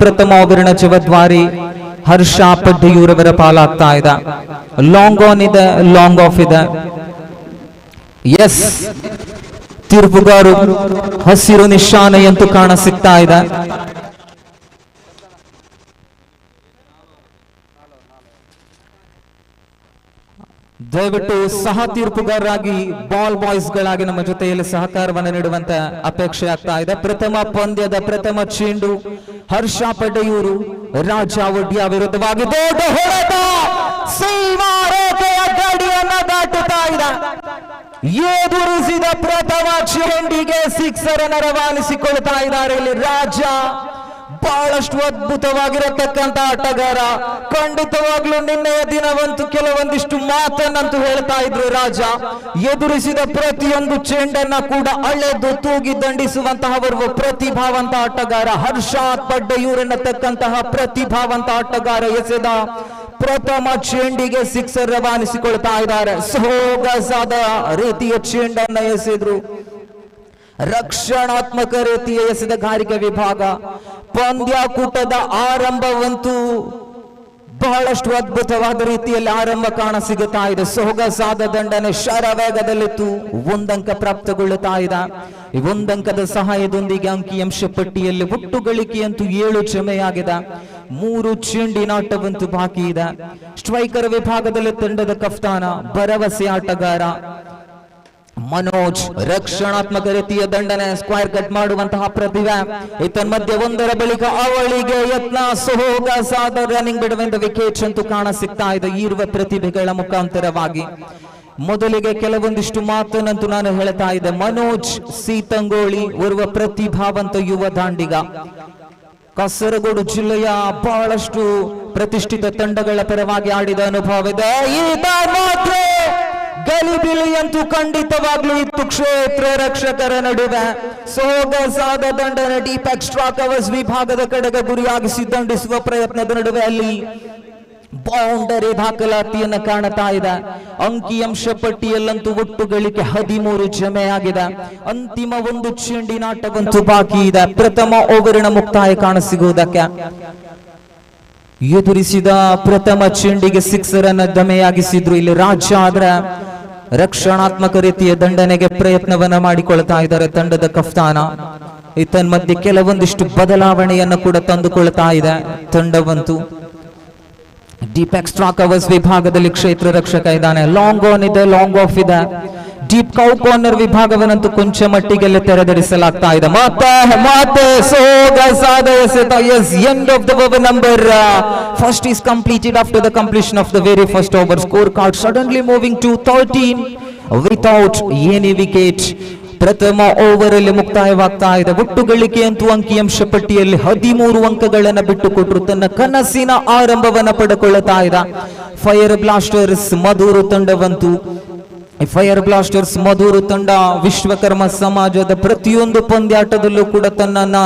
ಪ್ರಥಮ ಓವರಿನ ಜವಾಬ್ದಾರಿ ಹರ್ಷ ಪಡ್ಡಿಯೂರವರ ಪಾಲಾಗ್ತಾ ಇದೆ. ಲಾಂಗ್ ಆನ್ ಇದೆ, ಲಾಂಗ್ ಆಫ್ ಇದೆ. ಎಸ್, ತೀರ್ಪುಗಾರು ಹಸಿರು ನಿಶಾನೆಯಂತೂ ಕಾಣ ಸಿಗ್ತಾ ಇದೆ. ದಯವಿಟ್ಟು ಸಹ ತೀರ್ಪುಗಾರರಾಗಿ ಬಾಲ್ ಬಾಯ್ಸ್ ಗಳಾಗಿ ನಮ್ಮ ಜೊತೆಯಲ್ಲಿ ಸಹಕಾರವನ್ನು ನೀಡುವಂತ ಅಪೇಕ್ಷೆ ಆಗ್ತಾ ಇದೆ. ಪ್ರಥಮ ಪಂದ್ಯದ ಪ್ರಥಮ ಚೆಂಡು ಹರ್ಷ ಪಡ್ಡೆಯೂರು ರಾಜ ಒಡ್ಡಿಯ ವಿರುದ್ಧವಾಗಿ ದೊಡ್ಡ ಹೊಡೆತ, ಸೀಮಾರೇಖೆಯ ಗಡಿಯನ್ನ ದಾಟುತ್ತಾ ಇದೆ. ಎದುರಿಸಿದ ಪ್ರಥಮ ಚೆಂಡಿಗೆ ಸಿಕ್ಸರ್ ಅನ್ನು ರವಾನಿಸಿಕೊಳ್ತಾ ಇದ್ದಾರೆ ಇಲ್ಲಿ ರಾಜ. ಬಹಳಷ್ಟು ಅದ್ಭುತವಾಗಿರತಕ್ಕಂತ ಆಟಗಾರ. ಖಂಡಿತವಾಗ್ಲೂ ನಿನ್ನೆಯ ದಿನವಂತೂ ಕೆಲವೊಂದಿಷ್ಟು ಮಾತನ್ನಂತೂ ಹೇಳ್ತಾ ಇದ್ರು ರಾಜ. ಎದುರಿಸಿದ ಪ್ರತಿಯೊಂದು ಚೆಂಡನ್ನ ಕೂಡ ಅಳೆದು ತೂಗಿ ದಂಡಿಸುವಂತಹ ಪ್ರತಿಭಾವಂತ ಆಟಗಾರ ಹರ್ಷಾತ್ ಪಡ್ಡೆಯೂರೆನ್ನತಕ್ಕಂತಹ ಪ್ರತಿಭಾವಂತ ಆಟಗಾರ ಎಸೆದ ಪ್ರಥಮ ಚೆಂಡಿಗೆ ಸಿಕ್ಸರ್ ರವಾನಿಸಿಕೊಳ್ತಾ ಇದ್ದಾರೆ. ಸೊಗಸಾದ ರೀತಿಯ ಚೆಂಡನ್ನ ಎಸೆದ್ರು. ರಕ್ಷಣಾತ್ಮಕ ರೀತಿಯ ಎಸೆದಗಾರಿಕೆ ವಿಭಾಗ. ಪಂದ್ಯಾಕೂಟದ ಆರಂಭವಂತೂ ಬಹಳಷ್ಟು ಅದ್ಭುತವಾದ ರೀತಿಯಲ್ಲಿ ಆರಂಭ ಕಾಣ ಸಿಗುತ್ತಾ ಇದೆ. ಸೊಗಸಾದ ದಂಡನೆ ಶರವೇಗದಲ್ಲಿತ್ತು. ಒಂದಂಕ ಪ್ರಾಪ್ತಗೊಳ್ಳುತ್ತಾ ಇದೆ. ಈ ಒಂದಂಕದ ಸಹಾಯದೊಂದಿಗೆ ಅಂಕಿಅಂಶ ಪಟ್ಟಿಯಲ್ಲಿ ಒಟ್ಟು ಗಳಿಕೆಯಂತೂ 7 ಜಮೆಯಾಗಿದೆ. 3 ಚೆಂಡಿನಾಟವಂತೂ ಬಾಕಿ ಇದೆ. ಸ್ಟ್ರೈಕರ್ ವಿಭಾಗದಲ್ಲಿ ತಂಡದ ಕಫ್ತಾನ ಭರವಸೆ ಆಟಗಾರ ಮನೋಜ್. ರಕ್ಷಣಾತ್ಮಕ ರೀತಿಯ ದಂಡನೆ, ಸ್ಕ್ವೇರ್ ಕಟ್ ಮಾಡುವಂತಹ ಪ್ರತಿಭೆ. ಮಧ್ಯೆ ಒಂದರ ಬಳಿಕ ಅವಳಿಗೆ ಯತ್ನ, ಸೊಗಸಾದ ರನ್ನಿಂಗ್ ಬಿಡುವಂತ ವಿಕೆಟ್ ಅಂತೂ ಕಾಣ ಸಿಗ್ತಾ ಇದೆ ಇರುವ ಪ್ರತಿಭೆಗಳ ಮುಖಾಂತರವಾಗಿ. ಮೊದಲಿಗೆ ಕೆಲವೊಂದಿಷ್ಟು ಮಾತನ್ನಂತೂ ನಾನು ಹೇಳ್ತಾ ಇದ್ದೆ. ಮನೋಜ್ ಸೀತಂಗೋಳಿ ಓರ್ವ ಪ್ರತಿಭಾವಂತ ಯುವ ದಾಂಡಿಗ. ಕಾಸರಗೋಡು ಜಿಲ್ಲೆಯ ಬಹಳಷ್ಟು ಪ್ರತಿಷ್ಠಿತ ತಂಡಗಳ ಪರವಾಗಿ ಆಡಿದ ಅನುಭವವಿದೆ. ಗಲಿಬಿಲಿಯಂತೂ ಖಂಡಿತವಾಗ್ಲೂ ಇತ್ತು ಕ್ಷೇತ್ರ ರಕ್ಷಕರ ನಡುವೆ. ಸೊಗಸಾದ ದಂಡನೆ ಡೀಪ್ ಎಕ್ಸ್ಟ್ರಾ ಕವರ್ಸ್ ವಿಭಾಗದ ಕಡೆಗೆ ಗುರಿಯಾಗಿಸಿ ದಂಡಿಸುವ ಪ್ರಯತ್ನದ ನಡುವೆ ಅಲ್ಲಿ ಬೌಂಡರಿ ದಾಖಲಾತಿಯನ್ನು ಕಾಣುತ್ತಾ ಇದೆ. ಅಂಕಿಅಂಶ ಪಟ್ಟಿಯಲ್ಲಂತೂ ಒಟ್ಟು ಗಳಿಕೆ 13 ಜಮೆಯಾಗಿದೆ. ಅಂತಿಮ ಒಂದು ಚೆಂಡಿನಾಟವಂತೂ ಬಾಕಿ ಇದೆ. ಪ್ರಥಮ ಓವರಿನ ಮುಕ್ತಾಯ ಕಾಣಸಿಗುವುದಕ್ಕೆ ಎದುರಿಸಿದ ಪ್ರಥಮ ಚೆಂಡಿಗೆ ಸಿಕ್ಸರ್ ಅನ್ನ ದಮೆಯಾಗಿಸಿದ್ರು ಇಲ್ಲಿ ರಾಜ. ಆದ್ರೆ ರಕ್ಷಣಾತ್ಮಕ ರೀತಿಯ ದಂಡನೆಗೆ ಪ್ರಯತ್ನವನ್ನ ಮಾಡಿಕೊಳ್ತಾ ಇದ್ದಾರೆ ತಂಡದ ಕಫ್ತಾನ. ಮಧ್ಯೆ ಕೆಲವೊಂದಿಷ್ಟು ಬದಲಾವಣೆಯನ್ನು ಕೂಡ ತಂದುಕೊಳ್ತಾ ಇದೆ ತಂಡವಂತೂ. ಡೀಪ್ ಎಕ್ಸ್ಟ್ರಾ ಕವರ್ಸ್ ವಿಭಾಗದಲ್ಲಿ ಕ್ಷೇತ್ರ ರಕ್ಷಕ ಇದ್ದಾನೆ. ಲಾಂಗ್ ಆನ್ ಇದೆ, ಲಾಂಗ್ ಆಫ್ ಇದೆ. ಡೀಪ್ ಕೌ ಕಾರ್ನರ್ ವಿಭಾಗವನ್ನಂತೂ ಕೊಂಚ ಮಟ್ಟಿಗೆಲ್ಲ ತೆರೆದಿರಿಸಲಾಗ್ತಾ ಇದೆ. ಮತ್ತೆ ಸೊಗಸಾದ ಎಸೆತ. Yes, end of the over number first is completed after the completion of the very first over. Scorecard suddenly moving to 13 without any wicket. ಪ್ರಥಮ ಓವರ್ ಅಲ್ಲಿ ಮುಕ್ತಾಯವಾಗ್ತಾ ಇದೆ. ಒಟ್ಟು ಗಳಿಕೆಯಂತೂ ಅಂಕಿಅಂಶ ಪಟ್ಟಿಯಲ್ಲಿ 13 ಅಂಕಗಳನ್ನು ಬಿಟ್ಟುಕೊಟ್ಟರು ತನ್ನ ಕನಸಿನ ಆರಂಭವನ್ನ ಪಡೆದುಕೊಳ್ಳುತ್ತಾ ಇದೆ ಫೈರ್ ಬ್ಲಾಸ್ಟರ್ಸ್ ಮಧೂರು ತಂಡವಂತೂ. ಫೈರ್ ಬ್ಲಾಸ್ಟರ್ಸ್ ಮಧೂರು ತಂಡ ವಿಶ್ವಕರ್ಮ ಸಮಾಜದ ಪ್ರತಿಯೊಂದು ಪಂದ್ಯಾಟದಲ್ಲೂ ಕೂಡ ತನ್ನನ್ನ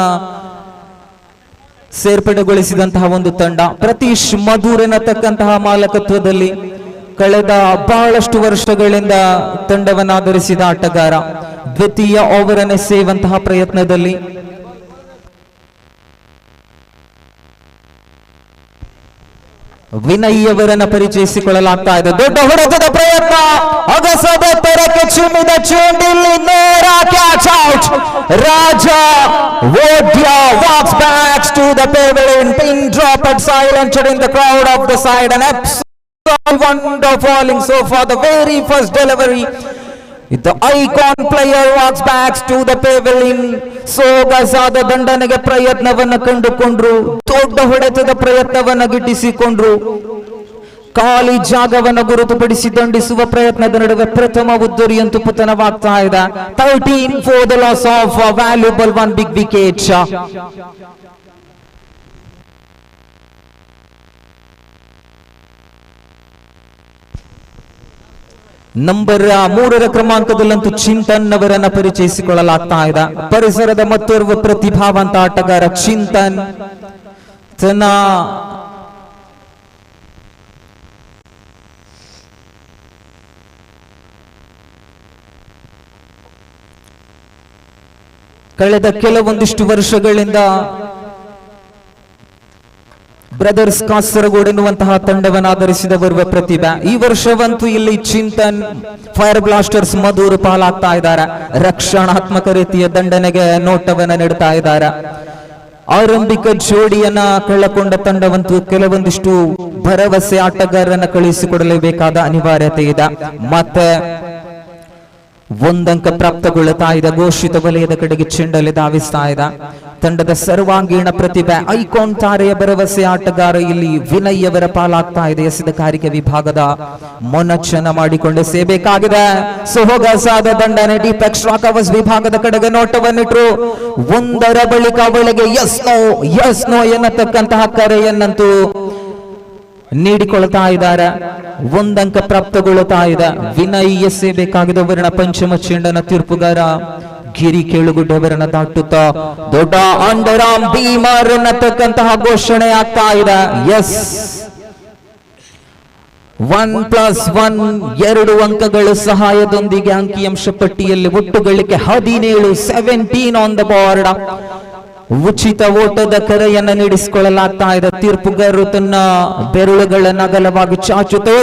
ಸೇರ್ಪಡೆಗೊಳಿಸಿದಂತಹ ಒಂದು ತಂಡ. ಪ್ರತೀಶ್ ಮಧೂರ್ ಎನ್ನತಕ್ಕಂತಹ ಮಾಲಕತ್ವದಲ್ಲಿ ಕಳೆದ ಬಹಳಷ್ಟು ವರ್ಷಗಳಿಂದ ತಂಡವನ್ನಾಧರಿಸಿದ ಆಟಗಾರ. ದ್ವಿತೀಯ ಓವರ್ ಅನ್ನು ಸೇವಂತಹ ಪ್ರಯತ್ನದಲ್ಲಿ ವಿನಯ್ ಅವರನ್ನ ಪರಿಚಯಿಸಿಕೊಳ್ಳಲಾಗ್ತಾ ಇದೆ. ದೊಡ್ಡ ಹೊಡೆತದ ಪ್ರಯತ್ನ, ಅಗಸದ ತೆರಕ್ಕೆ ಚಿಮ್ಮಿದ ಚೆಂಡಿಲ್ಲಿ ನೇರ catch out. Raja Odya walks back to the pavilion, pin drop at silenced in the crowd of the side, and absolutely wonderful so far the very first delivery. The icon player walks back to the pavilion. ಸೊಗಸಾದ ದಂಡನೆಗೆ ಪ್ರಯತ್ನವನ್ನ ಕಂಡುಕೊಂಡ್ರು. ದೊಡ್ಡ ಹೊಡೆತದ ಪ್ರಯತ್ನವನ್ನ ಗಿಟ್ಟಿಸಿಕೊಂಡ್ರು. ಖಾಲಿ ಜಾಗವನ್ನು ಗುರುತುಪಡಿಸಿ ದಂಡಿಸುವ ಪ್ರಯತ್ನದ ನಡುವೆ ಪ್ರಥಮ ಉದ್ದರಿಯಂತೂ ಪತನವಾಗ್ತಾ ಇದೆ. 13 for the loss of a valuable one big wicket. Number 3ರ ಕ್ರಮಾಂಕದಲ್ಲಂತೂ ಚಿಂತನ್ ಅವರನ್ನ ಪರಿಚಯಿಸಿಕೊಳ್ಳಲಾಗ್ತಾ ಇದೆ. ಪರಿಸರದ ಮತ್ತೋರ್ವ ಪ್ರತಿಭಾವಂತ ಆಟಗಾರ ಚಿಂತನ್ ತನ್ನ ಕಳೆದ ಕೆಲವೊಂದಿಷ್ಟು ವರ್ಷಗಳಿಂದ ಬ್ರದರ್ಸ್ ಕಾಸರಗೋಡು ಎನ್ನುವಂತಹ ತಂಡವನ್ನು ಆಧರಿಸಿದ ಬರುವ ಪ್ರತಿಭೆ. ಈ ವರ್ಷವಂತೂ ಇಲ್ಲಿ ಚಿಂತನ್ ಫೈರ್ ಬ್ಲಾಸ್ಟರ್ಸ್ ಮಧುರು ಪಾಲಾಗ್ತಾ ಇದ್ದಾರೆ. ರಕ್ಷಣಾತ್ಮಕ ರೀತಿಯ ದಂಡನೆಗೆ ನೋಟವನ್ನ ನೀಡ್ತಾ ಇದ್ದಾರೆ. ಆರಂಭಿಕ ಜೋಡಿಯನ್ನ ಕಳ್ಳಕೊಂಡ ತಂಡವಂತೂ ಕೆಲವೊಂದಿಷ್ಟು ಭರವಸೆ ಆಟಗಾರರನ್ನ ಕಳುಹಿಸಿಕೊಡಲೇಬೇಕಾದ ಅನಿವಾರ್ಯತೆ ಇದೆ. ಮತ್ತೆ ಒಂದಂಕ ಪ್ರಾಪ್ತಗೊಳ್ಳುತ್ತಾ ಇದೆ. ಘೋಷಿತ ವಲಯದ ಕಡೆಗೆ ಚೆಂಡಲ್ಲಿ ಧಾವಿಸ್ತಾ ಇದೆ. ತಂಡದ ಸರ್ವಾಂಗೀಣ ಪ್ರತಿಭೆ ಐಕಾನ್ ತಾರೆಯ ಭರವಸೆ ಆಟಗಾರ ಇಲ್ಲಿ ವಿನಯ್ ಅವರ ಪಾಲಾಗ್ತಾ ಇದೆ. ಎಸೆದ ಕಾರಿಕೆ ವಿಭಾಗದ ಮೊನಚನ್ನ ಮಾಡಿಕೊಂಡು ಸೇಬೇಕಾಗಿದೆ. ಸೊಹಗಸಾದ ದಂಡನೆ ಡೀಪ್ ಎಕ್ಸ್ಟ್ರಾ ಕವರ್ಸ್ ವಿಭಾಗದ ಕಡೆಗೆ ನೋಟವನ್ನಿಟ್ರು. ಒಂದರ ಬಳಿಕ ಅವಳಿಗೆ ಎಸ್ ನೋ ಎನ್ನತಕ್ಕಂತಹ ಕರೆಯನ್ನಂತೂ ನೀಡಿಕೊಳ್ತಾ ಇದ್ದಾರೆ. ಒಂದಂಕ ಪ್ರಾಪ್ತಗೊಳ್ಳುತ್ತಾ ಇದೆ. ವಿನಯ್ ಎಸೆಯಬೇಕಾಗಿದ್ದ ವರ್ಣ ಪಂಚಮ ಚೆಂಡನ ತೀರ್ಪುಗಾರ ಗಿರಿ ಕೇಳುಗುಡ್ಡವರನ್ನ ದಾಟುತ್ತಾ ದೊಡ್ಡ ಅಂಡರ್ ಆರ್ಮ್ ಬೀಮರ್ ಎನ್ನತಕ್ಕಂತಹ ಘೋಷಣೆ ಆಗ್ತಾ ಇದೆ. ಎಸ್ 1+1 2 ಅಂಕಗಳ ಸಹಾಯದೊಂದಿಗೆ ಅಂಕಿಅಂಶ ಪಟ್ಟಿಯಲ್ಲಿ ಒಟ್ಟು ಗಳಿಕೆ 17 ಆನ್ ದ ಬೋರ್ಡ್. ಉಚಿತ ಓಟದ ಕರೆಯನ್ನ ನೀಡಿಸಿಕೊಳ್ಳಲಾಗ್ತಾ ಇದೆ. ತೀರ್ಪುಗಾರರು ತನ್ನ ಬೆರಳುಗಳನ್ನ ಅಗಲವಾಗಿ ಚಾಚುತ್ತಾ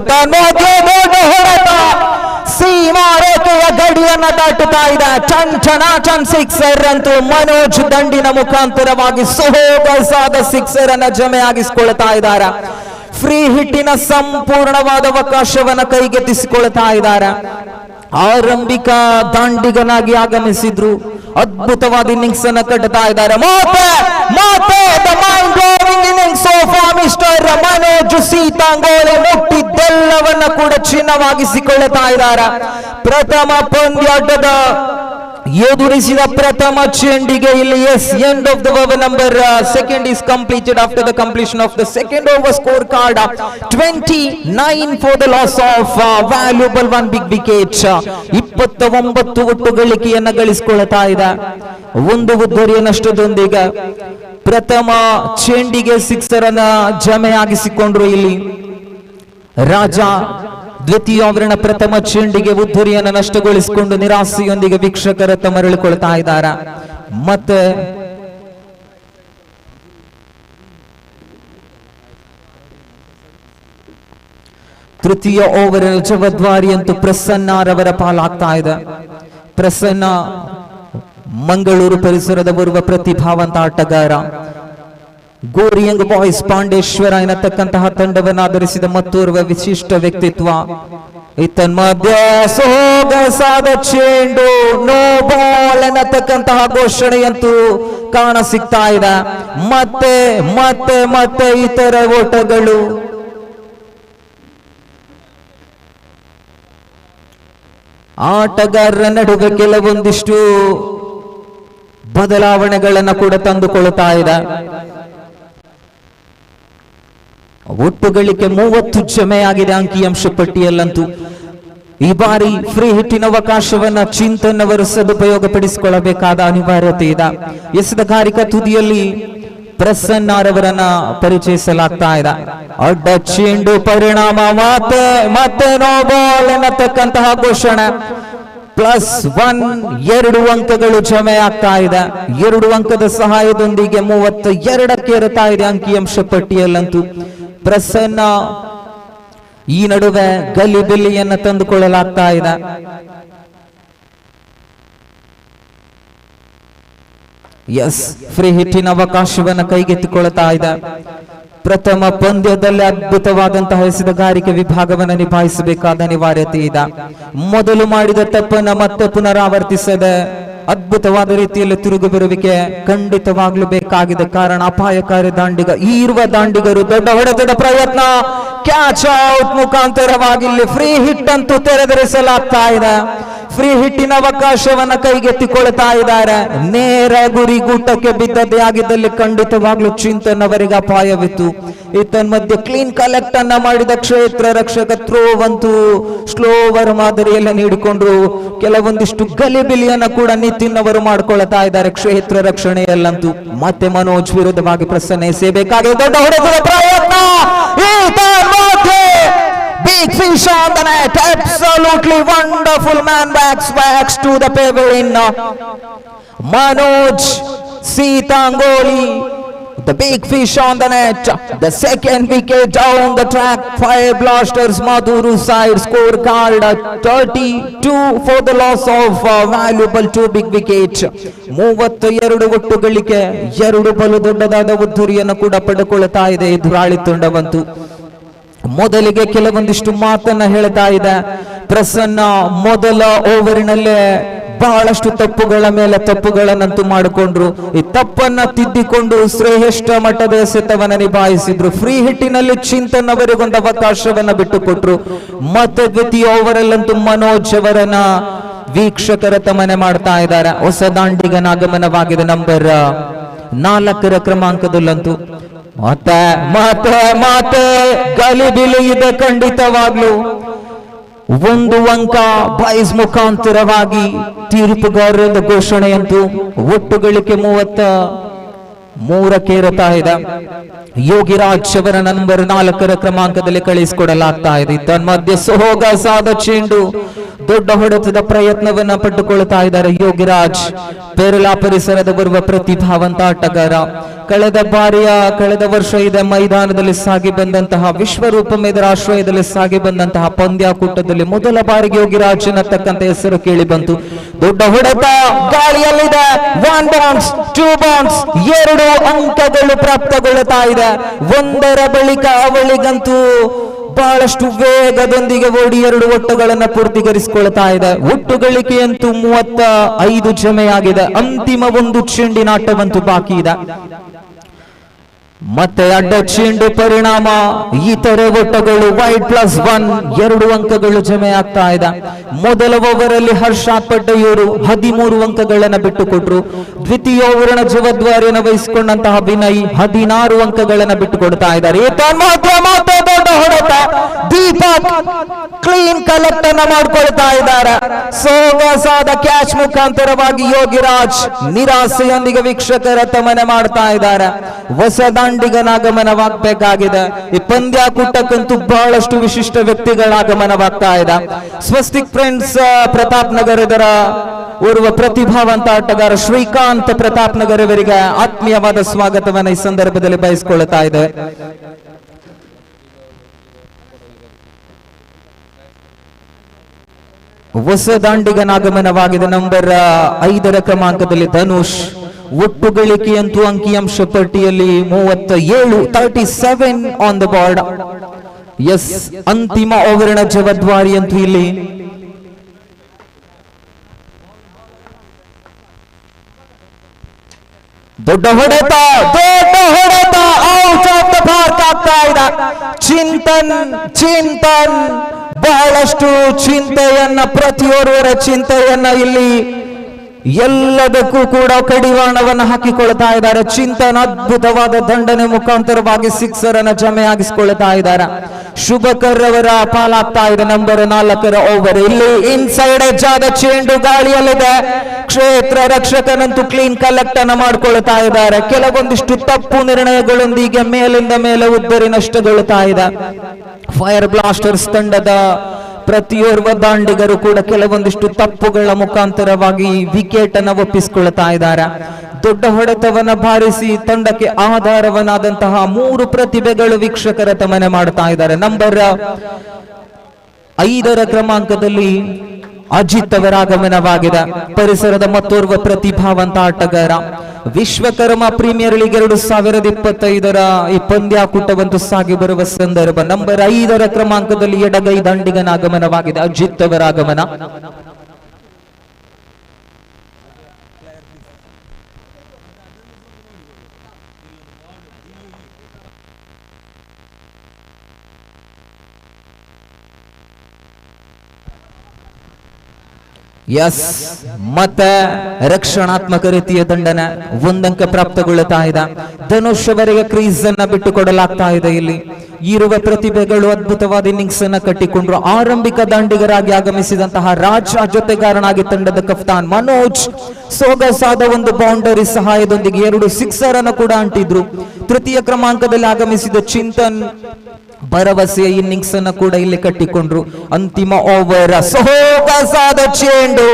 ಸೀಮಾರೇಖೆಯ ಗಡಿಯನ್ನ ದಾಟುತ್ತಾ ಇದೆ. ಟನ್ ಸಿಕ್ಸರ್ ಅಂತೂ ಮನೋಜ್ ದಂಡಿನ ಮುಖಾಂತರವಾಗಿ ಸೊಹಗಸಾದ ಸಿಕ್ಸರ್ ಅನ್ನ ಜಮೆಯಾಗಿಸಿಕೊಳ್ತಾ ಇದ್ದಾರೆ. ಫ್ರೀ ಹಿಟ್ಟಿನ ಸಂಪೂರ್ಣವಾದ ಅವಕಾಶವನ್ನ ಕೈಗೆತ್ತಿಸಿಕೊಳ್ತಾ ಇದ್ದಾರೆ. ಆರಂಭಿಕ ದಾಂಡಿಗನಾಗಿ ಆಗಮಿಸಿದ್ರು. ಅದ್ಭುತವಾದ ಇನ್ನಿಂಗ್ಸ್ ಅನ್ನ ಕಟ್ಟುತ್ತಾ ಇದ್ದಾರೆ. ಮಿಸ್ಟರ್ ಮನೋಜ್ ಸೀತಾಂಗೋಲೆ ಮುಟ್ಟಿದ್ದೆಲ್ಲವನ್ನ ಕೂಡ ಚಿನ್ನವಾಗಿಸಿಕೊಳ್ಳುತ್ತಾ ಇದ್ದಾರೆ. ಪ್ರಥಮ ಪಂದ್ಯಾಟದ ಎದುರಿಸಿದ ಪ್ರಥಮ ಚೆಂಡಿಗೆ ಇಲ್ಲಿ end of the over number second is completed after the completion of the second over score card 29 for the loss of valuable one big wicket. 29 ಒಟ್ಟು ಗಳಿಕೆಯನ್ನ ಗಳಿಸಿಕೊಳ್ಳುತ್ತಾ ಇದೆ. ಒಂದು ಉದ್ದರಿಯ ನಷ್ಟದೊಂದಿಗೆ ಪ್ರಥಮ ಚೆಂಡಿಗೆ ಸಿಕ್ಸರ್ ಅನ್ನ ಜಮೆಯಾಗಿಸಿಕೊಂಡ್ರು ಇಲ್ಲಿ ರಾಜ. ದ್ವಿತೀಯ ಓವರಿನ ಪ್ರಥಮ ಚೆಂಡಿಗೆ ಉದ್ಧರಿಯನ್ನು ನಷ್ಟಗೊಳಿಸಿಕೊಂಡು ನಿರಾಸೆಯೊಂದಿಗೆ ವೀಕ್ಷಕರತ್ತ ಮರಳಿಕೊಳ್ತಾ ಇದ್ದಾರೆ. ಮತ್ತೆ ತೃತೀಯ ಓವರಿನ ಜವಾಬ್ದಾರಿ ಅಂತೂ ಪ್ರಸನ್ನರವರ ಪಾಲಾಗ್ತಾ ಇದೆ. ಪ್ರಸನ್ನ ಮಂಗಳೂರು ಪರಿಸರದ ಬರುವ ಪ್ರತಿಭಾವಂತ ಆಟಗಾರ. ಗೋರಿಯಂಗ್ ಬಾಯ್ಸ್ ಪಾಂಡೇಶ್ವರ ಎನ್ನತಕ್ಕಂತಹ ತಂಡವನ್ನು ಆಧರಿಸಿದ ಮತ್ತೋರ್ವ ವಿಶಿಷ್ಟ ವ್ಯಕ್ತಿತ್ವ. ಮಧ್ಯ ಸೋಗಸಾದ ಚೆಂಡು ನೋ ಬಾಲ್ ಎನ್ನತಕ್ಕಂತಹ ಘೋಷಣೆಯಂತೂ ಕಾಣ ಸಿಗ್ತಾ ಇದೆ. ಮತ್ತೆ ಮತ್ತೆ ಮತ್ತೆ ಇತರ ಓಟಗಳು. ಆಟಗಾರರ ನಡುವೆ ಕೆಲವೊಂದಿಷ್ಟು ಬದಲಾವಣೆಗಳನ್ನು ಕೂಡ ತಂದುಕೊಳ್ಳುತ್ತಾ ಇದೆ. ಒಟ್ಟು ಗಳಿಕೆ 30 ಜಮೆಯಾಗಿದೆ ಅಂಕಿಅಂಶ ಪಟ್ಟಿಯಲ್ಲಂತೂ. ಈ ಬಾರಿ ಫ್ರೀ ಹಿಟ್ಟಿನ ಅವಕಾಶವನ್ನ ಚಿಂತನ್ ಅವರು ಸದುಪಯೋಗ ಪಡಿಸಿಕೊಳ್ಳಬೇಕಾದ ಅನಿವಾರ್ಯತೆ ಇದೆ. ಎಸೆದ ಕಾರಿಕ ತುದಿಯಲ್ಲಿ ಪ್ರಸನ್ನರವರನ್ನ ಪರಿಚಯಿಸಲಾಗ್ತಾ ಇದೆ. ಅಡ್ಡ ಚೆಂಡು ಪರಿಣಾಮ ಮತ್ತೆ ನೋ ಬಾಲ್ ಎನ್ನತಕ್ಕಂತಹ ಘೋಷಣೆ. +1 2 ಅಂಕಗಳು ಜಮೆ ಆಗ್ತಾ ಇದೆ. 2 ಅಂಕದ ಸಹಾಯದೊಂದಿಗೆ 32ಕ್ಕೆ ಏರುತ್ತಾ ಇದೆ ಅಂಕಿಅಂಶ ಪಟ್ಟಿಯಲ್ಲಂತೂ. ಪ್ರಸನ್ನ ಈ ನಡುವೆ ಗಲಿಬಿಲಿಯನ್ನು ತಂದುಕೊಳ್ಳಲಾಗ್ತಾ ಇದೆ. ಫ್ರೀ ಹಿಟ್ಟಿನ ಅವಕಾಶವನ್ನು ಕೈಗೆತ್ತಿಕೊಳ್ಳುತ್ತಾ ಇದೆ. ಪ್ರಥಮ ಪಂದ್ಯದಲ್ಲಿ ಅದ್ಭುತವಾದಂತಹ ಎಸೆದಗಾರಿಕೆ ವಿಭಾಗವನ್ನು ನಿಭಾಯಿಸಬೇಕಾದ ಅನಿವಾರ್ಯತೆ ಇದೆ. ಮೊದಲು ಮಾಡಿದ ತಪ್ಪನ್ನ ಮತ್ತೆ ಪುನರಾವರ್ತಿಸದೆ ಅದ್ಭುತವಾದ ರೀತಿಯಲ್ಲಿ ತಿರುಗು ಬರುವಿಕೆ ಖಂಡಿತವಾಗ್ಲೂ ಬೇಕಾಗಿದೆ. ಕಾರಣ ಅಪಾಯಕಾರಿ ದಾಂಡಿಗ. ಈ ಇರುವ ದಾಂಡಿಗರು ದೊಡ್ಡ ಹೊಡೆತದ ಪ್ರಯತ್ನ, ಕ್ಯಾಚ್ ಔಟ್ ಮುಖಾಂತರವಾಗಿ ಇಲ್ಲಿ ಫ್ರೀ ಹಿಟ್ ಅಂತೂ ತೆರೆದರಿಸಲಾಗ್ತಾ ಇದೆ. ಫ್ರೀ ಹಿಟ್ಟಿನ ಅವಕಾಶವನ್ನ ಕೈಗೆತ್ತಿಕೊಳ್ತಾ ಇದ್ದಾರೆ. ನೇರ ಗುರಿ ಗೂಟಕ್ಕೆ ಬಿದ್ದದ್ದೇ ಆಗಿದ್ದಲ್ಲಿ ಖಂಡಿತವಾಗ್ಲೂ ಚಿಂತನ್ ಅವರಿಗೆ ಅಪಾಯವಿತ್ತು. ಮಧ್ಯೆ ಕ್ಲೀನ್ ಕಲೆಕ್ಟ್ ಅನ್ನ ಮಾಡಿದ ಕ್ಷೇತ್ರ ರಕ್ಷಕ ಥ್ರೋ ಅಂತೂ ಸ್ಲೋವರ್ ಮಾದರಿಯಲ್ಲ ನೀಡಿಕೊಂಡ್ರು. ಕೆಲವೊಂದಿಷ್ಟು ಗಲಿಬಿಲಿಯನ್ನ ಕೂಡ ನಿತಿನ್ ಅವರು ಮಾಡ್ಕೊಳ್ತಾ ಇದ್ದಾರೆ ಕ್ಷೇತ್ರ ರಕ್ಷಣೆಯಲ್ಲಂತೂ. ಮತ್ತೆ ಮನೋಜ್ ವಿರುದ್ಧವಾಗಿ ಪ್ರಸನ್ನ ಎಸೆಯಬೇಕಾಗಿದೆ. ದೊಡ್ಡ ಹೊಡೆತದ ಪ್ರಯತ್ನ. Big fish on the net, absolutely wonderful man backs to the pavilion. Manoj Sitangoli The big fish on the net. The second wicket down the track. Fire Blasters Maduru side scorecard 32 for the loss of valuable 2 big wickets. 32 ಒಟ್ಟುಗಳಿಕೆ 2 ಬಲು ದೊಡ್ಡದಾದ ಉದ್ಧರಿಯನ್ನು ಕೂಡ ಪಡೆದುಕೊಳ್ಳುತ್ತಾ ಇದೆ ಎದುರಾಳಿ ತಂಡವಂತೂ. ಮೊದಲಿಗೆ ಕೆಲವೊಂದಿಷ್ಟು ಮಾತನ್ನ ಹೇಳ್ತಾ ಇದೆ ಪ್ರಸನ್ನ. ಮೊದಲ ಓವರಿನಲ್ಲೇ ಬಹಳಷ್ಟು ತಪ್ಪುಗಳ ಮೇಲೆ ತಪ್ಪುಗಳನ್ನಂತೂ ಮಾಡಿಕೊಂಡ್ರು. ಈ ತಪ್ಪನ್ನ ತಿದ್ದಿಕೊಂಡು ಶ್ರೇಷ್ಠ ಮಟ್ಟದ ಎಸೆತವನ್ನ ನಿಭಾಯಿಸಿದ್ರು. ಫ್ರೀ ಹಿಟ್ಟಿನಲ್ಲಿ ಚಿಂತನ್ ಅವರಿಗೊಂದು ಅವಕಾಶವನ್ನ ಬಿಟ್ಟುಕೊಟ್ರು. ಮತ್ತೆ ದ್ವಿತೀಯ ಓವರಲ್ಲಂತೂ ಮನೋಜ್ ಅವರನ್ನ ವೀಕ್ಷಕರ ತಮನೆ ಮಾಡ್ತಾ ಇದ್ದಾರೆ. ಹೊಸ ದಾಂಡಿಗನ ಆಗಮನವಾಗಿದೆ ನಂಬರ್ 4 ಕ್ರಮಾಂಕದಲ್ಲಂತೂ. ಮತ್ತೆ ಗಲಿಬಿಲಿ ಇದೆ ಖಂಡಿತವಾಗ್ಲು. 1 ಅಂಕ ಬಾಯ್ಸ್ ಮುಖಾಂತರವಾಗಿ ತೀರ್ಪುಗಾರರಿಂದ ಘೋಷಣೆಯಂತೂ. ಒಟ್ಟು ಗಳಿಕೆ 33 ಏರುತ್ತಾ ಇದೆ. ಯೋಗಿರಾಜ್ ಅವರ ನಂಬರ್ 4 ಕ್ರಮಾಂಕದಲ್ಲಿ ಕಳಿಸಿಕೊಡಲಾಗ್ತಾ ಇದೆ. ತನ್ಮಧ್ಯೆ ಸೊಗಸಾದ ಚೆಂಡು, ದೊಡ್ಡ ಹೊಡೆತದ ಪ್ರಯತ್ನವನ್ನ ಪಟ್ಟುಕೊಳ್ತಾ ಇದ್ದಾರೆ ಯೋಗಿರಾಜ್. ಪೇರಲಾ ಪರಿಸರದ ಬರುವ ಪ್ರತಿಭಾವಂತ ಆಟಗಾರ. ಕಳೆದ ವರ್ಷ ಇದೆ ಮೈದಾನದಲ್ಲಿ ಸಾಗಿ ಬಂದಂತಹ ವಿಶ್ವರೂಪ ಮೇದರ ಆಶ್ರಯದಲ್ಲಿ ಸಾಗಿ ಬಂದಂತಹ ಪಂದ್ಯಾಕೂಟದಲ್ಲಿ ಮೊದಲ ಬಾರಿಗೆ ಯೋಗಿರಾಜ್ ಅನ್ನತಕ್ಕಂಥ ಹೆಸರು ಕೇಳಿ ಬಂತು. ದೊಡ್ಡ ಹೊಡೆತ ಗಾಳಿಯಲ್ಲಿದೆ. 1 ಬೌನ್ಸ್ 2 ಬೌನ್ಸ್ 2 ಅಂಕಗಳು ಪ್ರಾಪ್ತಗೊಳ್ಳುತ್ತಾ ಇದೆ. ಒಂದರ ಬಳಿಕ ಅವಳಿಗಂತೂ ಬಹಳಷ್ಟು ವೇಗದೊಂದಿಗೆ ಓಡಿ 2 ಒಟ್ಟುಗಳನ್ನು ಪೂರ್ತಿಗರಿಸಿಕೊಳ್ತಾ ಇದೆ. ಒಟ್ಟು ಗಳಿಕೆಯಂತೂ 35 ಜಮೆಯಾಗಿದೆ. ಅಂತಿಮ 1 ಚೆಂಡಿನ ಆಟವಂತೂ ಬಾಕಿ ಇದೆ. ಮತ್ತೆ ಅಡ್ಡ ಚೆಂಡು ಪರಿಣಾಮ ಇತರೆ ಒಟ್ಟುಗಳು Y+1 2 ಅಂಕಗಳು ಜಮೆ ಆಗ್ತಾ ಇದೆ. ಮೊದಲ ಓವರಲ್ಲಿ ಹರ್ಷಾತ್ ಪಡ್ಡೆಯವರು 13 ಅಂಕಗಳನ್ನು ಬಿಟ್ಟುಕೊಟ್ರು. ದ್ವಿತೀಯ ಓವರಿನ ಜವಾಬ್ದಾರಿಯನ್ನು ವಹಿಸಿಕೊಂಡಂತಹ ವಿನಯ್ 16 ಅಂಕಗಳನ್ನು ಬಿಟ್ಟುಕೊಡ್ತಾ ಇದ್ದಾರೆ. ದೊಡ್ಡ ಹೊಡೆತ, ದೀಪಕ್ ಕ್ಲೀನ್ ಕಲೆಕ್ಟ್ ಅನ್ನ ಮಾಡ್ಕೊಳ್ತಾ ಇದ್ದಾರೆ. ಸೊಗಸಾದ ಕ್ಯಾಚ್ ಮುಖಾಂತರವಾಗಿ ಯೋಗಿರಾಜ್ ನಿರಾಸೆಯೊಂದಿಗೆ ವೀಕ್ಷಕರ ತಮನೆ ಮಾಡ್ತಾ ಇದ್ದಾರೆ. ಹೊಸ ದಾಂಡಿಗನ ಆಗಮನವಾಗಬೇಕಾಗಿದೆ. ಈ ಪಂದ್ಯಾಕೂಟಕ್ಕಂತೂ ಬಹಳಷ್ಟು ವಿಶಿಷ್ಟ ವ್ಯಕ್ತಿಗಳ ಆಗಮನವಾಗ್ತಾ ಇದೆ. ಸ್ವಸ್ತಿಕ್ ಫ್ರೆಂಡ್ಸ್ ಪ್ರತಾಪ್ ನಗರದರ ಓರ್ವ ಪ್ರತಿಭಾವಂತ ಆಟಗಾರ ಶ್ರೀಕಾಂತ್ ಪ್ರತಾಪ್ ನಗರ್ ಅವರಿಗೆ ಆತ್ಮೀಯವಾದ ಸ್ವಾಗತವನ್ನು ಈ ಸಂದರ್ಭದಲ್ಲಿ ಬಯಸಿಕೊಳ್ಳುತ್ತಾ ಇದೆ. ಹೊಸ ದಾಂಡಿಗನ ಆಗಮನವಾಗಿದೆ ನಂಬರ್ 5 ಕ್ರಮಾಂಕದಲ್ಲಿ ಧನುಷ್. ಒಟ್ಟು ಗಳಿಕೆಯಂತೂ ಅಂಕಿಅಂಶ ಪಟ್ಟಿಯಲ್ಲಿ 37 ಆನ್ ದ ಬೋರ್ಡ್. ಎಸ್, ಅಂತಿಮ ಓವರಿನ ಜವಾಬ್ದಾರಿ ಅಂತೂ ಇಲ್ಲಿ ದೊಡ್ಡ ಹೊಡೆತ ಔಟ್ ಆಫ್ ದ ಪಾರ್ಕ್ ಆಗ್ತಾ ಇದೆ. ಚಿಂತನ್ ಬಹಳಷ್ಟು ಚಿಂತೆಯನ್ನ, ಪ್ರತಿಯೊಬ್ಬರ ಚಿಂತೆಯನ್ನ ಇಲ್ಲಿ ಎಲ್ಲದಕ್ಕೂ ಕೂಡ ಕಡಿವಾಣವನ್ನು ಹಾಕಿಕೊಳ್ತಾ ಇದ್ದಾರೆ. ಚಿಂತನ್ ಅದ್ಭುತವಾದ ದಂಡನೆ ಮುಖಾಂತರವಾಗಿ 6 ಅನ್ನ ಜಮೆಯಾಗಿಸಿಕೊಳ್ತಾ ಇದ್ದಾರೆ. ಶುಭಕರ್ ಅವರ ಪಾಲಾಗ್ತಾ ಇದೆ ನಂಬರ್ 4 ಓವರ್. ಇಲ್ಲಿ ಇನ್ಸೈಡ್ ಎಡ್ಜ್ ಆದ ಚೆಂಡು ಗಾಳಿಯಲ್ಲಿದೆ. ಕ್ಷೇತ್ರ ರಕ್ಷಕನಂತೂ ಕ್ಲೀನ್ ಕಲೆಕ್ಟ್ ಅನ್ನ ಮಾಡ್ಕೊಳ್ತಾ ಇದ್ದಾರೆ. ಕೆಲವೊಂದಿಷ್ಟು ತಪ್ಪು ನಿರ್ಣಯಗಳೊಂದಿಗೆ ಮೇಲಿಂದ ಮೇಲೆ ಉದ್ದರಿ ನಷ್ಟಗೊಳ್ಳುತ್ತಾ ಇದೆ. ಫೈರ್ ಬ್ಲಾಸ್ಟರ್ಸ್ ತಂಡದ ಪ್ರತಿಯೋರ್ವ ದಾಂಡಿಗರು ಕೂಡ ಕೆಲವೊಂದಿಷ್ಟು ತಪ್ಪುಗಳ ಮುಖಾಂತರವಾಗಿ ವಿಕೆಟ್ ಅನ್ನು ಒಪ್ಪಿಸಿಕೊಳ್ತಾ ಇದ್ದಾರೆ. ದೊಡ್ಡ ಹೊಡೆತವನ್ನ ಬಾರಿಸಿ ತಂಡಕ್ಕೆ ಆಧಾರವನ್ನಾದಂತಹ 3 ಪ್ರತಿಭೆಗಳು ವೀಕ್ಷಕರ ತಮನೆ ಮಾಡ್ತಾ ಇದ್ದಾರೆ. ನಂಬರ್ 5 ಕ್ರಮಾಂಕದಲ್ಲಿ ಅಜಿತ್ ಅವರ ಆಗಮನವಾಗಿದೆ. ಪರಿಸರದ ಮತ್ತೋರ್ವ ಪ್ರತಿಭಾವಂತ ಆಟಗಾರ. ವಿಶ್ವಕರ್ಮ ಪ್ರೀಮಿಯರ್ ಲೀಗ್ 2025 ಈ ಪಂದ್ಯಾಕೂಟವಂತೂ ಸಾಗಿ ಬರುವ ಸಂದರ್ಭ ನಂಬರ್ 5 ಕ್ರಮಾಂಕದಲ್ಲಿ ಎಡಗೈ ದಂಡಿಗನ ಆಗಮನವಾಗಿದೆ. ಅಜಿತ್ ಅವರ ಆಗಮನ. ಎಸ್, ಮತ್ತೆ ರಕ್ಷಣಾತ್ಮಕ ರೀತಿಯ ದಂಡನೆ 1 ಅಂಕ ಪ್ರಾಪ್ತಗೊಳ್ಳುತ್ತಾ ಇದೆ. ಧನುಷ್ ಅವರಿಗೆ ಕ್ರೀಸ್ ಅನ್ನ ಬಿಟ್ಟು ಕೊಡಲಾಗ್ತಾ ಇದೆ. ಇಲ್ಲಿ ಇರುವ ಪ್ರತಿಭೆಗಳು ಅದ್ಭುತವಾದ ಇನ್ನಿಂಗ್ಸ್ ಅನ್ನ ಕಟ್ಟಿಕೊಂಡ್ರು. ಆರಂಭಿಕ ದಾಂಡಿಗರಾಗಿ ಆಗಮಿಸಿದಂತಹ ರಾಜ ಜೊತೆಗಾರನಾಗಿ ತಂಡದ ಕಪ್ತಾನ್ ಮನೋಜ್ ಸೊಗಸಾದ ಒಂದು ಬೌಂಡರಿ ಸಹಾಯದೊಂದಿಗೆ 2 ಸಿಕ್ಸರ್ ಅನ್ನು ಕೂಡ ಅಂಟಿದ್ರು. ತೃತೀಯ ಕ್ರಮಾಂಕದಲ್ಲಿ ಆಗಮಿಸಿದ ಚಿಂತನ್ ಭರವಸೆಯ ಇನ್ನಿಂಗ್ಸ್ ಅನ್ನು ಕೂಡ ಇಲ್ಲಿ ಕಟ್ಟಿಕೊಂಡ್ರು. ಅಂತಿಮ ಓವರ್ ಸೊಗಸಾದ ಚೆಂಡು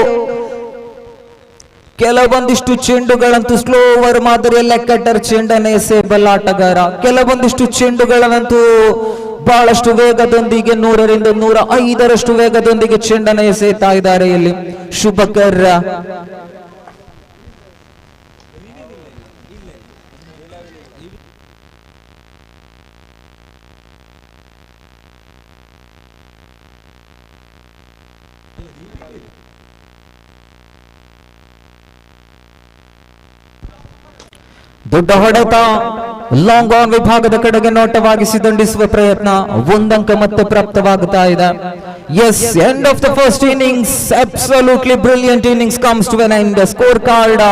ಕೆಲವೊಂದಿಷ್ಟು ಚೆಂಡುಗಳಂತೂ ಸ್ಲೋವರ್ ಮಾದರಿಯ ಲೆಕ್ಕಟ್ಟರ್ ಚೆಂಡನ್ನು ಎಸೆಯಬಲ್ಲ ಆಟಗಾರ. ಕೆಲವೊಂದಿಷ್ಟು ಚೆಂಡುಗಳನ್ನಂತೂ ಬಹಳಷ್ಟು ವೇಗದೊಂದಿಗೆ 100ರಿಂದ 105ರಷ್ಟು ವೇಗದೊಂದಿಗೆ ಚೆಂಡನ್ನು ಎಸೆಯುತ್ತಾ ಇದ್ದಾರೆ ಇಲ್ಲಿ ಶುಭಕರ್. ದೊಡ್ಡ ಹೊಡೆತ, ಲಾಂಗ್ ಆನ್ ವಿಭಾಗದ ಕಡೆಗೆ ನೋಟವಾಗಿಸಿ ದಂಡಿಸುವ ಪ್ರಯತ್ನ, ಒಂದಂಕ ಮತ್ತೆ ಪ್ರಾಪ್ತವಾಗುತ್ತಾ ಇದೆ. Yes, end of the first innings. Absolutely brilliant innings comes to an end. Score card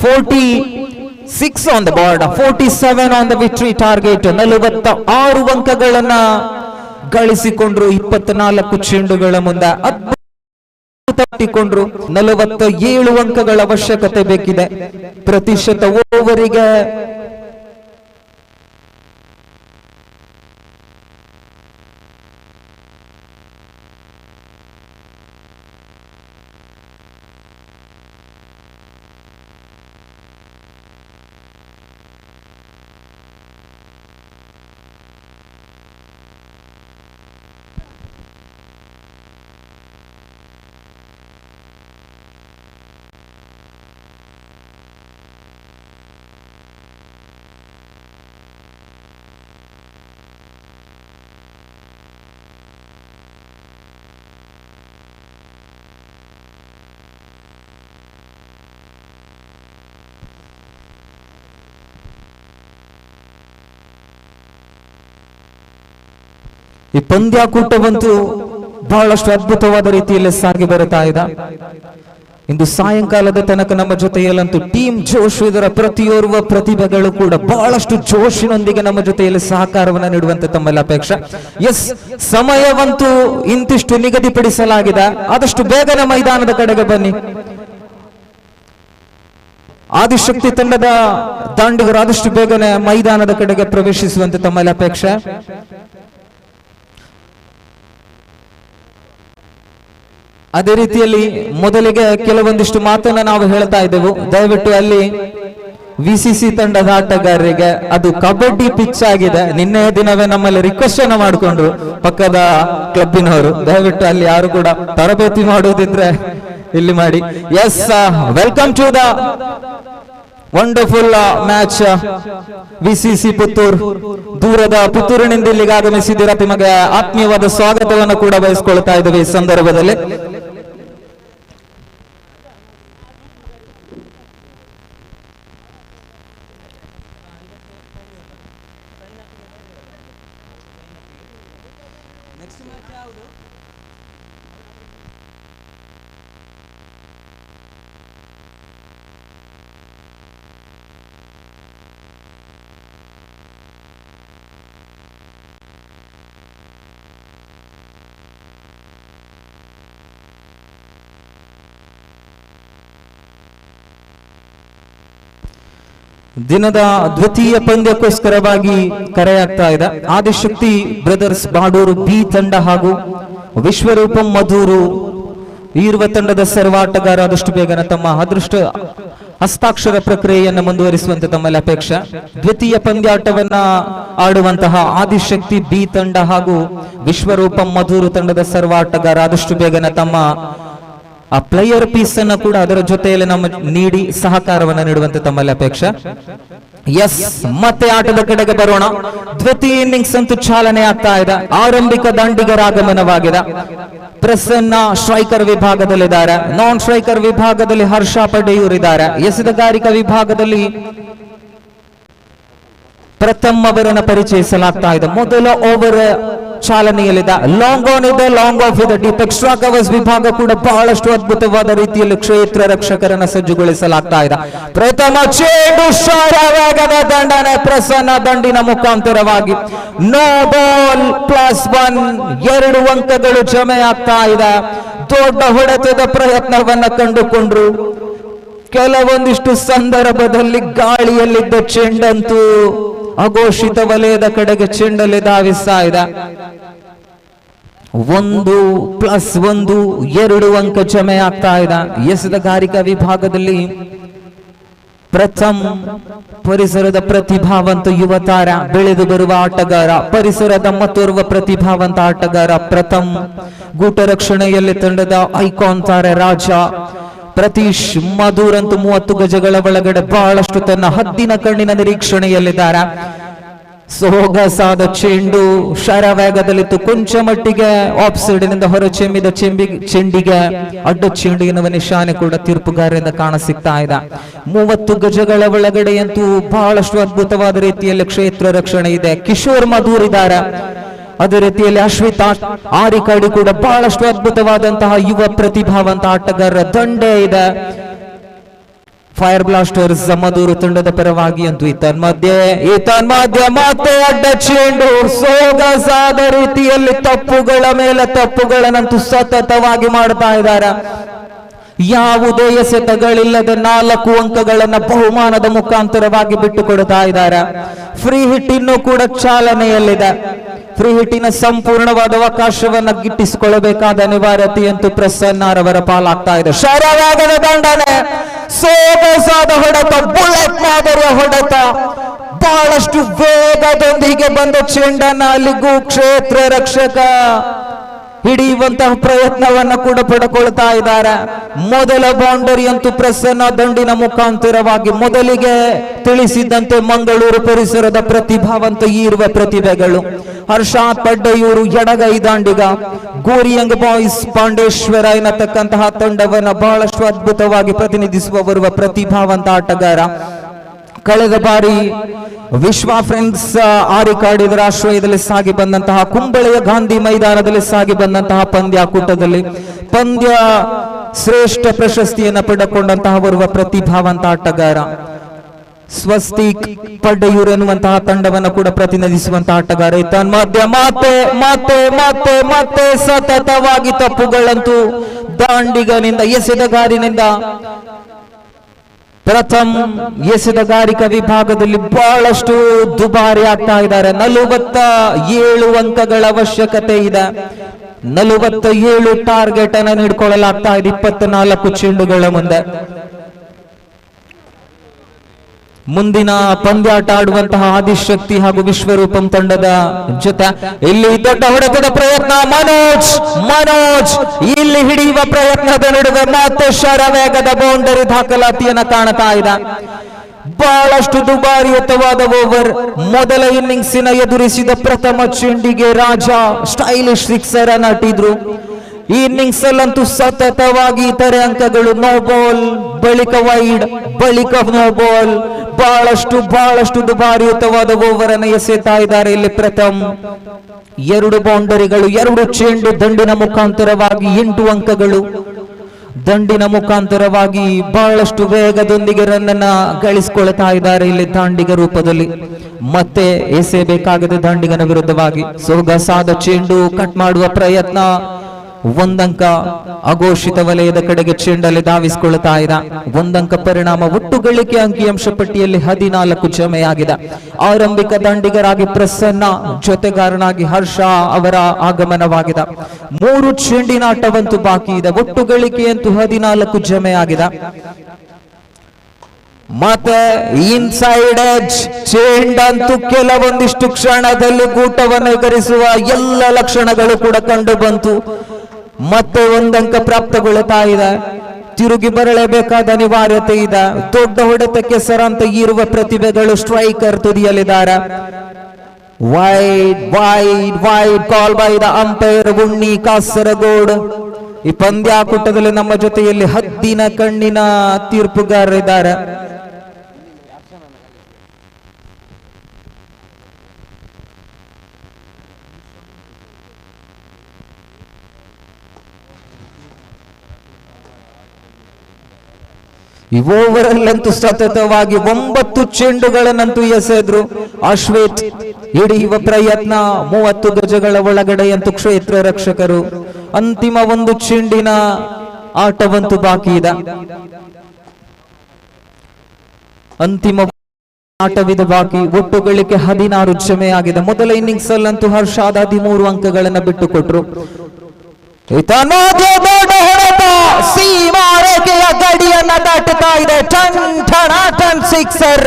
46 on the board, 47 on the victory target. 46 ಅಂಕಗಳನ್ನ ಗಳಿಸಿಕೊಂಡ್ರು 24 ಚೆಂಡುಗಳ ಮುಂದೆ. ತಟ್ಟಿಕೊಂಡ್ರು 47 ಅಂಕಗಳ ಅವಶ್ಯಕತೆ ಬೇಕಿದೆ. ಪ್ರತಿಶತ ಓವರಿಗೆ ಈ ಪಂದ್ಯಾಕೂಟವಂತೂ ಬಹಳಷ್ಟು ಅದ್ಭುತವಾದ ರೀತಿಯಲ್ಲಿ ಸಾಗಿ ಬರುತ್ತಾ ಇದೆ. ಇಂದು ಸಾಯಂಕಾಲದ ತನಕ ನಮ್ಮ ಜೊತೆಯಲ್ಲಂತೂ ಟೀಮ್ ಜೋಶ್, ಇದರ ಪ್ರತಿಯೋರ್ವ ಪ್ರತಿಭೆಗಳು ಕೂಡ ಬಹಳಷ್ಟು ಜೋಶಿನೊಂದಿಗೆ ನಮ್ಮ ಜೊತೆಯಲ್ಲಿ ಸಹಕಾರವನ್ನು ನೀಡುವಂತೆ ತಮ್ಮಲ್ಲಿ ಅಪೇಕ್ಷೆ. ಎಸ್, ಸಮಯವಂತೂ ಇಂತಿಷ್ಟು ನಿಗದಿಪಡಿಸಲಾಗಿದೆ. ಆದಷ್ಟು ಬೇಗನೆ ಮೈದಾನದ ಕಡೆಗೆ ಬನ್ನಿ. ಆದಿಶಕ್ತಿ ತಂಡದ ದಾಂಡಿಗರು ಆದಷ್ಟು ಬೇಗನೆ ಮೈದಾನದ ಕಡೆಗೆ ಪ್ರವೇಶಿಸುವಂತೆ ತಮ್ಮಲ್ಲಿ ಅಪೇಕ್ಷೆ. ಅದೇ ರೀತಿಯಲ್ಲಿ ಮೊದಲಿಗೆ ಕೆಲವೊಂದಿಷ್ಟು ಮಾತನ್ನ ನಾವು ಹೇಳ್ತಾ ಇದ್ದೆವು. ದಯವಿಟ್ಟು ಅಲ್ಲಿ ವಿಸಿಸಿ ತಂಡದ ಆಟಗಾರರಿಗೆ ಅದು ಕಬಡ್ಡಿ ಪಿಚ್ ಆಗಿದೆ. ನಿನ್ನೆ ದಿನವೇ ನಮ್ಮಲ್ಲಿ ರಿಕ್ವೆಸ್ಟ್ ಅನ್ನ ಮಾಡಿಕೊಂಡ್ರು ಪಕ್ಕದ ಕ್ಲಬ್ಬಿನವರು, ದಯವಿಟ್ಟು ಅಲ್ಲಿ ಯಾರು ಕೂಡ ತರಬೇತಿ ಮಾಡುವುದಿದ್ರೆ ಇಲ್ಲಿ ಮಾಡಿ. Yes, welcome to the wonderful match. VCC Puttur, ದೂರದ ಪುತ್ತೂರಿನಿಂದ ಇಲ್ಲಿಗೆ ಆಗಮಿಸಿದ್ದೀರಾ. ನಿಮಗೆ ಆತ್ಮೀಯವಾದ ಸ್ವಾಗತವನ್ನು ಕೂಡ ಬಯಸ್ಕೊಳ್ತಾ ಇದ್ದೇವೆ ಈ ಸಂದರ್ಭದಲ್ಲಿ. ದಿನದ ದ್ವಿತೀಯ ಪಂದ್ಯಕ್ಕೋಸ್ಕರವಾಗಿ ಕರೆಯಾಗ್ತಾ ಇದೆ. ಆದಿಶಕ್ತಿ ಬ್ರದರ್ಸ್ ಬಾಡೂರು ಬಿ ತಂಡ ಹಾಗೂ ವಿಶ್ವರೂಪಂ ಮಧೂರು ಈರುವ ತಂಡದ ಸರ್ವಾಟಗಾರ ಆದಷ್ಟು ಬೇಗನೆ ತಮ್ಮ ಅದೃಷ್ಟ ಹಸ್ತಾಕ್ಷರ ಪ್ರಕ್ರಿಯೆಯನ್ನು ಮುಂದುವರಿಸುವಂತೆ ತಮ್ಮಲ್ಲಿ ಅಪೇಕ್ಷೆ. ದ್ವಿತೀಯ ಪಂದ್ಯಾಟವನ್ನ ಆಡುವಂತಹ ಆದಿಶಕ್ತಿ ಬಿ ತಂಡ ಹಾಗೂ ವಿಶ್ವರೂಪಂ ಮಧೂರು ತಂಡದ ಸರ್ವಾಟಗಾರ ಆದಷ್ಟು ಬೇಗನೆ ತಮ್ಮ ಆ ಪ್ಲೇಯರ್ ಪೀಸ್ ಅನ್ನು ಕೂಡ ಅದರ ಜೊತೆಯಲ್ಲಿ ನಮ್ಮ ನೀಡಿ ಸಹಕಾರವನ್ನು ನೀಡುವಂತೆ ತಮ್ಮಲ್ಲಿ ಅಪೇಕ್ಷೆ. ಎಸ್, ಮತ್ತೆ ಆಟದ ಕಡೆಗೆ ಬರೋಣ. ದ್ವಿತೀಯ ಇನ್ನಿಂಗ್ಸ್ ಅಂತೂ ಚಾಲನೆ ಆಗ್ತಾ ಇದೆ. ಆರಂಭಿಕ ದಾಂಡಿಗರ ಆಗಮನವಾಗಿದೆ. ಪ್ರಸನ್ನ ಸ್ಟ್ರೈಕರ್ ವಿಭಾಗದಲ್ಲಿದ್ದಾರೆ. ನಾನ್ ಸ್ಟ್ರೈಕರ್ ವಿಭಾಗದಲ್ಲಿ ಹರ್ಷ ಪಡೆಯೂರ್ ಇದ್ದಾರೆ. ಎಸೆತಗಾರಿಕಾ ವಿಭಾಗದಲ್ಲಿ ಪ್ರಥಮ ಅವರನ್ನು ಪರಿಚಯಿಸಲಾಗ್ತಾ ಇದೆ. ಮೊದಲ ಓವರ್ ಚಾಲನೆಯಲ್ಲಿದೆ. ಲಾಂಗ್ ಆನ್ ಇದೆ, ಲಾಂಗ್ ಆಫ್ ಇದೆ. ಡೀಪ್ ಎಕ್ಸ್ಟ್ರಾ ಕವರ್ಸ್ ವಿಭಾಗ ಕೂಡ ಬಹಳಷ್ಟು ಅದ್ಭುತವಾದ ರೀತಿಯಲ್ಲಿ ಕ್ಷೇತ್ರ ರಕ್ಷಕರನ್ನ ಸಜ್ಜುಗೊಳಿಸಲಾಗ್ತಾ ಇದೆ. ಪ್ರಥಮ ಚೆಂಡು ವೇಗದ ದಂಡನೆ ಪ್ರಸನ್ನ ದಂಡಿನ ಮುಖಾಂತರವಾಗಿ ನೋ ಬಾಲ್ +1, 2 ಅಂಕಗಳು ಜಮೆ ಆಗ್ತಾ ಇದೆ. ದೊಡ್ಡ ಹೊಡೆತದ ಪ್ರಯತ್ನವನ್ನ ಕಂಡುಕೊಂಡ್ರು. ಕೆಲವೊಂದಿಷ್ಟು ಸಂದರ್ಭದಲ್ಲಿ ಗಾಳಿಯಲ್ಲಿದ್ದ ಚೆಂಡಂತೂ ಅಘೋಷಿತ ವಲಯದ ಕಡೆಗೆ ಚೆಂಡಲ್ಲಿ ಧಾವಿಸ್ತಾ ಇದೆ. 1+1 2 ಅಂಕ ಜಮೆ ಆಗ್ತಾ ಇದೆ. ಎಸೆತಗಾರಿಕಾ ವಿಭಾಗದಲ್ಲಿ ಪ್ರಥಮ್ ಪರಿಸರದ ಪ್ರತಿಭಾವಂತ ಯುವ ತಾರ, ಬೆಳೆದು ಬರುವ ಆಟಗಾರ, ಪರಿಸರದ ಮತ್ತೋರ್ವ ಪ್ರತಿಭಾವಂತ ಆಟಗಾರ ಪ್ರಥಮ್. ಗೂಟ ರಕ್ಷಣೆಯಲ್ಲಿ ತಂಡದ ಐಕಾನ್ ತಾರೆ ರಾಜ ಪ್ರತೀಶ್. ಮಧುರ್ ಅಂತೂ 30 ಗಜಗಳ ಒಳಗಡೆ ಬಹಳಷ್ಟು ತನ್ನ ಹದ್ದಿನ ಕಣ್ಣಿನ ನಿರೀಕ್ಷಣೆಯಲ್ಲಿದ್ದಾರೆ. ಸೊಗಸಾದ ಚೆಂಡು ಶರವೇಗದಲ್ಲಿತ್ತು, ಕೊಂಚ ಮಟ್ಟಿಗೆ ಆಫ್ ಸೈಡ್ ನಿಂದ ಹೊರ ಚೆಮ್ಮಿದ ಚೆಂಡಿಗೆ ಅಡ್ಡ ಚೆಂಡು ಎನ್ನುವ ನಿಶಾನೆ ಕೂಡ ತೀರ್ಪುಗಾರರಿಂದ ಕಾಣ ಸಿಗ್ತಾ ಇದೆ. 30 ಗಜಗಳ ಒಳಗಡೆಯಂತೂ ಬಹಳಷ್ಟು ಅದ್ಭುತವಾದ ರೀತಿಯಲ್ಲಿ ಕ್ಷೇತ್ರ ರಕ್ಷಣೆ ಇದೆ. ಕಿಶೋರ್ ಮಧುರ್ ಇದ್ದಾರೆ, ಅದೇ ರೀತಿಯಲ್ಲಿ ಅಶ್ವಿತಾ ಆರಿಕಾಡಿ ಕೂಡ ಬಹಳಷ್ಟು ಅದ್ಭುತವಾದಂತಹ ಯುವ ಪ್ರತಿಭಾವಂತ ಆಟಗಾರರ ದಂಡೆ ಇದೆ. ಫೈರ್ ಬ್ಲಾಸ್ಟರ್ಸ್ ಮಧುರು ತಂಡದ ಪರವಾಗಿ ಅಂತೂ ಮಧ್ಯೆ ಮತ್ತೆ ಅಡ್ಡ ಚೆಂಡು ಸೊಗಸಾದ ರೀತಿಯಲ್ಲಿ ತಪ್ಪುಗಳ ಮೇಲೆ ತಪ್ಪುಗಳನ್ನಂತೂ ಸತತವಾಗಿ ಮಾಡ್ತಾ ಇದ್ದಾರೆ. ಯಾವುದೇ ಎಸೆತಗಳಿಲ್ಲದೆ 4 ಅಂಕಗಳನ್ನ ಬಹುಮಾನದ ಮುಖಾಂತರವಾಗಿ ಬಿಟ್ಟು ಕೊಡ್ತಾ ಇದ್ದಾರೆ. ಫ್ರೀ ಹಿಟ್ ಇನ್ನೂ ಕೂಡ ಚಾಲನೆಯಲ್ಲಿದೆ. ಫ್ರೀ ಹಿಟ್ಟಿನ ಸಂಪೂರ್ಣವಾದ ಅವಕಾಶವನ್ನ ಗಿಟ್ಟಿಸಿಕೊಳ್ಳಬೇಕಾದ ಅನಿವಾರ್ಯತೆಯಂತೂ ಪ್ರಸನ್ನರವರ ಪಾಲಾಗ್ತಾ ಇದೆ. ಶರವೇಗದ ದಂಡನೆ, ಸೊಗಸಾದ ಹೊಡೆತ, ಬುಲೆಟ್ ಮಾದರಿಯ ಹೊಡೆತ, ಬಹಳಷ್ಟು ವೇಗದೊಂದಿಗೆ ಬಂದ ಚೆಂಡನ್ನ ಅಲ್ಲಿಗೂ ಕ್ಷೇತ್ರ ರಕ್ಷಕ ಹಿಡಿಯುವಂತಹ ಪ್ರಯತ್ನವನ್ನ ಕೂಡ ಪಡ್ಕೊಳ್ತಾ ಇದ್ದಾರೆ. ಮೊದಲ ಬೌಂಡರಿ ಅಂತೂ ಪ್ರಸನ್ನ ದಂಡಿನ ಮುಖಾಂತರವಾಗಿ ಮೊದಲಿಗೆ ತಿಳಿಸಿದ್ದಂತೆ ಮಂಗಳೂರು ಪರಿಸರದ ಪ್ರತಿಭಾವಂತ ಈರುವ ಪ್ರತಿಭೆಗಳು ಹರ್ಷಾತ್ ಪಡ್ಡೆಯೂರು ಎಡಗೈ ದಾಂಡಿಗ, ಗೋರಿಯಂಗ್ ಬಾಯ್ಸ್ ಪಾಂಡೇಶ್ವರ ಎನ್ನತಕ್ಕಂತಹ ತಂಡವನ್ನ ಬಹಳಷ್ಟು ಅದ್ಭುತವಾಗಿ ಪ್ರತಿನಿಧಿಸುವ ಬರುವ ಪ್ರತಿಭಾವಂತ ಆಟಗಾರ. ಕಳೆದ ಬಾರಿ ವಿಶ್ವ ಫ್ರೆಂಡ್ಸ್ ಆರಿಕಾಡಿದರ ಆಶ್ರಯದಲ್ಲಿ ಸಾಗಿ ಬಂದಂತಹ ಕುಂಬಳೆಯ ಗಾಂಧಿ ಮೈದಾನದಲ್ಲಿ ಸಾಗಿ ಬಂದಂತಹ ಪಂದ್ಯಾಕೂಟದಲ್ಲಿ ಪಂದ್ಯ ಶ್ರೇಷ್ಠ ಪ್ರಶಸ್ತಿಯನ್ನು ಪಡೆದುಕೊಂಡಂತಹ ಬರುವ ಪ್ರತಿಭಾವಂತ ಆಟಗಾರ. ಸ್ವಸ್ತಿಕ್ ಪಡ್ಡೆಯೂರು ಎನ್ನುವಂತಹ ತಂಡವನ್ನು ಕೂಡ ಪ್ರತಿನಿಧಿಸುವಂತಹ ಆಟಗಾರ. ಮಧ್ಯ ಮತ್ತೆ ಸತತವಾಗಿ ತಪ್ಪುಗಳಂತೂ ದಾಂಡಿಗನಿಂದ ಎಸೆದಗಾರಿನಿಂದ ಪ್ರಥಮ್ ಎಸೆದಗಾರಿಕಾ ವಿಭಾಗದಲ್ಲಿ ಬಹಳಷ್ಟು ದುಬಾರಿ ಆಗ್ತಾ ಇದ್ದಾರೆ. 47 ಅಂಕಗಳ ಅವಶ್ಯಕತೆ ಇದೆ. 47 ಟಾರ್ಗೆಟ್ ಅನ್ನು ನೀಡಿಕೊಳ್ಳಲಾಗ್ತಾ ಇದೆ 24 ಚೆಂಡುಗಳ ಮುಂದೆ. ಮುಂದಿನ ಪಂದ್ಯಾಟ ಆಡುವಂತಹ ಆದಿಶಕ್ತಿ ಹಾಗೂ ವಿಶ್ವರೂಪಂ ತಂಡದ ಜೊತೆ ಇಲ್ಲಿ ದೊಡ್ಡ ಹೊಡೆತದ ಪ್ರಯತ್ನ. ಮನೋಜ್ ಇಲ್ಲಿ ಹಿಡಿಯುವ ಪ್ರಯತ್ನದ ನಡುವೆ ಮತ್ತೆ ಶರವೇಗದ ಬೌಂಡರಿ ದಾಖಲಾತಿಯನ್ನ ಕಾಣ್ತಾ ಇದೆ. ಬಹಳಷ್ಟು ದುಬಾರಿಯುತವಾದ ಓವರ್. ಮೊದಲ ಇನ್ನಿಂಗ್ಸಿನ ಎದುರಿಸಿದ ಪ್ರಥಮ ಚೆಂಡಿಗೆ ರಾಜ ಸ್ಟೈಲಿಶ್ ಸಿಕ್ಸರ್ ಅನ್ನು ಅಟ್ಟಿದ್ರು. ಈ ಇನ್ನಿಂಗ್ಸ್ ಅಲ್ಲಂತೂ ಸತತವಾಗಿ ಇತರೆ ಅಂಕಗಳು, ನೋ ಬಾಲ್, ಬಳಿಕ ವೈಡ್, ಬಳಿಕ ನೋ ಬಾಲ್, ಬಹಳಷ್ಟು ದುಬಾರಿಯುತವಾದ ಓವರ್ ಅನ್ನು ಎಸೆತಾ ಇದ್ದಾರೆ ಇಲ್ಲಿ ಪ್ರಥಮ್. 2 ಬೌಂಡರಿಗಳು, 2 ಚೆಂಡು, ದಂಡಿನ ಮುಖಾಂತರವಾಗಿ 8 ಅಂಕಗಳು. ದಂಡಿನ ಮುಖಾಂತರವಾಗಿ ಬಹಳಷ್ಟು ವೇಗದೊಂದಿಗೆ ರನ್ ಅನ್ನ ಗಳಿಸಿಕೊಳ್ತಾ ಇದ್ದಾರೆ ಇಲ್ಲಿ ದಾಂಡಿಗ ರೂಪದಲ್ಲಿ. ಮತ್ತೆ ಎಸೆಯಬೇಕಾಗದೆ ದಾಂಡಿಗನ ವಿರುದ್ಧವಾಗಿ ಸೊಗಸಾದ ಚೆಂಡು, ಕಟ್ ಮಾಡುವ ಪ್ರಯತ್ನ, 1 ಅಂಕ. ಅಘೋಷಿತ ವಲಯದ ಕಡೆಗೆ ಚೆಂಡಲ್ಲಿ ಧಾವಿಸಿಕೊಳ್ಳುತ್ತಾ ಇದೆ. 1 ಅಂಕ ಪರಿಣಾಮ. ಒಟ್ಟು ಗಳಿಕೆ ಅಂಕಿಅಂಶ ಪಟ್ಟಿಯಲ್ಲಿ 14 ಜಮೆಯಾಗಿದೆ. ಆರಂಭಿಕ ದಾಂಡಿಗರಾಗಿ ಪ್ರಸನ್ನ, ಜೊತೆಗಾರನಾಗಿ ಹರ್ಷ ಅವರ ಆಗಮನವಾಗಿದೆ. 3 ಚೆಂಡಿನ ಆಟವಂತೂ ಬಾಕಿ ಇದೆ. ಒಟ್ಟು ಗಳಿಕೆಯಂತೂ 14 ಜಮೆಯಾಗಿದೆ. ಮತ್ತೆ ಇನ್ಸೈಡ್ ಎಡ್ಜ್ ಚೆಂಡಂತೂ ಕೆಲವೊಂದಿಷ್ಟು ಕ್ಷಣದಲ್ಲಿ ಗೂಟವನ್ನು ಎಗರಿಸುವ ಎಲ್ಲ ಲಕ್ಷಣಗಳು ಕೂಡ ಕಂಡು ಬಂತು. ಮತ್ತೆ 1 ಅಂಕ ಪ್ರಾಪ್ತಗೊಳ್ಳುತ್ತಾ ಇದೆ. ತಿರುಗಿ ಬರಲೇಬೇಕಾದ ಅನಿವಾರ್ಯತೆ ಇದೆ. ದೊಡ್ಡ ಹೊಡೆತಕ್ಕೆ ಸರಂತ ಇರುವ ಪ್ರತಿಭೆಗಳು ಸ್ಟ್ರೈಕರ್ ತುದಿಯಲ್ಲಿದ್ದಾರೆ. Wide call by the umpire Unni Kasaragod. ಈ ಪಂದ್ಯಾಕೂಟದಲ್ಲಿ ನಮ್ಮ ಜೊತೆಯಲ್ಲಿ ಹದ್ದಿನ ಕಣ್ಣಿನ ತೀರ್ಪುಗಾರರಿದ್ದಾರೆ. ಈ ಓವರ್ ಅಲ್ಲಂತೂ ಸತತವಾಗಿ 9 ಚೆಂಡುಗಳನ್ನಂತೂ ಎಸೆದ್ರು. ಅಶ್ವೇತ್ ಹಿಡಿಯುವ ಪ್ರಯತ್ನ, 30 ಗಜಗಳ ಒಳಗಡೆಯಂತೂ ಕ್ಷೇತ್ರ ರಕ್ಷಕರು. ಅಂತಿಮ 1 ಚೆಂಡಿನ ಆಟವಂತೂ ಬಾಕಿ ಇದೆ. ಅಂತಿಮ ಆಟವಿದೆ ಬಾಕಿ. ಒಟ್ಟು ಗಳಿಕೆ 16 ಜಮೆಯಾಗಿದೆ. ಮೊದಲ ಇನ್ನಿಂಗ್ಸ್ ಅಲ್ಲಂತೂ ಹರ್ಷಾದ 13 ಅಂಕಗಳನ್ನ ಬಿಟ್ಟು ಕೊಟ್ರು. ಇತನೋದ್ಯ ದೊಡ್ಡ ಹೊಡೆತ ಸೀಮಾರೇಖೆಯ ಗಡಿಯನ್ನ ದಾಟುತ್ತಾ ಇದೆ. ಟನ್ ಟಣ ಟನ್ ಸಿಕ್ಸರ್.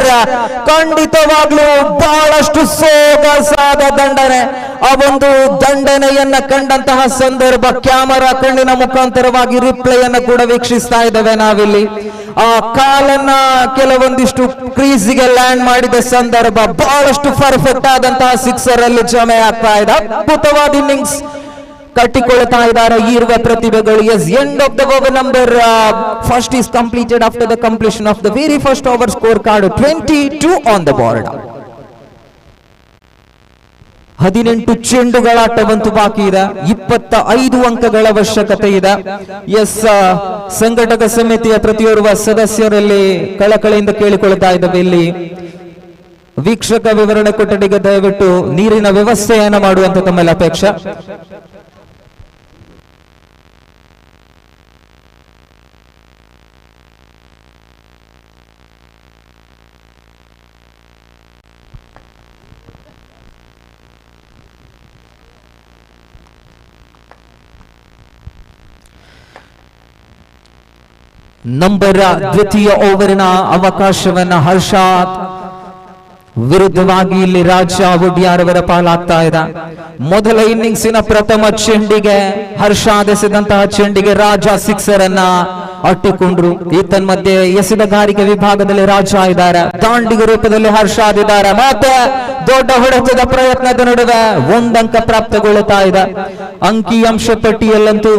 ಖಂಡಿತವಾಗ್ಲೂ ಬಹಳಷ್ಟು ಸೊಗಸಾದ ದಂಡನೆ. ಆ ಒಂದು ದಂಡನೆಯನ್ನ ಕಂಡಂತಹ ಸಂದರ್ಭ ಕ್ಯಾಮರಾ ಕಣ್ಣಿನ ಮುಖಾಂತರವಾಗಿ ರಿಪ್ಲೇಯನ್ನು ಕೂಡ ವೀಕ್ಷಿಸ್ತಾ ಇದ್ದೇವೆ ನಾವಿಲ್ಲಿ. ಆ ಕಾಲನ್ನ ಕೆಲವೊಂದಿಷ್ಟು ಕ್ರೀಸ್ಗೆ ಲ್ಯಾಂಡ್ ಮಾಡಿದ ಸಂದರ್ಭ ಬಹಳಷ್ಟು ಪರ್ಫೆಕ್ಟ್ ಆದಂತಹ ಸಿಕ್ಸರ್ ಅಲ್ಲಿ ಜಮೆ ಆಗ್ತಾ ಇದೆ. ಅದ್ಭುತವಾದ ಇನ್ನಿಂಗ್ಸ್ ಕಟ್ಟಿಕೊಳ್ತಾ ಇದ್ದಾರೆ ಈರುವ ಪ್ರತಿಭೆಗಳು. Yes, end of the over number first is completed after the completion of the very first over. Score card 22 on the board. 18 ಚೆಂಡುಗಳಾಟವಂತೂ ಬಾಕಿ ಇದೆ. 25 ಅಂಕಗಳ ಅವಶ್ಯಕತೆ ಇದೆ. ಎಸ್, ಸಂಘಟಕ ಸಮಿತಿಯ ಪ್ರತಿಯೋರ್ವ ಸದಸ್ಯರಲ್ಲಿ ಕಳಕಳಿಯಿಂದ ಕೇಳಿಕೊಳ್ತಾ ಇದ್ದೇವೆ, ಇಲ್ಲಿ ವೀಕ್ಷಕ ವಿವರಣೆ ಕೊಠಡಿಗೆ ದಯವಿಟ್ಟು ನೀರಿನ ವ್ಯವಸ್ಥೆಯನ್ನು ಮಾಡುವಂತ ತಮ್ಮೆಲ್ಲ ಅಪೇಕ್ಷೆ. ನಂಬರ್ ದ್ವಿತೀಯ ಓವರಿನ ಅವಕಾಶವನ್ನ ಹರ್ಷಾತ್ ವಿರುದ್ಧವಾಗಿ ಇಲ್ಲಿ ರಾಜ ಒಡ್ಯಾರ್ ಅವರ ಪಾಲಾಗ್ತಾ ಇದೆ. ಮೊದಲ ಇನ್ನಿಂಗ್ಸಿನ ಪ್ರಥಮ ಚೆಂಡಿಗೆ ಹರ್ಷಾದ್ ಎಸೆದಂತಹ ಚೆಂಡಿಗೆ ರಾಜ ಸಿಕ್ಸರ್ ಅನ್ನ ಅಟ್ಟಿಕೊಂಡ್ರು. ಮಧ್ಯೆ ಎಸೆದಗಾರಿಕೆ ವಿಭಾಗದಲ್ಲಿ ರಾಜ ಇದ್ದಾರೆ, ದಾಂಡಿಗ ರೂಪದಲ್ಲಿ ಹರ್ಷಾದ್ ಇದ್ದಾರೆ. ಮತ್ತೆ ದೊಡ್ಡ ಹೊಡೆತದ ಪ್ರಯತ್ನದ ನಡುವೆ 1 ಅಂಕ ಪ್ರಾಪ್ತಗೊಳ್ಳುತ್ತಾ ಇದೆ. ಅಂಕಿಅಂಶ ಪಟ್ಟಿಯಲ್ಲಂತೂ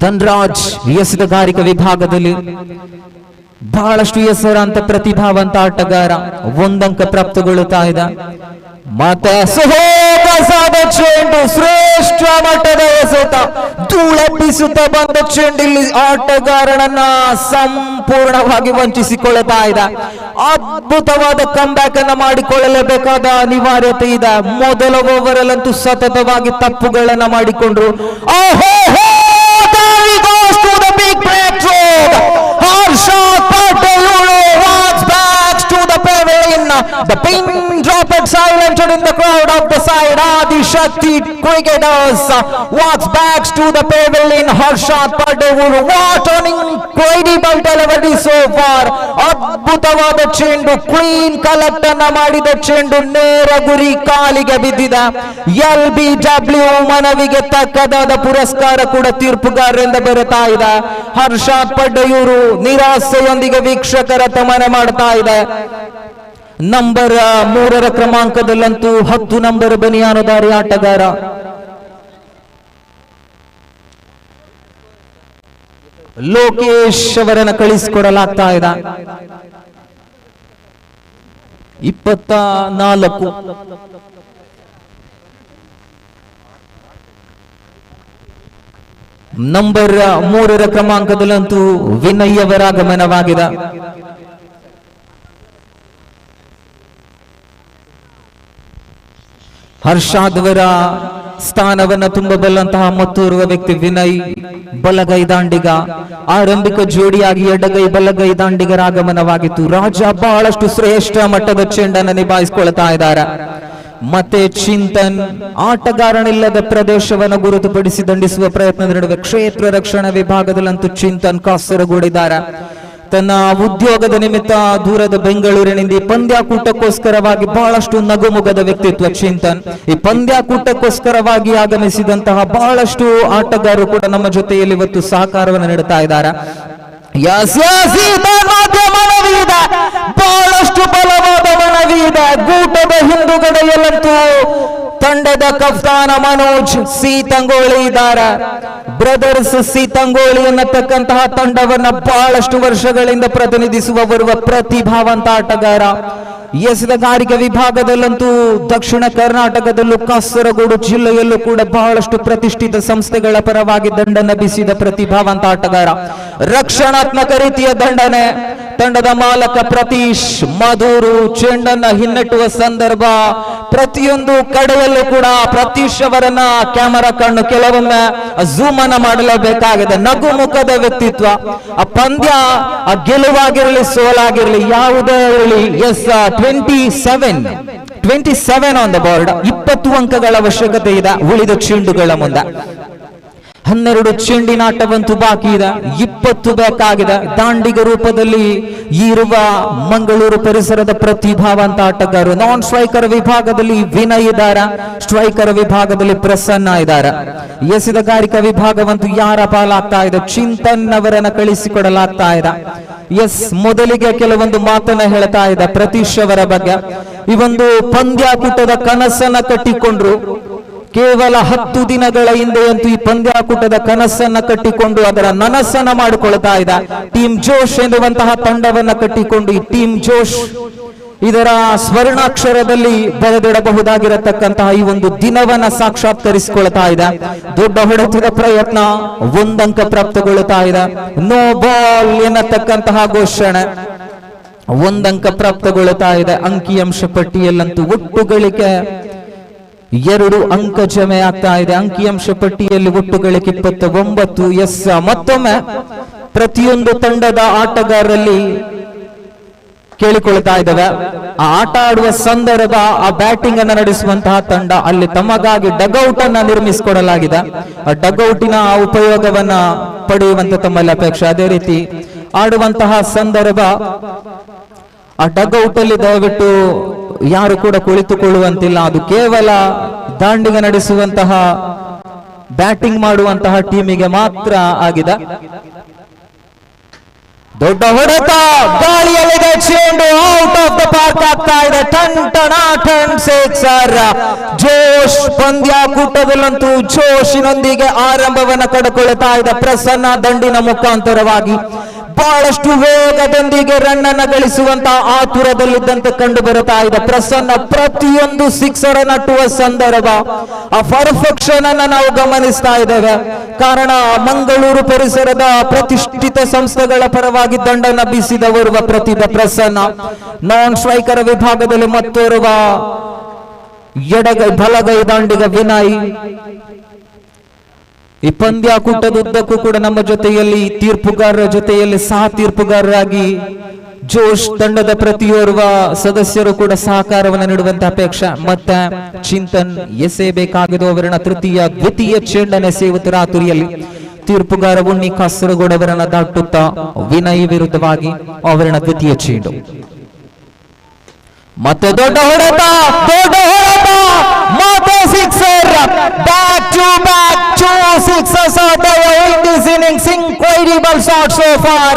ಧನ್ರಾಜ್ ಎಸೆದಗಾರಿಕೆ ವಿಭಾಗದಲ್ಲಿ ಬಹಳಷ್ಟು ಹೆಸರಾಂತ ಪ್ರತಿಭಾವಂತ ಆಟಗಾರ, 1 ಅಂಕ ಪ್ರಾಪ್ತಗೊಳ್ಳುತ್ತಾ ಇದೆ. ಮತ್ತೆ ಸೊಗಸಾದ ಚೆಂಡು, ಶ್ರೇಷ್ಠ ಮಟ್ಟದ ಎಸೆತ, ಧೂಳೆಬ್ಬಿಸುತ್ತಾ ಬಂದ ಚೆಂಡಿಲ್ಲಿ ಆಟಗಾರನನ್ನ ಸಂಪೂರ್ಣವಾಗಿ ವಂಚಿಸಿಕೊಳ್ಳುತ್ತಾ ಇದೆ. ಅದ್ಭುತವಾದ ಕಂಬ್ಯಾಕ್ ಅನ್ನ ಮಾಡಿಕೊಳ್ಳಲೇಬೇಕಾದ ಅನಿವಾರ್ಯತೆ ಇದೆ. ಮೊದಲ ಓವರ್ ಅಲ್ಲಂತೂ ಸತತವಾಗಿ ತಪ್ಪುಗಳನ್ನ ಮಾಡಿಕೊಂಡ್ರು. To the big breakthrough, Harshad Patel walks back to the pavilion. The pin dropped silenced in the crowd of the side. Adi Shakti cricketers walks back to the pavilion. Harshad Patel, what an incredible delivery so far. ಅದ್ಭುತವಾದ ಚೆಂಡು, clean collect ಅನ್ನ ಮಾಡಿದ ಚೆಂಡು ನೇರ ಗುರಿ ಕಾಲಿಗೆ ಬಿದ್ದಿದೆ. LBW ಮನವಿಗೆ ತಕ್ಕದಾದ ಪುರಸ್ಕಾರ ಕೂಡ ತೀರ್ಪುಗಾರರಿಂದ ಬರುತ್ತಾ ಇದೆ. ಹರ್ಷಾದ್ ಪಡ್ಡೆಯೂರು ನಿರಾಸೆಯೊಂದಿಗೆ ವೀಕ್ಷಕರ ತಮನ ಮಾಡ್ತಾ ಇದೆ. ನಂಬರ್ 3ರ ಕ್ರಮಾಂಕದಲ್ಲಂತೂ 10 ನಂಬರ್ ಬನಿಯಾನುದಾರಿ ಆಟಗಾರ ಲೋಕೇಶ್ ಅವರನ್ನು ಕಳಿಸಿಕೊಡಲಾಗ್ತಾ ಇದೆ. 24 ನಂಬರ್ 3ರ ಕ್ರಮಾಂಕದಲ್ಲಂತೂ ವಿನಯ್ ಅವರ ಆಗಮನವಾಗಿದೆ. ಹರ್ಷಾದ್ ಅವರ ಸ್ಥಾನವನ್ನ ತುಂಬಬಲ್ಲಂತಹ ಮತ್ತೋರ್ವ ವ್ಯಕ್ತಿ ವಿನಯ್, ಬಲಗೈ ದಾಂಡಿಗ. ಆರಂಭಿಕ ಜೋಡಿಯಾಗಿ ಎಡಗೈ ಬಲಗೈ ದಾಂಡಿಗರ ಆಗಮನವಾಗಿತ್ತು. ರಾಜ ಬಹಳಷ್ಟು ಶ್ರೇಷ್ಠ ಮಟ್ಟದ ಚೆಂಡನ್ನು ನಿಭಾಯಿಸಿಕೊಳ್ತಾ ಇದ್ದಾರೆ. ಮತ್ತೆ ಚಿಂತನ್ ಆಟಗಾರನಿಲ್ಲದ ಪ್ರದೇಶವನ್ನು ಗುರುತುಪಡಿಸಿ ದಂಡಿಸುವ ಪ್ರಯತ್ನದ ನಡುವೆ ಕ್ಷೇತ್ರ ರಕ್ಷಣಾ ವಿಭಾಗದಲ್ಲಂತೂ ಚಿಂತನ್ ಕಾಸರಗೋಡಿದ್ದಾರೆ. ತನ್ನ ಉದ್ಯೋಗದ ನಿಮಿತ್ತ ದೂರದ ಬೆಂಗಳೂರಿನಿಂದ ಈ ಪಂದ್ಯಾಕೂಟಕ್ಕೋಸ್ಕರವಾಗಿ ಬಹಳಷ್ಟು ನಗುಮುಗದ ವ್ಯಕ್ತಿತ್ವ ಚಿಂತನ್. ಈ ಪಂದ್ಯಾಕೂಟಕ್ಕೋಸ್ಕರವಾಗಿ ಆಗಮಿಸಿದಂತಹ ಬಹಳಷ್ಟು ಆಟಗಾರರು ಕೂಡ ನಮ್ಮ ಜೊತೆಯಲ್ಲಿ ಇವತ್ತು ಸಹಕಾರವನ್ನು ನೀಡುತ್ತಾ ಇದ್ದಾರೆ. ಬಹಳಷ್ಟು ಬಲವಾದ ಮನವಿ ಇದೆ. ಗೂಟದ ಹಿಂದುಗಡೆಯಲ್ಲಂತೂ ತಂಡದ ಕಫ್ತಾನ ಮನೋಜ್ ಸೀತಂಗೋಳಿ ಇದ್ದಾರೆ. ಬ್ರದರ್ಸ್ ಸೀತಂಗೋಳಿ ಅನ್ನತಕ್ಕಂತಹ ತಂಡವನ್ನ ಬಹಳಷ್ಟು ವರ್ಷಗಳಿಂದ ಪ್ರತಿನಿಧಿಸುವ ಬರುವ ಪ್ರತಿಭಾವಂತ ಆಟಗಾರ. ಎಸೆದಗಾರಿಕೆ ವಿಭಾಗದಲ್ಲಂತೂ ದಕ್ಷಿಣ ಕರ್ನಾಟಕದಲ್ಲೂ ಕಾಸರಗೋಡು ಜಿಲ್ಲೆಯಲ್ಲೂ ಕೂಡ ಬಹಳಷ್ಟು ಪ್ರತಿಷ್ಠಿತ ಸಂಸ್ಥೆಗಳ ಪರವಾಗಿ ದಂಡನ ಬೀಸಿದ ಪ್ರತಿಭಾವಂತ ಆಟಗಾರ. ರಕ್ಷಣಾತ್ಮಕ ರೀತಿಯ ದಂಡನೆ. ತಂಡದ ಮಾಲಕ ಪ್ರತೀಶ್ ಮಧೂರು ಚೆಂಡನ್ನ ಹಿನ್ನೆಟ್ಟುವ ಸಂದರ್ಭ ಪ್ರತಿಯೊಂದು ಕಡೆಯಲ್ಲೂ ಕೂಡ ಪ್ರತೀಶ್ ಅವರನ್ನ ಕ್ಯಾಮರಾ ಕಣ್ಣು ಕೆಲವೊಮ್ಮೆ ಝೂಮ್ ಅನ್ನ ಮಾಡಲೇಬೇಕಾಗಿದೆ. ನಗು ಮುಖದ ವ್ಯಕ್ತಿತ್ವ. ಆ ಪಂದ್ಯ ಗೆಲುವಾಗಿರಲಿ ಸೋಲಾಗಿರಲಿ ಯಾವುದೇ ಇರಲಿ, 27 27 ಆನ್ ದ ಬೋರ್ಡ್. 20 ಅಂಕಗಳ ಅವಶ್ಯಕತೆ ಇದೆ ಉಳಿದ ಚೆಂಡುಗಳ ಮುಂದೆ. 12 ಚೆಂಡಿನಾಟವಂತೂ ಬಾಕಿ ಇದೆ, 20 ಬೇಕಾಗಿದೆ. ದಾಂಡಿಗ ರೂಪದಲ್ಲಿ ಇರುವ ಮಂಗಳೂರು ಪರಿಸರದ ಪ್ರತಿಭಾವಂತ ಆಟಗಾರರು. ನಾನ್ ಸ್ಟ್ರೈಕರ್ ವಿಭಾಗದಲ್ಲಿ ವಿನಯ್ ಇದ್ದಾರೆ, ಸ್ಟ್ರೈಕರ್ ವಿಭಾಗದಲ್ಲಿ ಪ್ರಸನ್ನ ಇದ್ದಾರೆ. ಎಸೆದಗಾರಿಕಾ ವಿಭಾಗವಂತೂ ಯಾರ ಪಾಲಾಗ್ತಾ ಇದೆ? ಚಿಂತನ್ ಅವರನ್ನ ಕಳಿಸಿಕೊಡಲಾಗ್ತಾ ಇದೆ. ಮೊದಲಿಗೆ ಕೆಲವೊಂದು ಮಾತನ್ನ ಹೇಳ್ತಾ ಇದೆ ಪ್ರತೀಶ್ ಅವರ ಬಗ್ಗೆ. ಈ ಒಂದು ಪಂದ್ಯಾಕೂಟದ ಕನಸನ್ನ ಕಟ್ಟಿಕೊಂಡ್ರು. ಕೇವಲ 10 ದಿನಗಳ ಹಿಂದೆಯಂತೂ ಈ ಪಂದ್ಯಾಕೂಟದ ಕನಸನ್ನ ಕಟ್ಟಿಕೊಂಡು ಅದರ ನನಸನ್ನ ಮಾಡಿಕೊಳ್ತಾ ಇದ್ದ ಟೀಮ್ ಜೋಶ್ ಎನ್ನುವಂತಹ ತಂಡವನ್ನ ಕಟ್ಟಿಕೊಂಡು ಈ ಟೀಮ್ ಜೋಶ್ ಇದರ ಸ್ವರ್ಣಾಕ್ಷರದಲ್ಲಿ ಬರೆದಿಡಬಹುದಾಗಿರತಕ್ಕಂತಹ ಈ ಒಂದು ದಿನವನ್ನ ಸಾಕ್ಷಾತ್ಕರಿಸಿಕೊಳ್ತಾ ಇದೆ. ದೊಡ್ಡ ಹೊಡೆತದ ಪ್ರಯತ್ನ, 1 ಅಂಕ ಪ್ರಾಪ್ತಗೊಳ್ಳುತ್ತಾ ಇದೆ. ನೋ ಬಾಲ್ ಎನ್ನತಕ್ಕಂತಹ ಘೋಷಣೆ, 1 ಅಂಕ ಪ್ರಾಪ್ತಗೊಳ್ಳುತ್ತಾ ಇದೆ. ಅಂಕಿಅಂಶ ಪಟ್ಟಿಯಲ್ಲಂತೂ ಒಟ್ಟು ಗಳಿಕೆ 2 ಅಂಕ ಜಮೆ ಆಗ್ತಾ ಇದೆ. ಅಂಕಿಅಂಶ ಪಟ್ಟಿಯಲ್ಲಿ ಒಟ್ಟು ಗಳಿಕೆ 29. ಮತ್ತೊಮ್ಮೆ ಪ್ರತಿಯೊಂದು ತಂಡದ ಆಟಗಾರರಲ್ಲಿ ಕೇಳಿಕೊಳ್ತಾ ಇದ್ದಾವೆ, ಆ ಆಟ ಆಡುವ ಸಂದರ್ಭ, ಆ ಬ್ಯಾಟಿಂಗ್ ಅನ್ನು ನಡೆಸುವಂತಹ ತಂಡ ಅಲ್ಲಿ ತಮಗಾಗಿ ಡಗ್ಔಟ್ ಅನ್ನ ನಿರ್ಮಿಸಿಕೊಡಲಾಗಿದೆ. ಆ ಡಗ್ಔಟಿನ ಉಪಯೋಗವನ್ನ ಪಡೆಯುವಂತ ತಮ್ಮಲ್ಲಿ ಅಪೇಕ್ಷೆ. ಅದೇ ರೀತಿ ಆಡುವಂತಹ ಸಂದರ್ಭ ಆ ಡಗ್ಔಟ್ ಅಲ್ಲಿ ದಯವಿಟ್ಟು ಯಾರು ಕೂಡ ಕುಳಿತುಕೊಳ್ಳುವಂತಿಲ್ಲ. ಅದು ಕೇವಲ ದಾಂಡಿಗ ನಡೆಸುವಂತಹ ಬ್ಯಾಟಿಂಗ್ ಮಾಡುವಂತಹ ಟೀಮಿಗೆ ಮಾತ್ರ ಆಗಿದೆ. ದೊಡ್ಡ ಹೊಡೆತ, ಗಾಳಿಯಲ್ಲಿದೆ ಚೆಂಡು, ಔಟ್ ಆಫ್ ದ ಪಾರ್ಕ್ ಆಗ್ತಾ ಇದೆ. ಟನ್ ಸಿಕ್ಸರ್. ಜೋಶ್ ಪಂದ್ಯಾಕೂಟದಲ್ಲಂತೂ ಜೋಶಿನೊಂದಿಗೆ ಆರಂಭವನ್ನ ಕಡಿಕೊಳ್ಳುತ್ತಾ ಇದೆ. ಪ್ರಸನ್ನ ದಂಡಿನ ಮುಖಾಂತರವಾಗಿ ಬಹಳಷ್ಟು ವೇಗದೊಂದಿಗೆ ರನ್ ಅನ್ನ ಗಳಿಸುವಂತಹ ಆತುರದಲ್ಲಿದ್ದಂತೆ ಕಂಡು ಬರುತ್ತಾ ಇದೆ. ಪ್ರಸನ್ನ ಪ್ರತಿಯೊಂದು ಸಿಕ್ಸರ್ ನಟ್ಟುವ ಸಂದರ್ಭ ಆ ಪರ್ಫೆಕ್ಷನ್ ಅನ್ನ ನಾವು ಗಮನಿಸ್ತಾ ಇದ್ದೇವೆ. ಕಾರಣ ಮಂಗಳೂರು ಪರಿಸರದ ಪ್ರತಿಷ್ಠಿತ ಸಂಸ್ಥೆಗಳ ಪರವಾಗಿ ದಂಡನ ಬೀಸಿದವರುವ ಪ್ರತಿಭೆ ಪ್ರಸನ್ನ. ನಾನ್ ಸ್ಟ್ರೈಕರ್ ವಿಭಾಗದಲ್ಲಿ ಮತ್ತೋರ್ವ ಎಡಗೈ ಬಲಗೈ ದಾಂಡಿಗ ವಿನಯ್. ಈ ಪಂದ್ಯಾಕೂಟದುದ್ದಕ್ಕೂ ಕೂಡ ನಮ್ಮ ಜೊತೆಯಲ್ಲಿ ತೀರ್ಪುಗಾರರ ಜೊತೆಯಲ್ಲಿ ಸಹ ತೀರ್ಪುಗಾರರಾಗಿ ಜೋಶ್ ತಂಡದ ಪ್ರತಿಯೋರ್ವ ಸದಸ್ಯರು ಕೂಡ ಸಹಕಾರವನ್ನು ನೀಡುವಂತ ಅಪೇಕ್ಷೆ. ಮತ್ತೆ ಚಿಂತನ್ ಎಸೆಯಬೇಕಾಗಿದ್ದು ಅವರನ್ನ ದ್ವಿತೀಯ ಚೆಂಡನ್ನು ಎಸೆಯುವ ರಾತುರಿಯಲ್ಲಿ ತೀರ್ಪುಗಾರ ಉಣ್ಣಿ ಕಾಸರಗೋಡು ಅವರನ್ನ ದಾಟುತ್ತಾ ವಿನಯ್ ವಿರುದ್ಧವಾಗಿ ಅವರನ್ನ ದ್ವಿತೀಯ ಚೆಂಡು. ಮತ್ತೆ ದೊಡ್ಡ ಹೊಡೆತ, ಮತ್ತೆ sixer. Back to back 2 sixes are there in this innings. Incredible shot so far.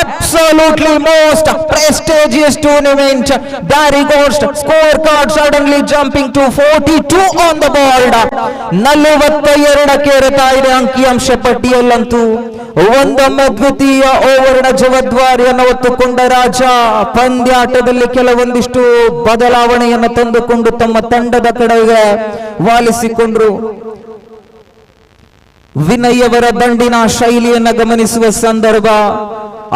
Absolutely most prestigious tournament. Barry Ghost scorecard suddenly jumping to 42 on the board. 42ಕ್ಕೆ ಏರುತ್ತಾ ಇದೆ ಅಂಕಿಅಂಶ ಪಟ್ಟಿಯಲ್ಲಂತೂ. ಒಂದೊಮ್ಮೆ ದ್ವಿತೀಯ ಓವರ್ನ ಜವಾಬ್ದಾರಿಯನ್ನು ಹೊತ್ತುಕೊಂಡ ರಾಜ ಪಂದ್ಯಾಟದಲ್ಲಿ ಕೆಲವೊಂದಿಷ್ಟು ಬದಲಾವಣೆಯನ್ನು ತಂದುಕೊಂಡು ತಮ್ಮ ತಂಡದ ಕಡೆಗೆ ವಾಲಿಸಿಕೊಂಡ್ರು. ವಿನಯ್ ಅವರ ದಂಡಿನ ಶೈಲಿಯನ್ನ ಗಮನಿಸುವ ಸಂದರ್ಭ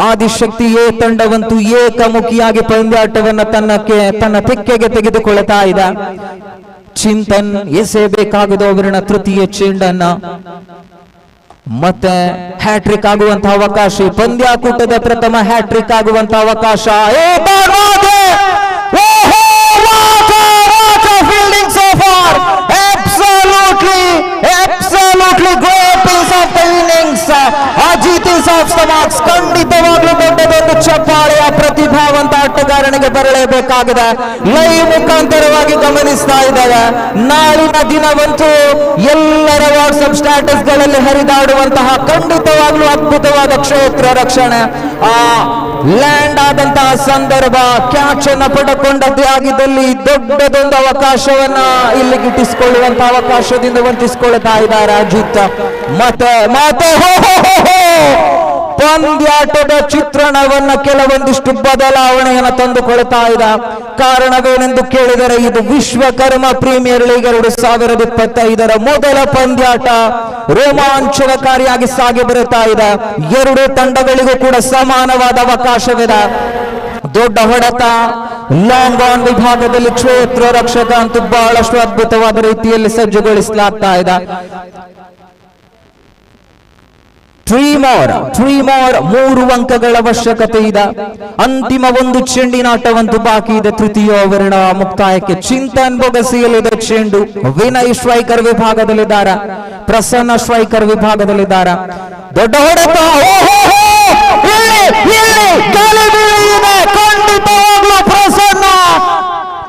ಆದಿಶಕ್ತಿ ಎ ತಂಡವಂತೂ ಏಕಮುಖಿಯಾಗಿ ಪಂದ್ಯಾಟವನ್ನ ತನ್ನ ತೆಕ್ಕೆಗೆ ತೆಗೆದುಕೊಳ್ಳುತ್ತಾ ಇದೆ. ಚಿಂತನ್ ಎಸೆಯಬೇಕಾಗಿದ್ದು ಅವರನ್ನ ತೃತೀಯ ಚೆಂಡನ್ನ. ಮತ್ತೆ ಹ್ಯಾಟ್ರಿಕ್ ಆಗುವಂತಹ ಅವಕಾಶ, ಪಂದ್ಯಾಕೂಟದ ಪ್ರಥಮ ಹ್ಯಾಟ್ರಿಕ್ ಆಗುವಂತಹ ಅವಕಾಶ. ಖಂಡಿತವಾಗ್ಲೂ ದೊಡ್ಡದೊಂದು ಚಪ್ಪಾಳೆಯ ಪ್ರತಿಭಾವಂತ ಆಟಗಾರನಿಗೆ ಬರಲೇಬೇಕಾಗಿದೆ. ಲೈವ್ ಮುಖಾಂತರವಾಗಿ ಗಮನಿಸ್ತಾ ಇದ್ದಾವೆ. ನಾಳಿನ ದಿನವಂತೂ ಎಲ್ಲರ ವಾಟ್ಸ್ಆಪ್ ಸ್ಟ್ಯಾಟಸ್ ಗಳಲ್ಲಿ ಹರಿದಾಡುವಂತಹ ಖಂಡಿತವಾಗ್ಲೂ ಅದ್ಭುತವಾದ ಕ್ಷೇತ್ರ ರಕ್ಷಣೆ. ಆ ಲ್ಯಾಂಡ್ ಆದಂತಹ ಸಂದರ್ಭ ಕ್ಯಾಚ್ ಅನ್ನ ಪಡೆಕೊಂಡದ್ದೇ ಆಗಿದ್ದಲ್ಲಿ ದೊಡ್ಡದೊಂದು ಅವಕಾಶವನ್ನ ಇಲ್ಲಿ ಗಿಟ್ಟಿಸಿಕೊಳ್ಳುವಂತಹ ಅವಕಾಶದಿಂದ ವಂಚಿಸಿಕೊಳ್ತಾ ಇದ್ದಾರೆ ಅಜಿತ್. ಮತ್ತೆ ಪಂದ್ಯಾಟದ ಚಿತ್ರಣವನ್ನ ಕೆಲವೊಂದಿಷ್ಟು ಬದಲಾವಣೆಯನ್ನು ತಂದುಕೊಳ್ತಾ ಇದೆ. ಕಾರಣವೇನೆಂದು ಕೇಳಿದರೆ ಇದು ವಿಶ್ವಕರ್ಮ ಪ್ರೀಮಿಯರ್ ಲೀಗ್ 2025 ಮೊದಲ ಪಂದ್ಯಾಟ ರೋಮಾಂಚನಕಾರಿಯಾಗಿ ಸಾಗಿ ಬರುತ್ತಾ ಇದೆ. 2 ತಂಡಗಳಿಗೂ ಕೂಡ ಸಮಾನವಾದ ಅವಕಾಶವಿದೆ. ದೊಡ್ಡ ಹೊಡೆತ, ಲಾಂಗ್ ಆನ್ ವಿಭಾಗದಲ್ಲಿ ಕ್ಷೇತ್ರ ರಕ್ಷಕ ಅಂತೂ ಬಹಳಷ್ಟು ಅದ್ಭುತವಾದ ರೀತಿಯಲ್ಲಿ ಸಜ್ಜುಗೊಳಿಸಲಾಗ್ತಾ ಇದೆ. ತ್ರೀ ಮೋರ್ 3 ಅಂಕಗಳ ಅವಶ್ಯಕತೆ ಇದೆ. ಅಂತಿಮ ಒಂದು ಚೆಂಡಿನಾಟವಂತೂ ಬಾಕಿ ಇದೆ. ತೃತೀಯ ಓವರ್ನ ಮುಕ್ತಾಯಕ್ಕೆ ಚಿಂತನ್ ಬೊಗಸಿಯಲ್ಲಿದೆ ಚೆಂಡು. ವಿನಯ್ ಸ್ಟ್ರೈಕರ್ ವಿಭಾಗದಲ್ಲಿದ್ದಾರೆ, ಪ್ರಸನ್ನ ಸ್ಟ್ರೈಕರ್ ವಿಭಾಗದಲ್ಲಿದ್ದಾರೆ. ದೊಡ್ಡ ಹೊಡೆತ, ಖಂಡಿತವಾಗ್ಲೂ ಪ್ರಸನ್ನ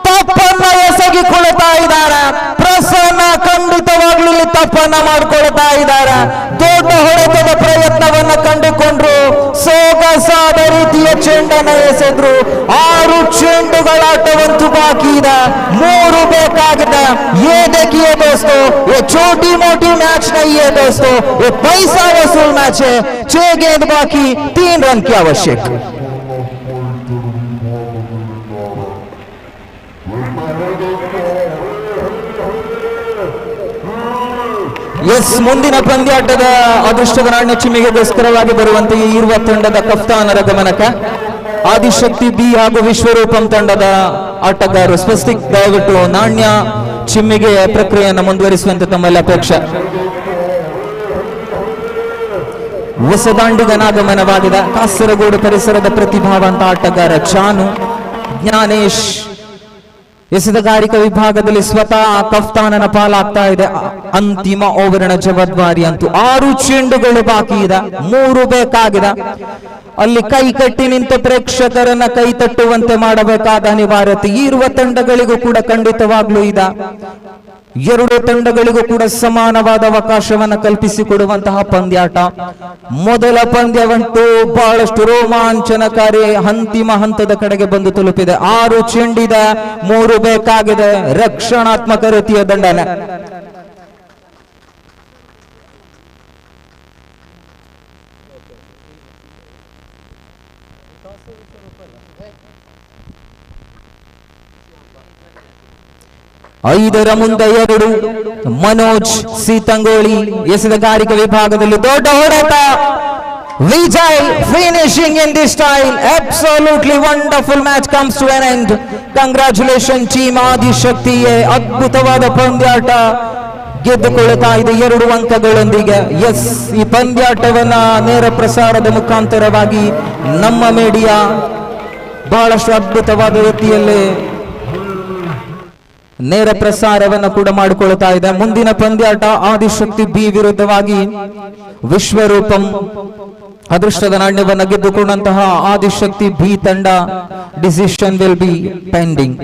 ತಪ್ಪನ್ನ ಎಸಗಿಕೊಳ್ತಾ ಇದ್ದಾರೆ. ಪ್ರಸನ್ನ ಖಂಡಿತವಾಗ್ಲೂ ಇಲ್ಲಿ ತಪ್ಪನ್ನ ಮಾಡಿಕೊಳ್ತಾ ಇದ್ದಾರೆ. ದೊಡ್ಡ ಹೊಡೆತದ ಪ್ರಯತ್ನವನ್ನ ಕಂಡುಕೊಂಡ್ರು, ಸೊಗಸಾದ ರೀತಿಯ ಚೆಂಡನ್ನ ಎಸೆದ್ರು. 6 ಚೆಂಡುಗಳಾಟವಂತೂ ಬಾಕಿ ಇದೆ, 3 ಬೇಕಾಗಿದೆ. ये देखिए दोस्तों, ये छोटी मोटी मैच नहीं है दोस्तों, ये पैसा वसूल मैच है. 6 गेंद बाकी, 3 रन की आवश्यक. ಎಸ್, ಮುಂದಿನ ಪಂದ್ಯಾಟದ ಅದೃಷ್ಟದ ನಾಣ್ಯ ಚಿಮ್ಮಿಗೆಗೋಸ್ಕರವಾಗಿ ಬರುವಂತೆ ಇರುವ ತಂಡದ ಕಫ್ತಾನರ ಗಮನಕ್ಕೆ ಆದಿಶಕ್ತಿ ಬಿ ಹಾಗೂ ವಿಶ್ವರೂಪಂ ತಂಡದ ಆಟಗಾರರು ಸ್ವಸ್ತಿಕ್ ದಯವಿಟ್ಟು ನಾಣ್ಯ ಚಿಮ್ಮಿಗೆ ಪ್ರಕ್ರಿಯೆಯನ್ನು ಮುಂದುವರಿಸುವಂತೆ ತಮ್ಮಲ್ಲಿ ಅಪೇಕ್ಷೆ. ಹೊಸದಾಂಡಿಗನಾಗಮನವಾಗಿದೆ ಕಾಸರಗೋಡು ಪರಿಸರದ ಪ್ರತಿಭಾವಂತ ಆಟಗಾರ ಚಾನು ಜ್ಞಾನೇಶ್. ಎಸೆತಗಾರಿಕಾ ವಿಭಾಗದಲ್ಲಿ ಸ್ವತಃ ಕಫ್ತಾನನ ಪಾಲಾಗ್ತಾ ಇದೆ. ಅಂತಿಮ ಓವರಿನ ಜವಾಬ್ದಾರಿ ಅಂತೂ 6 ಚೆಂಡುಗಳು ಬಾಕಿ ಇದೆ, 3 ಬೇಕಾಗಿದೆ. ಅಲ್ಲಿ ಕೈ ಕಟ್ಟಿ ನಿಂತ ಪ್ರೇಕ್ಷಕರನ್ನ ಕೈ ತಟ್ಟುವಂತೆ ಮಾಡಬೇಕಾದ ಅನಿವಾರ್ಯತೆ ಇರುವ ತಂಡಗಳಿಗೂ ಕೂಡ ಖಂಡಿತವಾಗ್ಲೂ ಇದೆ. 2 ತಂಡಗಳಿಗೂ ಕೂಡ ಸಮಾನವಾದ ಅವಕಾಶವನ್ನ ಕಲ್ಪಿಸಿಕೊಡುವಂತಹ ಪಂದ್ಯಾಟ. ಮೊದಲ ಪಂದ್ಯವಂತೂ ಬಹಳಷ್ಟು ರೋಮಾಂಚನಕಾರಿ ಅಂತಿಮ ಹಂತದ ಕಡೆಗೆ ಬಂದು ತಲುಪಿದೆ. 6 ಚೆಂಡಿದೆ, 3 ಬೇಕಾಗಿದೆ. ರಕ್ಷಣಾತ್ಮಕ ರೀತಿಯ ದಂಡನೆ. ಐದರ ಮುಂದೆ 2. ಮನೋಜ್ ಸೀತಂಗೋಳಿ ಎಸೆತಗಾರಿಕೆ ವಿಭಾಗದಲ್ಲಿ ದೊಡ್ಡ ಹೊಡೆತ. Vijay finishing in this style. Absolutely wonderful match comes to an end. Congratulation team ಆದಿಶಕ್ತಿಯೇ. ಅದ್ಭುತವಾದ ಪಂದ್ಯಾಟ ಗೆದ್ದುಕೊಳ್ಳುತ್ತಾ ಇದೆ 2 ಅಂಕಗಳೊಂದಿಗೆ. ಎಸ್, ಈ ಪಂದ್ಯಾಟವನ್ನ ನೇರ ಪ್ರಸಾರದ ಮುಖಾಂತರವಾಗಿ ನಮ್ಮ ಮೀಡಿಯಾ ಬಹಳಷ್ಟು ಅದ್ಭುತವಾದ ರೀತಿಯಲ್ಲಿ ನೇರ ಪ್ರಸಾರವನ್ನು ಕೂಡ ಮಾಡಿಕೊಳ್ಳುತ್ತಾ ಇದೆ. ಮುಂದಿನ ಪಂದ್ಯಾಟ ಆದಿಶಕ್ತಿ ಬಿ ವಿರುದ್ಧವಾಗಿ ವಿಶ್ವರೂಪಂ. ಅದೃಷ್ಟದ ನಾಣ್ಯವನ್ನು ಗೆದ್ದುಕೊಂಡಂತಹ ಆದಿಶಕ್ತಿ ಬಿ ತಂಡ ಡಿಸಿಷನ್ ವಿಲ್ ಬಿ ಪೆಂಡಿಂಗ್.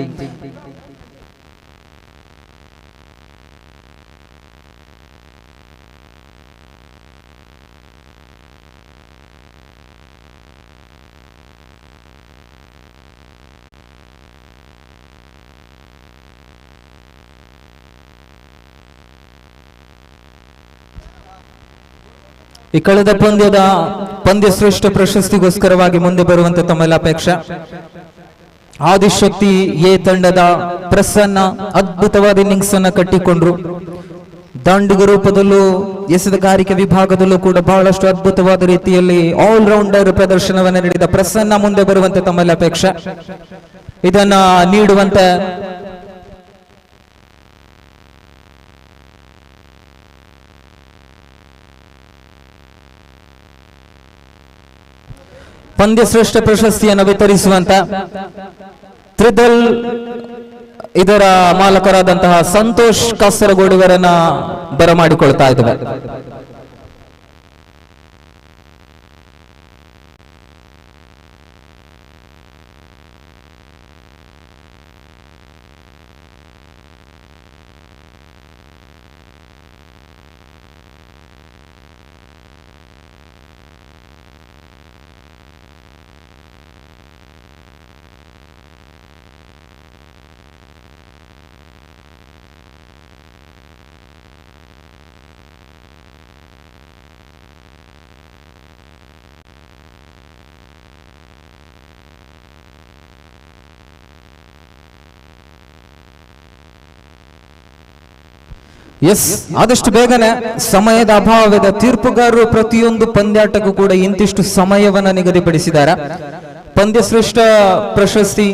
ಈ ಕಳೆದ ಪಂದ್ಯದ ಪಂದ್ಯಶ್ರೇಷ್ಠ ಪ್ರಶಸ್ತಿಗೋಸ್ಕರವಾಗಿ ಮುಂದೆ ಬರುವಂತೆ ತಮ್ಮೆಲ್ಲ ಅಪೇಕ್ಷೆ. ಆದಿಶಕ್ತಿ ಎ ತಂಡದ ಪ್ರಸನ್ನ ಅದ್ಭುತವಾದ ಇನ್ನಿಂಗ್ಸ್ ಅನ್ನ ಕಟ್ಟಿಕೊಂಡ್ರು. ದಾಂಡಿಗ ರೂಪದಲ್ಲೂ ಎಸೆತಗಾರಿಕೆ ವಿಭಾಗದಲ್ಲೂ ಕೂಡ ಬಹಳಷ್ಟು ಅದ್ಭುತವಾದ ರೀತಿಯಲ್ಲಿ ಆಲ್ ರೌಂಡರ್ ಪ್ರದರ್ಶನವನ್ನು ನೀಡಿದ ಪ್ರಸನ್ನ ಮುಂದೆ ಬರುವಂತೆ ತಮ್ಮೆಲ್ಲ ಅಪೇಕ್ಷೆ. ಇದನ್ನ ನೀಡುವಂತೆ ಪಂದ್ಯಶ್ರೇಷ್ಠ ಪ್ರಶಸ್ತಿಯನ್ನು ವಿತರಿಸುವಂತ ತ್ರಿದಲ್ ಇದರ ಮಾಲಕರಾದಂತಹ ಸಂತೋಷ್ ಕಾಸರಗೋಡುವರನ್ನ ಬರಮಾಡಿಕೊಳ್ತಾ ಇದ್ದೇವೆ. ಎಸ್, ಆದಷ್ಟು ಬೇಗನೆ ಸಮಯದ ಅಭಾವವಿದೆ. ತೀರ್ಪುಗಾರರು ಪ್ರತಿಯೊಂದು ಪಂದ್ಯಾಟಕ್ಕೂ ಕೂಡ ಇಂತಿಷ್ಟು ಸಮಯವನ್ನ ನಿಗದಿಪಡಿಸಿದ್ದಾರೆ. ಪಂದ್ಯಶ್ರೇಷ್ಠ ಪ್ರಶಸ್ತಿ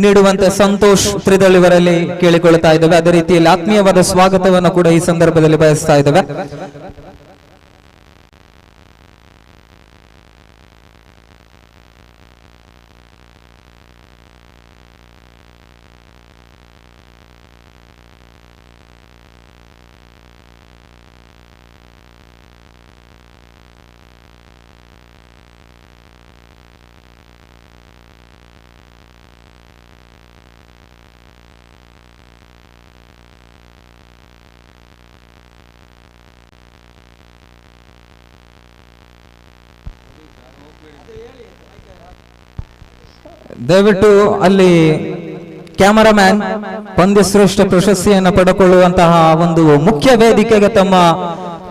ನೀಡುವಂತೆ ಸಂತೋಷ್ ತ್ರಿದಳ್ ಇವರಲ್ಲಿ ಕೇಳಿಕೊಳ್ತಾ ಇದ್ದೇವೆ. ಅದೇ ರೀತಿಯಲ್ಲಿ ಆತ್ಮೀಯವಾದ ಸ್ವಾಗತವನ್ನು ಕೂಡ ಈ ಸಂದರ್ಭದಲ್ಲಿ ಬಯಸ್ತಾ ಇದ್ದೇವೆ. ದಯವಿಟ್ಟು ಅಲ್ಲಿ ಕ್ಯಾಮರಾಮ್ಯಾನ್ ಪಂದ್ಯ ಶ್ರೇಷ್ಠ ಪ್ರಶಸ್ತಿಯನ್ನು ಪಡೆದುಕೊಳ್ಳುವಂತಹ ಒಂದು ಮುಖ್ಯ ವೇದಿಕೆಗೆ ತಮ್ಮ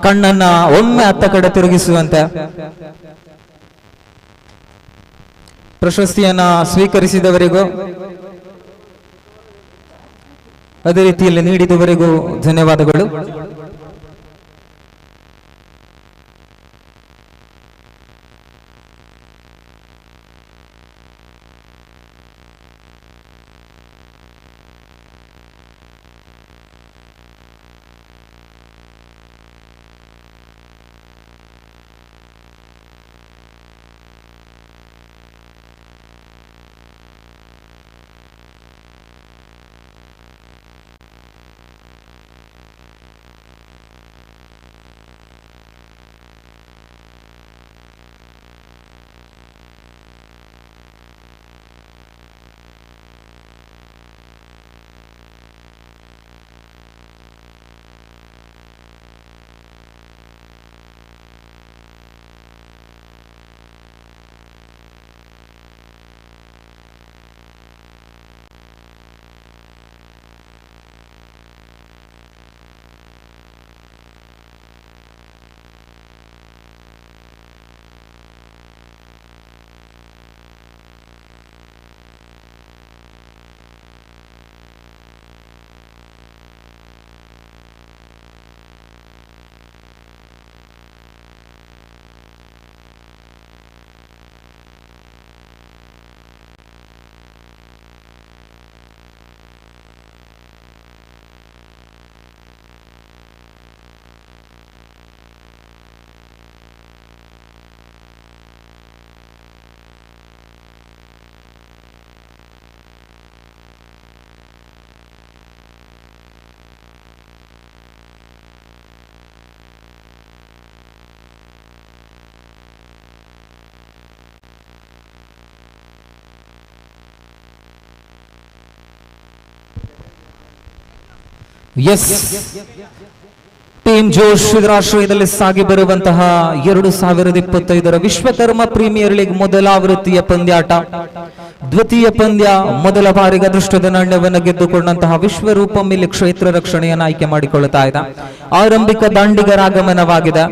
ಕಣ್ಣನ್ನ ಒಮ್ಮೆ ಅತ್ತ ಕಡೆ ತಿರುಗಿಸುವಂತೆ ಪ್ರಶಸ್ತಿಯನ್ನ ಸ್ವೀಕರಿಸಿದವರಿಗೂ ಅದೇ ರೀತಿಯಲ್ಲಿ ನೀಡಿದವರಿಗೂ ಧನ್ಯವಾದಗಳು. ಎಸ್ ಟೀಮ್ ಜೋಶ್ ರಾಷ್ಟ್ರೀಯದಲ್ಲಿ ಸಾಗಿ ಬರುವಂತಹ 2025 ವಿಶ್ವಕರ್ಮ ಪ್ರೀಮಿಯರ್ ಲೀಗ್ ಮೊದಲ ಆವೃತ್ತಿಯ ಪಂದ್ಯಾಟ. ದ್ವಿತೀಯ ಪಂದ್ಯ ಮೊದಲ ಬಾರಿಗೆ ಅದೃಷ್ಟದ ನಾಣ್ಯವನ್ನು ಗೆದ್ದುಕೊಂಡಂತಹ ವಿಶ್ವರೂಪಂ ಇಲ್ಲಿ ಕ್ಷೇತ್ರ ರಕ್ಷಣೆಯನ್ನು ಆಯ್ಕೆ ಮಾಡಿಕೊಳ್ಳುತ್ತಾ ಇದೆ. ಆರಂಭಿಕ ದಾಂಡಿಗರ ಆಗಮನವಾಗಿದೆ.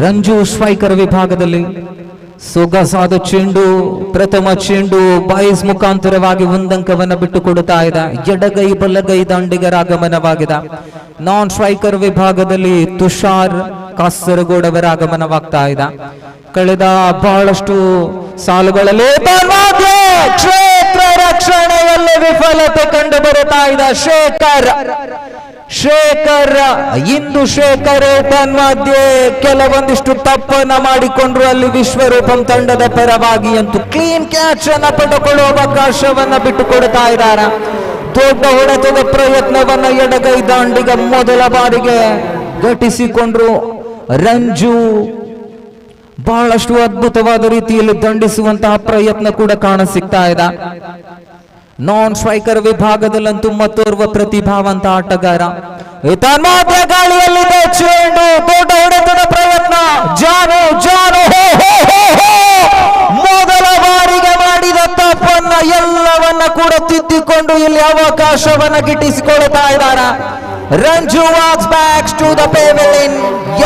ರಂಜು ಸ್ಟ್ರೈಕರ್ ವಿಭಾಗದಲ್ಲಿ ಸೊಗಸಾದ ಚೆಂಡು, ಪ್ರಥಮ ಚೆಂಡು ಬಾಯ್ಸ್ ಮುಖಾಂತರವಾಗಿ ಒಂದಂಕವನ್ನು ಬಿಟ್ಟುಕೊಡುತ್ತಾ ಇದೆ. ಎಡಗೈ ಬಲಗೈ ದಾಂಡಿಗರ ಆಗಮನವಾಗಿದೆ. ನಾನ್ ಸ್ಟ್ರೈಕರ್ ವಿಭಾಗದಲ್ಲಿ ತುಷಾರ್ ಕಾಸರಗೋಡವರ ಆಗಮನವಾಗ್ತಾ ಇದೆ. ಕಳೆದ ಬಹಳಷ್ಟು ಸಾಲುಗಳಲ್ಲಿ ಕ್ಷೇತ್ರ ರಕ್ಷಣೆಯಲ್ಲಿ ವಿಫಲತೆ ಕಂಡು ಬರುತ್ತಾ ಇದೆ. ಶೇಖರ್ ಇಂದು ಶೇಖರ್ ತನ್ಮಧ್ಯೆ ಕೆಲವೊಂದಿಷ್ಟು ತಪ್ಪನ್ನ ಮಾಡಿಕೊಂಡ್ರು. ಅಲ್ಲಿ ವಿಶ್ವರೂಪಂ ತಂಡದ ಪರವಾಗಿ ಅಂತೂ ಕ್ಲೀನ್ ಕ್ಯಾಚ್ ಅನ್ನ ಪಡೆದುಕೊಳ್ಳುವ ಅವಕಾಶವನ್ನ ಬಿಟ್ಟುಕೊಡ್ತಾ ಇದ್ದಾರೆ. ದೊಡ್ಡ ಹೊಡೆತದ ಪ್ರಯತ್ನವನ್ನ ಎಡಗೈ ದಾಂಡಿಗ ಮೊದಲ ಬಾರಿಗೆ ಘಟಿಸಿಕೊಂಡ್ರು. ರಂಜು ಬಹಳಷ್ಟು ಅದ್ಭುತವಾದ ರೀತಿಯಲ್ಲಿ ದಂಡಿಸುವಂತಹ ಪ್ರಯತ್ನ ಕೂಡ ಕಾಣಸಿಗ್ತಾ ಇದೆ. ನಾನ್ ಸ್ಟ್ರೈಕರ್ ವಿಭಾಗದಲ್ಲಂತೂ ಮತ್ತೋರ್ವ ಪ್ರತಿಭಾವಂತ ಆಟಗಾರ. ಗಾಳಿಯಲ್ಲಿದೆ ಚೆಂಡು, ದೊಡ್ಡ ಹೊಡೆತದ ಪ್ರಯತ್ನ. ಜಾನು ಮೊದಲ ಬಾರಿಗೆ ಮಾಡಿದ ತಪ್ಪನ್ನ ಎಲ್ಲವನ್ನ ಕೂಡ ತಿದ್ದಿಕೊಂಡು ಇಲ್ಲಿ ಅವಕಾಶವನ್ನ ಗಿಟ್ಟಿಸಿಕೊಳ್ತಾ ಇದ್ದಾರೆ. Ranju walks back to the pavilion.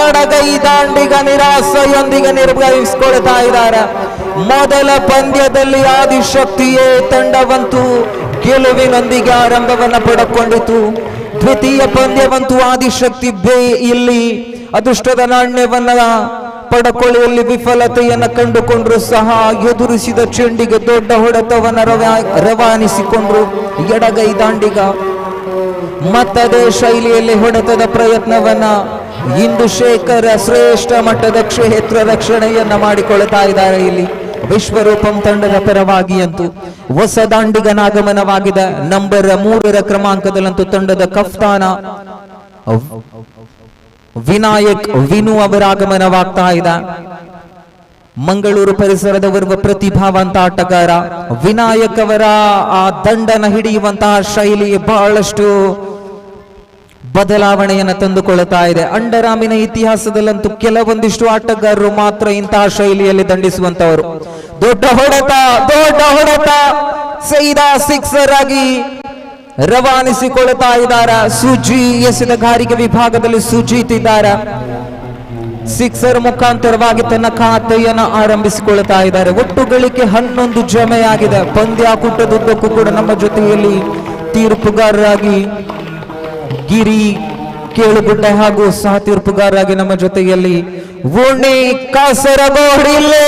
ಎಡಗೈ ದಾಂಡಿಗ ನಿರಾಸೆಯೊಂದಿಗೆ ನಿರ್ವಹಿಸಿಕೊಳ್ತಾ ಇದ್ದಾರೆ. ಮೊದಲ ಪಂದ್ಯದಲ್ಲಿ ಆದಿಶಕ್ತಿಯೇ ತಂಡವಂತೂ ಗೆಲುವಿನೊಂದಿಗೆ ಆರಂಭವನ್ನ ಪಡೆದುಕೊಂಡಿತು. ದ್ವಿತೀಯ ಪಂದ್ಯವಂತೂ ಆದಿಶಕ್ತಿ ಇಲ್ಲಿ ಅದೃಷ್ಟದ ನಾಣ್ಯವನ್ನ ಪಡೆದುಕೊಳ್ಳುವಲ್ಲಿ ವಿಫಲತೆಯನ್ನು ಕಂಡುಕೊಂಡ್ರು ಸಹ ಎದುರಿಸಿದ ಚೆಂಡಿಗೆ ದೊಡ್ಡ ಹೊಡೆತವನ್ನು ರವಾನಿಸಿಕೊಂಡ್ರು ಎಡಗೈ ದಾಂಡಿಗ. ಮತ್ತದೇ ಶೈಲಿಯಲ್ಲಿ ಹೊಡೆತದ ಪ್ರಯತ್ನವನ್ನ ಇಂದು ಶೇಖರ್ ಶ್ರೇಷ್ಠ ಮಟ್ಟದ ಕ್ಷೇತ್ರ ರಕ್ಷಣೆಯನ್ನ ಮಾಡಿಕೊಳ್ತಾ ಇದ್ದಾರೆ. ಇಲ್ಲಿ ವಿಶ್ವರೂಪಂ ತಂಡದ ಪರವಾಗಿ ಅಂತೂ ಹೊಸ ದಾಂಡಿಗನ ಆಗಮನವಾಗಿದೆ. ನಂಬರ್ 3 ಕ್ರಮಾಂಕದಲ್ಲಂತೂ ತಂಡದ ಕಫ್ತಾನ ವಿನಾಯಕ್ ವಿನು ಅವರ ಆಗಮನವಾಗ್ತಾ ಇದೆ. ಮಂಗಳೂರು ಪರಿಸರದ ಓರ್ವ ಪ್ರತಿಭಾವಂತ ಆಟಗಾರ ವಿನಾಯಕ್ ಅವರ ಆ ದಂಡನ ಹಿಡಿಯುವಂತಹ ಶೈಲಿ ಬಹಳಷ್ಟು ಬದಲಾವಣೆಯನ್ನು ತಂದುಕೊಳ್ಳುತ್ತಾ ಇದೆ. ಅಂಡರ್ ಆರ್ಮಿನ ಇತಿಹಾಸದಲ್ಲಂತೂ ಕೆಲವೊಂದಿಷ್ಟು ಆಟಗಾರರು ಮಾತ್ರ ಇಂತಹ ಶೈಲಿಯಲ್ಲಿ ದಂಡಿಸುವಂತವರು. ದೊಡ್ಡ ಹೊಡೆತ ಸೈದಾ ಸಿಕ್ಸರ್ ಆಗಿ ರವಾನಿಸಿಕೊಳ್ಳುತ್ತಾ ಇದ್ದಾರೆ. ಸುಜಿ ಎಸೆದ ಗಾರಿಗೆ ವಿಭಾಗದಲ್ಲಿ ಸುಜೀತ್ ಇದ್ದಾರೆ. ಸಿಕ್ಸರ್ ಮುಖಾಂತರವಾಗಿ ತನ್ನ ಖಾತೆಯನ್ನು ಆರಂಭಿಸಿಕೊಳ್ಳುತ್ತಾ ಇದ್ದಾರೆ. ಒಟ್ಟು ಗಳಿಕೆ 11 ಜಮೆಯಾಗಿದೆ. ಪಂದ್ಯಾಕೂಟದುದ್ದಕ್ಕೂ ಕೂಡ ನಮ್ಮ ಜೊತೆಯಲ್ಲಿ ತೀರ್ಪುಗಾರರಾಗಿ ಗಿರಿ ಕೇಳುಗುಡ್ಡ ಹಾಗೂ ಸಹ ತೀರ್ಪುಗಾರರಾಗಿ ನಮ್ಮ ಜೊತೆಯಲ್ಲಿ ವೋಣಿ ಕಾಸರಗೋಡು ಇಲ್ಲೇ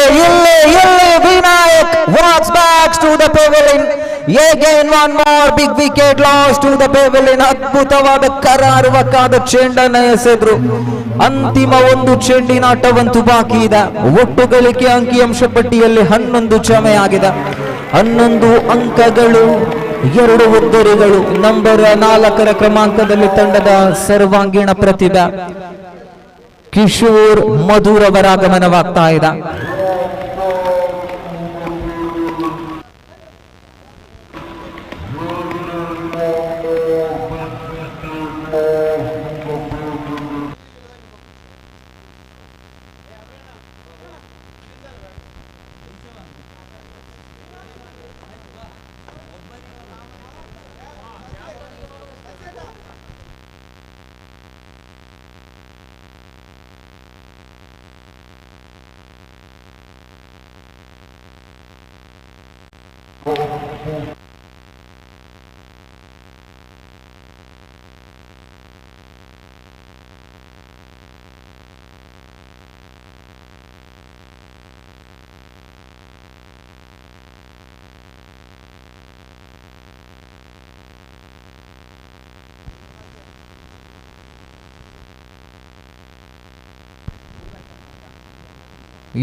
Vinayak walks back to the pavilion. Again one more big wicket lost to the pavilion. ಅದ್ಭುತವಾದ ಕರಾರುವಕ್ಕಾದ ಚೆಂಡನ್ನು ಎಸೆದ್ರು. ಅಂತಿಮ ಒಂದು ಚೆಂಡಿನಾಟವಂತೂ ಬಾಕಿ ಇದೆ. ಒಟ್ಟು ಗಳಿಕೆ ಅಂಕಿಅಂಶ ಪಟ್ಟಿಯಲ್ಲಿ 11 ಜಮೆಯಾಗಿದೆ. 11 ಅಂಕಗಳು, 2 ಉದ್ದರಿಗಳು. ನಂಬರ್ 4 ಕ್ರಮಾಂಕದಲ್ಲಿ ತಂಡದ ಸರ್ವಾಂಗೀಣ ಪ್ರತಿಭೆ ಕಿಶೋರ್ ಮಧುರ್ ಅವರ ಆಗಮನವಾಗ್ತಾ ಇದೆ.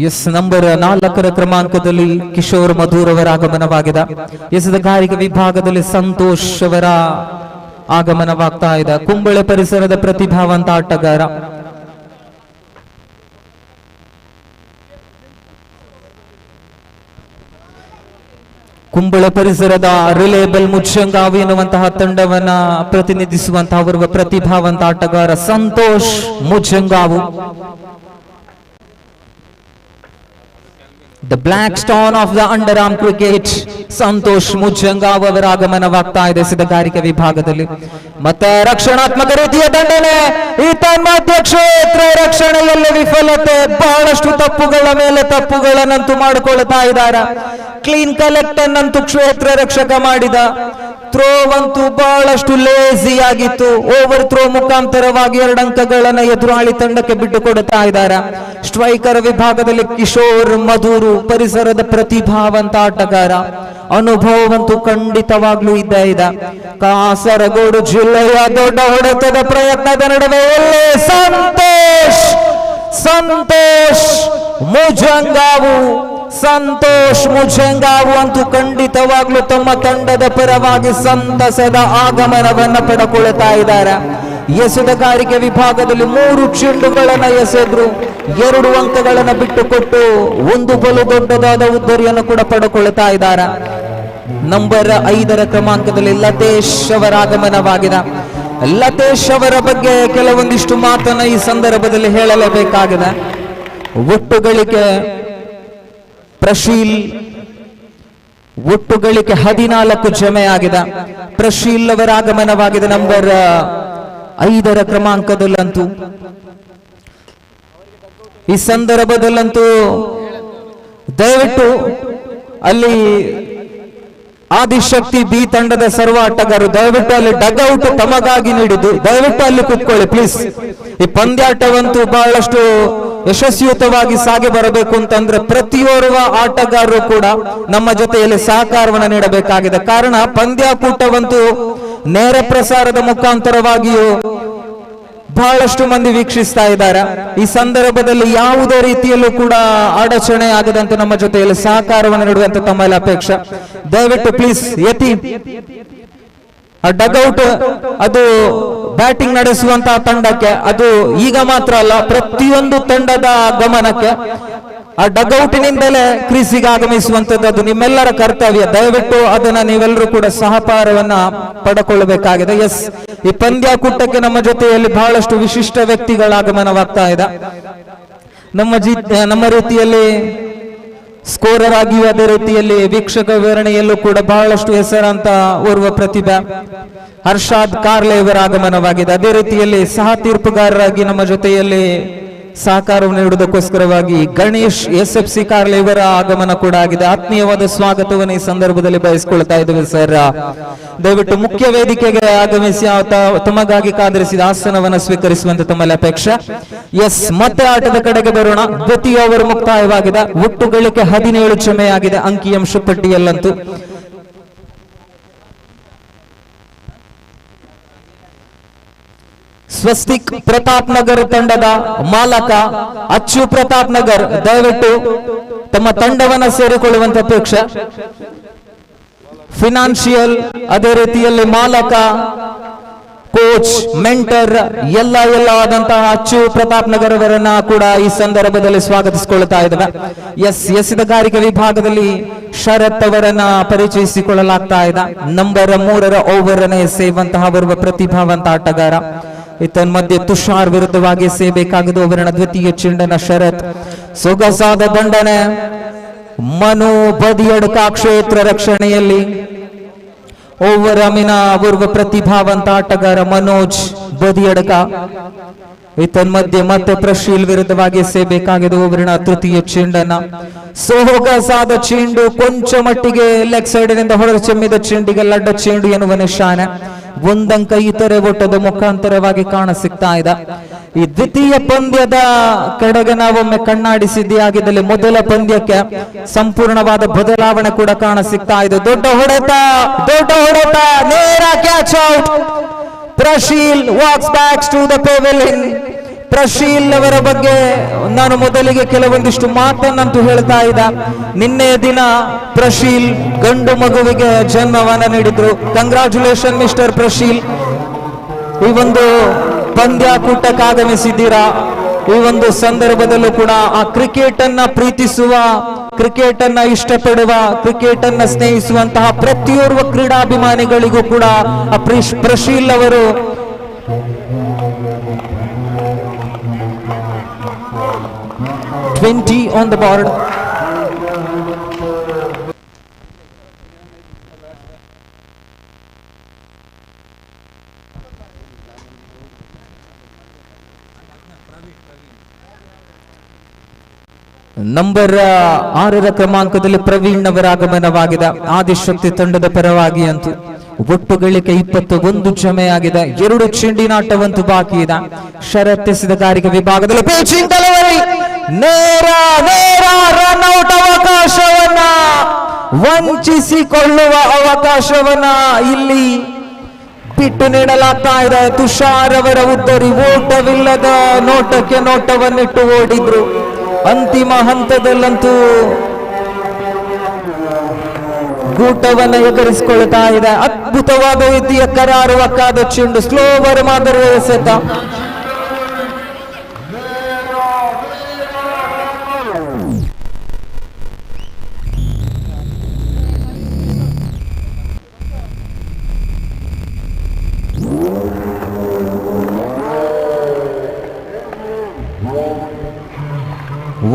ಎಸ್, ನಂಬರ್ 4 ಕ್ರಮಾಂಕದಲ್ಲಿ ಕಿಶೋರ್ ಮಧುರ್ ಅವರ ಆಗಮನವಾಗಿದೆ. ಎಸೆದ ಗಾರಿಗೆ ವಿಭಾಗದಲ್ಲಿ ಸಂತೋಷ್ ಅವರ ಆಗಮನವಾಗ್ತಾ ಇದೆ. ಕುಂಬಳೆ ಪರಿಸರದ ಪ್ರತಿಭಾವಂತ ಆಟಗಾರ. ಕುಂಬಳೆ ಪರಿಸರದ ರಿಲೇಬಲ್ ಮುಚ್ಚಂಗಾವು ಎನ್ನುವಂತಹ ತಂಡವನ್ನ ಪ್ರತಿನಿಧಿಸುವಂತಹ ಓರ್ವ ಪ್ರತಿಭಾವಂತ ಆಟಗಾರ Santosh ಮುಚ್ಚಂಗಾವು. The black stone of the underarm cricket, Santosh ಮುಚ್ಚಂಗಾವ್ ಅವರ ಆಗಮನವಾಗ್ತಾ ಇದೆ ಸಿದ್ಧಗಾರಿಕೆ ವಿಭಾಗದಲ್ಲಿ. ಮತ್ತೆ ರಕ್ಷಣಾತ್ಮಕ ರೀತಿಯ ದಂಡನೆ. ಈ ತನ್ಮಧ್ಯ ಕ್ಷೇತ್ರ ರಕ್ಷಣೆಯಲ್ಲಿ ವಿಫಲತೆ. ಬಹಳಷ್ಟು ತಪ್ಪುಗಳ ಮೇಲೆ ತಪ್ಪುಗಳನ್ನಂತೂ ಮಾಡಿಕೊಳ್ತಾ ಇದ್ದಾರೆ. ಕ್ಲೀನ್ ಕಲೆಕ್ಟ್ ಅನ್ನಂತೂ ಕ್ಷೇತ್ರ ರಕ್ಷಕ ಮಾಡಿದ. ಥ್ರೋ ಅಂತೂ ಬಹಳಷ್ಟು ಲೇಜಿ ಆಗಿತ್ತು. ಓವರ್ ಥ್ರೋ ಮುಖಾಂತರವಾಗಿ 2 ಅಂಕಗಳನ್ನು ಎದುರಾಳಿ ತಂಡಕ್ಕೆ ಬಿಟ್ಟು ಕೊಡುತ್ತಾ ಇದ್ದಾರೆ. ಸ್ಟ್ರೈಕರ್ ವಿಭಾಗದಲ್ಲಿ ಕಿಶೋರ್ ಮಧುರ್ ಪರಿಸರದ ಪ್ರತಿಭಾವಂತ ಆಟಗಾರ. ಅನುಭವವಂತೂ ಖಂಡಿತವಾಗ್ಲೂ ಇದ್ದೇ ಇದೆ. ಕಾಸರಗೋಡು ಜಿಲ್ಲೆಯ ದೊಡ್ಡ ಹೊಡೆತದ ಪ್ರಯತ್ನದ ನಡುವೆ ಸಂತೋಷ್ ಮುಜಂಗಾವು ಅಂತೂ ಖಂಡಿತವಾಗ್ಲೂ ತಮ್ಮ ತಂಡದ ಪರವಾಗಿ ಸಂತಸದ ಆಗಮನವನ್ನ ಪಡೆದುಕೊಳ್ಳುತ್ತಾ ಇದ್ದಾರೆ. ಎಸೆದಗಾರಿಕೆ ವಿಭಾಗದಲ್ಲಿ 3 ಚೆಂಡುಗಳನ್ನು ಎಸೆದ್ರು. 2 ಅಂಕಗಳನ್ನು ಬಿಟ್ಟುಕೊಟ್ಟು 1 ಬಲು ದೊಡ್ಡದಾದ ಉದ್ದರಿಯನ್ನು ಕೂಡ ಪಡೆದುಕೊಳ್ಳುತ್ತಾ ಇದ್ದಾರೆ. ನಂಬರ್ 5 ಕ್ರಮಾಂಕದಲ್ಲಿ ಲತೇಶ್ ಅವರ ಆಗಮನವಾಗಿದೆ. ಲತೇಶ್ ಅವರ ಬಗ್ಗೆ ಕೆಲವೊಂದಿಷ್ಟು ಮಾತನ್ನ ಈ ಸಂದರ್ಭದಲ್ಲಿ ಹೇಳಲೇಬೇಕಾಗಿದೆ. ಒಟ್ಟು ಗಳಿಕೆ 14 ಜಮೆಯಾಗಿದೆ. ಪ್ರಶೀಲ್ ಅವರ ಆಗಮನವಾಗಿದೆ ನಂಬರ್ 5 ಕ್ರಮಾಂಕದಲ್ಲಂತೂ. ಈ ಸಂದರ್ಭದಲ್ಲಂತೂ ದಯವಿಟ್ಟು ಅಲ್ಲಿ ಆದಿಶಕ್ತಿ ಬಿ ತಂಡದ ಸರ್ವ ಆಟಗಾರರು ದಯವಿಟ್ಟು ಅಲ್ಲಿ ಡಗ್ಔಟ್ ತಮಗಾಗಿ ನೀಡಿದ್ದು ದಯವಿಟ್ಟು ಅಲ್ಲಿ ಕೂತ್ಕೊಳ್ಳಿ ಪ್ಲೀಸ್. ಈ ಪಂದ್ಯಾಟವಂತೂ ಬಹಳಷ್ಟು ಯಶಸ್ವಿಯುತವಾಗಿ ಸಾಗಿ ಬರಬೇಕು ಅಂತಂದ್ರೆ ಪ್ರತಿಯೋರ್ವ ಆಟಗಾರರು ಕೂಡ ನಮ್ಮ ಜೊತೆಯಲ್ಲಿ ಸಹಕಾರವನ್ನು ನೀಡಬೇಕಾಗಿದೆ. ಕಾರಣ ಪಂದ್ಯಾಕೂಟವಂತೂ ನೇರ ಪ್ರಸಾರದ ಮುಖಾಂತರವಾಗಿಯೂ ಬಹಳಷ್ಟು ಮಂದಿ ವೀಕ್ಷಿಸ್ತಾ ಇದ್ದಾರೆ. ಈ ಸಂದರ್ಭದಲ್ಲಿ ಯಾವುದೇ ರೀತಿಯಲ್ಲೂ ಕೂಡ ಅಡಚಣೆ ಆಗದಂತೆ ನಮ್ಮ ಜೊತೆಯಲ್ಲಿ ಸಹಕಾರವನ್ನು ನೀಡುವಂತ ತಮ್ಮಲ್ಲಿ ಅಪೇಕ್ಷೆ. ದಯವಿಟ್ಟು ಪ್ಲೀಸ್ ಯತಿ ಡಗ್ಔಟ್ ಅದು ಬ್ಯಾಟಿಂಗ್ ನಡೆಸುವಂತಹ ತಂಡಕ್ಕೆ, ಅದು ಈಗ ಮಾತ್ರ ಅಲ್ಲ ಪ್ರತಿಯೊಂದು ತಂಡದ ಗಮನಕ್ಕೆ ಆ ಡಗೌಟಿನಿಂದಲೇ ಕ್ರೀಸಿಗೆ ಆಗಮಿಸುವಂತದ್ದು ಅದು ನಿಮ್ಮೆಲ್ಲರ ಕರ್ತವ್ಯ. ದಯವಿಟ್ಟು ಅದನ್ನ ನೀವೆಲ್ಲರೂ ಕೂಡ ಸಹಕಾರವನ್ನ ಪಡೆದುಕೊಳ್ಳಬೇಕಾಗಿದೆ. ಎಸ್, ಈ ಪಂದ್ಯಾಕೂಟಕ್ಕೆ ನಮ್ಮ ಜೊತೆಯಲ್ಲಿ ಬಹಳಷ್ಟು ವಿಶಿಷ್ಟ ವ್ಯಕ್ತಿಗಳ ಆಗಮನವಾಗ್ತಾ ಇದೆ. ನಮ್ಮ ರೀತಿಯಲ್ಲಿ ಸ್ಕೋರರ್ ಆಗಿಯೂ ಅದೇ ರೀತಿಯಲ್ಲಿ ವೀಕ್ಷಕ ವಿವರಣೆಯಲ್ಲೂ ಕೂಡ ಬಹಳಷ್ಟು ಹೆಸರಂತ ಓರ್ವ ಪ್ರತಿಭೆ ಹರ್ಷಾದ್ ಕಾರ್ಲೆ ಇವರ ಆಗಮನವಾಗಿದೆ. ಅದೇ ರೀತಿಯಲ್ಲಿ ಸಹ ತೀರ್ಪುಗಾರರಾಗಿ ನಮ್ಮ ಜೊತೆಯಲ್ಲಿ ಸಹಕಾರವನ್ನು ನೀಡುವುದಕ್ಕೋಸ್ಕರವಾಗಿ ಗಣೇಶ್ SFC ಕಾರ್ಲೆ ಇವರ ಆಗಮನ ಕೂಡ ಆಗಿದೆ. ಆತ್ಮೀಯವಾದ ಸ್ವಾಗತವನ್ನು ಈ ಸಂದರ್ಭದಲ್ಲಿ ಬಯಸಿಕೊಳ್ತಾ ಇದ್ದೇವೆ ಸರ್. ದಯವಿಟ್ಟು ಮುಖ್ಯ ವೇದಿಕೆಗೆ ಆಗಮಿಸಿ ತಮಗಾಗಿ ಕಾದಿರಿಸಿದ ಆಸನವನ್ನು ಸ್ವೀಕರಿಸುವಂತೆ ತಮ್ಮಲ್ಲಿ ಅಪೇಕ್ಷೆ. ಎಸ್, ಮತ್ತೆ ಆಟದ ಕಡೆಗೆ ಬರೋಣ. ದ್ವಿತೀಯ ಓವರ್ ಮುಕ್ತಾಯವಾಗಿದೆ. ಒಟ್ಟು ಗಳಿಕೆ 17 ಚಮೆಯಾಗಿದೆ ಅಂಕಿಅಂಶ ಪಟ್ಟಿಯಲ್ಲಂತೂ. ಸ್ವಸ್ತಿಕ್ ಪ್ರತಾಪ್ ನಗರ್ ತಂಡದ ಮಾಲಕ ಅಚ್ಚು ಪ್ರತಾಪ್ ನಗರ್ ದಯವಿಟ್ಟು ತಮ್ಮ ತಂಡವನ್ನ ಸೇರಿಕೊಳ್ಳುವಂತ ಅಪೇಕ್ಷೆ. ಫಿನಾನ್ಷಿಯಲ್ ಅದೇ ರೀತಿಯಲ್ಲಿ ಮಾಲಕ, ಕೋಚ್, ಮೆಂಟರ್ ಎಲ್ಲ ಆದಂತಹ ಅಚ್ಚು ಪ್ರತಾಪ್ ನಗರ್ ಅವರನ್ನ ಕೂಡ ಈ ಸಂದರ್ಭದಲ್ಲಿ ಸ್ವಾಗತಿಸಿಕೊಳ್ತಾ ಇದ್ದೇವೆ. ಎಸೆತಗಾರಿಕೆ ವಿಭಾಗದಲ್ಲಿ ಶರತ್ ಅವರನ್ನ ಪರಿಚಯಿಸಿಕೊಳ್ಳಲಾಗ್ತಾ ಇದೆ. ನಂಬರ್ 3 ಓವರ್ ಅನ್ನು ಎಸೆಯುವಂತಹ ಬರುವ ಪ್ರತಿಭಾವಂತ ಆಟಗಾರ. ಮಧ್ಯೆ ತುಷಾರ್ ವಿರುದ್ಧವಾಗಿ ಎಸೆಯಬೇಕಾಗಿದ್ದು ಅವರನ್ನ ದ್ವಿತೀಯ ಚೆಂಡನ ಶರತ್. ಸೊಗಸಾದ ದಂಡನೆ ಮನು ಬದಿಯಡ್ಕ ಕ್ಷೇತ್ರ ರಕ್ಷಣೆಯಲ್ಲಿ ಓವರ್ ಅಮಿನ ಓರ್ವ ಪ್ರತಿಭಾವಂತ ಆಟಗಾರ ಮನೋಜ್ ಬದಿಯಡ್ಕ. ಮಧ್ಯೆ ಮತ್ತೆ ಪ್ರಶೀಲ್ ವಿರುದ್ಧವಾಗಿ ಎಸೆಯಬೇಕಾಗಿದ್ದು ಓವರಿನ ತೃತೀಯ ಚೆಂಡನ. ಸೊಗಸಾದ ಚೆಂಡು ಕೊಂಚ ಮಟ್ಟಿಗೆ ಲೆಗ್ ಸೈಡ್ ನಿಂದ ಹೊರ ಚೆಮ್ಮಿದ ಚೆಂಡಿಗೆ ಲಡ್ಡ ಚೆಂಡು ಎನ್ನುವ ನಿಶಾನೆ ಒಂದಂಕ ಇತರೆ ಒಟ್ಟದ ಮುಖಾಂತರವಾಗಿ ಕಾಣ ಸಿಗ್ತಾ ಇದೆ. ಈ ದ್ವಿತೀಯ ಪಂದ್ಯದ ಕಡೆಗೆ ನಾವೊಮ್ಮೆ ಕಣ್ಣಾಡಿಸಿದ್ದೇ ಆಗಿದ್ದಲ್ಲಿ ಮೊದಲ ಪಂದ್ಯಕ್ಕೆ ಸಂಪೂರ್ಣವಾದ ಬದಲಾವಣೆ ಕೂಡ ಕಾಣ ಸಿಗ್ತಾ ಇದೆ. ದೊಡ್ಡ ಹೊಡೆತ ನೇರ catch out. Prasheel walks back to the pavilion. Prasheel ಅವರ ಬಗ್ಗೆ ನಾನು ಮೊದಲಿಗೆ ಕೆಲವೊಂದಿಷ್ಟು ಮಾತನ್ನಂತೂ ಹೇಳ್ತಾ ಇದ್ದ. ನಿನ್ನೆ ದಿನ ಪ್ರಶೀಲ್ ಗಂಡು ಮಗುವಿಗೆ ಜನ್ಮವನ್ನ ನೀಡಿದ್ರು. Congratulation mister Prasheel. ಈ ಒಂದು ಪಂದ್ಯಾಕೂಟಕ್ಕೆ ಆಗಮಿಸಿದ್ದೀರಾ. ಈ ಒಂದು ಸಂದರ್ಭದಲ್ಲೂ ಕೂಡ ಆ ಕ್ರಿಕೆಟ್ ಅನ್ನ ಪ್ರೀತಿಸುವ, ಕ್ರಿಕೆಟ್ ಅನ್ನ ಇಷ್ಟಪಡುವ, ಕ್ರಿಕೆಟ್ ಅನ್ನ ಸ್ನೇಹಿಸುವಂತಹ ಪ್ರತಿಯೋರ್ವ ಕ್ರೀಡಾಭಿಮಾನಿಗಳಿಗೂ ಕೂಡ ಆ ಪ್ರಶೀಲ್ ಅವರು on the board. ನಂಬರ್ 6 ಕ್ರಮಾಂಕದಲ್ಲಿ ಪ್ರವೀಣ್ ಅವರ ಆಗಮನವಾಗಿದೆ. ಆದಿಶಕ್ತಿ ತಂಡದ ಪರವಾಗಿ ಅಂತೂ ಒಟ್ಟು ಗಳಿಕೆ 21 ಚಮೆಯಾಗಿದೆ. 2 ಚೆಂಡಿನಾಟವಂತೂ ಬಾಕಿ ಇದೆ. ಶರತ್ ಎಸೆತಗಾರಿಕೆ ವಿಭಾಗದಲ್ಲಿ ಪಿಚಿಂಗ್ ಡೆಲಿವರಿ ನೇರ ರನ್ಔಟ್ ಅವಕಾಶವನ್ನ ವಂಚಿಸಿಕೊಳ್ಳುವ ಅವಕಾಶವನ್ನ ಇಲ್ಲಿ ಬಿಟ್ಟು ನೀಡಲಾಗ್ತಾ ಇದೆ. ತುಷಾರ್ ಅವರ ಉದ್ದರಿ ಓಟವಿಲ್ಲದ ನೋಟಕ್ಕೆ ನೋಟವನ್ನಿಟ್ಟು ಓಡಿದ್ರು. ಅಂತಿಮ ಹಂತದಲ್ಲಂತೂ ಗೂಟವನ್ನು ಎಗರಿಸಿಕೊಳ್ತಾ ಇದೆ. ಅದ್ಭುತವಾದ ರೀತಿಯ ಕರಾರುವಕ್ಕಾದ ಚೆಂಡು, ಸ್ಲೋವರ್ ಮಾದರಿಯ ಎಸೆತ.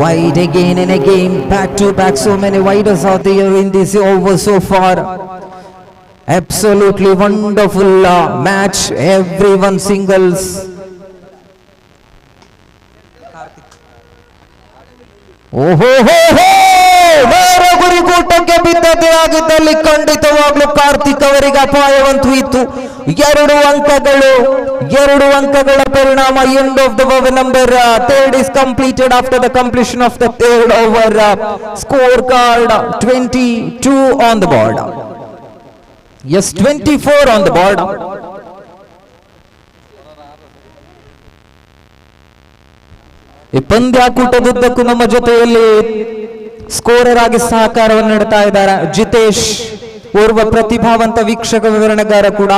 Wide again and again, back to back, so many widers out there in this over so far. Absolutely wonderful match, everyone singles. ನೇರ ಗುರಿಗೂಟಕ್ಕೆ ಬಿದ್ದದೇ ಆಗಿದ್ದಲ್ಲಿ ಖಂಡಿತವಾಗ್ಲೂ ಕಾರ್ತಿಕ್ ಅವರಿಗೆ ಅಪಾಯವಂತೂ ಇತ್ತು. 2 ಅಂಕಗಳ ಪರಿಣಾಮ. End of the over number 3 is completed after the completion of the third over. Score card 22 on the board. Yes, 24 on the board. ಈ ಪಂದ್ಯಾಕೂಟದುದ್ದಕ್ಕೂ ನಮ್ಮ ಜೊತೆಯಲ್ಲಿ ಸ್ಕೋರರ್ ಆಗಿ ಸಹಕಾರವನ್ನು ನೀಡುತ್ತಾ ಇದ್ದಾರೆ ಜಿತೇಶ್, ಓರ್ವ ಪ್ರತಿಭಾವಂತ ವೀಕ್ಷಕ ವಿವರಣೆಗಾರ ಕೂಡ.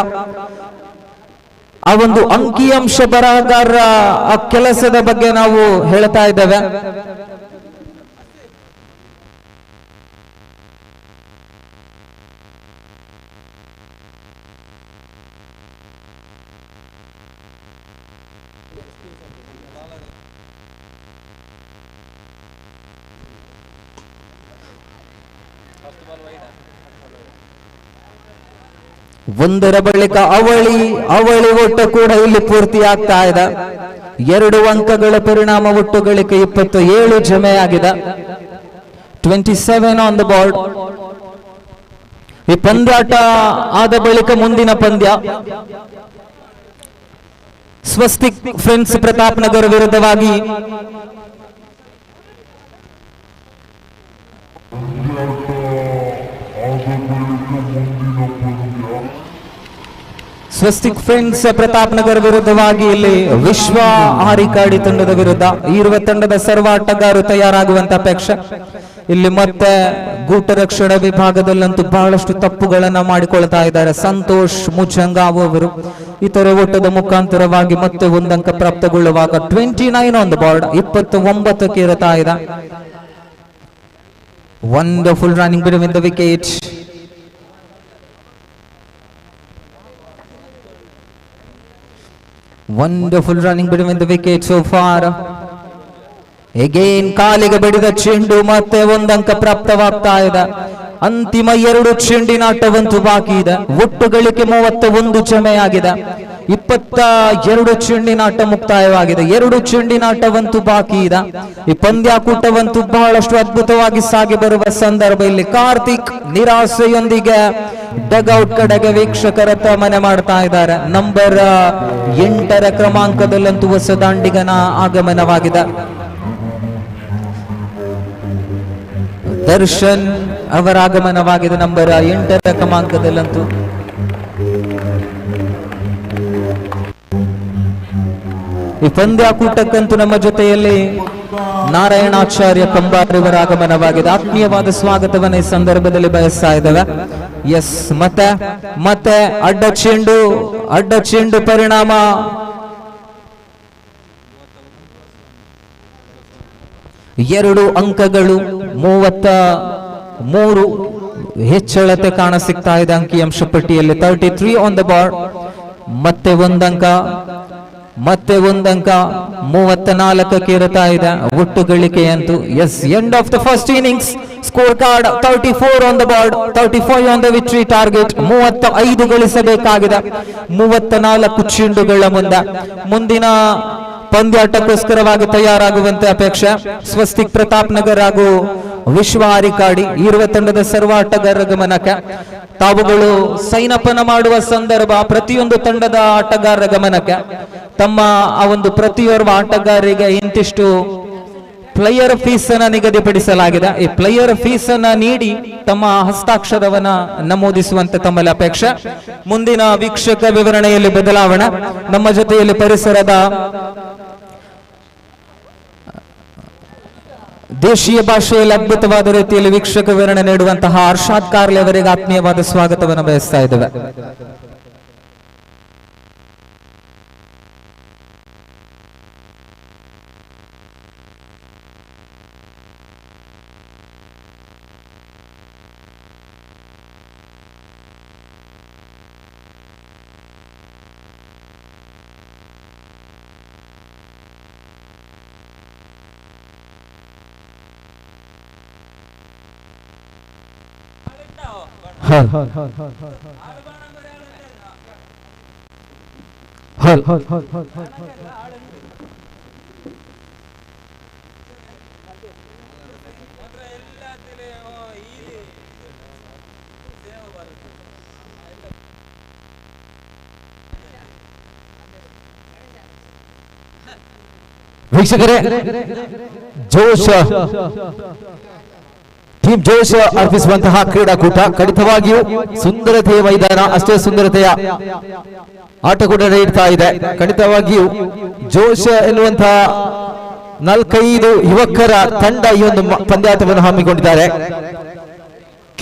ಆ ಒಂದು ಅಂಕಿಅಂಶ ಬರಹಗಾರರ ಆ ಕೆಲಸದ ಬಗ್ಗೆ ನಾವು ಹೇಳ್ತಾ ಇದ್ದೇವೆ. ಒಂದರ ಬಳಿಕ ಅವಳಿ ಅವಳಿ ಒಟ್ಟ ಕೂಡ ಇಲ್ಲಿ ಪೂರ್ತಿ ಆಗ್ತಾ ಇದೆ. 2 ಅಂಕಗಳ ಪರಿಣಾಮ ಒಟ್ಟು ಗಳಿಕೆ 27 ಜಮೆಯಾಗಿದೆ. 27 ಆನ್ ದ ಬೋರ್ಡ್. ಈ ಪಂದ್ಯಾಟ ಆದ ಬಳಿಕ ಮುಂದಿನ ಪಂದ್ಯ ಸ್ವಸ್ತಿಕ್ ಫ್ರೆಂಡ್ಸ್ ಪ್ರತಾಪ್ ನಗರ್ ವಿರುದ್ಧವಾಗಿ ಸ್ವಸ್ತಿಕ್ ಫ್ರೆಂಡ್ಸ್ ಪ್ರತಾಪ್ ನಗರ್ ವಿರುದ್ಧವಾಗಿ ಇಲ್ಲಿ ವಿಶ್ವ ಆರಿಕಾಡಿ ತಂಡದ ವಿರುದ್ಧ ಇರುವ ತಂಡದ ಸರ್ವ ಆಟಗಾರರು ತಯಾರಾಗುವಂತ ಅಪೇಕ್ಷೆ. ಇಲ್ಲಿ ಮತ್ತೆ ಗೂಟ ರಕ್ಷಣಾ ವಿಭಾಗದಲ್ಲಂತೂ ಬಹಳಷ್ಟು ತಪ್ಪುಗಳನ್ನ ಮಾಡಿಕೊಳ್ತಾ ಇದ್ದಾರೆ ಸಂತೋಷ್ ಮುಜಂಗಾವ್ ಅವರು. ಇತರ ಓಟದ ಮುಖಾಂತರವಾಗಿ ಮತ್ತೆ 1 ಅಂಕ ಪ್ರಾಪ್ತಗೊಳ್ಳುವಾಗ 29 ಆನ್ ದ ಬೋರ್ಡ್, 29ಕ್ಕೆ ಇರುತ್ತಾ ಇದೆ. Wonderful running between the wicket. Wonderful running between the wickets so far. Again ಕಾಲಿಗೆ ಬಡಿದ ಚೆಂಡು ಮತ್ತೆ 1 ಅಂಕ ಪ್ರಾಪ್ತವಾಗ್ತಾ ಇದೆ. ಅಂತಿಮ 2 ಚೆಂಡಿನ ಆಟವಂತೂ ಬಾಕಿ ಇದೆ. ಒಟ್ಟು ಗಳಿಕೆ 31 ಜಮೆಯಾಗಿದೆ. 22 ಚೆಂಡಿನ ಆಟ ಮುಕ್ತಾಯವಾಗಿದೆ. 2 ಚೆಂಡಿನ ಆಟವಂತೂ ಬಾಕಿ ಇದೆ. ಈ ಪಂದ್ಯಾಕೂಟವಂತೂ ಬಹಳಷ್ಟು ಅದ್ಭುತವಾಗಿ ಸಾಗಿ ಬರುವ ಸಂದರ್ಭ. ಇಲ್ಲಿ ಕಾರ್ತಿಕ್ ನಿರಾಸೆಯೊಂದಿಗೆ ಡಗ್ಔಟ್ ಕಡೆಗೆ ವೀಕ್ಷಕರತ್ತ ಮನೆ ಮಾಡ್ತಾ ಇದ್ದಾರೆ. ನಂಬರ್ 8ರ ಕ್ರಮಾಂಕದಲ್ಲಂತೂ ಹೊಸ ದಾಂಡಿಗನ ಆಗಮನವಾಗಿದೆ. ದರ್ಶನ್ ಅವರ ಆಗಮನವಾಗಿದೆ ನಂಬರ್ 8ರ ಕ್ರಮಾಂಕದಲ್ಲಂತೂ. ಈ ಪಂದ್ಯಾಕೂಟಕ್ಕಂತೂ ನಮ್ಮ ಜೊತೆಯಲ್ಲಿ ನಾರಾಯಣಾಚಾರ್ಯ ಕಂಬಾರ್ ಇವರ ಆಗಮನವಾಗಿದೆ. ಆತ್ಮೀಯವಾದ ಸ್ವಾಗತವನ್ನ ಈ ಸಂದರ್ಭದಲ್ಲಿ ಬಯಸ್ತಾ ಇದ್ದೇವೆ. ಎಸ್, ಮತ್ತೆ ಅಡ್ಡ ಚೆಂಡು ಪರಿಣಾಮ 2 ಅಂಕಗಳು 33 ಹೆಚ್ಚಳತೆ ಕಾಣ ಸಿಗ್ತಾ ಇದೆ ಅಂಕಿಅಂಶ ಪಟ್ಟಿಯಲ್ಲಿ. 33 ಆನ್ ದ ಬೋರ್ಡ್. ಮತ್ತೆ 1 ಅಂಕ 34ಕ್ಕೆ ಇರುತ್ತಾ ಇದೆ ಒಟ್ಟು ಗಳಿಕೆಯಂತೂ. Yes, end of the first innings. Score card 34 on the board, 35 on the victory target. 35 ಗಳಿಸಬೇಕಾಗಿದೆ 34 ಚೆಂಡುಗಳ ಮುಂದಿನ ಪಂದ್ಯಾಟಕ್ಕೋಸ್ಕರವಾಗಿ ತಯಾರಾಗುವಂತೆ ಅಪೇಕ್ಷೆ. ಸ್ವಸ್ತಿಕ್ ಪ್ರತಾಪ್ ನಗರ್ ಹಾಗೂ ವಿಶ್ವ ಆರಿಕಾಡಿ ಇರುವ ತಂಡದ ಸರ್ವ ಆಟಗಾರರ ಗಮನಕ್ಕೆ. ತಾವುಗಳು ಸೈನಪನ ಮಾಡುವ ಸಂದರ್ಭ ಪ್ರತಿಯೊಂದು ತಂಡದ ಆಟಗಾರರ ಗಮನಕ್ಕೆ ತಮ್ಮ ಆ ಒಂದು ಪ್ರತಿಯೊಬ್ಬ ಆಟಗಾರರಿಗೆ ಇಂತಿಷ್ಟು ಪ್ಲೇಯರ್ ಫೀಸ್ ಅನ್ನ ನಿಗದಿಪಡಿಸಲಾಗಿದೆ. ಈ ಪ್ಲೇಯರ್ ಫೀಸ್ ಅನ್ನ ನೀಡಿ ತಮ್ಮ ಹಸ್ತಾಕ್ಷರವನ್ನ ನಮೂದಿಸುವಂತೆ ತಮ್ಮಲ್ಲಿ ಅಪೇಕ್ಷೆ. ಮುಂದಿನ ವೀಕ್ಷಕ ವಿವರಣೆಯಲ್ಲಿ ಬದಲಾವಣೆ. ನಮ್ಮ ಜೊತೆಯಲ್ಲಿ ಪರಿಸರದ ದೇಶೀಯ ಭಾಷೆಯಲ್ಲಿ ಅದ್ಭುತವಾದ ರೀತಿಯಲ್ಲಿ ವೀಕ್ಷಕ ವಿವರಣೆ ನೀಡುವಂತಹ ಅರ್ಷಾದ್ ಕಾರ್ಲೆ ಅವರಿಗೆ ಆತ್ಮೀಯವಾದ ಸ್ವಾಗತವನ್ನು ಬಯಸ್ತಾ ಇದ್ದೇವೆ. ವೀಕ್ಷಕರೇ, ಜೋಶ್ ಟೀಮ್ ಜೋಶ್ ಅರ್ಪಿಸುವಂತಹ ಕ್ರೀಡಾಕೂಟ ಖಂಡಿತವಾಗಿಯೂ ಸುಂದರತೆಯ ಮೈದಾನ, ಅಷ್ಟೇ ಸುಂದರತೆಯ ಆಟ ಕೂಡ ನಡೆಯುತ್ತಾ ಇದೆ. ಖಂಡಿತವಾಗಿಯೂ ಜೋಶ್ ಎನ್ನುವಂತಹ 4-5 ಯುವಕರ ತಂಡ ಈ ಒಂದು ಪಂದ್ಯಾಟವನ್ನು ಹಮ್ಮಿಕೊಂಡಿದ್ದಾರೆ.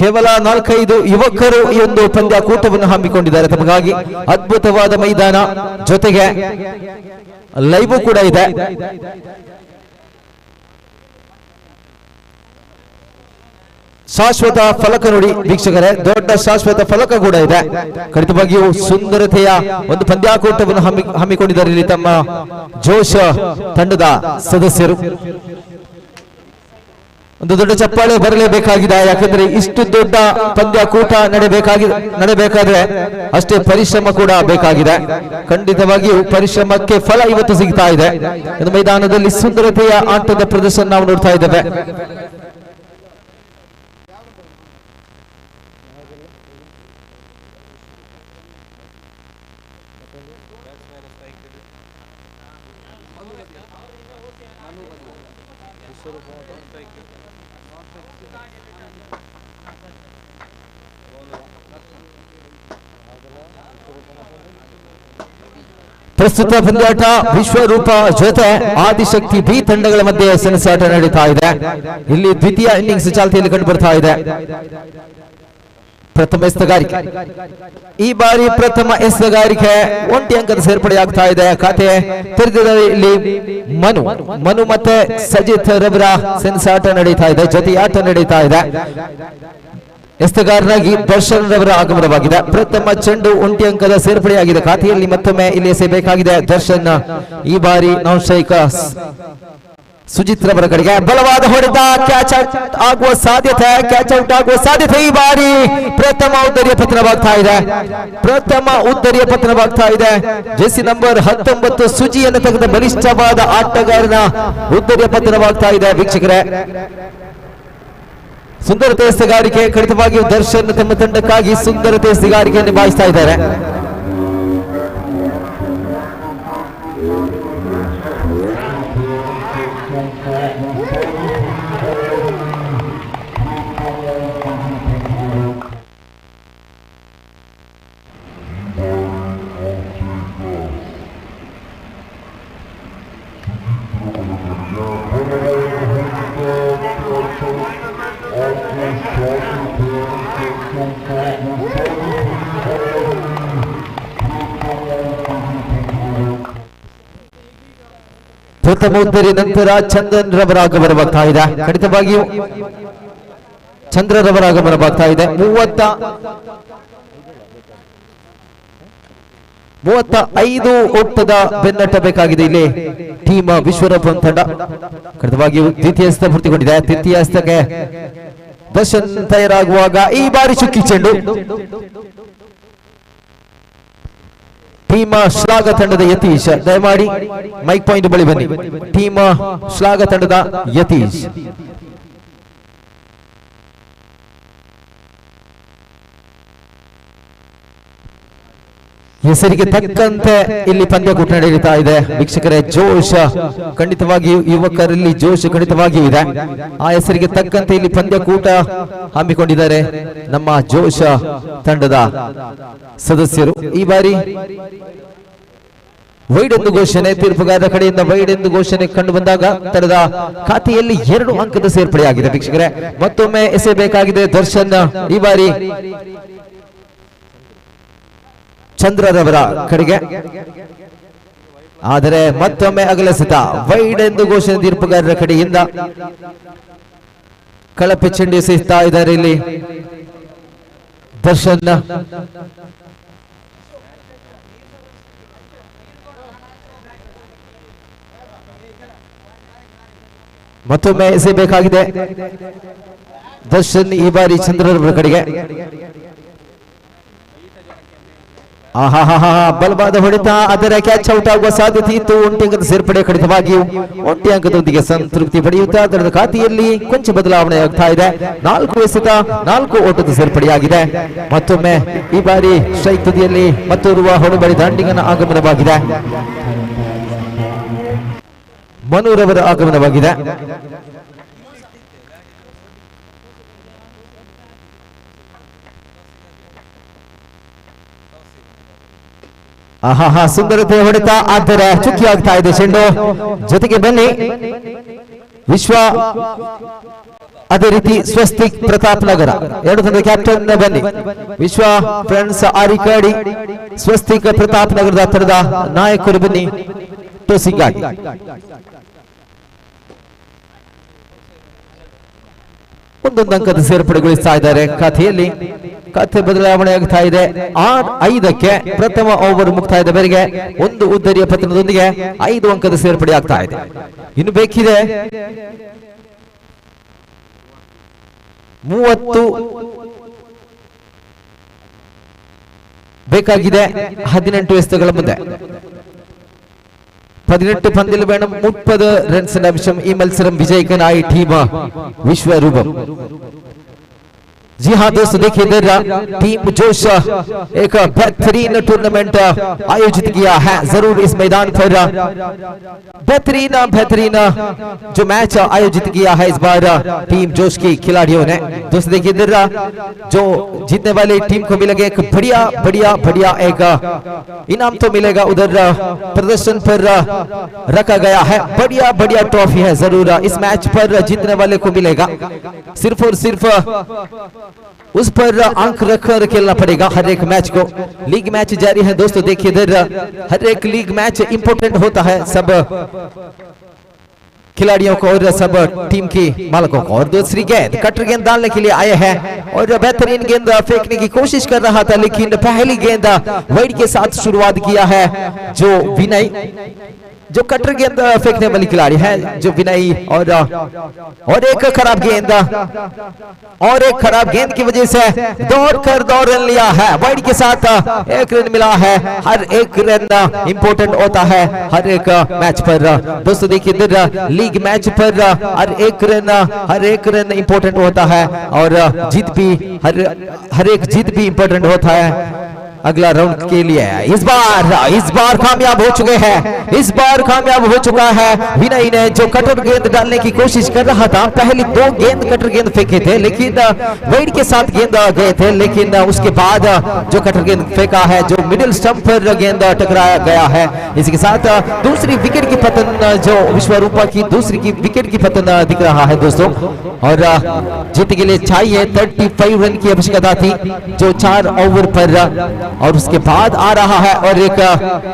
ಕೇವಲ 4-5 ಯುವಕರು ಈ ಒಂದು ಪಂದ್ಯಾಕೂಟವನ್ನು ಹಮ್ಮಿಕೊಂಡಿದ್ದಾರೆ. ತಮಗಾಗಿ ಅದ್ಭುತವಾದ ಮೈದಾನ, ಜೊತೆಗೆ ಲೈವ್ ಕೂಡ ಇದೆ. ಶಾಶ್ವತ ಫಲಕ ನೋಡಿ ವೀಕ್ಷಕರೇ, ದೊಡ್ಡ ಶಾಶ್ವತ ಫಲಕ ಕೂಡ ಇದೆ. ಖಂಡಿತವಾಗಿಯೂ ಸುಂದರತೆಯ ಒಂದು ಪಂದ್ಯಾಕೂಟವನ್ನು ಹಮ್ಮಿಕೊಂಡಿದ್ದಾರೆ ಇಲ್ಲಿ ತಮ್ಮ ಜೋಶ್ ತಂಡದ ಸದಸ್ಯರು. ಒಂದು ದೊಡ್ಡ ಚಪ್ಪಾಳೆ ಬರಲೇಬೇಕಾಗಿದೆ. ಯಾಕಂದ್ರೆ ಇಷ್ಟು ದೊಡ್ಡ ಪಂದ್ಯಾಕೂಟ ನಡೆಬೇಕಾದ್ರೆ ಅಷ್ಟೇ ಪರಿಶ್ರಮ ಕೂಡ ಬೇಕಾಗಿದೆ. ಖಂಡಿತವಾಗಿಯೂ ಪರಿಶ್ರಮಕ್ಕೆ ಫಲ ಇವತ್ತು ಸಿಗ್ತಾ ಇದೆ. ಒಂದು ಮೈದಾನದಲ್ಲಿ ಸುಂದರತೆಯ ಆಟದ ಪ್ರದರ್ಶನ ನಾವು ನೋಡ್ತಾ ಇದ್ದೇವೆ. ಪ್ರಸ್ತುತ ಪಂದ್ಯಾಟ ವಿಶ್ವರೂಪ ಜೊತೆ ಆದಿಶಕ್ತಿ ಬಿ ತಂಡಗಳ ಮಧ್ಯೆ ಸೆಣಸಾಟ ನಡೀತಾ ಇದೆ. ಇಲ್ಲಿ ದ್ವಿತೀಯ ಇನ್ನಿಂಗ್ಸ್ ಚಾಲ್ತಿಯಲ್ಲಿ ಕಂಡು ಬರ್ತಾ ಇದೆ. ಪ್ರಥಮ ಎಸೆಗಾರಿಕೆ, ಈ ಬಾರಿ ಪ್ರಥಮ ಎಸೆಗಾರಿಕೆ 1 ಅಂಕದ ಸೇರ್ಪಡೆಯಾಗ್ತಾ ಇದೆ. ಖಾತೆ ತೆರೆದಿದೆ. ಇಲ್ಲಿ ಮನು ಮತ್ತೆ ಸಜಿತ್ ರವರ ಸೆಣಸಾಟ ನಡೀತಾ ಇದೆ, ಜೊತೆಯಾಟ ನಡೀತಾ ಇದೆ. ಎಸೆಗಾರನಾಗಿ ದರ್ಶನ್ ರವರ ಆಗಮನವಾಗಿದೆ. ಪ್ರಥಮ ಚೆಂಡು 1 ಅಂಕದ ಸೇರ್ಪಡೆಯಾಗಿದೆ. ಖಾತೆಯಲ್ಲಿ ಮತ್ತೊಮ್ಮೆ ಇಲ್ಲಿ ಎಸೆಯಬೇಕಾಗಿದೆ ದರ್ಶನ್. ಈ ಬಾರಿ ನೌಶೈಕ ಸುಜಿತ್ ರವರ ಕಡೆಗೆ ಬಲವಾದ ಹೊಡೆತ, ಕ್ಯಾಚ್ ಔಟ್ ಆಗುವ ಸಾಧ್ಯತೆ. ಈ ಬಾರಿ ಪ್ರಥಮ ಉದ್ದರಿಯ ಪತನವಾಗ್ತಾ ಇದೆ. ಜೆಸಿ ನಂಬರ್ 19 ಸುಜಿಯನ್ನು ತೆಗೆದ ಬಲಿಷ್ಠವಾದ ಆಟಗಾರನ ಉದ್ದರಿಯ ಪತನವಾಗ್ತಾ ಇದೆ. ವೀಕ್ಷಕರೇ, ಸುಂದರತೆ ಎಸೆಗಾರಿಕೆ ಖಂಡಿತವಾಗಿಯೂ ದರ್ಶನ್ ತಮ್ಮ ತಂಡಕ್ಕಾಗಿ ಸುಂದರತೆ ಎಸೆಗಾರಿಕೆ ನಿಭಾಯಿಸ್ತಾ ಇದ್ದಾರೆ. ಪ್ರಥಮ ಉದ್ದರಿ ನಂತರ ಚಂದನ್ ರವರ ಆಗಮನವಾಗ್ತಾ ಇದೆ. ಖಂಡಿತವಾಗಿಯೂ ಚಂದ್ರರವರ ಆಗಮನವಾಗ್ತಾ ಇದೆ. 35 ಓಟದ ಬೆನ್ನಟ್ಟಬೇಕಾಗಿದೆ ಇಲ್ಲಿ ಟೀಮ್ ವಿಶ್ವರೂಪ ತಂಡ. ಖಂಡಿತವಾಗಿಯೂ ದ್ವಿತೀಯ ಹಸ್ತ ಪೂರ್ತಿಗೊಂಡಿದೆ. ತೃತೀಯ ಹಸ್ತಕ್ಕೆ ದರ್ಶನ್ ತಯಾರಾಗುವಾಗ ಈ ಬಾರಿ ಚುಕ್ಕಿ ಚೆಂಡು. ಟೀಮ್ ಶ್ಲಾಘ ತಂಡದ ಯತೀಶ್, ದಯಮಾಡಿ ಮೈಕ್ ಪಾಯಿಂಟ್ ಬಳಿ ಬನ್ನಿ. ಟೀಮ್ ಶ್ಲಾಘ ತಂಡದ ಯತೀಶ್ ಹೆಸರಿಗೆ ತಕ್ಕಂತೆ ಇಲ್ಲಿ ಪಂದ್ಯಕೂಟ ನಡೀತಾ ಇದೆ. ವೀಕ್ಷಕರೇ, ಜೋಶ್ ಖಂಡಿತವಾಗಿಯೂ ಯುವಕರಲ್ಲಿ ಜೋಶ್ ಖಂಡಿತವಾಗಿಯೂ ಇದೆ. ಆ ಹೆಸರಿಗೆ ತಕ್ಕಂತೆ ಇಲ್ಲಿ ಪಂದ್ಯಕೂಟ ಹಮ್ಮಿಕೊಂಡಿದ್ದಾರೆ ನಮ್ಮ ಜೋಶ್ ತಂಡದ ಸದಸ್ಯರು. ಈ ಬಾರಿ ವೈಡ್ ಎಂದು ಘೋಷಣೆ, ತೀರ್ಪುಗಾರರ ಕಡೆಯಿಂದ ವೈಡ್ ಎಂದು ಘೋಷಣೆ ಕಂಡು ಬಂದಾಗ ತಂಡದ ಖಾತೆಯಲ್ಲಿ 2 ಅಂಕದ ಸೇರ್ಪಡೆಯಾಗಿದೆ. ವೀಕ್ಷಕರೇ, ಮತ್ತೊಮ್ಮೆ ಎಸೆಯಬೇಕಾಗಿದೆ ದರ್ಶನ್. ಈ ಬಾರಿ ಚಂದ್ರರವರ ಕಡೆಗೆ, ಆದರೆ ಮತ್ತೊಮ್ಮೆ ಅಗಲಸಿತ ವೈಡ್ ಎಂದು ಘೋಷಣೆ ತೀರ್ಪುಗಾರರ ಕಡೆಯಿಂದ. ಕಳಪೆ ಚೆಂಡು ಎಸೆಯುತ್ತಾ ಇದ್ದಾರೆ ಇಲ್ಲಿ ದರ್ಶನ್. ಮತ್ತೊಮ್ಮೆ ಎಸೆಯಬೇಕಾಗಿದೆ ದರ್ಶನ್. ಈ ಬಾರಿ ಚಂದ್ರರವರ ಕಡೆಗೆ ಬಲವಾದ ಹೊಡೆತ, ಅದರ ಕ್ಯಾಚ್ ಔಟ್ ಆಗುವ ಸಾಧ್ಯತೆ ಇತ್ತು. 1 ಅಂಕದ ಸೇರ್ಪಡೆ ಖಂಡಿತವಾಗಿಯೂ 1 ಅಂಕದೊಂದಿಗೆ ಸಂತೃಪ್ತಿ ಪಡೆಯುತ್ತಾ ಅದರ ಖಾತೆಯಲ್ಲಿ ಕೊಂಚ ಬದಲಾವಣೆ ಆಗ್ತಾ ಇದೆ. 4 ಎಸೆತ 4 ಓಟದ ಸೇರ್ಪಡೆಯಾಗಿದೆ. ಮತ್ತೊಮ್ಮೆ ಈ ಬಾರಿ ಸ್ಟ್ರೈಕ್ ತುದಿಯಲ್ಲಿ ಮತ್ತೋರ್ವ ಹೊಣಬಳಿ ದಾಂಡಿಗನ ಆಗಮನವಾಗಿದೆ. ಮನೂರವರ ಆಗಮನವಾಗಿದೆ. ಸುಂದರತೆ ಹೊಡೆತ, ಆದರೆ ಚುಕ್ಕಿ ಆಗ್ತಾ ಇದೆ ಚೆಂಡು. ಜೊತೆಗೆ ಬನ್ನಿ ವಿಶ್ವ, ಅದೇ ರೀತಿ ಸ್ವಸ್ತಿಕ್ ಪ್ರತಾಪ್ ನಗರ 2 ತಂಡದ ಕ್ಯಾಪ್ಟನ್ ಬನ್ನಿ. ವಿಶ್ವ ಫ್ರೆಂಡ್ಸ್ ಆರಿಕಾಡಿ, ಸ್ವಸ್ತಿಕ್ ಪ್ರತಾಪ್ ನಗರದ ತಂಡದ ನಾಯಕರು ಬನ್ನಿ ಟೋಸಿಂಗ್ ಆಗಿ. ಒಂದೊಂದು ಅಂಕದ ಸೇರ್ಪಡೆಗೊಳಿಸ್ತಾ ಇದ್ದಾರೆ ಖಾತೆಯಲ್ಲಿ. ಖಾತೆ ಬದಲಾವಣೆ ಆಗ್ತಾ ಇದೆ. 5ಕ್ಕೆ ಪ್ರಥಮ ಓವರ್ ಮುಕ್ತಾಯದ ಮೇರೆಗೆ 1 ಉದ್ದರಿಯ ಪತನದೊಂದಿಗೆ 5 ಅಂಕದ ಸೇರ್ಪಡೆ ಆಗ್ತಾ ಇದೆ. ಇನ್ನು ಬೇಕಿದೆ 30 ಬೇಕಾಗಿದೆ 18 എസ്തുകൾ ಮುಂದೆ 18 പന്തിൽ വേണം 30 റൺസിന്റെ ആവശ്യം ഈ മത്സരം വിജയിക്കാനായി ടീം വിശ്വരൂപം जी हाँ दोस्तों देखिए इधर टीम जोश एक बेहतरीन टूर्नामेंट आयोजित किया है जरूर इस मैदान पर बेहतरीन जो मैच आयोजित किया है इस बार टीम जोश की खिलाड़ियों ने दोस्तों देखिए इधर जो जीतने वाली टीम को मिलेगा एक बढ़िया एक इनाम तो मिलेगा उधर प्रदर्शन पर रखा गया है बढ़िया ट्रॉफी है जरूर इस मैच पर जीतने वाले को मिलेगा सिर्फ और सिर्फ उस पर आंख रखकर खेलना पड़ेगा हर एक मैच को लीग मैच जारी है दोस्तों देखिए इधर हर एक लीग मैच इंपॉर्टेंट होता है सब खिलाड़ियों को और सब टीम की मालिकों को और दूसरी गेंद कटर गेंद डालने के लिए आए हैं और बेहतरीन गेंद फेंकने की कोशिश कर रहा था लेकिन पहली गेंद वाइड के साथ शुरुआत किया है जो विनय जो कटर गेंद फेंकने वाली खिलाड़ी है जो विनय और एक खराब गेंद की वजह से दो रन लिया है वाइड के साथ एक रन मिला है हर एक रन इंपॉर्टेंट होता है हर एक मैच पर दोस्तों देखिए इधर लीग मैच पर हर एक रन इंपॉर्टेंट होता है और जीत भी हर एक जीत भी इंपॉर्टेंट होता है अगला राउंड के लिए इस बार कामयाब हो चुका है विनय ने जो कटर गेंद डालने की कोशिश कर रहा था पहली 2 गेंद कटर गेंद फेंके थे लेकिन वाइड के साथ गेंद गए थे लेकिन उसके बाद जो कटर गेंद फेंका है जो मिडिल स्टंप पर गेंद टकराया गया है इसके साथ दूसरी विकेट की पतन जो विश्वरूपा की दूसरी की विकेट की पतन दिख रहा है दोस्तों और जीत के लिए चाहिए 35 रन की आवश्यकता थी जो 4 ओवर पर और उसके बाद आ रहा है और एक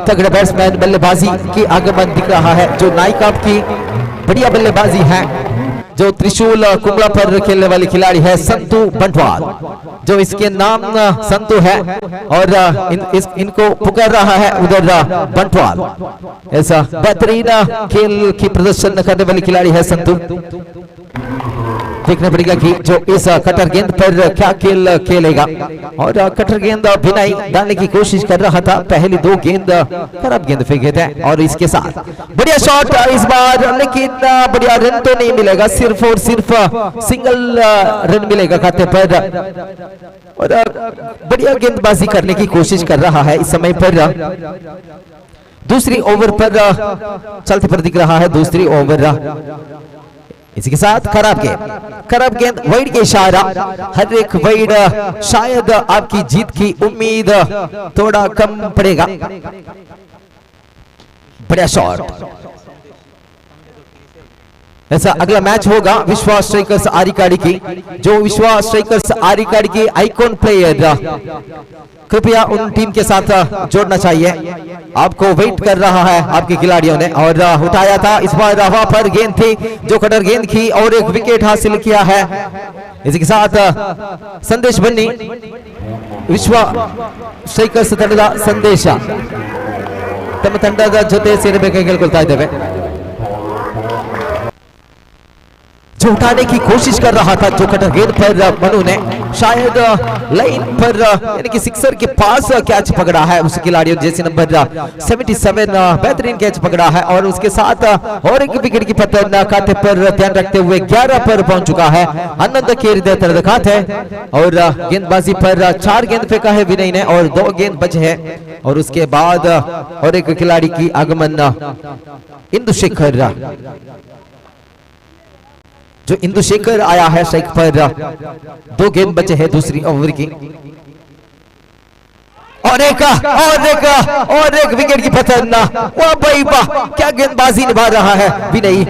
तगड़ा बैट्समैन बल्लेबाजी की आगमन दिख रहा है जो नाइकाप की बढ़िया बल्लेबाजी है जो त्रिशूल कुंबड़ा पर खेलने वाली खिलाड़ी है संतु बंटवाल जो इसके नाम संतु है और इनको पुकार रहा है उधर बंटवाल ऐसा बेहतरीन खेल की प्रदर्शन करने वाली खिलाड़ी है संतु देखना पड़ेगा कि जो इस कटर गेंद पर क्या खेल खेलेगा और कटर गेंद विनय डालने की कोशिश कर रहा था पहली 2 गेंद खराब गेंद फेंके थे और इसके साथ बढ़िया शॉट इस बार लेकिन बढ़िया रन तो नहीं मिलेगा सिर्फ और सिर्फ सिंगल रन मिलेगा खाते पर और बढ़िया गेंदबाजी करने की कोशिश कर रहा है इस समय पर दूसरी ओवर पर चलते पर दिख रहा है दूसरी ओवर इसी के साथ खराब गेंद वाइड के इशारा हर एक वाइड शायद आपकी जीत की उम्मीद थोड़ा कम पड़ेगा बढ़िया शॉट ऐसा अगला मैच होगा विश्वा स्ट्राइकर्स आरिकाड़ी की जो विश्वा स्ट्राइकर्स आरिकाड़ी की आइकॉन प्लेयर कृपया उन टीम के साथ जोड़ना चाहिए आपको वेट कर रहा है आपके खिलाड़ियों ने और उठाया था इस बार हवा पर गेंद थी जो कटर गेंद की और एक विकेट हासिल किया है इसी के साथ संदेश बन्नी विश्वा स्ट्राइकर्स ತಂಡದ ಸಂದೇಶ ತಮ್ಮ ತಂಡದ ಜೊತೆ ಸೇರಬೇಕಾಗಿ ಕೇಳ್ಕೊಳ್ತಾ ಇದ್ದೇವೆ जो उठाने की कोशिश कर रहा था जो कटर गेंद पर मनु ने शायद लाइन पर यानी कि सिक्सर के पास कैच पकड़ा है उस खिलाड़ियों जैसे नंबर 77 बेहतरीन कैच पकड़ा है और उसके साथ और एक विकेट की पतन खाते पर ध्यान रखते हुए 11 पर पहुंच चुका है आनंद केरिदे तरद खाते और गेंदबाजी पर 4 गेंद फेंका है विनय ने और 2 गेंद बचे हैं और उसके बाद और एक खिलाड़ी की आगमन इंदुशेखर जो इंदुशेखर आया है स्ट्राइक पर 2 गेंद बचे हैं दूसरी ओवर की और एक विकेट की पतन वाह भाई वाह क्या गेंदबाजी निभा रहा है विनय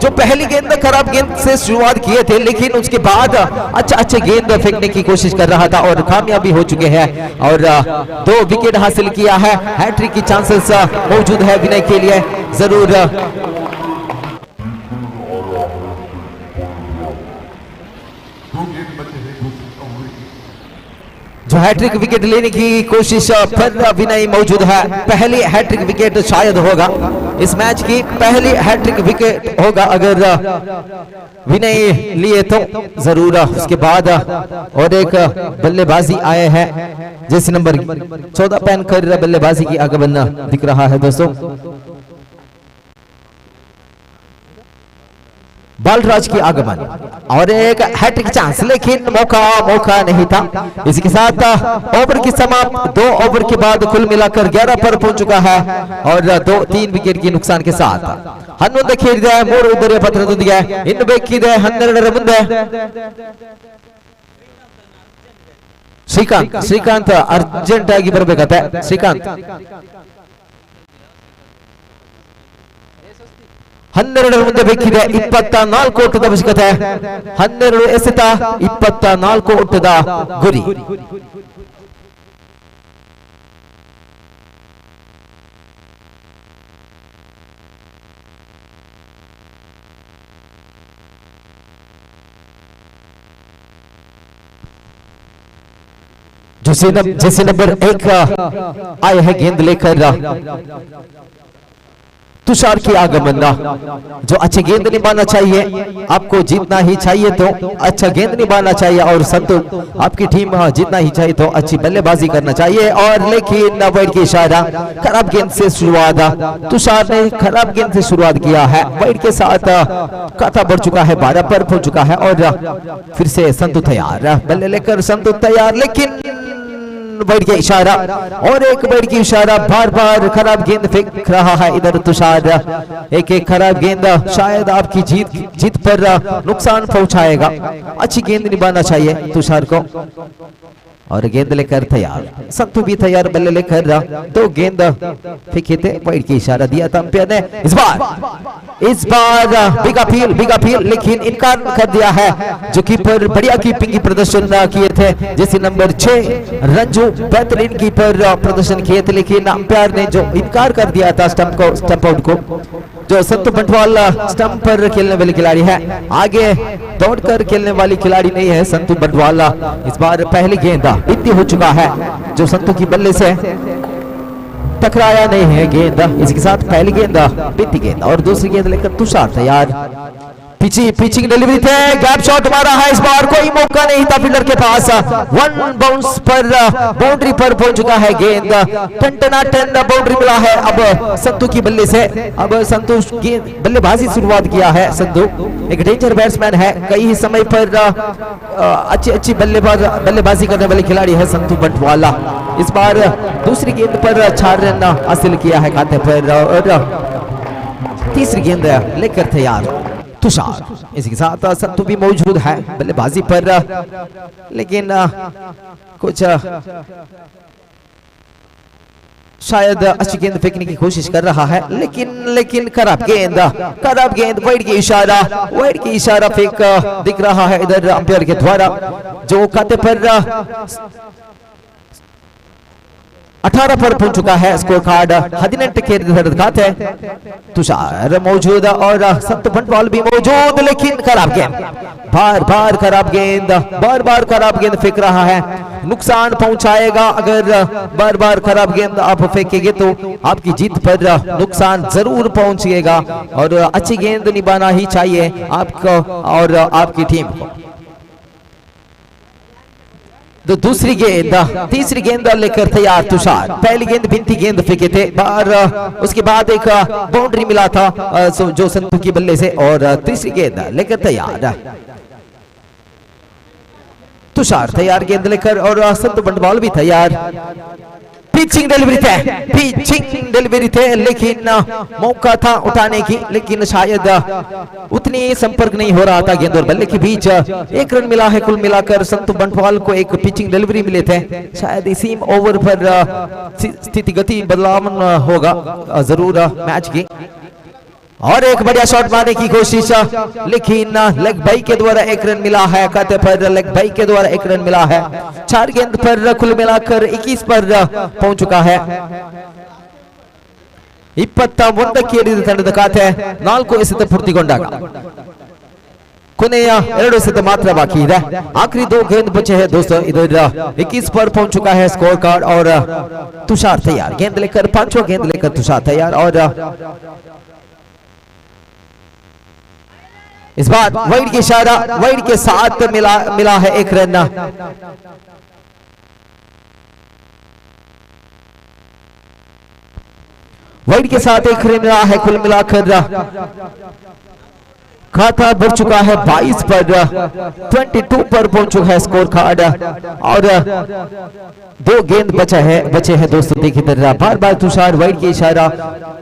जो पहली गेंद खराब गेंद से शुरुआत किए थे लेकिन उसके बाद अच्छे गेंद फेंकने की कोशिश कर रहा था और कामयाबी हो चुके हैं और 2 विकेट हासिल किया है हैट्रिक की चांसेस मौजूद है विनय के लिए जरूर जो हैट्रिक विकेट लेने की कोशिश पर विनय मौजूद है। पहली हैट्रिक विकेट शायद होगा इस मैच की, पहली हैट्रिक विकेट होगा अगर विनय लिए तो जरूर। उसके बाद और एक बल्लेबाजी आए हैं जैसे नंबर 14 पहनकर बल्लेबाजी की आगमन दिख रहा है दोस्तों। बालराज की आगमन और एक हैट्रिक चांस, लेकिन मौका नहीं था। इसके साथ ओवर की समाप्त, 2 ओवर के बाद कुल मिलाकर 11 पर पहुंच चुका है और 2-3 विकेट के नुकसान के साथ 11 खेलिದೆ 3 ಉದ್ದರಿಯ ಪತ್ರದೊಂದಿಗೆ ಇನ್ನು ಬೇಕಿದೆ 12ರ ಮುಂದೆ ಶ್ರೀಕಾಂತ್ ಅರ್ಜೆಂಟ್ ಆಗಿ ಬರಬೇಕತ್ತೆ। ಶ್ರೀಕಾಂತ್ 12ರ ಮುಂದೆ ಬೇಕಿದೆ 24 ಓಟದ ಅವಶ್ಯಕತೆ, 12 ಎಸೆತ 24 ಓಟದ ಗುರಿ। जैसे नंबर 1 आए हैं गेंद लेकर तुषार की आगमन, जो अच्छे गेंद निभाना चाहिए, आपको जीतना ही चाहिए तो अच्छा गेंद निभाना चाहिए और संतु आपकी टीम जीतना ही चाहिए तो अच्छी बल्लेबाजी करना चाहिए। और लेकिन वाइड की इशारा, खराब गेंद से शुरुआत, तुषार ने खराब गेंद से शुरुआत किया है। वाइड के साथ खाता बढ़ चुका है, 12 पर पहुंच चुका है और फिर से संतु तैयार, बल्ले लेकर संतु तैयार, लेकिन वाइड के इशारा और एक वाइड की इशारा, बार बार खराब गेंद फेंक रहा है इधर तुषार। एक खराब गेंद शायद आपकी जीत पर नुकसान पहुंचाएगा। अच्छी गेंद निभाना चाहिए तुषार को और गेंद लेकर तैयार, संतु भी तैयार, बल्ले लेकर 2 गेंद फेंके थे, वाइड की इशारा दिया था अंपायर ने। इस बार बिग अपील लेकिन इनकार कर दिया है। जो कीपर बढ़िया कीपिंग की प्रदर्शन किए थे, जैसे नंबर 6 रंजू बेहतरीन कीपर प्रदर्शन किए थे, लेकिन अंपायर ने जो इनकार कर दिया था स्टंप आउट को। जो संतु बंटवाल स्टंप पर खेलने वाली खिलाड़ी है, आगे दौड़कर खेलने वाली खिलाड़ी नहीं है संतु बंटवाल। इस बार पहली गेंद इतनी हो चुका है जो संतु की बल्ले से टकराया नहीं है गेंद। इसके साथ पहली गेंद बीती गेंद और दूसरी गेंद लेकर तुषार तैयार। पिचिंग डिलीवरी थे, गैप शॉट मारा है, इस बार कोई मौका नहीं था फील्डर के पास। 1 बाउंस पर बाउंड्री पर पहुंच चुका है गेंद, टन बाउंड्री मिला है अब संतु की बल्ले से। अब संतु गेंद बल्लेबाजी शुरुआत किया है। संतु एक डेंजर बैट्समैन है, कई समय पर अच्छी बल्लेबाजी करने वाली खिलाड़ी है संतु बंटवाला। इस बार दूसरी गेंद पर 4 रन हासिल किया है खाते पर और तीसरी गेंद लेकर तैयार तुषार। इसके साथ संतु भी मौजूद है बल्लेबाजी पर, लेकिन कुछ शायद अच्छी गेंद फेंकने की कोशिश कर रहा है, लेकिन खराब गेंद वाइड की इशारा फेंक दिख रहा है इधर अंपायर के द्वारा। जो खाते पर 18 पर पहुंच चुका है स्कोर कार्ड, 18 के खाते तुषार मौजूद और संतु बंटवाल भी मौजूद, लेकिन खराब गेंद, बार खराब गेंद फेंक रहा है, नुकसान पहुंचाएगा। अगर बार खराब गेंद आप फेंकेंगे तो आपकी जीत पर नुकसान जरूर पहुंचेगा और अच्छी गेंद निभाना ही चाहिए आपको और आपकी टीम को। तो दूसरी गेंद, तीसरी गेंद लेकर तैयार तुषार। पहली गेंद बिनती गेंद फेंके थे बाहर, उसके बाद एक बाउंड्री मिला था जो संतु की बल्ले से और तीसरी गेंद लेकर तैयार तुषार, तैयार गेंद लेकर और संतु बंटवाल भी तैयार। पिचिंग डिलीवरी थे, लेकिन मौका था उठाने की, लेकिन शायद उतनी संपर्क नहीं हो रहा था गेंद और बल्ले के बीच। 1 रन मिला है कुल मिलाकर संतु बंटवाल को, एक पिचिंग डिलीवरी मिले थे। शायद इसी ओवर पर स्थिति गति बदलाव होगा जरूर मैच की। और एक बढ़िया शॉट मारने की कोशिश, लेकिन लेग बाई के द्वारा 1 रन मिला है खाते पर, लेग बाई के द्वारा 1 रन मिला है। 4 गेंद पर कुल मिलाकर 21 पर पहुंच चुका है। 21 ತಂಡದ ಖಾತೆ 4 ಎಸೆತ ಪೂರ್ತಿಗೊಂಡಾಗ ಕೊನೆಯ 2 ಎಸೆತ ಮಾತ್ರ ಬಾಕಿ ಇದೆ आखिरी 2 गेंद बचे हैं दोस्तों इधर 21 पर पहुंच चुका है स्कोर कार्ड और तुषार तैयार गेंद लेकर 5वां गेंद लेकर तुषार तैयार और इस बार वाइड की इशारा वाइड के साथ मिला है एक रन वाइड के साथ एक रन मिला है कुल मिलाकर खाता बढ़ चुका है 22 पर 22 पर पहुंच चुका है स्कोर कार्ड और 2 गेंद बचे हैं दोस्तों देखिए इधर बार बार तुषार वाइड की इशारा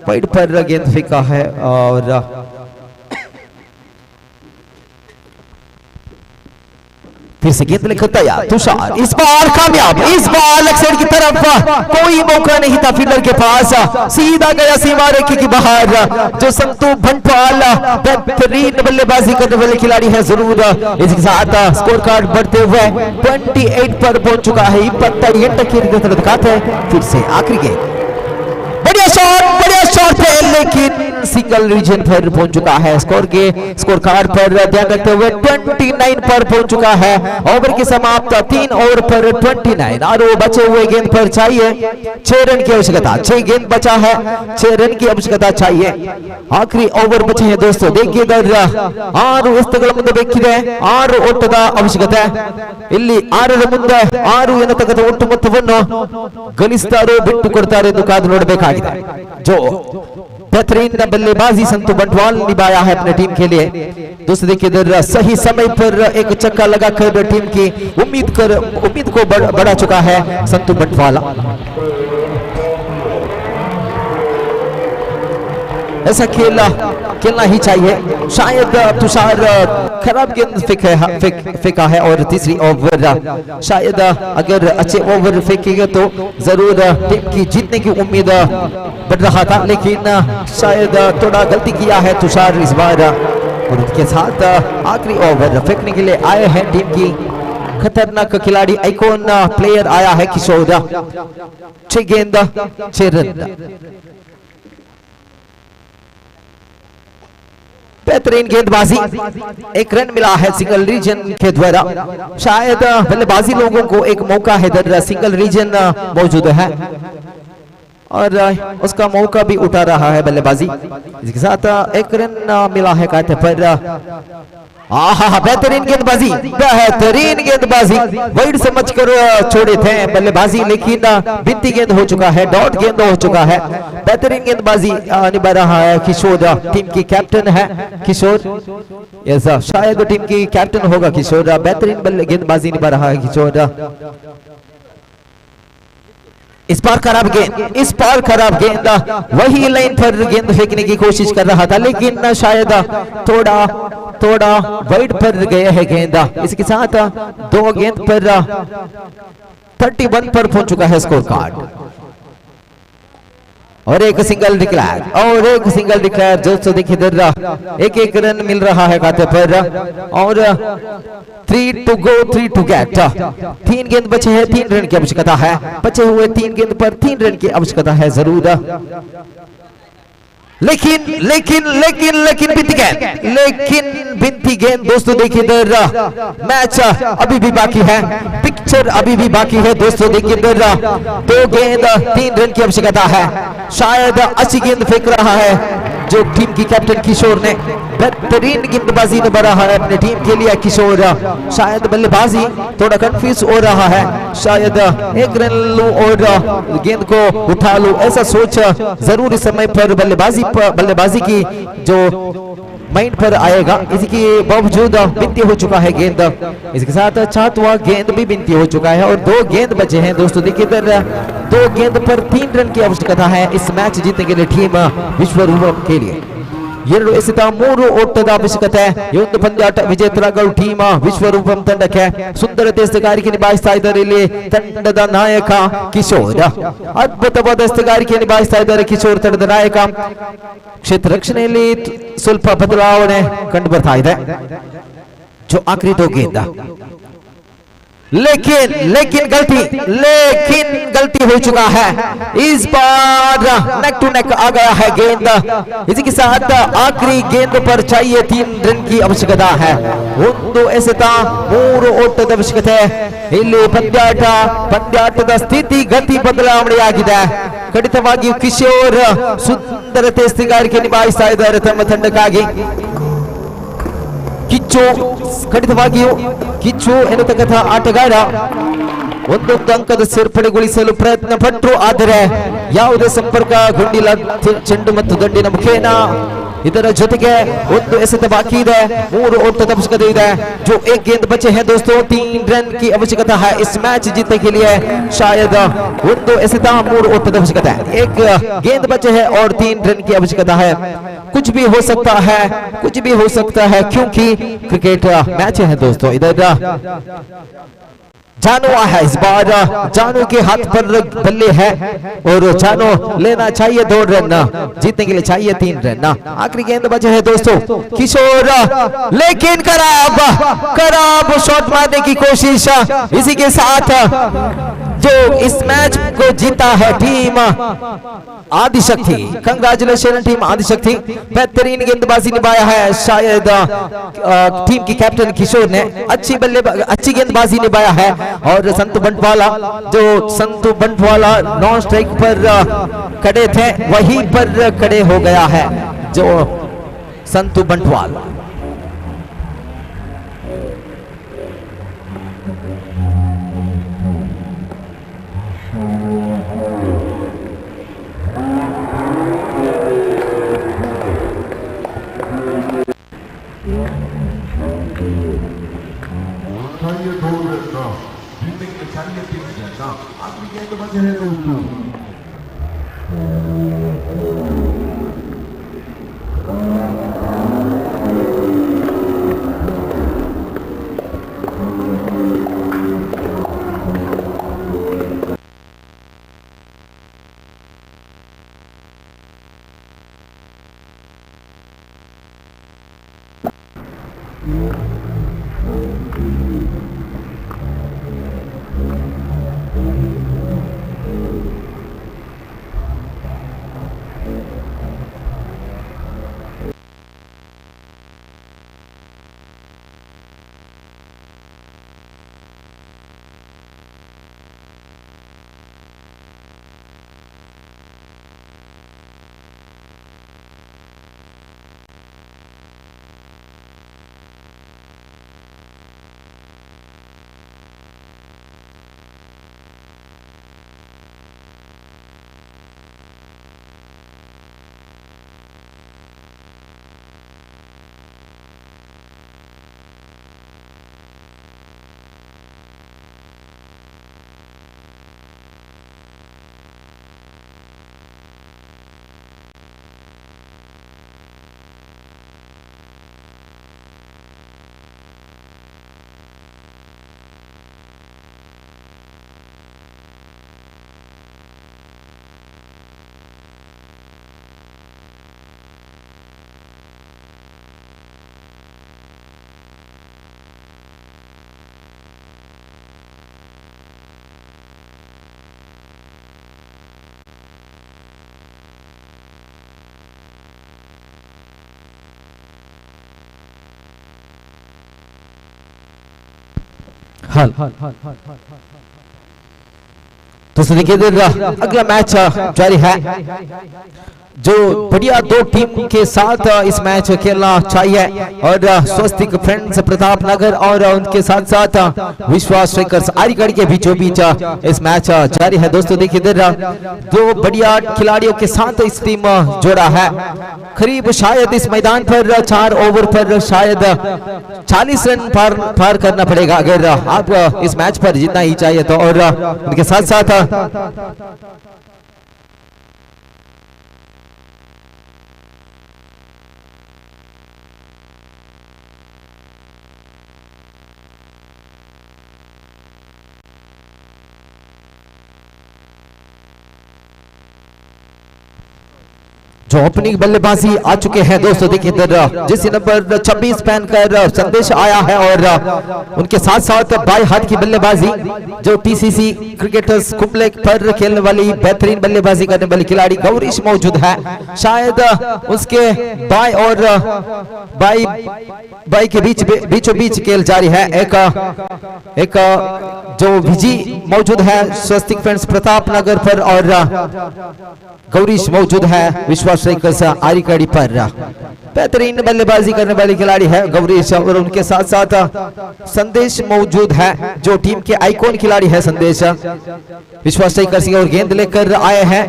वाइड पर गेंद फेंका है और फिर से गेंद लेकर तैयार तुषार इस बार कामयाब इस बार लेग साइड की तरफ कोई मौका नहीं था फील्डर के पास सीधा गया सीमा रेखा की बाहर जो संतु भंटवाल बेहतरीन बल्लेबाजी करने वाले खिलाड़ी है जरूर इसके साथ स्कोर कार्ड बढ़ते हुए 28 पर पहुंच चुका है 28 दिखाते हैं फिर से आखिरी गेंद बढ़िया शॉट है लेकिन सिंगल रीजन पर पहुंच चुका है स्कोर कार्ड पर ध्यान रखते हुए 29 पर पहुंच चुका है ओवर की समाप्त 3 ओवर पर 29 और वो बचे हुए गेंद पर चाहिए 6 रन की आवश्यकता 6 गेंद बचा है 6 रन की आवश्यकता चाहिए आखिरी ओवर बचे हैं दोस्तों देखिए इधर 6 ಎಸ್ತುಗಳ ಮುಂದೆ ಬೇಕಿದೆ 6 ಓಟದ ಅವಶ್ಯಕತೆ ಇಲ್ಲಿ 6ರ ಮುಂದೆ 6 ಎನ್ನತಕ್ಕಂಥ ಒಟ್ಟು ಮೊತ್ತವನ್ನು ಗಳಿಸ್ತಾರೋ ಬಿಟ್ಟು ಕೊಡ್ತಾರೆ ಎಂದು ಕಾದು ನೋಡಬೇಕಾಗಿದೆ जो बेहतरीन बल्लेबाजी संतु बंटवाल निभाया है अपने टीम के लिए दोस्तों देखिए इधर सही समय पर एक चक्का लगाकर टीम की उम्मीद को बढ़ा चुका है संतु बंटवाल ऐसा खेलना ही चाहिए शायद तुषार खराब गेंद फेंका है और तीसरी ओवर शायद अगर अच्छे ओवर फेंकेंगे तो जरूर टीम की जीतने की उम्मीद बढ़ रहा था लेकिन शायद थोड़ा गलती किया है तुषार इस बार और उनके साथ आखिरी ओवर फेंकने के लिए आए हैं टीम की खतरनाक खिलाड़ी आइकॉन प्लेयर आया है किशोर 6 गेंद 6 रन बेहतरीन गेंदबाजी 1 रन मिला है सिंगल रीजन के द्वारा शायद बल्लेबाजी लोगों को एक मौका है इधर सिंगल रीजन मौजूद है और उसका मौका भी उठा रहा है बल्लेबाजी इसके साथ 1 रन मिला है काटे पर बेहतरीन गेंदबाजी वाइड समझकर छोड़े थे बल्लेबाजी लेकिन बिंती गेंद हो चुका है डॉट गेंद हो चुका है बेहतरीन गेंदबाजी निभा रहा है किशोर टीम की कैप्टन है किशोर ऐसा शायद टीम की कैप्टन होगा किशोर बेहतरीन गेंदबाजी निभा रहा है किशोर इस बार खराब गेंद वही लाइन पर गेंद फेंकने की कोशिश कर रहा था लेकिन शायद थोड़ा वाइड पर गया है गेंद इसके साथ 2 गेंद पर 31 पर पहुंच चुका है स्कोर कार्ड और एक सिंगल डिक्लेयर जो देखिए इधर एक रन मिल रहा है खाते पर और 3 to go 3 to get 3 गेंद बचे हैं 3 रन की आवश्यकता है बचे हुए 3 गेंद पर 3 रन की आवश्यकता है जरूर लेकिन बिंती गेंद दोस्तों देखिए इधर मैच अभी भी बाकी है पिक्चर अभी भी बाकी है दोस्तों देखिए इधर 2 गेंद 3 रन की आवश्यकता है शायद अच्छी गेंद फेंक रहा है जो टीम की कैप्टन किशोर ने बेहतरीन गेंदबाजी निभा रहा है अपने टीम के लिए किशोर शायद बल्लेबाजी थोड़ा कंफ्यूज हो रहा है शायद 1 रन लूं और गेंद को उठा लूं ऐसा सोच जरूर इस समय पर बल्लेबाजी की जो माइंड पर आएगा इसके बावजूद बिंती हो चुका है गेंद इसके साथ 7वां गेंद भी बिंती हो चुका है और 2 गेंद बचे हैं दोस्तों देखिए इधर 2 गेंद पर 3 रन की आवश्यकता है इस मैच जीतने के लिए टीम विश्वरूपम के लिए 2 ಎಸೆತ 3 ಓಟದ ಅವಶ್ಯಕತೆ ಈ ಒಂದು ಪಂದ್ಯಾಟ ವಿಜೇತರಾಗಲು ಟೀಮ್ ವಿಶ್ವರೂಪಂ ತಂಡಕ್ಕೆ ಸುಂದರ ಎಸೆಗಾರಿಕೆ ನಿಭಾಯಿಸ್ತಾ ಇದ್ದಾರೆ ಇಲ್ಲಿ ತಂಡದ ನಾಯಕ ಕಿಶೋರ್ ಅದ್ಭುತವಾದ ಎಸೆಗಾರಿಕೆ ನಿಭಾಯಿಸ್ತಾ ಇದ್ದಾರೆ ಕಿಶೋರ್ ತಂಡದ ನಾಯಕ ಕ್ಷೇತ್ರ ರಕ್ಷಣೆಯಲ್ಲಿ ಸ್ವಲ್ಪ ಬದಲಾವಣೆ ಕಂಡು ಬರ್ತಾ ಇದೆ जो आखिरी 2 गेंद लेकिन गलती हो चुका है। इस बार नेक टू नेक आ गया है गेंद। इसी के साथ आखिरी गेंद पर चाहिए 3 रन की आवश्यकता है। ಒಂದು ಎಸೆತ 3 ಓಟದ ಅವಶ್ಯಕತೆ। ಇಲ್ಲಿ ಪಂದ್ಯಾಟದ ಸ್ಥಿತಿ ಗತಿ ಬದಲಾವಣೆಯಾಗಿದೆ। ಖಂಡಿತವಾಗಿಯೂ ಕಿಶೋರ್ ಸುಂದರ ಟೆಸ್ಟಿಗಾರಿಕೆ ನಿಭಾಯಿಸ್ತಾ ಇದ್ದಾರೆ ತಮ್ಮ ತಂಡಕ್ಕಾಗಿ। ಕಿಚ್ಚು ಖಂಡಿತವಾಗಿಯೂ ಕಿಚ್ಚು ಎನ್ನುತಕ್ಕಂಥ ಆಟಗಾರ ಒಂದೊಂದು ಅಂಕದ ಸೇರ್ಪಡೆಗೊಳಿಸಲು ಪ್ರಯತ್ನ ಪಟ್ಟರು, ಆದರೆ ಯಾವುದೇ ಸಂಪರ್ಕಗೊಂಡಿಲ್ಲ ಚೆಂಡು ಮತ್ತು ದಂಡಿನ ಮುಖೇನ। ಇದರ ಜೊತೆಗೆ ಒಂದು ಎಸೆತ ಬಾಕಿ ಇದೆ, 3 ಓಟದ आवश्यकता ಇದೆ। जो एक गेंद बचे हैं दोस्तों, 3 रन की आवश्यकता है इस मैच जीतने के लिए। शायद ಒಂದು ಎಸೆತ 3 ಓಟದ आवश्यकता है, एक गेंद बचे है और 3 रन की आवश्यकता है। कुछ भी हो सकता है क्योंकि क्रिकेट मैच है दोस्तों। इधर जानू है, इस बार जानू के हाथ पर बल्ले है और जानू लेना चाहिए 2 रन, जीतने के लिए चाहिए 3 रन। आखिरी गेंद बचे है दोस्तों, किशोर लेकिन खराब शॉट मारने की कोशिश। इसी के साथ जो इस मैच को जीता है team Adishakti. Congratulation team Adishakti, बेहतरीन गेंदबाजी निभाया है शायद टीम की कैप्टन किशोर ने। अच्छी गेंदबाजी निभाया है और संतु बंटवाला नॉन स्ट्राइक पर खड़े थे, वहीं पर खड़े हो गया है जो संतु बंटवाल। हल तो देखिए अगला मैच जारी है। जो बढ़िया 2 टीम के साथ इस मैच खेलना चाहिए और स्वस्तिक फ्रेंड्स प्रताप नगर और उनके साथ साथ विश्वास स्ट्राइकर्स आरीगढ़ के बीचों बीच इस मैच जारी है। दोस्तों देखिए इधर 2 बढ़िया खिलाड़ियों के साथ इस टीम जोड़ा है। करीब शायद इस मैदान पर 4 ओवर पर शायद 40 रन पार करना पड़ेगा अगर आप इस मैच पर जीतना ही चाहिए तो। और उनके साथ साथ जो ओपनिंग बल्लेबाजी आ चुके हैं दोस्तों। देखिए इधर जिस नंबर 26 पहनकर संदेश आया है और उनके साथ साथ बाएं हाथ की बल्लेबाजी जो टीसीसी क्रिकेटर्स कुंबले पर खेलने वाली बेहतरीन बल्लेबाजी करने वाली खिलाड़ी गौरीश मौजूद है। शायद उसके बाएं और बाई के बीचों बीच खेल जारी है। एक जो विजी मौजूद है स्वस्तिक फ्रेंड्स प्रताप नगर पर और गौरीश मौजूद है विश्वास स्ट्राइकर्स आरिकाड़ी पर। बेहतरीन बल्लेबाजी करने वाली खिलाड़ी है गौरीश और उनके साथ साथ संदेश मौजूद है जो टीम के आइकॉन खिलाड़ी है। संदेश विश्वास स्ट्राइकर्स की ओर गेंद लेकर आए हैं।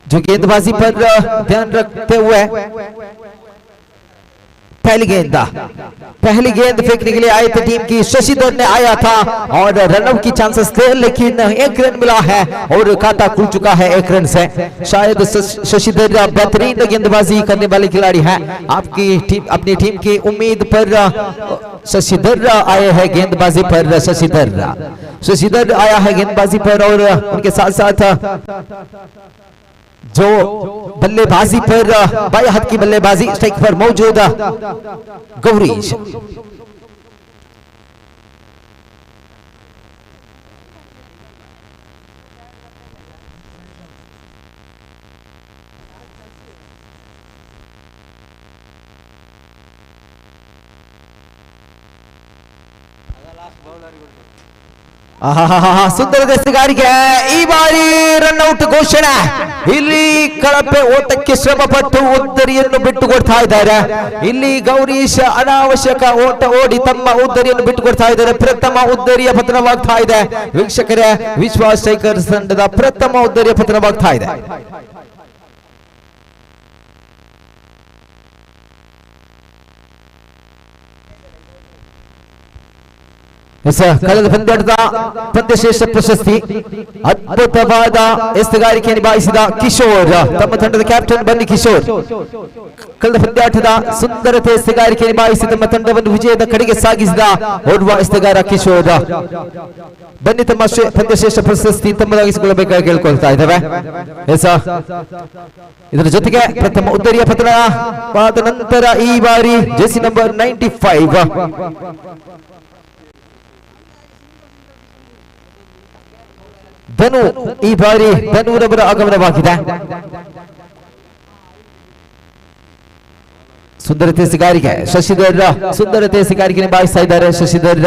जो गेंदबाजी पर ध्यान रखते हुए पहली गेंद फेंकने के लिए आए थे टीम की शशिधर ने आया था और रनआउट की चांसेस थे लेकिन एक रन मिला है और खाता खुल चुका है एक रन से। शायद शशिधर बेहतरीन गेंदबाजी करने वाले खिलाड़ी है। आपकी टीम अपनी टीम की उम्मीद पर शशिधर आए हैं गेंदबाजी पर। शशिधर आया है गेंदबाजी पर और उनके साथ साथ जो बल्लेबाजी पर बाएं हाथ की बल्लेबाजी स्ट्राइक पर मौजूद गौरीश। ಸುಂದರ ದೆಸೆಗಾರಿಗೆ ಈ ಬಾರಿ ರನ್ಔಟ್ ಘೋಷಣೆ. ಇಲ್ಲಿ ಕಳಪೆ ಓಟಕ್ಕೆ ಶ್ರಮ ಪಟ್ಟು ಉದ್ದರಿಯನ್ನು ಬಿಟ್ಟುಕೊಡ್ತಾ ಇದ್ದಾರೆ. ಇಲ್ಲಿ ಗೌರೀಶ್ ಅನಾವಶ್ಯಕ ಓಟ ಓಡಿ ತಮ್ಮ ಉದ್ದರಿಯನ್ನು ಬಿಟ್ಟುಕೊಡ್ತಾ ಇದ್ದಾರೆ. ಪ್ರಥಮ ಉದ್ದರಿಯ ಪತನವಾಗ್ತಾ ಇದೆ ವೀಕ್ಷಕರೇ. ವಿಶ್ವಾಸ್ ಸ್ಟ್ರೈಕರ್ಸ್ ತಂಡದ ಪ್ರಥಮ ಉದ್ದರಿಯ ಪತನವಾಗ್ತಾ ಇದೆ. ಕಳೆದ ಪಂದ್ಯದ ಪಂದ್ಯಶ್ರೇಷ್ಠ ಪ್ರಶಸ್ತಿ ಅದ್ಭುತವಾದ ಎಸೆಗಾರಿಕೆ ನಿಭಾಯಿಸಿದ ಕಿಶೋರ್ ತಮ್ಮ ತಂಡದ ಕ್ಯಾಪ್ಟನ್ ಬನ್ನಿ ಕಿಶೋರ್. ಕಳೆದ ಪಂದ್ಯಾಟದ ಸುಂದರತೆ ಎಸೆಗಾರಿಕೆ ನಿಭಾಯಿಸಿ ತಮ್ಮ ತಂಡವನ್ನು ವಿಜಯದ ಕಡೆಗೆ ಸಾಗಿಸಿದ ಓರ್ವ ಎಸೆಗಾರ ಕಿಶೋರ್. ಬನ್ನಿ ತಮ್ಮ ಪಂದ್ಯಶ್ರೇಷ್ಠ ಪ್ರಶಸ್ತಿ ತಮ್ಮದಾಗಿಸಿಕೊಳ್ಳಬೇಕಾಗಿ ಕೇಳ್ಕೊಳ್ತಾ ಇದ್ದೇವೆ. ಇದರ ಜೊತೆಗೆ ಪ್ರಥಮ ಉದ್ದರಿಯ ಪತನವಾದ ನಂತರ ಈ ಬಾರಿ ಜೆರ್ಸಿ ನಂಬರ್ 95 ಧನು ಈ ಬಾರಿ ಧನುರವರ ಆಗಮನವಾಗಿದೆ. ಸುಂದರತೆ ಸಿಗಾರಿಕೆ ಶಶಿಧರ್ ಸುಂದರತೆ ಸಿಗಾರಿಕೆ ನಿಭಾಯಿಸ್ತಾ ಇದ್ದಾರೆ. ಶಶಿಧರ್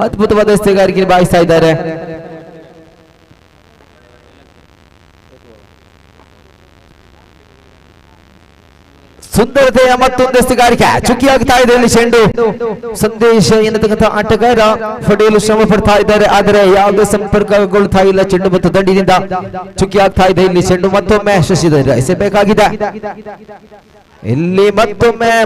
ಅದ್ಭುತವಾದ ಸಿಗಾರಿಕೆ ನಿಭಾಯಿಸ್ತಾ ಇದ್ದಾರೆ. ಸುಂದರತೆಯ ಮತ್ತೊಂದು ಎಸೆಗಾರಿಕೆ ಚುಕ್ಕಿಯಾಗ್ತಾ ಇದೆ. ಇಲ್ಲಿ ಚೆಂಡು ಸಂದೇಶ ಎನ್ನತಕ್ಕಂಥ ಆಟಗಾರ ಹೊಡೆಯಲು ಶ್ರಮ ಪಡ್ತಾ ಇದ್ದಾರೆ ಆದರೆ ಯಾವುದೇ ಸಂಪರ್ಕಗೊಳ್ತಾ ಇಲ್ಲ. ಚೆಂಡು ಮತ್ತು ದಂಡಿನಿಂದ ಚುಕ್ಕಿಯಾಗ್ತಾ ಇದೆ. ಇಲ್ಲಿ ಚೆಂಡು ಮತ್ತೊಮ್ಮೆ ಶಶಿಧರ್ ಎಸೆಬೇಕಾಗಿದೆ. ಇಲ್ಲಿ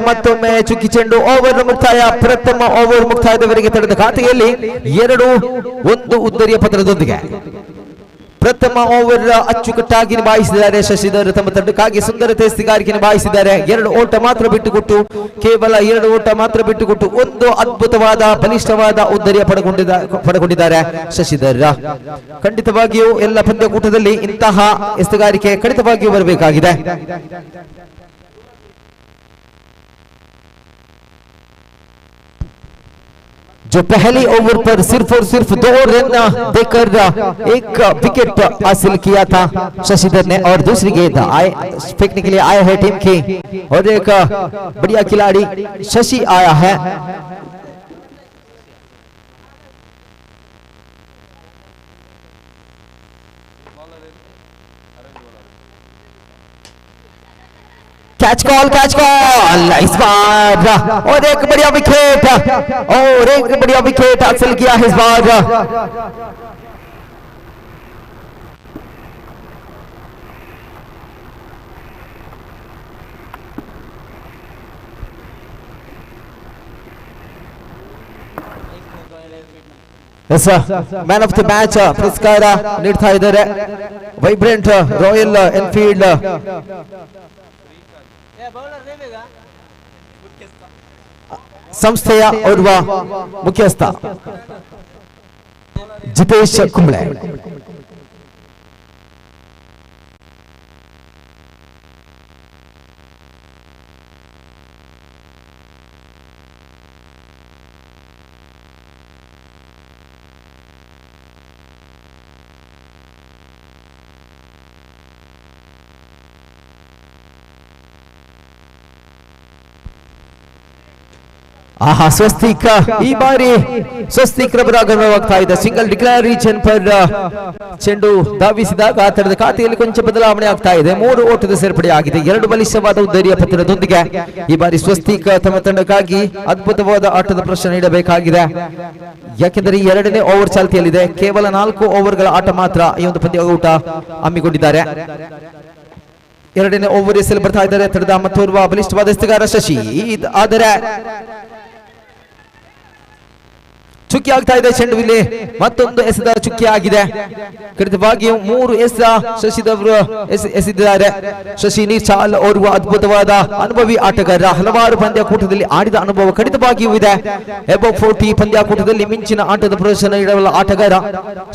ಮತ್ತೊಮ್ಮೆ ಚುಕ್ಕಿ ಚೆಂಡು. ಓವರ್ ಮುಕ್ತಾಯ. ಪ್ರಥಮ ಓವರ್ ಮುಕ್ತಾಯದವರೆಗೆ ತಂಡದ ಖಾತೆಯಲ್ಲಿ 2-1 ಉದ್ದರಿಯ ಪತ್ರದೊಂದಿಗೆ ಪ್ರಥಮ ಓವರ್ ಅಚ್ಚುಕಟ್ಟಾಗಿ ನಿಭಾಯಿಸಿದ್ದಾರೆ ಶಶಿಧರ್. ತಮ್ಮ ತಂಡಕ್ಕಾಗಿ ಸುಂದರತೆ ಎಸೆಗಾರಿಕೆ ನಿಭಾಯಿಸಿದ್ದಾರೆ. 2 ಓಟ ಮಾತ್ರ ಬಿಟ್ಟುಕೊಟ್ಟು ಕೇವಲ 2 ಓಟ ಮಾತ್ರ ಬಿಟ್ಟುಕೊಟ್ಟು ಒಂದು ಅದ್ಭುತವಾದ ಬಲಿಷ್ಠವಾದ ಉದ್ದರಿಯ ಪಡೆದುಕೊಂಡಿದ್ದಾರೆ ಶಶಿಧರ್. ಖಂಡಿತವಾಗಿಯೂ ಎಲ್ಲ ಪಂದ್ಯಕೂಟದಲ್ಲಿ ಇಂತಹ ಎಸೆಗಾರಿಕೆ ಖಂಡಿತವಾಗಿಯೂ ಬರಬೇಕಾಗಿದೆ. जो पहली ओवर पर सिर्फ और सिर्फ 2 रन देकर 1 विकेट हासिल किया था शशिधर ने और दूसरी गेंद फेंकने के लिए आए हैं टीम की और एक बढ़िया खिलाड़ी शशि आया है. कैच कॉल इस बार और एक बढ़िया विकेट हासिल किया है इस बार. ಮ್ಯಾನ್ ಆಫ್ ದಿ ಮ್ಯಾಚ್ ಪುರಸ್ಕಾರ ನೀಡ್ತಾ ಇದ್ದಾರೆ ವೈಬ್ರೆಂಟ್ ರಾಯಲ್ ಎನ್ಫೀಲ್ಡ್ ಸಂಸ್ಥೆಯ ಓರ್ವ ಮುಖ್ಯಸ್ಥ ಜಿತೇಶ್ ಕುಂಬ್ಳೆ. ಆಹಾ, ಸ್ವಸ್ತಿಕ್ ಈ ಬಾರಿ ಸ್ವಸ್ತಿಕ್ ರವರ ಆಗಮನವಾಗ್ತಾ ಇದೆ. ಸಿಂಗಲ್ ಡಿಕ್ಲರೇಷನ್ ಪರ್ ಚೆಂಡು ಧಾವಿಸಿದಾಗ ಆತರದ ಖಾತೆಯಲ್ಲಿ ಕೊಂಚ ಬದಲಾವಣೆ ಆಗ್ತಾ ಇದೆ. 3 ಓಟದ ಸೇರ್ಪಡೆ ಆಗಿದೆ. 2 ಬಲಿಷ್ಠವಾದ ಉದ್ದರಿಯ ಪತ್ರದೊಂದಿಗೆ ಈ ಬಾರಿ ಸ್ವಸ್ತಿಕ್ ತಮ್ಮ ತಂಡಕ್ಕಾಗಿ ಅದ್ಭುತವಾದ ಆಟದ ಪ್ರಶ್ನೆ ನೀಡಬೇಕಾಗಿದೆ. ಯಾಕೆಂದರೆ 2ನೇ ಓವರ್ ಚಾಲ್ತಿಯಲ್ಲಿದೆ. ಕೇವಲ 4 ಓವರ್ಗಳ ಆಟ ಮಾತ್ರ ಈ ಒಂದು ಪಂದ್ಯಾಟ ಹಮ್ಮಿಕೊಂಡಿದ್ದಾರೆ. 2ನೇ ಓವರ್ ಎಸೆಯಲು ಬರ್ತಾ ಇದ್ದಾರೆ ತಂಡದ ಮತ್ತೋರ್ವ ಬಲಿಷ್ಠವಾದ ಎಸೆಗಾರ ಶಶಿ. ಆದರೆ ಚುಕ್ಕಿ ಆಗ್ತಾ ಇದೆ ಚೆಂಡು. ಇಲ್ಲಿ ಮತ್ತೊಂದು ಎಸೆದ ಚುಕ್ಕಿ ಆಗಿದೆ. ಖಂಡಿತವಾಗಿಯೂ 3 ಎಸೆದ ಶಶಿದವರು ಎಸೆದಿದ್ದಾರೆ. ಶಶಿ ನೀರ್ಚಾಲ್ ಓರ್ವ ಅದ್ಭುತವಾದ ಅನುಭವಿ ಆಟಗಾರ. ಹಲವಾರು ಪಂದ್ಯಾಕೂಟದಲ್ಲಿ ಆಡಿದ ಅನುಭವ ಖಂಡಿತವಾಗಿಯೂ ಇದೆ. ಎಬವ್ 40 ಪಂದ್ಯಾಕೂಟದಲ್ಲಿ ಮಿಂಚಿನ ಆಟದ ಪ್ರದರ್ಶನ ನೀಡುವ ಆಟಗಾರ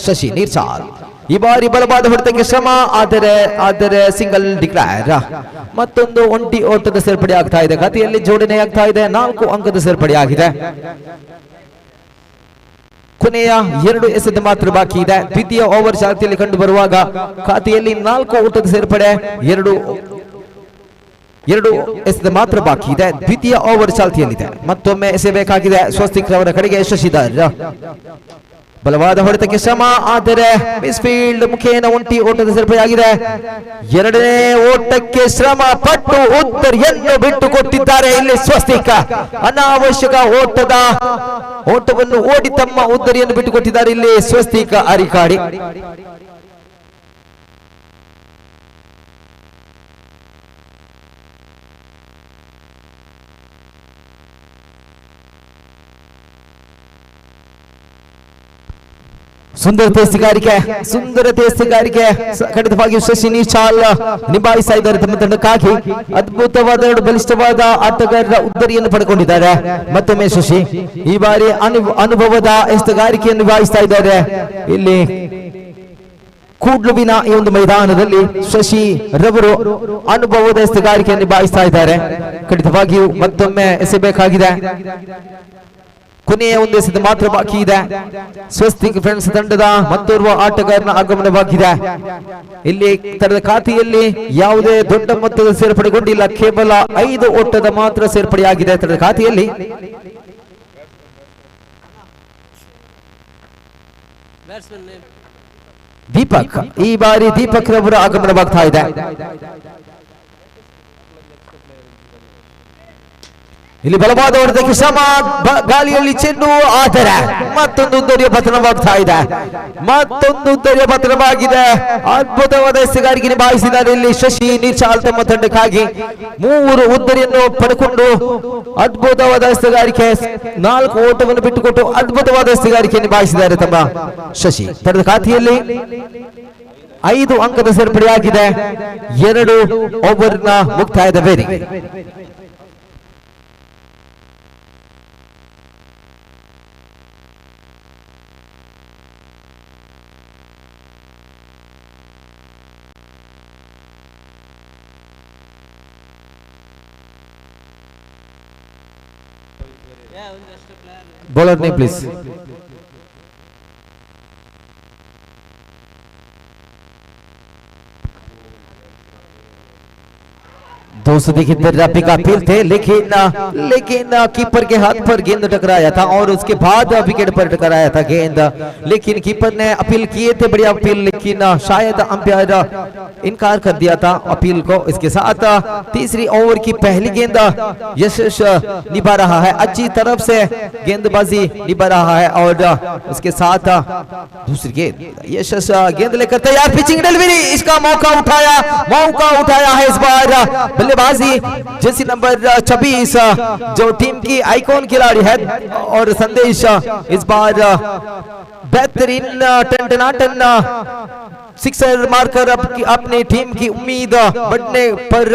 ಶಶಿ ನೀರ್ಚಾಲ್. ಈ ಬಾರಿ ಬಲವಾದ ಹೊಡೆತಕ್ಕೆ ಶ್ರಮ, ಆದರೆ ಸಿಂಗಲ್ ಡಿಕ್ಲೇರ್. ಮತ್ತೊಂದು ಒಂಟಿ ಓಟದ ಸೇರ್ಪಡೆ ಆಗ್ತಾ ಇದೆ. ಖಾತೆಯಲ್ಲಿ ಜೋಡಣೆ ಆಗ್ತಾ ಇದೆ. 4 ಅಂಕದ ಸೇರ್ಪಡೆ ಆಗಿದೆ. ಕೊನೆಯ 2 ಎಸೆದ ಮಾತ್ರ ಬಾಕಿ ಇದೆ. ದ್ವಿತೀಯ ಓವರ್ ಚಾಲ್ತಿಯಲ್ಲಿ ಕಂಡು ಬರುವಾಗ ಖಾತೆಯಲ್ಲಿ 4 ಓಟದ ಸೇರ್ಪಡೆ, 2 ಎಸೆದ ಮಾತ್ರ ಬಾಕಿ ಇದೆ. ದ್ವಿತೀಯ ಓವರ್ ಚಾಲ್ತಿಯಲ್ಲಿದೆ. ಮತ್ತೊಮ್ಮೆ ಎಸೆಯಬೇಕಾಗಿದೆ ಸ್ವಸ್ತಿಕ್ ರವರ ಕಡೆಗೆ ಶಶಿಧರ್. ಬಲವಾದ ಹೊಡೆತಕ್ಕೆ ಶ್ರಮ, ಆದರೆ ಮಿಸ್ಫೀಲ್ಡ್ ಮುಖೇನ ಒಂಟಿ ಓಟದ ಸೇರ್ಪಡೆಯಾಗಿದೆ. 2ನೇ ಓಟಕ್ಕೆ ಶ್ರಮ ಪಟ್ಟು ಉತ್ತರಿಯನ್ನು ಬಿಟ್ಟು ಕೊಟ್ಟಿದ್ದಾರೆ. ಇಲ್ಲಿ ಸ್ವಸ್ತಿಕ್ ಅನಾವಶ್ಯಕ ಓಟವನ್ನು ಓಡಿ ತಮ್ಮ ಉದ್ದರಿಯನ್ನು ಬಿಟ್ಟು ಕೊಟ್ಟಿದ್ದಾರೆ. ಇಲ್ಲಿ ಸ್ವಸ್ತಿಕ್ ಅರಿಕಾಡಿ. ಸುಂದರತೆ ಸಿಗಾರಿಕೆ ಖಂಡಿತವಾಗಿಯೂ ಶಶಿ ನೀರ್ಚಾಲ್ ನಿಭಾಯಿಸ್ತಾ ಇದ್ದಾರೆ. ತಮ್ಮ ತಂಡಕ್ಕಾಗಿ ಅದ್ಭುತವಾದ 2 ಬಲಿಷ್ಠವಾದ ಆಟಗಾರರ ಉದ್ದರಿಯನ್ನು ಪಡೆದುಕೊಂಡಿದ್ದಾರೆ. ಮತ್ತೊಮ್ಮೆ ಶಶಿ ಈ ಬಾರಿ ಅನುಭವದ ಎಸೆಗಾರಿಕೆಯನ್ನು ನಿಭಾಯಿಸ್ತಾ ಇದ್ದಾರೆ. ಇಲ್ಲಿ ಕೂಡ್ಲುವಿನ ಈ ಒಂದು ಮೈದಾನದಲ್ಲಿ ಶಶಿ ರವರು ಅನುಭವದ ಎಸೆಗಾರಿಕೆಯನ್ನು ನಿಭಾಯಿಸ್ತಾ ಇದ್ದಾರೆ. ಖಂಡಿತವಾಗಿಯೂ ಮತ್ತೊಮ್ಮೆ ಎಸೆಯಬೇಕಾಗಿದೆ. ಕೊನೆಯ ಒಂದು ಎಸೆದ ಮಾತ್ರ ಬಾಕಿ ಇದೆ. ಸ್ವಸ್ತಿಕ್ ಫ್ರೆಂಡ್ಸ್ ತಂಡದ ಮತ್ತೋರ್ವ ಆಟಗಾರನ ಆಗಮನವಾಗಿದೆ. ಇಲ್ಲಿ ತಂಡದ ಖಾತೆಯಲ್ಲಿ ಯಾವುದೇ ದೊಡ್ಡ ಮೊತ್ತದ ಸೇರ್ಪಡೆಗೊಂಡಿಲ್ಲ. ಕೇವಲ 5 ಓಟದ ಮಾತ್ರ ಸೇರ್ಪಡೆಯಾಗಿದೆ ತಂಡದ ಖಾತೆಯಲ್ಲಿ. ದೀಪಕ್, ಈ ಬಾರಿ ದೀಪಕ್ ರವರ ಆಗಮನವಾಗ್ತಾ ಇದೆ. ಇಲ್ಲಿ ಬಲವಾದ ಹೊಡೆತಕ್ಕೆ ಶ್ರಮ, ಗಾಳಿಯಲ್ಲಿ ಚೆಂಡು, ಆದರೆ ಮತ್ತೊಂದು ಉದ್ದರಿಯ ಪತನವಾಗ್ತಾ ಇದೆ. ಅದ್ಭುತವಾದ ಎಸೆಗಾರಿಕೆ ನಿಭಾಯಿಸಿದ್ದಾರೆ ಇಲ್ಲಿ ಶಶಿ ನೀರ್ಚಾಲ್. ತಮ್ಮ ತಂಡಕ್ಕಾಗಿ 3 ಉದ್ದರಿಯನ್ನು ಪಡೆದುಕೊಂಡು ಅದ್ಭುತವಾದ ಎಸೆಗಾರಿಕೆ, 4 ಓಟವನ್ನು ಬಿಟ್ಟುಕೊಟ್ಟು ಅದ್ಭುತವಾದ ಎಸೆಗಾರಿಕೆ ನಿಭಾಯಿಸಿದ್ದಾರೆ ತಮ್ಮ ಶಶಿ. ತಂಡದ ಖಾತೆಯಲ್ಲಿ 5 ಅಂಕದ ಸೇರ್ಪಡೆಯಾಗಿದೆ. 2 ಓವರ್ನ ಮುಕ್ತಾಯದ ವೇಳೆಗೆ बॉलर ने प्लीज दोस्तों देखिए रफी का अपील थे, लेकिन कीपर के हाथ पर गेंद टकराया था और उसके बाद विकेट पर टकराया था गेंद, लेकिन कीपर ने अपील किए थे, बढ़िया अपील, लेकिन शायद अंपायर इनकार कर दिया था अपील को। इसके साथ तीसरी ओवर की पहली गेंद यशस निभा रहा है, अच्छी तरफ से गेंदबाजी निभा रहा है और उसके साथ दूसरी गेंद यशस गेंद लेकर तैयार, पिचिंग डिलीवरी, इसका मौका उठाया है इस बार बल्लेबाजी जर्सी नंबर 26 जो टीम की आइकॉन खिलाड़ी है और संदेश इस बार बेहतरीन टन सिक्सर मारकर अपनी टीम की उम्मीद बढ़ने पर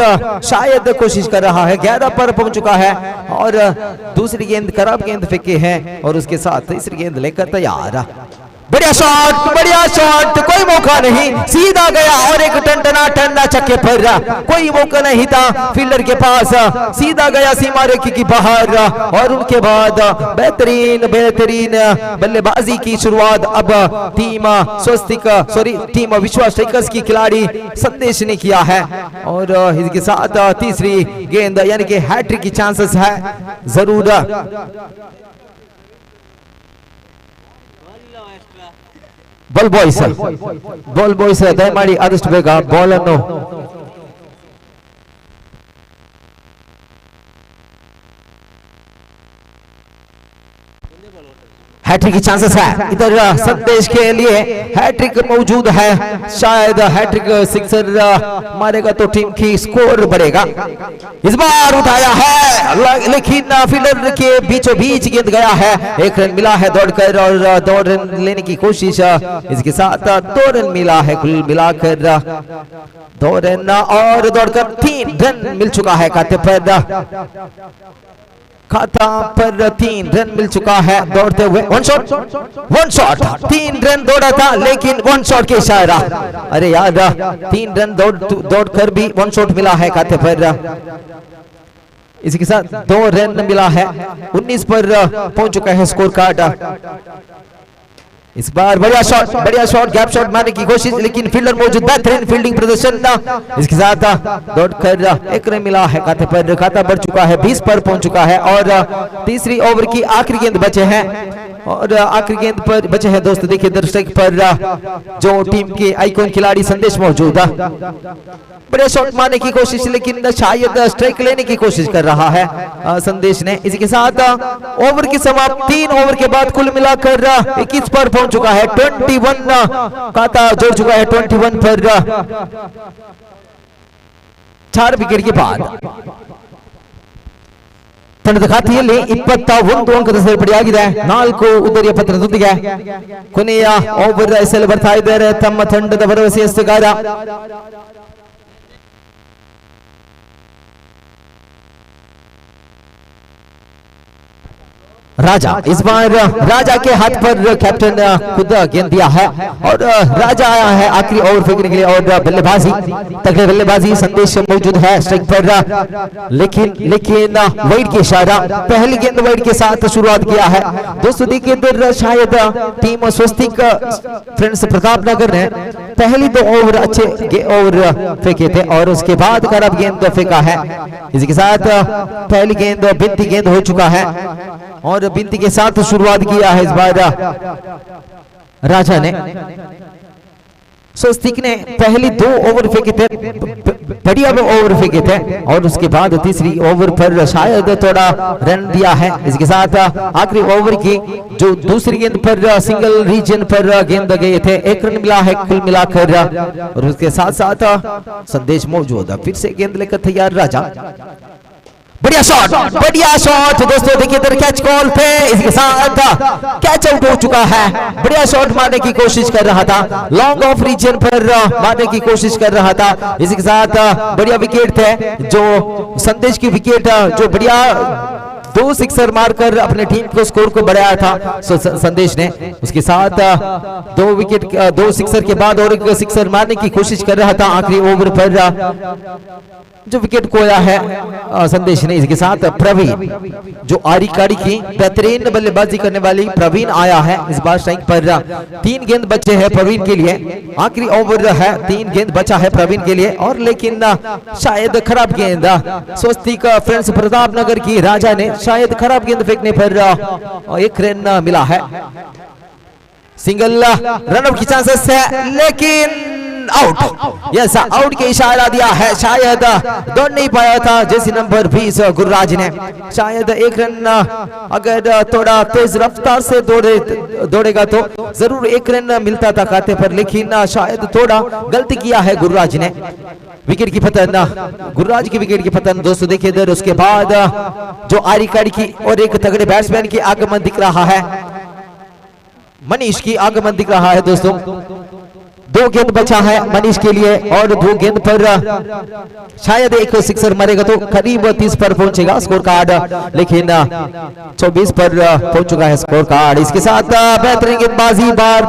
शायद कोशिश कर रहा है। 11 पर पहुंच चुका है और दूसरी गेंद खराब गेंद फेंके हैं और उसके साथ तीसरी गेंद लेकर तैयार। बढ़िया शॉट, कोई मौका नहीं, सीधा गया और एक टंडना छक्के पर, कोई मौका नहीं था फील्डर के पास, सीधा गया सीमा रेखा की बाहर। और उनके बाद बेहतरीन बल्लेबाजी की शुरुआत अब टीम विश्वा स्ट्राइकर्स की खिलाड़ी संदेश ने किया है। और इसके साथ तीसरी गेंद यानी कि हैट्रिक की चांसेस है जरूर। बॉल बॉಯ್ಸ್ ದಯಮಾಡಿ ಆದಷ್ಟು ಬೇಗ ಬಾಲ್ ಅನ್ನು हैट्रिक की चांसेस है इधर संदेश के लिए, हैट्रिक मौजूद है, शायद हैट्रिक सिक्सर मारेगा तो टीम की स्कोर बढ़ेगा। इस बार उठाया है लेकिन फील्डर के बीचों बीच गेंद गया है, एक रन मिला है दौड़कर और 2 रन लेने की कोशिश, इसके साथ 2 रन मिला है, कुल मिलाकर 2 रन और दौड़कर 3 रन मिल चुका है खाता पर 3 रन मिल चुका है दौड़ते हुए। वन शॉट 3 रन दौड़ा था लेकिन 1 शॉट के इशारा, अरे यार 3 रन दौड़ कर भी 1 शॉट मिला है खाते पर, इसके साथ 2 रन मिला है, 19 पर पहुंच चुका है स्कोर कार्ड। इस बार बढ़िया शॉट गैप शॉट मारने की कोशिश लेकिन फील्डर मौजूद, बेहतरीन फील्डिंग प्रदर्शन, इसके साथ दौड़कर 1 रन मिला है खाते पर, खाता बढ़ चुका है 20 पर पहुंच चुका है। और तीसरी ओवर की आखिरी गेंद बचे हैं और आखिरी गेंद पर बचे हैं दोस्तों, देखिए दर्शक पर जो टीम के आइकॉन खिलाड़ी संदेश मौजूद है, बढ़िया शॉट मारने की कोशिश लेकिन शायद स्ट्राइक लेने की कोशिश कर रहा है संदेश ने। इसके साथ ओवर की समाप्ति 3 ओवर के बाद कुल मिलाकर 21 पर पहुंच चुका है, 21 खाता जोड़ चुका है 21 पर 4 विकेट के बाद। ತಂಡದ ಖಾತೆಯಲ್ಲಿ 21 ಅಂಕದ ಸೇರ್ಪಡೆಯಾಗಿದೆ, 4 ಉದ್ದರಿಯ ಪತ್ರದೊಂದಿಗೆ ಕೊನೆಯ ಓವರ್ ಎಸೆಯಲು ಬರ್ತಾ ಇದ್ದಾರೆ ತಮ್ಮ ತಂಡದ ಭರವಸೆಯಸ್ತುಗಾರ राजा। इस बार राजा के हाथ पर कैप्टन खुद गेंद दिया है और राजा आया है आखिरी ओवर फेंकने के लिए और तगड़े बल्लेबाजी संदेश मौजूद है स्ट्राइक पर, लेकिन वाइड की इशारा, पहली गेंद वाइड के साथ शुरुआत किया है दोस्तों। देखिए इधर शायद टीम स्वस्तिक फ्रेंड्स प्रतापनगर ने पहली 2 ओवर अच्छे ओवर फेंके थे और उसके बाद खराब गेंद फेंका है, इसके साथ पहली गेंद बिनती गेंद हो चुका है और बिनती के साथ शुरुआत किया है इस बार राजा ने। स्वस्तिक ने पहली 2 ओवर फेंके थे, बढ़िया ओवर फेंके थे और उसके बाद तीसरी ओवर पर शायद थोड़ा रन दिया है, इसके साथ आखिरी ओवर की जो दूसरी गेंद पर सिंगल रीजन पर गेंद गए थे 1 रन मिला है कुल मिलाकर और उसके साथ साथ संदेश मौजूद। फिर से गेंद लेकर तैयार राजा, बढ़िया शॉट दोस्तों, देखिए इधर कैच कॉल थे, इसके साथ कैच आउट हो चुका है, बढ़िया शॉट मारने की कोशिश कर रहा था, लॉन्ग ऑफ रीजन पर मारने की कोशिश कर रहा था, इसके साथ बढ़िया विकेट थे जो संदेश की विकेट जो बढ़िया 2 सिक्सर मारकर अपने टीम को स्कोर को बढ़ाया था संदेश ने, उसके साथ 2 सिक्सर के बाद और 1 सिक्सर मारने की कोशिश कर रहा था आखिरी ओवर पर जो विकेट खोया है संदेश ने। इसके साथ प्रवीण जो आरी काड़ी की बेहतरीन बल्लेबाजी करने वाली प्रवीण आया है इस बार स्ट्राइक पर, 3 गेंद बचे हैं प्रवीण के लिए, आखिरी ओवर है 3 गेंद बचा है प्रवीण के लिए और लेकिन शायद खराब गेंद स्वस्तिक फ्रेंड्स प्रतापनगर की राजा ने शायद खराब गेंद फेंकने पर 1 रन मिला है, सिंगल रनआउट की चांसेस है लेकिन आउट, यस आउट के इशारा दिया है, शायद दौड़ नहीं पाया था जैसे नंबर 20 गुरराज ने, शायद 1 रन अगर थोड़ा तेज रफ्तार से दौड़ेगा तो जरूर 1 रन मिलता था खाते पर, लेकिन शायद थोड़ा गलती किया है गुरराज ने। विकेट की पतन, गुरराज की विकेट की पतन दोस्तों। देखिए इधर उसके बाद जो आरी काड़ी की और एक तगड़े बैट्समैन की आगमन दिख रहा है, मनीष की आगमन दिख रहा है दोस्तों। 2 गेंद बचा है मनीष के लिए और 2 गेंद पर शायद एक सिक्सर मारेगा तो करीब 30 पर पहुंचेगा स्कोर कार्ड, लेकिन 24 पर पहुंच चुका है स्कोर कार्ड। इसके साथ बेहतरीन गेंदबाजी, बार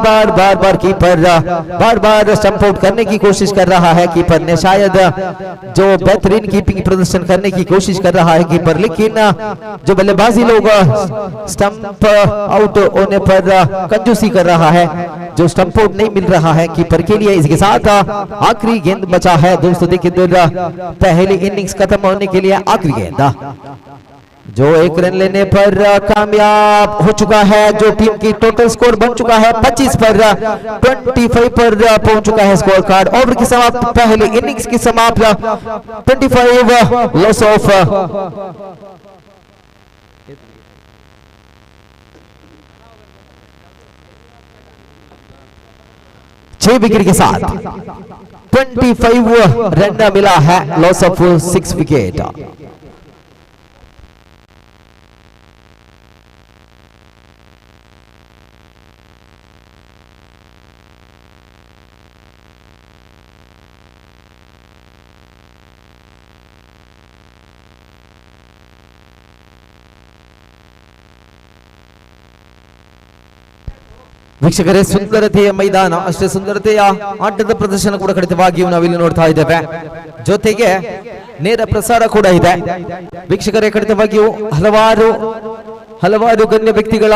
बार स्टंप आउट करने की कोशिश कर रहा है कीपर ने, शायद जो बेहतरीन कीपिंग प्रदर्शन करने की कोशिश कर रहा है कीपर, लेकिन जो बल्लेबाजी लोग स्टंप आउट होने पर कंजूसी कर रहा है, जो स्टंप आउट नहीं मिल रहा है कीपर के लिए। इसके साथ आखिरी गेंद बचा है दोस्तों, देखिए पहली इनिंग्स खत्म होने के लिए आखिरी गेंद, जो 1 रन लेने पर कामयाब हो चुका है, जो टीम की टोटल स्कोर बन चुका है 25 पर 25 पर पहुंच चुका है स्कोर कार्ड। ओवर की समाप्त, पहले इनिंग्स की समाप्त 25 लॉस ऑफ 6 विकेट के साथ 25 रन मिला है, लॉस ऑफ 6 विकेट। ವೀಕ್ಷಕರೇ, ಸುಂದರತೆಯ ಮೈದಾನ, ಅಷ್ಟೇ ಸುಂದರತೆಯ ಆಟದ ಪ್ರದರ್ಶನ ಕೂಡ ಖಂಡಿತವಾಗಿಯೂ ನಾವಿಲ್ಲಿ ನೋಡ್ತಾ ಇದ್ದೇವೆ, ಜೊತೆಗೆ ನೇರ ಪ್ರಸಾರ ಕೂಡ ಇದೆ ವೀಕ್ಷಕರೇ. ಖಂಡಿತವಾಗಿಯೂ ಹಲವಾರು ಗಣ್ಯ ವ್ಯಕ್ತಿಗಳ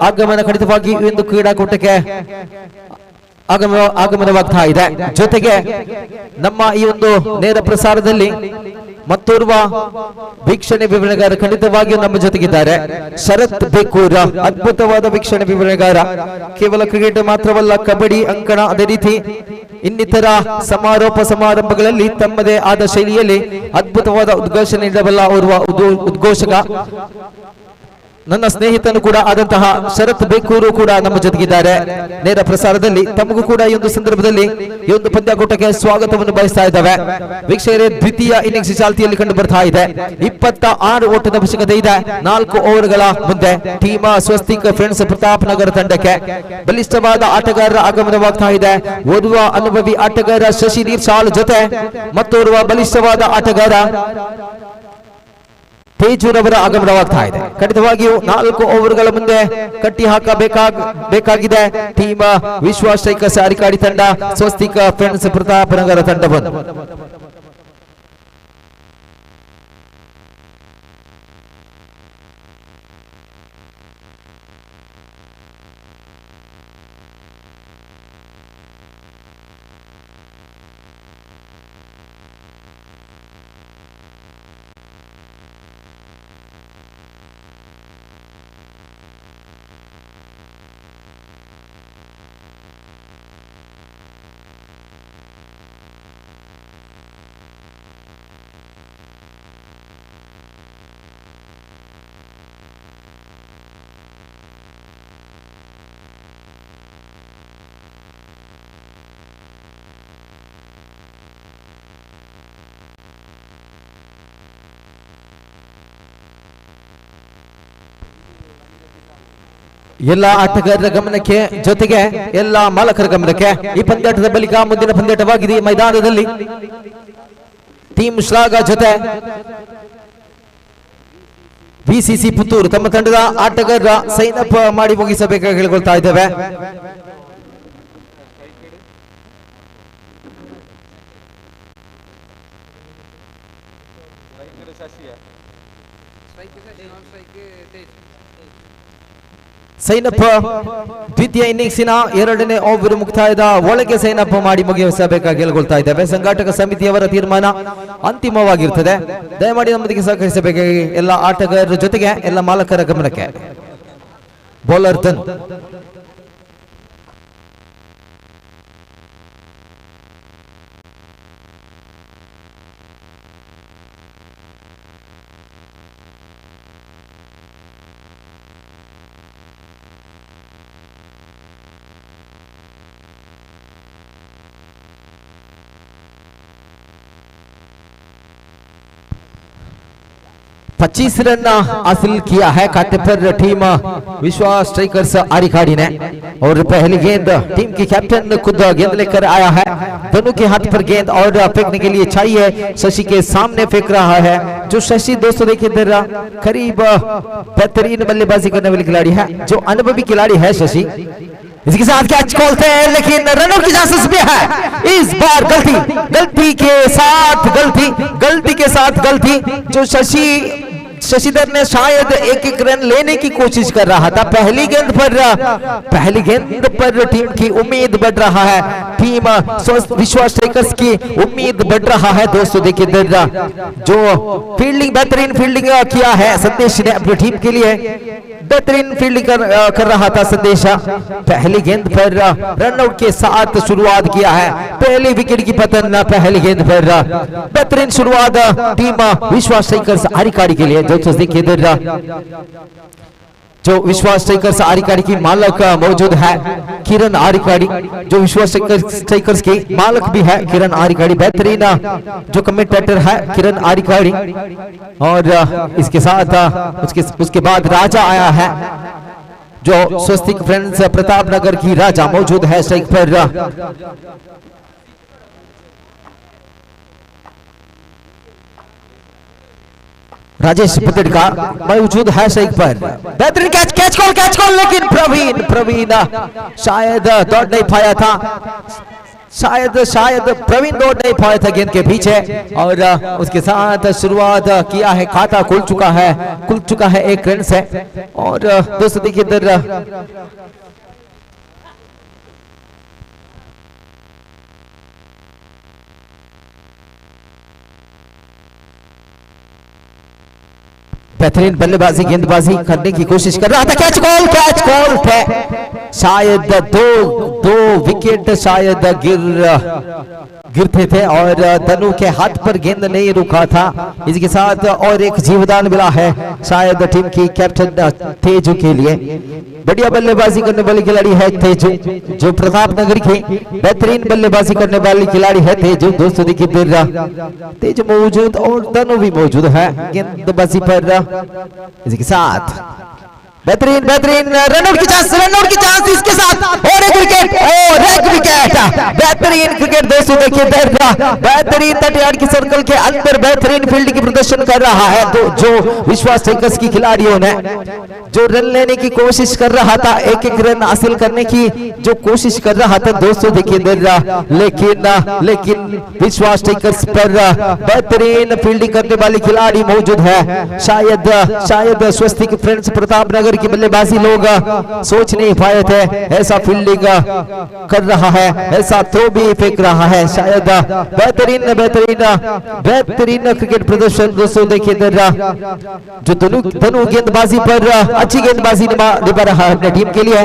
ಆಗಮನ ಖಂಡಿತವಾಗಿಯೂ ಒಂದು ಕ್ರೀಡಾಕೂಟಕ್ಕೆ ಆಗಮನವಾಗ್ತಾ ಇದೆ, ಜೊತೆಗೆ ನಮ್ಮ ಈ ಒಂದು ನೇರ ಪ್ರಸಾರದಲ್ಲಿ ಮತ್ತೋರ್ವ ವೀಕ್ಷಣೆ ವಿವರಣೆಗಾರ ಖಂಡಿತವಾಗಿಯೂ ನಮ್ಮ ಜೊತೆಗಿದ್ದಾರೆ, ಶರತ್ ಬೇಕೂರ, ಅದ್ಭುತವಾದ ವೀಕ್ಷಣೆ ವಿವರಣೆಗಾರ. ಕೇವಲ ಕ್ರಿಕೆಟ್ ಮಾತ್ರವಲ್ಲ, ಕಬಡ್ಡಿ, ಅಂಕಣ, ಅದೇ ರೀತಿ ಇನ್ನಿತರ ಸಮಾರೋಪ ಸಮಾರಂಭಗಳಲ್ಲಿ ತಮ್ಮದೇ ಆದ ಶೈಲಿಯಲ್ಲಿ ಅದ್ಭುತವಾದ ಉದ್ಘೋಷಣೆ ನೀಡಬಲ್ಲ ಓರ್ವ ಉದ್ಘೋಷಕ, ನನ್ನ ಸ್ನೇಹಿತನು ಕೂಡ ಆದಂತಹ ಶರತ್ ಬೇಕೂರು ಕೂಡ ನಮ್ಮ ಜೊತೆಗಿದ್ದಾರೆ ನೇರ ಪ್ರಸಾರದಲ್ಲಿ. ತಮಗೂ ಕೂಡ ಈ ಒಂದು ಸಂದರ್ಭದಲ್ಲಿ ಈ ಒಂದು ಪಂದ್ಯಾಕೂಟಕ್ಕೆ ಸ್ವಾಗತವನ್ನು ಬಯಸ್ತಾ ಇದ್ದಾವೆ ವೀಕ್ಷಕರೇ. ದ್ವಿತೀಯ ಇನ್ನಿಂಗ್ಸ್ ಚಾಲ್ತಿಯಲ್ಲಿ ಕಂಡು ಬರ್ತಾ ಇದೆ, 26 ಓಟದ ಅವಶ್ಯಕತೆ ಇದೆ 4 ಓವರ್ಗಳ ಮುಂದೆ. ಟೀಮ್ ಸ್ವಸ್ತಿಕ್ ಫ್ರೆಂಡ್ಸ್ ಪ್ರತಾಪ್ ನಗರ ತಂಡಕ್ಕೆ ಬಲಿಷ್ಠವಾದ ಆಟಗಾರರ ಆಗಮನವಾಗ್ತಾ ಇದೆ. ಓರ್ವ ಅನುಭವಿ ಆಟಗಾರ ಶಶಿ ನೀರ್ಶಾಲ್ ಜೊತೆ ಮತ್ತೋರ್ವ ಬಲಿಷ್ಠವಾದ ಆಟಗಾರ ತೇಜೂರವರ ಆಗಮನವಾಗ್ತಾ ಇದೆ. ಖಂಡಿತವಾಗಿಯೂ 4 ಓವರ್ಗಳ ಮುಂದೆ ಕಟ್ಟಿ ಹಾಕಬೇಕಾಗಿದೆ ಟೀಮ್ ವಿಶ್ವ ಸ್ಟ್ರೈಕರ್ಸ್ ಅರಿಕಾಡಿ ತಂಡ, ಸ್ವಸ್ತಿಕ್ ಫ್ರೆಂಡ್ಸ್ ಪ್ರತಾಪನಗರ ತಂಡವನ್ನು. ಎಲ್ಲ ಆಟಗಾರರ ಗಮನಕ್ಕೆ, ಜೊತೆಗೆ ಎಲ್ಲ ಮಾಲಕರ ಗಮನಕ್ಕೆ, ಈ ಪಂದ್ಯಾಟದ ಬಳಿಕ ಮುಂದಿನ ಪಂದ್ಯಾಟವಾಗಿದೆ ಈ ಮೈದಾನದಲ್ಲಿ ಟೀಮ್ ಶ್ಲಾಘ ಜೊತೆ ಬಿಸಿಸಿ ಪುತ್ತೂರು ತಮ್ಮ ತಂಡದ ಆಟಗಾರರ ಸೈನ್ ಅಪ್ ಮಾಡಿ ಮುಗಿಸಬೇಕಾಗಿ ಹೇಳಿಕೊಳ್ತಾ ಇದ್ದೇವೆ. ಸೈನಪ್ ದ್ವಿತೀಯ ಇನ್ನಿಂಗ್ಸಿನ 2ನೇ ಓವರ್ ಮುಕ್ತಾಯದ ಒಳಗೆ ಸೈನಪ್ ಮಾಡಿ ಮುಗಿಸಬೇಕಾಗಿ ಹೇಳ್ಕೊಳ್ತಾ ಇದ್ದೇವೆ. ಸಂಘಾಟಕ ಸಮಿತಿಯವರ ತೀರ್ಮಾನ ಅಂತಿಮವಾಗಿರುತ್ತದೆ. ದಯಮಾಡಿ ನಮ್ಮೊಂದಿಗೆ ಸಹಕರಿಸಬೇಕಾಗಿ ಎಲ್ಲ ಆಟಗಾರರ ಜೊತೆಗೆ ಎಲ್ಲ ಮಾಲಕರ ಗಮನಕ್ಕೆ. ಬೌಲರ್ ತನ್ 25 रन हासिल किया है काटे पर टीम विश्वास स्ट्राइकर्स आरिकाड़ी ने। और पहली गेंद टीम के कैप्टन खुद गेंद लेकर आया है, दोनों के हाथ पर गेंद और फेंकने के लिए चाहिए, शशि के सामने फेंक रहा है। जो शशि दोस्तों देखिए इधर करीब बेहतरीन बल्लेबाजी करने वाले खिलाड़ी है, जो अनुभवी खिलाड़ी है शशि। इसके साथ कैच खोलते हैं लेकिन रनआउट की चांसेस भी है इस बार। गलती के साथ गलती जो शशिधर ने शायद एक रन लेने की कोशिश कर रहा था। पहली गेंद पर टीम की उम्मीद बढ़ रहा है, टीम विश्वास स्ट्राइकर्स की उम्मीद बढ़ रहा है। दोस्तों देखिए जो बेहतरीन फील्डिंग किया है संदेश ने अपनी टीम के लिए, बेहतरीन फील्डिंग कर रहा था संदेश। पहली गेंद पर रनआउट के साथ शुरुआत किया है, पहली विकेट की पतन पहली गेंद पर। बेहतरीन शुरुआत टीम विश्वास स्ट्राइकर्स आरिकाड़ी के लिए। दोस्तों देखिए जो विश्वास स्ट्राइकर्स आरिकाड़ी की मालक मौजूद है किरण आरिकाड़ी, जो विश्वास स्ट्राइकर्स की मालक भी है किरण आरिकाड़ी, बेहतरीन जो कमेंटेटर है किरण आरिकाड़ी। और इसके साथ उसके बाद राजा आया है, जो स्वस्तिक फ्रेंड्स प्रताप नगर की राजा मौजूद है स्ट्राइक पर। राजेश पतड़का मौजूद है स्ट्राइक पर। बेहतरीन कैच कॉल लेकिन प्रवीण शायद दौड़ नहीं पाया था, शायद प्रवीण दौड़ नहीं पाया था गेंद के पीछे। और उसके साथ शुरुआत किया है, खाता खुल चुका है 1 रन से। और दोस्तों देखिए इधर बेहतरीन बल्लेबाजी गेंदबाजी करने की कोशिश कर रहा था। कैच कॉल थे, शायद दो विकेट शायद गिरते थे और धनु के हाथ पर गेंद नहीं रुका था। इसके साथ और एक जीवदान मिला है शायद टीम की कैप्टन तेजू के लिए। बढ़िया बल्लेबाजी करने वाली खिलाड़ी है तेजू, जो प्रताप नगर की बेहतरीन बल्लेबाजी करने वाली खिलाड़ी है तेजू। दोस्तों देखिए तेजू मौजूद और धनु भी मौजूद है गेंदबाजी पर। इसके साथ बेहतरीन रनआउट की चांस इसके साथ और एक विकेट बेहतरीन क्रिकेट। दोस्तों देखिए बेहतरीन 30 की सर्कल के अंदर बेहतरीन फील्डिंग की प्रदर्शन कर रहा है। तो जो विश्वास स्ट्राइकर्स की खिलाड़ियों ने जो रन लेने की कोशिश कर रहा था, एक रन हासिल करने की जो कोशिश कर रहा था दोस्तों देखिए लेकिन विश्वास स्ट्राइकर्स पर बेहतरीन फील्डिंग करने वाली खिलाड़ी मौजूद है। शायद स्वस्तिक फ्रेंड्स प्रताप नगर की बल्लेबाजी लोग सोच नहीं पाए थे, ऐसा फील्डिंग कर रहा है, ऐसा थ्रो भी फेंक रहा है। शायद बेहतरीन क्रिकेट प्रदर्शन दोस्तों देखिए जो दोनों गेंदबाजी पर अच्छी गेंदबाजी निभा रहा है अपने टीम के लिए।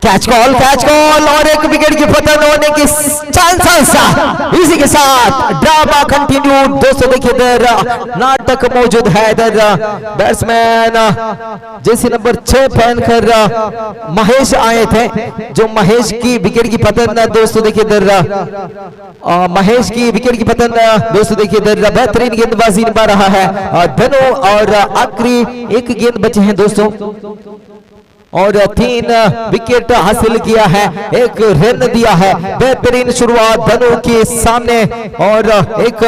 कैच कॉल और एक विकेट की पतन होने की चांसेस। इसी के साथ ड्रामा कंटिन्यू। दोस्तों देखिए इधर नाटक मौजूद है। इधर बैट्समैन जैसे नंबर 6 पहनकर महेश आए थे, जो महेश की विकेट की पतन दोस्तों देखिए इधर महेश की विकेट की पतन दोस्तों देखिए इधर बेहतरीन गेंदबाजी निभा रहा है धनु। और आखिरी एक गेंद बचे हैं दोस्तों और 3 विकेट हासिल किया है, 1 रन दिया है। बेहतरीन शुरुआत धनु के सामने और 1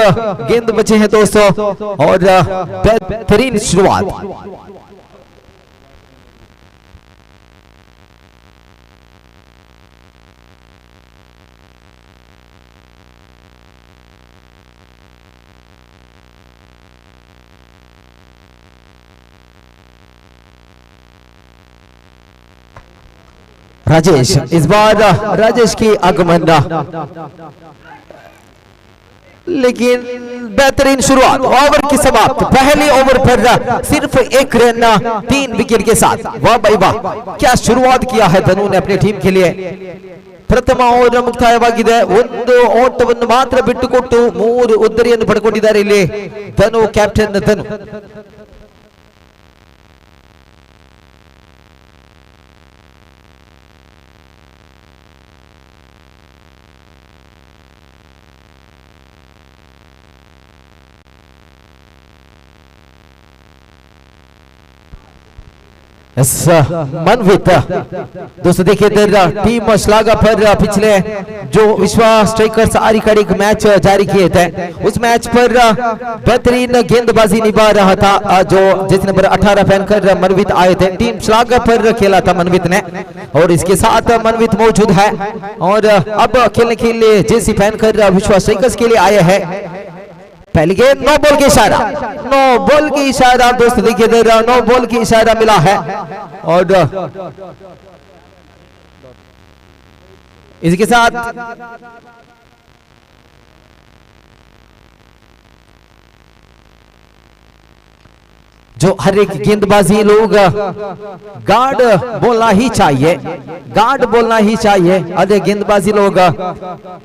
गेंद बचे हैं दोस्तों और बेहतरीन शुरुआत। राजेश, इस बार राजेश की आगमन लेकिन बेहतरीन शुरुआत। ओवर की समाप्त, पहले ओवर पर सिर्फ 1 रन 3 विकेट के साथ। वाह भाई वाह, क्या शुरुआत किया है धनु ने अपनी टीम के लिए। ಪ್ರಥಮ ಓವರ್ ಮುಕ್ತಾಯವಾಗಿದೆ. 1 ಓಟವನ್ನು ಮಾತ್ರ ಬಿಟ್ಟುಕೊಟ್ಟು 3 ಉದ್ದರಿಯನ್ನು ಪಡೆದುಕೊಂಡಿದ್ದಾರೆ ಇಲ್ಲಿ ಧನು, ಕ್ಯಾಪ್ಟನ್ ಧನು. मनवित दोस्तों देखिए इधर टीम श्लाघा पर पिछले जो विश्व स्ट्राइकर्स आरिकाड़ी मैच जारी किए थे उस मैच पर बेहतरीन गेंदबाजी निभा रहा था जो जिस नंबर 18 पहनकर मनवित आए थे। टीम श्लाघा पर खेला था मनवित ने और इसके साथ मनवित मौजूद है और अब खेलने के लिए जेसी पहनकर विश्व स्ट्राइकर्स के लिए आए हैं। पहली गेंद नो बॉल की इशारा, नो बॉल की इशारा दोस्त देखिए नो बॉल की इशारा मिला है और इसके साथ जो हर एक गेंदबाजी लोग गार्ड बोलना ही चाहिए, गार्ड बोलना ही चाहिए। अरे गेंदबाजी लोग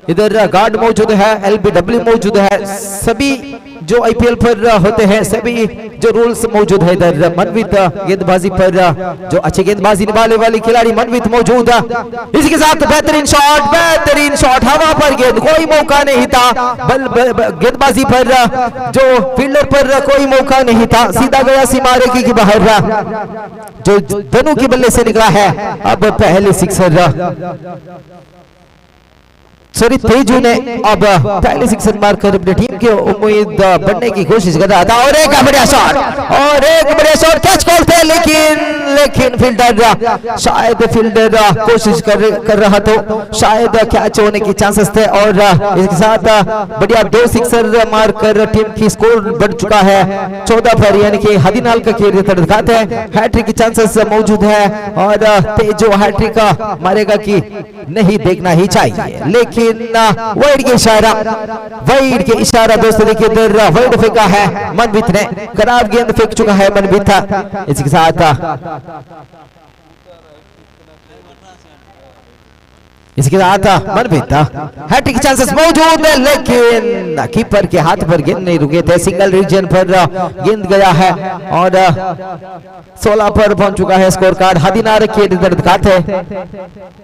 इधर गार्ड मौजूद है, एलबीडब्ल्यू मौजूद है, सभी जो आईपीएल पर होते हैं सभी जो रूल्स मौजूद है। इधर मनवित गेंदबाजी पर जो अच्छी गेंदबाजी निभाने वाली खिलाड़ी मनवित मौजूद है। इसके साथ बेहतरीन शॉट हवा पर गेंद, कोई मौका नहीं था गेंदबाजी पर, जो फील्डर पर कोई मौका नहीं था, सीधा गया सीमा रेखा की बाहर जो धनु के बल्ले से निकला है। अब पहले सिक्सर सॉरी तेजू ने अब पहले सिक्सर मारकर अपनी टीम की उम्मीद बनने की कोशिश कर रहा था और एक बढ़िया शॉट कैच कॉल थे लेकिन फील्डर शायद कोशिश कर रहा तो शायद कैच होने के चांसेस थे और इसके साथ बढ़िया 2 सिक्सर मारकर टीम की स्कोर बढ़ चुका है 14 पर, यानी कि हदीनाल का खेल दिखाते हैं हैट्रिक की चांसेस मौजूद है और तेजू हैट्रिक मारेगा कि नहीं देखना ही चाहिए, लेकिन वाइड के इशारा दोस्तों देखिए इधर वाइड फेंका है मनवित ने, खराब गेंद फेंक चुका है मनवित। इसके साथ मनवित हैट्रिक चांसेस मौजूद है लेकिन कीपर के हाथ पर गेंद नहीं रुके थे, सिंगल रीजन पर गेंद गया है और 16 पर पहुंच चुका है स्कोर कार्ड। हदीनार के दिखाते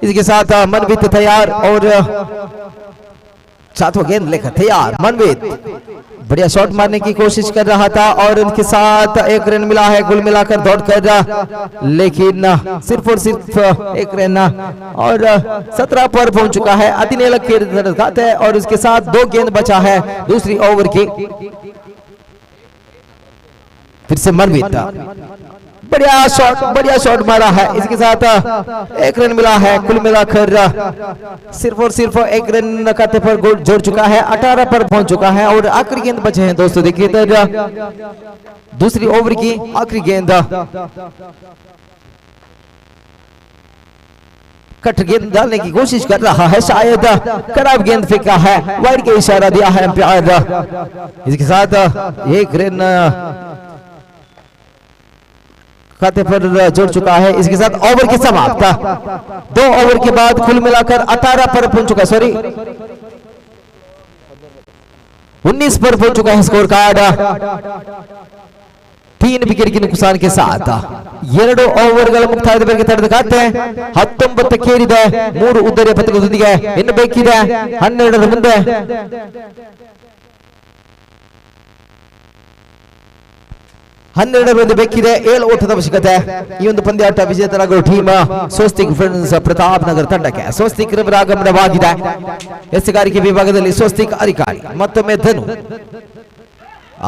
इसके साथ मनवित तैयार और सातवां गेंद लेकर तैयार। मनवित बढ़िया शॉट मारने की कोशिश कर रहा था और उनके साथ 1 रन मिला है कुल मिलाकर दौड़ कर, लेकिन सिर्फ और सिर्फ 1 रन और 17 पर पहुंच चुका है। अदिनेल के दिखाते हैं और उसके साथ 2 गेंद बचा है दूसरी ओवर की। फिर से मनवित बढ़िया शॉट मारा है, इसके साथ 1 रन मिला है कुल मिलाकर सिर्फ और सिर्फ 1 रन खाते पर गोल जोड़ चुका है, 18 पर पहुंच चुका है और आखिरी गेंद बचे हैं दोस्तों देखिए इधर दूसरी ओवर की आखिरी गेंद, कट गेंद डालने की कोशिश कर रहा है, शायद खराब गेंद फेंका है, वाइड के इशारा दिया है एम्पायर। इसके साथ 1 रन खाते पर जोड़ चुका है। इसके साथ ओवर की समाप्त, 2 ओवर के बाद कुल मिलाकर 18 पर पहुंच चुका है, सॉरी 19 पर पहुंच चुका है स्कोर कार्ड 3 विकेट के नुकसान के साथ। 2 ಓವರ್ಗಳ ಮುಕ್ತಾಯದ ತಡೆದುಕಾತೆ 19 ಕೇರಿದೆ, 3 ಉದ್ದರಿಯ ಪಥದೊಂದಿಗೆ ಇನ್ನು ಬೇಕಿದೆ 12ರ ಮುಂದೆ 12 ಬೇಕಿದೆ, 7 ಓಟದ ಅವಶ್ಯಕತೆ। ಈ ಒಂದು ಪಂದ್ಯಾಟ ವಿಜೇತರಾಗುವ ಟೀಮ್ ಸ್ವಸ್ತಿಕ್ ಫ್ರೆಂಡ್ಸ್ ಪ್ರತಾಪ್ ನಗರ ತಂಡಕ್ಕೆ ಸ್ವಸ್ತಿಕ್ ರವರ ಆಗಮನವಾಗಿದೆ। ಎಸೆಗಾರಿಕೆ ವಿಭಾಗದಲ್ಲಿ ಸ್ವಸ್ತಿಕ್ ಅರಿಕಾಳಿ ಮತ್ತೊಮ್ಮೆ ಧನು,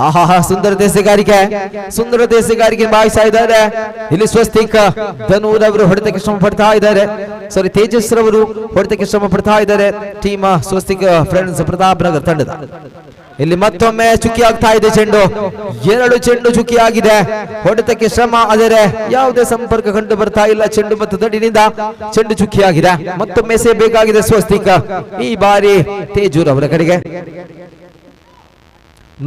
ಆಹಾ ಸುಂದರ ದೇಸೆಗಾರಿಕೆ ಭಾವಿಸ್ತಾ ಇದ್ದಾರೆ ಇಲ್ಲಿ ಸ್ವಸ್ತಿಕ್ ಧನುರವರು ಹೊಡೆತಕ್ಕೆ ಶ್ರಮ ಪಡ್ತಾ ಇದ್ದಾರೆ, ಸಾರಿ ತೇಜಸ್ ರವರು ಹೊಡೆತಕ್ಕೆ ಶ್ರಮ ಪಡ್ತಾ ಇದ್ದಾರೆ ಟೀಮ್ ಸ್ವಸ್ತಿಕ್ ಫ್ರೆಂಡ್ಸ್ ಪ್ರತಾಪ್ ನಗರ ತಂಡದ। ಇಲ್ಲಿ ಮತ್ತೊಮ್ಮೆ ಚುಕ್ಕಿ ಆಗ್ತಾ ಇದೆ ಚೆಂಡು, 2 ಚೆಂಡು ಚುಕ್ಕಿ ಆಗಿದೆ, ಹೊಡೆತಕ್ಕೆ ಶ್ರಮ ಆದರೆ ಯಾವುದೇ ಸಂಪರ್ಕ ಕಂಡು ಬರ್ತಾ ಇಲ್ಲ ಚೆಂಡು ಮತ್ತು ದಡಿನಿಂದ ಚೆಂಡು ಚುಕ್ಕಿ ಆಗಿದೆ, ಮತ್ತೊಮ್ಮೆ ಬೇಕಾಗಿದೆ ಸ್ವಸ್ತಿಕ್ ಈ ಬಾರಿ ತೇಜೂರ್ ಅವರ ಕಡೆಗೆ।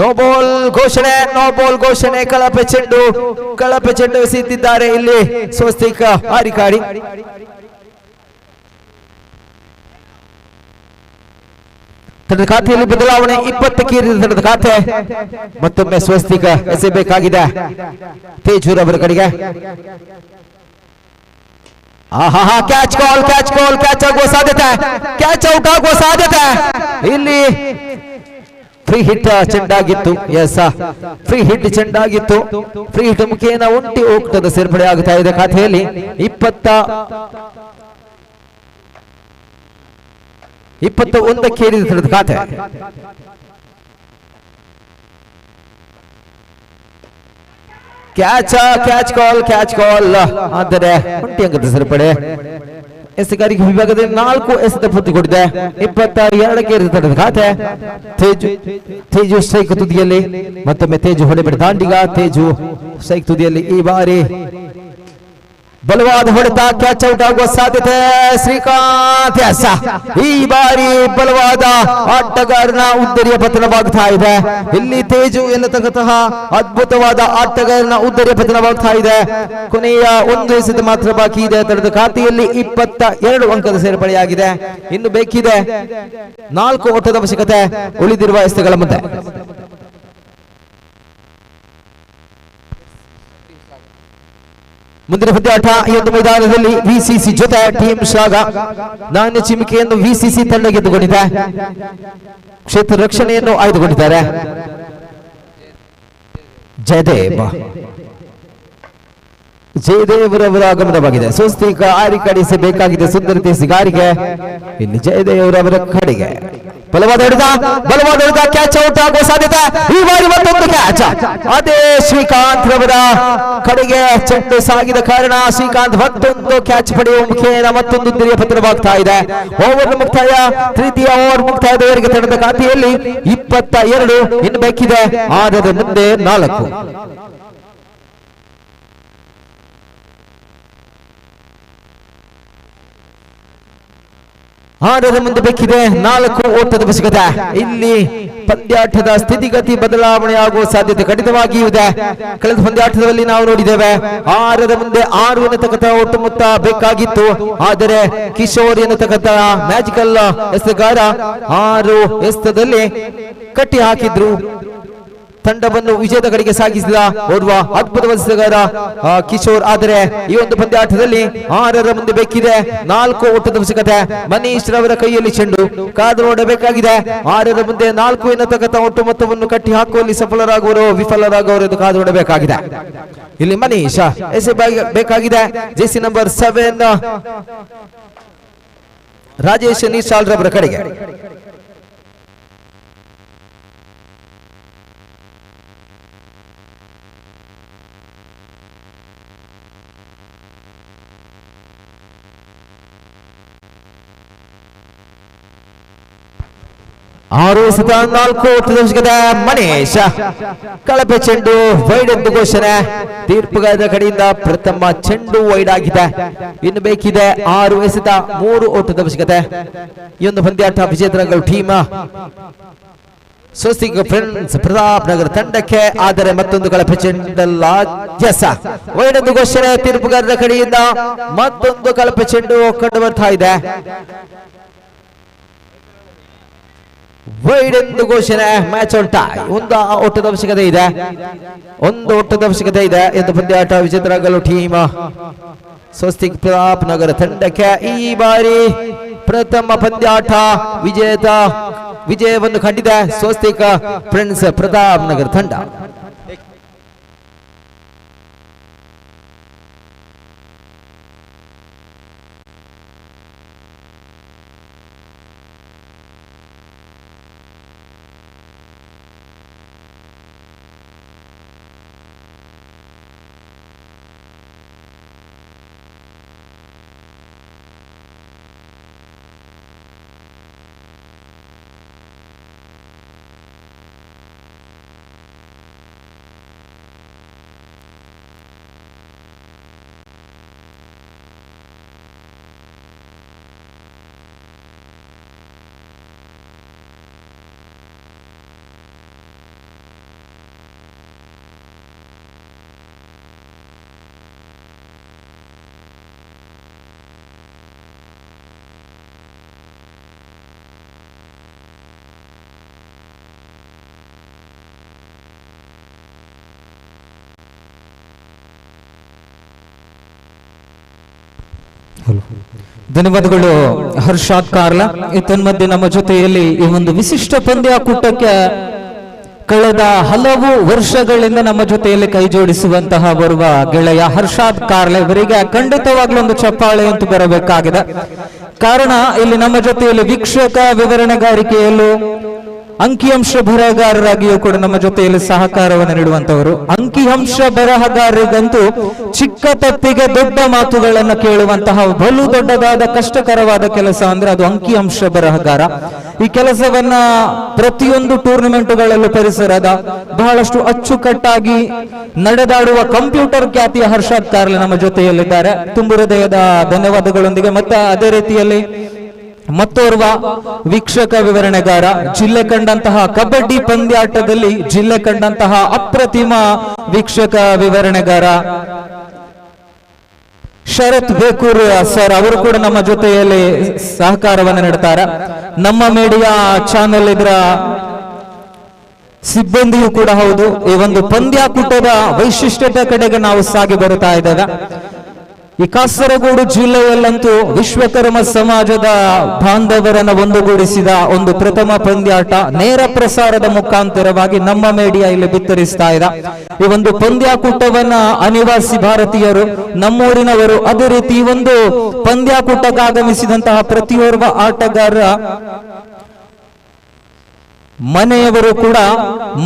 ನೋ ಬಾಲ್ ಘೋಷಣೆ, ಕಳಪೆ ಚೆಂಡು ಎಸೆದಿದ್ದಾರೆ ಇಲ್ಲಿ ಸ್ವಸ್ತಿಕ್ ಆರಿಕಾಡಿ। ತಂಡದ ಖಾತೆಯಲ್ಲಿ ಬದಲಾವಣೆ 20 ಕೇರಿದ ತಂಡದ ಖಾತೆ, ಮತ್ತೊಮ್ಮೆ ಸ್ವಸ್ತಿಕ್ ಎಸೆಯಬೇಕಾಗಿದೆ ತೇಜೂರ್ ಅವರ ಕಡೆಗೆ। ಆಹಾ ಕ್ಯಾಚ್ ಆಗುವ ಸಾಧ್ಯತೆ, ಕ್ಯಾಚ್ ಔಟ್ ಆಗುವ ಸಾಧ್ಯತೆ ಇಲ್ಲಿ ಫ್ರೀ ಹಿಟ್ ಚೆಂಡಾಗಿತ್ತು. ಎಸ್, ಫ್ರೀ ಹಿಟ್ ಚೆಂಡಾಗಿತ್ತು. ಫ್ರೀ ಹಿಟ್ ಮುಖೇನ ಒಂಟಿ ಓಟದ ಸೇರ್ಪಡೆ ಆಗುತ್ತಾ ಇದೆ ಖಾತೆಯಲ್ಲಿ. 21ಕ್ಕೆ ಏರಿದ ಖಾತೆ. ಕ್ಯಾಚ್ ಕಾಲ್ ಆದರೆ ಒಂಟಿ ಅಂಕದ ಸೇರ್ಪಡೆ. ಎಸೆಗಾರಿಕೆ ವಿಭಾಗದಲ್ಲಿ 4 ಎಸೆತ ಪೂರ್ತಿಗೊಂಡಿದೆ. 22ಕ್ಕೆ ಏರಿದ ಖಾತೆ. ತೇಜು ಸ್ಟ್ರೈಕ್ ತುದಿಯಲ್ಲಿ, ಮತ್ತೊಮ್ಮೆ ತೇಜು ಹೊಡೆಬಿಡ ದಾಂಡಿಗ. ತೇಜು ಸ್ಟ್ರೈಕ್ ತುದಿಯಲ್ಲಿ ಈ ಬಾರಿ ಬಲವಾದ ಹೊಡೆತ, ಕ್ಯಾಚ್ ಔಟ್ ಆಗುವ ಸಾಧ್ಯತೆ. ಶ್ರೀಕಾಂತ್ ಈ ಬಾರಿ ಬಲವಾದ ಆಟಗಾರನ ಉದ್ದರಿಯ ಪತನವಾಗ್ತಾ ಇದೆ. ಇಲ್ಲಿ ತೇಜು ಎನ್ನತಕ್ಕಂತಹ ಅದ್ಭುತವಾದ ಆಟಗಾರನ ಉದ್ದರಿಯ ಪತನವಾಗ್ತಾ ಇದೆ. ಕೊನೆಯ 1 ಎಸೆತ ಮಾತ್ರ ಬಾಕಿ ಇದೆ. ತಡೆದ ಖಾತೆಯಲ್ಲಿ 22 ಅಂಕದ ಸೇರ್ಪಡೆಯಾಗಿದೆ. ಇನ್ನು ಬೇಕಿದೆ 4 ಓಟದ ಅವಶ್ಯಕತೆ ಉಳಿದಿರುವ ಎಸೆಗಳ ಮುಂದೆ. ಮುಂದಿನ ಪಂದ್ಯಾಟ ಈ ಒಂದು ಮೈದಾನದಲ್ಲಿ ವಿಸಿಸಿ ಜೊತೆ ಟೀಮ್ ಶಾಗ ನಾಣ್ಯ ಚಿಮಿಕೆಯನ್ನು ವಿಸಿಸಿ ತಂಡ ಗೆದ್ದುಕೊಂಡಿದೆ. ಕ್ಷೇತ್ರ ರಕ್ಷಣೆಯನ್ನು ಆಯ್ದುಕೊಂಡಿದ್ದಾರೆ ಜಯದೇವರವರ ಆಗಮನವಾಗಿದೆ. ಸುಸ್ತಿಕ ಆರಿಕಡಿಸಬೇಕಾಗಿದೆ ಸುಂದರತೆ ಸಿಗಾರಿಗೆ. ಇಲ್ಲಿ ಜಯದೇವರವರ ಕಡೆಗೆ ಬಲವಾದ ಹೊಡೆದ ಕ್ಯಾಚ್ ಔಟ್ ಆಗುವ ಸಾಧ್ಯತೆ. ಈ ಬಾರಿ ಮತ್ತೊಂದು ಕ್ಯಾಚ್. ಅದೇ ಶ್ರೀಕಾಂತ್ ರವರ ಕಡೆಗೆ ಚೆಂಡು ಸಾಗಿದ ಕಾರಣ ಶ್ರೀಕಾಂತ್ ಮತ್ತೊಂದು ಕ್ಯಾಚ್ ಪಡೆಯುವ ಮುಖೇನ ಮತ್ತೊಂದು ಉದ್ದರಿಯ ಪತನವಾಗ್ತಾ ಇದೆ. ಓವರ್ ಮುಕ್ತಾಯ, ತೃತೀಯ ಓವರ್ ಮುಕ್ತಾಯದವರೆಗೆ ತಂಡದ ಖಾತೆಯಲ್ಲಿ 22. ಇನ್ನು ಬೇಕಿದೆ 6 ಮುಂದೆ 4. ಮುಂದೆ ಬೇಕಿದೆ 4 ಓಟದ ಅವಶ್ಯಕತೆ. ಇಲ್ಲಿ ಪಂದ್ಯಾಟದ ಸ್ಥಿತಿಗತಿ ಬದಲಾವಣೆಯಾಗುವ ಸಾಧ್ಯತೆ ಖಂಡಿತವಾಗಿಯೂ ಇದೆ. ಕಳೆದ ಪಂದ್ಯಾಟದಲ್ಲಿ ನಾವು ನೋಡಿದ್ದೇವೆ 6 ಮುಂದೆ 6 ಎನ್ನತಕ್ಕಂಥ ಒಟ್ಟು ಮೊತ್ತ ಬೇಕಾಗಿತ್ತು. ಆದರೆ ಕಿಶೋರ್ ಎನ್ನತಕ್ಕಂಥ ಮ್ಯಾಜಿಕಲ್ ಎಸೆಗಾರ 6 ಎಸೆತದಲ್ಲಿ ಕಟ್ಟಿ ಹಾಕಿದ್ರು. ತಂಡವನ್ನು ವಿಜಯದ ಕಡೆಗೆ ಸಾಗಿಸಿದ ಓರ್ವ ಅದ್ಭುತ ಎಸೆಗಾರ ಕಿಶೋರ್. ಆದರೆ ಈ ಒಂದು ಪಂದ್ಯಾಟದಲ್ಲಿ 6 ಮುಂದೆ ಬೇಕಿದೆ 4 ಓಟದ ಅವಶ್ಯಕತೆ. ಮನೀಶ್ ರವರ ಕೈಯಲ್ಲಿ ಚೆಂಡು ಕಾದು ನೋಡಬೇಕಾಗಿದೆ. 6 ಮುಂದೆ 4 ಎನ್ನತಕ್ಕಂಥ ಒಟ್ಟು ಮೊತ್ತವನ್ನು ಕಟ್ಟಿ ಹಾಕುವಲ್ಲಿ ಸಫಲರಾಗುವರು ವಿಫಲರಾಗುವರು ಎಂದು ಕಾದು ನೋಡಬೇಕಾಗಿದೆ. ಇಲ್ಲಿ ಮನೀಶ್ ಎಸೆಬೇಕಾಗಿದೆ. ಜೆಸಿ ನಂಬರ್ 7 ರಾಜೇಶ್ ನಿಶಾಲ್ ರವರ ಕಡೆಗೆ. ಎಸೆತ 4 ಓಟದ ಅವಶ್ಯಕತೆ. ಮನೀಶ್ ಕಳಪೆ ಚೆಂಡು ವೈಡ್ ಎಂದು ಘೋಷಣೆ. ತೀರ್ಪುಗಾರರ ಕಡೆಯಿಂದ ಪ್ರಥಮ ಚೆಂಡು ವೈಡ್ ಆಗಿದೆ. ಇನ್ನು ಬೇಕಿದೆ 6 ಎಸೆತ 3 ಓಟದ ಅವಶ್ಯಕತೆ. ಈ ಒಂದು ಪಂದ್ಯಾಟ ವಿಜೇತರಾಗಲು ಟೀಮ್ ಸ್ವಸ್ತಿಕ್ ಫ್ರೆಂಡ್ಸ್ ಪ್ರತಾಪ್ ನಗರ ತಂಡಕ್ಕೆ. ಆದರೆ ಮತ್ತೊಂದು ಕಳಪೆ ಚೆಂಡಲ್ಲ, ವೈಡ್ ಎಂದು ಘೋಷಣೆ. ತೀರ್ಪುಗಾರರ ಕಡೆಯಿಂದ ಮತ್ತೊಂದು ಕಳಪೆ ಚೆಂಡು ಕಂಡು ಬರ್ತಾ ಇದೆ. ವೈಡ್ ಎಂದು ಘೋಷಣೆ. Match on tie. 1 ಓಟದ ಅವಶ್ಯಕತೆ ಇದೆ. 1 ಓಟದ ಅವಶ್ಯಕತೆ ಇದೆ ಎಂದು ಪಂದ್ಯಾಟ ವಿಜೇತರಾಗಲು ಟೀಮ್ ಸ್ವಸ್ತಿಕ್ ಪ್ರತಾಪ್ ನಗರ ತಂಡಕ್ಕೆ. ಈ ಬಾರಿ ಪ್ರಥಮ ಪಂದ್ಯಾಟ ವಿಜಯವನ್ನು ಕಂಡಿದೆ ಸ್ವಸ್ತಿಕ್ ಫ್ರೆಂಡ್ಸ್ ಪ್ರತಾಪ್ ನಗರ ತಂಡ. ಧನ್ಯವಾದಗಳು ಹರ್ಷಾದ್ ಕಾರ್ಲ. ತನ್ಮಧ್ಯೆ ನಮ್ಮ ಜೊತೆಯಲ್ಲಿ ಈ ಒಂದು ವಿಶಿಷ್ಟ ಪಂದ್ಯಾಕೂಟಕ್ಕೆ ಕಳೆದ ಹಲವು ವರ್ಷಗಳಿಂದ ನಮ್ಮ ಜೊತೆಯಲ್ಲಿ ಕೈ ಜೋಡಿಸುವಂತಹ ಬರುವ ಗೆಳೆಯ ಹರ್ಷಾದ್ ಕಾರ್ಲೆ ಇವರಿಗೆ ಖಂಡಿತವಾಗ್ಲೂ ಒಂದು ಚಪ್ಪಾಳೆ ಅಂತೂ ಬರಬೇಕಾಗಿದೆ. ಕಾರಣ ಇಲ್ಲಿ ನಮ್ಮ ಜೊತೆಯಲ್ಲಿ ವೀಕ್ಷಕ ವಿವರಣೆಗಾರಿಕೆಯಲ್ಲೂ ಅಂಕಿಅಂಶ ಬರಹಗಾರರಾಗಿಯೂ ಕೂಡ ನಮ್ಮ ಜೊತೆಯಲ್ಲಿ ಸಹಕಾರವನ್ನು ನೀಡುವಂತವರು. ಅಂಕಿಅಂಶ ಬರಹಗಾರರಿಗಂತೂ ಚಿಕ್ಕ ತಪ್ಪಿಗೆ ದೊಡ್ಡ ಮಾತುಗಳನ್ನು ಕೇಳುವಂತಹ ಬಲು ದೊಡ್ಡದಾದ ಕಷ್ಟಕರವಾದ ಕೆಲಸ ಅಂದ್ರೆ ಅದು ಅಂಕಿಅಂಶ ಬರಹಗಾರ. ಈ ಕೆಲಸವನ್ನ ಪ್ರತಿಯೊಂದು ಟೂರ್ನಮೆಂಟ್ಗಳಲ್ಲೂ ಪರಿಸರದ ಬಹಳಷ್ಟು ಅಚ್ಚುಕಟ್ಟಾಗಿ ನಡೆದಾಡುವ ಕಂಪ್ಯೂಟರ್ ಖ್ಯಾತಿಯ ಹರ್ಷಾದ್ ಕಾರ್ಲೆ ನಮ್ಮ ಜೊತೆಯಲ್ಲಿದ್ದಾರೆ. ತುಂಬು ಹೃದಯದ ಧನ್ಯವಾದಗಳೊಂದಿಗೆ ಮತ್ತೆ ಅದೇ ರೀತಿಯಲ್ಲಿ ಮತ್ತೋರ್ವ ವೀಕ್ಷಕ ವಿವರಣೆಗಾರ, ಜಿಲ್ಲೆ ಕಂಡಂತಹ ಕಬಡ್ಡಿ ಪಂದ್ಯಾಟದಲ್ಲಿ ಜಿಲ್ಲೆ ಕಂಡಂತಹ ಅಪ್ರತಿಮ ವೀಕ್ಷಕ ವಿವರಣೆಗಾರ ಶರತ್ ಬೇಕೂರ್ ಸರ್ ಅವರು ಕೂಡ ನಮ್ಮ ಜೊತೆಯಲ್ಲಿ ಸಹಕಾರವನ್ನು ನೀಡುತ್ತಾರೆ. ನಮ್ಮ ಮೀಡಿಯಾ ಚಾನೆಲ್ ಇದರ ಸಿಬ್ಬಂದಿಯೂ ಕೂಡ ಹೌದು. ಈ ಒಂದು ಪಂದ್ಯಾಕೂಟದ ವೈಶಿಷ್ಟ್ಯತೆ ಕಡೆಗೆ ನಾವು ಸಾಗಿ ಬರುತ್ತಾ ಇದ್ದೇವೆ. ಈ ಕಾಸರಗೋಡು ಜಿಲ್ಲೆಯಲ್ಲಂತೂ ವಿಶ್ವಕರ್ಮ ಸಮಾಜದ ಬಾಂಧವರನ್ನ ಒಂದುಗೂಡಿಸಿದ ಒಂದು ಪ್ರಥಮ ಪಂದ್ಯಾಟ ನೇರ ಪ್ರಸಾರದ ಮುಖಾಂತರವಾಗಿ ನಮ್ಮ ಮೀಡಿಯಾ ಇಲ್ಲಿ ಬಿತ್ತರಿಸ್ತಾ ಇದೆ. ಈ ಒಂದು ಪಂದ್ಯಾಕೂಟವನ್ನ ಅನಿವಾಸಿ ಭಾರತೀಯರು, ನಮ್ಮೂರಿನವರು, ಅದೇ ರೀತಿ ಈ ಒಂದು ಪಂದ್ಯಾಕೂಟಕ್ಕೆ ಆಗಮಿಸಿದಂತಹ ಪ್ರತಿಯೋರ್ವ ಆಟಗಾರರ ಮನೆಯವರು ಕೂಡ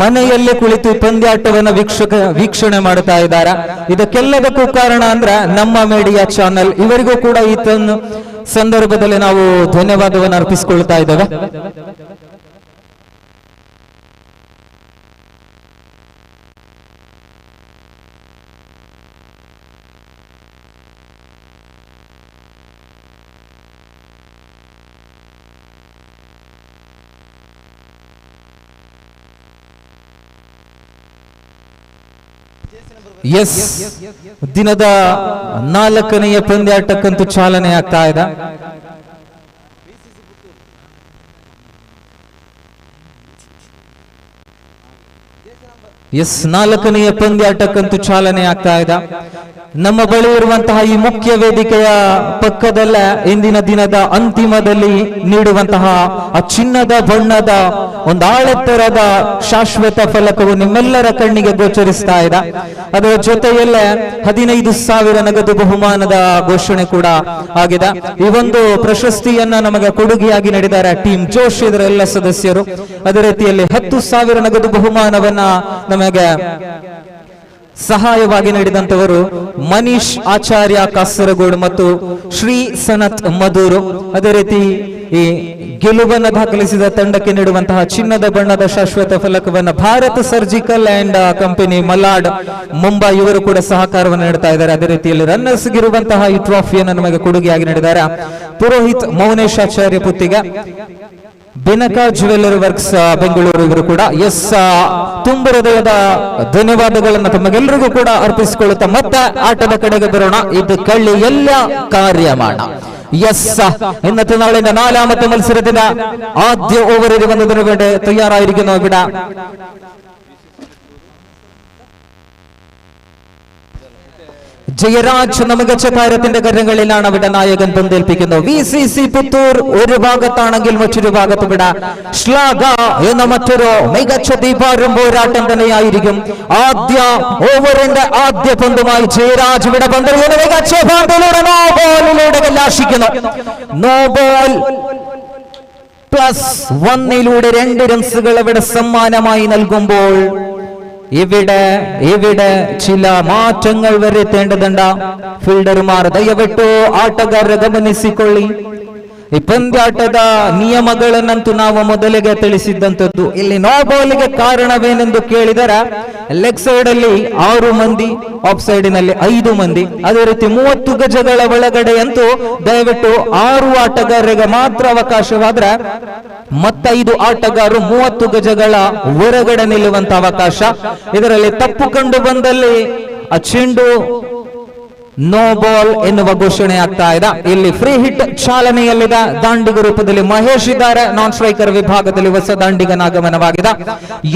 ಮನೆಯಲ್ಲೇ ಕುಳಿತು ಪಂದ್ಯಾಟವನ್ನ ವೀಕ್ಷಣೆ ಮಾಡ್ತಾ ಇದ್ದಾರೆ. ಇದಕ್ಕೆಲ್ಲದಕ್ಕೂ ಕಾರಣ ಅಂದ್ರೆ ನಮ್ಮ ಮೀಡಿಯಾ ಚಾನೆಲ್. ಇವರಿಗೂ ಕೂಡ ಈ ಸಂದರ್ಭದಲ್ಲಿ ನಾವು ಧನ್ಯವಾದವನ್ನು ಅರ್ಪಿಸಿಕೊಳ್ತಾ ಇದ್ದೇವೆ. ಎಸ್, ದಿನದ 4ನೆಯ ಪಂದ್ಯಾಟಕ್ಕಂತೂ ಚಾಲನೆ ಆಗ್ತಾ ಇದೆ. ಎಸ್, 4ನೆಯ ಪಂದ್ಯಾಟಕ್ಕಂತೂ ಚಾಲನೆ ಆಗ್ತಾ ಇದೆ. ನಮ್ಮ ಬಳಿ ಇರುವಂತಹ ಈ ಮುಖ್ಯ ವೇದಿಕೆಯ ಪಕ್ಕದಲ್ಲ ಇಂದಿನ ದಿನದ ಅಂತಿಮದಲ್ಲಿ ನೀಡುವಂತಹ ಆ ಚಿನ್ನದ ಬಣ್ಣದ ಒಂದು ಆಳೆತ್ತರದ ಶಾಶ್ವತ ಫಲಕವು ನಿಮ್ಮೆಲ್ಲರ ಕಣ್ಣಿಗೆ ಗೋಚರಿಸ್ತಾ ಇದೆ. ಅದರ ಜೊತೆಯಲ್ಲೇ 15,000 ನಗದು ಬಹುಮಾನದ ಘೋಷಣೆ ಕೂಡ ಆಗಿದೆ. ಈ ಒಂದು ಪ್ರಶಸ್ತಿಯನ್ನ ನಮಗೆ ಕೊಡುಗೆಯಾಗಿ ನೀಡಿದ್ದಾರೆ ಟೀಮ್ ಜೋಶ್ ಇದರ ಎಲ್ಲ ಸದಸ್ಯರು. ಅದೇ ರೀತಿಯಲ್ಲಿ 10,000 ನಗದು ಬಹುಮಾನವನ್ನ ನಮಗೆ ಸಹಾಯವಾಗಿ ನೀಡಿದಂತವರು ಮನೀಶ್ ಆಚಾರ್ಯ ಕಾಸರಗೋಡು ಮತ್ತು ಶ್ರೀ ಸನತ್ ಮಧೂರು. ಅದೇ ರೀತಿ ಈ ಗೆಲುವನ್ನು ದಾಖಲಿಸಿದ ತಂಡಕ್ಕೆ ನೀಡುವಂತಹ ಚಿನ್ನದ ಬಣ್ಣದ ಶಾಶ್ವತ ಫಲಕವನ್ನು Bharat surgical and company ಮಲಾಡ್ Mumbai ಇವರು ಕೂಡ ಸಹಕಾರವನ್ನು ನೀಡುತ್ತಾ ಇದ್ದಾರೆ. ಅದೇ ರೀತಿಯಲ್ಲಿ ರನ್ನರ್ಸ್ ಗಿರುವಂತಹ ಈ ಟ್ರಾಫಿಯನ್ನು ನಮಗೆ ಕೊಡುಗೆಯಾಗಿ ನೀಡಿದ್ದಾರೆ ಪುರೋಹಿತ್ ಮೌನೇಶ್ ಆಚಾರ್ಯ ಪುತ್ತಿಗೆ, ಬೆನಕ ಜ್ಯುವೆಲ್ಲರಿ ವರ್ಕ್ಸ್ ಬೆಂಗಳೂರು ಇವರು ಕೂಡ. ಎಸ್, ತುಂಬು ಹೃದಯದ ಧನ್ಯವಾದಗಳನ್ನು ತಮಗೆಲ್ಲರಿಗೂ ಕೂಡ ಅರ್ಪಿಸಿಕೊಳ್ಳುತ್ತಾ ಮತ್ತೆ ಆಟದ ಕಡೆಗೆ ಬರೋಣ. ಇದು ಕಳ್ಳಿ ಎಲ್ಲ ಕಾರ್ಯಮಾಣ. ಎಸ್, ഇന്നത്തെ നാളിന്റെ 4ാമത്തെ മത്സരത്തിന് ആദ്യ ഓവറിൽ വന്നതിനു വേണ്ടി തയ്യാറായിരിക്കുന്നു ഇവിടെ ജയരാജ്. മികച്ച കാര്യത്തിന്റെ കരങ്ങളിലാണ് അവിടെ നായകൻ പന്തേൽപ്പിക്കുന്നു. VCC പുത്തൂർ ഒരു ഭാഗത്താണെങ്കിൽ മറ്റൊരു ഭാഗത്ത് ഇവിടെ ശ്ലാഘ എന്ന മറ്റൊരു മികച്ച ദീപാരം പോരാട്ടം തന്നെയായിരിക്കും. ആദ്യ ഓവറിന്റെ ആദ്യ പന്തുമായി ജയരാജ് ഇവിടെ പന്തെറിയുന്ന മികച്ച പന്തിലൂടെ നോ ബോളിലൂടെ കലാശിക്കുന്നു. നോ ബോൾ +1 2 റൺസുകൾ ഇവിടെ സമ്മാനമായി നൽകുമ്പോൾ ഇവിടെ ചില മാറ്റങ്ങൾ വരുത്തേണ്ടതുണ്ട്. ಫೀಲ್ಡರ್മാർ ದಯವಿಟ್ಟು ಆಟಗಾರರ ಗಮನಿಸಿಕೊಳ್ಳಿ. ಈ ಪಂದ್ಯಾಟದ ನಿಯಮಗಳನ್ನಂತೂ ನಾವು ಮೊದಲಿಗೆ ತಿಳಿಸಿದ್ದಂಥದ್ದು. ಇಲ್ಲಿ ನೋ ಬಾಲ್ಗೆ ಕಾರಣವೇನೆಂದು ಕೇಳಿದರೆ ಲೆಗ್ ಸೈಡ್ ಅಲ್ಲಿ 6 ಮಂದಿ, ಆಫ್ ಸೈಡಿನಲ್ಲಿ 5 ಮಂದಿ, ಅದೇ ರೀತಿ 30 ಗಜಗಳ ಒಳಗಡೆ ಅಂತೂ ದಯವಿಟ್ಟು 6 ಆಟಗಾರರಿಗೆ ಮಾತ್ರ ಅವಕಾಶವಾದ್ರೆ ಮತ್ತೆ 5 ಆಟಗಾರರು 30 ಗಜಗಳ ಹೊರಗಡೆ ನಿಲ್ಲುವಂತ ಅವಕಾಶ. ಇದರಲ್ಲಿ ತಪ್ಪು ಕಂಡು ಬಂದಲ್ಲಿ ಆ ಚೆಂಡು ನೋ ಬಾಲ್ ಎನ್ನುವ ಘೋಷಣೆ ಆಗ್ತಾ ಇದೆ. ಇಲ್ಲಿ ಫ್ರೀ ಹಿಟ್ ಚಾಲನೆಯಲ್ಲಿದೆ. ದಾಂಡಿಗ ರೂಪದಲ್ಲಿ ಮಹೇಶ್ ಇದ್ದಾರೆ. ನಾನ್ ಸ್ಟ್ರೈಕರ್ ವಿಭಾಗದಲ್ಲಿ ಹೊಸ ದಾಂಡಿಗನ ಆಗಮನವಾಗಿದೆ.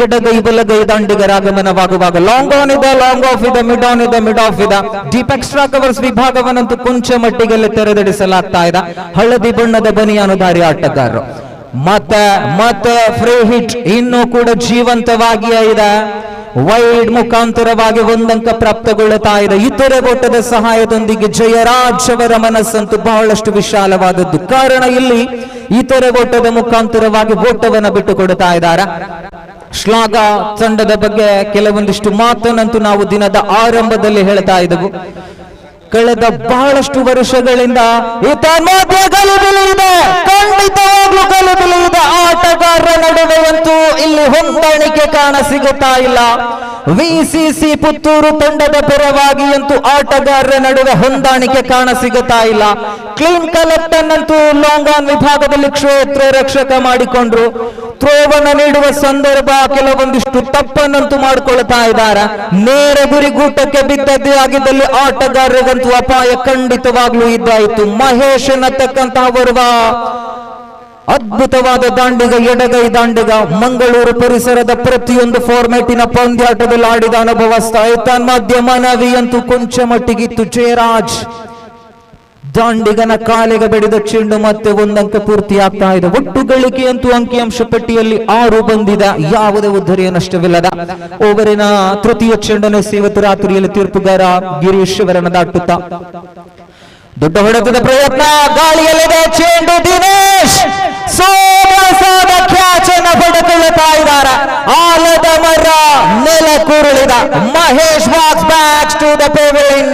ಎಡಗೈ ಬಲಗೈ ದಾಂಡಿಗರ ಆಗಮನವಾಗುವಾಗ ಲಾಂಗ್ ಆನ್ ಇದೆ, ಲಾಂಗ್ ಆಫ್ ಇದೆ, ಮಿಡ್ ಆನ್ ಇದೆ, ಮಿಡ್ ಆಫ್ ಇದೆ. ಡೀಪ್ ಎಕ್ಸ್ಟ್ರಾ ಕವರ್ಸ್ ವಿಭಾಗವನ್ನಂತೂ ಕೊಂಚ ಮಟ್ಟಿಗೆ ತೆರೆದಿಡಿಸಲಾಗ್ತಾ ಇದೆ. ಹಳದಿ ಬಣ್ಣದ ಬನಿಯಾನುಧಾರಿ ಆಟಗಾರರು ಮತ್ತೆ ಫ್ರೀ ಹಿಟ್ ಇನ್ನೂ ಕೂಡ ಜೀವಂತವಾಗಿಯೇ ಇದೆ. ವೈಡ್ ಮುಖಾಂತರವಾಗಿ ಒಂದಂಕ ಪ್ರಾಪ್ತಗೊಳ್ಳುತ್ತಾ ಇದೆ. ಇತರೆ ಓಟದ ಸಹಾಯದೊಂದಿಗೆ ಜಯರಾಜ್ ಅವರ ಮನಸ್ಸಂತೂ ಬಹಳಷ್ಟು ವಿಶಾಲವಾದದ್ದು. ಕಾರಣ ಇಲ್ಲಿ ಇತರೆ ಓಟದ ಮುಖಾಂತರವಾಗಿ ಓಟವನ್ನು ಬಿಟ್ಟು ಕೊಡುತ್ತಾ ಇದ್ದಾರೆ. ಶ್ಲಾಘ ತಂಡದ ಬಗ್ಗೆ ಕೆಲವೊಂದಿಷ್ಟು ಮಾತನ್ನಂತೂ ನಾವು ದಿನದ ಆರಂಭದಲ್ಲಿ ಹೇಳ್ತಾ ಇದ್ದೆವು. ಕಳೆದ ಬಹಳಷ್ಟು ವರ್ಷಗಳಿಂದ ಗಲಿಬಿಲಿ ಇದೆ, ಖಂಡಿತವಾಗ್ಲೂ ಗಲಿಬಿಲಿ ಇದೆ. ಆಟಗಾರರ ನಡುವೆಯಂತೂ ಇಲ್ಲಿ ಹೊಂದಾಣಿಕೆ ಕಾಣ ಸಿಗುತ್ತಾ ಇಲ್ಲ. ವಿಸಿಸಿ ಪುತ್ತೂರು ತಂಡದ ಪರವಾಗಿ ಅಂತೂ ಆಟಗಾರರ ನಡುವೆ ಹೊಂದಾಣಿಕೆ ಕಾಣ ಸಿಗುತ್ತಾ ಇಲ್ಲ. ಕ್ಲೀನ್ ಕಲೆಕ್ಟ್ ಅನ್ನಂತೂ ಲಾಂಗ್ ಆನ್ ವಿಭಾಗದಲ್ಲಿ ಕ್ಷೇತ್ರ ರಕ್ಷಕ ಮಾಡಿಕೊಂಡ್ರು. ಥ್ರೋವನ್ನು ನೀಡುವ ಸಂದರ್ಭ ಕೆಲವೊಂದಿಷ್ಟು ತಪ್ಪನ್ನಂತೂ ಮಾಡಿಕೊಳ್ತಾ ಇದ್ದಾರೆ. ನೇರ ಗುರಿಗೂಟಕ್ಕೆ ಬಿದ್ದದ್ದೇ ಆಗಿದ್ದಲ್ಲಿ ಆಟಗಾರರಿಗಂತೂ ಅಪಾಯ ಖಂಡಿತವಾಗ್ಲೂ ಇದ್ದಾಯಿತು. ಮಹೇಶ್ ಅನ್ನತಕ್ಕಂತಹ ಬರುವ ಅದ್ಭುತವಾದ ದಾಂಡಿಗ, ಎಡಗೈ ದಾಂಡಿಗ, ಮಂಗಳೂರು ಪರಿಸರದ ಪ್ರತಿಯೊಂದು ಫಾರ್ಮ್ಯಾಟಿನ ಪಂದ್ಯಾಟದಲ್ಲಿ ಆಡಿದ ಅನುಭವ ತನ್ಮಧ್ಯ ಮನವಿ ಅಂತೂ ಕೊಂಚ ಮಟ್ಟಿಗಿತ್ತು. ಜಯರಾಜ್ ದಾಂಡಿಗನ ಕಾಲಿಗೆ ಬೆಳೆದ ಚೆಂಡು ಮತ್ತೆ ಒಂದಂಕ ಪೂರ್ತಿ ಆಗ್ತಾ ಇದೆ. ಒಟ್ಟು ಗಳಿಕೆ ಅಂತೂ ಅಂಕಿಅಂಶ ಪಟ್ಟಿಯಲ್ಲಿ 6 ಬಂದಿದೆ. ಯಾವುದೇ ಉದ್ದರಿಯ ನಷ್ಟವಿಲ್ಲದ ಓವರಿನ ತೃತೀಯ ಚೆಂಡನ್ನು ಇವತ್ತು ರಾತ್ರಿಯಲ್ಲಿ ತೀರ್ಪುಗಾರ ಗಿರೀಶ್ ಅವರನ್ನು ದಾಟುತ್ತಾ ದೊಡ್ಡ ಹೊಡೆತದ ಪ್ರಯತ್ನ, ಗಾಳಿಯಲ್ಲಿದೆ ಚೆಂಡು. ದಿನೇಶ್ ಸೋಮಸಾದ ಕ್ಯಾಚ್ ಅನ್ನು ಪಡೆದುಕೊಳ್ಳುತ್ತಾ ಇದ್ದಾರೆ. ಆಲದ ಮರ ನೆಲ ಕೂರುಳಿದ Mahesh walks back to the pavilion.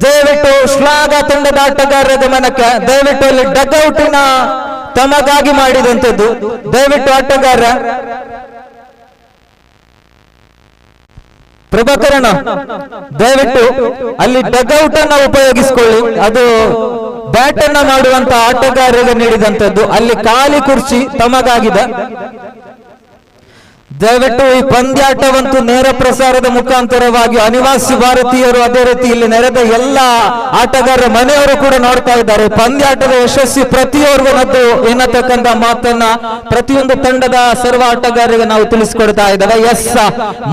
ದಯವಿಟ್ಟು ಶ್ಲಾಘ ತಂಡದ ಆಟಗಾರರ ಗಮನಕ್ಕೆ, ದಯವಿಟ್ಟು ಅಲ್ಲಿ ಡಗ್ಔಟಿನ ತಮಗಾಗಿ ಮಾಡಿದಂಥದ್ದು. ದಯವಿಟ್ಟು ಆಟಗಾರ ಪ್ರಭಾಕರಣ ದಯವಿಟ್ಟು ಅಲ್ಲಿ ಡಗ್ಔಟ್ ಅನ್ನ ಉಪಯೋಗಿಸಿಕೊಳ್ಳಿ. ಅದು ಬ್ಯಾಟ್ ಅನ್ನ ಮಾಡುವಂತ ಆಟಗಾರರಿಗೆ ನೀಡಿದಂಥದ್ದು. ಅಲ್ಲಿ ಖಾಲಿ ಕುರ್ಚಿ ತಮಗಾಗಿದೆ. ದಯವಿಟ್ಟು ಈ ಪಂದ್ಯಾಟವಂತೂ ನೇರ ಪ್ರಸಾರದ ಮುಖಾಂತರವಾಗಿ ಅನಿವಾಸಿ ಭಾರತೀಯರು, ಅದೇ ರೀತಿ ಇಲ್ಲಿ ನೆರೆದ ಎಲ್ಲ ಆಟಗಾರರ ಮನೆಯವರು ಕೂಡ ನೋಡ್ತಾ ಇದ್ದಾರೆ. ಪಂದ್ಯಾಟದ ಯಶಸ್ವಿ ಪ್ರತಿಯೊರ್ವನದ್ದು ಎನ್ನತಕ್ಕಂಥ ಮಾತನ್ನ ಪ್ರತಿಯೊಂದು ತಂಡದ ಸರ್ವ ಆಟಗಾರರಿಗೆ ನಾವು ತಿಳಿಸಿಕೊಡ್ತಾ ಇದ್ದೇವೆ. ಎಸ್,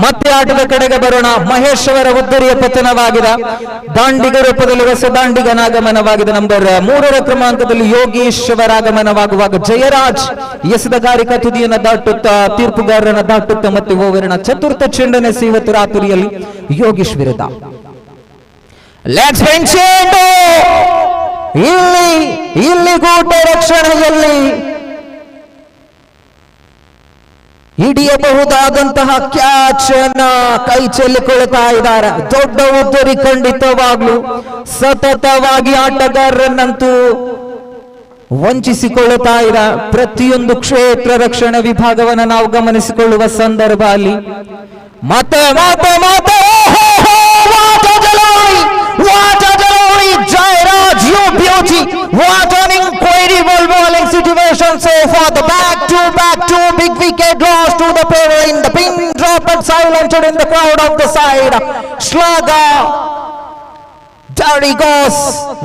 ಮತ್ತೆ ಆಟದ ಕಡೆಗೆ ಬರೋಣ. ಮಹೇಶ್ ಅವರ ಉದ್ದರಿಯ ಪತನವಾಗಿದೆ. ದಾಂಡಿಗ ರೂಪದಲ್ಲಿ ಹೊಸ ದಾಂಡಿಗನ ಆಗಮನವಾಗಿದೆ. ನಂಬರ್ 3ರ ಕ್ರಮಾಂಕದಲ್ಲಿ ಯೋಗೇಶ್ ಅವರ ಆಗಮನವಾಗುವಾಗ ಜಯರಾಜ್ ಎಸೆದಗಾರಿಕಾ ತುದಿಯನ್ನು ದಾಟುತ್ತಾ ತೀರ್ಪುಗಾರರನ್ನ ದಾಟುತ್ತಾ ಮತ್ತೆ ಓವರಿನ ಚತುರ್ಥ ಚೆಂಡನೆ ಇವತ್ತು ರಾತ್ರಿಯಲ್ಲಿ ಯೋಗೇಶ್ ವಿರುದ್ಧ. ಲೆಗ್ ಸ್ಪಿನ್ ಚೆಂಡು, ಇಲ್ಲಿ ಗೂಟ ರಕ್ಷಣೆಯಲ್ಲಿ ಹಿಡಿಯಬಹುದಾದಂತಹ ಕ್ಯಾಚ್ ಅನ್ನ ಕೈ ಚೆಲ್ಲಿಕೊಳ್ತಾ ಇದ್ದಾರೆ. ದೊಡ್ಡ ಉದ್ದರಿ ಖಂಡಿತವಾಗ್ಲು ಸತತವಾಗಿ ಆಟಗಾರರನ್ನಂತೂ ವಂಚಿಸಿಕೊಳ್ಳುತ್ತಾ ಇದ್ದ ಪ್ರತಿಯೊಂದು ಕ್ಷೇತ್ರ ರಕ್ಷಣಾ ವಿಭಾಗವನ್ನು ನಾವು ಗಮನಿಸಿಕೊಳ್ಳುವ ಸಂದರ್ಭ ಅಲ್ಲಿ ಮತ್ತೆ Jairaj, you beauty, what an incredible bowling situation so far. The back to big wicket loss to the pavilion. The pin drop and silenced in the crowd of the side. Schlager, there he goes,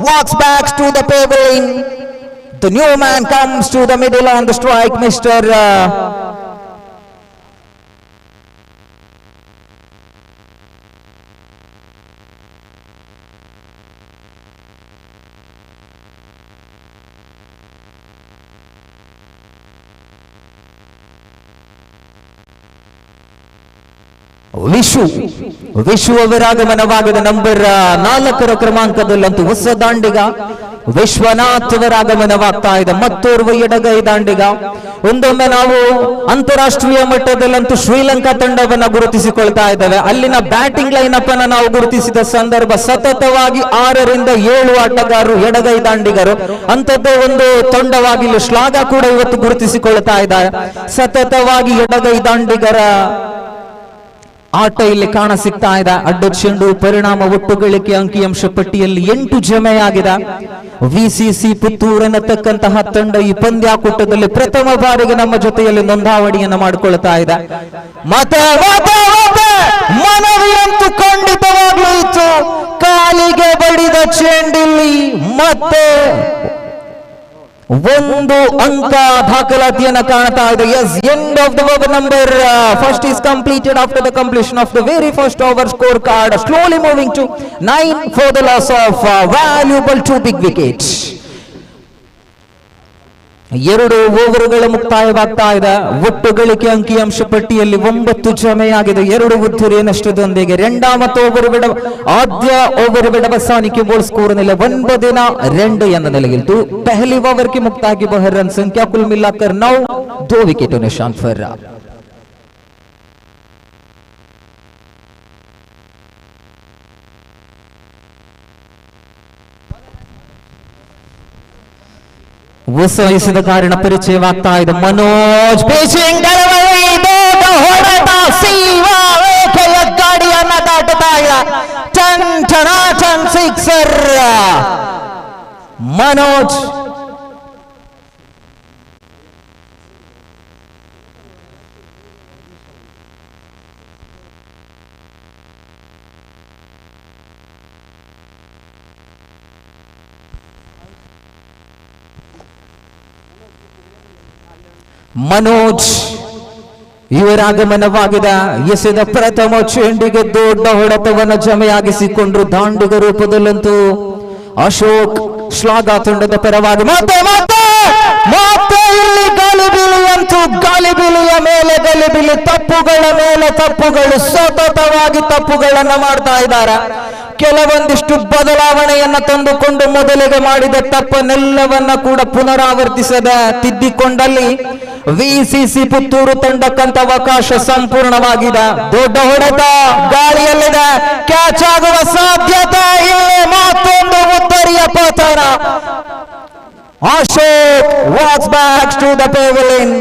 walks back to the pavilion. The new man comes to the middle on the strike, Mr. Vishu ಅವರ ಆಗಮನವಾಗದ number 4ರ ಕ್ರಮಾಂಕದಲ್ಲಂತೂ ಹೊಸ ದಾಂಡಿಗ ವಿಶ್ವನಾಥ್ ಅವರ ಆಗಮನವಾಗ್ತಾ ಇದೆ. ಮತ್ತೋರ್ವ ಎಡಗೈ ದಾಂಡಿಗ. ಒಂದೊಮ್ಮೆ ನಾವು ಅಂತಾರಾಷ್ಟ್ರೀಯ ಮಟ್ಟದಲ್ಲಂತೂ ಶ್ರೀಲಂಕಾ ತಂಡವನ್ನ ಗುರುತಿಸಿಕೊಳ್ತಾ ಇದ್ದೇವೆ. ಅಲ್ಲಿನ ಬ್ಯಾಟಿಂಗ್ ಲೈನ್ ಅಪ್ ಅನ್ನ ನಾವು ಗುರುತಿಸಿದ ಸಂದರ್ಭ ಸತತವಾಗಿ 6ರಿಂದ 7 ಆಟಗಾರರು ಎಡಗೈ ದಾಂಡಿಗರು. ಅಂತದ್ದೇ ಒಂದು ತಂಡವಾಗಿ ಇಲ್ಲಿ ಶ್ಲಾಘ ಕೂಡ ಇವತ್ತು ಗುರುತಿಸಿಕೊಳ್ತಾ ಇದ್ದಾರೆ. ಸತತವಾಗಿ ಎಡಗೈ ದಾಂಡಿಗರ ಆಟ ಇಲ್ಲಿ ಕಾಣ ಸಿಗ್ತಾ ಇದೆ. ಅಡ್ಡ ಚೆಂಡು ಪರಿಣಾಮ ಒಟ್ಟು ಗಳಿಕೆ ಅಂಕಿಅಂಶ ಪಟ್ಟಿಯಲ್ಲಿ 8 ಜಮೆಯಾಗಿದೆ. ವಿಸಿಸಿ ಪುತ್ತೂರು ಅನ್ನತಕ್ಕಂತಹ ತಂಡ ಈ ಪಂದ್ಯಾಕೂಟದಲ್ಲಿ ಪ್ರಥಮ ಬಾರಿಗೆ ನಮ್ಮ ಜೊತೆಯಲ್ಲಿ ನೋಂದಾವಣಿಯನ್ನು ಮಾಡಿಕೊಳ್ತಾ ಇದೆ. ಮತ್ತೆ ಮನವಿಯಂತೂ ಖಂಡಿತವಾಗ್ಲೂ ಇತ್ತು. ಕಾಲಿಗೆ ಬಡಿದ ಚೆಂಡಿಲ್ಲಿ ಮತ್ತೆ ಒಂದು ಅಂಕ ದಾಖಲಾತಿಯನ್ನು ಕಾಣ್ತಾ ಇದೆ. Yes, end of the over number first is completed after the completion of the very first over scorecard, slowly moving to 9 for the loss of valuable 2 big wickets. 2 ಓವರ್ಗಳ ಮುಕ್ತಾಯವಾಗ್ತಾ ಇದೆ. ಒಟ್ಟು ಗಳಿಕೆ ಅಂಕಿಅಂಶ ಪಟ್ಟಿಯಲ್ಲಿ 9 ಜಮೆಯಾಗಿದೆ 2 ಉದ್ದುರಿ ನಷ್ಟದೊಂದಿಗೆ. ആദ്യ ഓവർ വിടവസാനിക്കുമ്പോൾ ബോൾ സ്കോർ നില 9-2 എന്ന നിലയിൽ. पहली ओवर की मुक्ता की बहर रन संख्या कुल मिलाकर 9, 2 विकेटों ने शांत फर्रा. ವಹಿಸಿದ ಕಾರಣ ಪರಿಚಯವಾಗ್ತಾ ಇದೆ ಮನೋಜ್ ಪೇಸಿಂಗ್ ಹೊಡೆತ ಸೀವಾ ಗಾಡಿಯನ್ನ ದಾಟುತ್ತಾ ಇದೆ. ಟನ್ ಸಿಕ್ಸರ್ ಮನೋಜ್. ಮನೋಜ್ ಇವರ ಆಗಮನವಾಗಿದೆ. ಎಸೆದ ಪ್ರಥಮ ಚೆಂಡಿಗೆ ದೊಡ್ಡ ಹೊಡೆತವನ್ನು ಜಮೆಯಾಗಿಸಿಕೊಂಡ್ರು. ದಾಂಡಿಗ ರೂಪದಲ್ಲಂತೂ ಅಶೋಕ್ ಶ್ಲಾಘ ತಂಡದ ಪರವಾಗಿ ಮತ್ತೆ ಇಲ್ಲಿ ಗಾಲಿಬಿಲಿಯ ಮೇಲೆ ಗಲಿಬಿಲಿ, ತಪ್ಪುಗಳ ಮೇಲೆ ತಪ್ಪುಗಳು, ಸತತವಾಗಿ ತಪ್ಪುಗಳನ್ನ ಮಾಡ್ತಾ ಇದ್ದಾರೆ. ಕೆಲವೊಂದಿಷ್ಟು ಬದಲಾವಣೆಯನ್ನ ತಂದುಕೊಂಡು ಮೊದಲಿಗೆ ಮಾಡಿದ ತಪ್ಪನ್ನೆಲ್ಲವನ್ನ ಕೂಡ ಪುನರಾವರ್ತಿಸದೆ ತಿದ್ದಿಕೊಂಡಲ್ಲಿ ವಿಸಿಸಿ ಪುತ್ತೂರು ತಂಡಕ್ಕಂತ ಅವಕಾಶ ಸಂಪೂರ್ಣವಾಗಿದೆ. ದೊಡ್ಡ ಹೊಡೆತ ಗಾಳಿಯಲ್ಲಿದೆ, ಕ್ಯಾಚ್ ಆಗುವ ಸಾಧ್ಯತೆ ಇಲ್ಲಿ. ಮತ್ತೊಂದು ಉತ್ತರಿಯ ಪತನ. Ashok walks back to the pavilion.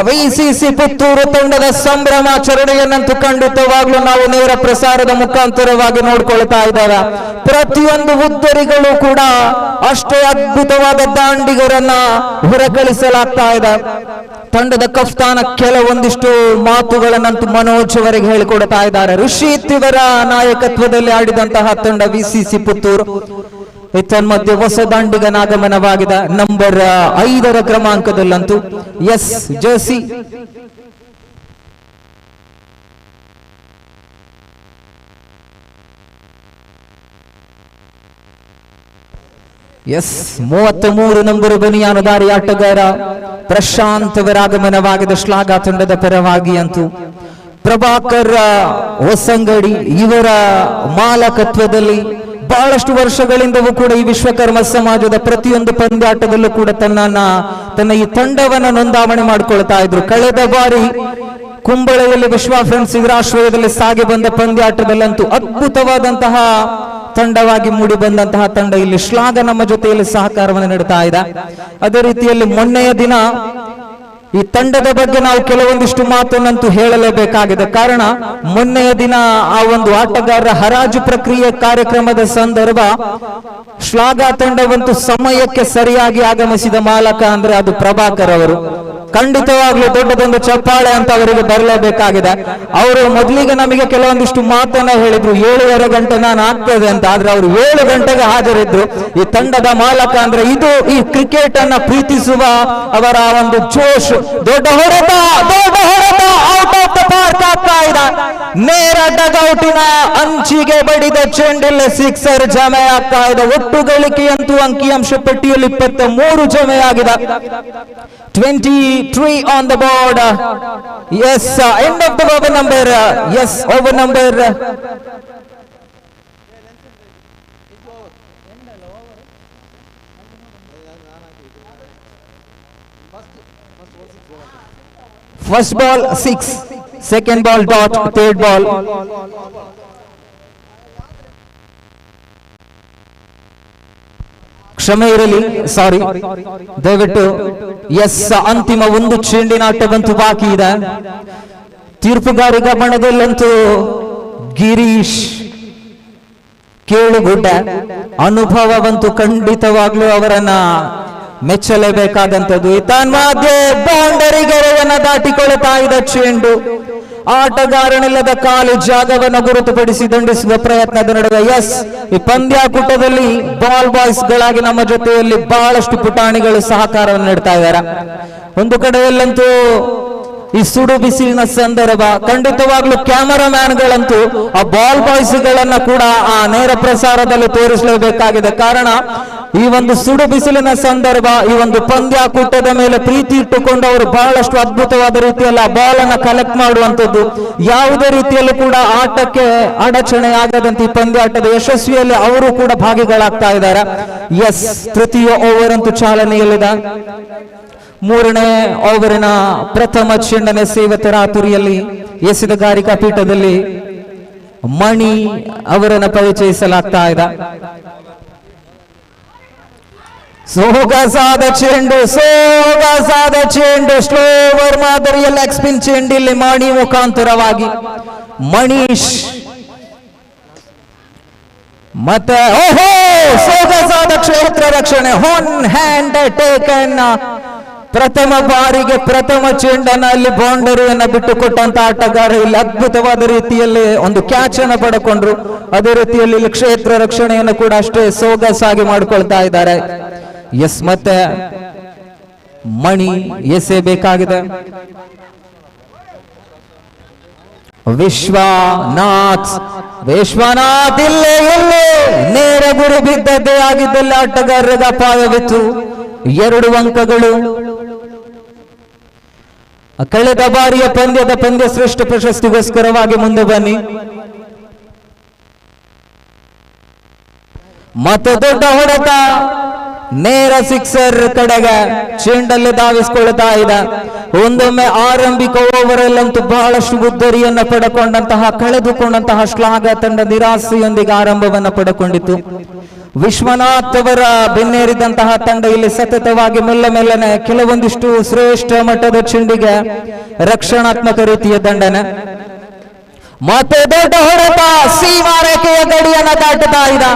VCC Puttur ತಂಡದ ಸಂಭ್ರಮಾಚರಣೆಯನ್ನಂತೂ ಖಂಡಿತವಾಗ್ಲೂ ನಾವು ನೇರ ಪ್ರಸಾರದ ಮುಖಾಂತರವಾಗಿ ನೋಡ್ಕೊಳ್ತಾ ಇದ್ದೇವೆ. ಪ್ರತಿಯೊಂದು ಉದ್ದರಿಗಳು ಕೂಡ ಅಷ್ಟೇ ಅದ್ಭುತವಾದ ದಾಂಡಿಗರನ್ನ ಹೊರಕಳಿಸಲಾಗ್ತಾ ಇದೆ. ತಂಡದ ಕಫ್ತಾನ ಕೆಲವೊಂದಿಷ್ಟು ಮಾತುಗಳನ್ನಂತೂ ಮನೋಜ್ ಅವರಿಗೆ ಹೇಳಿಕೊಡ್ತಾ ಇದ್ದಾರೆ. ಋಷಿತ್ ಇವರ ನಾಯಕತ್ವದಲ್ಲಿ ಆಡಿದಂತಹ ತಂಡ ವಿಸಿಸಿ ಪುತ್ತೂರು. ತನ್ಮಧ್ಯೆ ಹೊಸ ದಾಂಡಿಗನ ಆಗಮನವಾಗಿದೆ. ನಂಬರ್ 5ರ ಕ್ರಮಾಂಕದಲ್ಲಂತೂ ಎಸ್ ಜರ್ಸಿ ಎಸ್ 33 ನಂಬರ್ ಬನಿಯಾನುದಾರಿ ಆಟಗಾರ ಪ್ರಶಾಂತ್ ಅವರ ಆಗಮನವಾಗಿದೆ ಶ್ಲಾಘ ತಂಡದ ಪರವಾಗಿ. ಅಂತೂ ಪ್ರಭಾಕರ್ ಹೊಸಂಗಡಿ ಇವರ ಮಾಲಕತ್ವದಲ್ಲಿ ಬಹಳಷ್ಟು ವರ್ಷಗಳಿಂದವೂ ಕೂಡ ಈ ವಿಶ್ವಕರ್ಮ ಸಮಾಜದ ಪ್ರತಿಯೊಂದು ಪಂದ್ಯಾಟದಲ್ಲೂ ಕೂಡ ತನ್ನ ಈ ತಂಡವನ್ನ ನೋಂದಾವಣೆ ಮಾಡಿಕೊಳ್ತಾ ಇದ್ರು. ಕಳೆದ ಬಾರಿ ಕುಂಬಳೆಯಲ್ಲಿ ವಿಶ್ವ ಫ್ರೆಂಡ್ಸ್ ಇದರ ಆಶ್ರಯದಲ್ಲಿ ಸಾಗಿ ಬಂದ ಪಂದ್ಯಾಟದಲ್ಲಂತೂ ಅದ್ಭುತವಾದಂತಹ ತಂಡವಾಗಿ ಮೂಡಿ ಬಂದಂತಹ ತಂಡ ಇಲ್ಲಿ ಶ್ಲಾಘ ನಮ್ಮ ಜೊತೆಯಲ್ಲಿ ಸಹಕಾರವನ್ನು ನೀಡುತ್ತಾ ಇದೆ. ಅದೇ ರೀತಿಯಲ್ಲಿ ಮೊನ್ನೆಯ ದಿನ ಈ ತಂಡದ ಬಗ್ಗೆ ನಾವು ಕೆಲವೊಂದಿಷ್ಟು ಮಾತನ್ನಂತೂ ಹೇಳಲೇಬೇಕಾಗಿದೆ. ಕಾರಣ ಮೊನ್ನೆಯ ದಿನ ಆ ಒಂದು ಆಟಗಾರರ ಹರಾಜು ಪ್ರಕ್ರಿಯೆ ಕಾರ್ಯಕ್ರಮದ ಸಂದರ್ಭ ಶ್ಲಾಘ ತಂಡವಂತೂ ಸಮಯಕ್ಕೆ ಸರಿಯಾಗಿ ಆಗಮಿಸಿದ ಮಾಲಕ ಅಂದ್ರೆ ಅದು ಪ್ರಭಾಕರ್ ಅವರು. ಖಂಡಿತವಾಗ್ಲೂ ದೊಡ್ಡದೊಂದು ಚಪ್ಪಾಳೆ ಅಂತ ಅವರಿಗೆ ಬರಲೇಬೇಕಾಗಿದೆ. ಅವರು ಮೊದಲಿಗೆ ನಮಗೆ ಕೆಲವೊಂದಿಷ್ಟು ಮಾತನ್ನ ಹೇಳಿದ್ರು, 7:30 ಗಂಟೆ ನಾನು ಆಗ್ತದೆ ಅಂತ. ಆದ್ರೆ ಅವರು 7 ಗಂಟೆಗೆ ಹಾಜರಿದ್ರು. ಈ ತಂಡದ ಮಾಲಕ ಅಂದ್ರೆ ಇದು ಈ ಕ್ರಿಕೆಟ್ ಅನ್ನ ಪ್ರೀತಿಸುವ ಅವರ ಒಂದು ಜೋಶ್. ದೊಡ್ಡ ಹೊಡೆತ ಔಟ್ ಆಫ್ ದ ಪಾರ್ಕ್ ಆಗ್ತಾ ಇದೆ. ನೇರ ಡಗೌಟಿನ ಅಂಚಿಗೆ ಬಡಿದ ಚೆಂಡಲ್ಲಿ ಸಿಕ್ಸರ್ ಜಮೆ ಆಗ್ತಾ ಇದೆ. ಒಟ್ಟು ಗಳಿಕೆಯಂತೂ ಅಂಕಿಅಂಶ ಪಟ್ಟಿಯಲ್ಲಿ 23 ಜಮೆಯಾಗಿದೆ. 23 on the board. Yes, end of the over number. Yes, over number. First ball 6, second ball dot, third ball. ಕ್ಷಮೆ ಇರಲಿ, ಸಾರಿ, ದಯವಿಟ್ಟು. ಎಸ್, ಅಂತಿಮ ಒಂದು ಚೆಂಡಿನ ಆಟವಂತೂ ಬಾಕಿ ಇದೆ. ತೀರ್ಪುಗಾರಿಕಾ ಬಣದಲ್ಲಂತೂ ಗಿರೀಶ್ ಕೇಳುಗುಡ್ಡ ಅನುಭವವಂತೂ ಖಂಡಿತವಾಗ್ಲೂ ಅವರನ್ನ ಮೆಚ್ಚಲೇಬೇಕಾದಂಥದ್ದು. ತನ್ಮಧ್ಯೆ ಬೌಂಡರಿ ಗೆರೆಯನ್ನ ದಾಟಿಕೊಳ್ಳುತ್ತಾ ಇದೆ ಚೆಂಡು. ಆಟಗಾರನಿಲ್ಲದ ಕಾಲು ಜಾಗವನ್ನು ಗುರುತುಪಡಿಸಿ ದಂಡಿಸುವ ಪ್ರಯತ್ನದ ನಡುವೆ ಎಸ್, ಈ ಪಂದ್ಯಾಕೂಟದಲ್ಲಿ ಬಾಲ್ ಬಾಯ್ಸ್ ಗಳಾಗಿ ನಮ್ಮ ಜೊತೆಯಲ್ಲಿ ಬಹಳಷ್ಟು ಪುಟಾಣಿಗಳು ಸಹಕಾರವನ್ನು ನೀಡ್ತಾ ಇದ್ದಾರೆ. ಒಂದು ಕಡೆಯಲ್ಲಂತೂ ಈ ಸುಡು ಬಿಸಿಲಿನ ಸಂದರ್ಭ ಖಂಡಿತವಾಗ್ಲೂ ಕ್ಯಾಮರಾಮ್ಯಾನ್ ಗಳಂತೂ ಆ ಬಾಲ್ ಬಾಯ್ಸ್ ಗಳನ್ನ ಕೂಡ ಆ ನೇರ ಪ್ರಸಾರದಲ್ಲಿ ತೋರಿಸಲೇಬೇಕಾಗಿದೆ. ಕಾರಣ ಈ ಒಂದು ಸುಡು ಬಿಸಿಲಿನ ಸಂದರ್ಭ, ಈ ಒಂದು ಪಂದ್ಯಾಕೂಟದ ಮೇಲೆ ಪ್ರೀತಿ ಇಟ್ಟುಕೊಂಡು ಅವರು ಬಹಳಷ್ಟು ಅದ್ಭುತವಾದ ರೀತಿಯಲ್ಲಿ ಆ ಬಾಲ್ ಅನ್ನ ಕಲೆಕ್ಟ್ ಮಾಡುವಂತದ್ದು, ಯಾವುದೇ ರೀತಿಯಲ್ಲೂ ಕೂಡ ಆಟಕ್ಕೆ ಅಡಚಣೆ ಆಗದಂತೆ ಈ ಪಂದ್ಯಾಟದ ಯಶಸ್ವಿಯಲ್ಲಿ ಅವರು ಕೂಡ ಭಾಗಿಗಳಾಗ್ತಾ ಇದ್ದಾರೆ. ಎಸ್, ತೃತೀಯ ಓವರ್ ಅಂತೂ ಚಾಲನೆಯಲ್ಲಿದೆ. ಮೂರನೇ ಓವರಿನ ಪ್ರಥಮ ಚೆಂಡನೆ ಸೇವೆ ತರಾತುರಿಯಲ್ಲಿ ಎಸೆದ ಗಾರಿಕಾ ಪೀಠದಲ್ಲಿ ಮಣಿ ಅವರನ್ನ ಪರಿಚಯಿಸಲಾಗ್ತಾ ಇದೆ. ಸೊಗಸಾದ ಚೆಂಡು, ಸೊಗಸಾದ ಚೆಂಡು, ಸ್ಲೋವರ್ ಮಾದರಿಯ ಲೆಗ್ ಸ್ಪಿನ್ ಚೆಂಡು ಇಲ್ಲಿ ಮಣಿ ಮುಖಾಂತರವಾಗಿ ಮಣೀಶ್ ಮತ್ತೆ ಓಹೋ ಸೊಗಸಾದ ಕ್ಷೇತ್ರ ರಕ್ಷಣೆ, ಒನ್ ಹ್ಯಾಂಡ್ ಟೇಕನ್. ಪ್ರಥಮ ಬಾರಿಗೆ ಪ್ರಥಮ ಚೆಂಡನ್ನ ಅಲ್ಲಿ ಬೌಂಡರಿಯನ್ನ ಬಿಟ್ಟುಕೊಟ್ಟಂತ ಆಟಗಾರ ಇಲ್ಲಿ ಅದ್ಭುತವಾದ ರೀತಿಯಲ್ಲಿ ಒಂದು ಕ್ಯಾಚ್ ಅನ್ನು ಪಡ್ಕೊಂಡ್ರು. ಅದೇ ರೀತಿಯಲ್ಲಿ ಇಲ್ಲಿ ಕ್ಷೇತ್ರ ರಕ್ಷಣೆಯನ್ನು ಕೂಡ ಅಷ್ಟೇ ಸೊಗಸಾಗಿ ಮಾಡಿಕೊಳ್ತಾ ಇದ್ದಾರೆ. ಎಸ್, ಮತ್ತೆ ಮಣಿ ಎಸೆಬೇಕಾಗಿದೆ. ವಿಶ್ವನಾಥ್ ಇಲ್ಲೇ ನೇರ ಗುರಿ ಬಿದ್ದದ್ದೇ ಆಗಿದ್ದಲ್ಲಿ ಆಟಗಾರರಿಗೆ ಅಪಾಯವಿತ್ತು. 2 ಅಂಕಗಳು. ಕಳೆದ ಬಾರಿಯ ಪಂದ್ಯ ಶ್ರೇಷ್ಠ ಪ್ರಶಸ್ತಿಗೋಸ್ಕರವಾಗಿ ಮುಂದೆ ಬನ್ನಿ. ಮತ್ತು ದೊಡ್ಡ ಹೊಡೆತ, ನೇರ ಸಿಕ್ಸರ್ ಕಡೆಗೆ ಚೆಂಡಲ್ಲಿ ಧಾವಿಸಿಕೊಳ್ತಾ ಇದೆ. ಒಂದೊಮ್ಮೆ ಆರಂಭಿಕ ಓವರ್ ಅಲ್ಲಂತೂ ಬಹಳಷ್ಟು ಗುದ್ದರಿಯನ್ನ ಪಡೆಕೊಂಡಂತಹ ಕಳೆದುಕೊಂಡಂತಹ ಶ್ಲಾಘ ತಂಡ ನಿರಾಸೆಯೊಂದಿಗೆ ಆರಂಭವನ್ನ ಪಡೆಕೊಂಡಿತ್ತು. ವಿಶ್ವನಾಥ್ ಅವರ ಬೆನ್ನೇರಿದಂತಹ ತಂಡ ಇಲ್ಲಿ ಸತತವಾಗಿ ಮೆಲ್ಲನೆ ಕೆಲವೊಂದಿಷ್ಟು ಶ್ರೇಷ್ಠ ಮಟ್ಟದ ಚೆಂಡಿಗೆ ರಕ್ಷಣಾತ್ಮಕ ರೀತಿಯ ದಂಡನೆ. ಮತ್ತೆ ದೊಡ್ಡ ಹೊಡೆತ, ಸೀಮಾರೇಖೆಯ ಗಡಿಯನ್ನ ದಾಟುತ್ತಾ ಇದೆ.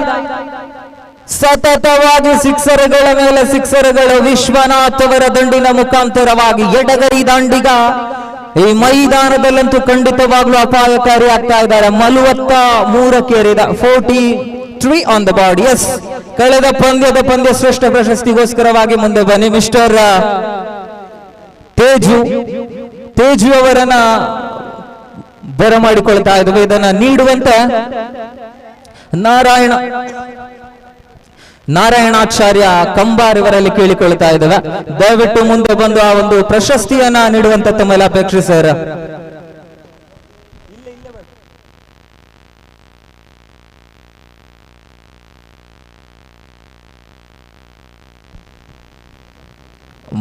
ಸತತವಾಗಿ ಸಿಕ್ಸರ್ಗಳ ಮೇಲೆ ಸಿಕ್ಸರ್ಗಳು ವಿಶ್ವನಾಥ್ ಅವರ ದಂಡಿನ ಮುಖಾಂತರವಾಗಿ ಎಡಗೈ ದಾಂಡಿಗ ಈ ಮೈದಾನದಲ್ಲಂತೂ ಖಂಡಿತವಾಗ್ಲೂ ಅಪಾಯಕಾರಿ ಆಗ್ತಾ ಇದ್ದಾರೆ. 43 ಏರಿದ, 43 ಆನ್ ದ ಬಾರ್ಡ್. ಎಸ್, ಕಳೆದ ಪಂದ್ಯ ಶ್ರೇಷ್ಠ ಪ್ರಶಸ್ತಿಗೋಸ್ಕರವಾಗಿ ಮುಂದೆ ಬನ್ನಿ. ಮಿಸ್ಟರ್ ತೇಜು ಅವರನ್ನ ಬರಮಾಡಿಕೊಳ್ತಾ ಇದ್ವಿ. ಇದನ್ನ ನೀಡುವಂತೆ ನಾರಾಯಣಾಚಾರ್ಯ ಕಂಬಾರ್ ಇವರಲ್ಲಿ ಕೇಳಿಕೊಳ್ತಾ ಇದ್ದೇವೆ. ದಯವಿಟ್ಟು ಮುಂದೆ ಬಂದು ಆ ಒಂದು ಪ್ರಶಸ್ತಿಯನ್ನ ನೀಡುವಂತ ತಮ್ಮಲ್ಲಿ ಅಪೇಕ್ಷಿಸರ.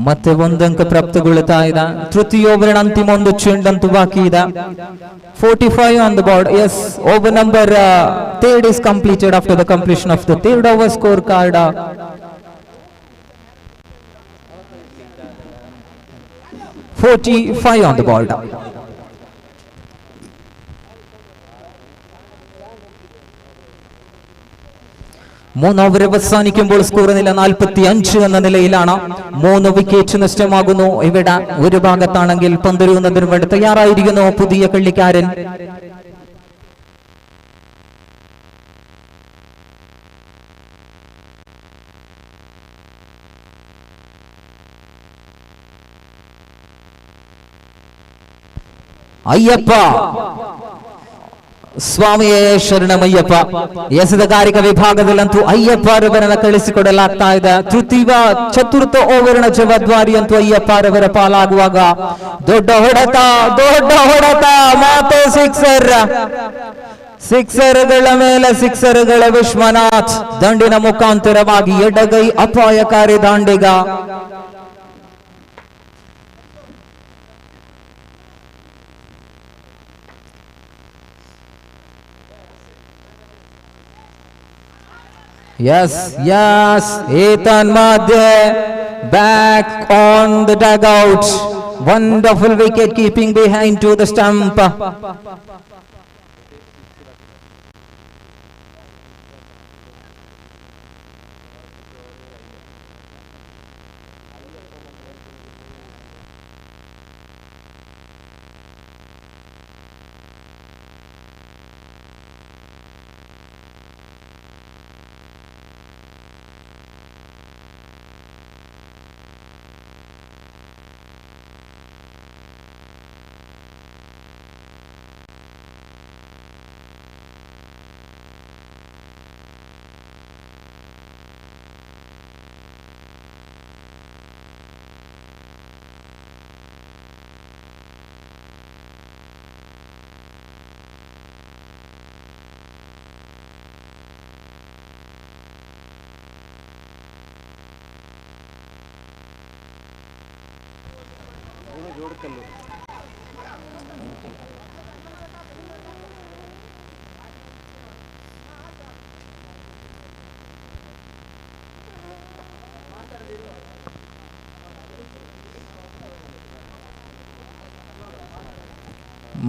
ಮತ್ತೆ 1 ಅಂಕ ಪ್ರಾಪ್ತಗೊಳ್ಳುತ್ತಾ ಇದೆ. ತೃತೀಯ ಓವರಿನ ಅಂತಿಮ ಒಂದು ಚೆಂಡಂತೂ ಬಾಕಿ ಇದೆ. 45 on the board. Yes, over number third is completed after the completion of the third over scorecard. 45 on the board. മൂന്ന് ഓവർ അവസാനിക്കുമ്പോൾ സ്കോർ നില 45 എന്ന നിലയിലാണ്. 3 വിക്കറ്റ് നഷ്ടമാകുന്നു. ഇവിടെ ഒരു ഭാഗത്താണെങ്കിൽ പന്തെറിയുന്നതിന് വേണ്ടി തയ്യാറായിരിക്കുന്നു പുതിയ കളിക്കാരൻ. അയ്യപ്പ ಸ್ವಾಮಿಯೇ ಶರಣಮಯ್ಯಪ್ಪ. ಎಸೆದ ಗಾರಿಕ ವಿಭಾಗದಲ್ಲಂತೂ ಅಯ್ಯಪ್ಪರವರನ್ನ ಕಳಿಸಿಕೊಡಲಾಗ್ತಾ ಇದೆ. ಚತುರ್ಥ ಓವರಿನ ಜವಾಬ್ದಾರಿ ಅಂತೂ ಅಯ್ಯಪ್ಪರವರ ಪಾಲಾಗುವಾಗ ದೊಡ್ಡ ಹೊಡೆತ ಮಾತೆ ಸಿಕ್ಸರ್ಗಳ ಮೇಲೆ ಸಿಕ್ಸರ್ಗಳ ವಿಶ್ವನಾಥ್ ದಂಡಿನ ಮುಖಾಂತರವಾಗಿ ಎಡಗೈ ಅಪಾಯಕಾರಿ ದಾಂಡಿಗ. Yes, Ethan Madhe back on the dugout. Wonderful wicket keeping behind to the stump.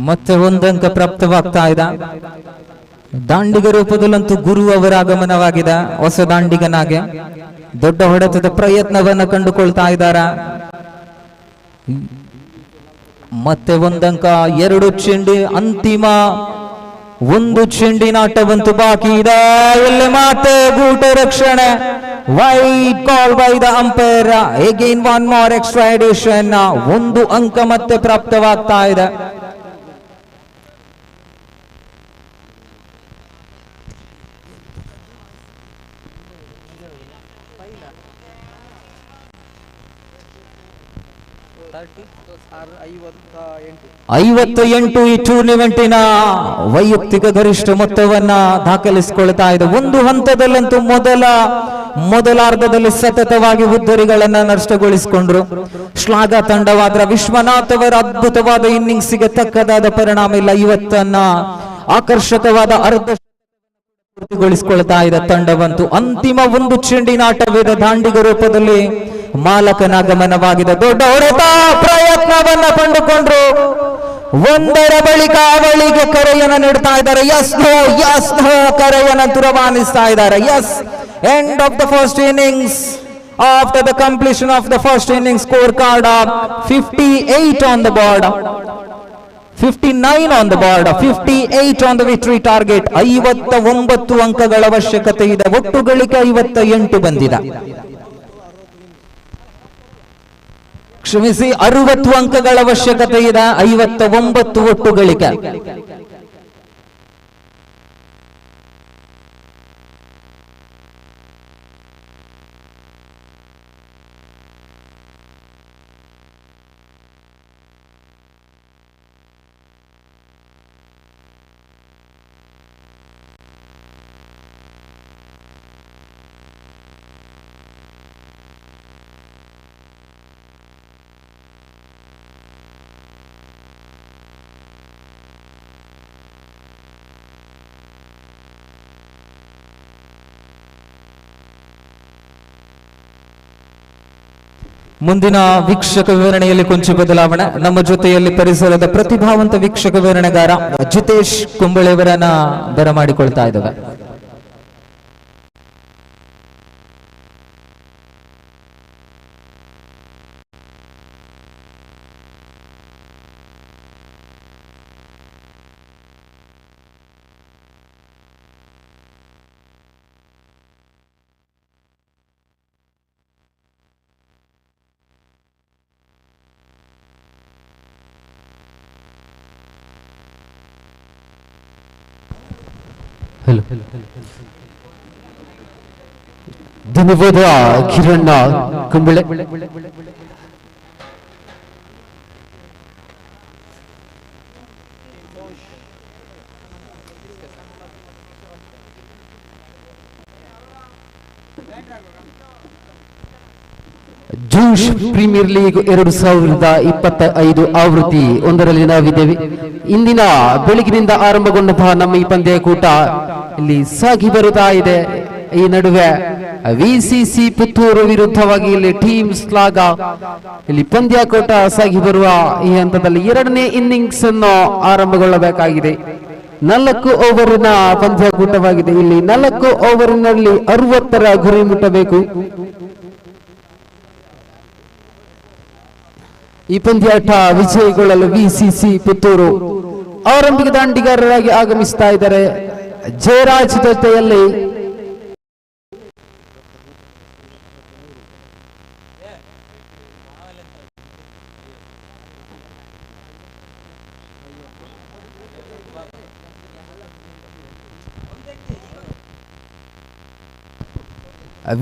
ಮತ್ತೆ ಒಂದಂಕ ಪ್ರಾಪ್ತವಾಗ್ತಾ ಇದೆ. ದಾಂಡಿಗ ರೂಪದಲ್ಲಂತೂ ಗುರು ಅವರ ಆಗಮನವಾಗಿದೆ. ಹೊಸ ದಾಂಡಿಗನಾಗೆ ದೊಡ್ಡ ಹೊಡೆತದ ಪ್ರಯತ್ನವನ್ನ ಕಂಡುಕೊಳ್ತಾ ಇದ್ದಾರೆ. ಮತ್ತೆ ಒಂದಂಕ, ಎರಡು ಚೆಂಡಿ, ಅಂತಿಮ ಒಂದು ಚೆಂಡಿನಾಟವಂತೂ ಬಾಕಿ ಇದೆ. ಇಲ್ಲಿ ಮತ್ತೆ ಗೂಟ ರಕ್ಷಣೆ, wide call by the umpire. Again one more extra addition. ಒಂದು ಅಂಕ ಮತ್ತೆ ಪ್ರಾಪ್ತವಾಗ್ತಾ ಇದೆ. ಐವತ್ತು ಎಂಟು ಈ ಟೂರ್ನಿಮೆಂಟಿನ ವೈಯಕ್ತಿಕ ಗರಿಷ್ಠ ಮೊತ್ತವನ್ನ ದಾಖಲಿಸಿಕೊಳ್ತಾ ಇದೆ. ಒಂದು ಹಂತದಲ್ಲಂತೂ ಮೊದಲಾರ್ಧದಲ್ಲಿ ಸತತವಾಗಿ ಉದ್ದರಿಗಳನ್ನ ನಷ್ಟಗೊಳಿಸಿಕೊಂಡ್ರು ಶ್ಲಾಘ ತಂಡವಾದ್ರ ವಿಶ್ವನಾಥ್ ಅವರ ಅದ್ಭುತವಾದ ಇನ್ನಿಂಗ್ಸ್ಗೆ ತಕ್ಕದಾದ ಪರಿಣಾಮ ಇಲ್ಲ. ಇವತ್ತನ್ನ ಆಕರ್ಷಕವಾದ ಅರ್ಧ ಪೂರ್ತಿಗೊಳಿಸಿಕೊಳ್ತಾ ಇದೆ ತಂಡವಂತೂ. ಅಂತಿಮ ಒಂದು ಚೆಂಡಿನಾಟವಿದೆ. ದಾಂಡಿಗ ರೂಪದಲ್ಲಿ ಮಾಲಕನ ಆಗಮನವಾಗಿದೆ. ದೊಡ್ಡ ಹೊಡೆತ ಪ್ರಯತ್ನವನ್ನ ಕಂಡುಕೊಂಡ್ರು. ಒಂದರ ಬಳಿಕ ಅವಳಿಗೆ ಕರೆಯನ್ನು ನೀಡ್ತಾ ಇದ್ದಾರೆ. ಯಸ್ ಕರೆಯನ್ನು ರವಾನಿಸ್ತಾ ಇದ್ದಾರೆ. Yes, end of the first innings. After the completion of the first innings, score card 58 on the board, 59 on the board, 58 on the victory target. 59 ಅಂಕಗಳ ಅವಶ್ಯಕತೆ ಇದೆ. ಒಟ್ಟು ಗಳಿಕೆ 58 ಬಂದಿದೆ. ಕ್ಷಮಿಸಿ, 60 ಅಂಕಗಳ ಅವಶ್ಯಕತೆ ಇದೆ. 59 ಒಟ್ಟು ಗಳಿಕೆ. ಮುಂದಿನ ವೀಕ್ಷಕ ವಿವರಣೆಯಲ್ಲಿ ಕೊಂಚ ಬದಲಾವಣೆ. ನಮ್ಮ ಜೊತೆಯಲ್ಲಿ ಪರಿಸರದ ಪ್ರತಿಭಾವಂತ ವೀಕ್ಷಕ ವಿವರಣೆಗಾರ ಜಿತೇಶ್ ಕುಂಬಳೆಯವರನ್ನ ಬರಮಾಡಿಕೊಳ್ತಾ ಇದ್ದೇವೆ. ಧನ್ಯವಾದ ಕಿರಣ್ ಕುಂಬಳೆ. ಜೂಷ್ ಪ್ರೀಮಿಯರ್ ಲೀಗ್ 2025 ಆವೃತ್ತಿ ಒಂದರಲ್ಲಿ ನಾವಿದ್ದೇವೆ. ಇಂದಿನ ಬೆಳಗಿನಿಂದ ಆರಂಭಗೊಂಡಂತಹ ನಮ್ಮ ಈ ಪಂದ್ಯಕೂಟ ಇಲ್ಲಿ ಸಾಗಿ ಬರುತ್ತಾ ಇದೆ. ಈ ನಡುವೆ ವಿಸಿಸಿ ಪುತ್ತೂರು ವಿರುದ್ಧವಾಗಿ ಇಲ್ಲಿ ಟೀಮ್ ಶ್ಲಾಘ ಇಲ್ಲಿ ಪಂದ್ಯಕೂಟ ಸಾಗಿ ಬರುವ ಈ ಹಂತದಲ್ಲಿ ಎರಡನೇ ಇನ್ನಿಂಗ್ಸ್ ಅನ್ನು ಆರಂಭಗೊಳ್ಳಬೇಕಾಗಿದೆ. 4 ಓವರಿನ ಪಂದ್ಯಕೂಟವಾಗಿದೆ. ಇಲ್ಲಿ 4 ಓವರಿನಲ್ಲಿ 60ರ ಗುರಿ ಮುಟ್ಟಬೇಕು. ಈ ಪಂದ್ಯಾಟ ವಿಜಯಗೊಳ್ಳಲು ವಿಸಿಸಿ ಪುತ್ತೂರು ಆರಂಭಿಕ ದಾಂಡಿಗಾರರಾಗಿ ಆಗಮಿಸ್ತಾ ಇದ್ದಾರೆ. ಜಯರಾಜ್ ಜೊತೆಯಲ್ಲಿ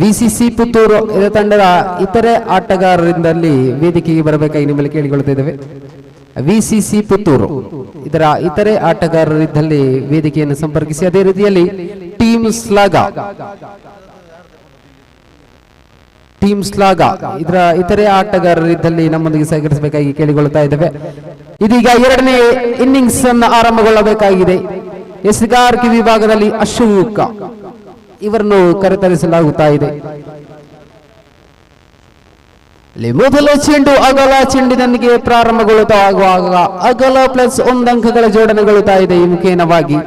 ವಿಸಿಸಿ ಪುತ್ತೂರು ತಂಡದ ಇತರೆ ಆಟಗಾರರಿಂದಲೇ ವೇದಿಕೆಗೆ ಬರಬೇಕಾಗಿ ನಿಮ್ಮಲ್ಲಿ ಕೇಳಿಕೊಳ್ತಾ ಇದ್ದೇವೆ. ವಿಸಿಸಿ ಪುತ್ತೂರು ಇದರ ಇತರೆ ಆಟಗಾರರಿದ್ದಲ್ಲಿ ವೇದಿಕೆಯನ್ನು ಸಂಪರ್ಕಿಸಿ. ಅದೇ ರೀತಿಯಲ್ಲಿ ಟೀಮ್ ಶ್ಲಾಘ ಟೀಮ್ ಸ್ಲಾಗ ಇದರ ಇತರೆ ಆಟಗಾರರಿದ್ದಲ್ಲಿ ನಮ್ಮೊಂದಿಗೆ ಸಹಕರಿಸಬೇಕಾಗಿ ಕೇಳಿಕೊಳ್ಳುತ್ತಾ ಇದ್ದೇವೆ. ಇದೀಗ ಎರಡನೇ ಇನ್ನಿಂಗ್ಸ್ ಅನ್ನು ಆರಂಭಗೊಳ್ಳಬೇಕಾಗಿದೆ. ಎಸ್ಗಾರ್ಕಿ ವಿಭಾಗದಲ್ಲಿ ಅಶೋಕ ಇವರನ್ನು ಕರೆತರಿಸಲಾಗುತ್ತಾ ಇದೆ. ಮೊದಲ ಚೆಂಡು ಅಗಲ ಚೆಂಡಿನೊಂದಿಗೆ ಪ್ರಾರಂಭಗೊಳ್ಳುತ್ತಾ ಆಗುವಾಗ ಅಗಲ ಪ್ಲಸ್ 1 ಅಂಕಗಳ ಜೋಡಣೆಗೊಳ್ಳುತ್ತಾ ಇದೆ. ಈ ಮುಖೇನವಾಗಿ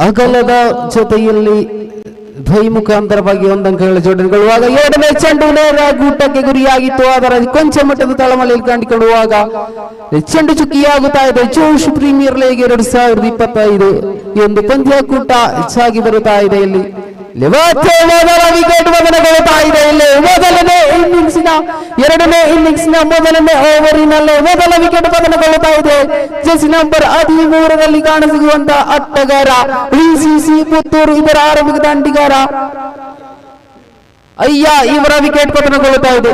ಅಗಲದ ಜೊತೆಯಲ್ಲಿ ದ್ವೈಮುಖಾಂತರವಾಗಿ 1 ಅಂಕಗಳ ಜೋಡಣೆಗೊಳ್ಳುವಾಗ ಎರಡನೇ ಚೆಂಡು ನೇರ ಗೂಟಕ್ಕೆ ಗುರಿಯಾಗಿತ್ತು. ಅದರ ಕೊಂಚ ಮಟ್ಟದ ತಳಮಳೆಯಲ್ಲಿ ಕಂಡುಕೊಳ್ಳುವಾಗ ಚೆಂಡು ಚುಕ್ಕಿಯಾಗುತ್ತಾ ಇದೆ. ಜೋಶ್ ಪ್ರೀಮಿಯರ್ ಲೀಗ್ 2025 ಈ ಒಂದು ಪಂದ್ಯಾಕೂಟ ಹೆಚ್ಚಾಗಿ ಬರುತ್ತಾ ಇದೆ. ಇಲ್ಲಿ ಮೊದಲ ವಿಕೆಟ್ ಪತನಗೊಳ್ಳುತ್ತಾ ಇದೆ. ಇಲ್ಲಿ ಮೊದಲನೇ ಇನ್ನಿಂಗ್ಸ್ನ ಎರಡನೇ ಇನ್ನಿಂಗ್ಸ್ನ ಮೊದಲನೇ ಓವರಿನಲ್ಲೇ ಮೊದಲ ವಿಕೆಟ್ ಪತನಗೊಳ್ಳುತ್ತಾ ಇದೆ. ಜೆರ್ಸಿ ನಂಬರ್ 13ರಲ್ಲಿ ಕಾಣಸಿಗುವಂತಹ ಆಟಗಾರ ವಿಸಿಸಿ ಪುತ್ತೂರು ಇದರ ಆರಂಭಿಕ ದಂಡಿಗಾರ ಅಯ್ಯ ಇವರ ವಿಕೆಟ್ ಪತನಗೊಳ್ಳುತ್ತಾ ಇದೆ.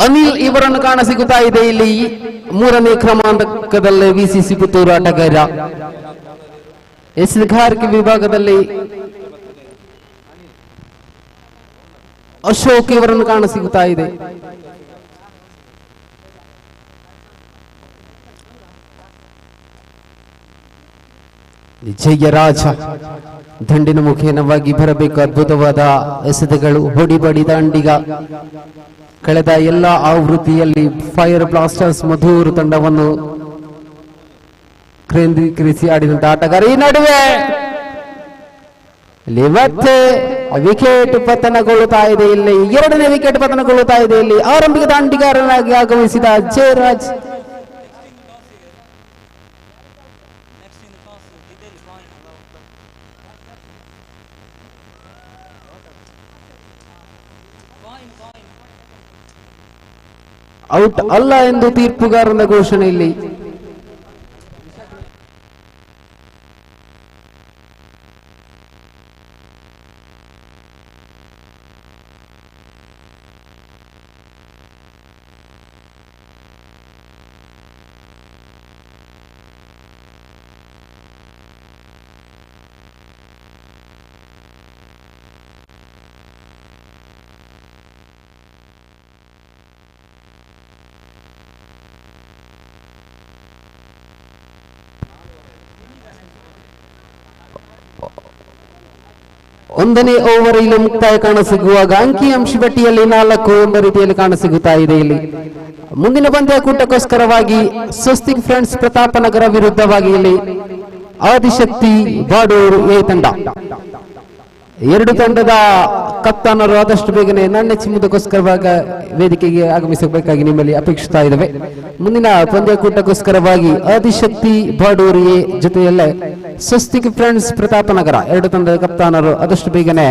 ಅನಿಲ್ ಇವರನ್ನು ಕಾಣಸಿಗುತ್ತಾ ಇದೆ. ಇಲ್ಲಿ 3ನೇ ಕ್ರಮಾಂಕದಲ್ಲಿ ವಿಸಿಸಿ ಪುತ್ತೂರು ಆಟಗಾರ. ಎಸ್ಗಾರ್ಕಿ ವಿಭಾಗದಲ್ಲಿ ಅಶೋಕ್ ಇವರನ್ನು ಕಾಣಸಿಗುತ್ತಾ ಇದೆ. ಜಯರಾಜ ದಂಡಿನ ಮುಖೇನವಾಗಿ ಬರಬೇಕು. ಅದ್ಭುತವಾದ ಎಸೆತಗಳು ಹೊಡಿಬಡಿ ದಾಂಡಿಗ. ಕಳೆದ ಎಲ್ಲ ಆವೃತ್ತಿಯಲ್ಲಿ ಫೈರ್ ಬ್ಲಾಸ್ಟರ್ಸ್ ಮಧೂರು ತಂಡವನ್ನು ಕೇಂದ್ರೀಕರಿಸಿ ಆಡಿದಂತಹ ಆಟಗಾರ. ಈ ನಡುವೆ ಇಲ್ಲಿ ಮತ್ತೆ ವಿಕೆಟ್ ಪತನಗೊಳ್ಳುತ್ತಾ ಇದೆ. ಇಲ್ಲಿ ಎರಡನೇ ವಿಕೆಟ್ ಪತನಗೊಳ್ಳುತ್ತಾ ಇದೆ. ಇಲ್ಲಿ ಆರಂಭಿಕ ದಾಂಡಿಗಾರನಾಗಿ ಆಗಮಿಸಿದ ಜಯರಾಜ್ ಔಟ್ ಅಲ್ಲ ಎಂದು ತೀರ್ಪುಗಾರನ ಘೋಷಣೆ. ಇಲ್ಲಿ ಒಂದನೇ ಓವರ್ ಇಲ್ಲಿ ಮುಕ್ತಾಯ ಕಾಣಸಿಗುವಾಗ ಅಂಕಿಅಂಶ ಪಟ್ಟಿಯಲ್ಲಿ 4 ಎಂಬ ರೀತಿಯಲ್ಲಿ ಕಾಣಸಿಗುತ್ತಾ ಇದೆ. ಇಲ್ಲಿ ಮುಂದಿನ ಪಂದ್ಯಾಕೂಟಕ್ಕೋಸ್ಕರವಾಗಿ ಸ್ವಸ್ತಿಕ್ ಫ್ರೆಂಡ್ಸ್ ಪ್ರತಾಪನಗರ ವಿರುದ್ಧವಾಗಿ ಇಲ್ಲಿ ಆದಿಶಕ್ತಿ ಬಾಡೂರು ಎ ತಂಡ. ಎರಡು ತಂಡದ ಕಪ್ತಾನರು ಆದಷ್ಟು ಬೇಗನೆ ನನ್ನೆಚ್ಚಿಮುದಕ್ಕೋಸ್ಕರವಾಗ ವೇದಿಕೆಗೆ ಆಗಮಿಸಬೇಕಾಗಿ ನಿಮ್ಮಲ್ಲಿ ಅಪೇಕ್ಷಿಸ್ತಾ ಇದ್ದೇವೆ. ಮುಂದಿನ ಪಂದ್ಯಾಕೂಟಕ್ಕೋಸ್ಕರವಾಗಿ ಆದಿಶಕ್ತಿ ಬಾಡೂರು ಎ ಜೊತೆಯಲ್ಲೇ ಸ್ವಸ್ತಿಕ್ ಫ್ರೆಂಡ್ಸ್ ಪ್ರತಾಪನಗರ ಎರಡು ತಂಡದ ಕಪ್ತಾನರು ಆದಷ್ಟು ಬೇಗನೆ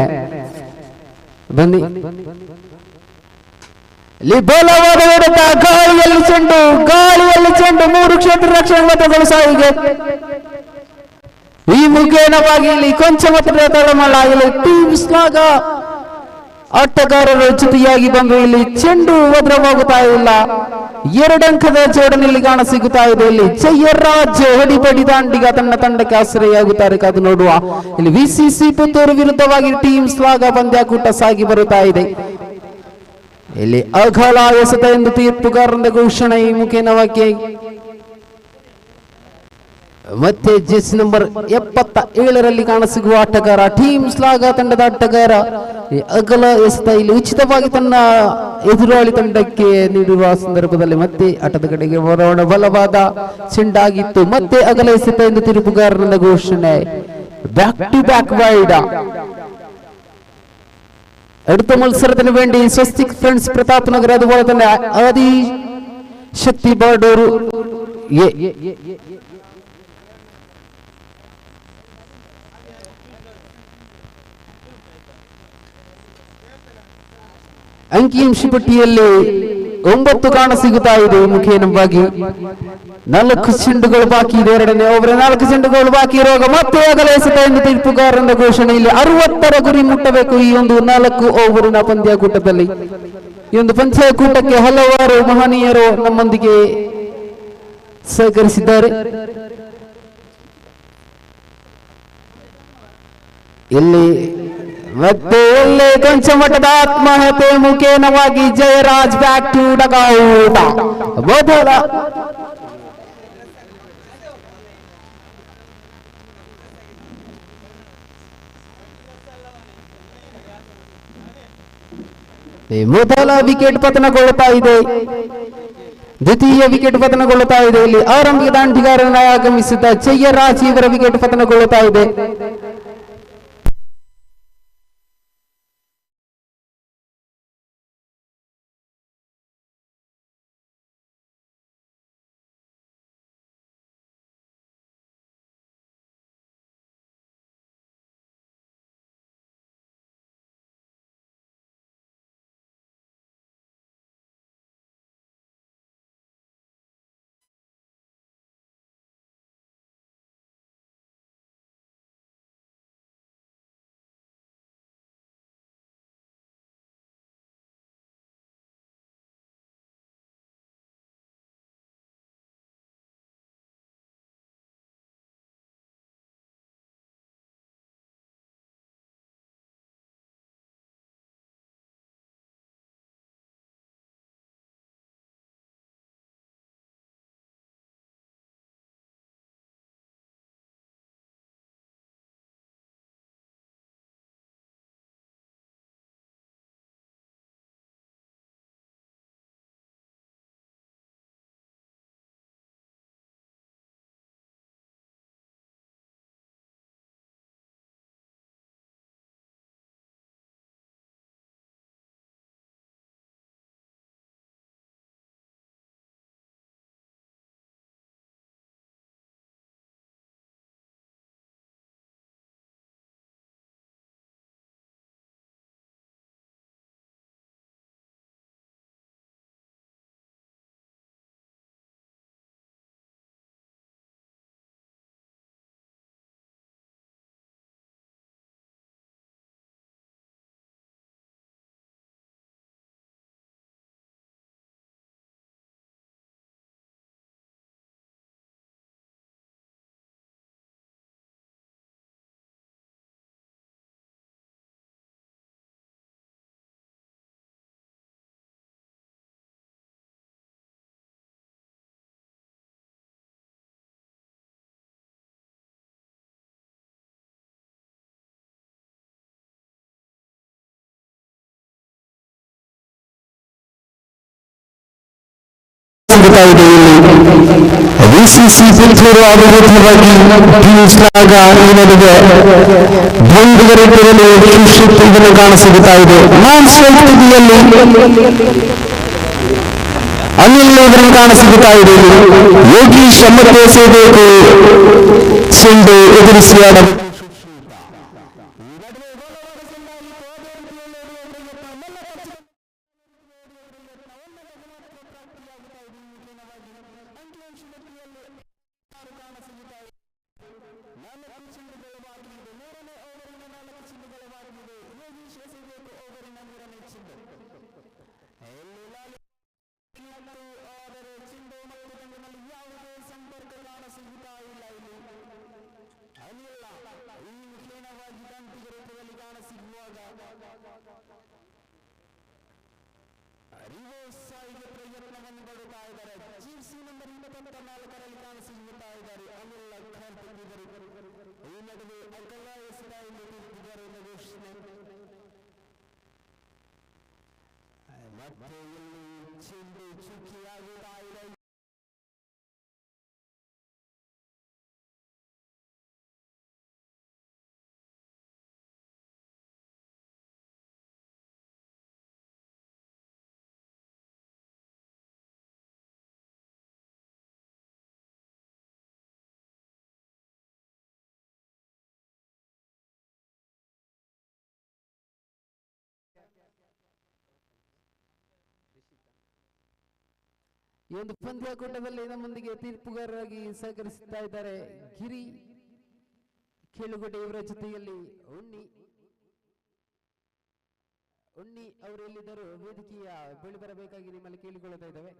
ಬನ್ನಿ. ಬಲವಾದ ಹೊಡೆತ, ಗಾಳಿಯಲ್ಲಿ ಚೆಂಡು 3 ಕ್ಷೇತ್ರ ರಕ್ಷಣೆ ತಗೊಳ್ಳುವ ಸಾರಿಗೆ. ಈ ಮುಖೇನವಾಗಿ ಇಲ್ಲಿ ಕೊಂಚ ಮಟ್ಟದ ತಳಮಳ. ಟೀಮ್ ಸ್ಲಾಗ ಆಟಗಾರರು ಜೊತೆಯಾಗಿ ಬಂದು ಇಲ್ಲಿ ಚೆಂಡು ಭದ್ರವಾಗುತ್ತಾ ಇಲ್ಲ. 2 ಅಂಕದ ಜೋಡಣೆಯಲ್ಲಿ ಕಾಣಸಿಗುತ್ತಾ ಇದೆ. ಇಲ್ಲಿ ಜಯರಾಜ್ ಹೊಡಿಬಡಿ ದಾಂಡಿಗ ತನ್ನ ತಂಡಕ್ಕೆ ಆಶ್ರಯಾಗುತ್ತಾರೆ. ಕಾದು ನೋಡುವ. ಇಲ್ಲಿ ವಿಸಿಸಿ ಪುತ್ತೂರು ವಿರುದ್ಧವಾಗಿ ಟೀಮ್ ಸ್ಲಾಗ ಪಂದ್ಯಾಕೂಟ ಸಾಗಿ ಬರುತ್ತಾ ಇದೆ. ಇಲ್ಲಿ ಅಘಲ ಎಸೆತ ಎಂದು ತೀರ್ಪುಗಾರರ ಘೋಷಣೆ. ಈ ಮುಖೇನವಾಗಿ ಮತ್ತೆ ಜೆಸ್ ನಂಬರ್ 77ರಲ್ಲಿ ಕಾಣಸಿಗುವ ಆಟಗಾರ ಟೀಮ್ ಸ್ಲಾಗ ತಂಡದ ಆಟಗಾರ ಅಗಲ ಎಸೆತ ಇಲ್ಲಿ ಉಚಿತವಾಗಿ ತನ್ನ ಎದುರಾಳಿ ತಂಡಕ್ಕೆ ನೀಡಿರುವ ಸಂದರ್ಭದಲ್ಲಿ ಮತ್ತೆ ಆಟದ ಕಡೆಗೆ ಬರೋಣ. ಬಲವಾದ ಚೆಂಡಾಗಿತ್ತು, ಮತ್ತೆ ಅಗಲ ಎಸೆತ ಎಂದು ತಿರುಪುಗಾರನ ಘೋಷಣೆ. Back to back wide. അടുത്ത മത്സരത്തിന് വേണ്ടി സ്വസ്തിക് ഫ്രണ്ട്സ് പ്രതാപ് നഗർ അതുപോലെ തന്നെ ആദി ശക്തി ബാഡൂർ ಅಂಕಿಅಂಶ ಪಟ್ಟಿಯಲ್ಲಿ 9 ಕಾಣಸಿಗುತ್ತಾ ಇದೆ. ಮುಖೇನವಾಗಿ 4 ಚೆಂಡುಗಳು ಬಾಕಿ ಇದೆ. ಎರಡನೇ ಓವರ್ 4 ಚೆಂಡುಗಳು ಬಾಕಿ ಇರುವಾಗ ಮತ್ತೆ ಅಗಲ ಎಸೆತ ಎಂದು ತೀರ್ಪುಗಾರನ ಘೋಷಣೆ. ಇಲ್ಲಿ 60ರ ಗುರಿ ಮುಟ್ಟಬೇಕು ಈ ಒಂದು 4 ಓವರಿನ ಪಂದ್ಯಾಕೂಟದಲ್ಲಿ. ಈ ಒಂದು ಪಂದ್ಯಾಕೂಟಕ್ಕೆ ಹಲವಾರು ಮಹನೀಯರು ನಮ್ಮೊಂದಿಗೆ ಸಹಕರಿಸಿದ್ದಾರೆ. ಇಲ್ಲಿ ಮತ್ತೆ ಒಳ್ಳೆ ಕೊಂಚ ಮಟ್ಟದ ಆತ್ಮಹತ್ಯೆ ಮುಖೇನವಾಗಿ ಜಯರಾಜ್ ಬ್ಯಾಕ್ ಟು ಡಗೌಟ್. ಮೊದಲ ವಿಕೆಟ್ ಪತನಗೊಳ್ಳುತ್ತಾ ಇದೆ. ದ್ವಿತೀಯ ವಿಕೆಟ್ ಪತನಗೊಳ್ಳುತ್ತಾ ಇದೆ. ಇಲ್ಲಿ ಆರಂಭಿಕ ದಾಂಡಿಗಾರನಾಗಿ ಆಗಮಿಸಿದ್ದ ಜಯರಾಜ್ ಇವರ ವಿಕೆಟ್ ಪತನಗೊಳ್ಳುತ್ತಾ ಇದೆ. ವಿಸಿಸಿ ಪುತ್ತೂರು ಅಭಿವೃದ್ಧಿಗಾಗಿ ಟೀಮ್ಸ್ನಾಗ ಈ ನಡುವೆ ಭಂಗರಿಟ್ಟದಲ್ಲಿ ಇದನ್ನು ಕಾಣಸಿಗುತ್ತಾ ಇದೆ. ನಾನ್ ಸ್ಟ್ರೈಕ್ ತುದಿಯಲ್ಲಿ ಅನಿಲ್ ಇದನ್ನು ಕಾಣಸಿಗುತ್ತಾ ಇದೆ. ಯೋಗೀಶ್ ಮತ್ತೆ ಎಸೆಯಬೇಕು, ಚೆಂಡು ಎದುರಿಸಿ ಆಡ ಪ್ರಯತ್ನವನ್ನು ಪಡುತ್ತಾ ಇದ್ದಾರೆ. ಜೀರ್ಸಿ ನಂಬರ್ 24ರಲ್ಲಿ ಕಾಣಿಸಿಗುತ್ತಾ ಇದ್ದಾರೆ ಅನಿಲ್ ಖಾನ್ ಪಟ್ಟಿದರು. ಈ ನಡುವೆ ಅಗಲ ಎಸೆತ ಎಂದು ತಿಳಿದಿದ್ದಾರೆ ಘೋಷಣೆ. ಮತ್ತೆ ಇಲ್ಲಿ ಚೆಂಡು ಚುಕ್ಕಿಯಾಗುತ್ತಾ ಇದೆ. ಈ ಒಂದು ಪಂದ್ಯಾಕೂಟದಲ್ಲಿ ನಮ್ಮೊಂದಿಗೆ ತೀರ್ಪುಗಾರರಾಗಿ ಸಹಕರಿಸುತ್ತಾ ಇದ್ದಾರೆ ಗಿರಿ ಕೇಳುಗಡೆ. ಇವರ ಜೊತೆಯಲ್ಲಿ ಉಣ್ಣಿ ಅವರು ಎಲ್ಲಿದ್ದರು ವೇದಿಕೆಯ ಬಳಿ ಬರಬೇಕಾಗಿ ನಿಮ್ಮಲ್ಲಿ ಕೇಳಿಕೊಳ್ಳುತ್ತಾ ಇದ್ದೇವೆ.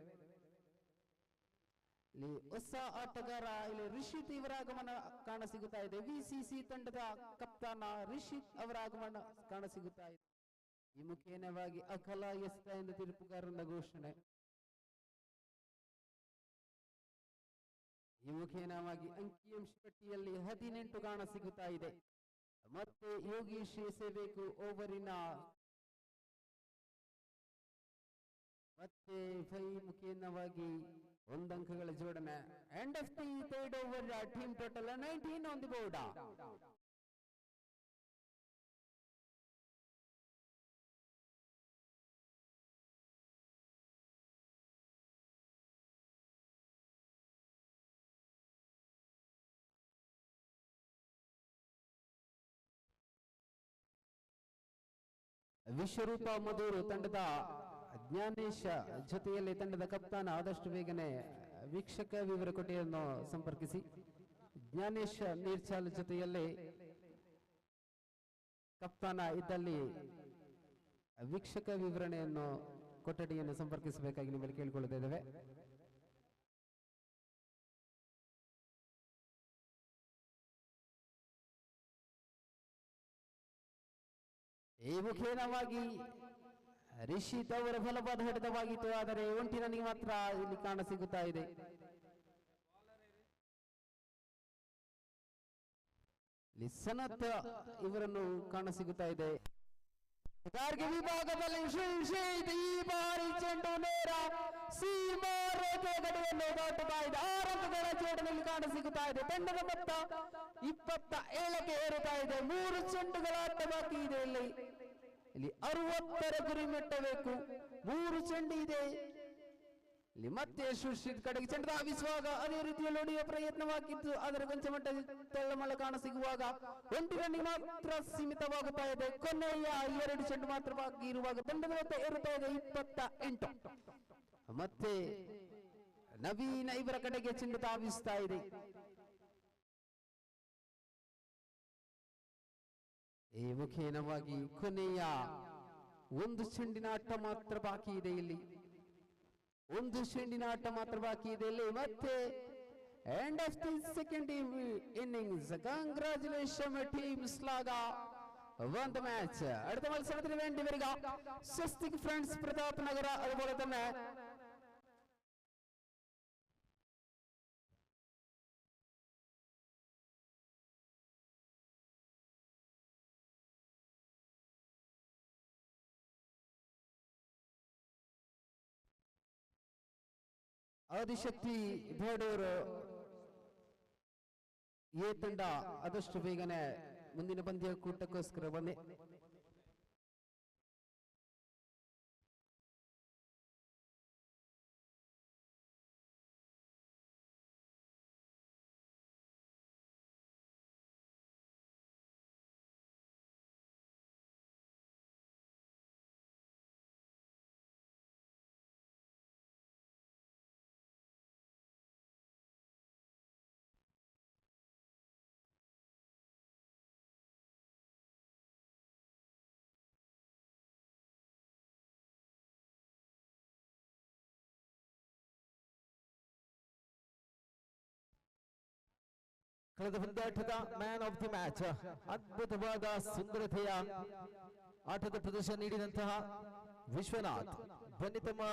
ಇಲ್ಲಿ ಹೊಸ ಆಟಗಾರ ಇಲ್ಲಿ ರಿಷಿತ್ ಇವರ ಆಗಮನ ಕಾಣಸಿಗುತ್ತಾ ಇದೆ. ವಿಸಿಸಿ ತಂಡದ ಕಪ್ತಾನ ರಿಷಿತ್ ಅವರ ಆಗಮನ ಕಾಣಸಿಗುತ್ತಾ ಇದೆ. ಈ ಮುಖೇನವಾಗಿ ಅಕಲ ಎಸ್ತ ಎಂದು ತೀರ್ಪುಗಾರನ ಘೋಷಣೆ. ಈ ಮುಖೇನವಾಗಿ ಅಂಕಿಅಂಶ ಪಟ್ಟಿಯಲ್ಲಿ 18 ಕಾಣಸಿಗುತ್ತಾ ಇದೆ. ಮತ್ತೆ ಯೋಗೀಶ್ ಎಸೆಬೇಕು ಓವರಿನ ಮತ್ತೆ 5 ಮುಖೇನವಾಗಿ 1 ಅಂಕಗಳ ಜೋಡಣೆ. End of the third over team total 19 on the board. ವಿಶ್ವರೂಪ ಮಧೂರು ತಂಡದ ಜ್ಞಾನೇಶ ಜೊತೆಯಲ್ಲಿ ತಂಡದ ಕಪ್ತಾನ ಆದಷ್ಟು ಬೇಗನೆ ವೀಕ್ಷಕ ವಿವರ ಕೊಠಡಿಯನ್ನು ಸಂಪರ್ಕಿಸಿ. ಜ್ಞಾನೇಶ ನೀರ್ಚಾಲ್ ಜೊತೆಯಲ್ಲಿ ಕಪ್ತಾನ ಇದ್ದಲ್ಲಿ ವೀಕ್ಷಕ ವಿವರಣೆಯನ್ನು ಕೊಠಡಿಯನ್ನು ಸಂಪರ್ಕಿಸಬೇಕಾಗಿ ನಿಮ್ಮಲ್ಲಿ ಕೇಳಿಕೊಳ್ಳುತ್ತಾ ಇದ್ದೇವೆ. ಈ ಮುಖೇನವಾಗಿ ರಿಷಿತ್ ಅವರ ಬಲವಾದ ಹಿಡಿತವಾಗಿತ್ತು, ಆದರೆ ಒಂಟಿನಿಗೆ ಮಾತ್ರ ಇಲ್ಲಿ ಕಾಣಸಿಗುತ್ತಾ ಇದೆ. ಸನತ್ ಇವರನ್ನು ಕಾಣಸಿಗುತ್ತಾ ಇದೆ. ಗಾರ್ಗೆ ವಿಭಾಗದಲ್ಲಿ ಈ ಬಾರಿ ಚೆಂಡು ನೇರ ಸೀಮಾ ರೇಖೆ ಗಡಿಯನ್ನು ದಾಟುತ್ತಾ ಇದೆ. 6 ಅಂಕಗಳ ಜೋಡಣೆಯಲ್ಲಿ ಕಾಣಸಿಗುತ್ತಾ ಇದೆ. ತಂಡದ ಮೊತ್ತ 27ಕ್ಕೆ ಏರುತ್ತಾ ಇದೆ. 3 ಚೆಂಡುಗಳ ಆಟ ಬಾಕಿ ಇದೆ. ಇಲ್ಲಿ 60ರ ಗುರಿ ಮೆಟ್ಟಬೇಕು. 3 ಚೆಂಡು ಇದೆ. ಇಲ್ಲಿ ಮತ್ತೆ ಸುಶೀತ್ ಕಡೆಗೆ ಚೆಂಡು ಧಾವಿಸುವಾಗ ಅದೇ ರೀತಿಯಲ್ಲಿ ಹೊಡೆಯುವ ಪ್ರಯತ್ನವಾಗಿದ್ದು ಅದರ ಕೊಂಚ ಮಟ್ಟದಲ್ಲಿ ತೆಳ್ಳಮಳ ಕಾಣಸಿಗುವಾಗ 1 ರನ್ನಿಗೆ ಮಾತ್ರ ಸೀಮಿತವಾಗುತ್ತಾ ಇದೆ. ಕೊನೆಯ 2 ಚೆಂಡು ಮಾತ್ರ ಬಾಕಿ ಇರುವಾಗ ತಂಡದ ಮೊತ್ತ ಏರುತ್ತಾ ಇದೆ 28. ಮತ್ತೆ ನವೀನ ಇವರ ಕಡೆಗೆ ಚೆಂಡು ಧಾವಿಸ್ತಾ ಇದೆ. ಈ ಮುಖೇನವಾಗಿ ಕೊನೆಯ 1 ಚೆಂಡಿನ ಆಟ ಮಾತ್ರ ಬಾಕಿ ಇದೆ. ಇಲ್ಲಿ 1 ಚೆಂಡಿನ ಆಟ ಮಾತ್ರ ಬಾಕಿ ಇದೆ. ಇಲ್ಲಿ ಮತ್ತೆ end of the second innings. Congratulation team Shlagha won the match. അടുത്ത മത്സരത്തിന് വേണ്ടി വരിക സ്വസ്തിക് ഫ്രണ്ട്സ് പ്രതാപ് നഗർ, അതുപോലെ തന്നെ ಆದಿಶಕ್ತಿ ಬೇಡೂರು ಈ ತಂಡ ಆದಷ್ಟು ಬೇಗನೆ ಮುಂದಿನ ಪಂದ್ಯಕೂಟಕ್ಕೋಸ್ಕರ ಬಂದೆ. ಕಳೆದ ಪಂದ್ಯಾಟದ ಮ್ಯಾನ್ ಆಫ್ ದಿ ಮ್ಯಾಚ್, ಅದ್ಭುತವಾದ ಸುಂದರತೆಯ ಆಟದ ಪ್ರದರ್ಶನ ನೀಡಿದಂತಹ ವಿಶ್ವನಾಥ್ ಬನ್ನಿ ತಮ್ಮ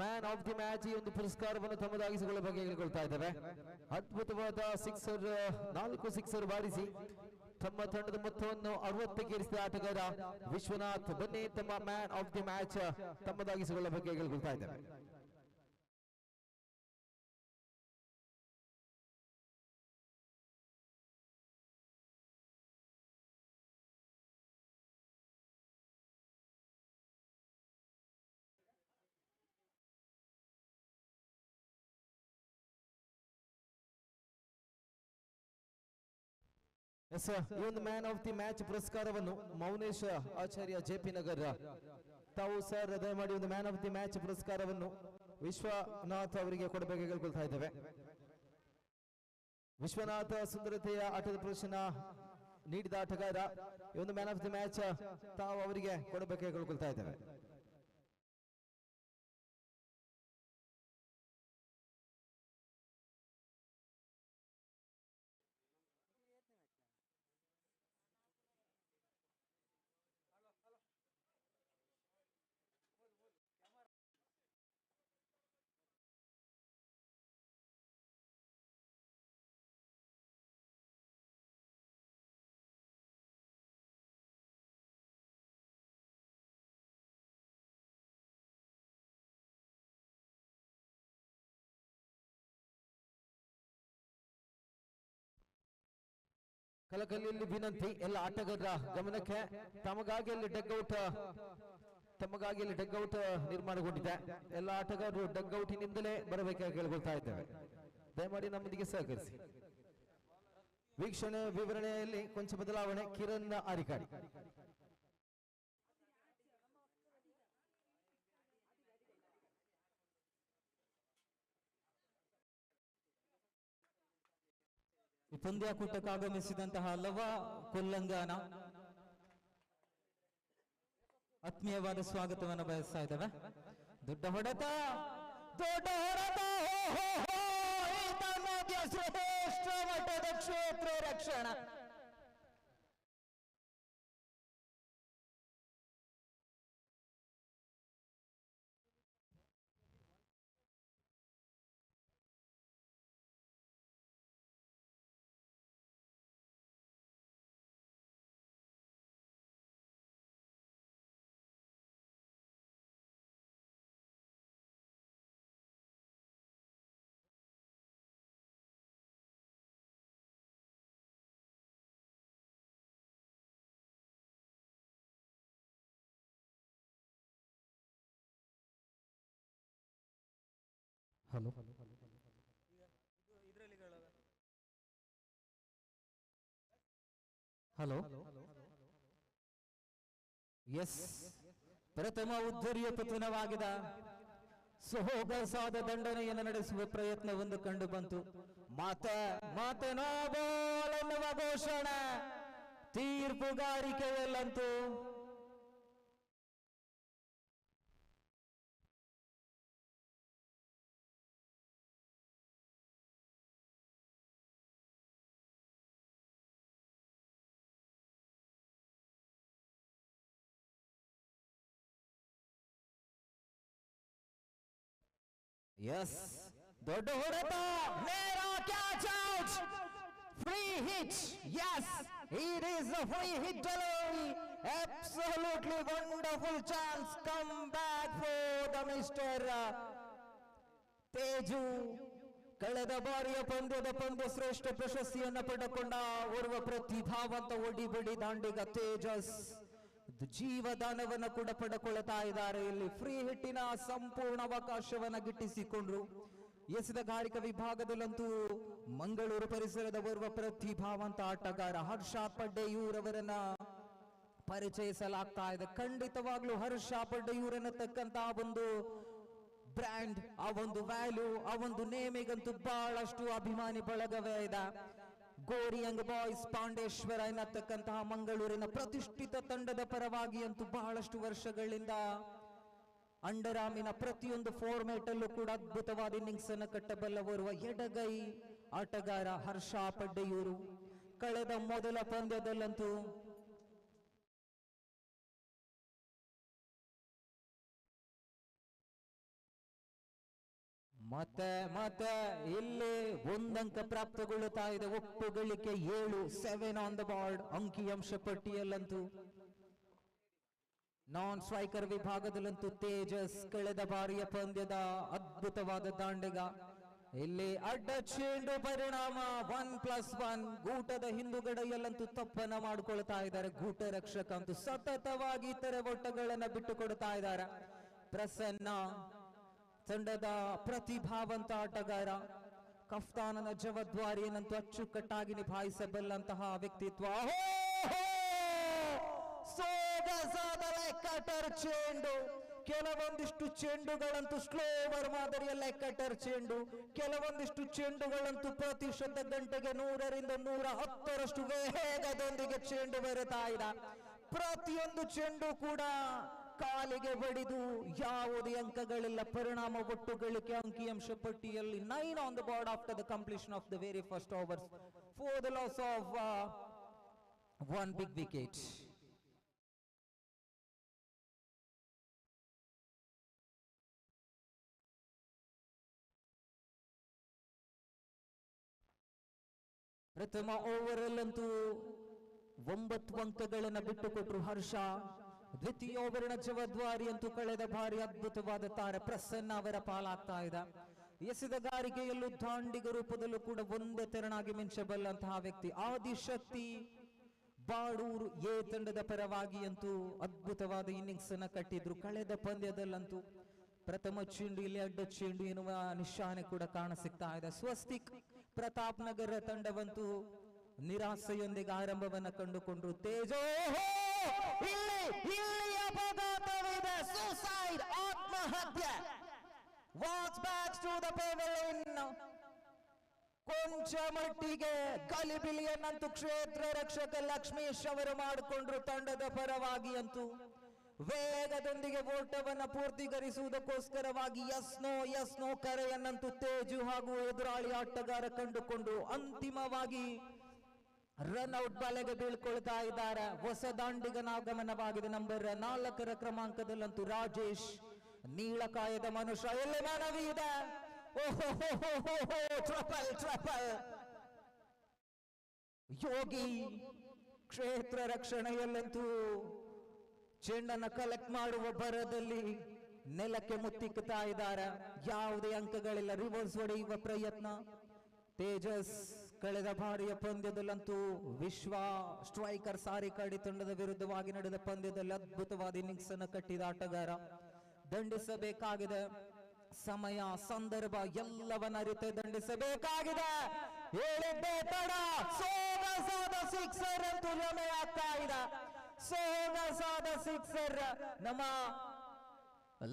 ಮ್ಯಾನ್ ಆಫ್ ದಿ ಮ್ಯಾಚ್ ಈ ಒಂದು ಪುರಸ್ಕಾರವನ್ನು ತಮ್ಮದಾಗಿಸಿಕೊಳ್ಳುವ ಬಗ್ಗೆ ಹೇಳಿಕೊಳ್ತಾ ಇದ್ದೇವೆ. ಅದ್ಭುತವಾದ 4 ಸಿಕ್ಸರ್ ಬಾರಿಸಿ ತಮ್ಮ ತಂಡದ ಮೊತ್ತವನ್ನು 60ಕ್ಕೇರಿಸಿದ ಆಟಗಾರ ವಿಶ್ವನಾಥ್. ಬನ್ನಿ ತಮ್ಮ ಮ್ಯಾನ್ ಆಫ್ ದಿ ಮ್ಯಾಚ್ ತಮ್ಮದಾಗಿಸಿಕೊಳ್ಳುವ ಬಗ್ಗೆ ಕೇಳ್ಕೊಳ್ತಾ ಇದ್ದೇವೆ. ಎಸ್, ಈ ಒಂದು ಮ್ಯಾನ್ ಆಫ್ ದಿ ಮ್ಯಾಚ್ ಪುರಸ್ಕಾರವನ್ನು ಮೌನೇಶ್ ಆಚಾರ್ಯ ಜೆಪಿ ನಗರ ತಾವು ಸರ್ ದಯಮಾಡಿ ಒಂದು ಮ್ಯಾನ್ ಆಫ್ ದಿ ಮ್ಯಾಚ್ ಪುರಸ್ಕಾರವನ್ನು ವಿಶ್ವನಾಥ್ ಅವರಿಗೆ ಕೊಡಬೇಕು ಕೇಳ್ಕೊಳ್ತಾ ಇದ್ದೇವೆ. ವಿಶ್ವನಾಥ್ ಸುಂದರತೆಯ ಆಟದ ಪ್ರದರ್ಶನ ನೀಡಿದ ಆಟಗಾರ, ಈ ಒಂದು ಮ್ಯಾನ್ ಆಫ್ ದಿ ಮ್ಯಾಚ್ ತಾವು ಅವರಿಗೆ ಕೊಡಬೇಕು ಕೇಳ್ಕೊಳ್ತಾ ಇದ್ದೇವೆ. ಕಲಕಲಿಯಲ್ಲಿ ವಿನಂತಿ ಎಲ್ಲ ಆಟಗಾರರ ಗಮನಕ್ಕೆ. ತಮಗಾಗಿ ಅಲ್ಲಿ ಡಗ್ಔಟ್ ನಿರ್ಮಾಣಗೊಂಡಿದೆ. ಎಲ್ಲ ಆಟಗಾರರು ಡಗ್ಔಟಿನಿಂದಲೇ ಬರಬೇಕಾಗಿ ಕೇಳ್ಕೊಳ್ತಾ ಇದ್ದೇವೆ. ದಯಮಾಡಿ ನಮ್ಮೊಂದಿಗೆ ಸಹಕರಿಸಿ. ವೀಕ್ಷಣೆ ವಿವರಣೆಯಲ್ಲಿ ಕೊಂಚ ಬದಲಾವಣೆ. ಕಿರಣ್ ಆರಿಕಾಡಿ. ಈ ಪಂದ್ಯಾಕೂಟಕ್ಕೆ ಆಗಮಿಸಿದಂತಹ ಲವ ಕೊಲ್ಲಂಗಾನ ಆತ್ಮೀಯವಾದ ಸ್ವಾಗತವನ್ನು ಬಯಸ್ತಾ ಇದ್ದೇವೆ. ದೊಡ್ಡ ಹೊಡೆತ ಶ್ರೇಷ್ಠ ಮಟ್ಟದ ಕ್ಷೇತ್ರ ರಕ್ಷಣಾ. ಹಲೋ, ಹಲೋ, ಎಸ್, ಪ್ರಥಮ ಉದ್ಧರಿಯ ಪತನವಾಗಿದೆ. ಸೊಗಸಾದ ದಂಡನೆಯನ್ನು ನಡೆಸುವ ಪ್ರಯತ್ನವೊಂದು ಕಂಡು ಬಂತು. ಮಾತೆ ನೋ ಗೋಲ್ ಎನ್ನುವ ಘೋಷಣೆ ತೀರ್ಪುಗಾರಿಕೆಯಲ್ಲಂತೂ Yes, ದೊಡ್ಡ ಹೊಡೆತ, ನೇರ catch out, free hit. Yes, it is a free hit delivery. Absolutely wonderful chance. Come back for the Mr. Teju. ಕಳೆದ ಬಾರಿಯ ಪಂದ್ಯ ಶ್ರೇಷ್ಠ ಪ್ರಶಸ್ತಿಯನ್ನು ಪಡೆದುಕೊಂಡ ಓರ್ವ ಪ್ರತಿಭಾವಂತ ಒಡಿಬಡಿ ದಾಂಡಿಗ ತೇಜಸ್ ಜೀವದಾನವನ್ನು ಕೂಡ ಪಡೆದುಕೊಳ್ಳುತ್ತಾ ಇದ್ದಾರೆ. ಇಲ್ಲಿ ಫ್ರೀ ಹಿಟ್ಟಿನ ಸಂಪೂರ್ಣ ಅವಕಾಶವನ್ನ ಗಿಟ್ಟಿಸಿಕೊಂಡ್ರು. ಎಸೆದ ಗಾರಿಕ ವಿಭಾಗದಲ್ಲಂತೂ ಮಂಗಳೂರು ಪರಿಸರದ ಓರ್ವ ಪ್ರತಿಭಾವಂತ ಆಟಗಾರ ಹರ್ಷ ಪಡ್ಡೆಯೂರವರನ್ನ ಪರಿಚಯಿಸಲಾಗ್ತಾ ಇದೆ. ಖಂಡಿತವಾಗ್ಲೂ ಹರ್ಷ ಪಡ್ಡೆಯೂರನ್ನತಕ್ಕಂತಹ ಒಂದು ಬ್ರ್ಯಾಂಡ್, ಆ ಒಂದು ವ್ಯಾಲ್ಯೂ, ಆ ಒಂದು ನೇಮಿಗಂತೂ ಬಹಳಷ್ಟು ಅಭಿಮಾನಿ ಬಳಗವೇ ಇದೆ. ಗೋರಿ ಯಂಗ್ ಬಾಯ್ಸ್ ಪಾಂಡೇಶ್ವರ ಎನ್ನತಕ್ಕಂತಹ ಮಂಗಳೂರಿನ ಪ್ರತಿಷ್ಠಿತ ತಂಡದ ಪರವಾಗಿ ಅಂತೂ ಬಹಳಷ್ಟು ವರ್ಷಗಳಿಂದ ಅಂಡರ್ ಆರ್ಮಿನ ಪ್ರತಿಯೊಂದು ಫಾರ್ಮೇಟ್ ಅಲ್ಲೂ ಕೂಡ ಅದ್ಭುತವಾದ ಇನ್ನಿಂಗ್ಸ್ ಅನ್ನು ಕಟ್ಟಬಲ್ಲವರುವ ಎಡಗೈ ಆಟಗಾರ ಹರ್ಷ ಪಡ್ಡೆಯೂರು. ಕಳೆದ ಮೊದಲ ಪಂದ್ಯದಲ್ಲಂತೂ ಮತ್ತೆ ಮತ್ತೆ ಇಲ್ಲಿ ಒಂದಂಕ ಪ್ರಾಪ್ತಗೊಳ್ಳುತ್ತಾ ಇದೆ. ಒಟ್ಟು ಗಳಿಕೆ 7, 7 ಆನ್ ದ ಬೋರ್ಡ್. ಅಂಕಿಅಂಶ ಪಟ್ಟಿಯಲ್ಲಂತೂ ನಾನ್ ಸ್ಟ್ರೈಕರ್ ವಿಭಾಗದಲ್ಲಂತೂ ತೇಜಸ್ ಕಳೆದ ಬಾರಿಯ ಪಂದ್ಯದ ಅದ್ಭುತವಾದ ದಾಂಡಿಗ. ಇಲ್ಲಿ ಅಡ್ಡ ಚೆಂಡು ಪರಿಣಾಮ 1+1. ಗೂಟದ ಹಿಂದುಗಡೆಯಲ್ಲಂತೂ ತಪ್ಪನ್ನ ಮಾಡಿಕೊಳ್ತಾ ಇದ್ದಾರೆ. ಗೂಟ ರಕ್ಷಕ ಅಂತೂ ಸತತವಾಗಿ ಇತರೆ ಒಟ್ಟಗಳನ್ನ ಬಿಟ್ಟು ಕೊಡ್ತಾ ಇದ್ದಾರೆ. ಪ್ರಸನ್ನ ತಂಡದ ಪ್ರತಿಭಾವಂತ ಆಟಗಾರ, ಕಫ್ತಾನನ ಜವಾಬ್ದಾರಿಯನ್ನಂತೂ ಅಚ್ಚುಕಟ್ಟಾಗಿ ನಿಭಾಯಿಸಬಲ್ಲಂತಹ ವ್ಯಕ್ತಿತ್ವ. ಸೋಗಸಾದ ಲೆಕ್ಕಟರ್ ಚೆಂಡು. ಕೆಲವೊಂದಿಷ್ಟು ಚೆಂಡುಗಳಂತೂ ಸ್ಲೋವರ್ ಮಾದರಿಯ ಲೆಕ್ಕಟರ್ ಚೆಂಡು, ಕೆಲವೊಂದಿಷ್ಟು ಚೆಂಡುಗಳಂತೂ ಪ್ರತಿಶತ ಗಂಟೆಗೆ 100ರಿಂದ 110ರಷ್ಟು ವೇಗದೊಂದಿಗೆ ಚೆಂಡು ಬರುತ್ತಾ ಇದೆ. ಪ್ರತಿಯೊಂದು ಚೆಂಡು ಕೂಡ ಕಾಲಿಗೆ ಬಡಿದು ಯಾವುದೇ ಅಂಕಗಳಿಲ್ಲ. ಪರಿಣಾಮ ಒಟ್ಟು ಗಳಿಕೆ ಅಂಕಿಅಂಶ ಪಟ್ಟಿಯಲ್ಲಿ 9 on the board after the completion of the very first overs for the loss of 1 big wicket. ಪ್ರಥಮ ಓವರಲ್ಲಂತೂ 9 ಅಂಕಗಳನ್ನು ಬಿಟ್ಟುಕೊಟ್ರು ಹರ್ಷ. ದ್ವಿತೀಯ ಓವರಿನ ಜವಾಬ್ದಾರಿ ಅಂತೂ ಕಳೆದ ಬಾರಿ ಅದ್ಭುತವಾದ ತಾರೆ ಪ್ರಸನ್ನ ಅವರ ಪಾಲಾಗ್ತಾ ಇದೆ. ಎಸೆದಗಾರಿಕೆಯಲ್ಲೂ ದಾಂಡಿಗ ರೂಪದಲ್ಲೂ ಕೂಡ ಒಂದೇ ತೆರನಾಗಿ ಮಿಂಚಬಲ್ಲಂತಹ ವ್ಯಕ್ತಿ ಆದಿಶಕ್ತಿ ಬಾಡೂರು ಎ ತಂಡದ ಪರವಾಗಿ ಅಂತೂ ಅದ್ಭುತವಾದ ಇನ್ನಿಂಗ್ಸ್ ಅನ್ನ ಕಟ್ಟಿದ್ರು. ಕಳೆದ ಪಂದ್ಯದಲ್ಲಂತೂ ಪ್ರಥಮ ಚೆಂಡು ಇಲ್ಲಿ ಅಡ್ಡ ಚೆಂಡು ಎನ್ನುವ ನಿಶಾನೆ ಕೂಡ ಕಾಣಸಿಗ್ತಾ ಇದೆ. ಸ್ವಸ್ತಿಕ್ ಪ್ರತಾಪ್ ನಗರ ತಂಡವಂತೂ ನಿರಾಸೆಯೊಂದಿಗೆ ಆರಂಭವನ್ನ ಕಂಡುಕೊಂಡ್ರು. ತೇಜೋ ಇಲ್ಲಿ ಅಪಘಾತವಿದೆ, ಸುಸೈಡ್, ಆತ್ಮಹತ್ಯೆ. Watch back to the pavilion. ಕೊಂಚ ಮಟ್ಟಿಗೆ ಗಲಿಬಿಲಿಯನ್ನಂತೂ ಕ್ಷೇತ್ರ ರಕ್ಷಕ ಲಕ್ಷ್ಮೀಶ್ ಅವರು ಮಾಡಿಕೊಂಡ್ರು. ತಂಡದ ಪರವಾಗಿ ಅಂತೂ ವೇಗದೊಂದಿಗೆ ಓಟವನ್ನ ಪೂರ್ತಿಗರಿಸುವುದಕ್ಕೋಸ್ಕರವಾಗಿ ಎಸ್ ನೋ ಕರೆಯನ್ನಂತೂ ತೇಜು ಹಾಗೂ ಎದುರಾಳಿ ಆಟಗಾರ ಕಂಡುಕೊಂಡು ಅಂತಿಮವಾಗಿ ರನ್ಔಟ್ ಬಲೆಗೆ ಬೀಳ್ಕೊಳ್ತಾ ಇದ್ದಾರೆ. ಹೊಸ ದಾಂಡಿಗನ ಆಗಮನವಾಗಿದೆ. ನಂಬರ್ 4 ಕ್ರಮಾಂಕದಲ್ಲಂತೂ ರಾಜೇಶ್, ನೀಳಕಾಯದ ಮನುಷ್ಯ. ಎಲ್ಲಿ ಮನವಿ ಇದೆ. ಟ್ರಪಲ್ ಯೋಗಿ ಕ್ಷೇತ್ರ ರಕ್ಷಣೆಯಲ್ಲಂತೂ ಚೆಂಡನ್ನ ಕಲೆಕ್ಟ್ ಮಾಡುವ ಭರದಲ್ಲಿ ನೆಲಕ್ಕೆ ಮುತ್ತಿಕ್ತಾ ಇದ್ದಾರೆ. ಯಾವುದೇ ಅಂಕಗಳಿಲ್ಲ. ರಿವರ್ಸ್ ಹೊಡೆಯುವ ಪ್ರಯತ್ನ. ತೇಜಸ್ ಕಳೆದ ಬಾರಿಯ ಪಂದ್ಯದಲ್ಲಂತೂ ವಿಶ್ವ ಸ್ಟ್ರೈಕರ್ ಸಾರಿಕಾಡಿ ತಂಡದ ವಿರುದ್ಧವಾಗಿ ನಡೆದ ಪಂದ್ಯದಲ್ಲಿ ಅದ್ಭುತವಾದ ಇನ್ನಿಂಗ್ಸ್ ಅನ್ನು ಕಟ್ಟಿದ ಆಟಗಾರ. ದಂಡಿಸಬೇಕಾಗಿದೆ. ಸಮಯ ಸಂದರ್ಭ ಎಲ್ಲವನ್ನ ಅರಿತೆ ದಂಡಿಸಬೇಕಾಗಿದೆ. ಹೇಳಿದ್ದೇ ತಡ. ಸೋಗಸಾದ ಸಿಕ್ಸರ್ ಅಂತೂ ರಮೆ ಆಗ್ತಾ ಇದೆ. ಸೋಗಸಾದ ಸಿಕ್ಸರ್. ನಮ್ಮ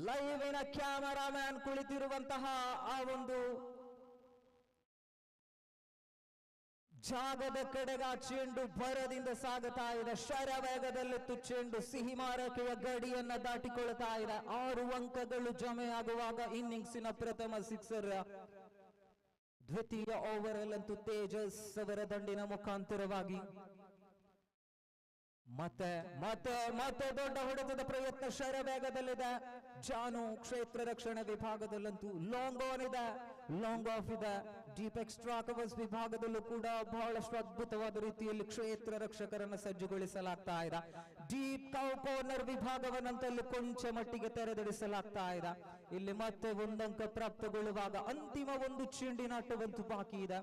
ಲೈವಿನ ಕ್ಯಾಮರಾಮ್ಯಾನ್ ಕುಳಿತಿರುವಂತಹ ಆ ಒಂದು ಜಾಗದ ಕಡೆಗ ಚೆಂಡು ಭರದಿಂದ ಸಾಗುತ್ತಾ ಇದೆ. ಶರವೇಗದಲ್ಲಿತ್ತು ಚೆಂಡು. ಸಿಹಿ ಮಾರಕೆಯ ಗಡಿಯನ್ನ ದಾಟಿಕೊಳ್ತಾ ಇದೆ. 6 ಅಂಕಗಳು ಜಮೆಯಾಗುವಾಗ ಇನ್ನಿಂಗ್ಸಿನ ಪ್ರಥಮ ಸಿಕ್ಸರ್. ದ್ವಿತೀಯ ಓವರ್ ಅಲ್ಲಂತೂ ತೇಜಸ್ ಅವರ ದಂಡಿನ ಮುಖಾಂತರವಾಗಿ ಮತ್ತೆ ದೊಡ್ಡ ಹೊಡೆತದ ಪ್ರಯತ್ನ ಶರವೇಗದಲ್ಲಿದೆ. ಜಾನು ಕ್ಷೇತ್ರ ರಕ್ಷಣೆ ವಿಭಾಗದಲ್ಲಂತೂ ಲಾಂಗ್ ಆನ್ ಇದೆ, ಲಾಂಗ್ ಆಫ್ ಇದೆ. ಡೀಪ್ ಎಕ್ಸ್ಟ್ರಾ ಕವರ್ಸ್ ವಿಭಾಗದಲ್ಲೂ ಕೂಡ ಬಹಳಷ್ಟು ಅದ್ಭುತವಾದ ರೀತಿಯಲ್ಲಿ ಕ್ಷೇತ್ರ ರಕ್ಷಕರನ್ನು ಸಜ್ಜುಗೊಳಿಸಲಾಗ್ತಾ ಇದೆ. ಡೀಪ್ ಕಾರ್ನರ್ ವಿಭಾಗವನ್ನಂತಲ್ಲಿ ಕೊಂಚ ಮಟ್ಟಿಗೆ ತೆರೆದಿಡಿಸಲಾಗ್ತಾ ಇದೆ. ಇಲ್ಲಿ ಮತ್ತೆ 1 ಅಂಕ ಪ್ರಾಪ್ತಗೊಳ್ಳುವಾಗ ಅಂತಿಮ ಒಂದು ಚೆಂಡಿನಾಟವಂತೂ ಬಾಕಿ ಇದೆ.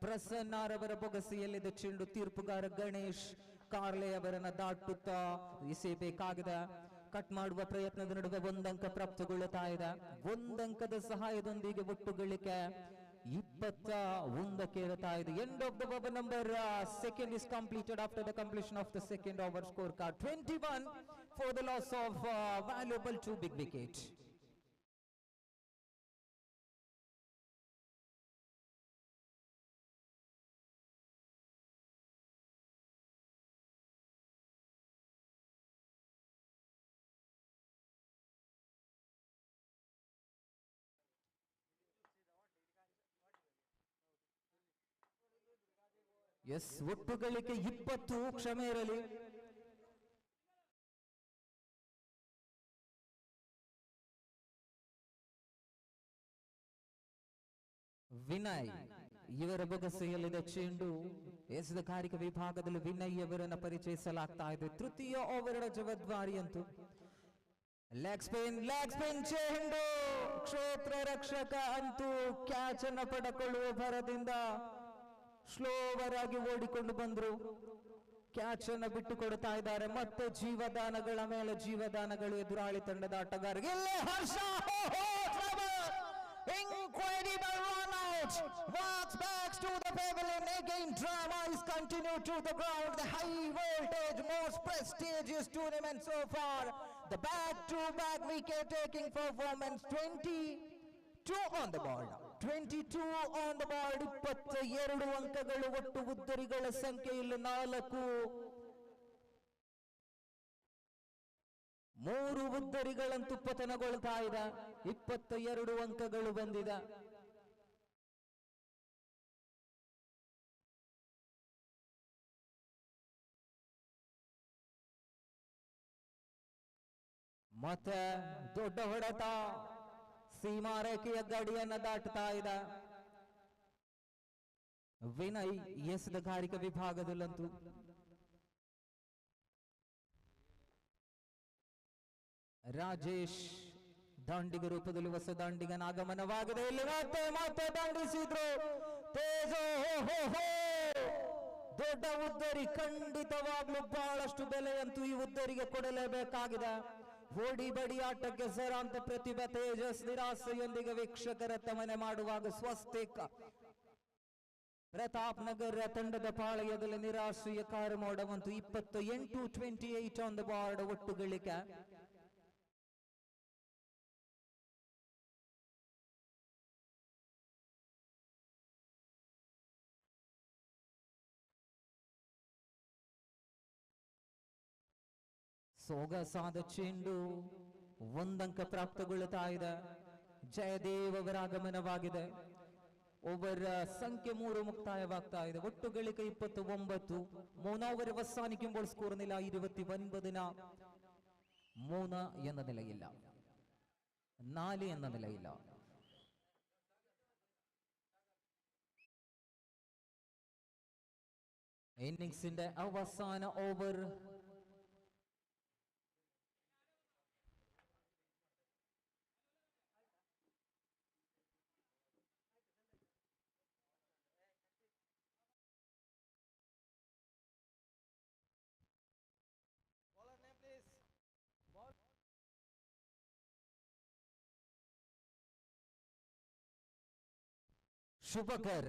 ಪ್ರಸನ್ನರವರ ಬೊಗಸೆಯಲ್ಲಿದೆ ಚೆಂಡು. ತೀರ್ಪುಗಾರ ಗಣೇಶ್ ಕಾರ್ಲೆ ಅವರನ್ನ ದಾಟುತ್ತಾ ಎಸೆಯಬೇಕಾಗಿದೆ. ಕಟ್ ಮಾಡುವ ಪ್ರಯತ್ನದ ನಡುವೆ 1 ಅಂಕ ಪ್ರಾಪ್ತಗೊಳ್ಳುತ್ತಾ ಇದೆ. 1 ಅಂಕದ ಸಹಾಯದೊಂದಿಗೆ ಒಟ್ಟು ಗಳಿಕೆ 21ಕ್ಕೆ ಇರುತ್ತಾ ಇದೆ. End of the over number 2 is completed after the completion of the second over. Scorecard 21 for the loss of valuable 2 big wickets. S, ಒಟ್ಟು ಗಳಿಕೆ 20. ಕ್ಷಮೆ ಇರಲಿ. ವಿನಯ್ ಇವರ ಬೊಗಸೆಯಲ್ಲಿದೆ ಚೆಂಡು. ಎಸೆದ ಕಾರಿಕ ವಿಭಾಗದಲ್ಲಿ ವಿನಯ್ ಅವರನ್ನು ಪರಿಚಯಿಸಲಾಗ್ತಾ ಇದೆ. ತೃತೀಯ ಓವರ್ ಜವಾಬ್ದಾರಿ ಅಂತೂ ಲೆಗ್ ಸ್ಪಿನ್ ಚೆಂಡು. ಕ್ಷೇತ್ರ ರಕ್ಷಕ ಅಂತೂ ಕ್ಯಾಚ್ ಅನ್ನು ಪಡೆದುಕೊಳ್ಳುವ ಭರದಿಂದ ಸ್ಲೋವರ್ ಆಗಿ ಓಡಿಕೊಂಡು ಬಂದ್ರು. ಕ್ಯಾಚ್ ಅನ್ನು ಬಿಟ್ಟು ಕೊಡ್ತಾ ಇದ್ದಾರೆ. ಮತ್ತೆ ಜೀವದಾನಗಳ ಮೇಲೆ ಜೀವದಾನಗಳು ಎದುರಾಳಿ ತಂಡದ ಆಟಗಾರರಿಗೆ. ಹರ್ಷ incredible run out, walks back to the pavilion again. Drama is continued to the ground. The high voltage, most prestigious tournament so far. The back-to-back wicket-taking performance. 22 on the board. 22 on the board. 22 ಅಂಕಗಳು. ಒಟ್ಟು ಉದ್ದರಿಗಳ ಸಂಖ್ಯೆ ಇಲ್ಲಿ 4. 3 ಉದ್ದರಿಗಳಂತೂ ಪತನಗೊಳ್ತಾ ಇದೆ. 22 ಅಂಕಗಳು ಬಂದಿದೆ. ಮತ್ತೆ ದೊಡ್ಡ ಹೊಡೆತ ಸೀಮಾ ರೇಖೆಯ ಗಡಿಯನ್ನ ದಾಟುತ್ತಾ ಇದೆ. ವಿನಯ್ ಎಸೆದ ಕಾರಿಕ ವಿಭಾಗದಲ್ಲಂತೂ ರಾಜೇಶ್ ದಾಂಡಿಗ ರೂಪದಲ್ಲಿ ಹೊಸ ದಾಂಡಿಗನ ಆಗಮನವಾಗಿದೆ. ಇಲ್ಲಿ ಮತ್ತೆ ದಾಂಡಿಸಿದ್ರು. ತೇಜೋ ದೊಡ್ಡ ಉದ್ದರಿ. ಖಂಡಿತವಾಗ್ಲೂ ಬಹಳಷ್ಟು ಬೆಲೆಯಂತೂ ಈ ಉದ್ದರಿಗೆ ಕೊಡಲೇಬೇಕಾಗಿದೆ. ಓಡಿ ಬಡಿ ಆಟಕ್ಕೆ ಸರಾಂತ ಪ್ರತಿಭೆ ತೇಜಸ್ ನಿರಾಸೆಯೊಂದಿಗೆ ವೀಕ್ಷಕರ ತಮನೆ ಮಾಡುವಾಗ ಸ್ವಸ್ತಿಕ್ ಪ್ರತಾಪ್ ನಗರ ತಂಡದ ಪಾಳಯದಲ್ಲಿ ನಿರಾಶೆಯ ಕಾರಮೋಡವಂತೂ 28 ಆನ್ ದ ಬಾರ್ಡ್. ಒಟ್ಟು ಗಳಿಕೆ ಸೊಗಸಾದ ಚೆಂಡು. 1 ಅಂಕ ಪ್ರಾಪ್ತಗೊಳ್ಳುತ್ತಾ ಇದೆ. ಜಯದೇವ್ ಅವರ ಆಗಮನವಾಗಿದೆ. ಓವರ್ ಸಂಖ್ಯೆ 3 ಮುಕ್ತಾಯವಾಗ್ತಾ ಇದೆ. ಒಟ್ಟು ಗಳಿಕೆ 29. 3 ಓವರ್ ಅವಸಾನಿക്കുമ്പോൾ സ്കോർ നില 29 3 എന്ന നിലയില്ല, 4 എന്ന നിലയില്ല. ഇന്നിംഗ്സിന്റെ അവസാന ഓവർ ശുഭകർ.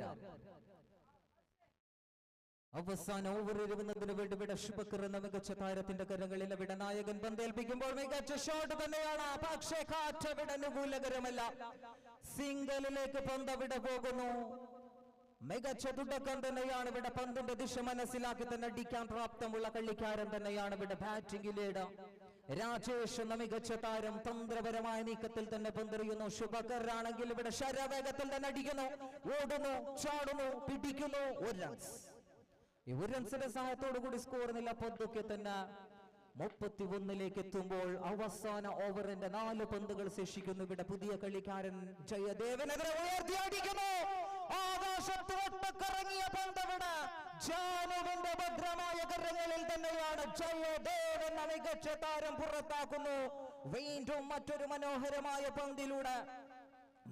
അവസാന ഓവർ എറിയുന്നതിന് വേണ്ടി വിട ശുഭകർ എന്ന മികച്ച താരത്തിന്റെ കരങ്ങളിൽ വിട നായകൻ പന്തേൽപ്പിക്കുമ്പോൾ മികച്ച ഷോട്ട് തന്നെയാണ്. പക്ഷേ കാറ്റ് വിട അനുകൂലകരമല്ല. സിംഗലിലേക്ക് പന്ത് വിട പോകുന്നു. മികച്ച തുടക്കം തന്നെയാണ് ഇവിടെ. പന്തിന്റെ ദിശ മനസ്സിലാക്കി തന്നെ അടിക്കാൻ പ്രാപ്തമുള്ള കളിക്കാരൻ തന്നെയാണ് ഇവിടെ ബാറ്റിംഗിലേട്. രാജേഷ് എന്ന മികച്ച താരം തന്ത്രപരമായ നീക്കത്തിൽ തന്നെ പന്തെറിയുന്നു. ശുഭകർ ആണെങ്കിൽ ഇവിടെ ശരവേഗത്തിൽ തന്നെ അടിക്കുന്നു, ഓടുന്നു, ചാടുന്നു, പിടിക്കുന്നു. 1 റൺസ്. ഈ 1 റൺസിന്റെ സഹായത്തോടു കൂടി സ്കോർ നില പതുക്കെ തന്നെ 31 എത്തുമ്പോൾ അവസാന ഓവറിന്റെ 4 പന്തുകൾ ശേഷിക്കുന്നു. ഇവിടെ പുതിയ കളിക്കാരൻ ജയദേവനെതിരെ ഉയർത്തി അടിക്കുന്നു. ആകാശത്ത് ഒട്ടക്കറങ്ങിയ പന്തവിടെ ജാനുവിന്റെ ഭദ്രമായ കരങ്ങളിൽ തന്നെയാണ്. ജയദേവ് എന്ന മികച്ച താരം പുറത്താക്കുന്നു. വീണ്ടും മറ്റൊരു മനോഹരമായ പന്തിലൂടെ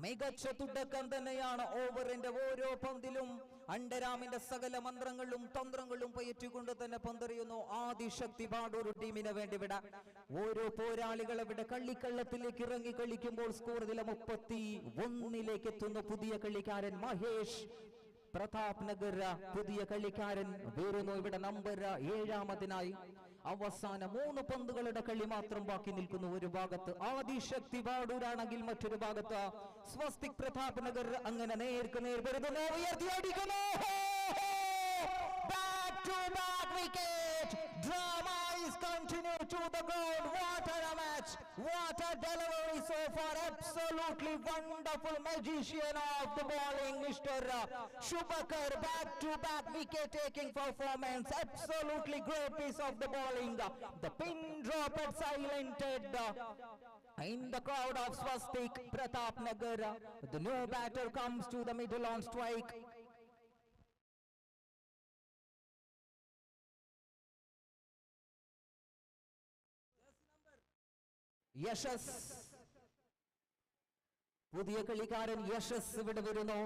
മികച്ച തുടക്കം തന്നെയാണ്. ഓവറിന്റെ ഓരോ പന്തിലും അണ്ടരാമിന്റെ സകല മന്ത്രങ്ങളും തന്ത്രങ്ങളും പയറ്റിക്കൊണ്ട് തന്നെ പന്തെറിയുന്നു. ആദിശക്തി പാടൂർ ടീമിന് വേണ്ടി വിട ഓരോ പോരാളികളെ വിട കള്ളിക്കള്ളത്തിലേക്ക് ഇറങ്ങി കളിക്കുമ്പോൾ സ്കോർ നില 31 എത്തുന്നു. പുതിയ കളിക്കാരൻ മഹേഷ് പ്രതാപ് നഗർ പുതിയ കളിക്കാരൻ വരുന്നു. ഇവിടെ നമ്പർ 7 അവസാന 3 പന്തുകളുടെ കളി മാത്രം ബാക്കി നിൽക്കുന്നു. ഒരു ഭാഗത്ത് ആദിശക്തി പാടൂരാണെങ്കിൽ മറ്റൊരു ഭാഗത്ത് സ്വസ്തിക് പ്രതാപ് നഗർ. അങ്ങനെ നേർക്ക് നേർ വരുന്നു, ഉയർത്തി അടിക്കുന്നു. Back to back wicket. Drama is continued to the ground. What a match, what a delivery so far. Absolutely wonderful magician of the bowling, Mr. Shubhakar. Back to back wicket taking performance. Absolutely great piece of the bowling. The pin drop had silented In the crowd of Swastik Pratap Nagar, the new batter comes to the middle on strike. Yashas. പുതിയ കളിക്കാരൻ യശസ് ഇവിടെ വരുന്നു.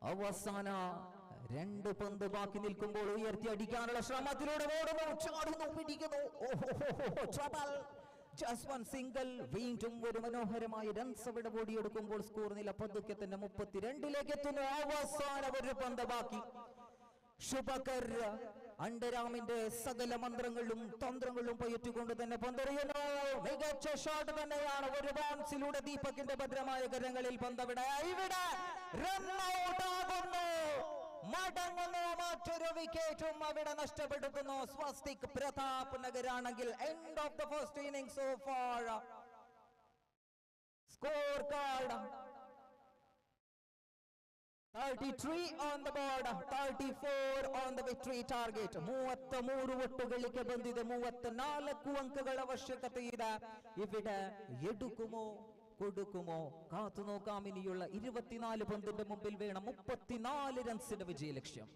അവസാന 2 പന്ത് ബാക്കി നിൽക്കുമ്പോൾ ഉയർത്തി അടിക്കാനുള്ള ശ്രമത്തിലൂടെ ഓടുന്നു, ചാടുന്നു, പിടിക്കുന്നു. Just one single. വീണ്ടും ഒരു മനോഹരമായ റൺസ് അവിടെ ഓടിയെടുക്കുമ്പോൾ സ്കോർ നില പതുക്കെ തന്നെ 32ലേക്ക് എത്തുന്നു. അവസാന ഒരു പന്ത് ബാക്കി. ശുഭകർ അണ്ടരാമിന്റെ സകല മന്ത്രങ്ങളും തന്ത്രങ്ങളും പയറ്റുകൊണ്ട് തന്നെ പന്തെറിയുന്നു. മികച്ച ഷോട്ട് തന്നെയാണ്. ഒരു ബൗൺസിലൂടെ ദീപകിന്റെ ഭദ്രമായ കരങ്ങളിൽ പന്തവിടെ ഇവിടെ റൺ ഔട്ട് ആകുന്നു. മടങ്ങുന്നു. മറ്റൊരു വിക്കറ്റും അവിടെ നഷ്ടപ്പെടുത്തുന്നു. സ്വസ്തിക് പ്രതാപ് നഗരാണെങ്കിൽ end of the first inning so far. Score card 33 on the board, 34 on the victory target. 33 ಒಟ್ಟುಗಳಿಗೆ ಬಂದಿದೆ. 34 ಅಂಕಗಳ ಅವಶ್ಯಕತೆ ಇದೆ. ഇവിടെ എടുക്കുമോ കൊടുക്കുമോ കാത്തു നോക്കാമിനിയുള്ള 24 പന്തിന്റെ മുമ്പിൽ വേണം 34 റൺസിന്റെ വിജയലക്ഷ്യം.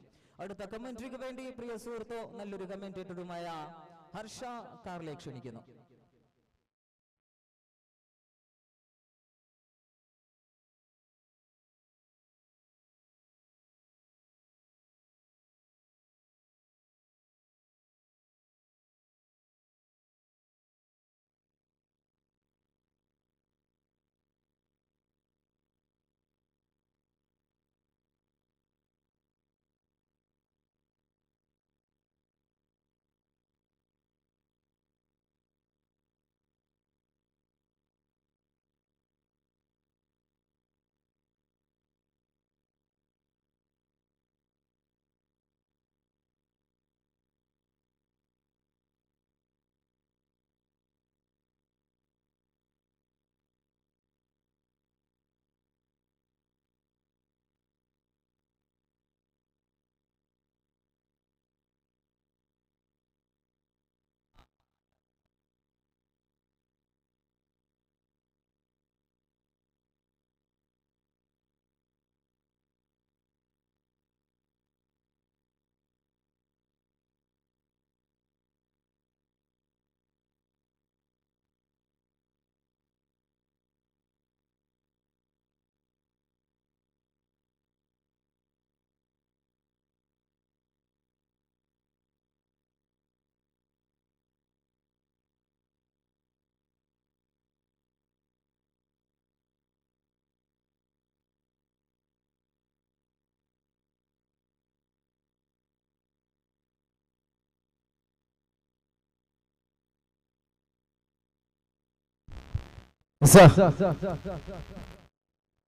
അടുത്ത കമന്ററിക്ക് വേണ്ടി പ്രിയ സുഹൃത്തോ നല്ലൊരു കമന്റേറ്ററുമായ ഹർഷ കാർലെ ക്ഷണിക്കുന്നു.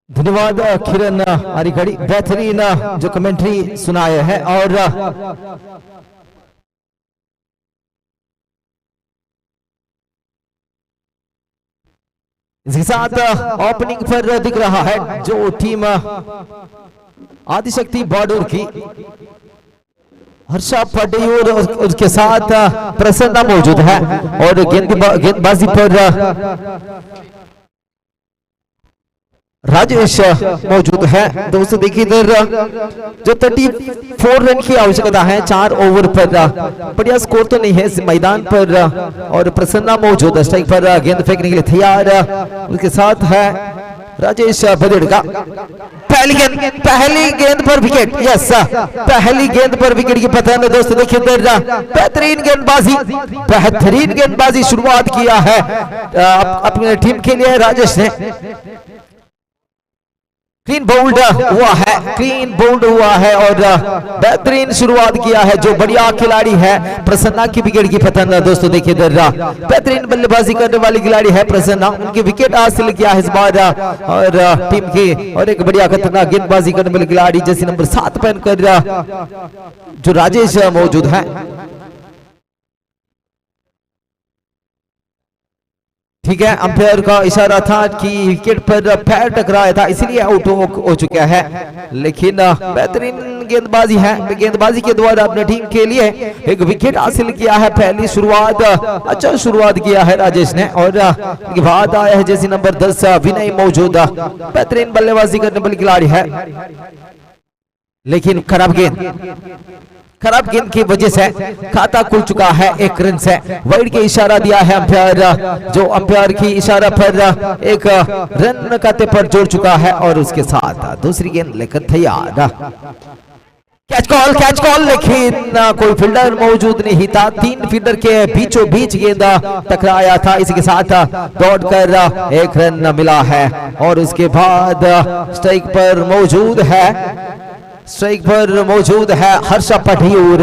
धन्यवाद किरण आरिगड़ी, बेहतरीन जो कमेंट्री सुनाया है। और इसके साथ ओपनिंग पर दिख रहा है जो टीम आदिशक्ति बॉर्डर की हर्षा पटेल और उसके साथ प्रसन्ना मौजूद है। और गेंदबाजी पर राजेश मौजूद है। दोस्तों देखिए इधर जो 34 रन की आवश्यकता है 4 ओवर पर, बढ़िया स्कोर तो नहीं है इस मैदान पर। और प्रसन्ना मौजूद है स्ट्राइक पर, गेंद फेंकने के लिए तैयार। उसके साथ है राजेश बदेड़का। पहली गेंद पर विकेट, यस पहली गेंद पर विकेट की पतन। दोस्तों देखिए बेहतरीन गेंदबाजी शुरुआत किया है अपनी टीम के लिए राजेश ने। क्लीन बोल्ड हुआ है और बेहतरीन शुरुआत किया है जो बढ़िया खिलाड़ी है प्रसन्ना की विकेट की पतन। दोस्तों देखिए बेहतरीन बल्लेबाजी करने वाली खिलाड़ी है प्रसन्ना, उनकी विकेट हासिल किया है इस बार और टीम की। और एक बढ़िया खतरनाक गेंदबाजी करने वाली खिलाड़ी जैसे नंबर 7 पहनकर जो राजेश मौजूद है। ठीक है, अंपायर का इशारा था कि विकेट पर पैर टकराया था इसलिए आउट हो चुका है, लेकिन बेहतरीन गेंदबाजी है, गेंदबाजी के द्वारा अपने टीम के लिए एक विकेट हासिल किया है। पहली शुरुआत अच्छा शुरुआत किया है राजेश ने, और बाद आया है जैसे नंबर 10 विनय मौजूद, बेहतरीन बल्लेबाजी करने वाले खिलाड़ी है, लेकिन खराब गेंद की वजह से खाता खुल चुका है 1 रन से। वाइड के इशारा दिया है अंपायर, जो अंपायर की इशारा पर 1 रन खाते पर जोड़ चुका है, और उसके साथ दूसरी गेंद लेकर तैयार। कैच कॉल, लेकिन कोई फील्डर मौजूद नहीं था, 3 फील्डर के बीचों बीच गेंद टकराया था, इसके साथ दौड़कर 1 रन मिला है, और उसके बाद स्ट्राइक पर मौजूद है हर्षा पढ़ियूर,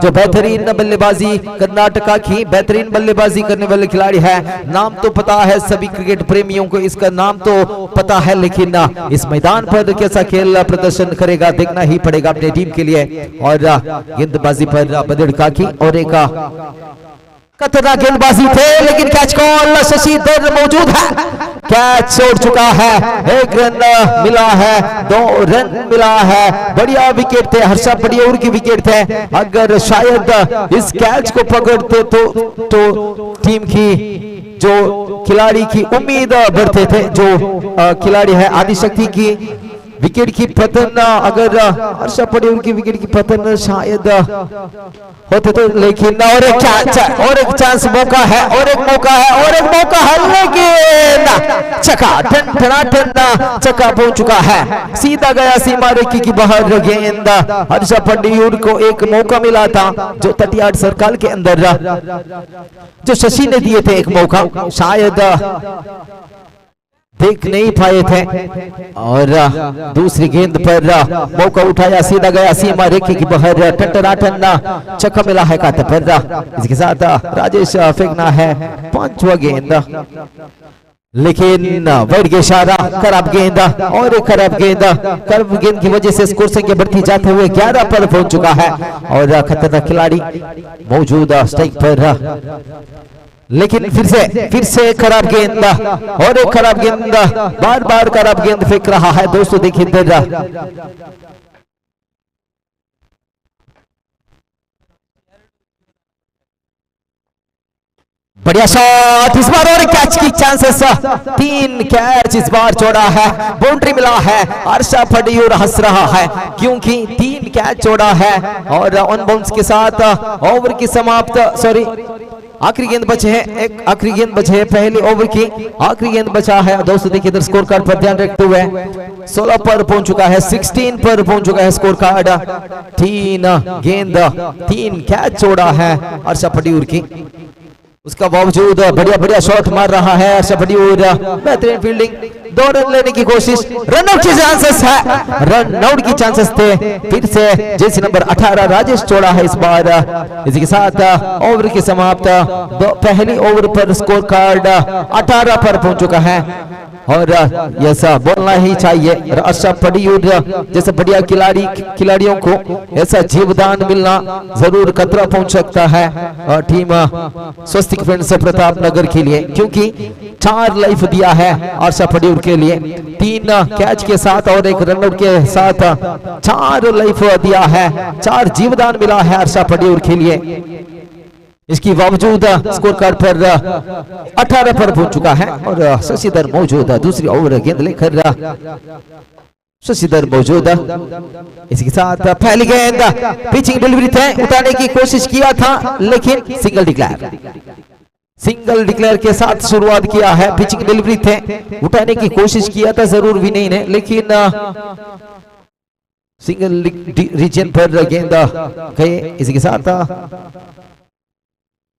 जो बेहतरीन बल्लेबाजी कर्नाटका की बेहतरीन बल्लेबाजी करने वाले खिलाड़ी है। नाम तो पता है सभी क्रिकेट प्रेमियों को, इसका नाम तो पता है, लेकिन इस मैदान पर कैसा खेल प्रदर्शन करेगा देखना ही पड़ेगा अपनी टीम के लिए। और गेंदबाजी पर बदड़का की और एक खतरनाक गेंदबाजी थे, लेकिन कैच कॉल शशिधर मौजूद है, कैच छोड़ चुका है, 1 रन मिला है, 2 रन मिला है, बढ़िया विकेट थे, हर्षा पढ़ियूर की विकेट थे, अगर शायद इस कैच को पकड़ते तो टीम की जो खिलाड़ी की उम्मीद बढ़ते थे, जो खिलाड़ी है आदिशक्ति की विकेट की पतन, अगर हर्षा पढ़ियूर की विकेट की पतन शायद होते तो, लेकिन और एक चांस मौका है, लेकिन चका चका पहुंच चुका है, सीधा गया सीमा रेखा की बाहर गेंद। हर्षा पढ़ियूर को एक मौका मिला था जो 38 सर्कल के अंदर, जो शशि ने दिए थे एक मौका, शायद देख नहीं पाए थे, और दूसरी गेंद पर मौका उठाया, सीधा गया सीमा रेखा की बाहर, छक्का मिला है खाते पर। इसके साथ राजेश फेंकना है 5वां गेंद, लेकिन वाइड के इशारा, खराब गेंद और एक खराब गेंद की वजह से स्कोर संख्या बढ़ती जाते हुए 11 पर पहुंच चुका है, और खतरनाक खिलाड़ी मौजूद स्ट्राइक पर, लेकिन फिर से खराब गेंद और एक खराब गेंद, बार खराब गेंद फेंक रहा है दोस्तों। देखिए बढ़िया शॉट इस बार, और कैच की चांसेस, 3 कैच इस बार छोड़ा है, बाउंड्री मिला है, हर्षा पढ़ियूर हंस रहा है क्योंकि 3 कैच छोड़ा है, और ऑन बाउंस के साथ ओवर की समाप्त, आखिरी गेंद बचे हैं, एक आखिरी गेंद बचे है, पहले ओवर की आखिरी गेंद बचा है दोस्तों। देखिए इधर स्कोर कार्ड पर ध्यान रखते हुए 16 पर पहुंच चुका है, 16 पर पहुंच चुका है स्कोर कार्ड, 3 गेंद 3 कैच छोड़ा है हर्षा पढ़ियूर की, उसका बावजूद बढ़िया शॉट मार रहा है हर्षा पढ़ियूर, बेहतरीन फील्डिंग, 2 रन लेने की कोशिश, रन आउट की चांसेस थे, फिर से जैसे नंबर 18 राजेश छोड़ा है इस बार। इसी के साथ ओवर की समाप्त, पहली ओवर पर स्कोर कार्ड 18 पर पहुंच चुका है, और ऐसा बोलना ही चाहिए, हर्षा पढ़ियूर जैसे बढ़िया खिलाड़ियों को ऐसा जीवदान मिलना जरूर खतरा पहुंच सकता है टीम स्वस्तिक फ्रेंड्स प्रताप नगर के लिए, क्योंकि 4 लाइफ दिया है हर्षा पढ़ियूर के लिए, 3 कैच के साथ और 1 रनआउट के साथ 4 लाइफ दिया है, 4 जीवदान मिला है हर्षा पढ़ियूर के लिए। इसकी बावजूद स्कोर कार्ड पर 18 पर पहुंच चुका है, और शशिधर मौजूद दूसरी ओवर गेंद लेकर, शशिधर मौजूद, इसके साथ पहली गेंद पिचिंग डिलीवरी थे, उतारने की कोशिश किया था, लेकिन सिंगल डिक्लेयर के साथ शुरुआत किया है, पिचिंग डिलीवरी थे, उठाने की कोशिश किया था जरूर विनय ने, लेकिन सिंगल रीजन पर गेंद गए। इसी के साथ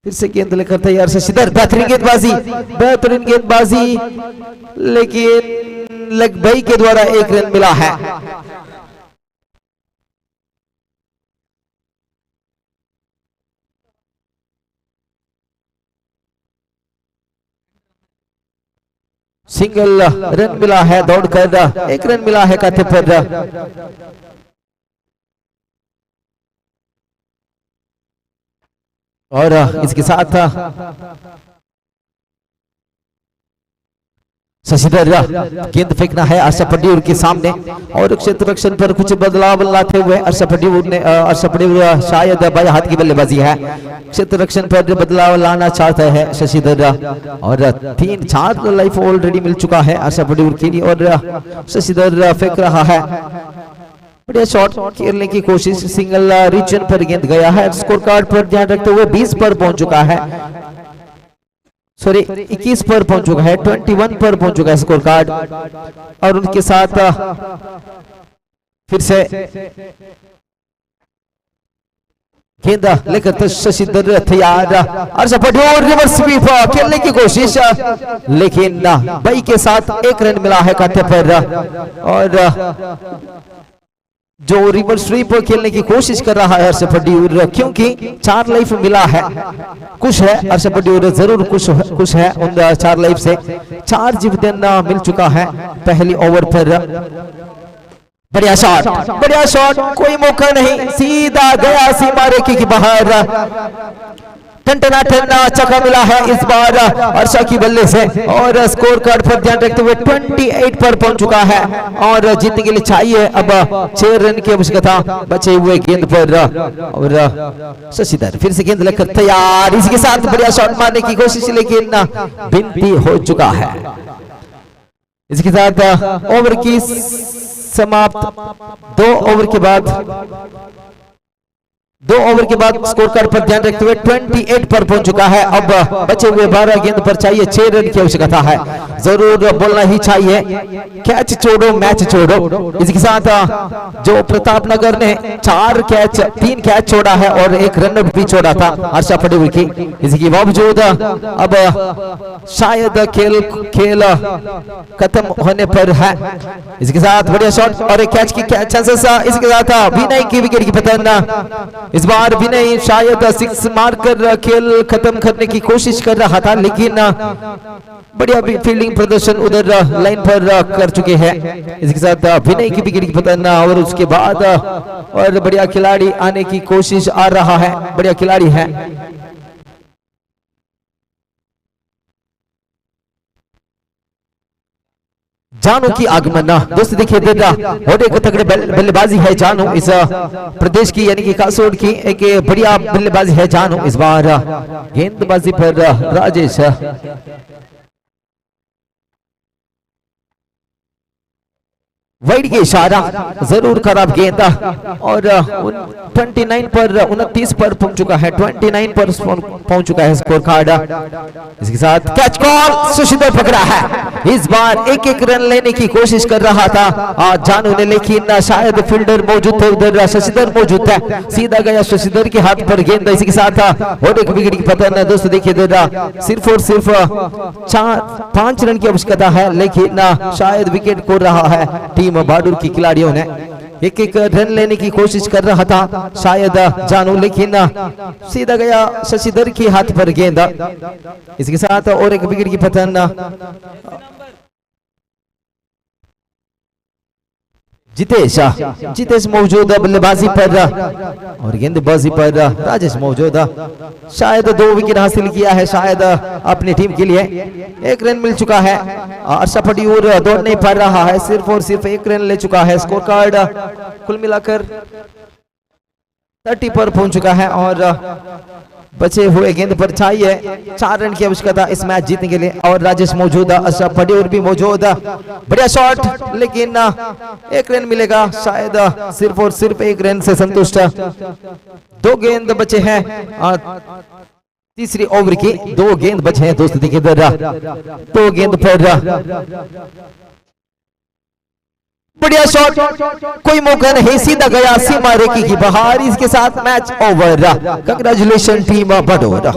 फिर से गेंद लेकर तैयार शशिधर, बेहतरीन गेंदबाजी, लेकिन लेग बाई के द्वारा 1 रन मिला है। सिंगल रन मिला है, दौड़कर 1 रन मिला है खाते पर, और इसके साथ शशिधर गेंद फेंकना है आशा पड्डीवर के सामने और क्षेत्र रक्षण पर कुछ बदलाव लाते हुए आशा पड्डीवर शायद बाएं हाथ की बल्लेबाजी है। क्षेत्र रक्षण पर बदलाव लाना चाहता है शशिधर और 3-4 लाइफ ऑलरेडी मिल चुका है आशा पड्डीवर के लिए और शशिधर फेंक रहा है। बढ़िया शॉट खेलने की कोशिश, सिंगल रीजन पर गेंद गया है। स्कोर कार्ड पर ध्यान रखते हुए 20 पर पहुंच चुका है, सॉरी 21 पर पहुंच चुका है, 21 पर पहुंच चुका है स्कोर कार्ड। और उनके साथ फिर से गेंद लेकर शशिधर तैयार, रिवर्स स्वीप खेलने की कोशिश लेकिन बई के साथ 1 रन मिला है कांटे पर और जो रिवर्स स्वीप खेलने की कोशिश कर रहा है हर्षद पड्डीवर, क्योंकि 4 लाइफ मिला है। खुश है हर्षद पड्डीवर, जरूर खुश है उन 4 लाइफ से। 4 जीवन मिल चुका है पहली ओवर पर। बढ़िया शॉट, कोई मौका नहीं, सीधा गया सीमा रेखा के बाहर। टनटना चक्का मिला है इस बार हर्षा की बल्ले से और स्कोर कार्ड पर ध्यान रखते हुए 28 पर पहुंच चुका है और जीतने के लिए चाहिए अब 6 रन की आवश्यकता बचे हुए गेंद पर। और शशिधर फिर से गेंद लेकर तैयार, इसके साथ बढ़िया शॉट मारने की कोशिश लेकिन बिनती हो चुका है। इसके साथ ओवर की समाप्त। 2 ओवर के बाद स्कोर कार्ड पर ध्यान रखते हुए 28 पर पहुंच चुका है। अब बचे हुए 12 गेंद पर चाहिए 6 रन की आवश्यकता है, जरूर बोलना ही चाहिए, कैच छोड़ो मैच छोड़ो। इसके साथ जो प्रताप नगर ने 3 कैच छोड़ा है और 1 रन भी छोड़ा था हर्षा पड्डीवर की। इसके बावजूद अब शायद खेल खत्म होने पर है। इसके साथ बढ़िया शॉट और एक कैच की चांसेस। इसके साथ विनय की विकेट की पतन। इस बार विनय शायद 6 मारकर खेल खत्म करने की कोशिश कर रहा था, लेकिन बढ़िया फील्डिंग प्रदर्शन उधर लाइन पर कर चुके हैं। इसके साथ विनय की विकेट की पतन और उसके बाद और बढ़िया खिलाड़ी आने की कोशिश आ रहा है, बढ़िया खिलाड़ी है। जानू की आगमन दोस्त देखिए देता और एक तगड़े बल्लेबाजी है जानू इस प्रदेश की, यानी कि कासोड़ की एक बढ़िया बल्लेबाजी है जानू। इस बार गेंदबाजी पर राजेश वाइड के इशारा, जरूर खराब गेंद और 29 पर 29 पर पहुंच चुका है, 29 पर पहुंच चुका है स्कोर कार्ड। इसके साथ कैच कॉल, शशिधर पकड़ा है। इस बार एक रन लेने की कोशिश कर रहा था जानू ने, लेकिन शायद फील्डर मौजूद थे उधर, शशिधर मौजूद है, सीधा गया शशिधर के हाथ पर गेंद। इसी के साथ और एक विकेट की पतन। दोस्तों देखिए सिर्फ और सिर्फ 5 रन की आवश्यकता है, लेकिन शायद विकेट खो रहा है टीम बहादुर की खिलाड़ियों ने। एक रन लेने की कोशिश कर रहा था शायद जानू, लेकिन सीधा गया शशिधर के हाथ पर गेंद। इसके साथ और एक विकेट की पतन। जितेश मौजूद बल्लेबाजी पर और गेंदबाजी पर राजेश मौजूद। शायद 2 विकेट हासिल किया है शायद अपनी टीम के लिए। 1 रन मिल चुका है, हर्षद पड्डीवर दौड़ नहीं पा रहा है, सिर्फ और सिर्फ 1 रन ले चुका है। स्कोर कार्ड कुल मिलाकर 30 पर पहुंच चुका है और बचे हुए गेंद पर चाहिए 4 रन की आवश्यकता इस मैच जीतने के लिए। और राजेश मौजूद, हर्षद पड्डीवर भी मौजूद। बढ़िया शॉट, लेकिन 1 रन मिलेगा शायद, सिर्फ और सिर्फ 1 रन से संतुष्ट। 2 गेंद बचे हैं तीसरी ओवर की, 2 गेंद बचे हैं दोस्त देखिए 2 गेंद पर। बढ़िया शॉट, कोई मौका नहीं, सीधा गया सीमा रेखा की बाहर। इसके साथ match over. Congratulation team Baroda.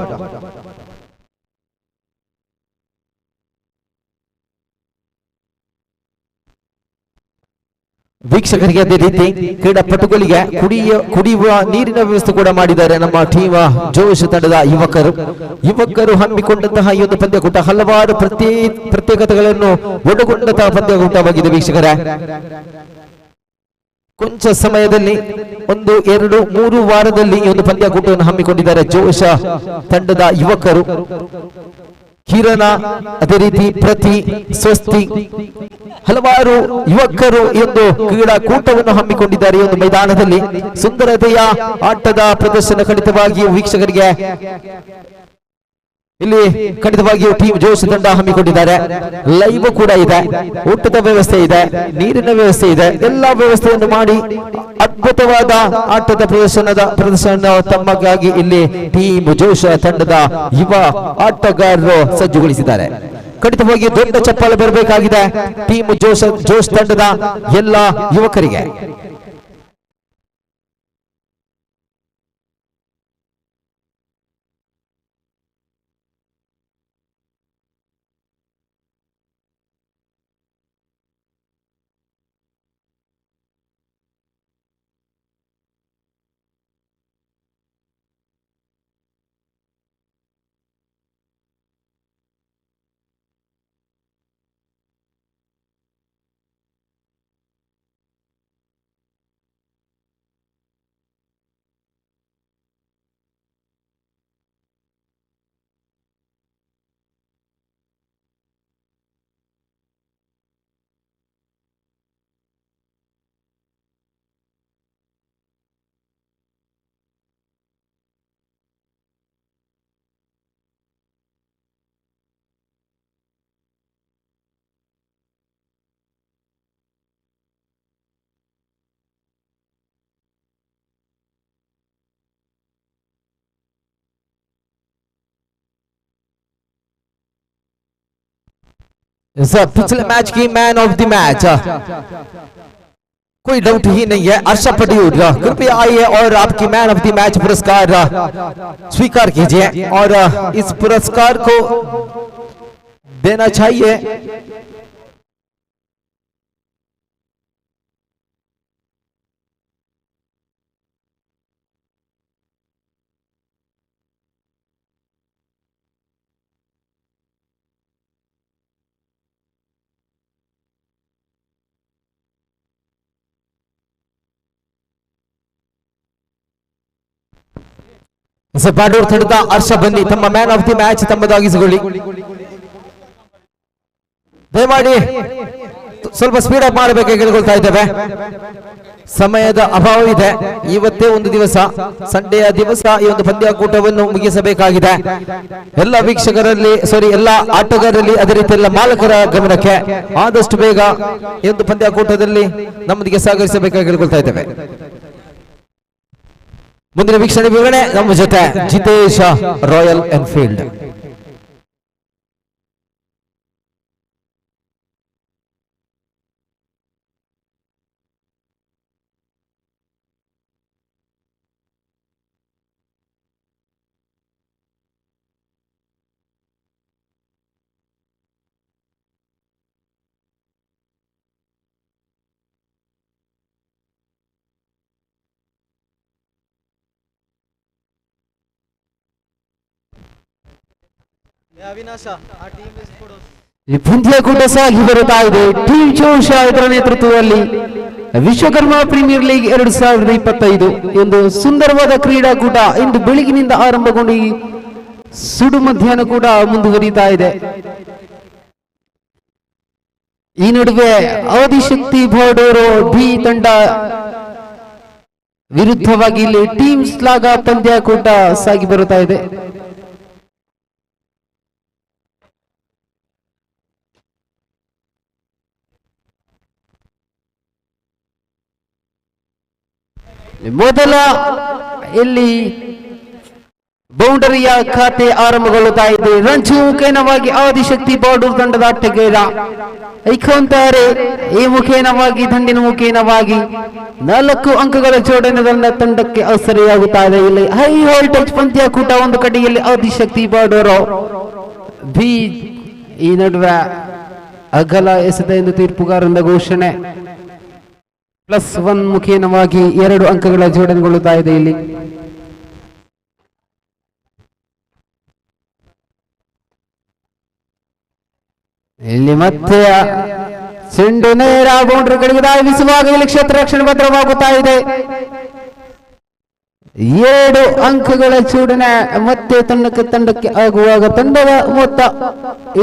ವೀಕ್ಷಕರಿಗೆ ಅದೇ ರೀತಿ ಕ್ರೀಡಾಪಟುಗಳಿಗೆ ಕುಡಿಯುವ ನೀರಿನ ವ್ಯವಸ್ಥೆ ಕೂಡ ಮಾಡಿದ್ದಾರೆ ನಮ್ಮ ಟೀಮ್ ಜೋಶ್ ತಂಡದ ಯುವಕರು ಹಮ್ಮಿಕೊಂಡಂತಹ ಈ ಒಂದು ಪಂದ್ಯಕೂಟ ಹಲವಾರು ಪ್ರತ್ಯೇಕತೆಗಳನ್ನು ಒಳಗೊಂಡಂತಹ ಪಂದ್ಯಕೂಟವಾಗಿದೆ ವೀಕ್ಷಕರೇ। ಕೊಂಚ ಸಮಯದಲ್ಲಿ 1, 2, 3 ವಾರದಲ್ಲಿ ಈ ಒಂದು ಪಂದ್ಯಕೂಟವನ್ನು ಹಮ್ಮಿಕೊಂಡಿದ್ದಾರೆ ಜೋಶ್ ತಂಡದ ಯುವಕರು। ಕಿರಣ, ಅದೇ ರೀತಿ ಪ್ರತಿ, ಸ್ವಸ್ತಿ ಹಲವಾರು ಯುವಕರು ಈ ಒಂದು ಕ್ರೀಡಾಕೂಟವನ್ನು ಹಮ್ಮಿಕೊಂಡಿದ್ದಾರೆ. ಈ ಒಂದು ಮೈದಾನದಲ್ಲಿ ಸುಂದರತೆಯ ಆಟದ ಪ್ರದರ್ಶನ ಖಂಡಿತವಾಗಿಯೂ ವೀಕ್ಷಕರಿಗೆ ಇಲ್ಲಿ ಖಂಡಿತವಾಗಿಯೂ ಟೀಮ್ ಜೋಶ್ ತಂಡ ಹಮ್ಮಿಕೊಂಡಿದ್ದಾರೆ. ಲೈವ್ ಕೂಡ ಇದೆ, ಊಟದ ವ್ಯವಸ್ಥೆ ಇದೆ, ನೀರಿನ ವ್ಯವಸ್ಥೆ ಇದೆ, ಎಲ್ಲಾ ವ್ಯವಸ್ಥೆಯನ್ನು ಮಾಡಿ ಅದ್ಭುತವಾದ ಆಟದ ಪ್ರದರ್ಶನ ತಮ್ಮಗಾಗಿ ಇಲ್ಲಿ ಟೀಮ್ ಜೋಶ್ ತಂಡದ ಯುವ ಆಟಗಾರರು ಸಜ್ಜುಗೊಳಿಸಿದ್ದಾರೆ. ಖಂಡಿತವಾಗಿ ದೊಡ್ಡ ಚಪ್ಪಾಳೆ ಬರಬೇಕಾಗಿದೆ ಟೀಮ್ ಜೋಶ್ ತಂಡದ ಎಲ್ಲ ಯುವಕರಿಗೆ. पिछले मैच की मैन ऑफ द मैच कोई डाउट ही नहीं है अर्षा पटियूर, कृपया आइए और आपकी मैन ऑफ द मैच पुरस्कार स्वीकार कीजिए और इस पुरस्कार को देना चाहिए ಬಾಡೂರ್ ತಂಡದ ಹರ್ಷ ಬನ್ನಿ ತಮ್ಮ ಮ್ಯಾನ್ ಆಫ್ ದಿ ಮ್ಯಾಚ್ ತಮ್ಮದಾಗಿಸಿಕೊಳ್ಳಿ. ದಯಮಾಡಿ ಸ್ವಲ್ಪ ಸ್ಪೀಡ್ ಅಪ್ ಮಾಡಬೇಕು ಕೇಳಿಕೊಳ್ತಾ ಇದ್ದೇವೆ, ಸಮಯದ ಅಭಾವ ಇದೆ. ಇವತ್ತೇ ಒಂದು ದಿವಸ, ಸಂಡೆಯ ದಿವಸ ಈ ಒಂದು ಪಂದ್ಯಾಕೂಟವನ್ನು ಮುಗಿಸಬೇಕಾಗಿದೆ. ಎಲ್ಲ ವೀಕ್ಷಕರಲ್ಲಿ ಎಲ್ಲ ಆಟಗಾರರಲ್ಲಿ ಅದೇ ರೀತಿ ಎಲ್ಲ ಮಾಲಕರ ಗಮನಕ್ಕೆ ಆದಷ್ಟು ಬೇಗ ಈ ಒಂದು ಪಂದ್ಯಾಕೂಟದಲ್ಲಿ ನಮ್ಮೊಂದಿಗೆ ಸಹಕರಿಸಬೇಕಾಗಿ ಕೇಳಿಕೊಳ್ತಾ ಇದ್ದೇವೆ. ಮುಂದಿನ ವೀಕ್ಷಣೆ ವಿವರಣೆ ನಮ್ಮ ಜೊತೆ ಜಿತೇಶ, ರಾಯಲ್ ಎನ್ಫೀಲ್ಡ್. ಈ ಪಂದ್ಯಾಕೂಟ ಸಾಗಿ ಬರುತ್ತಾ ಇದೆ. ಟೀಮ್ ಜೋಶ್ ಇದರ ನೇತೃತ್ವದಲ್ಲಿ ವಿಶ್ವಕರ್ಮ ಪ್ರೀಮಿಯರ್ ಲೀಗ್ 2025 ಒಂದು ಸುಂದರವಾದ ಕ್ರೀಡಾಕೂಟ ಇಂದು ಬೆಳಗಿನಿಂದ ಆರಂಭಗೊಂಡು ಸುಡು ಮಧ್ಯಾಹ್ನ ಕೂಡ ಮುಂದುವರಿತಾ ಇದೆ. ಈ ನಡುವೆ ಆದಿಶಕ್ತಿ ಬಾಡೂರು ಬಿ ತಂಡ ವಿರುದ್ಧವಾಗಿ ಇಲ್ಲಿ ಟೀಮ್ ಸ್ಲಾಗ ಪಂದ್ಯಾಕೂಟ ಸಾಗಿ ಬರುತ್ತಾ ಇದೆ. ಮೊದಲ ಇಲ್ಲಿ ಬೌಂಡರಿಯ ಖಾತೆ ಆರಂಭಗೊಳ್ಳುತ್ತಾ ಇದೆ. ರಂಜು ಮುಖೇನವಾಗಿ ಆದಿಶಕ್ತಿ ಬಾಡೂರು ತಂಡದ ಆಟಗಾರ ಐಕೊಂತಾರೆ. ಈ ಮುಖೇನವಾಗಿ ದಂಡಿನ ಮುಖೇನವಾಗಿ 4 ಅಂಕಗಳ ಜೋಡಣೆಗಳ ತಂಡಕ್ಕೆ ಅವಸರವಾಗುತ್ತಾ ಇದೆ. ಇಲ್ಲಿ ಹೈ ವೋಲ್ಟೇಜ್ ಪಂದ್ಯಾಕೂಟ ಒಂದು ಕಡೆಯಲ್ಲಿ ಆದಿಶಕ್ತಿ ಬಾಡೂರು ಬಿ ಈ ನಡುವೆ ಅಗಲ ಎಸೆದ ಎಂದು ತೀರ್ಪುಗಾರರಿಂದ ಘೋಷಣೆ. +1 ಮುಖೇನವಾಗಿ 2 ಅಂಕಗಳ ಜೋಡಣೆಗೊಳ್ಳುತ್ತಾ ಇದೆ. ಇಲ್ಲಿ ಮತ್ತೆ ಚೆಂಡು ನೇರ ಬೌಂಡರಿ ಕಡೆಗೆ ಧಾವಿಸುವಾಗ ಇಲ್ಲಿ ಕ್ಷೇತ್ರ ರಕ್ಷಣೆ ಭದ್ರವಾಗುತ್ತಾ ಇದೆ. 2 ಅಂಕಗಳ ಜೋಡಣೆ ಮತ್ತೆ ತಂಡಕ್ಕೆ ಆಗುವಾಗ ತಂಡದ ಮೊತ್ತ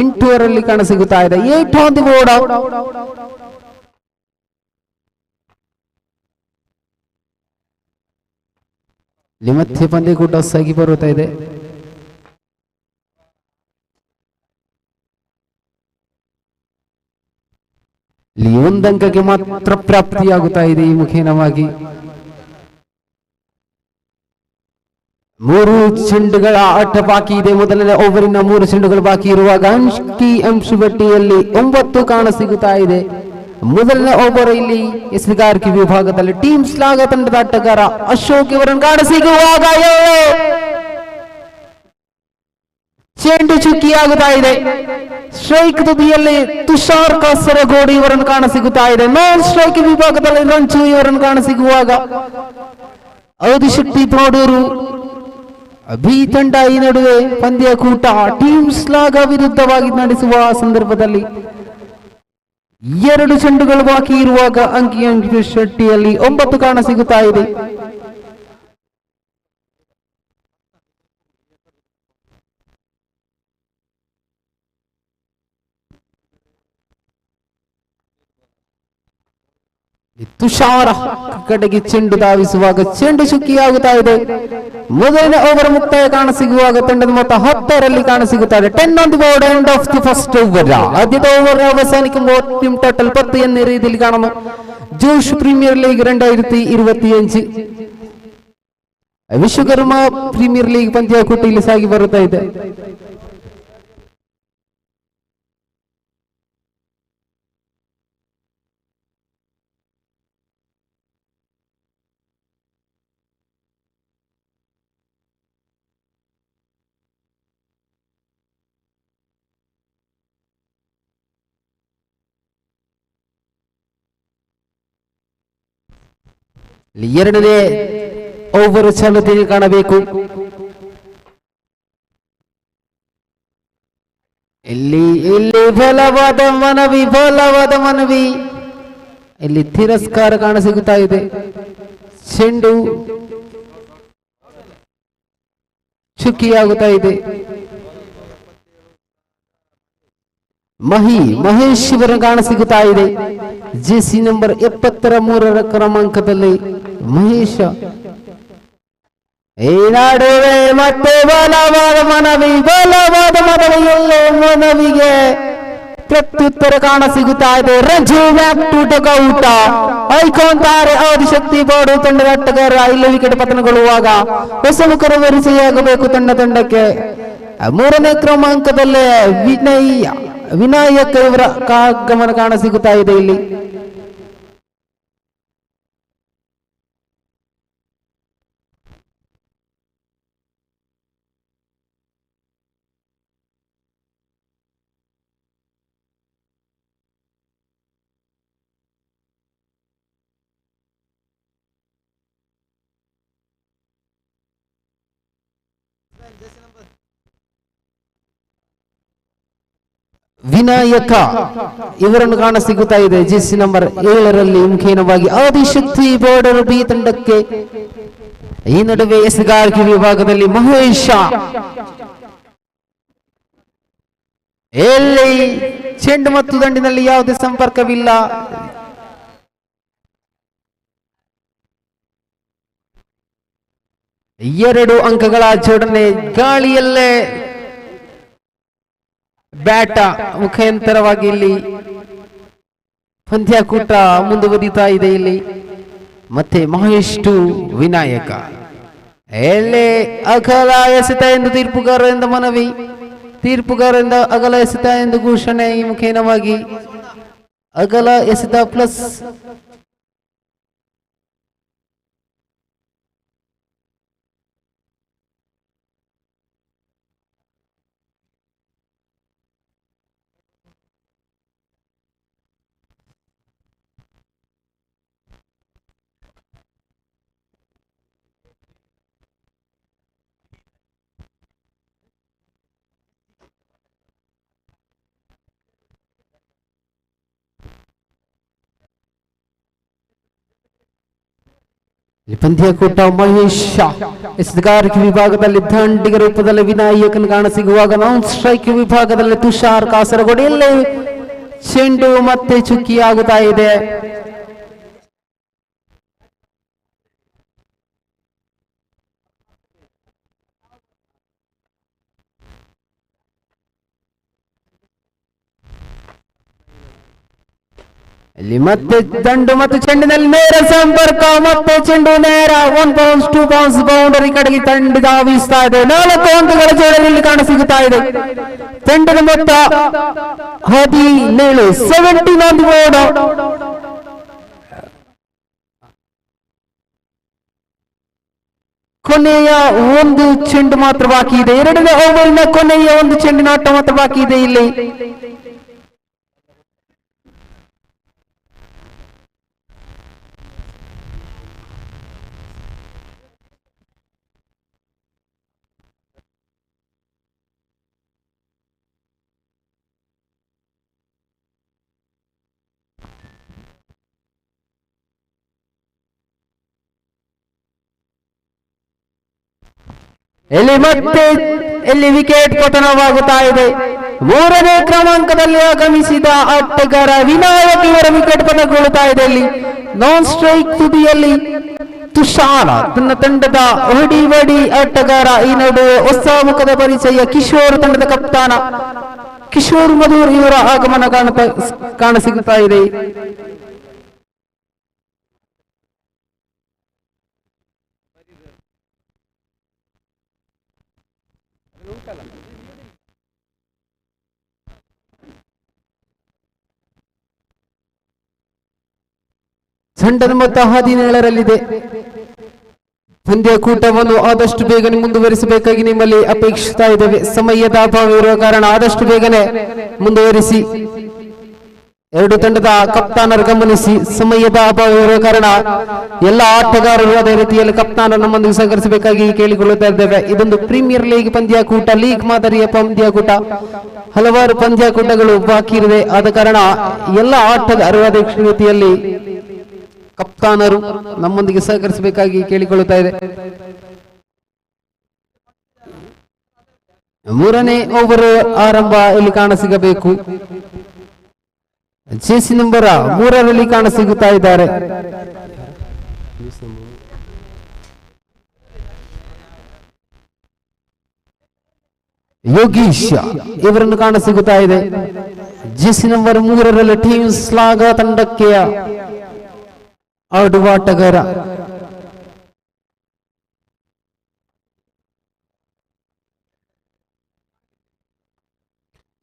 8 ಕಾಣಸಿಗುತ್ತಾ ಇದೆ. 8 ಆನ್ ದಿ ಬೋರ್ಡ್. ಇಲ್ಲಿ ಮತ್ತೆ ಪಂದ್ಯಕೂಟ ಸಾಗಿ ಬರುತ್ತಾ ಇದೆ. ಇಲ್ಲಿ 1 ಅಂಕಕ್ಕೆ ಮಾತ್ರ ಪ್ರಾಪ್ತಿಯಾಗುತ್ತಾ ಇದೆ ಈ ಮುಖೇನವಾಗಿ. 3 ಚೆಂಡುಗಳ ಆಟ ಬಾಕಿ ಇದೆ. ಮೊದಲನೇ ಓವರಿನ 3 ಚೆಂಡುಗಳು ಬಾಕಿ ಇರುವಾಗ ಅಂಶುಬಟ್ಟಿಯಲ್ಲಿ 9 ಕಾಣಸಿಗುತ್ತಾ ಇದೆ. ಮೊದಲನೇ ಓವರ್ ಇಲ್ಲಿ ಎಸ್ಗಾರ್ಕಿ ವಿಭಾಗದಲ್ಲಿ ಟೀಮ್ ಸ್ಲಾಗ ತಂಡದ ಆಟಗಾರ ಅಶೋಕ್ ಇವರನ್ನು ಕಾಣಸಿಗುವಾಗ ಚೆಂಡು ಚುಕ್ಕಿಯಾಗುತ್ತಾ ಇದೆ. ಸ್ಟ್ರೈಕ್ ತುದಿಯಲ್ಲಿ ತುಷಾರ್ ಕಾಸರಗೋಡು ಇವರನ್ನು ಕಾಣಸಿಗುತ್ತಾ ಇದೆ. ನಾನ್ ಸ್ಟ್ರೈಕ್ ವಿಭಾಗದಲ್ಲಿ ರಂಚು ಇವರನ್ನು ಕಾಣಸಿಗುವಾಗ ಔದಿಶೆಟ್ಟಿ ತೋಡೂರು ಬಿ ತಂಡ ಈ ನಡುವೆ ಪಂದ್ಯಕೂಟ ಟೀಮ್ ಸ್ಲಾಗ ವಿರುದ್ಧವಾಗಿ ನಡೆಸುವ ಸಂದರ್ಭದಲ್ಲಿ 2 ಚೆಂಡುಗಳು ಬಾಕಿ ಇರುವಾಗ ಅಂಕಿಅಂಶಟ್ಟಿಯಲ್ಲಿ 9 ಕಾಣಸಿಗುತ್ತಾ ಇದೆ. ತುಷಾರ ಕಡೆಗೆ ಚೆಂಡು ಧಾವಿಸುವಾಗ ಚೆಂಡು ಚುಕ್ಕಿಯಾಗುತ್ತಾ ಇದೆ. ಮೊದಲನೇ ಓವರ್ ಮುಕ್ತಾಯ ಕಾಣಸಿಗುವಾಗ ತಂಡದ ಮೊತ್ತ 10 ಕಾಣಸಿಗುತ್ತಾರೆ. 10 on the board. End of the first over. ಆದ್ಯದ ಓವರ್ ಅವಸಾನಿಕ ಟೀಮ್ ಟೋಟಲ್ 10 ಎನ್ನೇ ರೀತಿಯಲ್ಲಿ ಕಾಣಲು Josh premier league 2025 Vishwakarma premier league ಪಂದ್ಯಕೂಟ ಇಲ್ಲಿ ಸಾಗಿ ಬರುತ್ತಾ ಇದೆ. ಎರಡನೇ ಓವರ್ ಚಾಲುತೆಗೆ ಕಾಣಬೇಕು. ಇಲ್ಲಿ ಬಲವಾದ ಮನವಿ ಇಲ್ಲಿ ತಿರಸ್ಕಾರ ಕಾಣಸಿಗುತ್ತಾ ಇದೆ. ಚೆಂಡು ಚುಕ್ಕಿಯಾಗುತ್ತಾ ಇದೆ. ಮಹೇಶ್ ಇವರ ಕಾಣಸಿಗುತ್ತಾ ಇದೆ. ಜೆಸಿ ನಂಬರ್ 73 ಕ್ರಮಾಂಕದಲ್ಲಿ ಮಹೇಶ. ಈ ನಡುವೆ ಮತ್ತೆ ಬಲವಾದ ಮನವಿಗೆ ಪ್ರತ್ಯುತ್ತರ ಕಾಣಸಿಗುತ್ತಾ ಇದೆ. ರಂಜು ಬ್ಯಾಕ್ ಟು ಔಟ ಐಕೊಂತಾರೆ ಆದಿಶಕ್ತಿ ಬೋರ್ಡ್ ತಂಡದ ಆಟಗಾರ. ಇಲ್ಲಿ ವಿಕೆಟ್ ಪತನಗೊಳ್ಳುವಾಗ ಹೊಸ ಮುಖರ ವರಿಸೆಯಾಗಬೇಕು ತಂಡಕ್ಕೆ. 3ನೇ ಕ್ರಮಾಂಕದಲ್ಲೇ ವಿನಾಯಕ ಇವರ ಗಮನ ಕಾಣಸಿಗುತ್ತಾ ಇದೆ. ಇಲ್ಲಿ ವಿನಾಯಕ ಇವರನ್ನು ಕಾಣಸಿಗುತ್ತಾ ಇದೆ. ಜೆಸಿ ನಂಬರ್ 7 ಮುಖೇನವಾಗಿ ಆದಿಶಕ್ತಿ ಬೋರ್ಡರ್ ಬಿ ತಂಡಕ್ಕೆ. ಈ ನಡುವೆ ಎಸ್ಗಾರ್ಕಿ ವಿಭಾಗದಲ್ಲಿ ಮಹೇಶ. ಎಲ್ಲಿ ಚೆಂಡು ಮತ್ತು ದಂಡಿನಲ್ಲಿ ಯಾವುದೇ ಸಂಪರ್ಕವಿಲ್ಲ. ಎರಡು ಅಂಕಗಳ ಜೋಡಣೆ. ಗಾಳಿಯಲ್ಲೇ ಬ್ಯಾಟ ಮುಖಾಂತರವಾಗಿ ಇಲ್ಲಿ ಪಂದ್ಯಕೂಟ ಮುಂದುವರಿತಾ ಇದೆ. ಇಲ್ಲಿ ಮತ್ತೆ ಮಹೇಶ್ ಟು ವಿನಾಯಕ. ಎಲ್ಲೇ ಅಗಲ ಎಸೆತ ಎಂದು ತೀರ್ಪುಗಾರರಿಂದ ಮನವಿ. ತೀರ್ಪುಗಾರರಿಂದ ಅಗಲ ಎಸೆತ ಎಂದು ಘೋಷಣೆ. ಈ ಮುಖೇನವಾಗಿ ಅಗಲ ಎಸೆತ ಪ್ಲಸ್ ಇಲ್ಲಿ ಪಂದ್ಯಕೂಟ ಮಹೇಶ್ ಎಸೆಗಾರಿಕೆ ವಿಭಾಗದಲ್ಲಿ ದಂಡಿಗ ರೂಪದಲ್ಲಿ ವಿನಾಯಕನ್ ಕಾಣಸಿಗುವಾಗ ನಾನ್ ಸ್ಟ್ರೈಕ್ ವಿಭಾಗದಲ್ಲಿ ತುಷಾರ್ ಕಾಸರಗೋಡು ಎಲ್ಲೇ ಚೆಂಡು ಮತ್ತೆ ಚುಕ್ಕಿಯಾಗುತ್ತಾ ಇದೆ. ಇಲ್ಲಿ ಮತ್ತೆ ದಂಡು ಮತ್ತು ಚೆಂಡಿನಲ್ಲಿ ನೇರ ಸಂಪರ್ಕ, ಮತ್ತೆ ಚೆಂಡು ನೇರ 1 ಬೌನ್ಸ್ 2 ಬೌನ್ಸ್ ಬೌಂಡರಿ ಕಡೆಗೆ ತಂಡ ಧಾವಿಸ್ತಾ ಇದೆ. 4 ಅಂಕಗಳ ಜೋಡಣೆಯಲ್ಲಿ ಕಾಣಸಿಗುತ್ತಾ ಇದೆ. ತಂಡದ ಮೊತ್ತ 17 17 ಆನ್ ದಿ ಬೋರ್ಡ್. ಕೊನೆಯ ಒಂದು ಚೆಂಡು ಮಾತ್ರ ಬಾಕಿ ಇದೆ. 2ನೇ ಓವರಿನ ಕೊನೆಯ ಒಂದು ಚೆಂಡಿನ ಆಟ ಮಾತ್ರ ಬಾಕಿ ಇದೆ. ಇಲ್ಲಿ ಇಲ್ಲಿ ವಿಕೆಟ್ ಪತನವಾಗುತ್ತಾ ಇದೆ. 3ನೇ ಕ್ರಮಾಂಕದಲ್ಲಿ ಆಗಮಿಸಿದ ಆಟಗಾರ ವಿನಾಯಕ್ ಇವರ ವಿಕೆಟ್ ಪತನಗೊಳ್ಳುತ್ತಾ ಇದೆ. ಇಲ್ಲಿ ನಾನ್ ಸ್ಟ್ರೈಕ್ ತುದಿಯಲ್ಲಿ ತುಷಾರ ತನ್ನ ತಂಡದ ಹೊಡಿ ಆಟಗಾರ. ಈ ನಡುವೆ ಹೊಸ ಮುಖದ ಪರಿಚಯ ಕಿಶೋರ್ ತಂಡದ ಕಪ್ತಾನ ಕಿಶೋರ್ ಮಧುರ್ ಇವರ ಆಗಮನ ಕಾಣಸಿಗುತ್ತಾ ಇದೆ. ತಂಡದ ಮೊತ್ತ 17ರಲ್ಲಿದೆ. ಪಂದ್ಯಕೂಟವನ್ನು ಆದಷ್ಟು ಬೇಗನೆ ಮುಂದುವರಿಸಬೇಕಾಗಿ ನಿಮ್ಮಲ್ಲಿ ಅಪೇಕ್ಷಿಸ್ತಾ ಇದ್ದೇವೆ. ಸಮಯದ ಅಭಾವ ಇರುವ ಕಾರಣ ಆದಷ್ಟು ಬೇಗನೆ ಮುಂದುವರಿಸಿ. 2 ತಂಡದ ಕಪ್ತಾನರು ಗಮನಿಸಿ, ಸಮಯದ ಅಭಾವ ಇರುವ ಕಾರಣ ಎಲ್ಲ ಆಟಗಾರರು ಅದೇ ರೀತಿಯಲ್ಲಿ ಕಪ್ತಾನ ನಮ್ಮೊಂದಿಗೆ ಸಹಕರಿಸಬೇಕಾಗಿ ಕೇಳಿಕೊಳ್ಳುತ್ತಾ ಇದ್ದೇವೆ. ಇದೊಂದು ಪ್ರೀಮಿಯರ್ ಲೀಗ್ ಪಂದ್ಯಕೂಟ, ಲೀಗ್ ಮಾದರಿಯ ಪಂದ್ಯಕೂಟ. ಹಲವಾರು ಪಂದ್ಯಕೂಟಗಳು ಬಾಕಿ ಇರುವೆ. ಆದ ಕಾರಣ ಎಲ್ಲ ಆಟಗಾರರು ಅದೇ ರೀತಿಯಲ್ಲಿ ಕಪ್ತಾನರು ನಮ್ಮೊಂದಿಗೆ ಸಹಕರಿಸಬೇಕಾಗಿ ಕೇಳಿಕೊಳ್ಳುತ್ತಾ ಇದೆ. 3ನೇ ಓವರ್ ಆರಂಭ ಇಲ್ಲಿ ಕಾಣಸಿಗಬೇಕು. ಜೆಸಿ ನಂಬರ್ 3ರಲ್ಲಿ ಕಾಣಸಿಗುತ್ತಾ ಇದ್ದಾರೆ. ಯೋಗೀಶ್ ಇವರನ್ನು ಕಾಣಸಿಗುತ್ತಾ ಇದೆ. ಜೆಸಿ ನಂಬರ್ 3ರಲ್ಲಿ ಟೀಮ್ ಸ್ಲಾಗ ತಂಡಕ್ಕೆ ಆಡುವ ಆಟಗಾರ.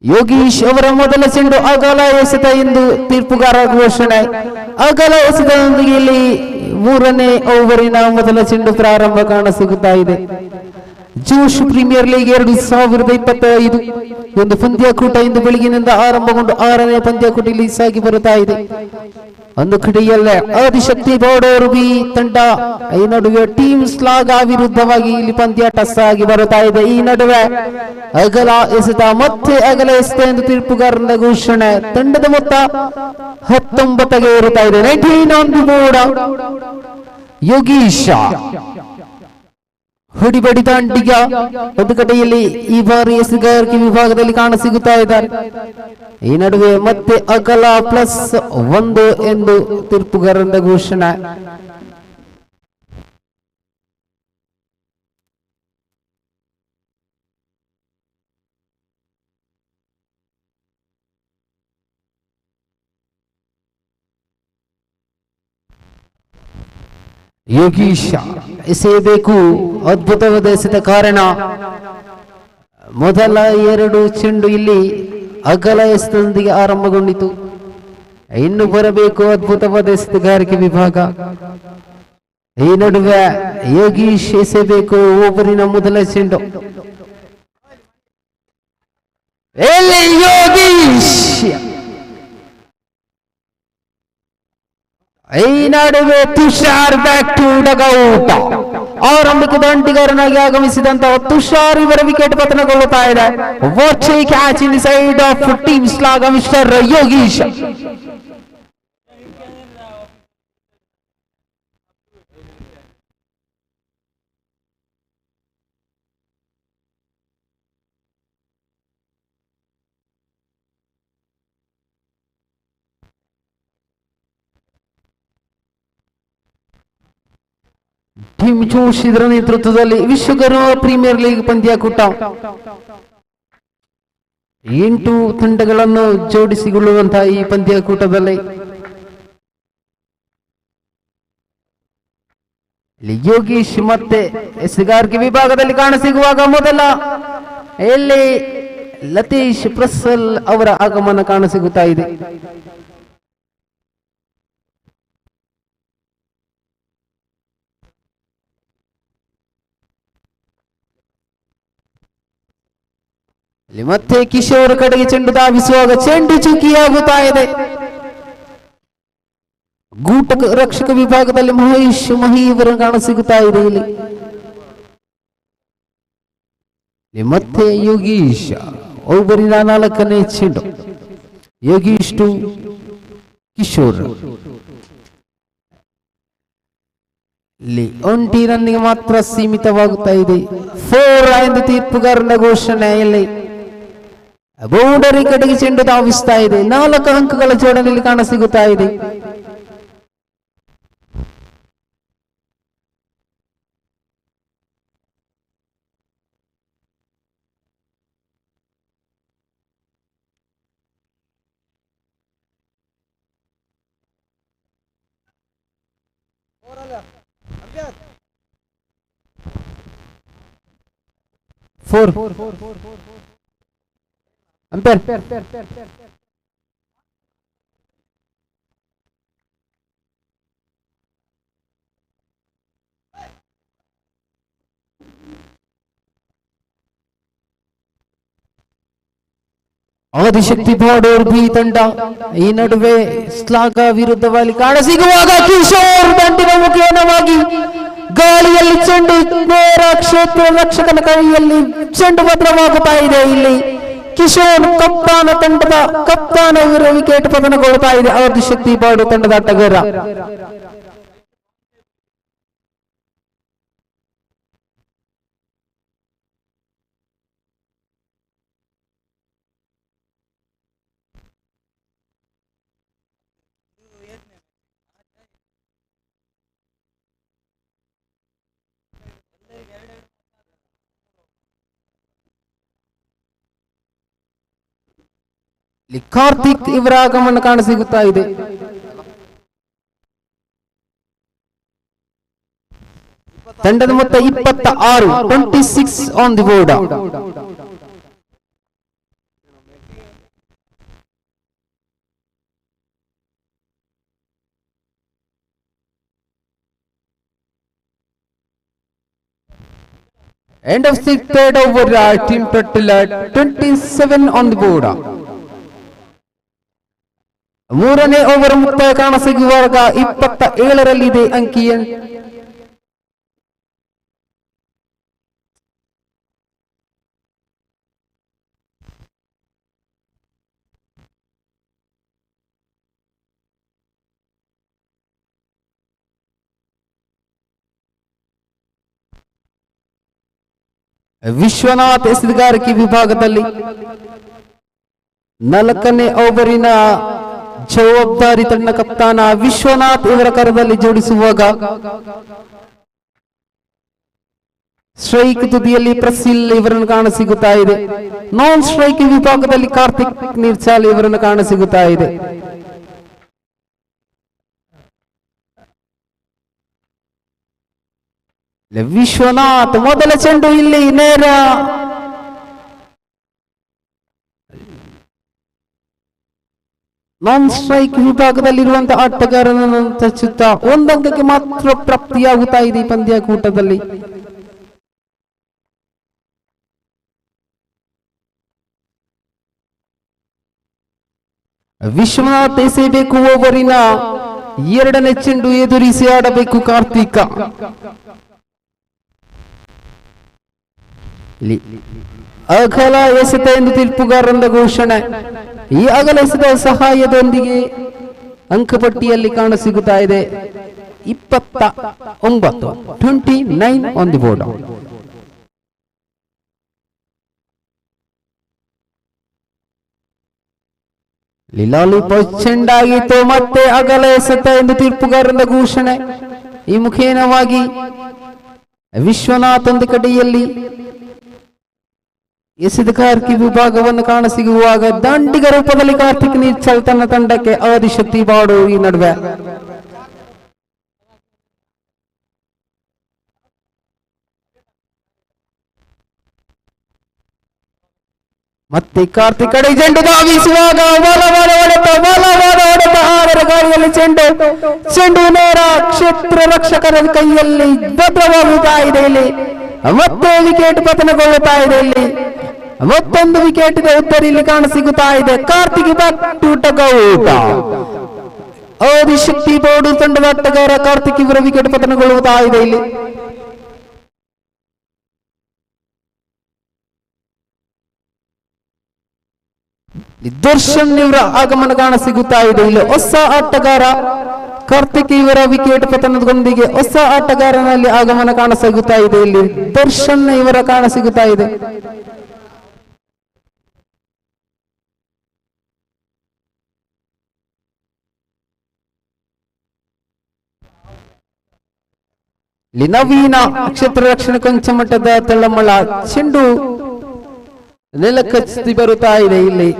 ಯೋಗೀಶ್ ಅವರ ಮೊದಲ ಚೆಂಡು ಅಗಲ ಎಸೆತ ಎಂದು ತೀರ್ಪುಗಾರ ಘೋಷಣೆ. ಅಗಲ ಎಸೆತದೊಂದಿಗೆ ಇಲ್ಲಿ 3ನೇ ಓವರಿನ ಮೊದಲ ಚೆಂಡು ಪ್ರಾರಂಭ ಕಾಣಸಿಗುತ್ತಾ ಇದೆ. ಜೋಶ್ ಪ್ರೀಮಿಯರ್ ಲೀಗ್ 2025 ಒಂದು ಪಂದ್ಯಕೂಟ ಇಂದು ಬೆಳಗಿನಿಂದ ಆರಂಭಗೊಂಡು 6ನೇ ಪಂದ್ಯಕೂಟ ಇಲ್ಲಿ ಸಾಗಿ ಬರುತ್ತಾ ಇದೆ. ಒಂದು ಕಡೆಯಲ್ಲೇ ಆದಿಶಕ್ತಿ ಬೌಡೋರ್ಬಿ ತಂಡ, ಈ ನಡುವೆ ಟೀಮ್ ಸ್ಲಾಗ ವಿರುದ್ಧವಾಗಿ ಇಲ್ಲಿ ಪಂದ್ಯ ಟಸ್ ಆಗಿ ಬರುತ್ತಾ ಇದೆ. ಈ ನಡುವೆ ಅಗಲ ಎಸೆತ, ಮತ್ತೆ ಅಗಲ ಎಸೆತ ಎಂದು ತೀರ್ಪುಗಾರರಿಂದ ಘೋಷಣೆ. ತಂಡದ ಮೊತ್ತ 19ಗೆ ಇರುತ್ತಾ ಇದೆ. 19 ಆನ್ ದಿ ಬೋರ್ಡ್. ಯೋಗೀಶ್ ಹೊಡಿಬಡಿ ದಾಂಡಿಗ ಒಂದು ಕಡೆಯಲ್ಲಿ ಈ ಬಾರಿ ಎಸೆಗಾರಿಕೆ ವಿಭಾಗದಲ್ಲಿ ಕಾಣಸಿಗುತ್ತಾ ಇದ್ದಾರೆ. ಈ ನಡುವೆ ಮತ್ತೆ ಅಗಲ +1 ಎಂದು ತೀರ್ಪುಗಾರರಿಂದ ಘೋಷಣೆ. ಯೋಗೀಶ್ ಎಸೆಯಬೇಕು, ಅದ್ಭುತವಾದ ಎಸೆತ. ಕಾರಣ ಮೊದಲ 2 ಚೆಂಡು ಇಲ್ಲಿ ಅಗಲ ಎಸೆತದೊಂದಿಗೆ ಆರಂಭಗೊಂಡಿತು. ಇನ್ನು ಬರಬೇಕು ಅದ್ಭುತವಾದ ಎಸೆತಗಾರಿಕೆ ವಿಭಾಗ. ಈ ನಡುವೆ ಯೋಗೀಶ್ ಎಸೆಯಬೇಕು ಓವರಿನ ಮೊದಲ ಚೆಂಡು. ಎಲ್ಲಿ ಯೋಗೀಶ್, ಈ ನಡುವೆ ತುಷಾರ್ ಬ್ಯಾಕ್ ಟು ಡಗೌಟ್. ಆರಂಭಿಕ ದಂಡಿಗಾರನಾಗಿ ಆಗಮಿಸಿದಂತಹ ತುಷಾರ್ ಇವರ ವಿಕೆಟ್ ಪತನಗೊಳ್ಳುತ್ತಾ ಇದೆ. Watch a catch in the side of team Shlagha mister Yogish. Team ಜೋಶಿದ್ರ ನೇತೃತ್ವದಲ್ಲಿ ವಿಶ್ವಗರ್ವ ಪ್ರೀಮಿಯರ್ ಲೀಗ್ ಪಂದ್ಯಾಕೂಟ 8 ತಂಡಗಳನ್ನು ಜೋಡಿಸಿಕೊಳ್ಳುವಂತಹ ಈ ಪಂದ್ಯಾಕೂಟದಲ್ಲಿ ಯೋಗೀಶ್ ಮತ್ತೆ ಎಸ್ಗಾರ್ಗೆ ವಿಭಾಗದಲ್ಲಿ ಕಾಣಸಿಗುವಾಗ ಮೊದಲ ಎಲ್ಲಿ ಲತೀಶ್ ಪ್ರಸಲ್ ಅವರ ಆಗಮನ ಕಾಣಸಿಗುತ್ತಾ ಇದೆ. ಮತ್ತೆ ಕಿಶೋರ್ ಕಡೆಗೆ ಚೆಂಡು ಧಾವಿಸುವಾಗ ಚೆಂಡು ಚುಕ್ಕಿಯಾಗುತ್ತಾ ಇದೆ. ಗೂಟ ರಕ್ಷಕ ವಿಭಾಗದಲ್ಲಿ ಮಹೇಶ್ ಮಹಿ ಇವರು ಕಾಣಸಿಗುತ್ತಾ ಇದೆ ಇಲ್ಲಿ. ಮತ್ತೆ ಯೋಗೀಶ್ ಒಬ್ಬರಿನ 4ನೇ ಚೆಂಡು. ಯೋಗೀಶ್ ಟು ಕಿಶೋರ್. ಇಲ್ಲಿ 1 ರನ್ನಿಗೆ ಮಾತ್ರ ಸೀಮಿತವಾಗುತ್ತಾ ಇದೆ. 4 ಎಂದು ತೀರ್ಪುಗಾರನ ಘೋಷಣೆಯಲ್ಲಿ ಬೌಂಡರಿ ಕಡೆಗೆ ಚೆಂಡು ಧಾವಿಸ್ತಾ ಇದೆ. 4 ಅಂಕಗಳ ಜೋಡಣೆಯಲ್ಲಿ ಕಾಣಸಿಗುತ್ತಾ ಇದೆ. Four umpire. Adishakti Badoor B ತಂಡ ಈ ನಡುವೆ ಸ್ಲಾಗ ವಿರುದ್ಧವಾಗಿ ಕಾಣಸಿಗುವಾಗ ಕಿಶೋರ್ ದಂಡಿನ ಮುಖೇನವಾಗಿ ಗಾಳಿಯಲ್ಲಿ ಚೆಂಡು ನೇರ ಕ್ಷೇತ್ರ ರಕ್ಷಕನ ಕೈಯಲ್ಲಿ ಚೆಂಡು ಭದ್ರವಾಗುತ್ತಾ ಇದೆ. ಇಲ್ಲಿ ಕಿಶೋರ್ ಕಪ್ತಾನ ತಂಡದ ಕಪ್ತಾನ ವಿಕೆಟ್ ಪತನಗೊಳ್ಳುತ್ತಾ ಇದೆ. ಆದಿಶಕ್ತಿ ಬಾಡು ತಂಡದ ಆಟಗಾರ. ಕಾರ್ತಿಕ್ ಇವರ ಆಗಮನ ಕಾಣಸಿಗುತ್ತಾ ಇದೆ. ತಂಡದ ಮೊತ್ತ 26, 26 on the board. End of the third over, team total 27 on the board. 3ನೇ ಓವರ್ ಮುಕ್ತಾಯ ಕಾಣಸಿಗುವಾಗ 27ರಲ್ಲಿದೆ ಅಂಕಿ. ವಿಶ್ವನಾಥ್ ಎಸೆಗಾರಿಕೆ ವಿಭಾಗದಲ್ಲಿ 4ನೇ ಓವರಿನ ಜವಾಬ್ದಾರಿ ತಂಡ ಕಪ್ತಾನ ವಿಶ್ವನಾಥ್ ಇವರ ಕರದಲ್ಲಿ ಜೋಡಿಸುವಾಗ ಸ್ಟ್ರೈಕ್ ತುದಿಯಲ್ಲಿ ಪ್ರಸಿಲ್ ಇವರನ್ನು ಕಾಣಸಿಗುತ್ತಾ ಇದೆ. ನಾನ್ ಸ್ಟ್ರೈಕ್ ವಿಭಾಗದಲ್ಲಿ ಕಾರ್ತಿಕ್ ನಿರ್ಚಾಲ್ ಇವರನ್ನು ಕಾಣಸಿಗುತ್ತಾ ಇದೆ. ವಿಶ್ವನಾಥ್ ಮೊದಲ ಚೆಂಡು ಇಲ್ಲಿ ನೇರ ನಾನ್ ಸ್ಟ್ರೈಕ್ ವಿಭಾಗದಲ್ಲಿರುವಂತಹ ಆಟಗಾರನನ್ನು ತಚ್ಚುತ್ತಾ 1 ಅಂಕಕ್ಕೆ ಮಾತ್ರ ಪ್ರಾಪ್ತಿಯಾಗುತ್ತಾ ಇದೆ ಈ ಪಂದ್ಯಾಕೂಟದಲ್ಲಿ. ವಿಶ್ವನಾಥ್ ಎಸೆಯಬೇಕು ಓವರಿನ 2ನೇ ಚೆಂಡು ಎದುರಿಸಿ ಆಡಬೇಕು ಕಾರ್ತಿಕ. ಅಗಲ ಎಸೆತ ಎಂದು ತೀರ್ಪುಗಾರರ ಘೋಷಣೆ. ಈ ಅಗಲ ಎಸೆತ ಸಹಾಯದೊಂದಿಗೆ ಅಂಕಪಟ್ಟಿಯಲ್ಲಿ ಕಾಣಸಿಗುತ್ತಾ ಇದೆ 29, 29 ಆನ್ ದಿ ಬೋರ್ಡ್. ಲಾಲಿಪಾಪ್ ಚೆಂಡಾಗಿತ್ತು ಮತ್ತೆ ಅಗಲ ಎಸೆತ ಎಂದು ತೀರ್ಪುಗಾರರ ಘೋಷಣೆ. ಈ ಮುಖೇನವಾಗಿ ವಿಶ್ವನಾಥ್ ಒಂದು ಕಡೆಯಲ್ಲಿ ಎಸೆದ ಕಾರ್ಕಿ ವಿಭಾಗವನ್ನು ಕಾಣಸಿಗುವಾಗ ದಂಡಿಗ ರೂಪದಲ್ಲಿ ಕಾರ್ತಿಕ್ ನೀಚಲ್ ತನ್ನ ತಂಡಕ್ಕೆ ಆದಿಶಕ್ತಿ ಬಾಡು ಈ ನಡುವೆ ಮತ್ತೆ ಕಾರ್ತಿಕ್ ಕಡೆ ಚೆಂಡು ಧಾವಿಸುವಾಗ ಆದರ ಗಾಳಿಯಲ್ಲಿ ಚೆಂಡು ನೇರ ಕ್ಷೇತ್ರ ರಕ್ಷಕರ ಕೈಯಲ್ಲಿ ಭದ್ರವಾಗುತ್ತಾ ಇದೆ ಇಲ್ಲಿ ಮತ್ತೆ ವಿಕೆಟ್ ಪತನಗೊಳ್ಳುತ್ತಾ ಇದೆ ಇಲ್ಲಿ ಮತ್ತೊಂದು ವಿಕೆಟ್ ಉತ್ತರ ಇಲ್ಲಿ ಕಾಣಸಿಗುತ್ತಾ ಇದೆ ಕಾರ್ತಿಕ್ ಊಟ ಆದಿಶಕ್ತಿ ಬೋರ್ಡು ತಂಡದ ಆಟಗಾರ ಕಾರ್ತಿಕ್ ಇವರ ವಿಕೆಟ್ ಪತನಗೊಳ್ಳುತ್ತಾ ಇದೆ ಇಲ್ಲಿ ದರ್ಶನ್ ಇವರ ಆಗಮನ ಕಾಣಸಿಗುತ್ತಾ ಇದೆ ಇಲ್ಲಿ ಹೊಸ ಆಟಗಾರ ಕಾರ್ತಿಕ್ ಇವರ ವಿಕೆಟ್ ಪತನದೊಂದಿಗೆ ಹೊಸ ಆಟಗಾರನಲ್ಲಿ ಆಗಮನ ಕಾಣಸಿಗುತ್ತಾ ಇದೆ ಇಲ್ಲಿ ದರ್ಶನ್ ಇವರ ಕಾಣಸಿಗುತ್ತಾ ಇದೆ ಇಲ್ಲಿ ನವೀನ ಕ್ಷೇತ್ರ ರಕ್ಷಣೆ ಕೊಂಚ ಮಟ್ಟದ ತಳ್ಳಮಳ ಚೆಂಡು ನೆಲಕಚ್ಚಿ ಬರುತ್ತಾ ಇದೆ ಇಲ್ಲಿ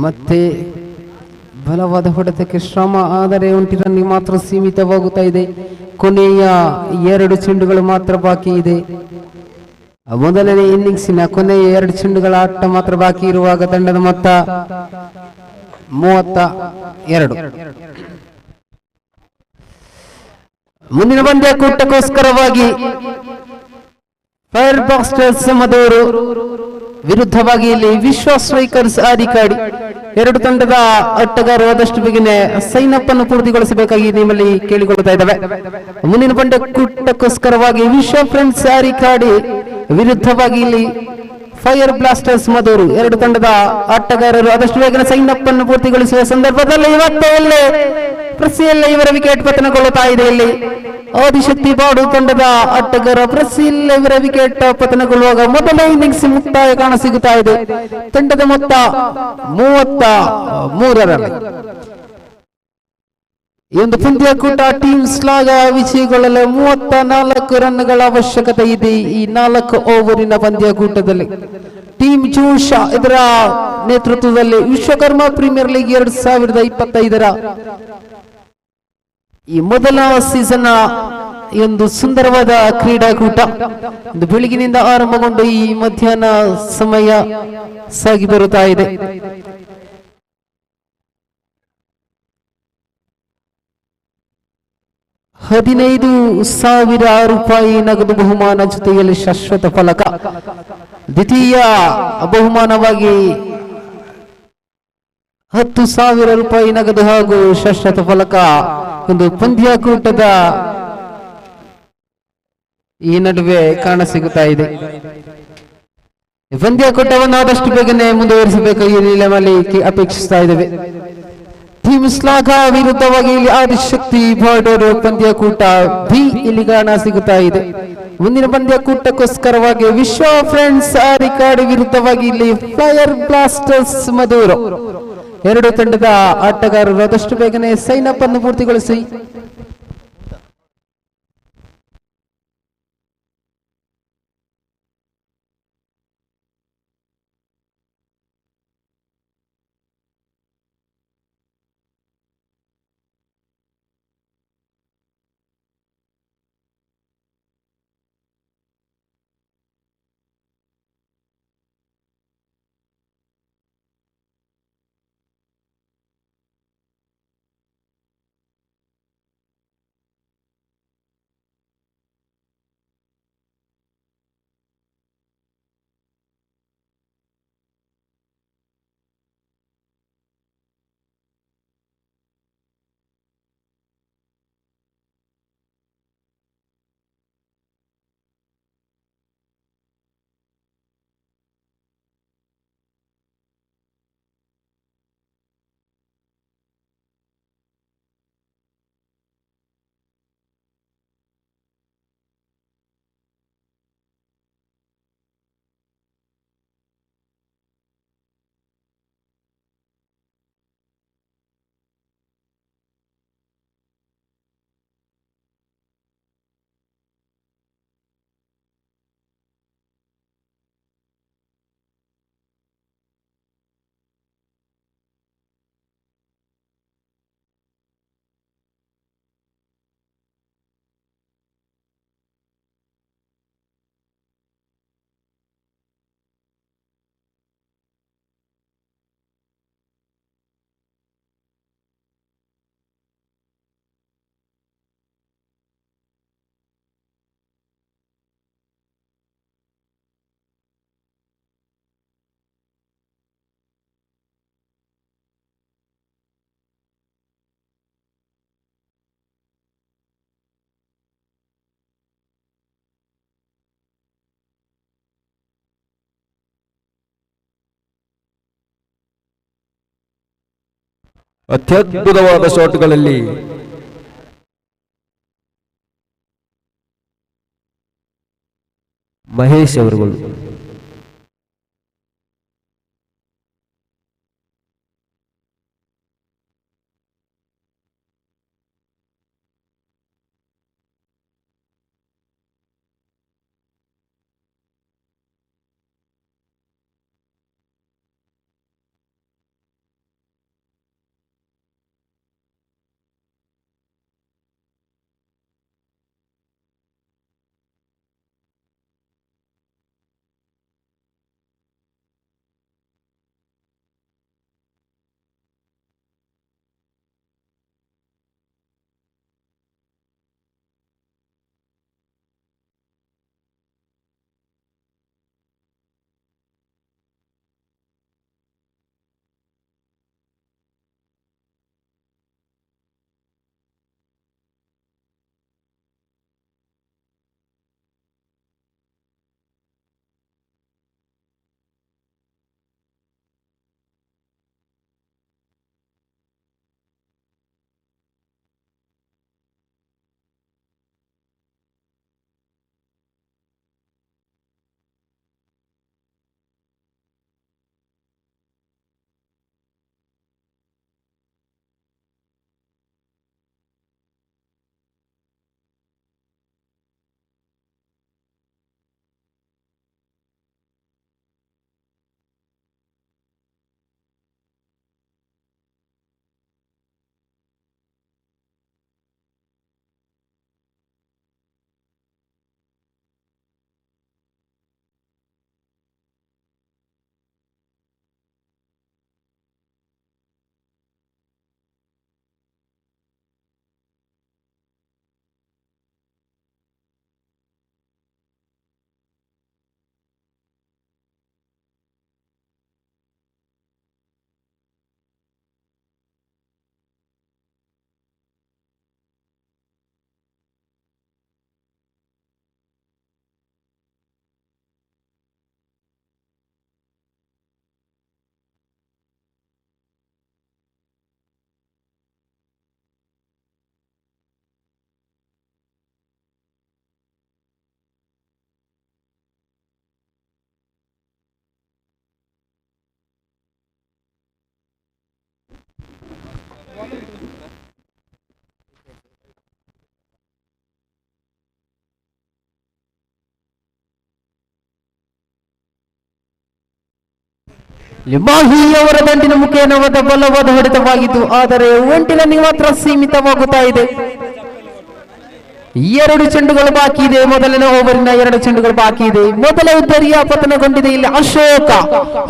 ಮತ್ತೆ ಬಲವಾದ ಹೊಡೆತಕ್ಕೆ ಶ್ರಮ ಆದರೆ 1 ರನ್ನಿಗೆ ಮಾತ್ರ ಸೀಮಿತವಾಗುತ್ತಾ ಇದೆ ಕೊನೆಯ 2 ಚೆಂಡುಗಳು ಮಾತ್ರ ಬಾಕಿ ಇದೆ ಮೊದಲನೇ ಇನ್ನಿಂಗ್ಸಿನ ಕೊನೆಯ 2 ಚೆಂಡುಗಳ ಆಟ ಮಾತ್ರ ಬಾಕಿ ಇರುವಾಗ ತಂಡದ ಮೊತ್ತ 32 ಮುಂದಿನ ಪಂದ್ಯ ಕೂಟಕ್ಕೋಸ್ಕರವಾಗಿ ಫೈರ್ ಬಾಸ್ಟರ್ಸ್ ಮದೂರು ವಿರುದ್ಧವಾಗಿ ಇಲ್ಲಿ ವಿಶ್ವ ಸ್ಟ್ರೈಕರ್ಸ್ ಆದಿಕಾಡಿ 2 ತಂಡದ ಆಟಗಾರರು ಆದಷ್ಟು ಬೇಗನೆ ಸೈನ್ ಅಪ್ ಅನ್ನು ಪೂರ್ತಿಗೊಳಿಸಬೇಕಾಗಿ ನಿಮ್ಮಲ್ಲಿ ಕೇಳಿಕೊಳ್ಳುತ್ತಾ ಇದ್ದಾವೆ ಮುಂದಿನ ಪಂದ್ಯ ಕೂಟಕ್ಕೋಸ್ಕರವಾಗಿ ವಿಶ್ವ ಫ್ರೆಂಡ್ಸ್ ಆದಿಕಾಡಿ ವಿರುದ್ಧವಾಗಿ ಇಲ್ಲಿ ಫೈರ್ ಬ್ಲಾಸ್ಟರ್ಸ್ ಮದೂರು 2 ತಂಡದ ಆಟಗಾರರು ಆದಷ್ಟು ಬೇಗನೆ ಸೈನ್ ಅಪ್ ಅನ್ನು ಪೂರ್ತಿಗೊಳಿಸುವ ಸಂದರ್ಭದಲ್ಲಿ ಇವತ್ತೇ ಇಲ್ಲಿ ಪ್ರಸಿಯಲ್ಲಿ ಇವರ ವಿಕೆಟ್ ಪತನಗೊಳ್ಳುತ್ತಾ ಇದೆ ಇಲ್ಲಿ ಆದಿಶಕ್ತಿ ಬಾಡು ತಂಡದ ಆಟಗಾರ ಪ್ರಸಿಲ್ ಇವರ ವಿಕೆಟ್ ಪತನಗೊಳ್ಳುವಾಗ ಮೊದಲ ಇನ್ನಿಂಗ್ಸ್ ಮುಕ್ತಾಯ ಕಾಣಸಿಗುತ್ತಾ ಇದೆ ತಂಡದ ಮೊತ್ತ 33 ರನ್ ಈ ಒಂದು ಪಂದ್ಯಕೂಟ ಟೀಮ್ ಸ್ಲಾಗ ವಿಜಯಗೊಳ್ಳಲು 34 ರನ್ಗಳ ಅವಶ್ಯಕತೆ ಇದೆ ಈ 4 ಓವರಿನ ಪಂದ್ಯಕೂಟದಲ್ಲಿ ಟೀಮ್ ಜೋಶ್ ಇದರ ನೇತೃತ್ವದಲ್ಲಿ ವಿಶ್ವಕರ್ಮ ಪ್ರೀಮಿಯರ್ ಲೀಗ್ 2025ರ ಈ ಮೊದಲ ಸೀಸನ್ ಒಂದು ಸುಂದರವಾದ ಕ್ರೀಡಾಕೂಟ ಒಂದು ಬೆಳಗಿನಿಂದ ಆರಂಭಗೊಂಡು ಈ ಮಧ್ಯಾಹ್ನ ಸಮಯ ಸಾಗಿ ಬರುತ್ತಾ ಇದೆ ₹15,000 ನಗದು ಬಹುಮಾನ ಜೊತೆಯಲ್ಲಿ ಶಾಶ್ವತ ಫಲಕ ದ್ವಿತೀಯ ಬಹುಮಾನವಾಗಿ ₹10,000 ನಗದು ಹಾಗೂ ಶಾಶ್ವತ ಫಲಕ ಒಂದು ಪಂದ್ಯಕೂಟದ ಈ ನಡುವೆ ಕಾಣಸಿಗುತ್ತಾ ಇದೆ ಪಂದ್ಯಕೂಟವನ್ನು ಆದಷ್ಟು ಬೇಗನೆ ಮುಂದುವರಿಸಬೇಕಾಗಿ ನಿಲಮಲ್ಲಿ ಅಪೇಕ್ಷಿಸ್ತಾ ಇದ್ದೇವೆ ಟೀಮ್ ಸ್ಲಾಗ ವಿರುದ್ಧವಾಗಿ ಇಲ್ಲಿ ಆದಿಶಕ್ತಿ ಬಾರ್ಡರ್ ಪಂದ್ಯಕೂಟ ಬಿ ಇಲ್ಲಿ ಕಾಣಸಿಗುತ್ತಾ ಇದೆ ಮುಂದಿನ ಪಂದ್ಯಕೂಟಕ್ಕೋಸ್ಕರವಾಗಿ ವಿಶ್ವ ಫ್ರೆಂಡ್ಸ್ ಆದಿಕಾಡಿ ವಿರುದ್ಧವಾಗಿ ಇಲ್ಲಿ ಫೈರ್ ಬ್ಲಾಸ್ಟರ್ಸ್ ಮದೂರು 2 ತಂಡದ ಆಟಗಾರರು ಆದಷ್ಟು ಬೇಗನೆ ಸೈನ್ ಅಪ್ ಅನ್ನು ಪೂರ್ತಿಗೊಳಿಸಿ ಅತ್ಯದ್ಭುತವಾದ ಶಾಟ್ಗಳಲ್ಲಿ ಮಹೇಶ್ ಅವರುಗಳು. ಮಾಹಿ ಅವರ ದಂಡಿನ ಮುಖೇನವಾದ ಬಲವಾದ ಹೊಡೆತವಾಗಿತ್ತು, ಆದರೆ ಒಂಟಿನಲ್ಲಿ ಮಾತ್ರ ಸೀಮಿತವಾಗುತ್ತಾ ಇದೆ. 2 ಚೆಂಡುಗಳು ಬಾಕಿ ಇದೆ. ಮೊದಲನೇ ಓವರಿನ 2 ಚೆಂಡುಗಳು ಬಾಕಿ ಇದೆ. ಮೊದಲ ಉದ್ದರಿಯ ಪತನಗೊಂಡಿದೆ. ಇಲ್ಲಿ ಅಶೋಕ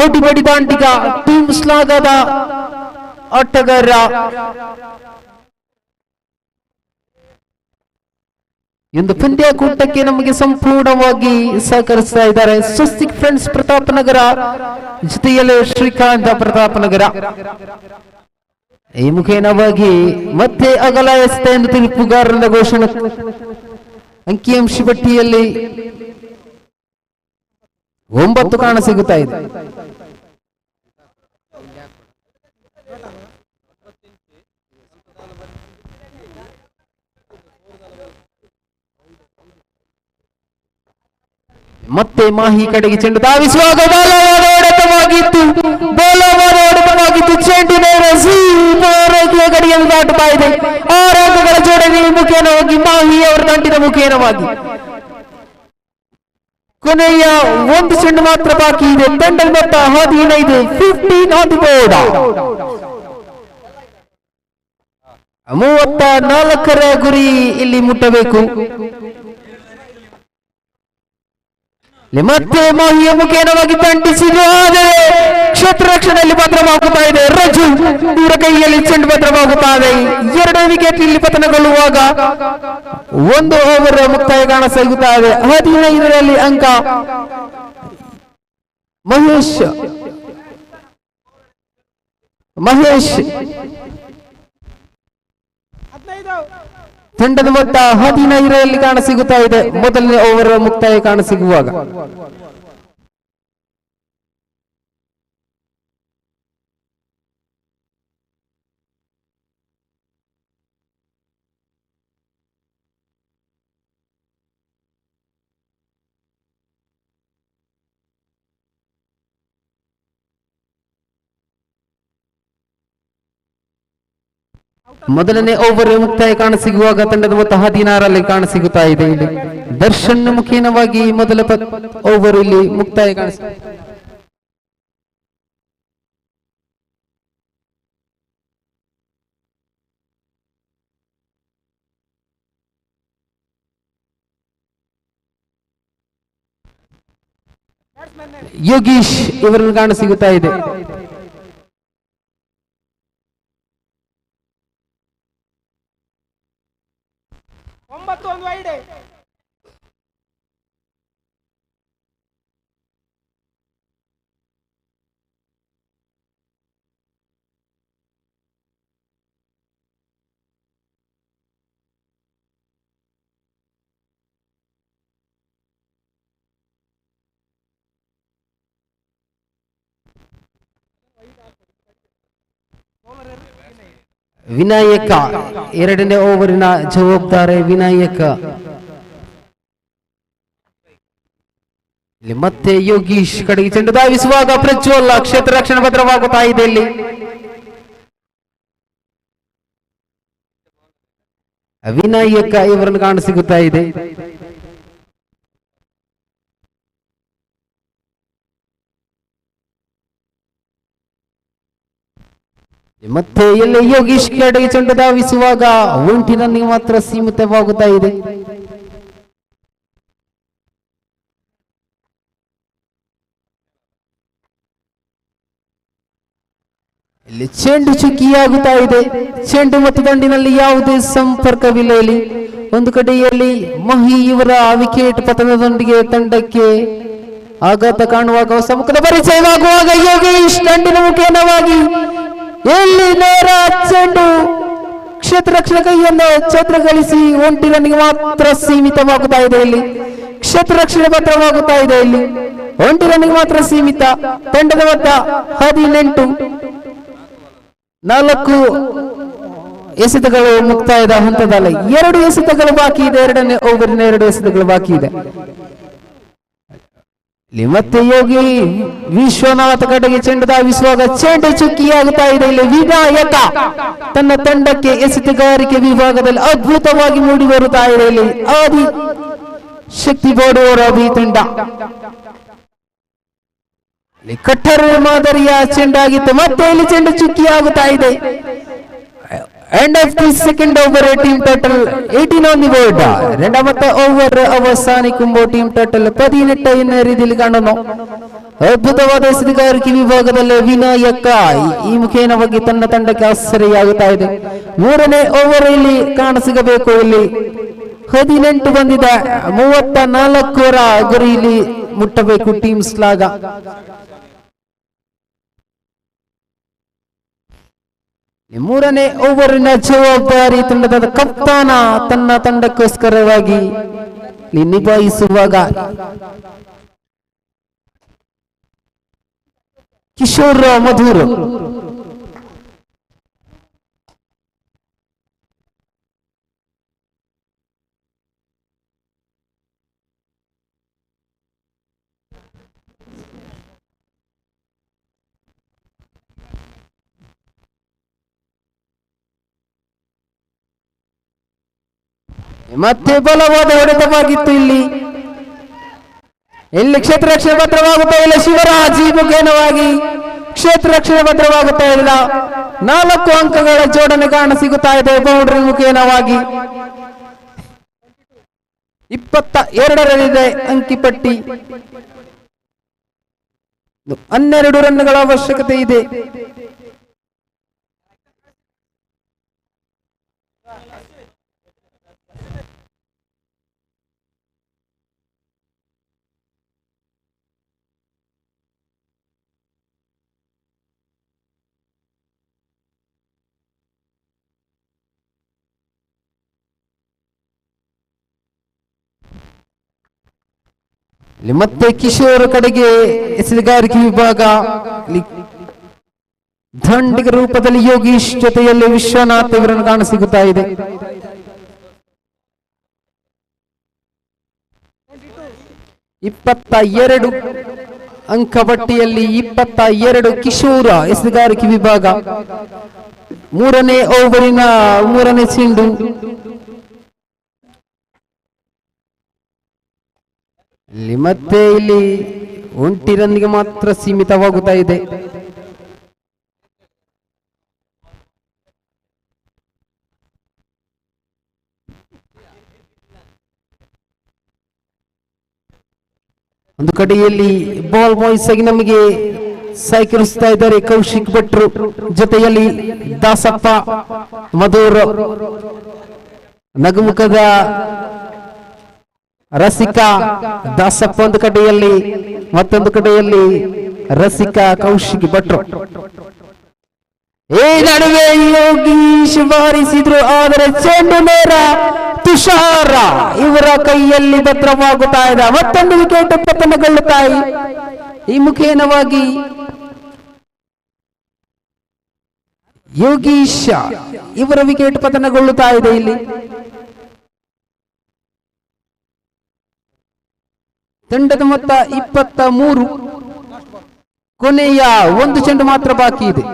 ಹೊಡಿಬಡಿ ದಾಂಡಿಗ ಟೀಮ್ ಶ್ಲಾಘದ ಆಟಗಾರ. ಒಂದು ಪಂದ್ಯಾಕೂಟಕ್ಕೆ ನಮಗೆ ಸಂಪೂರ್ಣವಾಗಿ ಸಹಕರಿಸ್ತಾ ಇದ್ದಾರೆ ಸ್ವಸ್ತಿಕ್ ಫ್ರೆಂಡ್ಸ್ ಪ್ರತಾಪನಗರ, ಜೊತೆಯಲ್ಲಿ ಶ್ರೀಕಾಂತ ಪ್ರತಾಪನಗರ. ಈ ಮುಖೇನವಾಗಿ ಮತ್ತೆ ಅಗಲ ಎಸೆತ ಎಂದು ತೀರ್ಪುಗಾರರ ಘೋಷಣೆ. ಅಂಕಿಅಂಶ ಪಟ್ಟಿಯಲ್ಲಿ 9 ಕಾಣಸಿಗುತ್ತಾ ಇದೆ. ಮತ್ತೆ ಮಾಹಿ ಕಡೆಗೆ ಚೆಂಡು ಧಾವಿಸುವಾಗ ಬಲವಾದ ಹೊಡೆತವಾಗಿತ್ತು. ಚೆಂಡಿನ ಗಡಿಯನ್ನು ದಾಟುತ್ತಾ ಇದೆ. 6 ಅಂಕಗಳ ಜೋಡಣೆ ಮುಖೇನವಾಗಿ ಮಾಹಿ ಅವರ ದಂಡಿನ ಮುಖೇನವಾಗಿ. ಕೊನೆಯ 1 ಚೆಂಡು ಮಾತ್ರ ಬಾಕಿ ಇದೆ. ತಂಡದ ಮೊತ್ತ 15, 15 ಆನ್ ದಿ ಬೋರ್ಡ್. 34ರ ಗುರಿ ಇಲ್ಲಿ ಮುಟ್ಟಬೇಕು. ಮತ್ತೆ ಮಾಹಿಯ ಮುಖೇನವಾಗಿ ದಂಡಿಸಿದ್ರು, ಆದರೆ ಕ್ಷೇತ್ರ ರಕ್ಷಣೆಯಲ್ಲಿ ಭದ್ರವಾಗುತ್ತಾ ಇದೆ. ರಜು ಇವರ ಕೈಯಲ್ಲಿ ಚೆಂಡು ಭದ್ರವಾಗುತ್ತಾ ಇದೆ. 2 ವಿಕೆಟ್ ಇಲ್ಲಿ ಪತನಗೊಳ್ಳುವಾಗ 1 ಓವರ್ ಮುಕ್ತಾಯ ಕಾಣಸಿಗುತ್ತಾ ಇದೆ. 15ರಲ್ಲಿ ಅಂಕ. ಮಹೇಶ್ ತಂಡದ ಮೊತ್ತ 15ರಲ್ಲಿ ಕಾಣಸಿಗುತ್ತಾ ಇದೆ. ಮೊದಲನೇ ಓವರ್ ಮುಕ್ತಾಯ ಕಾಣಸಿಗುವಾಗ ಮೊದಲನೇ ಓವರ್ ಮುಕ್ತಾಯ ಕಾಣಸಿಗುವಾಗ ತಂಡದ ಮೊತ್ತ 16ರಲ್ಲಿ ಕಾಣಸಿಗುತ್ತಾ ಇದೆ. ಇಲ್ಲಿ ದರ್ಶನ್ ಮುಖೇನವಾಗಿ ಮೊದಲ ಓವರ್ ಇಲ್ಲಿ ಮುಕ್ತಾಯ ಕಾಣಿಸಿದೆ. ಯೋಗೀಶ್ ಇವರನ್ನು ಕಾಣಸಿಗುತ್ತಾ ಇದೆ. ವಿನಾಯಕ ಎರಡನೇ ಓವರಿನ ಜವಾಬ್ದಾರಿ ವಿನಾಯಕ. ಇಲ್ಲಿ ಮತ್ತೆ ಯೋಗೀಶ್ ಕಡೆಗೆ ಚೆಂಡು ಧಾವಿಸುವಾಗ ಪ್ರಜ್ವಲ್ ಕ್ಷೇತ್ರ ರಕ್ಷಣೆ ಭದ್ರವಾಗುತ್ತಾ ಇದೆ. ಇಲ್ಲಿ ವಿನಾಯಕ ಇವರನ್ನು ಕಾಣಸಿಗುತ್ತಾ ಇದೆ. ಮತ್ತೆ ಎಲ್ಲಿ ಯೋಗೀಶ್ ಕಡೆಗೆ ಚೆಂಡು ಧಾವಿಸುವಾಗ ಒಂಟಿನಲ್ಲಿ ಮಾತ್ರ ಸೀಮಿತವಾಗುತ್ತಾ ಇದೆ. ಇಲ್ಲಿ ಚೆಂಡು ಚುಕ್ಕಿಯಾಗುತ್ತಾ ಇದೆ. ಚೆಂಡು ಮತ್ತು ದಂಡಿನಲ್ಲಿ ಯಾವುದೇ ಸಂಪರ್ಕವಿಲ್ಲ. ಇಲ್ಲಿ ಒಂದು ಕಡೆಯಲ್ಲಿ ಮಹಿ ಇವರ ವಿಕೆಟ್ ಪತನದೊಂದಿಗೆ ತಂಡಕ್ಕೆ ಆಘಾತ ಕಾಣುವಾಗ ಹೊಸ ಮುಖದ ಪರಿಚಯವಾಗುವಾಗ ಯೋಗೀಶ್ ದಂಡಿನ ಮುಖೇನವಾಗಿ ಎಲ್ಲಿ ನೇರ ಚೆಂಡು ಕ್ಷೇತ್ರ ರಕ್ಷಣೆ ಕೈಯನ್ನು ಛತ್ರಗಳಿಸಿ ಒಂಟಿ ರನ್ನಿಗೆ ಮಾತ್ರ ಸೀಮಿತವಾಗುತ್ತಾ ಇದೆ. ಇಲ್ಲಿ ಕ್ಷೇತ್ರ ರಕ್ಷಣೆ ಭದ್ರವಾಗುತ್ತಾ ಇದೆ. ಇಲ್ಲಿ ಒಂಟಿ ರನ್ನಿಗೆ ಮಾತ್ರ ಸೀಮಿತ. ತಂಡದ ಮೊತ್ತ 18. 4 ಎಸೆತಗಳು ಮುಕ್ತಾಯದ ಹಂತದಲ್ಲಿ 2 ಎಸೆತಗಳು ಬಾಕಿ ಇದೆ. ಎರಡನೇ ಓವರಿನ 2 ಎಸೆತಗಳು ಬಾಕಿ ಇದೆ. ಮತ್ತೆ ಯೋಗಿ ವಿಶ್ವನಾಥ್ ಕಡೆಗೆ ಚೆಂಡು ಧಾವಿಸುವಾಗ ಚೆಂಡು ಚುಕ್ಕಿಯಾಗುತ್ತಾ ಇದೆ. ಇಲ್ಲಿ ವಿನಾಯಕ ತನ್ನ ತಂಡಕ್ಕೆ ಎಸೆತಗಾರಿಕೆ ವಿಭಾಗದಲ್ಲಿ ಅದ್ಭುತವಾಗಿ ಮೂಡಿ ಬರುತ್ತಾ ಇದೆ. ಇಲ್ಲಿ ಆದಿ ಶಕ್ತಿ ಬೋರ್ಡ್ ಅಭಿ ತಂಡ ಕಟ್ಟರ್ ಮಾದರಿಯ ಚೆಂಡಾಗಿತ್ತು. ಮತ್ತೆ ಇಲ್ಲಿ ಚೆಂಡು ಚುಕ್ಕಿಯಾಗುತ್ತಾ ಇದೆ. End of the second over team total 18 on the board. രണ്ടാമത്തെ ഓവർ അവസാനിക്കുമ്പോൾ ടീം ടോട്ടൽ 18 എന്ന രീതിയിൽ കാണുന്നു. ಅದ್ಭುತವಾದ ಎಸೆತಗಾರಿಕೆ ವಿಭಾಗದಲ್ಲಿ ವಿನಾಯಕ ಈ ಮುಖೇನವಾಗಿ ತನ್ನ ತಂಡಕ್ಕೆ ಆಶ್ಚರ್ಯವಾಗುತ್ತಾ ಇದೆ. 3ನೇ ಓವರ್ ಇಲ್ಲಿ ಕಾಣಸಿಗಬೇಕು. ಇಲ್ಲಿ 18 ಬಂದಿದೆ. 34ರ ಗುರಿ ಇಲ್ಲಿ ಮುಟ್ಟಬೇಕು ಟೀಮ್ ಸ್ಲಾಗ. ಮೂರನೇ ಓವರಿನ ಜವಾಬ್ದಾರಿ ತಂಡದ ಕಪ್ತಾನ ತನ್ನ ತಂಡಕ್ಕೋಸ್ಕರವಾಗಿ ನಿಭಾಯಿಸುವಾಗ ಕಿಶೋರ್ ಮಧುರ್ ಮತ್ತೆ ಬಲವಾದ ಹೊಡೆತವಾಗಿತ್ತು. ಇಲ್ಲಿ ಕ್ಷೇತ್ರ ರಕ್ಷಣೆ ಭದ್ರವಾಗುತ್ತಾ ಇಲ್ಲ. ಶಿವರಾಜ್ ಮುಖೇನವಾಗಿ ಕ್ಷೇತ್ರ ರಕ್ಷಣೆ ಭದ್ರವಾಗುತ್ತಾ ಇಲ್ಲ. 4 ಅಂಕಗಳ ಜೋಡಣೆ ಕಾಣಸಿಗುತ್ತಾ ಇದೆ ಬೌಂಡ್ರಿ ಮುಖೇನವಾಗಿ. 22ರಲ್ಲಿದೆ ಅಂಕಿಪಟ್ಟಿ. 12 ರನ್ಗಳ ಅವಶ್ಯಕತೆ ಇದೆ. ಮತ್ತೆ ಕಿಶೋರ್ ಕಡೆಗೆ ಎಸೆತಗಾರಿಕೆ ವಿಭಾಗ ದಂಡಿಗ ರೂಪದಲ್ಲಿ ಯೋಗೀಶ್ ಜೊತೆಯಲ್ಲಿ ವಿಶ್ವನಾಥ್ ಇವರನ್ನು ಕಾಣಸಿಗುತ್ತಾ ಇದೆ. 22 ಅಂಕ ಪಟ್ಟಿಯಲ್ಲಿ 22 ಕಿಶೋರ ಎಸೆತಗಾರಿಕೆ ವಿಭಾಗ. ಮೂರನೇ ಓವರಿನ ಮೂರನೇ ಚೆಂಡು. ಮತ್ತೆ ಇಲ್ಲಿ 1 ರನ್ಗೆ ಮಾತ್ರ ಸೀಮಿತವಾಗುತ್ತಾ ಇದೆ. ಒಂದು ಕಡೆಯಲ್ಲಿ ಬಾಲ್ ಬಾಯ್ಸ್ ಆಗಿ ನಮಗೆ ಸಹಕರಿಸ್ತಾ ಇದ್ದಾರೆ ಕೌಶಿಕ್ ಭಟ್ರು, ಜೊತೆಯಲ್ಲಿ ದಾಸಪ್ಪ ಮಧುರ್, ನಗುಮುಖದ ರಸಿಕಾ ದಾಸಪ್ಪ ಒಂದು ಕಡೆಯಲ್ಲಿ, ಮತ್ತೊಂದು ಕಡೆಯಲ್ಲಿ ರಸಿಕಾ ಕೌಶಿಕ್ ಭಟ್ರು. ಈ ನಡುವೆ ಯೋಗೀಶ್ ಬಾರಿಸಿದ್ರು, ಆದರೆ ಚೆಂಡು ನೇರ ತುಷಾರ ಇವರ ಕೈಯಲ್ಲಿ ಭದ್ರವಾಗುತ್ತಾ ಇದೆ. ಮತ್ತೊಂದು ವಿಕೆಟ್ ಪತನಗೊಳ್ಳುತ್ತಾ ಈ ಮುಖೇನವಾಗಿ ಯೋಗೀಶ್ ಇವರ ವಿಕೆಟ್ ಪತನಗೊಳ್ಳುತ್ತಾ ಇದೆ. ಇಲ್ಲಿ ತಂಡದ ಮೊತ್ತ 23, ಕೊನೆಯ ಒಂದು ಚೆಂಡು ಮಾತ್ರ ಬಾಕಿ ಇದೆ.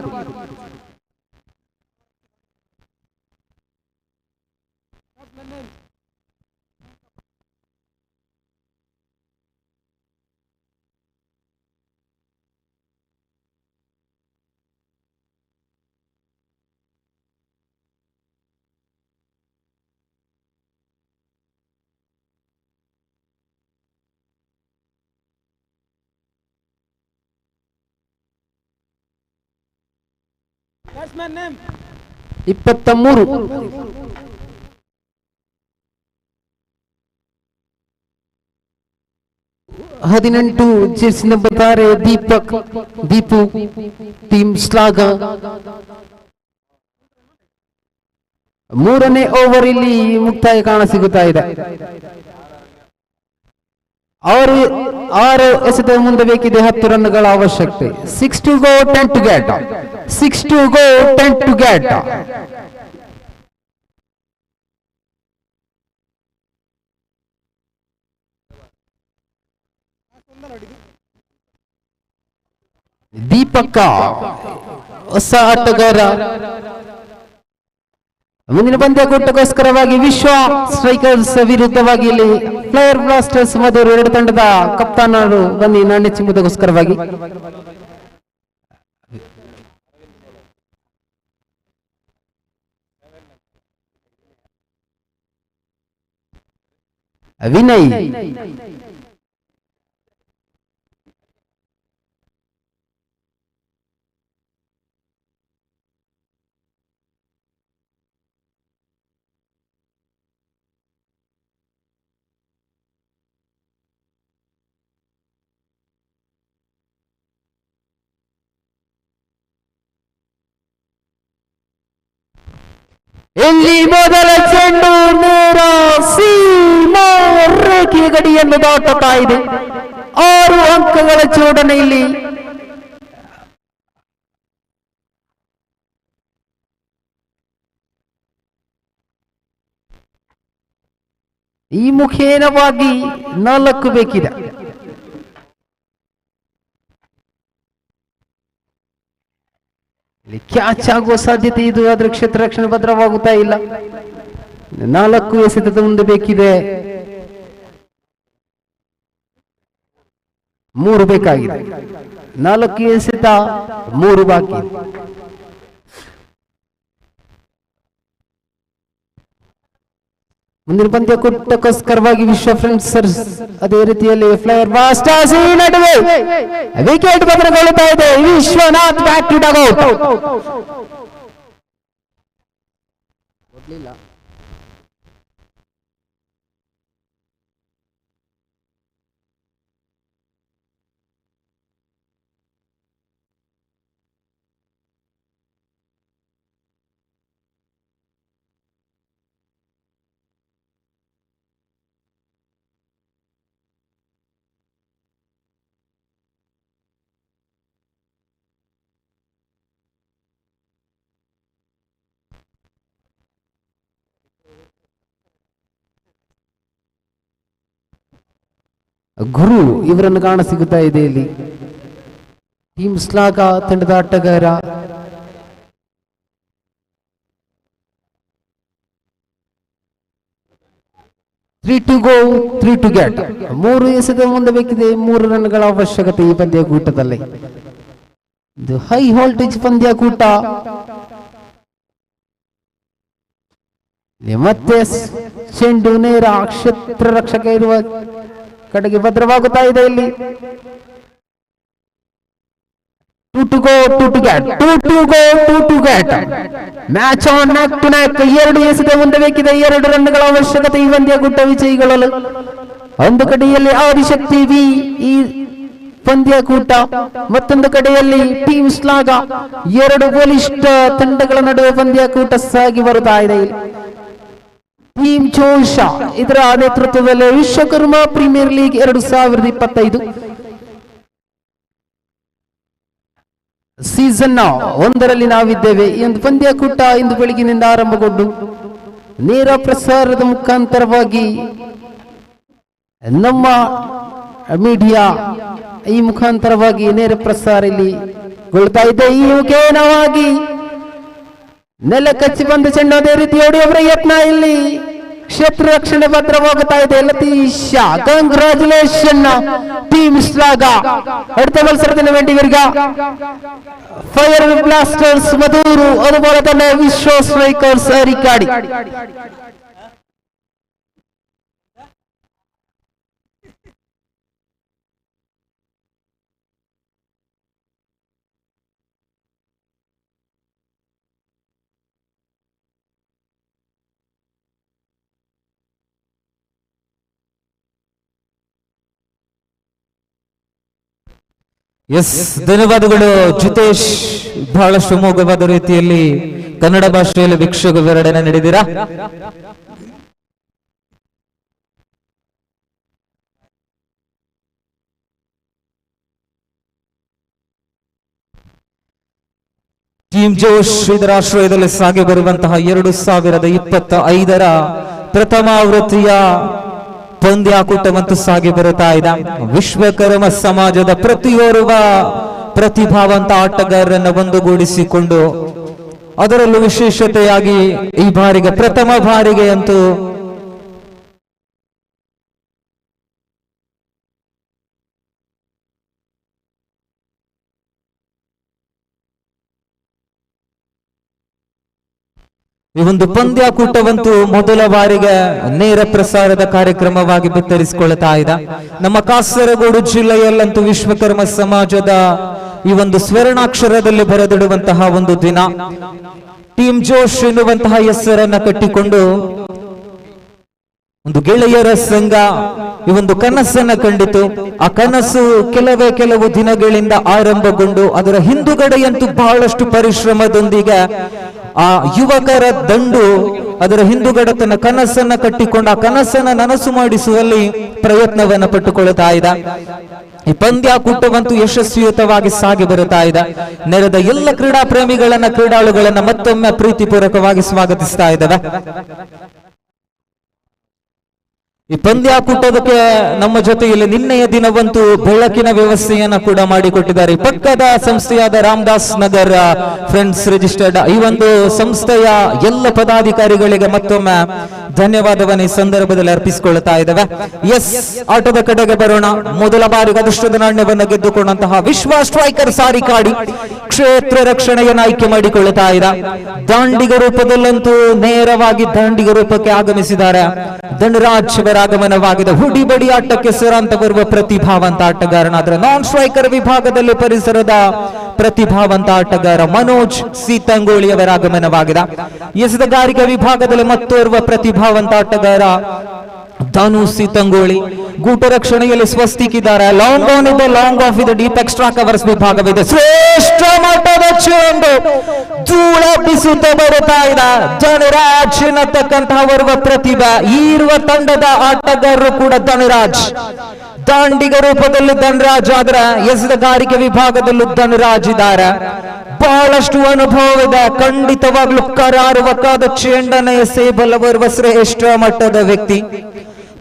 Batsman name. 23. ಹದಿನೆಂಟು ಜೆರ್ಸಿ ನಂಬರ್ 6 ದೀಪು ಟೀಮ್ ಶ್ಲಾಘ. ಮೂರನೇ ಓವರ್ ಇಲ್ಲಿ ಮುಕ್ತಾಯ ಕಾಣಸಿಗುತ್ತಾ ಇದೆ. 6 ಎಸೆತ ಮುಂದೆ ಬೇಕಿದೆ 10 ರನ್ಗಳ ಅವಶ್ಯಕತೆ. 6 to go 10 to get. 6 to go 10 to get. ದೀಪಕ್ಕ ಹೊಸ ಆಟಗಾರ. ಮುಂದಿನ ಪಂದ್ಯಕೂಟಕ್ಕೋಸ್ಕರವಾಗಿ ವಿಶ್ವ ಸ್ಟ್ರೈಕರ್ಸ್ ವಿರುದ್ಧವಾಗಿ ಇಲ್ಲಿ ಫ್ಲೈಯರ್ ಬ್ಲಾಸ್ಟರ್ಸ್ ಮಧುರ್ ಎರಡು ತಂಡದ ಕಪ್ತಾನರು ಬನ್ನಿ ನಾಣ್ಯ ಚಿಮ್ಮುವುದಕ್ಕೋಸ್ಕರವಾಗಿ. ವಿನಯ್, ಇಲ್ಲಿ ಮೊದಲ ಚೆಂಡು ನೇರ ಸೀಮಾ ರೇಖೆಯ ಗಡಿಯನ್ನು ದಾಟುತ್ತಾ ಇದೆ. 6 ಅಂಕಗಳ ಜೋಡಣೆ ಇಲ್ಲಿ. ಈ ಮುಖೇನವಾಗಿ 4 ಬೇಕಿದೆ. ಇಲ್ಲಿ ಕ್ಯಾಚ್ ಆಗುವ ಸಾಧ್ಯತೆ ಇದು, ಆದ್ರೆ ಕ್ಷೇತ್ರ ರಕ್ಷಣೆ ಭದ್ರವಾಗುತ್ತಾ ಇಲ್ಲ. 4 ಎಸೆತದ ಮುಂದೆ ಬೇಕಿದೆ, 3 ಬೇಕಾಗಿದೆ. 4 ಎಸೆತ 3 ಬಾಕಿ. ಮುಂದಿನ ಪಂದ್ಯಕೂಟಕ್ಕೋಸ್ಕರವಾಗಿ ವಿಶ್ವ ಫ್ರೆಂಡ್ಸರ್ಸ್ ಅದೇ ರೀತಿಯಲ್ಲಿ ಫ್ಲೈಯರ್ ಬ್ಲಾಸ್ಟರ್ಸ್ ಈ ನಡುವೆ ವಿಕೆಟ್ ಭದ್ರಗೊಳ್ಳುತ್ತಾ ಇದೆ. Vishwanath back to dugout. Guru ಇವರನ್ನು ಕಾಣ ಸಿಗುತ್ತಾ ಇದೆ ಇಲ್ಲಿ. ಟೀಮ್ ಶ್ಲಾಘ ತಂಡದ ಆಟಗಾರ. 3 to go, 3 to get. 3 ಎಸೆದ ಮುಂದೆ ಬೇಕಿದೆ 3 ರನ್ಗಳ ಅವಶ್ಯಕತೆ ಈ ಪಂದ್ಯಾಕೂಟದಲ್ಲಿ. ಇದು ಹೈ ವೋಲ್ಟೇಜ್ ಪಂದ್ಯಾಕೂಟ. ಮತ್ತೆ ಚೆಂಡು ನೇರ ಕ್ಷೇತ್ರ ರಕ್ಷಕ ಇರುವ ಕಡೆಗೆ ಭದ್ರವಾಗುತ್ತಾ ಇದೆ ಇಲ್ಲಿ. 2 to go, 2 to get, 2 to go, 2 to get. Match on neck to neck. 2 ಎಸೆದ ಮುಂದೆ ಬೇಕಿದೆ 2 ರನ್ಗಳ ಅವಶ್ಯಕತೆ ಈ ಪಂದ್ಯಾಕೂಟ ವಿಜಯಿಗಳು. ಒಂದು ಕಡೆಯಲ್ಲಿ ಆದಿಶಕ್ತಿ ವಿ ಈ ಪಂದ್ಯಾಕೂಟ, ಮತ್ತೊಂದು ಕಡೆಯಲ್ಲಿ ಟೀಮ್ ಶ್ಲಾಘ. 2 ಬಲಿಷ್ಠ ತಂಡಗಳ ನಡುವೆ ಪಂದ್ಯಾಕೂಟ ಸಾಗಿ ಬರುತ್ತಾ ಇದೆ. ಟೀಮ್ ಜೋಶ ಇದರ ನೇತೃತ್ವದಲ್ಲಿ ವಿಶ್ವಕರ್ಮ ಪ್ರೀಮಿಯರ್ ಲೀಗ್ 2025 ಸೀಸನ್ 1ರಲ್ಲಿ ನಾವಿದ್ದೇವೆ. ಈ ಒಂದು ಪಂದ್ಯಾಕೂಟ ಇಂದು ಬೆಳಗಿನಿಂದ ಆರಂಭಗೊಂಡು ನೇರ ಪ್ರಸಾರದ ಮುಖಾಂತರವಾಗಿ ನಮ್ಮ ಮೀಡಿಯಾ ಈ ಮುಖಾಂತರವಾಗಿ ನೇರ ಪ್ರಸಾರ ಇಲ್ಲಿ ಗೊಳ್ತಾ ಇದೆ. ಈ ಮುಖೇನವಾಗಿ ನೆಲ ಕಚ್ಚಿ ಬಂದ ಚೆಂಡು ಅದೇ ರೀತಿ ಹೊಡೆಯುವ ಪ್ರಯತ್ನ ಇಲ್ಲಿ. ಕ್ಷೇತ್ರ ರಕ್ಷಣೆ ಭದ್ರವಾಗುತ್ತಾ ಇದೆ. ಲತೀಶ ಕಂಗ್ರಾಚುಲೇಷನ್ ಟೀಮ್ ಶ್ಲಾಘ. അടുത്ത മത്സരത്തിന് വേണ്ടി വരിക ഫയർ ബ്ലാസ്റ്റേഴ്സ് മധൂരു, അതുപോലെ തന്നെ വിശ്വ സ്ട്രൈക്കേഴ്സ് അരിക്കാടി. ಎಸ್, ಧನ್ಯವಾದಗಳು ಜಿತೇಶ್. ಬಹಳಷ್ಟು ಅಮೋಘವಾದ ರೀತಿಯಲ್ಲಿ ಕನ್ನಡ ಭಾಷೆಯಲ್ಲಿ ವೀಕ್ಷಕ ವಿವರಣೆ ನೀಡಿದ್ದೀರಾ. ಟೀಮ್ ಜೋಶ್ ಇದರ ಆಶ್ರಯದಲ್ಲಿ ಸಾಗಿ ಬರುವಂತಹ 2025ರ ಪ್ರಥಮ ಆವೃತ್ತಿಯ ಪಂದ್ಯಾಕೂಟವಂತೂ ಸಾಗಿ ಬರುತ್ತಾ ಇದೆ. ವಿಶ್ವಕರ್ಮ ಸಮಾಜದ ಪ್ರತಿಯೋರ್ವ ಪ್ರತಿಭಾವಂತ ಆಟಗಾರರನ್ನು ಒಂದುಗೂಡಿಸಿಕೊಂಡು ಅದರಲ್ಲೂ ವಿಶೇಷತೆಯಾಗಿ ಈ ಬಾರಿಗೆ ಪ್ರಥಮ ಬಾರಿಗೆ ಅಂತೂ ಈ ಒಂದು ಪಂದ್ಯಾಕೂಟವಂತೂ ಮೊದಲ ಬಾರಿಗೆ ನೇರ ಪ್ರಸಾರದ ಕಾರ್ಯಕ್ರಮವಾಗಿ ಬಿತ್ತರಿಸಿಕೊಳ್ತಾ ಇದೆ. ನಮ್ಮ ಕಾಸರಗೋಡು ಜಿಲ್ಲೆಯಲ್ಲಂತೂ ವಿಶ್ವಕರ್ಮ ಸಮಾಜದ ಈ ಒಂದು ಸ್ವರ್ಣಾಕ್ಷರದಲ್ಲಿ ಬರೆದಿಡುವಂತಹ ಒಂದು ದಿನ. ಟೀಮ್ ಜೋಶ್ ಎನ್ನುವಂತಹ ಹೆಸರನ್ನ ಕಟ್ಟಿಕೊಂಡು ಒಂದು ಗೆಳೆಯರ ಸಂಘ ಈ ಒಂದು ಕನಸನ್ನ ಕಂಡಿತು. ಆ ಕನಸು ಕೆಲವು ದಿನಗಳಿಂದ ಆರಂಭಗೊಂಡು ಅದರ ಹಿಂದುಗಡೆಯಂತೂ ಬಹಳಷ್ಟು ಪರಿಶ್ರಮದೊಂದಿಗೆ ಆ ಯುವಕರ ದಂಡು ಅದರ ಹಿಂದುಗಡೆ ತನ್ನ ಕನಸನ್ನ ಕಟ್ಟಿಕೊಂಡು ಆ ಕನಸನ್ನ ನನಸು ಮಾಡಿಸುವಲ್ಲಿ ಪ್ರಯತ್ನವನ್ನ ಪಟ್ಟುಕೊಳ್ತಾ ಇದೆ. ಈ ಪಂದ್ಯಾಕೂಟವಂತೂ ಯಶಸ್ವಿಯುತವಾಗಿ ಸಾಗಿ ಬರುತ್ತಾ ಇದೆ. ನೆರೆದ ಎಲ್ಲ ಕ್ರೀಡಾ ಪ್ರೇಮಿಗಳನ್ನ ಕ್ರೀಡಾಳುಗಳನ್ನ ಮತ್ತೊಮ್ಮೆ ಪ್ರೀತಿಪೂರ್ವಕವಾಗಿ ಸ್ವಾಗತಿಸ್ತಾ ಇದ್ದೇವೆ. ಈ ಪಂದ್ಯಾಕೂಟದಕ್ಕೆ ನಮ್ಮ ಜೊತೆಯಲ್ಲಿ ನಿನ್ನೆಯ ದಿನವಂತೂ ಬೆಳಕಿನ ವ್ಯವಸ್ಥೆಯನ್ನ ಕೂಡ ಮಾಡಿಕೊಟ್ಟಿದ್ದಾರೆ. ಪಕ್ಕದ ಸಂಸ್ಥೆಯಾದ ರಾಮದಾಸ್ ನಗರ್ ಫ್ರೆಂಡ್ಸ್ ರಿಜಿಸ್ಟರ್ಡ್ ಈ ಒಂದು ಸಂಸ್ಥೆಯ ಎಲ್ಲ ಪದಾಧಿಕಾರಿಗಳಿಗೆ ಮತ್ತೊಮ್ಮೆ ಧನ್ಯವಾದವನ್ನು ಈ ಸಂದರ್ಭದಲ್ಲಿ ಅರ್ಪಿಸಿಕೊಳ್ಳುತ್ತಾ ಇದ್ದೇವೆ. ಎಸ್, ಆಟದ ಕಡೆಗೆ ಬರೋಣ. ಮೊದಲ ಬಾರಿಗೆ ಅದೃಷ್ಟದ ನಾಣ್ಯವನ್ನು ಗೆದ್ದುಕೊಂಡಂತಹ ವಿಶ್ವ ಸ್ಟ್ರೈಕರ್ ಸಾರಿಕಾಡಿ ಕ್ಷೇತ್ರ ರಕ್ಷಣೆಯನ್ನು ಆಯ್ಕೆ ಮಾಡಿಕೊಳ್ಳುತ್ತಾ ಇದೆ. ದಾಂಡಿಗ ರೂಪದಲ್ಲಂತೂ ನೇರವಾಗಿ ದಾಂಡಿಗ ರೂಪಕ್ಕೆ ಆಗಮಿಸಿದ್ದಾರೆ. ಧನರಾಜ್ ಆಗಮನವಾಗಿದೆ. ಹುಡಿ ಬಡಿ ಆಟಕ್ಕೆ ಸರಂತ ಬರುವ ಪ್ರತಿಭಾವಂತ ಆಟಗಾರನಾದ್ರೆ ನಾನ್ ಸ್ಟ್ರೈಕರ್ ವಿಭಾಗದಲ್ಲಿ ಪರಿಸರದ ಪ್ರತಿಭಾವಂತ ಆಟಗಾರ ಮನೋಜ್ ಸೀತಂಗೋಳಿ ಅವರ ಆಗಮನವಾಗಿದೆ. ಎಸೆತಗಾರಿಕೆ ವಿಭಾಗದಲ್ಲಿ ಮತ್ತೋರ್ವ ಪ್ರತಿಭಾವಂತ ಆಟಗಾರ ಧನು ಸೀತಂಗೋಳಿ. ಗೂಟ ರಕ್ಷಣೆಯಲ್ಲಿ ಸ್ವಸ್ತಿಕಿದ್ದಾರೆ. ಲಾಂಗ್ ಆನ್ ಇದೆ, ಲಾಂಗ್ ಆಫ್ ಇದೆ, ಡೀಪ್ ಎಕ್ಸ್ಟ್ರಾ ಕವರ್ಸ್ ವಿಭಾಗವಿದೆ. ಶ್ರೇಷ್ಠ ಮಟ್ಟದ ಚೆಂಡು ಧೂಳೆಬ್ಬಿಸುತ್ತಾ ಬರುತ್ತಾ ಇದೆ. ಧನರಾಜ್ ಎನ್ನತಕ್ಕಂತಹ ಓರ್ವ ಪ್ರತಿಭೆ. ಈರುವ ತಂಡದ ಆಟಗಾರರು ಕೂಡ ಧನರಾಜ್. ದಾಂಡಿಗ ರೂಪದಲ್ಲಿ ಧನರಾಜ್ ಆದ್ರೆ ಎಸೆತಗಾರಿಕೆ ವಿಭಾಗದಲ್ಲೂ ಧನರಾಜ್ ಇದ್ದಾರೆ. ಬಹಳಷ್ಟು ಅನುಭವವಿದೆ. ಖಂಡಿತವಾಗ್ಲೂ ಕರಾರುವಕ್ಕಾದ ಚೆಂಡನ್ನ ಎಸೆಯಬಲ್ಲವರುವ ಶ್ರೇಷ್ಠ ಮಟ್ಟದ ವ್ಯಕ್ತಿ.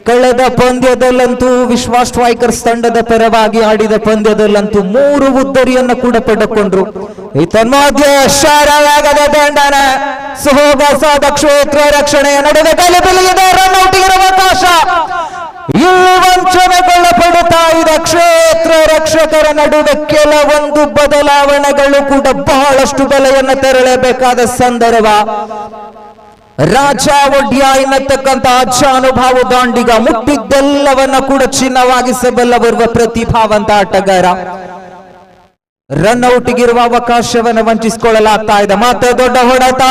ಕಳೆದ ಪಂದ್ಯದಲ್ಲಂತೂ ವಿಶ್ವ ಸ್ಟ್ರೈಕರ್ಸ್ ತಂಡದ ಪರವಾಗಿ ಆಡಿದ ಪಂದ್ಯದಲ್ಲಂತೂ 3 ಉದ್ದರಿಯನ್ನು ಕೂಡ ಪಡೆದುಕೊಂಡ್ರು. ತನ್ಮಧ್ಯೆ ಶಾರವಾಗದ ದಂಡನ ಸುಹೋಗಸಾದ ಕ್ಷೇತ್ರ ರಕ್ಷಣೆಯ ನಡುವೆ ಗಲಿಬಿಲಿಯಿದೆ. ರನ್ಔಟಿಗೆ ಅವಕಾಶ. ಇಲ್ಲಿ ವಂಚನೆಗೊಳಪಡುತ್ತಾ ಇದೆ ಕ್ಷೇತ್ರ ರಕ್ಷಕರ ನಡುವೆ. ಕೆಲವೊಂದು ಬದಲಾವಣೆಗಳು ಕೂಡ ಬಹಳಷ್ಟು ಬೆಲೆಯನ್ನು ತೆರಳಬೇಕಾದ ಸಂದರ್ಭ. ರಾಜ ಒಡ್ಯ ಎನ್ನತಕ್ಕಂಥ ಅಜ್ಜಾನುಭಾವ ದಾಂಡಿಗ ಮುಟ್ಟಿದ್ದೆಲ್ಲವನ್ನ ಕೂಡ ಚಿನ್ನವಾಗಿಸಬಲ್ಲವರುವ ಪ್ರತಿಭಾವಂತ ಆಟಗಾರ. ರನ್ಔಟ್ಗಿರುವ ಅವಕಾಶವನ್ನು ವಂಚಿಸಿಕೊಳ್ಳಲಾಗ್ತಾ ಇದೆ. ಮತ್ತೆ ದೊಡ್ಡ ಹೊಡೆತ.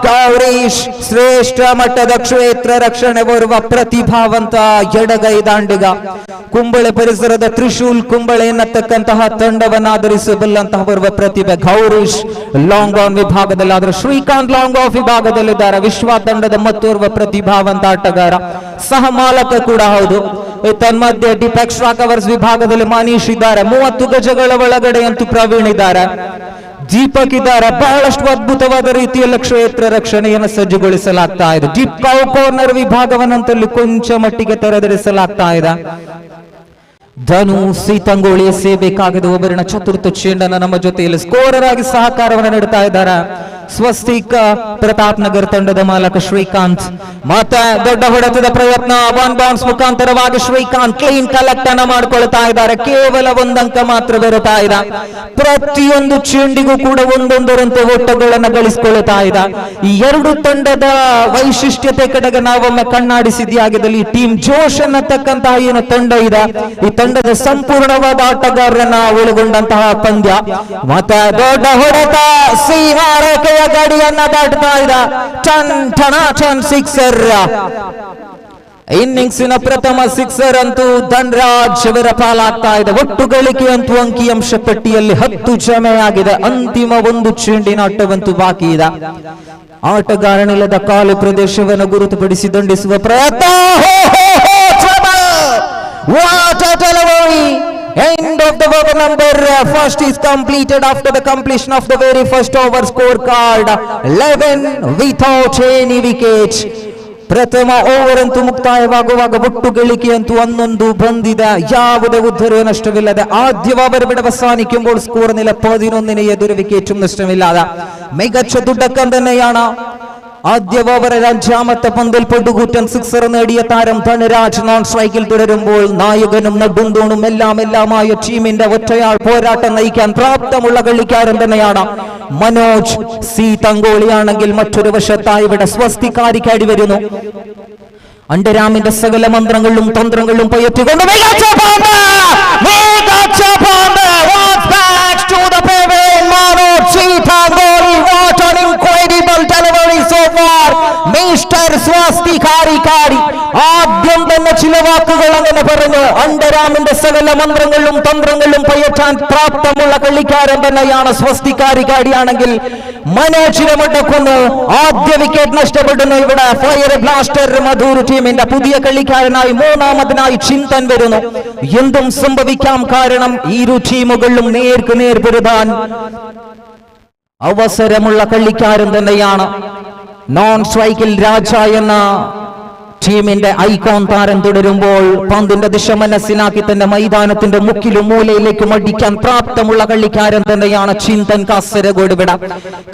ಗೌರೀಶ್ ಶ್ರೇಷ್ಠ ಮಟ್ಟದ ಕ್ಷೇತ್ರ ರಕ್ಷಣೆ ಬರುವ ಪ್ರತಿಭಾವಂತ ಎಡಗೈ ದಾಂಡಿಗ. ಕುಂಬಳೆ ಪರಿಸರದ ತ್ರಿಶೂಲ್ ಕುಂಬಳೆ ಎನ್ನತಕ್ಕಂತಹ ತಂಡವನ್ನು ಆಧರಿಸಬಲ್ಲಂತಹ ಬರುವ ಪ್ರತಿಭೆ ಗೌರೀಶ್ ಲಾಂಗ್ ಆನ್ ವಿಭಾಗದಲ್ಲಿ. ಆದರೆ ಶ್ರೀಕಾಂತ್ ಲಾಂಗ್ ಆಫ್ ವಿಭಾಗದಲ್ಲಿದ್ದಾರೆ. ವಿಶ್ವ ತಂಡದ ಮತ್ತೋರ್ವ ಪ್ರತಿಭಾವಂತ ಆಟಗಾರ, ಸಹ ಮಾಲಕ ಕೂಡ ಹೌದು. ತನ್ಮಧ್ಯೆ ಡೀಪ್ ಎಕ್ಸ್ಟ್ರಾ ಕವರ್ಸ್ ವಿಭಾಗದಲ್ಲಿ ಮನೀಶ್ ಇದ್ದಾರೆ. 30 ಗಜಗಳ ಒಳಗಡೆ ಅಂತೂ ಪ್ರವೀಣ್ ಇದ್ದಾರೆ. ದೀಪಕ್ ಇದ್ದಾರೆ. ಬಹಳಷ್ಟು ಅದ್ಭುತವಾದ ರೀತಿಯಲ್ಲಿ ಕ್ಷೇತ್ರ ರಕ್ಷಣೆಯನ್ನು ಸಜ್ಜುಗೊಳಿಸಲಾಗ್ತಾ ಇದೆ. ಡೀಪ್ ಕಾರ್ನರ್ ವಿಭಾಗವನ್ನಂತಲ್ಲಿ ಕೊಂಚ ಮಟ್ಟಿಗೆ ತೆರೆದಿರಿಸಲಾಗ್ತಾ ಇದೆ. ಧನು ಸೀತಂಗೋಳಿ ಸೇಬೇಕಾಗಿದೆ. ಒಬ್ಬರಿನ ಚತುರ್ಥ ಚೆಂಡನ್ನು ನಮ್ಮ ಜೊತೆಯಲ್ಲಿ ಸ್ಕೋರರ್ ಆಗಿ ಸಹಕಾರವನ್ನು ನೀಡುತ್ತಾ ಇದ್ದಾರೆ ಸ್ವಸ್ತಿಕ್ ಪ್ರತಾಪ್ ನಗರ್ ತಂಡದ ಮಾಲಕ ಶ್ರೀಕಾಂತ್. ಮತ್ತೆ ದೊಡ್ಡ ಹೊಡೆತದ ಪ್ರಯತ್ನ. 1 ಬೌನ್ಸ್ ಮುಖಾಂತರವಾಗಿ ಶ್ರೀಕಾಂತ್ ಕ್ಲೀನ್ ಕಲೆಕ್ಟ್ ಅನ್ನ ಮಾಡಿಕೊಳ್ತಾ ಇದ್ದಾರೆ. ಕೇವಲ 1 ಅಂಕ ಮಾತ್ರ ಬರುತ್ತಾ ಇದೆ. ಪ್ರತಿಯೊಂದು ಚೆಂಡಿಗೂ ಕೂಡ ಒಂದೊಂದರಂತೆ ಓಟಗಳನ್ನು ಗಳಿಸಿಕೊಳ್ತಾ ಇದೆ. ಈ 2 ತಂಡದ ವೈಶಿಷ್ಟ್ಯತೆ ಕಡೆಗೆ ನಾವೊಮ್ಮೆ ಕಣ್ಣಾಡಿಸಿದ್ಯಾಗಿದ್ದಲ್ಲಿ ಟೀಮ್ ಜೋಶ್ ಅನ್ನತಕ್ಕಂತಹ ಏನು ತಂಡ ಇದೆ, ಈ ತಂಡದ ಸಂಪೂರ್ಣವಾದ ಆಟಗಾರರನ್ನ ಒಳಗೊಂಡಂತಹ ಪಂದ್ಯ. ಮತ್ತೆ ದೊಡ್ಡ ಹೊಡೆತ. ಸೀಮಾರೇಖೆಯ ಗಾಡಿಯನ್ನ ದಾಟ್ತಾ ಇದೆ. ಟನ್ ಸಿಕ್ಸರ್. ಇನ್ನಿಂಗ್ಸಿನ ಪ್ರಥಮ ಸಿಕ್ಸರ್ ಅಂತೂ ಧನ್ರಾಜ್ ಅವರ ಪಾಲಾಗ್ತಾ ಇದೆ. ಒಟ್ಟು ಗಳಿಕೆ ಅಂತೂ ಅಂಕಿಅಂಶ ಪಟ್ಟಿಯಲ್ಲಿ 10 ಜಮೆಯಾಗಿದೆ. ಅಂತಿಮ 1 ಚೆಂಡಿನ ಆಟವಂತೂ ಬಾಕಿ ಇದೆ. ಆಟಗಾರನಿಲ್ಲದ ಕಾಲು ಪ್ರದೇಶವನ್ನು ಗುರುತುಪಡಿಸಿ ದಂಡಿಸುವ ಪ್ರಯತ್ನ. What a delivery! End of the over number first is completed after the completion of the very first over scorecard. 11 without any wickets. ಪ್ರಥಮ ಓವರ್ ಅಂತೂ ಮುಕ್ತಾಯವಾಗುವಾಗ ಒಟ್ಟು ಗಳಿಕೆ ಅಂತೂ 11 ಬಂದಿದೆ. ಯಾವುದೇ ಉದ್ಧರ ನಷ್ಟವಿಲ್ಲದೆ ಆದ್ಯ ಓವರ್ ಬಿಡವಸಾನಿക്കുമ്പോൾ സ്കോർ നില 11 എതിരെ വിക്കറ്റും നഷ്ടമില്ലാതെ മികച്ച തുടക്കം തന്നെയാണ്. ആദ്യ ഓവർ 5ാമത്തെ പന്തിൽ പൊടുകൂറ്റൻ സിക്സർ നേടിയ താരം ധനരാജ് നോൺ സ്ട്രൈക്കിൽ തുടരുമ്പോൾ നായകനും നെടുന്തൂണും എല്ലാമായ ടീമിന്റെ ഒറ്റയാൾ പോരാട്ടം നയിക്കാൻ പ്രാപ്തമുള്ള കളിക്കാരൻ തന്നെയാണ് മനോജ്. സി തങ്കോളിയാണെങ്കിൽ മറ്റൊരു വശത്തായി ഇവിടെ സ്വസ്തിക്കാരിക്കാടി വരുന്നു. അണ്ടരാമിന്റെ സകല മന്ത്രങ്ങളും തന്ത്രങ്ങളും പയറ്റുകൊണ്ട് ആദ്യം തന്നെ ചില വാക്കുകൾ അങ്ങനെ പറഞ്ഞു. അണ്ടരാമിന്റെ സകല മന്ത്രങ്ങളും തന്ത്രങ്ങളും പയറ്റാൻ പ്രാപ്തമുള്ള കളിക്കാരൻ തന്നെയാണ് സ്വസ്തിക്കാരിക്കാടിയാണെങ്കിൽ മനോജിനെ മടക്കുന്നു. ആദ്യ വിക്കറ്റ് നഷ്ടപ്പെടുന്നു. ഇവിടെ ഫയർ ബ്ലാസ്റ്റർ മധൂർ ടീമിന്റെ പുതിയ കളിക്കാരനായി 3ാമതിനായി ചിന്തൻ വരുന്നു. എന്തും സംഭവിക്കാം. കാരണം ഈ 2 ടീമുകളിലും നേർക്ക് നേർ പൊരുതാൻ അവസരമുള്ള കളിക്കാരൻ തന്നെയാണ്. നോൺ സ്ട്രൈക്കിൽ രാജ എന്ന ടീമിന്റെ ഐക്കോൺ താരം തുടരുമ്പോൾ പന്തിന്റെ ദിശ മനസ്സിലാക്കി തന്നെ മൈതാനത്തിന്റെ മുക്കിലും മൂലയിലേക്കും അടിക്കാൻ പ്രാപ്തമുള്ള കളിക്കാരൻ തന്നെയാണ് ചിന്തൻ കാസർഗോഡ്. വിട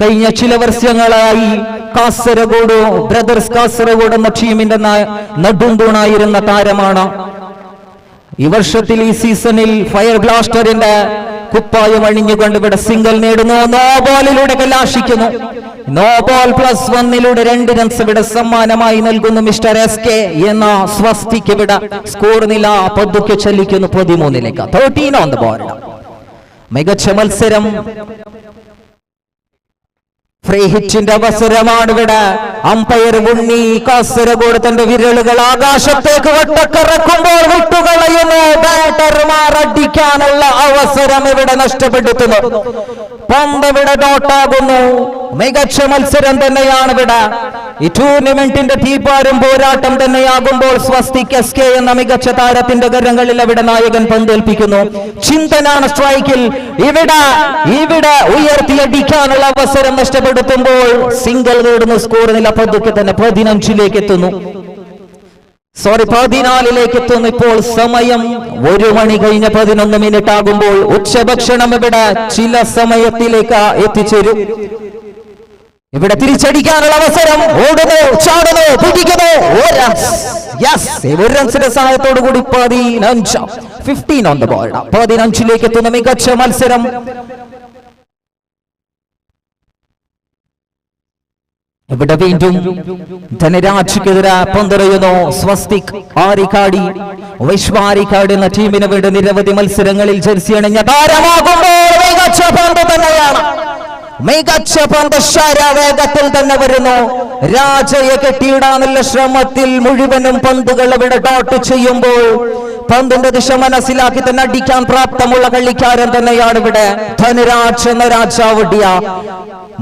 കഴിഞ്ഞ ചില വർഷങ്ങളായി കാസർഗോഡ് ബ്രദേഴ്സ് കാസർഗോഡ് എന്ന ടീമിന്റെ നെടുന്തൂണായിരുന്ന താരമാണ്. ഈ വർഷത്തിൽ ഈ സീസണിൽ ഫയർ ബ്ലാസ്റ്ററിന്റെ കുപ്പായം അണിഞ്ഞുകൊണ്ട് ഇവിടെ സിംഗിൾ നേടുന്നു. നോ ബോളിലൂടെ കലാശിക്കുന്നു. നോ ബോൾ +1 2 റൺസ് ഇവിടെ സമ്മാനമായി നൽകുന്നു മിസ്റ്റർ SK എന്ന സ്വസ്തിക്ക്. ഇവിടെ സ്കോർ നില പതുക്കെ ചലിക്കുന്നു 13 13 ഓൺ ദ ബോർഡ്. മികച്ച മത്സരം. ഫ്രീ ഹിറ്റിന്റെ അവസരമാണ് ഇവിടെ. അമ്പയർ ഉണ്ണി കാസർഗോഡ് തന്റെ വിരലുകൾ ആകാശത്തേക്ക് വട്ടക്കറക്കുമ്പോൾ വിട്ടുകളയുന്നു. ബാറ്റർമാർ അടിക്കാനുള്ള അവസരം ഇവിടെ നഷ്ടപ്പെടുത്തുന്നു. പന്ത് ഇവിടെ ഡോട്ടാകുന്നു. മികച്ച മത്സരം തന്നെയാണ് ഇവിടെ. ഈ ടൂർണമെന്റിന്റെ തീപാരും പോരാട്ടം തന്നെയാകുമ്പോൾ സ്വസ്തിക് SK എന്ന മികച്ച താരത്തിന്റെ കരങ്ങളിൽ അവിടെ നായകൻ പന്തേൽപ്പിക്കുന്നു. ചിന്തനാണ് സ്ട്രൈക്കിൽ. ഇവിടെ ഉയർത്തിയടിക്കാനുള്ള അവസരം നഷ്ടപ്പെടുത്തുമ്പോൾ സിംഗിൾ നേടുന്നു. സ്കോർ നില പതുക്കെ തന്നെ 15 എത്തുന്നു. 14 എത്തുന്നു. ഇപ്പോൾ സമയം 1 മണി കഴിഞ്ഞ 11 മിനിറ്റ് ആകുമ്പോൾ ഉച്ചഭക്ഷണം ഇവിടെ ചില സമയത്തിലേക്ക് എത്തിച്ചേരും. ഇവിടെ തിരിച്ചടിക്കാനുള്ള അവസരം. ഓടുന്നു, ചാടുന്നു, പിടിക്കുന്നു. ഒരു റൺസിന്റെ സഹായത്തോടു കൂടി 15 ഓൺ ദ ബോൾ. 15 എത്തുന്ന മികച്ച മത്സരം. ഇവിടെ വീണ്ടും ധനരാജ്ക്കെതിരെ പന്തെറിയുന്നു സ്വസ്തിക് ആരിക്കാടി. വിശ്വാരിക്കാട് എന്ന ടീമിന് വേണ്ടി നിരവധി മത്സരങ്ങളിൽ ജേഴ്സി അണിഞ്ഞ താരമാകുമ്പോൾ മികച്ച പന്ത് തന്നെയാണ്. മികച്ച പന്ത് ശരവേഗത്തിൽ തന്നെ വരുന്നു. രാജയെ കെട്ടിയിടാനുള്ള ശ്രമത്തിൽ മുഴുവനും പന്തുകൾ ഇവിടെ ഡോട്ട് ചെയ്യുമ്പോൾ പന്തിന്റെ ദിശ മനസ്സിലാക്കി തന്നെ അടിക്കാൻ പ്രാപ്തമുള്ള കളിക്കാരൻ തന്നെയാണ് ഇവിടെ ധനരാജ് എന്ന രാജാവടിയ.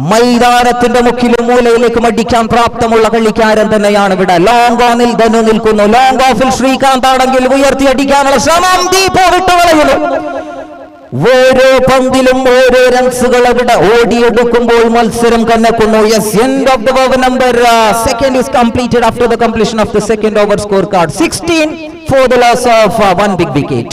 മൈതാനത്തിന്റെ മുക്കിലും മൂലയിലേക്കും അടിക്കാൻ പ്രാപ്തമുള്ള കളിക്കാരൻ തന്നെയാണ് ഇവിടെ. ലോങ് ഓണിൽ ധനു നിൽക്കുന്നു. ലോങ് ഓഫിൽ ശ്രീകാന്ത് ആണെങ്കിൽ ഉയർത്തി അടിക്കാനുള്ള ശ്രമം. ദീപു വിട്ടുകളയുന്നു. ഓരോ പന്തിലും ഓരോ റൺസുകൾ അവിടെ ഓടിയെടുക്കുമ്പോൾ മത്സരം കന്നക്കുന്നു. Yes, end of the over number second is completed after the completion of the second over scorecard. 16 for the loss of one big wicket.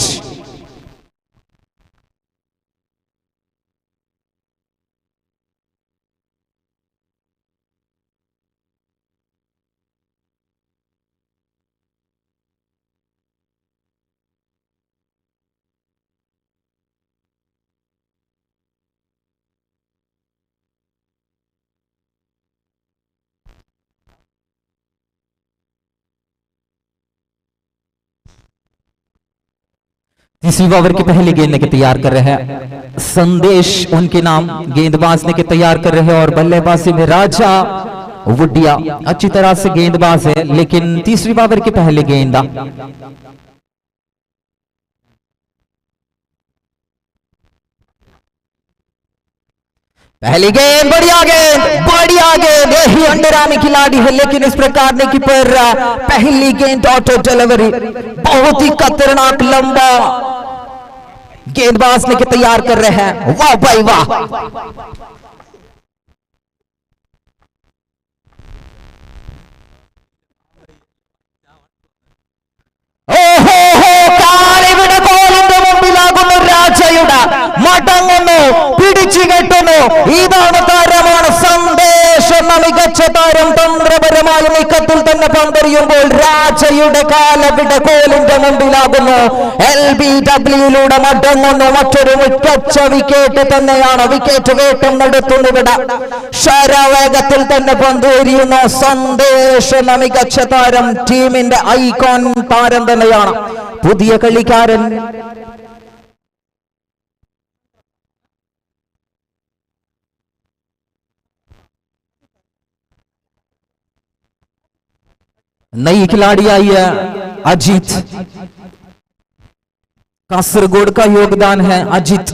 तीसरी ओवर की पहली गेंद के तैयार कर रहे हैं संदेश, उनके नाम गेंदबाज ने के तैयार कर रहे हैं. और बल्लेबाजी में राजा वुडिया अच्छी तरह से गेंदबाज है, लेकिन तीसरी ओवर की पहली गेंद पहली गेंद बढ़िया गेंद यही अंडरामी खिलाड़ी है, लेकिन इस प्रकार ने की पर पहली गेंद ऑटो डिलीवरी बहुत ही खतरनाक लंबा गेंदबाज ने के तैयार कर रहे हैं. वाह भाई वाह. ഓഹോ കാലിവിടെ ഗോളിന്റെ മുമ്പിലാകുന്നു രാജയുടെ. മടങ്ങുന്നു, പിടിച്ചു കെട്ടുന്നു. ഇതാണ് താരമാണ് സന്ദേശ് എന്ന മികച്ച താരം. തന്ത്രപരമായ നീക്കത്തിൽ തന്നെ പന്തെറിയുമ്പോൾ രാജയുടെ കാലവിടെ ഗോളിന്റെ മുമ്പിലാകുന്നു. LBWയിലൂടെ മടങ്ങുന്നു. മറ്റൊരു മികച്ച വിക്കറ്റ് തന്നെയാണ്. വിക്കറ്റ് വേട്ടം നടത്തുന്നു ഇവിടെ. ശരവേഗത്തിൽ തന്നെ പന്തെറിയുന്നു സന്ദേശ് എന്ന മികച്ച താരം. ടീമിന്റെ ഐക്കോൺ താരം തന്നെയാണ്. പുതിയ കളിക്കാരൻ. नई खिलाड़ी आई है अजीत. कासरगोड का योगदान है अजीत,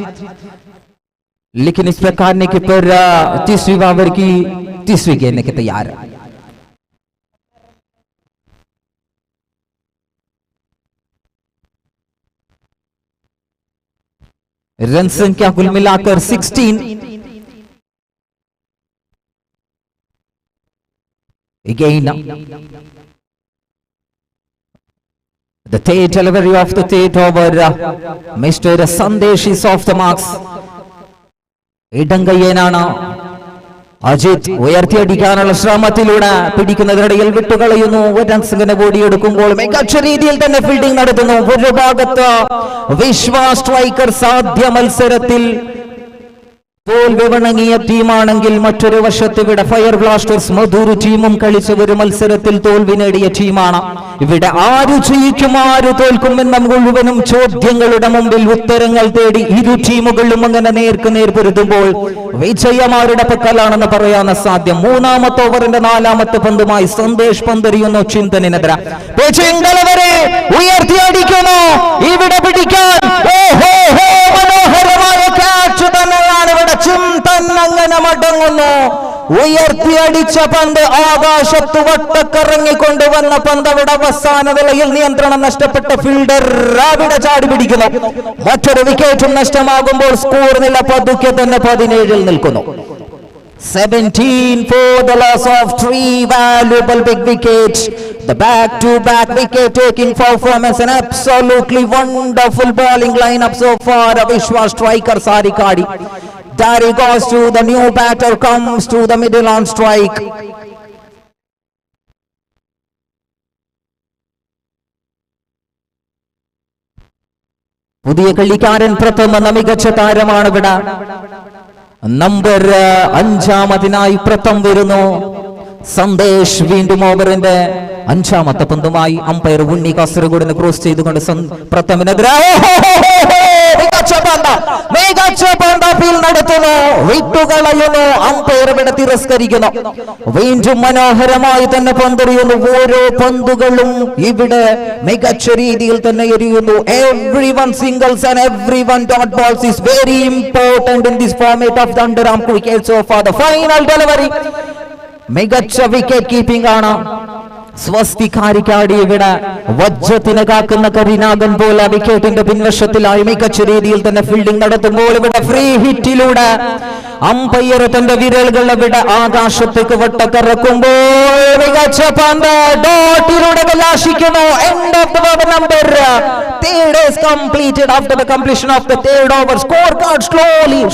लेकिन इस प्रकार ने के पर तीसरी ओवर की तीसरी गेंद के तैयार. रन संख्या कुल मिलाकर 16. Again, the third delivery of the third over. Mr. Sandesh is off the marks. ഇടങ്കയ്യനാണ് Ajith. ഉയർത്തിയടിക്കാനുള്ള ശ്രമത്തിലൂടെ പിടിക്കുന്നതിനിടയിൽ വിട്ടുകളയുന്നു. റൺസിനെ ഓടിയെടുക്കുമ്പോൾ മികച്ച രീതിയിൽ തന്നെ ഫീൽഡിംഗ് നടത്തുന്നു. ഒരു ഭാഗത്ത് വിശ്വാ സ്ട്രൈക്കർ സാധ്യ മത്സരത്തിൽ തോൽവി വണങ്ങിയ ടീമാണെങ്കിൽ മറ്റൊരു വശത്ത് ഇവിടെ ഫയർ ബ്ലാസ്റ്റേഴ്സ് മധുർ ടീമും കളിച്ച ഒരു മത്സരത്തിൽ തോൽവി നേടിയ ടീമാണ്. ഇവിടെ ആര് ജയിക്കും ആര് തോൽക്കും എന്ന മുഴുവനും ചോദ്യങ്ങളുടെ മുമ്പിൽ ഉത്തരങ്ങൾ തേടി ഇരു ടീമുകളിലും അങ്ങനെ നേർക്ക് നേർ പൊരുതുമ്പോൾ വിജയമാരുടെ പക്കലാണെന്ന് പറയാൻ സാധ്യം. മൂന്നാമത്തെ ഓവറിന്റെ 4ാമത്തെ പന്തുമായി സന്ദേശ് പന്തെറിയുന്നു ചിന്തനെതിരെ. ഉയർത്തിയടിക്കുന്നു. ഇവിടെ പിടിക്കാൻ മനോഹരമായ ക്യാച്ച് തന്നെയാണ് ഇവിടെ. ചിന്തൻ അങ്ങനെ മടങ്ങുന്നു. ഉയർത്തിയടിച്ച പന്ത് ആകാശത്ത് വട്ടക്കറങ്ങിക്കൊണ്ടുവന്ന പന്ത് അവിടെ അവസാന നിലയിൽ നിയന്ത്രണം നഷ്ടപ്പെട്ട ഫീൽഡർ അവിടെ ചാടി പിടിക്കുന്നു. മറ്റൊരു വിക്കറ്റും നഷ്ടമാകുമ്പോൾ സ്കോർ നില പതുക്കെ തന്നെ 17 നിൽക്കുന്നു. 17 for the loss of 3 valuable big wickets. The back-to-back wicket-taking performance, an absolutely wonderful bowling lineup so far. Vishwa striker Sarikadi. There he goes to the new batter, comes to the middle on strike. പുതിയ കളിക്കാരൻ പ്രഥമ മികച്ച താരമാണ് ഇവിടെ. Number 5 Pratham വരുന്നു. സന്ദേശ് വീണ്ടും ഓവറിന്റെ 5ാമത്തെ പന്തുമായി umpire ഉണ്ണി കാസർഗോഡിനെ cross ചെയ്തുകൊണ്ട് പ്രഥമിനെതിരെ മികച്ച പന്ത് അപ്പീൽ നടത്തുന്നു, വിട്ടുകളയുന്നു. അമ്പയർ ഇവിടെ തിരസ്കരിക്കുന്നു. വീണ്ടും മനോഹരമായി തന്നെ പന്തെറിയുന്നു. ഓരോ പന്തുകളും ഇവിടെ മികച്ച രീതിയിൽ തന്നെ എറിയുന്നു. Everyone singles and everyone dot balls is very important in this format of the underarm cricket. So far the final delivery, മികച്ച വിക്കറ്റ് കീപ്പിംഗ് ആണ്. സ്വസ്തികാരിക്കാടി ഇവിടെ വജ്രത്തിന് കാക്കുന്ന കരിനാഗൻ പോലെ വിക്കറ്റിന്റെ പിൻവശത്തിലായി മികച്ച രീതിയിൽ തന്നെ ഫീൽഡിംഗ് നടത്തുമ്പോൾ ഇവിടെ ഫ്രീ ഹിറ്റിലൂടെ അമ്പയർ തന്റെ വിരലുകൾ ഇവിടെ ആകാശത്തേക്ക് വട്ടക്കറക്കുമ്പോൾ മികച്ച പന്ത് ഡോട്ടിലൂടെ കലാശിക്കുന്നു. End of the over number 3 is completed after the completion of the 3rd over. Scorecard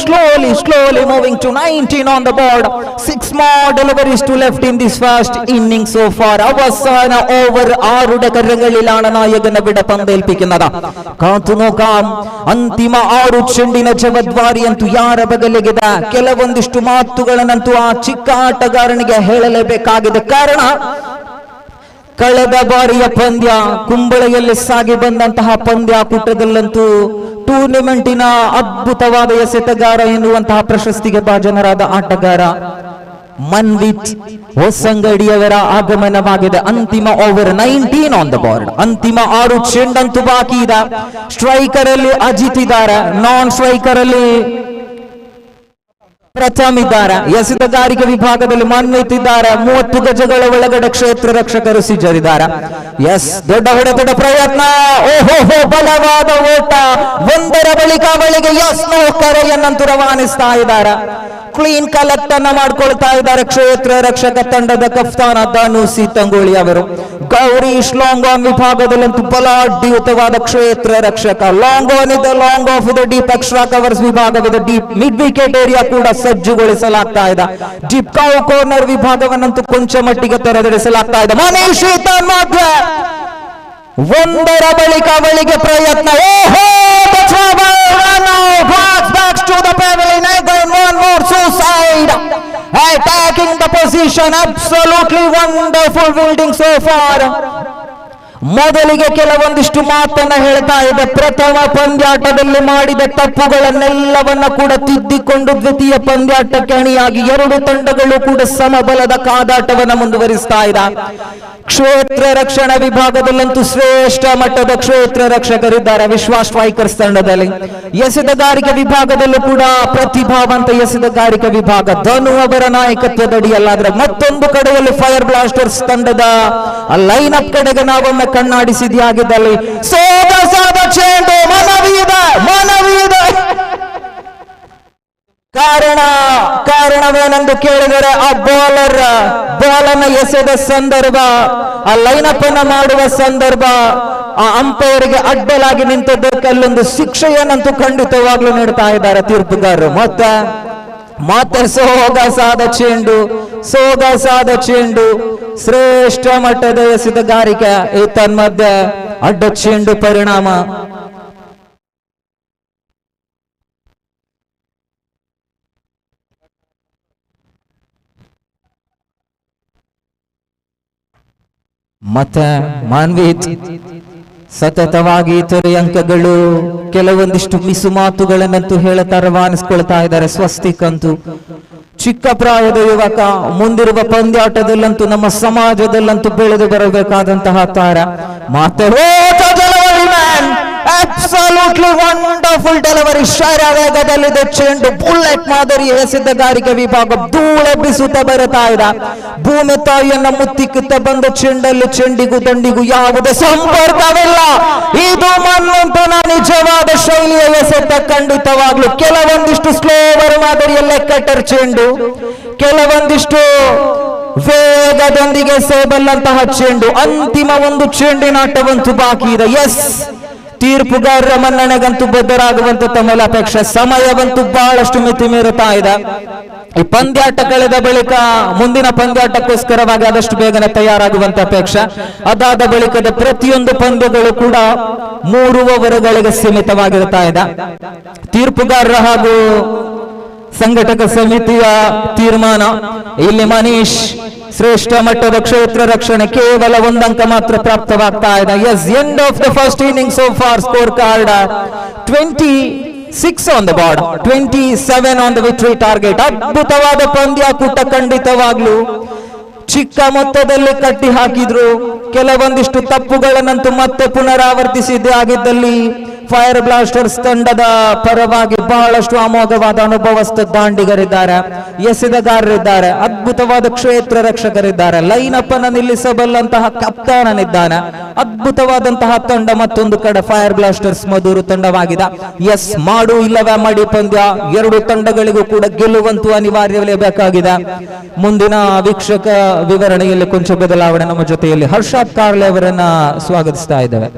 slowly moving to 19 on the board. 6 more deliveries to left in this first inning so far. അവസാന over 6 കരങ്ങളിലാണ് നായകൻ ഇവിടെ പന്തേൽപ്പിക്കുന്നത്. കാത്തു നോക്കാം ಅಂತಿಮ 6 ಚೆಂಡಿನ ಜವಾಬ್ದಾರಿ ಅಂತೂ ಯಾರ ಬಗಲಿಗಿದೆ. ಕೆಲವೊಂದಿಷ್ಟು ಮಾತುಗಳನ್ನಂತೂ ಆ ಚಿಕ್ಕ ಆಟಗಾರನಿಗೆ ಹೇಳಲೇಬೇಕಾಗಿದೆ. ಕಾರಣ ಕಳೆದ ಬಾರಿಯ ಪಂದ್ಯ ಕುಂಬಳೆಯಲ್ಲಿ ಸಾಗಿ ಬಂದಂತಹ ಪಂದ್ಯಾಕೂಟದಲ್ಲಂತೂ ಟೂರ್ನಿಮೆಂಟಿನ ಅದ್ಭುತವಾದ ಎಸೆತಗಾರ ಎನ್ನುವಂತಹ ಪ್ರಶಸ್ತಿಗೆ ಭಾಜನರಾದ ಆಟಗಾರ ಮನ್ವಿತ್ ಹೊಸಂಗಡಿಯವರ ಆಗಮನವಾಗಿದೆ. ಅಂತಿಮ ಓವರ್ 19 ಆನ್ ದ ಬೋರ್ಡ್. ಅಂತಿಮ 6 ಚೆಂಡಂತೂ ಬಾಕಿ ಇದೆ. ಸ್ಟ್ರೈಕರ್ ಅಲ್ಲಿ ಅಜಿತ್ ಇದ್ದಾರೆ, ನಾನ್ ಸ್ಟ್ರೈಕರ್ ಅಲ್ಲಿ ಪ್ರಥಮ್ ಇದ್ದಾರೆ, ಎಸೆತಗಾರಿಕೆ ವಿಭಾಗದಲ್ಲಿ ಮನ್ವಿತ್ ಇದ್ದಾರೆ, 30 ಗಜಗಳ ಒಳಗಡೆ ಕ್ಷೇತ್ರ ರಕ್ಷಕರು ಸಿಜ್ಜರಿದ್ದಾರೆ. ದೊಡ್ಡ ಹೊಡೆತದ ಪ್ರಯತ್ನ, ಓಹೋ ಬಲವಾದ ಓಟ, ಒಂದರ ಬಳಿಕ ಬಳಿಗೆ ನೋ ಕರೆಯನ್ನಂತೂ ರವಾನಿಸ್ತಾ ಇದ್ದಾರೆ. ಕ್ಲೀನ್ ಕಲೆಕ್ಟ್ ಅನ್ನ ಮಾಡ್ಕೊಳ್ತಾ ಇದ್ದಾರೆ ಕ್ಷೇತ್ರ ರಕ್ಷಕ ತಂಡದ ಕಫ್ತಾನ ಧನುಸಿ ತಂಗೋಳಿ ಅವರು. ಗೌರೀಶ್ ಲಾಂಗ್ ಆನ್ ವಿಭಾಗದಲ್ಲಂತೂ ಬಲಾಢ್ಯೂತವಾದ ಕ್ಷೇತ್ರ ರಕ್ಷಕ. ಲಾಂಗ್ ಆನ್ ಇದೆ, ಲಾಂಗ್ ಆಫ್ ಇದೆ, ಡೀಪ್ ಎಕ್ಸ್ಟ್ರಾ ಕವರ್ಸ್ ವಿಭಾಗವಿದೆ, ಡೀಪ್ ಮಿಡ್ ವಿಕೆಟ್ ಏರಿಯಾ ಕೂಡ ಸಜ್ಜುಗೊಳಿಸಲಾಗ್ತಾ ಇದೆ. ಡೀಪ್ ಕೌ ಕಾರ್ನರ್ ವಿಭಾಗವನ್ನಂತೂ ಕೊಂಚ ಮಟ್ಟಿಗೆ ತೆರೆದಿರಿಸಲಾಗ್ತಾ ಇದೆ. ಮನೀಶ್ ಮಧ್ಯ ಒಂದರ ಬಳಿಕ ಬಳಿಗೆ ಪ್ರಯತ್ನ, ಓಹೋ to the pavilion again, one more suicide, attacking the position, absolutely wonderful fielding so far. ಮೊದಲಿಗೆ ಕೆಲವೊಂದಿಷ್ಟು ಮಾತನ್ನ ಹೇಳ್ತಾ ಇದೆ. ಪ್ರಥಮ ಪಂದ್ಯಾಟದಲ್ಲಿ ಮಾಡಿದ ತಪ್ಪುಗಳನ್ನೆಲ್ಲವನ್ನ ಕೂಡ ತಿದ್ದಿಕೊಂಡು ದ್ವಿತೀಯ ಪಂದ್ಯಾಟಕ್ಕೆ ಅಣಿಯಾಗಿ 2 ತಂಡಗಳು ಕೂಡ ಸಮಬಲದ ಕಾದಾಟವನ್ನು ಮುಂದುವರಿಸ್ತಾ ಇದೆ. ಕ್ಷೇತ್ರ ರಕ್ಷಣಾ ವಿಭಾಗದಲ್ಲಂತೂ ಶ್ರೇಷ್ಠ ಮಟ್ಟದ ಕ್ಷೇತ್ರ ರಕ್ಷಕರಿದ್ದಾರೆ ವಿಶ್ವ ಸ್ಟ್ರೈಕರ್ಸ್ ತಂಡದಲ್ಲಿ. ಎಸೆತಗಾರಿಕೆ ವಿಭಾಗದಲ್ಲೂ ಕೂಡ ಪ್ರತಿಭಾವಂತ ಎಸೆತಗಾರಿಕೆ ವಿಭಾಗ ಧನು ಅವರ ನಾಯಕತ್ವದಡಿಯಲ್ಲಾದ್ರೆ, ಮತ್ತೊಂದು ಕಡೆಯಲ್ಲಿ ಫೈರ್ ಬ್ಲಾಸ್ಟರ್ಸ್ ತಂಡದ ಲೈನ್ ಅಪ್ ಕಡೆಗೆ ನಾವೊಮ್ಮೆ ಕಣ್ಣಾಡಿಸಿದ್ಯಾಗಿದ್ದಲ್ಲಿ ಸೋಗಸಾದ ಚೆಂಡು, ಮನವಿದೆ. ಕಾರಣವೇನೆಂದು ಕೇಳಿದರೆ ಆ ಬಾಲನ್ನ ಎಸೆದ ಸಂದರ್ಭ, ಆ ಲೈನಪ್ ಅನ್ನ ಮಾಡುವ ಸಂದರ್ಭ, ಆ ಅಂಪೈರ್ಗೆ ಅಡ್ಡಲಾಗಿ ನಿಂತದ್ದಕ್ಕಲ್ಲೊಂದು ಶಿಕ್ಷೆಯನ್ನಂತೂ ಖಂಡಿತವಾಗ್ಲೂ ನೀಡ್ತಾ ಇದ್ದಾರೆ ತೀರ್ಪುಗಾರರು. ಮತ್ತೆ ಸೋಗಸಾದ ಚೆಂಡು, ಶ್ರೇಷ್ಠ ಮಟ್ಟದ ಎಸೆತಗಾರಿಕೆ. ತನ್ಮಧ್ಯೆ ಅಡ್ಡ ಚೆಂಡು ಪರಿಣಾಮ. ಮತ್ತೆ ಮಾನ್ವಿತ್ ಸತತವಾಗಿ ತೊರೆ ಅಂಕಗಳು, ಕೆಲವೊಂದಿಷ್ಟು ಮಿಸು ಮಾತುಗಳನ್ನಂತೂ ಹೇಳುತ್ತಾ ರವಾನಿಸ್ಕೊಳ್ತಾ ಇದ್ದಾರೆ. ಸ್ವಸ್ತಿಕ್ ಅಂತೂ ಚಿಕ್ಕ ಪ್ರಾಯದ ಯುವಕ, ಮುಂದಿರುವ ಪಂದ್ಯಾಟದಲ್ಲಂತೂ ನಮ್ಮ ಸಮಾಜದಲ್ಲಂತೂ ಬೆಳೆದು ಬರಬೇಕಾದಂತಹ ತಾರ. ಮತ್ತೆ absolutely wonderful delivery, ಶರವೇಗದಲ್ಲಿದೆ ಚೆಂಡು, ಬುಲೆಟ್ ಮಾದರಿ ಎಸೆತಗಾರಿಕೆ ವಿಭಾಗ ಧೂಳೆಬ್ಬಿಸುತ್ತಾ ಬರುತ್ತಾ ಇದೆ. ಭೂಮಿ ತಾಯಿಯನ್ನ ಮುತ್ತಿಕ್ಕುತ್ತಾ ಬಂದ ಚೆಂಡಿಗೂ ದಂಡಿಗೂ ಯಾವುದೇ ಸಂಪರ್ಕವಿಲ್ಲ. ಇದು ಮನ್ವಂತನ ನಿಜವಾದ ಶೈಲಿಯ ಎಸೆತ ಖಂಡಿತವಾಗ್ಲು. ಕೆಲವೊಂದಿಷ್ಟು ಸ್ಲೋವರ್ ಮಾದರಿಯ ಲೆಕ್ಕಟರ್ ಚೆಂಡು, ಕೆಲವೊಂದಿಷ್ಟು ವೇಗದೊಂದಿಗೆ ಸೇಬಲ್ಲಂತಹ ಚೆಂಡು, ಅಂತಿಮ ಒಂದು ಚೆಂಡಿನಾಟವಂತೂ ಬಾಕಿ ಇದೆ. ಎಸ್, ತೀರ್ಪುಗಾರರ ಮನ್ನಣೆಗಂತೂ ಬದ್ಧರಾಗುವಂತ ತಮ್ಮ ಅಪೇಕ್ಷೆ. ಸಮಯವಂತೂ ಬಹಳಷ್ಟು ಮಿತಿ ಮೀರುತ್ತಾ ಇದೆ. ಈ ಪಂದ್ಯಾಟ ಕಳೆದ ಬಳಿಕ ಮುಂದಿನ ಪಂದ್ಯಾಟಕ್ಕೋಸ್ಕರವಾಗಿ ಆದಷ್ಟು ಬೇಗನೆ ತಯಾರಾಗುವಂತ ಅಪೇಕ್ಷೆ. ಅದಾದ ಬಳಿಕದ ಪ್ರತಿಯೊಂದು ಪಂದ್ಯಗಳು ಕೂಡ 3 ಓವರ್ಗಳಿಗೆ ಸೀಮಿತವಾಗಿರುತ್ತಾ ಇದೆ. ತೀರ್ಪುಗಾರರ ಹಾಗೂ ಸಂಘಟಕ ಸಮಿತಿಯ ತೀರ್ಮಾನ, ಇಲ್ಲಿ ಮನೀಶ್ ಶ್ರೇಷ್ಠ ಮಟ್ಟದ ಕ್ಷೇತ್ರ ರಕ್ಷಣೆ, ಕೇವಲ 1 ಅಂಕ ಮಾತ್ರ ಪ್ರಾಪ್ತವಾಗ್ತಾ ಇದೆ. Yes, end of the first inning so far. Score card 26 on the board, 27 on the victory target. ಅದ್ಭುತವಾದ ಪಂದ್ಯಾಕೂಟ ಖಂಡಿತವಾಗ್ಲೂ. ಚಿಕ್ಕ ಮೊತ್ತದಲ್ಲಿ ಕಟ್ಟಿ ಹಾಕಿದ್ರು, ಕೆಲವೊಂದಿಷ್ಟು ತಪ್ಪುಗಳನ್ನಂತೂ ಮತ್ತೆ ಪುನರಾವರ್ತಿಸಿದ್ದೇ ಆಗಿದ್ದಲ್ಲಿ ಫೈರ್ ಬ್ಲಾಸ್ಟರ್ಸ್ ತಂಡದ ಪರವಾಗಿ ಬಹಳಷ್ಟು ಅಮೋಘವಾದ ಅನುಭವಸ್ಥ ದಾಂಡಿಗರಿದ್ದಾರೆ, ಎಸೆದಗಾರರಿದ್ದಾರೆ, ಅದ್ಭುತವಾದ ಕ್ಷೇತ್ರ ರಕ್ಷಕರಿದ್ದಾರೆ, ಲೈನ್ ಅಪ್ ಅನ್ನು ನಿಲ್ಲಿಸಬಲ್ಲಂತಹ ಕಪ್ತಾನನಿದ್ದಾನೆ. ಅದ್ಭುತವಾದಂತಹ ತಂಡ ಮತ್ತೊಂದು ಕಡೆ ಫೈರ್ ಬ್ಲಾಸ್ಟರ್ಸ್ ಮಧುರು ತಂಡವಾಗಿದೆ. ಎಸ್, ಮಾಡು ಇಲ್ಲವೇ ಮಾಡಿ ಪಂದ್ಯ. 2 ತಂಡಗಳಿಗೂ ಕೂಡ ಗೆಲ್ಲುವಂತೂ ಅನಿವಾರ್ಯಲೇಬೇಕಾಗಿದೆ. ಮುಂದಿನ ವೀಕ್ಷಕ ವಿವರಣೆಯಲ್ಲಿ ಕೊಂಚ ಬದಲಾವಣೆ. ನಮ್ಮ ಜೊತೆಯಲ್ಲಿ ಹರ್ಷಾದ್ ಕಾರ್ಲೆ ಅವರನ್ನ ಸ್ವಾಗತಿಸ್ತಾ ಇದ್ದೇವೆ.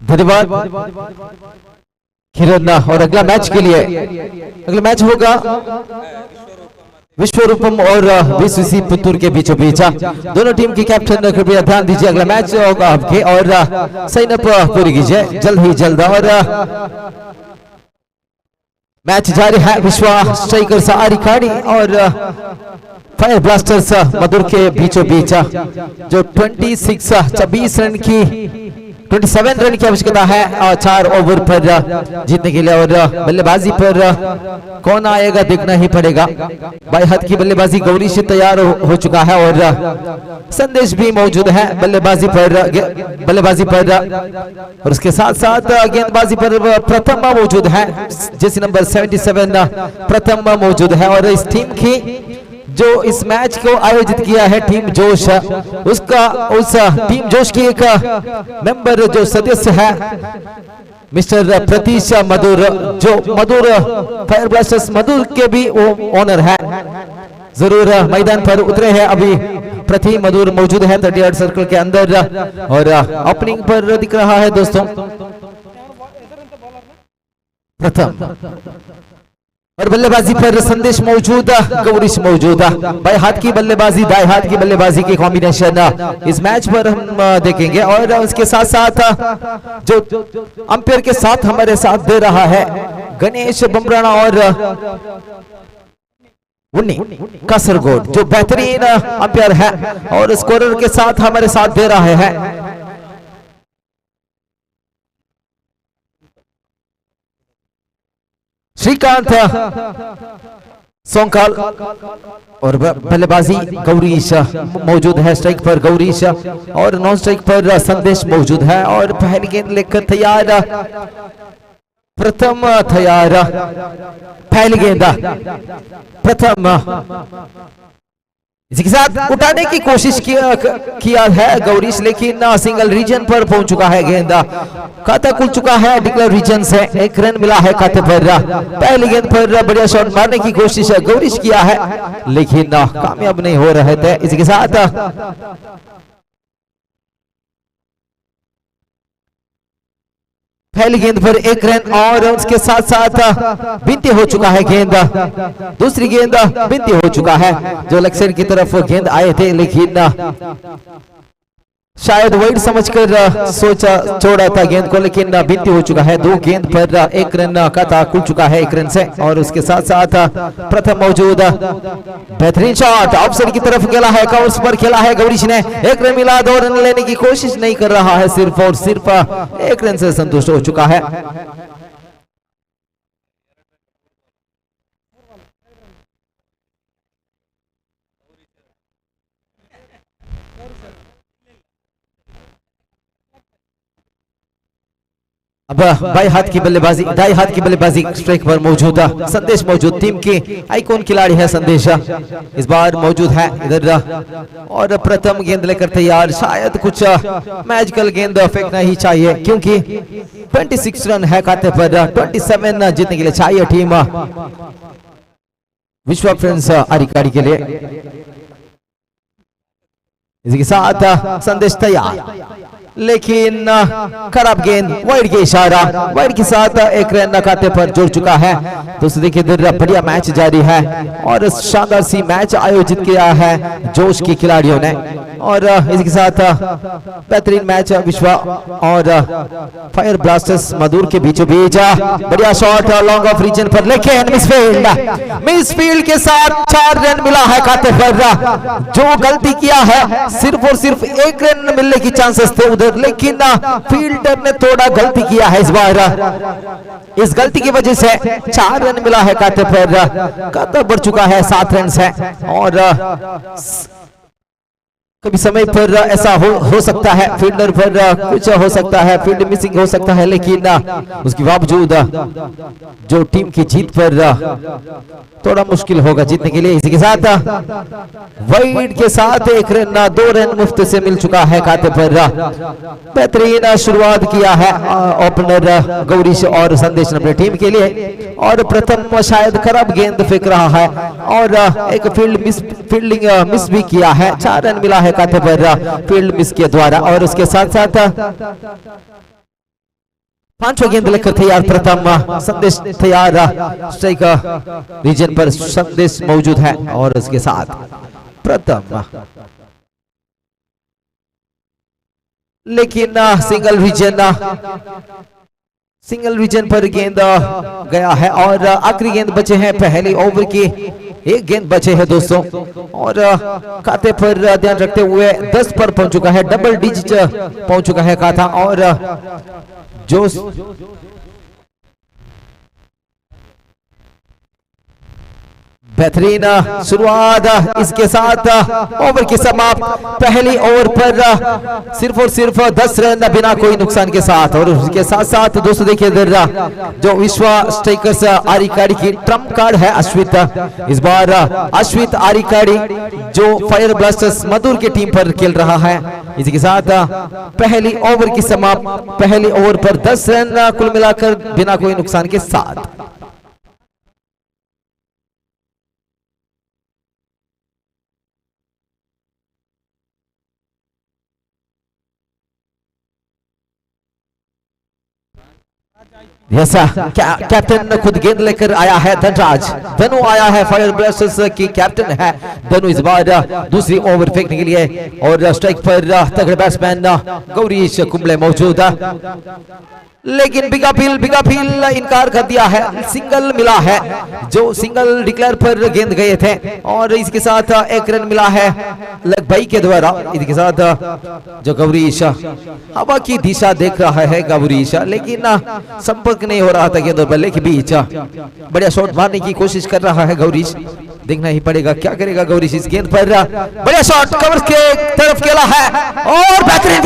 धन्यवाद किरण। और अगला मैच के लिए अगला मैच होगा विश्वरूपम और बीसीसी पुतूर के बीचों बीच। दोनों टीम की कैप्टन कृपया ध्यान दीजिए, अगला मैच होगा आपके और साइन अप पूरी कीजिए जल्द ही जल्द। और मैच जारी है विश्व स्ट्राइकर्स आरिकाड़ी और फायर ब्लास्टर्स मधुर के बीचों बीच, जो 26 रन की 27 रन की आवश्यकता है 4 ओवर पर जीतने के लिए। और बल्लेबाजी पर कौन आएगा देखना ही पड़ेगा। बाएं हाथ की बल्लेबाजी गौरी से तैयार हो चुका है और संदेश भी मौजूद है बल्लेबाजी पर और उसके साथ साथ गेंदबाजी पर प्रथम मौजूद है, जैसे नंबर 77 प्रथम मौजूद है। और इस टीम की जो इस मैच को आयोजित किया है टीम जोश, उसका उस टीम जोश की एक मेंबर जो सदस्य है मिस्टर प्रतीश मधुर, जो मधुर फायर ब्लास्टर्स मधुर के भी ओनर है, जरूर मैदान पर उतरे हैं अभी। प्रति मधुर मौजूद है 38 सर्कल के अंदर और ओपनिंग पर दिख रहा है दोस्तों प्रथम। और बल्लेबाजी पर संदेश मौजूद, गौरीश मौजूद। बाएं हाथ की बल्लेबाजी दाएं हाथ की बल्लेबाजी की कॉम्बिनेशन इस मैच पर हम देखेंगे। और उसके साथ साथ जो अंपायर के साथ हमारे साथ दे रहा है गणेश बमराना और उन्नी कासरगोड, जो बेहतरीन अंपायर है और स्कोरर के साथ हमारे साथ दे रहे हैं। श्रीकांत सोंकाल और बल्लेबाजी गौरीश मौजूद है, स्ट्राइक पर गौरीश और नॉन स्ट्राइक पर संदेश मौजूद है। और पहली गेंद लेकर तैयार प्रथम, तैयार पहली गेंद प्रथम, इसी के साथ उठाने की कोशिश किया है गौरीश, लेकिन सिंगल रीजन पर पहुंच चुका है। गेंद खाता खुल चुका है डिक्लेयर रीजन से, 1 रन मिला है खाते पर। पहली गेंद पर बढ़िया शॉट मारने की कोशिश गौरीश किया है लेकिन कामयाब नहीं हो रहे थे। इसी के साथ पहली गेंद पर 1 रन और उसके साथ साथ बिनती हो चुका है गेंद, दूसरी गेंद बिनती हो चुका है, जो लेग साइड की तरफ गेंद आए थे लेकिन शायद वाइड समझकर सोचा छोड़ा था गेंद को, लेकिन बिनती हो चुका है। 2 गेंद पर 1 रन का खुल चुका है 1 रन से। और उसके साथ साथ प्रथम मौजूद, बेहतरीन शॉट ऑफ साइड की तरफ खेला है, कवर्स पर खेला है गौरीश ने, 1 रन मिला, 2 रन लेने की कोशिश नहीं कर रहा है, सिर्फ और सिर्फ 1 रन से संतुष्ट हो चुका है। अब बाई हाथ की बल्लेबाजी, दाई हाथ की बल्लेबाजी स्ट्राइक पर मौजूद संदेश मौजूद, टीम के आइकॉन खिलाड़ी है संदेश, इस बार मौजूद है इधर और प्रथम गेंद लेकर तैयार। शायद कुछ मैजिकल गेंद फेंकना ही चाहिए क्योंकि 26 रन है खाते पर, 27 जीतने के लिए चाहिए टीम विश्व फ्रेंड्स आरिकाड़ी के लिए। इसके साथ संदेश तैयार, लेकिन खराब गेंद, वाइड के इशारा, वाइड के साथ एक रन खाते पर जोड़ चुका है। दोस्तों देखिए बढ़िया मैच जारी है और शानदार सी मैच आयोजित किया है जोश के खिलाड़ियों ने और इसके साथ बेहतरीन मैच विश्व और फायर ब्लास्टर्स मधुर के बीचों बीच। बढ़िया शॉट लॉन्ग ऑफ रीजन पर, लेकिन मिसफील्ड के साथ 4 रन मिला है खाते पर। जो गलती किया है सिर्फ और सिर्फ 1 रन मिलने की चांसेस थे उधर, लेकिन फील्डर ने थोड़ा गलती किया है इस बार। इस गलती की वजह से 4 रन मिला है खाते पर, खाता बढ़ चुका है 7 रन है और कभी समय पर ऐसा हो सकता है, फील्डर पर कुछ हो सकता है, फील्ड मिसिंग हो सकता है, लेकिन उसके बावजूद जो टीम की जीत पर थोड़ा मुश्किल होगा जीतने के लिए। इसी के साथ वाइड के साथ 1 रन, 2 रन मुफ्त से मिल चुका है खाते पर। बेहतरीन शुरुआत किया है ओपनर गौरीश और संदेश ने अपनी टीम के लिए और प्रथम शायद खराब गेंद फेंक रहा है और एक फील्डिंग मिस भी किया है। 4 रन मिला है खाते पर फील्ड मिस के द्वारा और उसके साथ साथ 5वां गेंद लेकर तैयार प्रथम संदेश तैयार, स्ट्राइक रीजन पर संदेश मौजूद है और उसके साथ प्रथम, लेकिन सिंगल रीजन पर गेंद गया है और आखिरी गेंद बचे हैं पहली ओवर की, 1 गेंद बचे हैं दोस्तों और खाते पर ध्यान रखते हुए 10 पर पहुंच चुका है, डबल डिजिट पहुंच चुका है खाता और जो बेहतरीन शुरुआत इसके साथ ओवर की समाप्त। पहली ओवर पर सिर्फ और सिर्फ 10 रन बिना कोई नुकसान के साथ और उसके साथ साथ दोस्तों देखिए जो विश्व स्ट्राइकर्स आरिकाड़ी की ट्रम्प कार्ड है अश्वित, इस बार अश्वित आरिकाड़ी जो फायर ब्लास्टर्स मधुर की टीम पर खेल रहा है। इसी के साथ पहली ओवर की समाप्त, पहली ओवर पर 10 रन कुल मिलाकर बिना कोई नुकसान के साथ। कैप्टन खुद गेंद लेकर आया है धनराज, धनु आया है फायर ब्लास्टर्स की कैप्टन है धनु इस बार दूसरी ओवर फेंकने के लिए और स्ट्राइक पर तगड़े बैट्समैन गौरीश कुंबले मौजूद, लेकिन बिगा फील इनकार कर दिया है। सिंगल मिला है, जो सिंगल डिक्लेयर पर गेंद गए थे और इसके साथ 1 रन मिला है लग भाई के द्वारा। इसके साथ जो गौरीश हवा की दिशा देख रहा है गौरीश, लेकिन संपर्क नहीं हो रहा था गेंदों पर, लेकिन बीच बढ़िया शॉट मारने की कोशिश कर रहा है गौरीश, देखना ही पड़ेगा क्या करेगा गौरीश इस गेंद पर। बढ़िया शॉट कवर के तरफ खेला है और बेहतरीन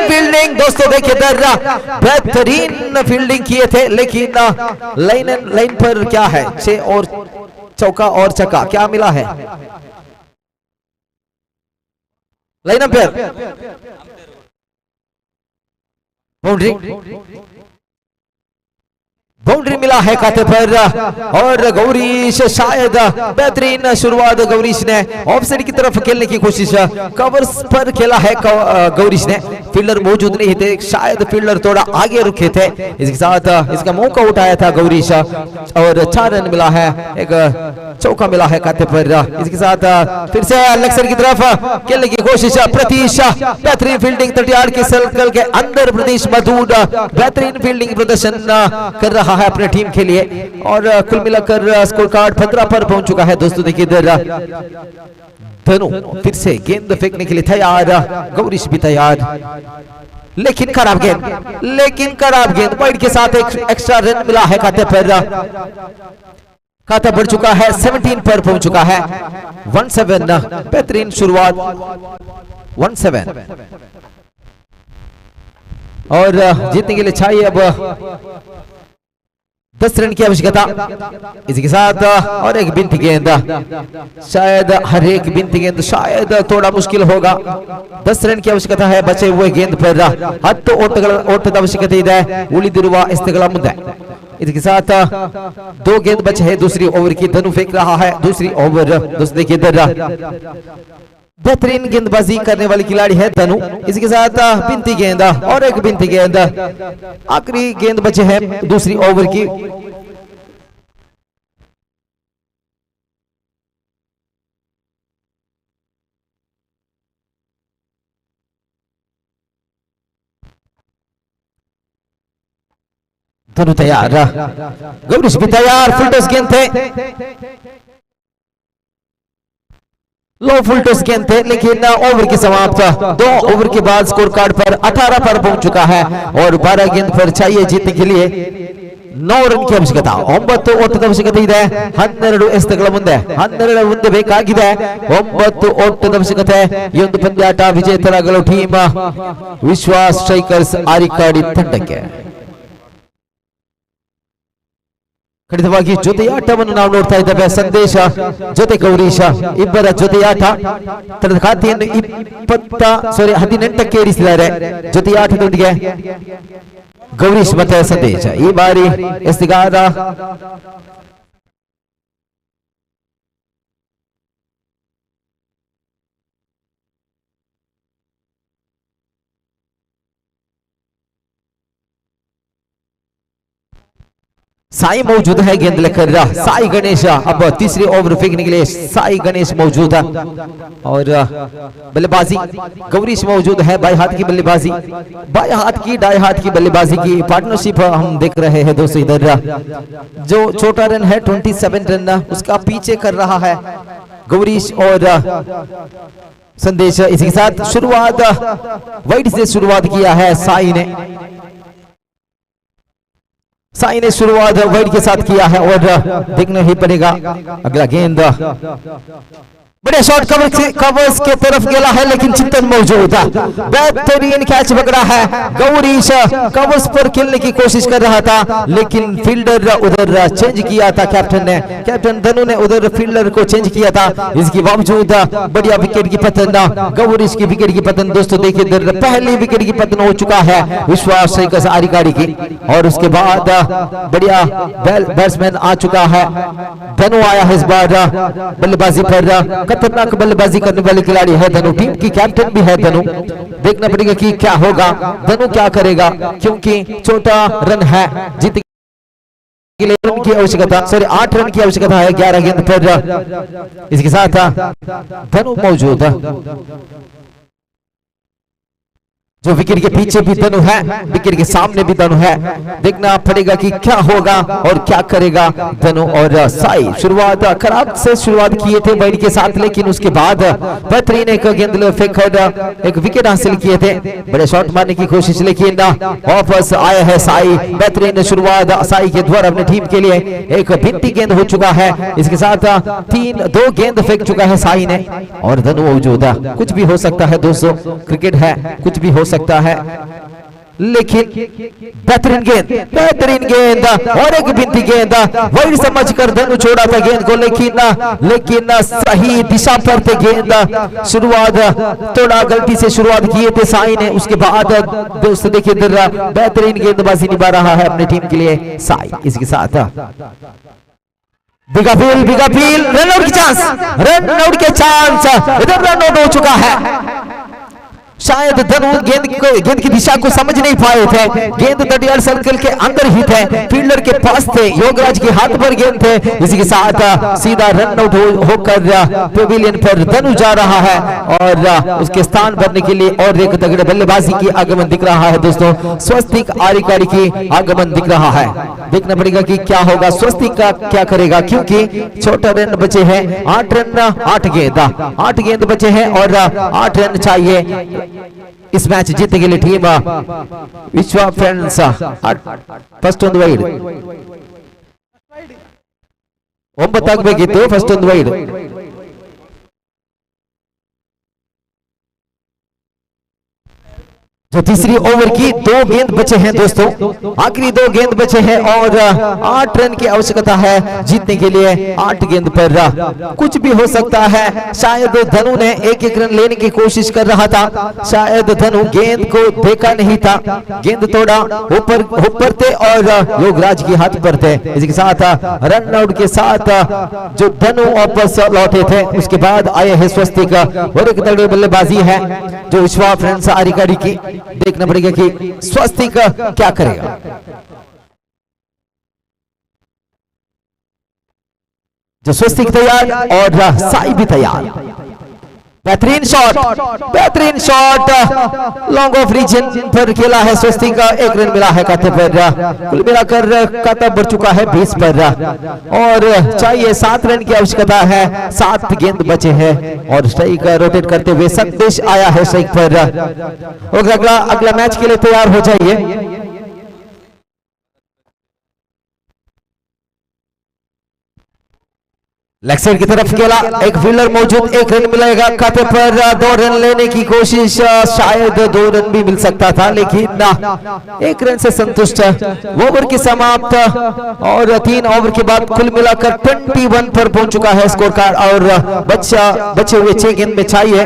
फील्डिंग दोस्तों देखिए बेहतरीन फील्डिंग किए थे, लेकिन लाइन पर क्या है 6 और चौका और छक्का क्या मिला है लाइन पर बाउंड्री मिला है खाते पर और गौरीश शायद बेहतरीन शुरुआत गौरीश ने ऑफसाइड की तरफ खेलने की कोशिश, कवर्स पर खेला है गौरीश ने, फील्डर मौजूद नहीं थे, शायद फील्डर थोड़ा आगे रुके थे। इसके साथ इसका मौका उठाया था गौरीश और 4 रन मिला है, एक चौका मिला है खाते पर। इसके साथ फिर से लेग साइड की तरफ खेलने की कोशिश, प्रतीश बेहतरीन फील्डिंग 38 के सर्कल के अंदर, प्रतीश मधुर बेहतरीन फील्डिंग प्रदर्शन कर रहा है अपने टीम के लिए और कुल मिलाकर स्कोर कार्ड 15 पर पहुंच चुका है दोस्तों। देखिए धनु फिर से गेंद फेंकने के लिए तैयार, गौरीश भी तैयार, लेकिन खराब गेंद वाइड के साथ एक एक्स्ट्रा रन मिला है खाते पर। खाता बढ़ चुका है 17 पर पहुंच चुका है 1-7, बेहतरीन शुरुआत 1-7, और जीतने के लिए चाहिए अब 10 रन की आवश्यकता। इसी के साथ और एक बिंती गेंद, शायद हर एक बिंती गेंद शायद थोड़ा मुश्किल होगा। 10 रन की आवश्यकता है बचे हुए गेंद पर 10 ಓಟದ ಅವಶ್ಯಕತೆ ಇದೆ ಉಳಿದಿರುವ ಎಸೆತಗಳ ಮುಂದೆ। इसके साथ 2 गेंद बचे हैं दूसरी ओवर की। धनु फेंक रहा है दूसरी ओवर। दोस्तों देखिए इधर बेहतरीन गेंदबाजी करने वाली खिलाड़ी है धनु। इसके साथ बिनती गेंद और एक बिनती गेंद। आखिरी गेंद बचे हैं दूसरी ओवर की। धनु तैयार, गौरीश भी तैयार। फुल टॉस गेंद थे, लो फुल टॉस गेंद थे, लेकिन ओवर की समाप्त। 2 ओवर के बाद स्कोर कार्ड पर 18 पर पहुंच चुका है और 12 गेंद पर चाहिए जीतने के लिए 9 रन की आवश्यकता। 9 ಓಟದ ಅವಶ್ಯಕತೆ ಇದೆ 12 ಎಸೆತಗಳ ಮುಂದೆ। 12 ಮುಂದೆ ಬೇಕಾಗಿದೆ 9 ಓಟದ ಅವಶ್ಯಕತೆ। ಈ ಒಂದು ಪಂದ್ಯಾಟ ವಿಜೇತರಾಗಲು ಟೀಮ್ ವಿಶ್ವಾಸ್ ಸ್ಟ್ರೈಕರ್ಸ್ ಆರಿಕಾಡಿ ತಂಡಕ್ಕೆ। ಖಂಡಿತವಾಗಿ ಜೊತೆಯಾಟವನ್ನು ನಾವು ನೋಡ್ತಾ ಇದ್ದೇವೆ। ಸಂದೇಶ ಜೊತೆ ಗೌರೀಶ ಇಬ್ಬರ ಜೊತೆಯಾಟ ತನ್ನ ಖಾತೆಯನ್ನು 18ಕ್ಕೆ ಏರಿಸಿದ್ದಾರೆ ಜೊತೆಯಾಟದೊಂದಿಗೆ ಗೌರೀಶ್ ಮತ್ತೆ ಸಂದೇಶ। ಈ ಬಾರಿ ಎಸೆಗಾರ साई मौजूद है गेंद लेकर। साई गणेश अब तीसरी ओवर फेंकने के लिए साई गणेश मौजूद है और बल्लेबाजी गौरीश मौजूद है। बाएं हाथ की बल्लेबाजी, बाएं हाथ की दाएं हाथ की बल्लेबाजी की पार्टनरशिप हम देख रहे हैं दोस्तों। इधर जो छोटा रन है 27 रन उसका पीछे कर रहा है गौरीश और संदेश। इसी के साथ शुरुआत वाइड से शुरुआत किया है साई ने। साई ने शुरुआत वाइड के साथ किया है और देखना ही पड़ेगा अगला गेंद। बड़े शॉट कवर्स के तरफ गेला है लेकिन चिंतन मौजूद है। बेहतरीन कैच पकड़ा है गौरीश। कवर्स पर खेलने की कोशिश कर रहा था लेकिन फील्डर उधर चेंज किया था कैप्टन ने। कैप्टन धनु ने उधर फील्डर को चेंज किया था। इसके बावजूद बढ़िया विकेट की पतन, गौरीश की विकेट की पतन। दोस्तों देखिए इधर पहली विकेट की पतन हो चुका है विश्वास स्ट्राइकर्स आरिकाड़ी की और उसके बाद बढ़िया बैट्समैन आ चुका है। धनु आया है इस बार बल्लेबाजी पर। खतरनाक बल्लेबाजी करने वाले खिलाड़ी है धनु। टीम की कैप्टन भी है धनु। देखना पड़ेगा कि क्या होगा, धनु क्या करेगा क्योंकि छोटा रन है। जीत के लिए रन की आवश्यकता 8 रन की आवश्यकता है 11 गेंद पर। इसके साथ धनु मौजूद है। जो विकेट के पीछे भी धनु है, विकेट के सामने भी धनु है। देखना पड़ेगा कि क्या होगा और क्या करेगा धनु और साई। शुरुआत खराब से शुरुआत किए थे वाइड के साथ लेकिन उसके बाद बेहतरीन एक गेंद फेंकर एक विकेट हासिल किए थे। बड़े शॉट मारने की कोशिश लेकिन वापस आया है साई। बेहतरीन शुरुआत साई के द्वारा अपनी टीम के लिए। एक भित्ती गेंद हो चुका है। इसके साथ 2 गेंद फेंक चुका है साई ने और धनु मौजूद है। कुछ भी हो सकता है दोस्तों, क्रिकेट है, कुछ भी हो सकता है लेकिन बेहतरीन गेंद और एक बिनती गेंद। वाइड समझकर धनु छोड़ा था गेंद को लेकिन सही दिशा पर थे गेंद। शुरुआत थोड़ा गलती से शुरुआत किए थे साई ने। उसके बाद दोस्तों देखिए इधर बेहतरीन गेंदबाजी निभा रहा है अपनी टीम के लिए साई। इसके साथ बिग अपील रन आउट के चांस इधर रन आउट हो चुका है। शायद धनु गेंद की दिशा को समझ नहीं पाए थे। गेंद तटियार सर्कल के अंदर ही थे, फील्डर के पास थे, योगराज के हाथ पर गेंद थे। इसी के साथ सीधा रन आउट होकर पेविलियन पर धनु जा रहा है और उसके स्थान भरने के लिए और एक तगड़े बल्लेबाजी की आगमन दिख रहा है दोस्तों। स्वस्तिक आरिकाड़ी की आगमन दिख रहा है। देखना पड़ेगा कि क्या होगा, स्वस्तिक का क्या करेगा क्योंकि छोटा रन बचे हैं। 8 रन 8 गेंद बचे हैं और 8 रन चाहिए इस मैच जीतने के लिए टीम विश्वा फ्रेंड्स। फर्स्ट ಒಂದು ವೈಡ್ 9 ಆಗಬೇಕಿತ್ತು, ಫಸ್ಟ್ ಒಂದು ವೈಡ್। जो तीसरी ओवर की 2 गेंद बचे हैं दोस्तों, आखिरी 2 गेंद बचे हैं और 8 रन की आवश्यकता है जीतने के लिए। 8 गेंद पर कुछ भी हो सकता है। शायद धनु ने एक रन लेने की कोशिश कर रहा था, शायद धनु गेंद को देखा नहीं था, गेंद थोड़ा ऊपर थे और योगराज के हाथ पर थे। इसके साथ रन आउट के साथ जो धनु वापस लौटे थे, उसके बाद आए हैं स्वस्तिक और एक तगड़ी बल्लेबाजी है जो विश्वा फ्रेंड्स आरिकाड़ी की। देखना पड़ेगा कि स्वस्तिक क्या करेगा। जो स्वस्तिक तैयार और साई भी तैयार। बेहतरीन शॉट लॉन्ग ऑफ रीजन पर खेला है स्वस्तिक का। 1 रन मिला है खाते पर, कुल मिलाकर खाता बढ़ चुका है 20 पर और चाहिए 7 रन की आवश्यकता है। 7 गेंद बचे हैं और स्ट्राइक रोटेट करते हुए संदेश आया है स्ट्राइक पर और अगला मैच के लिए तैयार हो जाइए। लेग साइड की तरफ खेला, एक फील्डर मौजूद, 1 रन मिलेगा खाते पर। 2 रन लेने की कोशिश, शायद 2 रन भी मिल सकता था लेकिन 1 रन से संतुष्ट। ओवर की समाप्त और 3 ओवर के बाद कुल मिलाकर 21 पर पहुंच चुका है स्कोर कार्ड और बचे हुए 6 गेंद में चाहिए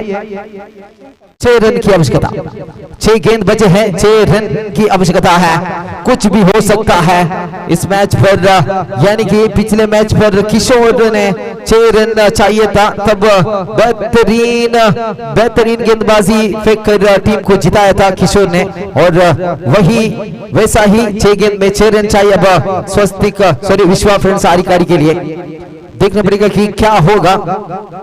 6 रन की आवश्यकता। 6 गेंद बचे हैं, 6 रन की आवश्यकता है। कुछ भी हो सकता है इस मैच पर, यानी कि पिछले मैच पर किशोर ने 6 रन चाहिए था, तब बेहतरीन गेंदबाजी फेंक कर टीम को जिताया था किशोर ने और वैसा ही 6 गेंद में 6 रन चाहिए अब विश्वा फ्रेंड्स आरिकाड़ी के लिए। देखना पड़ेगा कि क्या होगा,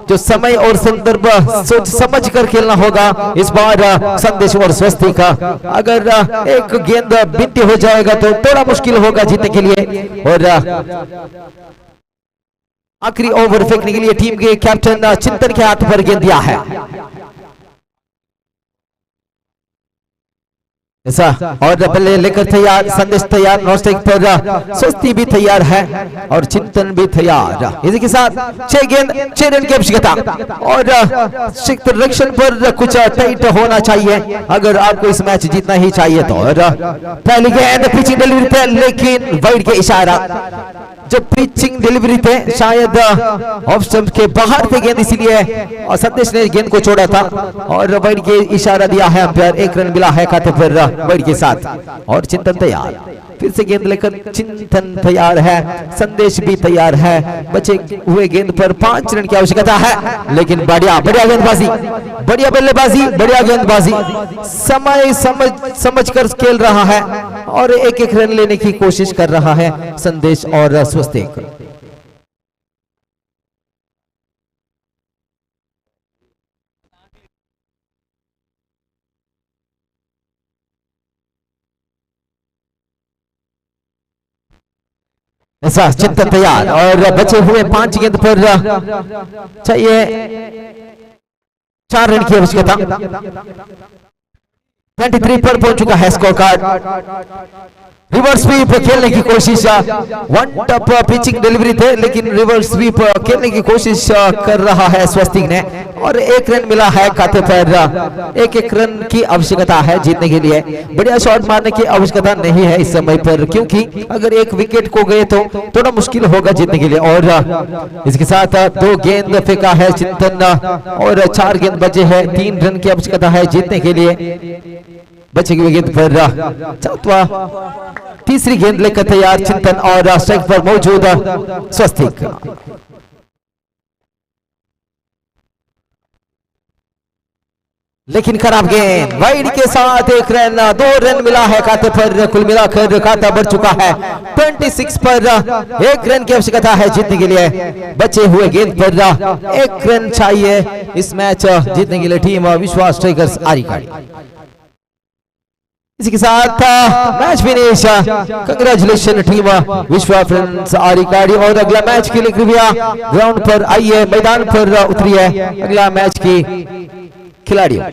जो समय और संदर्भ सोच समझ कर खेलना होगा इस बार संदेश और स्वस्ति का। अगर एक गेंद बिनती हो जाएगा तो थोड़ा मुश्किल होगा जीतने के लिए। और आखिरी ओवर फेंकने के लिए टीम के कैप्टन चिंतन के हाथ पर गेंद दिया है। ऐसा और बल्ले लेकर तैयार, संदेश तैयार, नॉन स्ट्राइक पर स्वस्ति भी तैयार है और चिंतन भी तैयार। इसी के साथ 6 गेंद 6 रन की आवश्यकता और रक्षण पर कुछ टाइट होना चाहिए अगर आपको इस मैच जीतना ही चाहिए तो। और पहली गेंद पिचिंग डिलीवरी थे लेकिन वाइड के इशारा, जब पिचिंग डिलीवरी थे शायद ऑफ स्टंप के बाहर थे गेंद, इसीलिए और संदेश ने गेंद को छोड़ा था और वाइड के इशारा दिया है अंपायर। 1 रन मिला है खाते पर वाइड के साथ और चिंतन तैयार, फिर से गेंद लेकर चिंतन तैयार है, संदेश भी तैयार है। बचे हुए गेंद पर 5 रन की आवश्यकता है लेकिन बढ़िया गेंदबाजी, बढ़िया बल्लेबाजी, बढ़िया गेंदबाजी, समय समझ कर खेल रहा है और 1-1 रन लेने की कोशिश कर रहा है संदेश और स्वस्तिक। ऐसा चिंतन तैयार और बचे हुए 5 गेंद पर चाहिए 4 रन की आवश्यकता। 23 पर पहुंच चुका है स्कोर कार्ड। रिवर्स स्वीप खेलने की कोशिश, 1 टप पिचिंग डिलीवरी थे लेकिन रिवर्स स्वीप खेलने की कोशिश कर रहा है स्वस्तिक ने और 1 रन मिला है खाते पर। 1-1 रन की आवश्यकता है जीतने के लिए। बढ़िया शॉट मारने की आवश्यकता नहीं है इस समय पर, क्योंकि अगर 1 विकेट को गए तो थोड़ा मुश्किल होगा जीतने के लिए। और इसके साथ 2 गेंद फेंका है चिंतन और 4 गेंद बचे हैं। 3 रन की आवश्यकता है जीतने के लिए। बचे हुए गेंद पर चौथा, तीसरी गेंद लेकर तैयार चिंतन और स्ट्राइक पर मौजूद स्वस्तिक। लेकिन खराब गेंद, वाइड के साथ 1 रन, 2 रन मिला है खाते पर। कुल मिलाकर खाता बढ़ चुका है 26 पर। 1 रन की आवश्यकता है जीतने के लिए। बचे हुए गेंद पर 1 रन चाहिए इस मैच जीतने के लिए टीम विश्वास स्ट्राइकर्स आरिकाड़ी। इसी के साथ मैच फिनिश। कंग्रेचुलेशन टीम विश्वा फ्रेंड्स आरिकाड़ी। और अगला मैच के लिए कृपया ग्राउंड पर आइए, मैदान पर उतरिए अगला मैच की खिलाड़ियों।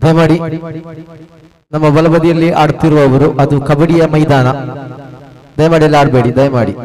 ದಯಮಾಡಿ ನಮ್ಮ ಬಲಬದಿಯಲ್ಲಿ ಆಡ್ತಿರುವವರು ಅದು ಕಬಡ್ಡಿಯ ಮೈದಾನ, ದಯಮಾಡಿ ಎಲ್ಲ ಆಡಬೇಡಿ ದಯಮಾಡಿ.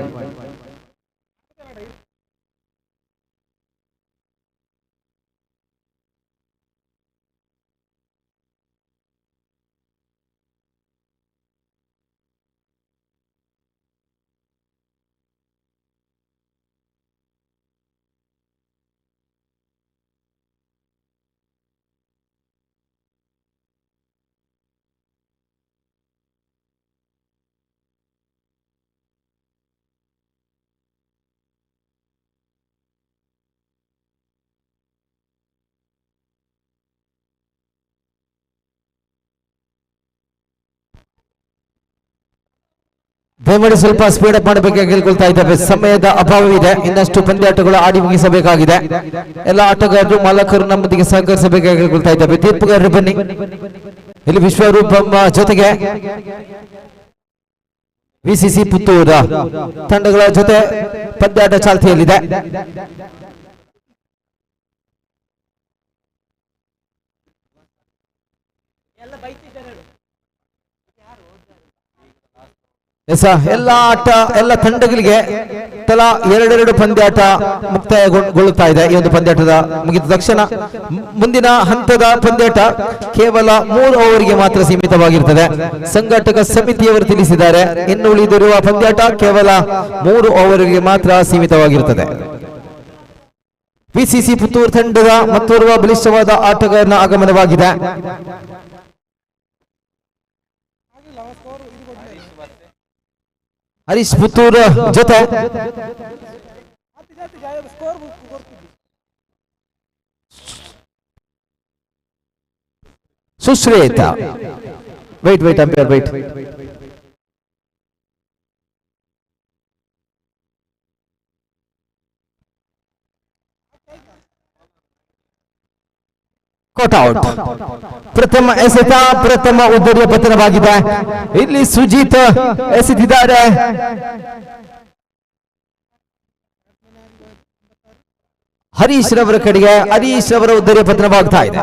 ದಯಮಾಡಿ ಸ್ವಲ್ಪ ಸ್ಪೀಡ್ ಅಪ್ ಮಾಡಬೇಕಾಗಿ ಕೇಳ್ಕೊಳ್ತಾ ಇದ್ದೇವೆ, ಸಮಯದ ಅಭಾವವಿದೆ, ಇನ್ನಷ್ಟು ಪಂದ್ಯಾಟಗಳು ಆಡಿ ಮುಗಿಸಬೇಕಾಗಿದೆ. ಎಲ್ಲ ಆಟಗಾರರು ಮಾಲಕರು ನಮ್ಮೊಂದಿಗೆ ಸಹಕರಿಸಬೇಕಾಗಿ ಕೇಳ್ಕೊಳ್ತಾ ಇದ್ದೇವೆ. ತೀರ್ಪುಗಾರರು ಬನ್ನಿ. ಇಲ್ಲಿ ವಿಶ್ವರೂಪಂ ಜೊತೆಗೆ ವಿಸಿಸಿ ಪುತ್ತೂರ ತಂಡಗಳ ಜೊತೆ ಪಂದ್ಯಾಟ ಚಾಲ್ತಿಯಲ್ಲಿದೆ. ಎಲ್ಲ ಆಟ ಎಲ್ಲ ತಂಡಗಳಿಗೆ ತಲಾ ಎರಡೆರಡು ಪಂದ್ಯಾಟ ಮುಕ್ತಾಯಗೊಳ್ಳುತ್ತಾ ಇದೆ. ಈ ಒಂದು ಪಂದ್ಯಾಟದ ಮುಗಿದ ತಕ್ಷಣ ಮುಂದಿನ ಹಂತದ ಪಂದ್ಯಾಟ ಕೇವಲ 3 ಓವರ್ಗೆ ಮಾತ್ರ ಸೀಮಿತವಾಗಿರುತ್ತದೆ. ಸಂಘಟಕ ಸಮಿತಿಯವರು ತಿಳಿಸಿದ್ದಾರೆ, ಇನ್ನು ಉಳಿದಿರುವ ಪಂದ್ಯಾಟ ಕೇವಲ 3 ಓವರ್ಗೆ ಮಾತ್ರ ಸೀಮಿತವಾಗಿರುತ್ತದೆ. ಪಿಸಿಸಿ ಪುತ್ತೂರು ತಂಡದ ಮತ್ತೋರ್ವ ಬಲಿಷ್ಠವಾದ ಆಟಗಾರನ ಆಗಮನವಾಗಿದೆ. ಹರೀಶ್ ಪುತ್ತೂರು ಜೊತೆ ಸುಶ್ರೇತ ವೈಟ್ ಅಂಪೈರ್ ವೈಟ್. ಔಟ್. ಪ್ರಥಮ ಎಸೆತ, ಪ್ರಥಮ ಉದ್ದರಿಯ ಪತನವಾಗಿದೆ. ಇಲ್ಲಿ ಸುಜಿತ್ ಎಸೆದಿದ್ದಾರೆ. ಹರೀಶ್ ರವರ ಕಡೆಗೆ ಹರೀಶ್ ರವರ ಉದ್ದರಿಯ ಪತನವಾಗ್ತಾ ಇದೆ.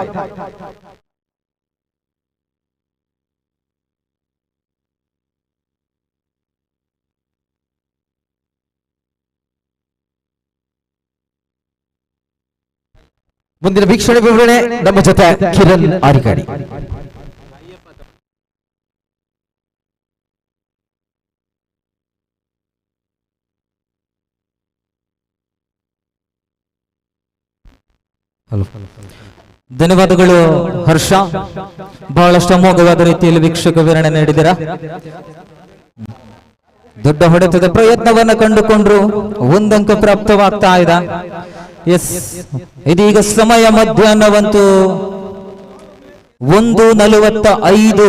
ಮುಂದಿನ ವೀಕ್ಷಣೆ ವಿವರಣೆ ನಮ್ಮ ಜೊತೆ ಕಿರಣ್ ಆರಿಗಾಡಿ. ಧನ್ಯವಾದಗಳು ಹರ್ಷ, ಬಹಳಷ್ಟು ಅಮೋಘವಾದ ರೀತಿಯಲ್ಲಿ ವೀಕ್ಷಕ ವಿವರಣೆ ನೀಡಿದಿರಾ. ದೊಡ್ಡ ಹೊಡೆತದ ಪ್ರಯತ್ನವನ್ನ ಕಂಡುಕೊಂಡ್ರು, 1 ಅಂಕ ಪ್ರಾಪ್ತವಾಗ್ತಾ ಇದೆ. ಎಸ್, ಇದೀಗ ಸಮಯ ಮಧ್ಯಾಹ್ನವಂತೂ 1:45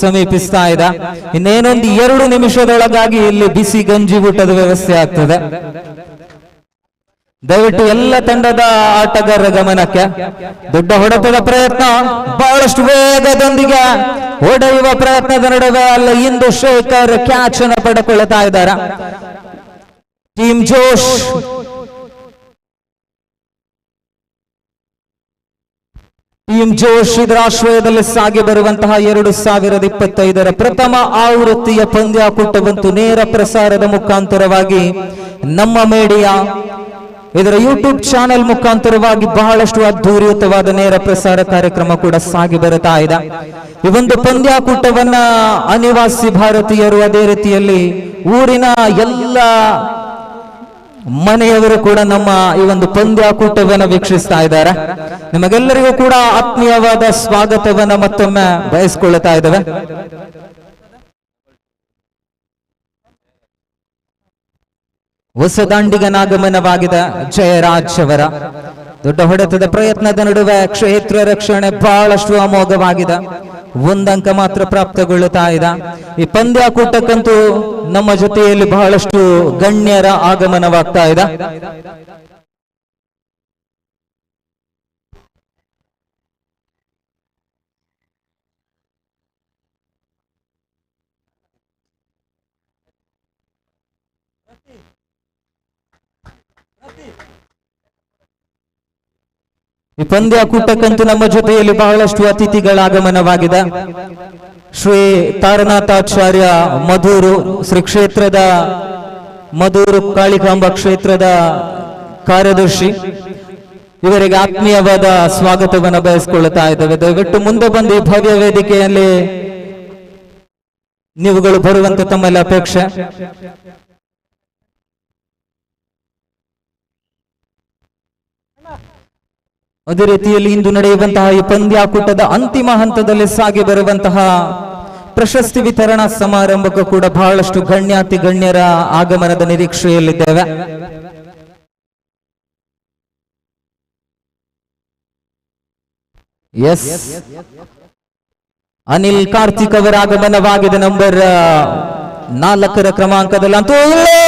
ಸಮೀಪಿಸ್ತಾ ಇದೆ. ಇನ್ನೇನೊಂದು 2 ನಿಮಿಷದೊಳಗಾಗಿ ಇಲ್ಲಿ ಬಿಸಿ ಗಂಜಿ ಊಟದ ವ್ಯವಸ್ಥೆ ಆಗ್ತದೆ. ದಯವಿಟ್ಟು ಎಲ್ಲ ತಂಡದ ಆಟಗಾರರ ಗಮನಕ್ಕೆ. ದೊಡ್ಡ ಹೊಡೆತದ ಪ್ರಯತ್ನ, ಬಹಳಷ್ಟು ವೇಗದೊಂದಿಗೆ ಹೊಡೆಯುವ ಪ್ರಯತ್ನದ ನಡುವೆ ಅಲ್ಲ ಇಂದು ಶೇಖರ್ ಕ್ಯಾಚ್ ಅನ್ನು ಪಡೆದುಕೊಳ್ಳುತ್ತಾ ಇದ್ದಾರೆ. ಟೀಮ್ ಜೋಶ್ ಇದರ ಆಶ್ರಯದಲ್ಲಿ ಸಾಗಿ ಬರುವಂತಹ 2025 ಪ್ರಥಮ ಆವೃತ್ತಿಯ ಪಂದ್ಯಾಕೂಟವಂತೂ ನೇರ ಪ್ರಸಾರದ ಮುಖಾಂತರವಾಗಿ ನಮ್ಮ ಮೀಡಿಯಾ ಇದರ ಯೂಟ್ಯೂಬ್ ಚಾನೆಲ್ ಮುಖಾಂತರವಾಗಿ ಬಹಳಷ್ಟು ಅದ್ಧೂರಿಯುತವಾದ ನೇರ ಪ್ರಸಾರ ಕಾರ್ಯಕ್ರಮ ಕೂಡ ಸಾಗಿ ಬರುತ್ತಾ ಇದೆ. ಈ ಒಂದು ಪಂದ್ಯಾಕೂಟವನ್ನ ಅನಿವಾಸಿ ಭಾರತೀಯರು, ಅದೇ ರೀತಿಯಲ್ಲಿ ಊರಿನ ಎಲ್ಲ ಮನೆಯವರು ಕೂಡ ನಮ್ಮ ಈ ಒಂದು ಪಂದ್ಯಾಕೂಟವನ್ನು ವೀಕ್ಷಿಸ್ತಾ ಇದ್ದಾರೆ. ನಿಮಗೆಲ್ಲರಿಗೂ ಕೂಡ ಆತ್ಮೀಯವಾದ ಸ್ವಾಗತವನ್ನ ಮತ್ತೊಮ್ಮೆ ಬಯಸಿಕೊಳ್ಳುತ್ತಾ ಇದ್ದೇವೆ. ಹೊಸದಾಂಡಿಗನಾಗಮನವಾಗಿದೆ ಜಯರಾಜ್ ಅವರ. ದೊಡ್ಡ ಹೊಡೆತದ ಪ್ರಯತ್ನದ ನಡುವೆ ಕ್ಷೇತ್ರ ರಕ್ಷಣೆ ಬಹಳಷ್ಟು ಅಮೋಘವಾಗಿದೆ. 1 ಅಂಕ ಮಾತ್ರ ಪ್ರಾಪ್ತಗೊಳ್ಳುತ್ತಾ ಇದೆ. ಈ ಪಂದ್ಯಾಕೂಟಕ್ಕಂತೂ ನಮ್ಮ ಜೊತೆಯಲ್ಲಿ ಬಹಳಷ್ಟು ಗಣ್ಯರ ಆಗಮನವಾಗ್ತಾ ಇದೆ. ಈ ಪಂದ್ಯಾಕೂಟಕ್ಕಂತೂ ನಮ್ಮ ಜೊತೆಯಲ್ಲಿ ಬಹಳಷ್ಟು ಅತಿಥಿಗಳ ಆಗಮನವಾಗಿದೆ. ಶ್ರೀ ತಾರನಾಥಾಚಾರ್ಯ ಮಧೂರು ಶ್ರೀ ಕ್ಷೇತ್ರದ ಮಧೂರು ಕಾಳಿಕಾಂಬ ಕ್ಷೇತ್ರದ ಕಾರ್ಯದರ್ಶಿ, ಇವರಿಗೆ ಆತ್ಮೀಯವಾದ ಸ್ವಾಗತವನ್ನು ಬಯಸಿಕೊಳ್ಳುತ್ತಾ ಇದ್ದೇವೆ. ದಯವಿಟ್ಟು ಮುಂದೆ ಬಂದು ಈ ಭವ್ಯ ವೇದಿಕೆಯಲ್ಲಿ ನೀವುಗಳು ಬರುವಂತೆ ತಮ್ಮಲ್ಲಿ ಅಪೇಕ್ಷೆ. ಅದೇ ರೀತಿಯಲ್ಲಿ ಇಂದು ನಡೆಯುವಂತಹ ಈ ಪಂದ್ಯಾಕೂಟದ ಅಂತಿಮ ಹಂತದಲ್ಲಿ ಸಾಗಿ ಬರುವಂತಹ ಪ್ರಶಸ್ತಿ ವಿತರಣಾ ಸಮಾರಂಭಕ್ಕೂ ಕೂಡ ಬಹಳಷ್ಟು ಗಣ್ಯಾತಿ ಗಣ್ಯರ ಆಗಮನದ ನಿರೀಕ್ಷೆಯಲ್ಲಿದ್ದೇವೆ. ಎಸ್, ಅನಿಲ್ ಕಾರ್ತಿಕ್ ಅವರ ಆಗಮನವಾಗಿದೆ ನಂಬರ್ 4 ಕ್ರಮಾಂಕದಲ್ಲಿ. ಅಂತೂ ಇಲ್ಲೇ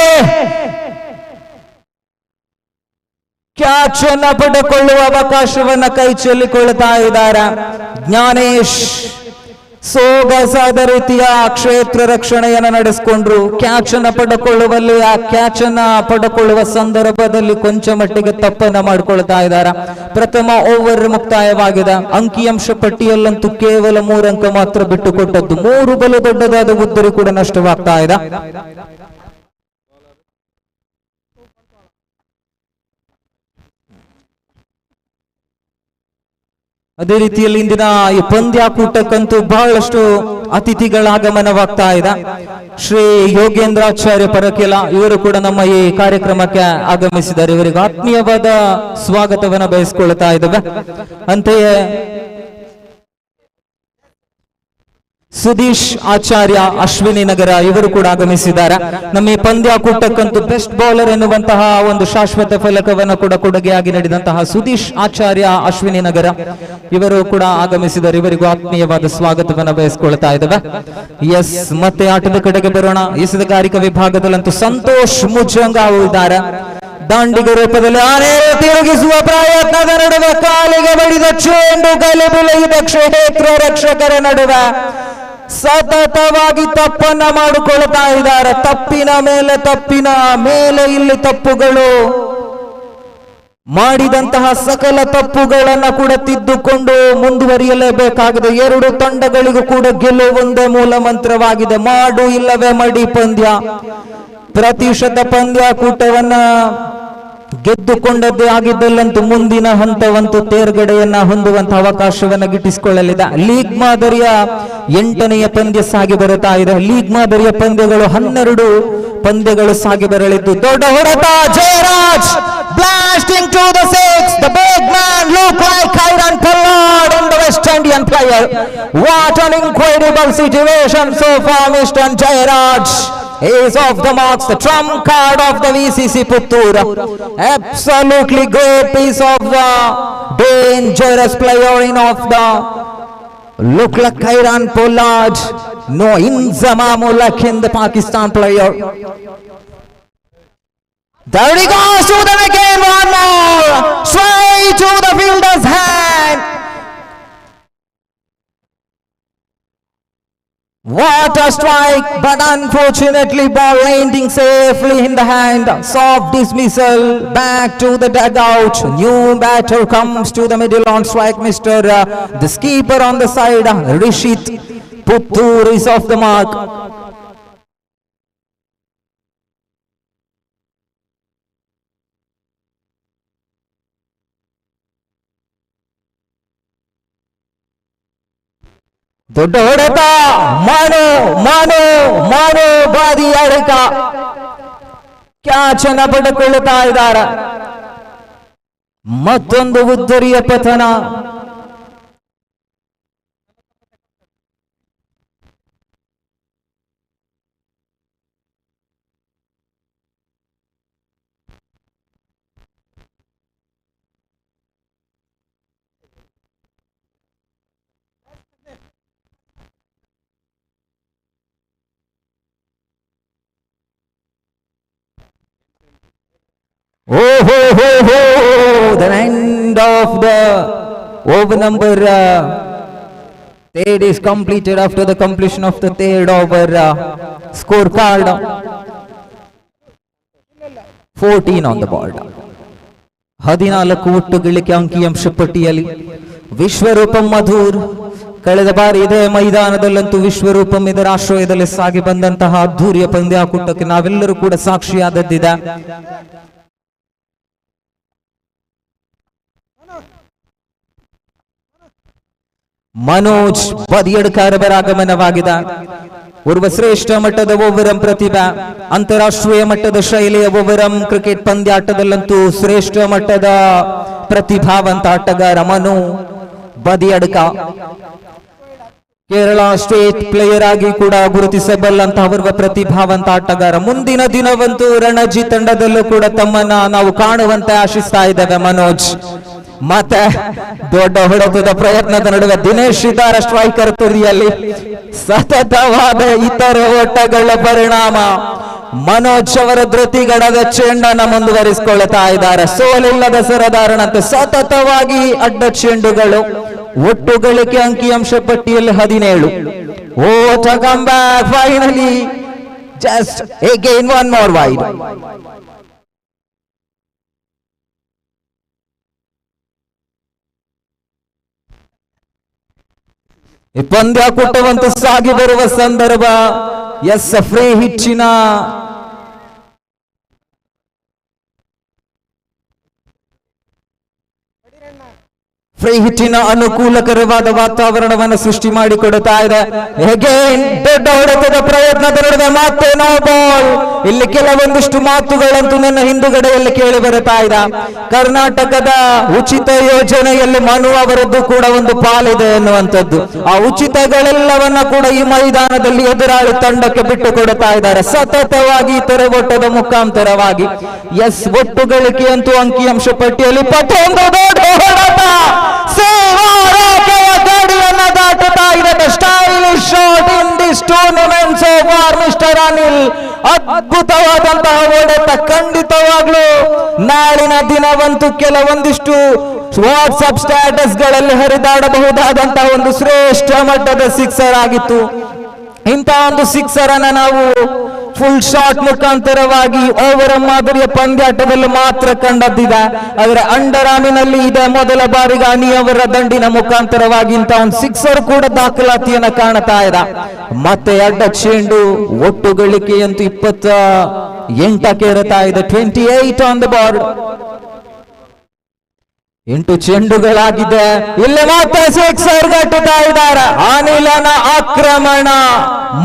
ಕ್ಯಾಚ್ ಅನ್ನ ಪಡೆದುಕೊಳ್ಳುವ ಅವಕಾಶವನ್ನ ಕೈ ಚೆಲ್ಲಿಕೊಳ್ಳುತ್ತಾ ಇದ್ದಾರೆ ಜ್ಞಾನೇಶ್. ಸೊಗಸಾದ ರೀತಿಯ ಕ್ಷೇತ್ರ ರಕ್ಷಣೆಯನ್ನು ನಡೆಸಿಕೊಂಡ್ರು. ಕ್ಯಾಚ್ ಅನ್ನ ಪಡೆದುಕೊಳ್ಳುವಲ್ಲಿ ಆ ಕ್ಯಾಚ್ ಅನ್ನ ಪಡೆದುಕೊಳ್ಳುವ ಸಂದರ್ಭದಲ್ಲಿ ಕೊಂಚ ಮಟ್ಟಿಗೆ ತಪ್ಪನ್ನ ಮಾಡಿಕೊಳ್ತಾ ಇದ್ದಾರೆ. ಪ್ರಥಮ ಓವರ್ ಮುಕ್ತಾಯವಾಗಿದೆ. ಅಂಕಿಅಂಶ ಪಟ್ಟಿಯಲ್ಲಂತೂ ಕೇವಲ 3 ಅಂಕ ಮಾತ್ರ ಬಿಟ್ಟುಕೊಟ್ಟದ್ದು. 3 ಬಲು ದೊಡ್ಡದಾದ ಉದ್ದರಿ ಕೂಡ ನಷ್ಟವಾಗ್ತಾ ಇದೆ. ಅದೇ ರೀತಿಯಲ್ಲಿ ಇಂದಿನ ಈ ಪಂದ್ಯಾಕೂಟಕ್ಕಂತೂ ಬಹಳಷ್ಟು ಅತಿಥಿಗಳ ಆಗಮನವಾಗ್ತಾ ಇದೆ. ಶ್ರೀ ಯೋಗೇಂದ್ರಾಚಾರ್ಯ ಪರಕೆಲ ಇವರು ಕೂಡ ನಮ್ಮ ಈ ಕಾರ್ಯಕ್ರಮಕ್ಕೆ ಆಗಮಿಸಿದ್ದಾರೆ. ಇವರಿಗೆ ಆತ್ಮೀಯವಾದ ಸ್ವಾಗತವನ್ನು ಬಯಸಿಕೊಳ್ತಾ ಇದ್ದೇವೆ. ಅಂತೆಯೇ ಸುದೀಶ್ ಆಚಾರ್ಯ ಅಶ್ವಿನಿ ನಗರ ಇವರು ಕೂಡ ಆಗಮಿಸಿದ್ದಾರೆ. ನಮ್ಮ ಈ ಪಂದ್ಯಾಕೂಟಕ್ಕಂತೂ ಬೆಸ್ಟ್ ಬೌಲರ್ ಎನ್ನುವಂತಹ ಒಂದು ಶಾಶ್ವತ ಫಲಕವನ್ನು ಕೂಡ ಕೊಡುಗೆಯಾಗಿ ನೀಡಿದಂತಹ ಸುದೀಶ್ ಆಚಾರ್ಯ ಅಶ್ವಿನಿ ನಗರ ಇವರು ಕೂಡ ಆಗಮಿಸಿದ್ದಾರೆ. ಇವರಿಗೂ ಆತ್ಮೀಯವಾದ ಸ್ವಾಗತವನ್ನು ಬಯಸಿಕೊಳ್ತಾ ಇದ್ದೇವೆ. ಎಸ್, ಮತ್ತೆ ಆಟದ ಕಡೆಗೆ ಬರೋಣ. ಎಸೆತಗಾರಿಕಾ ವಿಭಾಗದಲ್ಲಂತೂ ಸಂತೋಷ್ ಮುಜಂಗಾವು ಇದ್ದಾರೆ. ದಾಂಡಿಗ ರೂಪದಲ್ಲಿ ಆನೆ ತಿರುಗಿಸುವ ಪ್ರಯತ್ನದ ನಡುವೆ ಕಾಲಿಗೆ ಬಡಿದ ಚೆಂಡು ಗಲಿಬಿಲಿದ ಕ್ಷೇತ್ರ ರಕ್ಷಕರ ನಡುವೆ ಸತತವಾಗಿ ತಪ್ಪನ್ನ ಮಾಡಿಕೊಳ್ತಾ ಇದ್ದಾರೆ. ತಪ್ಪಿನ ಮೇಲೆ ಇಲ್ಲಿ ತಪ್ಪುಗಳು ಮಾಡಿದಂತಹ ಸಕಲ ತಪ್ಪುಗಳನ್ನ ಕೂಡ ತಿದ್ದುಕೊಂಡು ಮುಂದುವರಿಯಲೇಬೇಕಾಗಿದೆ. 2 ತಂಡಗಳಿಗೂ ಕೂಡ ಗೆಲುವೊಂದೇ ಮೂಲ ಮಂತ್ರವಾಗಿದೆ. ಮಾಡು ಇಲ್ಲವೇ ಮಡಿ ಪಂದ್ಯ. ಪ್ರತಿಶತ ಪಂದ್ಯಾಕೂಟವನ್ನ ಗೆದ್ದುಕೊಂಡದ್ದೇ ಆಗಿದ್ದಲ್ಲಂತೂ ಮುಂದಿನ ಹಂತವಂತೂ ತೇರ್ಗಡೆಯನ್ನ ಹೊಂದುವಂತಹ ಅವಕಾಶವನ್ನ ಗಿಟ್ಟಿಸಿಕೊಳ್ಳಲಿದೆ. ಲೀಗ್ ಮಾದರಿಯ 8ನೆಯ ಪಂದ್ಯ ಸಾಗಿ ಬರುತ್ತಾ ಇದೆ. ಲೀಗ್ ಮಾದರಿಯ ಪಂದ್ಯಗಳು 12 ಪಂದ್ಯಗಳು ಸಾಗಿ ಬರಲಿದ್ದು ದೊಡ್ಡ ಹೊಡೆತ. Jayaraj blasting to the 6. The big man look like Kyran Pollard in the West Indian player. What an incredible situation so far. Mr. Jayaraj is off the marks, the trump card of the VCC Puttur. Absolutely great piece of the dangerous player in off the look like Kyran Pollard. No Inzamam like in the Pakistan player. There he goes to them again, one more straight to the fielder's hand. What a strike, but unfortunately ball landing safely in the hand. Soft dismissal, back to the dugout. New batter comes to the middle on strike. Mr. The skipper on the side, Rishit Puttur is off the mark. ದೊಡ್ಡ ಹೊಡೆತ. ಮಾನು ಬಾದಿ ಅಡಕ catch ಅನ್ನ ಪಡೆದುಕೊಳ್ಳುತ್ತಾ ಇದ್ದಾರೆ. ಮತ್ತೊಂದು ಉದ್ದರಿಯ ಪತನ. The end of the over number 3 is completed. After the completion of the 3rd over scorecard 14 on the board. 14 ಒಟ್ಟು ಗಳಿಕೆ ಅಂಕಿಅಂಶ ಪಟ್ಟಿಯಲ್ಲಿ ವಿಶ್ವರೂಪಂ ಮಧುರ್. ಕಳೆದ ಬಾರಿ ಇದೇ ಮೈದಾನದಲ್ಲಂತೂ ವಿಶ್ವರೂಪಂ ಇದರ ಆಶ್ರಯದಲ್ಲಿ ಸಾಗಿ ಬಂದಂತಹ ಅದ್ಧೂರಿಯ ಪಂದ್ಯಾಕೂಟಕ್ಕೆ ನಾವೆಲ್ಲರೂ ಕೂಡ ಸಾಕ್ಷಿಯಾದದ್ದಿದೆ. ಮನೋಜ್ ಬದಿಯಡ್ಕಾರವರ ಆಗಮನವಾಗಿದೆ. ಓರ್ವ ಶ್ರೇಷ್ಠ ಮಟ್ಟದ ಓವರಂ ಪ್ರತಿಭೆ, ಅಂತಾರಾಷ್ಟ್ರೀಯ ಮಟ್ಟದ ಶೈಲಿಯ ಓವರಂ ಕ್ರಿಕೆಟ್ ಪಂದ್ಯಾಟದಲ್ಲಂತೂ ಶ್ರೇಷ್ಠ ಮಟ್ಟದ ಪ್ರತಿಭಾವಂತ ಆಟಗಾರ ಮನು ಬದಿಯಡ್ಕ. ಕೇರಳ ಸ್ಟೇಟ್ ಪ್ಲೇಯರ್ ಆಗಿ ಕೂಡ ಗುರುತಿಸಬಲ್ಲಂತಹ ಓರ್ವ ಪ್ರತಿಭಾವಂತ ಆಟಗಾರ. ಮುಂದಿನ ದಿನವಂತೂ ರಣಜಿ ತಂಡದಲ್ಲೂ ಕೂಡ ತಮ್ಮನ್ನ ನಾವು ಕಾಣುವಂತೆ ಆಶಿಸ್ತಾ ಇದ್ದೇವೆ ಮನೋಜ್. ಮತ್ತೆ ದೊಡ್ಡ ಹೊಡೆತದ ಪ್ರಯತ್ನದ ನಡುವೆ ದಿನೇಶ್ ಇದ್ದಾರೆ ಸ್ಟ್ರೈಕರ್ ತುದಿಯಲ್ಲಿ. ಸತತವಾದ ಇತರ ಓಟಗಳ ಪರಿಣಾಮ ಮನೋಜ್ ಅವರ ಧೃತಿಗಡದ ಚೆಂಡನ್ನು ಮುಂದುವರಿಸಿಕೊಳ್ಳುತ್ತಾ ಇದ್ದಾರೆ. ಸೋಲಿಲ್ಲದ ಸರದಾರನಂತೆ ಸತತವಾಗಿ ಅಡ್ಡ ಚೆಂಡುಗಳು. ಒಟ್ಟು ಗಳಿಕೆ ಅಂಕಿಅಂಶ ಪಟ್ಟಿಯಲ್ಲಿ 17. Come back finally, just again one more wide. ಈ ಪಂದ್ಯಾಕೂಟವಂತೂ ಸಾಗಿ ಬರುವ ಸಂದರ್ಭ. ಫ್ರೀ ಹಿಚ್ಚಿನ ಅನುಕೂಲಕರವಾದ ವಾತಾವರಣವನ್ನು ಸೃಷ್ಟಿ ಮಾಡಿಕೊಡುತ್ತಾ ಇದೆ. ದೊಡ್ಡ ಹೊಡೆತದ ಪ್ರಯತ್ನದ ನಡುವೆ ಮತ್ತೆ ನೋ ಬಾಲ್. ಇಲ್ಲಿ ಕೆಲವೊಂದಿಷ್ಟು ಮಾತುಗಳಂತೂ ನನ್ನ ಹಿಂದುಗಡೆಯಲ್ಲಿ ಕೇಳಿ ಬರುತ್ತಾ ಇದೆ. ಕರ್ನಾಟಕದ ಉಚಿತ ಯೋಜನೆಯಲ್ಲಿ ಮನು ಅವರದ್ದು ಕೂಡ ಒಂದು ಪಾಲಿದೆ ಎನ್ನುವಂಥದ್ದು. ಆ ಉಚಿತಗಳೆಲ್ಲವನ್ನ ಕೂಡ ಈ ಮೈದಾನದಲ್ಲಿ ಎದುರಾಳಿ ತಂಡಕ್ಕೆ ಬಿಟ್ಟು ಕೊಡುತ್ತಾ ಇದ್ದಾರೆ ಸತತವಾಗಿ ಇತರ ಓಟದ ಮುಖಾಂತರವಾಗಿ. ಒಟ್ಟು ಗಳಿಕೆಯಂತೂ ಅಂಕಿಅಂಶ ಪಟ್ಟಿಯಲ್ಲಿ 21 ದೊಡ್ಡ ಹೊಡೆತ. ಗಡಿಯನ್ನು ದಾಟುತ್ತಾ ಇದೆ. Stylish shot in this tournament so for mister Anil. ಅದ್ಭುತವಾದಂತಹ ಹೊಡೆತ. ಖಂಡಿತವಾಗ್ಲೂ ನಾಳಿನ ದಿನವಂತೂ ಕೆಲವೊಂದಿಷ್ಟು ವಾಟ್ಸ್ಆಪ್ ಸ್ಟೇಟಸ್ ಗಳಲ್ಲಿ ಹರಿದಾಡಬಹುದಾದಂತಹ ಒಂದು ಶ್ರೇಷ್ಠ ಮಟ್ಟದ ಸಿಕ್ಸರ್ ಆಗಿತ್ತು. ಇಂತಹ ಒಂದು ಸಿಕ್ಸರ್ ಅನ್ನ ನಾವು ಫುಲ್ ಶಾಟ್ ಮುಖಾಂತರವಾಗಿ ಓವರ್ ಮಾದರಿಯ ಪಂದ್ಯಾಟದಲ್ಲಿ ಮಾತ್ರ ಕಂಡದ್ದಿದೆ. ಆದರೆ ಅಂಡರ್ ಆರ್ಮಿನಲ್ಲಿ ಇದೆ ಮೊದಲ ಬಾರಿಗೆ ಅನಿಯವರ ದಂಡಿನ ಮುಖಾಂತರವಾಗಿ ಇಂತಹ ಒಂದು ಸಿಕ್ಸರ್ ಕೂಡ ದಾಖಲಾತಿಯನ್ನು ಕಾಣುತ್ತಾ ಇದೆ. ಮತ್ತೆ ಅಡ್ಡ ಚೆಂಡು. ಒಟ್ಟು ಗಳಿಕೆಯಂತೂ 28ಕ್ಕೆ ಏರುತ್ತಾ ಇದೆ. 28 ಆನ್ ದ ಬೋರ್ಡ್. 8 ಚೆಂಡುಗಳಾಗಿದೆ. ಇಲ್ಲಿ ಮತ್ತೆ ಸಿಕ್ಸರ್ ಗಟ್ಟುತ್ತಾ ಇದ್ದಾರೆ. ಅನಿಲನ ಆಕ್ರಮಣ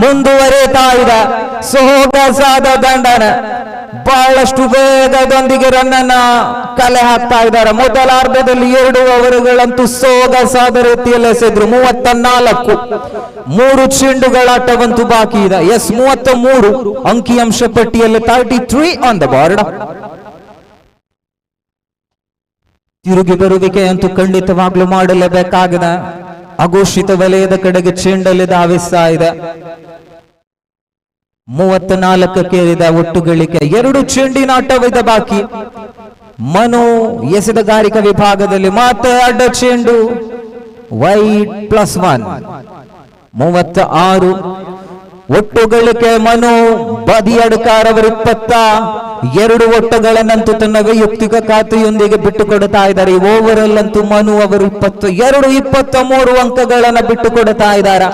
ಮುಂದುವರಿಯುತ್ತಾ ಇದೆ. ಸೊಗಸಾದ ದಂಡನೆ. ಬಹಳಷ್ಟು ವೇಗದೊಂದಿಗೆ ರನ್ನನ್ನ ಕಲೆ ಹಾಕ್ತಾ ಇದ್ದಾರೆ. ಮೊದಲ ಅರ್ಧದಲ್ಲಿ 2 ಓವರ್ಗಳಂತೂ ಸೊಗಸಾದ ರೀತಿಯಲ್ಲಿ ಎಸೆದ್ರು. 34. 3 ಚೆಂಡುಗಳಾಟವಂತೂ ಬಾಕಿ ಇದೆ. 33 ಅಂಕಿಅಂಶ ಪಟ್ಟಿಯಲ್ಲಿ 33 ಆನ್ ದ ಬೋರ್ಡ್. ತಿರುಗಿ ಬರುವಿಕೆ ಅಂತೂ ಖಂಡಿತವಾಗ್ಲೂ ಮಾಡಲೇಬೇಕಾಗಿದೆ. ಅಘೋಷಿತ ವಲಯದ ಕಡೆಗೆ ಚೆಂಡಲ್ಲಿ ಧಾವಿಸ್ತಾ ಇದೆ. 34ಕ್ಕೆ ಏರಿದ ಒಟ್ಟು ಗಳಿಕೆ. 2 ಚೆಂಡಿನ ಆಟವಿದೆ ಬಾಕಿ. ಮನು ಎಸೆದಗಾರಿಕಾ ವಿಭಾಗದಲ್ಲಿ ಮತ್ತೆ ಅಡ್ಡ ಚೆಂಡು. ವೈಡ್ +1. 36. ಒಟ್ಟು ಗಳಿಕೆ ಮನು ಬದಿಯಡ್ಕಾರವರು 22 ಒಟ್ಟುಗಳನ್ನಂತೂ ತನ್ನ ವೈಯಕ್ತಿಕ ಖಾತೆಯೊಂದಿಗೆ ಬಿಟ್ಟು ಕೊಡುತ್ತಾ ಇದ್ದಾರೆ. ಈ ಓವರ್ ಅಲ್ಲಂತೂ ಮನು ಅವರು 23 ಅಂಕಗಳನ್ನು ಬಿಟ್ಟು ಕೊಡುತ್ತಾ ಇದ್ದಾರೆ.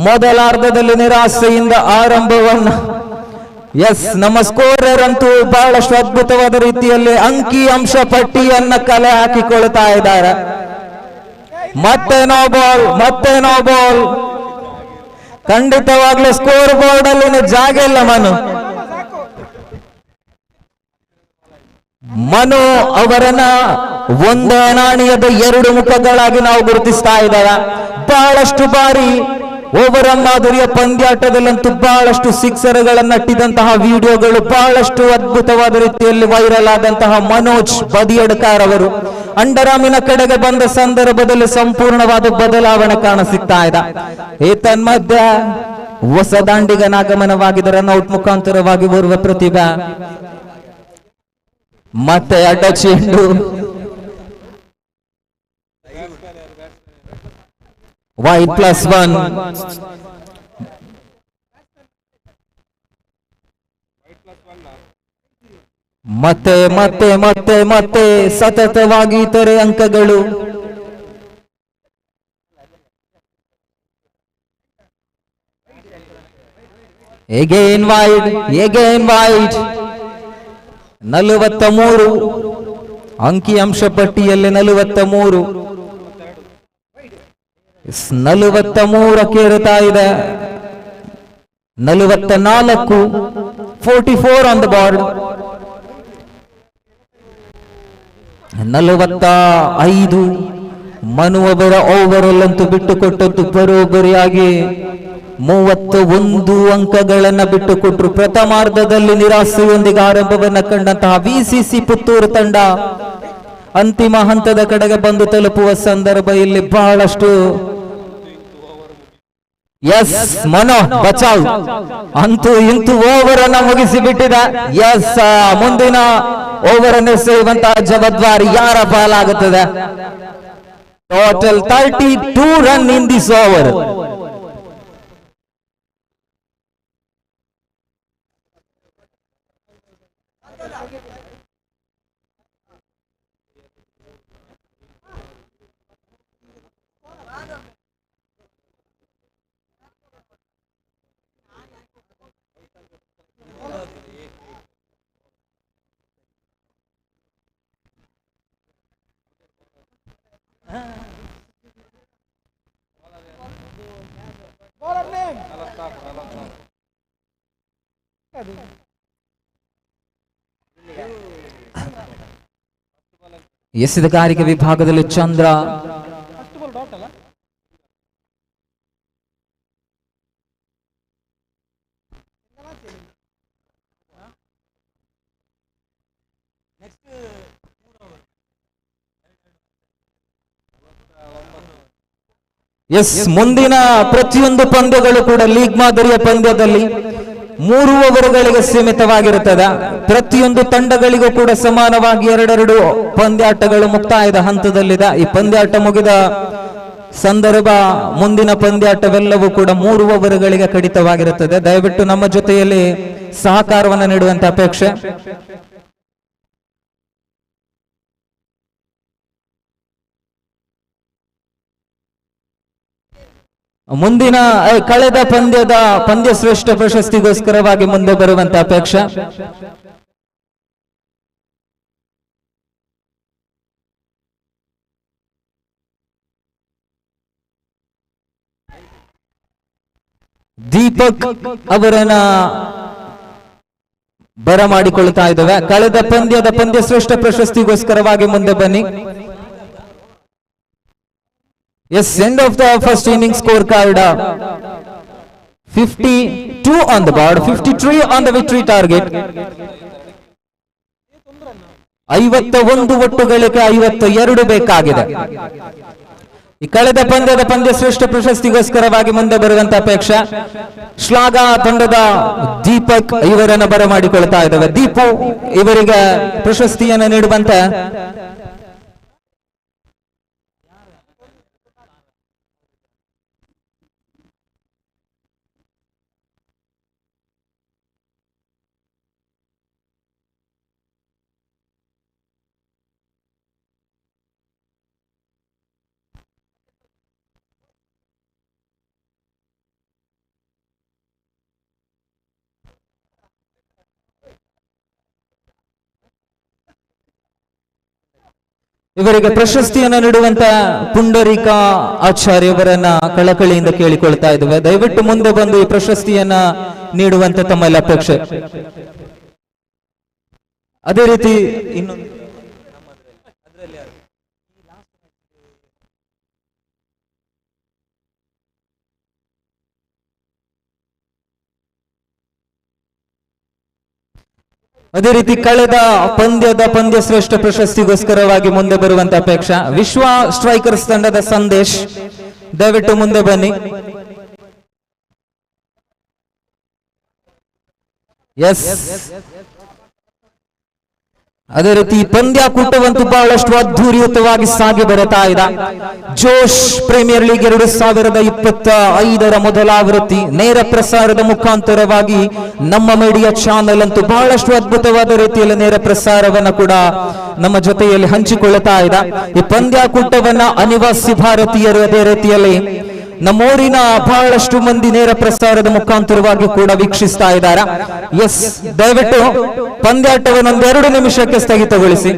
ಮೊದಲ ಅರ್ಧದಲ್ಲಿ ನಿರಾಸೆಯಿಂದ ಆರಂಭವನ್ನ ನಮ್ಮ ಸ್ಕೋರರ್ ಅಂತೂ ಬಹಳಷ್ಟು ಅದ್ಭುತವಾದ ರೀತಿಯಲ್ಲಿ ಅಂಕಿ ಅಂಶ ಪಟ್ಟಿಯನ್ನ ಕಲೆ ಹಾಕಿಕೊಳ್ತಾ ಇದ್ದಾರೆ. ಮತ್ತೆ ನೋ ಬಾಲ್. ಖಂಡಿತವಾಗ್ಲೂ ಸ್ಕೋರ್ ಬೋರ್ಡ್ ಅಲ್ಲಿ ಜಾಗ ಇಲ್ಲ. ಮನು ಅವರನ್ನ ಒಂದೇ ನಾಣ್ಯದ 2 ಮುಖಗಳಾಗಿ ನಾವು ಗುರುತಿಸ್ತಾ ಇದ್ದೇವೆ. ಬಹಳಷ್ಟು ಬಾರಿ ಓವರ್ ಮಾದರಿಯ ಪಂದ್ಯಾಟದಲ್ಲಂತೂ ಬಹಳಷ್ಟು ಸಿಕ್ಸರ್ಗಳನ್ನಟ್ಟಿದಂತಹ ವಿಡಿಯೋಗಳು ಬಹಳಷ್ಟು ಅದ್ಭುತವಾದ ರೀತಿಯಲ್ಲಿ ವೈರಲ್ ಆದಂತಹ ಮನೋಜ್ ಬದಿಯಡ್ಕಾರ್ ಅವರು ಅಂಡರ್ ಆರ್ಮಿನ ಕಡೆಗೆ ಬಂದ ಸಂದರ್ಭದಲ್ಲಿ ಸಂಪೂರ್ಣವಾದ ಬದಲಾವಣೆ ಕಾಣಸಿಗ್ತಾ ಇದೆ. ಏತನ್ಮಧ್ಯ ಹೊಸ ದಾಂಡಿಗನ ಆಗಮನವಾಗಿದೆ. ರನ್ಔಟ್ ಮುಖಾಂತರವಾಗಿ ಓರ್ವ ಪ್ರತಿಭೆ. ಮತ್ತೆ ಅಡ್ಡ ಚೆಂಡು. ವೈಡ್ +1. ಮತ್ತೆ ಮತ್ತೆ ಮತ್ತೆ ಮತ್ತೆ ಸತತವಾಗಿ ಇತರೆ ಅಂಕಗಳು. Again wide, again wide. 43 ಅಂಕಿಅಂಶ ಪಟ್ಟಿಯಲ್ಲಿ 43. 43ಕ್ಕೆ ಇರುತ್ತಾ ಇದೆ. 44, 44 ಆನ್ ದ ಬೋರ್ಡ್. 45 ಮನು ಅವರ ಓವರ್ ಅಂತೂ ಬಿಟ್ಟುಕೊಟ್ಟದ್ದು ಬರೋಬ್ಬರಿಯಾಗಿ 31 ಅಂಕಗಳನ್ನ ಬಿಟ್ಟುಕೊಟ್ರು. ಪ್ರಥಮಾರ್ಧದಲ್ಲಿ ನಿರಾಸೆಯೊಂದಿಗೆ ಆರಂಭವನ್ನ ಕಂಡಂತಹ ವಿಸಿಸಿ ಪುತ್ತೂರು ತಂಡ ಅಂತಿಮ ಹಂತದ ಕಡೆಗೆ ಬಂದು ತಲುಪುವ ಸಂದರ್ಭ ಇಲ್ಲಿ ಬಹಳಷ್ಟು ಎಸ್ ಮನೋ ಬಚಾವ್ ಅಂತೂ ಇಂತೂ ಓವರ್ ಅನ್ನ ಮುಗಿಸಿ ಬಿಟ್ಟಿದೆ. ಎಸ್ ಮುಂದಿನ ಓವರ್ ಅನ್ನು ಎಸೆಯುವಂತಹ ಜವಾಬ್ದಾರಿ ಯಾರ ಪಾಲಾಗುತ್ತದೆ? Total 32 run in this over. Bowler name. ಎಸೆತಗಾರಿಕೆ ವಿಭಾಗದಲ್ಲಿ ಚಂದ್ರ, First ball dot ಅಲ್ಲ? ಎಸ್ ಮುಂದಿನ ಪ್ರತಿಯೊಂದು ಪಂದ್ಯಗಳು ಕೂಡ ಲೀಗ್ ಮಾದರಿಯ ಪಂದ್ಯದಲ್ಲಿ 3 ಓವರ್ಗಳಿಗೆ ಸೀಮಿತವಾಗಿರುತ್ತದೆ. ಪ್ರತಿಯೊಂದು ತಂಡಗಳಿಗೂ ಕೂಡ ಸಮಾನವಾಗಿ 2 ಪಂದ್ಯಾಟಗಳು ಮುಕ್ತಾಯದ ಹಂತದಲ್ಲಿದೆ. ಈ ಪಂದ್ಯಾಟ ಮುಗಿದ ಸಂದರ್ಭ ಮುಂದಿನ ಪಂದ್ಯಾಟವೆಲ್ಲವೂ ಕೂಡ 3 ಓವರ್ಗಳಿಗೆ ಕಡಿತವಾಗಿರುತ್ತದೆ. ದಯವಿಟ್ಟು ನಮ್ಮ ಜೊತೆಯಲ್ಲಿ ಸಹಕಾರವನ್ನು ನೀಡುವಂತ ಅಪೇಕ್ಷೆ. ಮುಂದಿನ ಕಳೆದ ಪಂದ್ಯದ ಪಂದ್ಯ ಶ್ರೇಷ್ಠ ಪ್ರಶಸ್ತಿಗೋಸ್ಕರವಾಗಿ ಮುಂದೆ ಬರುವಂತ ಅಪೇಕ್ಷೆ. ದೀಪಕ್ ಅವರನ್ನ ಬರಮಾಡಿಕೊಳ್ತಾ ಇದ್ದೇವೆ. ಕಳೆದ ಪಂದ್ಯದ ಪಂದ್ಯ ಶ್ರೇಷ್ಠ ಪ್ರಶಸ್ತಿಗೋಸ್ಕರವಾಗಿ ಮುಂದೆ ಬನ್ನಿ. Yes, end of the first inning scorecard. 52 on the board, 53 on the victory target. 51 ಒಟ್ಟುಗಳಿಗೆ 52 ಬೇಕಾಗಿದೆ. ಈ ಕಳೆದ ಪಂದ್ಯದ ಪಂದ್ಯ ಶ್ರೇಷ್ಠ ಪ್ರಶಸ್ತಿಗೋಸ್ಕರವಾಗಿ ಮುಂದೆ ಬರುವಂತ ಅಪೇಕ್ಷೆ. ಶ್ಲಾಘ ತಂಡದ ದೀಪಕ್ ಇವರನ್ನ ಬರಮಾಡಿಕೊಳ್ತಾ ಇದ್ದೇವೆ. ದೀಪು ಇವರಿಗೆ ಪ್ರಶಸ್ತಿಯನ್ನು ನೀಡುವಂತೆ ಇವರಿಗೆ ಪ್ರಶಸ್ತಿಯನ್ನು ನೀಡುವಂತ ಪುಂಡರೀಕ ಆಚಾರ್ಯವರನ್ನ ಕಳಕಳಿಯಿಂದ ಕೇಳಿಕೊಳ್ತಾ ಇದ್ದೇವೆ. ದಯವಿಟ್ಟು ಮುಂದೆ ಬಂದು ಈ ಪ್ರಶಸ್ತಿಯನ್ನ ನೀಡುವಂತ ತಮ್ಮಲ್ಲಿ ಅಪೇಕ್ಷೆ. ಅದೇ ರೀತಿ ಇನ್ನೊಂದು ಅದೇ ರೀತಿ ಕಳೆದ ಪಂದ್ಯದ ಪಂದ್ಯ ಶ್ರೇಷ್ಠ ಪ್ರಶಸ್ತಿಗೋಸ್ಕರವಾಗಿ ಮುಂದೆ ಬರುವಂತ ಅಪೇಕ್ಷೆ. ವಿಶ್ವ ಸ್ಟ್ರೈಕರ್ಸ್ ತಂಡದ ಸಂದೇಶ್ ದಯವಿಟ್ಟು ಮುಂದೆ ಬನ್ನಿ. ಎಸ್ ಅದೇ ರೀತಿ ಪಂದ್ಯಾಕೂಟವಂತೂ ಬಹಳಷ್ಟು ಅದ್ಧೂರಿಯುತವಾಗಿ ಸಾಗಿ ಬರುತ್ತಾ ಇದೆ. ಜೋಶ್ ಪ್ರೀಮಿಯರ್ ಲೀಗ್ 2025 ಮೊದಲ ಆವೃತ್ತಿ ನೇರ ಪ್ರಸಾರದ ಮುಖಾಂತರವಾಗಿ ನಮ್ಮ ಮೀಡಿಯಾ ಚಾನೆಲ್ ಅಂತೂ ಬಹಳಷ್ಟು ಅದ್ಭುತವಾದ ರೀತಿಯಲ್ಲಿ ನೇರ ಪ್ರಸಾರವನ್ನ ಕೂಡ ನಮ್ಮ ಜೊತೆಯಲ್ಲಿ ಹಂಚಿಕೊಳ್ಳುತ್ತಾ ಇದೆ. ಈ ಪಂದ್ಯಾಕೂಟವನ್ನ ಅನಿವಾಸಿ ಭಾರತೀಯರು ಅದೇ ರೀತಿಯಲ್ಲಿ ನಮ್ಮೂರಿನ ಬಹಳಷ್ಟು ಮಂದಿ ನೇರ ಪ್ರಸಾರದ ಮುಖಾಂತರವಾಗಿ ಕೂಡ ವೀಕ್ಷಿಸ್ತಾ ಇದ್ದಾರೆ. ಎಸ್, ದಯವಿಟ್ಟು ಪಂದ್ಯಾಟವನ್ನು 2 ನಿಮಿಷಕ್ಕೆ ಸ್ಥಗಿತಗೊಳಿಸಿ.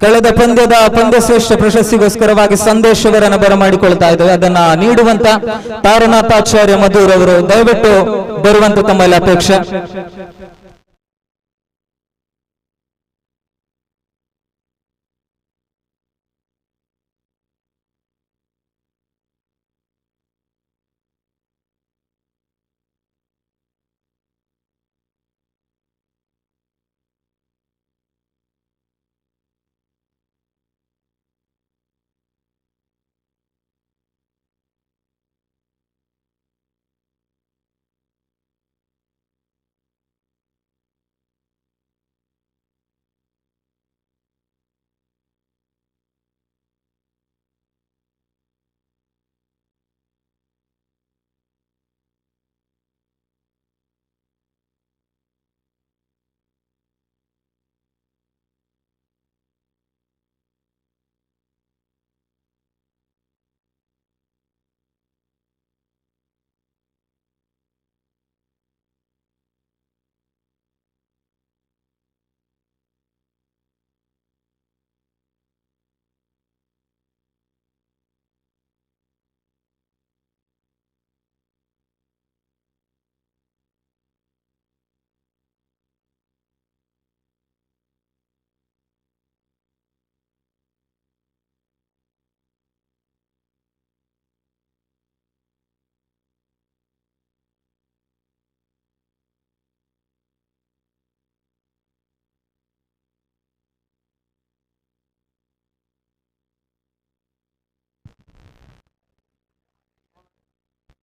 ಕಳೆದ ಪಂದ್ಯದ ಪಂದ್ಯಶ್ರೇಷ್ಠ ಪ್ರಶಸ್ತಿಗೋಸ್ಕರವಾಗಿ ಸಂದೇಶವರನ್ನು ಬರಮಾಡಿಕೊಳ್ತಾ ಇದ್ದೇವೆ. ಅದನ್ನ ನೀಡುವಂತ ತಾರನಾಥಾಚಾರ್ಯ ಮಧುರ್ ಅವರು ದಯವಿಟ್ಟು ಬರುವಂತ ತಮ್ಮಲ್ಲಿ ಅಪೇಕ್ಷೆ.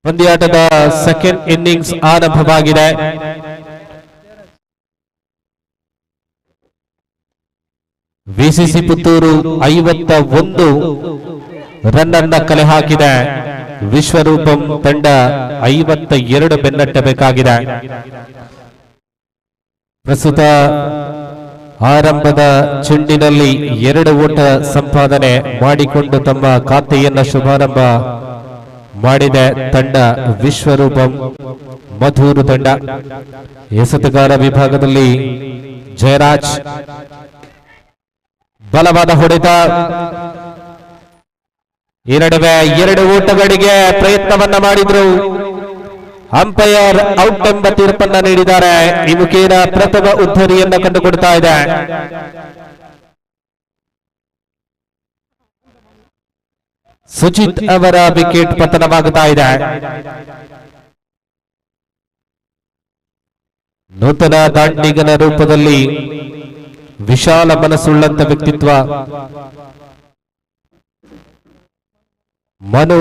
ಪಂದ್ಯಾಟದ ಸೆಕೆಂಡ್ ಇನ್ನಿಂಗ್ಸ್ ಆರಂಭವಾಗಿದೆ. ವಿಸಿಸಿ ಪುತ್ತೂರು 51 ರನ್ ಅನ್ನ ಕಲೆ ಹಾಕಿದೆ. ವಿಶ್ವರೂಪಂ ತಂಡ 52 ಬೆನ್ನಟ್ಟಬೇಕಾಗಿದೆ. ಪ್ರಸ್ತುತ ಆರಂಭದ ಚೆಂಡಿನಲ್ಲಿ 2 ಓಟ ಸಂಪಾದನೆ ಮಾಡಿಕೊಂಡು ತಮ್ಮ ಖಾತೆಯನ್ನ ಶುಭಾರಂಭ ಮಾಡಿದೆ ತಂಡ ವಿಶ್ವರೂಪಂ ಮಧೂರು ತಂಡ. ಎಸೆತಗಾರ ವಿಭಾಗದಲ್ಲಿ ಜಯರಾಜ್ ಬಲವಾದ ಹೊಡೆತ. ಈ ನಡುವೆ 2 ಓಟಗಳಿಗೆ ಪ್ರಯತ್ನವನ್ನ ಮಾಡಿದ್ರು. ಅಂಪೈರ್ ಔಟ್ ಎಂಬ ತೀರ್ಪನ್ನ ನೀಡಿದ್ದಾರೆ. ಈ ಮುಖೇನ ಪ್ರಥಮ ಉದ್ಧರಿಯನ್ನ ಕಂಡುಕೊಡ್ತಾ ಇದೆ. ಸುಜಿತ್ ಅವರ ವಿಕೆಟ್ ಪತನವಾಗುತ್ತಾ ಇದೆ. ನೂತನ ದಾಂಡಿಗನ ರೂಪದಲ್ಲಿ ವಿಶಾಲ ಮನಸ್ಸುಳ್ಳಂತ ವ್ಯಕ್ತಿತ್ವ ಮನು.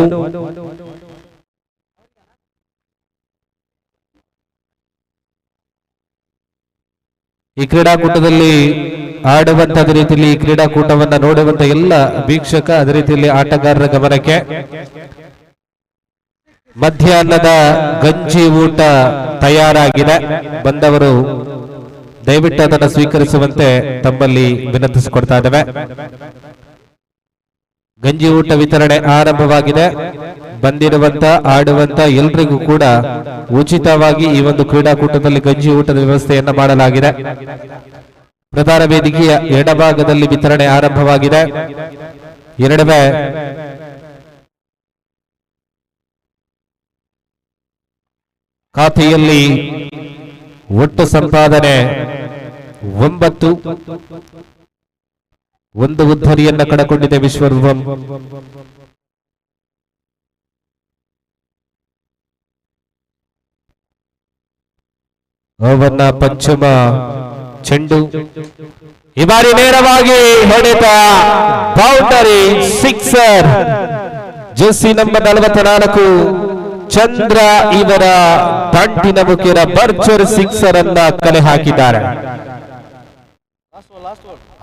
ಈ ಕ್ರೀಡಾಕೂಟದಲ್ಲಿ ಆಡುವಂತ ರೀತಿಯಲ್ಲಿ ಈ ಕ್ರೀಡಾಕೂಟವನ್ನ ನೋಡುವಂತ ಎಲ್ಲ ವೀಕ್ಷಕ ಅದೇ ರೀತಿಯಲ್ಲಿ ಆಟಗಾರರ ಗಮನಕ್ಕೆ ಮಧ್ಯಾಹ್ನದ ಗಂಜಿ ಊಟ ತಯಾರಾಗಿದೆ. ಬಂದವರು ದಯವಿಟ್ಟು ಅದನ್ನು ಸ್ವೀಕರಿಸುವಂತೆ ತಮ್ಮಲ್ಲಿ ವಿನಂತಿಸಿಕೊಡ್ತಾ ಇದ್ದೇವೆ. ಗಂಜಿ ಊಟ ವಿತರಣೆ ಆರಂಭವಾಗಿದೆ. ಬಂದಿರುವಂತ ಆಡುವಂತ ಎಲ್ರಿಗೂ ಕೂಡ ಉಚಿತವಾಗಿ ಈ ಒಂದು ಕ್ರೀಡಾಕೂಟದಲ್ಲಿ ಗಂಜಿ ಊಟದ ವ್ಯವಸ್ಥೆಯನ್ನ ಮಾಡಲಾಗಿದೆ. ಪ್ರಧಾನ ವೇದಿಕೆಯ ಎಡಭಾಗದಲ್ಲಿ ವಿತರಣೆ ಆರಂಭವಾಗಿದೆ. ಎರಡನೇ ಖಾತೆಯಲ್ಲಿ ಒಟ್ಟು ಸಂಪಾದನೆ 9. ಒಂದು ಉದ್ಧರಿಯನ್ನ ಕಳಕೊಂಡಿದೆ ವಿಶ್ವರೂಪಂ. ಅವನ್ನ ಪಶ್ಚಿಮ ಚೆಂಡು ಈ ಬಾರಿ ನೇರವಾಗಿ ಹೊಡೆತ ಬೌಂಡರಿ ಸಿಕ್ಸರ್. ಜೆರ್ಸಿ ನಂಬರ್ 44 ಚಂದ್ರ ಇವರ ದಂಟಿನ ಮುಖೇನ ಭರ್ಜರಿ ಸಿಕ್ಸರ್ ಅನ್ನ ಕಲೆ ಹಾಕಿದ್ದಾರೆ.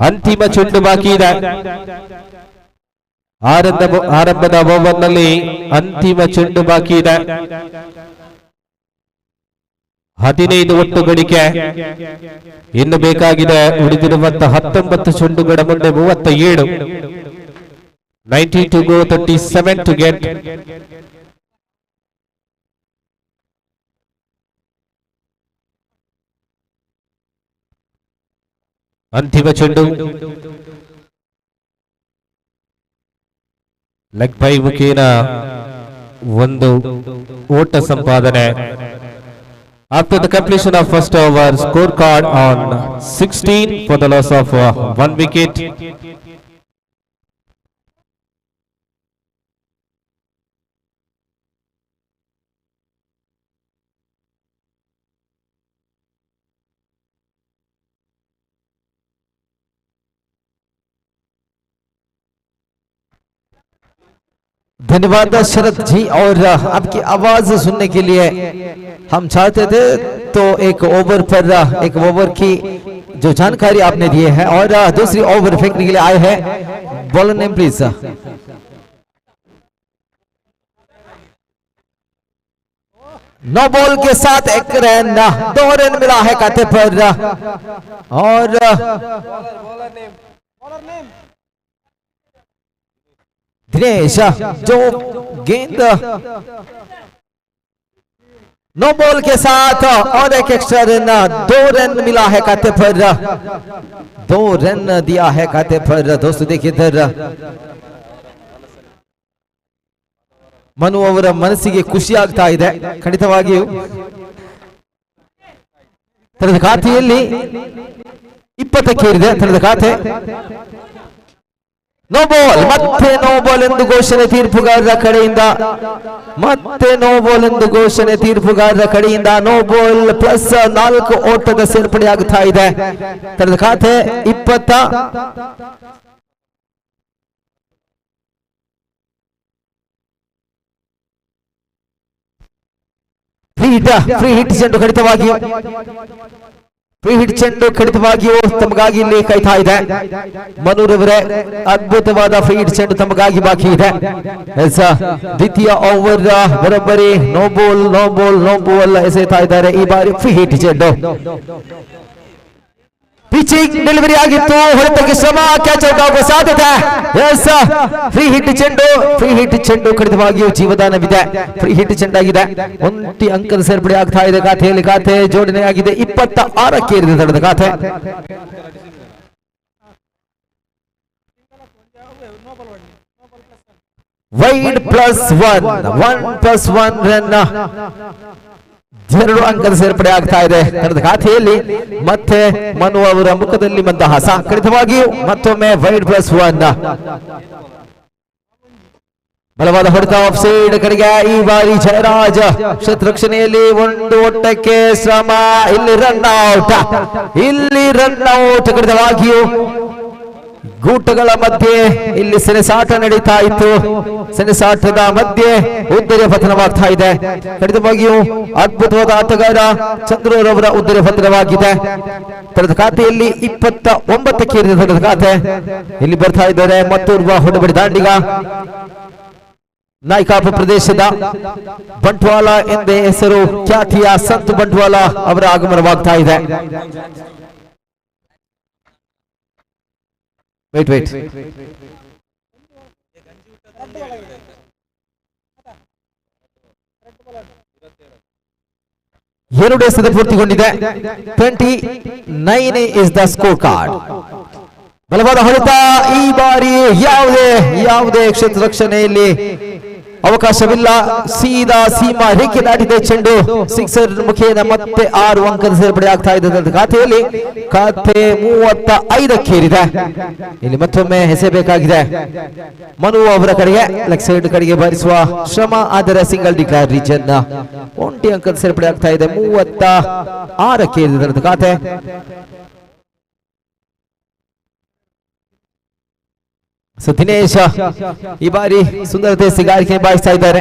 ಅಂತಿಮ ಚೆಂಡು ಬಾಕಿ ಇದೆ. ಆರಂಭದ ಓವರ್ನಲ್ಲಿ ಅಂತಿಮ ಚೆಂಡು ಬಾಕಿ ಇದೆ. 15 ಒಟ್ಟು ಗಳಿಕೆ ಇನ್ನು ಬೇಕಾಗಿದೆ. ಉಳಿದಿರುವಂತಹ 19 ಚೆಂಡುಗಳ ಮುಂದೆ 37. 90 to go, 37 to get. ಅಂತಿಮ ಚೆಂಡು ಲೆಗ್ ಬೈ ಮುಖೇನ ಒಂದು ಓಟ ಸಂಪಾದನೆ. After the completion of first over, scorecard on 16 for the loss of 1 wicket. धन्यवाद शरद जी, और आपकी आवाज सुनने के लिए हम चाहते थे, तो एक ओवर पर एक ओवर की जो जानकारी आपने दी है और दूसरी ओवर फेंकने के लिए आए हैं. Bowler name please. No ball के साथ 1 रन, 2 रन मिला है खाते पर. और बॉलर नेम दिनेश जो गेंद नो बॉल के साथ और एक एक्स्ट्रा रन, 2 रन मिला है खाते पर. 2 रन दिया है खाते पर. दोस्तों देखिए इधर ಮನು ಅವರ ಮನಸ್ಸಿಗೆ ಖುಷಿ ಆಗ್ತಾ ಇದೆ ಖಂಡಿತವಾಗಿಯೂ. ತನ್ನದ ಖಾತೆಯಲ್ಲಿ 20ಕ್ಕೆ ಏರಿದೆ ತನ್ನದ ಖಾತೆ. ನೋ ಬಾಲ್, ಮತ್ತೆ ನೋ ಬಾಲ್ ಎಂದು ಘೋಷಣೆ ತೀರ್ಪುಗಾರರ ಕಡೆಯಿಂದ. ಮತ್ತೆ ನೋ ಬಾಲ್ ಎಂದು ಘೋಷಣೆ ತೀರ್ಪುಗಾರರ ಕಡೆಯಿಂದ. ನೋ ಬಾಲ್ ಪ್ಲಸ್ 4 ಓಟದ ಸೇರ್ಪಡೆಯಾಗುತ್ತಾ ಇದೆ. ತನ್ನದ ಖಾತೆ 20. ಫ್ರೀ ಹಿಟ್ ಚೆಂಡು ಖಂಡಿತವಾಗಿಯೂ ಫ್ರೀ ಹಿಟ್ ಚೆಂಡು ಖಂಡಿತವಾಗಿಯೂ ತಮಗಾಗಿ ಇಲ್ಲಿ ಕಾಯ್ತಾ ಇದೆ. ಮನೂರವರೇ ಅದ್ಭುತವಾದ ಫ್ರೀ ಹಿಟ್ ಚೆಂಡು ತಮಗಾಗಿ ಬಾಕಿ ಇದೆ. ದ್ವಿತೀಯ ಓವರ್ ಬರೋಬ್ಬರಿ ನೋ ಬಾಲ್ ಎಸೆತಾ ಇದ್ದಾರೆ. ಈ ಬಾರಿ ಫ್ರೀ ಹಿಟ್ ಚೆಂಡು ಪಿಚಿಂಗ್ ಡೆಲಿವರಿ ಆಗಿತ್ತು. ಹೊರತಕ್ಕೆ ಶ್ರಮ, ಕ್ಯಾಚ್ ಔಟ್ ಆಗುವ ಸಾಧ್ಯತೆ. ಎಸ್, ಫ್ರೀ ಹಿಟ್ ಚೆಂಡು ಖಂಡಿತವಾಗಿಯೂ ಜೀವದಾನವಿದೆ. Free hit ಚೆಂಡಾಗಿದೆ. 1 ಅಂಕದ ಸೇರ್ಪಡೆ ಆಗ್ತಾ ಇದೆ ಖಾತೆಯಲ್ಲಿ. ಖಾತೆ ಜೋಡಣೆ ಆಗಿದೆ. 26ಕ್ಕೆ ಏರಿದೆ ತಡದ ಖಾತೆ. ವೈಡ್ +1 ರನ್, 2 ಅಂಕದ ಸೇರ್ಪಡೆ ಆಗ್ತಾ ಇದೆ ತನ್ನದ ಖಾತೆಯಲ್ಲಿ. ಮತ್ತೆ ಮನು ಅವರ ಮುಖದಲ್ಲಿ ಮಂದಹಾಸ. ಖಂಡಿತವಾಗಿಯೂ ಮತ್ತೊಮ್ಮೆ ವೈಡ್ +1. ಬಲವಾದ ಹೊಡೆತ ಆಫ್ ಸೈಡ್ ಕಡೆಗೆ. ಈ ಬಾರಿ ಜಯರಾಜ್ ಕ್ಷೇತ್ರರಕ್ಷಣೆಯಲ್ಲಿ 1 ಓಟಕ್ಕೆ ಶ್ರಮ. ಇಲ್ಲಿ ರನ್ ಔಟ್. ಖಂಡಿತವಾಗಿಯೂ ಗೂಟಗಳ ಮಧ್ಯೆ ಇಲ್ಲಿ ಸೆಣಸಾಟ ನಡೀತಾ ಇತ್ತು. ಸೆಣಸಾಟದ ಮಧ್ಯೆ ಉದ್ದರಿಯ ಪತನವಾಗ್ತಾ ಇದೆ. ಖಂಡಿತವಾಗಿಯೂ ಅದ್ಭುತವಾದ ಆಟಗಾರ ಚಂದ್ರರವರ ಉದ್ದರಿಯ ಪತನವಾಗಿದೆ. ತನ್ನದ ಖಾತೆಯಲ್ಲಿ 29ಕ್ಕೆ ಏರಿದ ತನ್ನದ ಖಾತೆ. ಇಲ್ಲಿ ಬರ್ತಾ ಇದ್ದಾರೆ ಮತ್ತೋರ್ವ ಹೊಡೆಬಡಿ ದಾಂಡಿಗ. ನಾಯ್ಕಾಪುರ ಪ್ರದೇಶದ ಬಂಟ್ವಾಳ ಎಂದೇ ಹೆಸರು ಖ್ಯಾತಿಯ ಸಂತ್ ಬಂಟ್ವಾಳ ಅವರ ಆಗಮನವಾಗ್ತಾ ಇದೆ. ವೇಟ್ 2 ಎಸೆತ ಪೂರ್ತಿಗೊಂಡಿದೆ. 29 ಇಸ್ ದ ಸ್ಕೋರ್ ಕಾರ್ಡ್. ಬಲವಾದ ಹೊಡೆತ. ಈ ಬಾರಿ ಯಾವುದೇ ಕ್ಷೇತ್ರ ರಕ್ಷಣೆಯಲ್ಲಿ ಅವಕಾಶವಿಲ್ಲ. ಸೀದಾ ಸೀಮಾ ರೇಖೆ ದಾಟಿದೆ ಚೆಂಡು. ಸಿಕ್ಸರ್ ಮುಖೇನ ಮತ್ತೆ 6 ಅಂಕದ ಸೇರ್ಪಡೆ ಆಗ್ತಾ ಇದೆ ಖಾತೆಯಲ್ಲಿ. ಖಾತೆ 35ಕ್ಕೆ ಏರಿದೆ. ಇಲ್ಲಿ ಮತ್ತೊಮ್ಮೆ ಎಸೆಯಬೇಕಾಗಿದೆ. ಮನು ಅವರ ಕಡೆಗೆ ಲೆಗ್ ಸೈಡ್ ಕಡೆಗೆ ಬಾರಿಸುವ ಶ್ರಮ, ಆದರೆ ಸಿಂಗಲ್ ಡಿಕ್ಲೇರ್ ರೀಜನ್. 1 ಅಂಕದ ಸೇರ್ಪಡೆ ಆಗ್ತಾ ಇದೆ. 36ಕ್ಕೆ ಏರಿದೆ ಖಾತೆ. ಸೊ ದಿನೇಶ್ ಈ ಬಾರಿ ಸುಂದರತೆ ಸಿಗಾರಿಕೆ ಬಾಯಿಸ್ತಾ ಇದ್ದಾರೆ.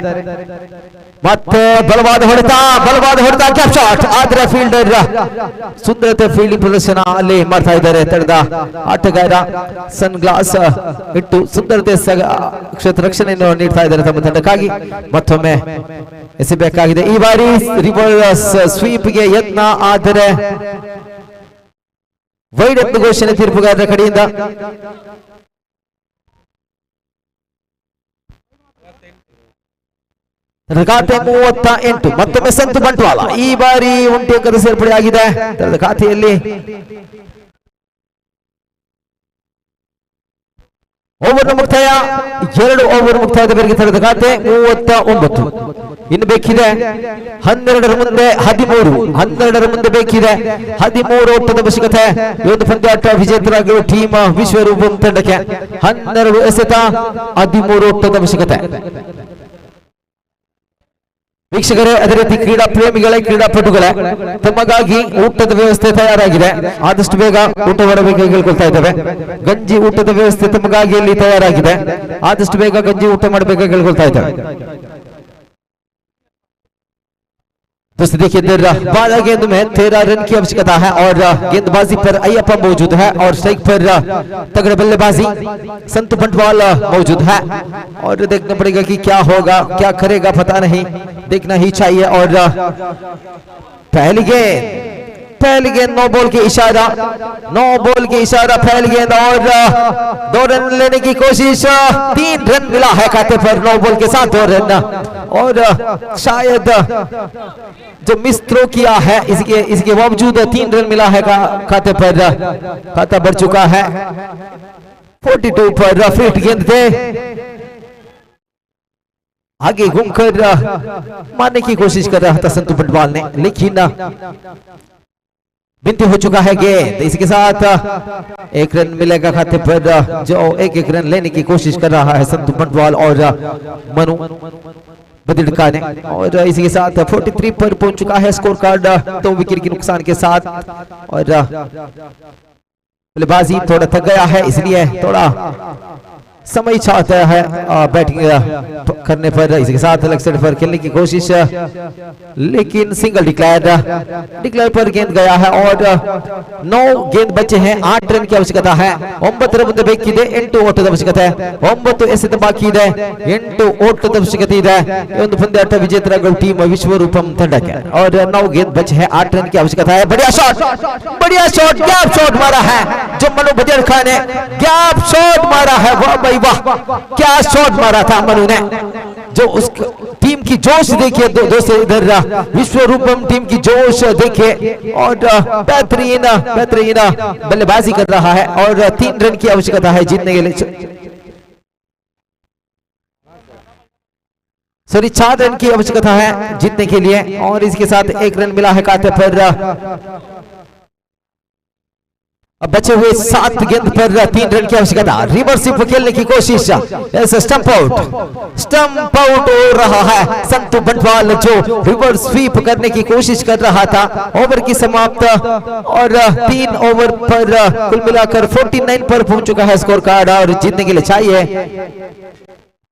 ಮತ್ತೆ ಬಲವಾದ ಹೊಡೆತ ಕ್ಯಾಪ್ ಶಾಟ್. ಆದ್ರೆ ಫೀಲ್ಡರ್ ಸುಂದರತೆ ಫೀಲ್ಡಿಂಗ್ ಪ್ರದರ್ಶನ ಅಲ್ಲಿ ಮಾಡ್ತಾ ಇದ್ದಾರೆ. ತಡೆದ ಆಟಗಾರ ಸನ್ ಗ್ಲಾಸ್ ಇಟ್ಟು ಸುಂದರತೆ ಕ್ಷೇತ್ರ ರಕ್ಷಣೆಯನ್ನು ನೀಡ್ತಾ ಇದ್ದಾರೆ ತಮ್ಮ ತಂಡಕ್ಕಾಗಿ. ಮತ್ತೊಮ್ಮೆ ಎಸೆಬೇಕಾಗಿದೆ. ಈ ಬಾರಿ ರಿವರ್ಸ್ ಸ್ವೀಪ್ಗೆ ಯತ್ನ, ಆದರೆ ವೈಡ್ ಎಂದು ಘೋಷಣೆ ತೀರ್ಪುಗಾರರ ಕಡೆಯಿಂದ. ಖಾತೆ 38. ಮತ್ತೊಮ್ಮೆ ಸಂತು ಬಂಟ್ವಾಳ ಈ ಬಾರಿ 1 ಅಂಕದ ಸೇರ್ಪಡೆಯಾಗಿದೆ ತನ್ನ ಖಾತೆಯಲ್ಲಿ. ಓವರ್ ಮುಕ್ತಾಯ, 2 ಓವರ್ ಮುಕ್ತಾಯದ ಬೇರೆಗೆ ತಡೆದ ಖಾತೆ 39. ಇನ್ನು ಬೇಕಿದೆ 12ರ ಮುಂದೆ 13. 12ರ ಮುಂದೆ ಬೇಕಿದೆ 13 ಓಟದ ಅವಶ್ಯಕತೆ. ಈ ಒಂದು ಪಂದ್ಯಾಟ ವಿಜೇತರಾಗಿರುವ ಟೀಮ್ ವಿಶ್ವರೂಪಂ ತಂಡಕ್ಕೆ 12 ಎಸೆತ 13 ಓಟದ ಅವಶ್ಯಕತೆ. ವೀಕ್ಷಕರೇ, ಅದೇ ರೀತಿ ಕ್ರೀಡಾ ಪ್ರೇಮಿಗಳೇ, ಕ್ರೀಡಾಪಟುಗಳೇ, ತಮಗಾಗಿ ಊಟದ ವ್ಯವಸ್ಥೆ ತಯಾರಾಗಿದೆ. ಆದಷ್ಟು ಬೇಗ ಊಟ ಮಾಡಬೇಕಾಗಿ ಕೇಳ್ಕೊಳ್ತಾ ಇದ್ದೇವೆ. ಗಂಜಿ ಊಟದ ವ್ಯವಸ್ಥೆ ತಮಗಾಗಿ ಇಲ್ಲಿ ತಯಾರಾಗಿದೆ. ಆದಷ್ಟು ಬೇಗ ಗಂಜಿ ಊಟ ಮಾಡಬೇಕಾಗಿ ಕೇಳ್ಕೊಳ್ತಾ ಇದ್ದೇವೆ. दोस्तों देखिए बाला गेंद में 13 रन की आवश्यकता है और गेंदबाजी पर अय्यप्पा मौजूद है और स्ट्राइक पर तगड़े बल्लेबाजी संतु बंटवाल मौजूद है और देखना पड़ेगा कि क्या होगा, क्या करेगा पता नहीं, देखना ही चाहिए। और पहली गेंद नो बॉल के इशारा, पहली गेंद और 2 रन लेने की कोशिश। 3 रन मिला है खाते पर नो बॉल के साथ 2 रन और शायद जो मिस थ्रो किया है इसके बावजूद 3 रन मिला है खाते पर। खाता बढ़ चुका है 42 पर। फिट गेंद थे आगे घूमकर मारने की कोशिश कर रहा था संतु बंटवाल ने, लेकिन बिनती हो चुका है गेंद। इसके साथ 1 रन मिलेगा खाते पर, जो 1 रन लेने की कोशिश कर रहा है संतु बंटवाल और मनु बदिड़का ने। और इसी के साथ 43 पर पहुंच चुका है स्कोर कार्ड 2 विकेट के नुकसान के साथ। और बल्लेबाजी थोड़ा थक गया है, इसलिए थोड़ा समय चाहता है बैटिंग करने पर। इसी के साथ लेग साइड पर खेलने की कोशिश, लेकिन सिंगल डिक्लेयर पर गेंद गया है और 9 गेंद बचे हैं। 8 रन की आवश्यकता है। 9 ಮುಂದೆ ಬೇಕಿದೆ, 8 ಓಟದ ಅವಶ್ಯಕತೆ. 9 ಎಸೆತ ಬಾಕಿ ಇದೆ, 8 ಓಟದ ಅವಶ್ಯಕತೆ ಇದೆ. ಈ ಒಂದು ಪಂದ್ಯಾಟ ವಿಜೇತರಾಗಲು ಟೀಮ್ ವಿಶ್ವರೂಪಂ ತಂಡಕ್ಕೆ और 9 गेंद बचे हैं, 8 रन की आवश्यकता है। बढ़िया शॉट, गैप शॉट मारा है जो मनु बदिड़का ने, गैप शॉट मारा है। वाह भाई वाह, क्या शॉट मारा था मनु ने। जो उस टीम की जोश देखिए दोस्तों, इधर विश्वरूपम टीम की जोश देखिए और बेहतरीन बल्लेबाजी कर रहा है और 3 रन की आवश्यकता है जीतने के लिए। 4 रन की आवश्यकता है जीतने के लिए और इसके साथ 1 रन मिला है खाते पर। अब बचे हुए 7 गेंद पर 3 रन की आवश्यकता। रिवर्स स्वीप खेलने की कोशिश, स्टंप आउट हो रहा है संतु बंटवाल जो रिवर्स स्वीप करने की कोशिश कर रहा था। ओवर की समाप्त और 3 ओवर पर कुल मिलाकर 49 पर पहुंच चुका है स्कोर कार्ड और जीतने के लिए चाहिए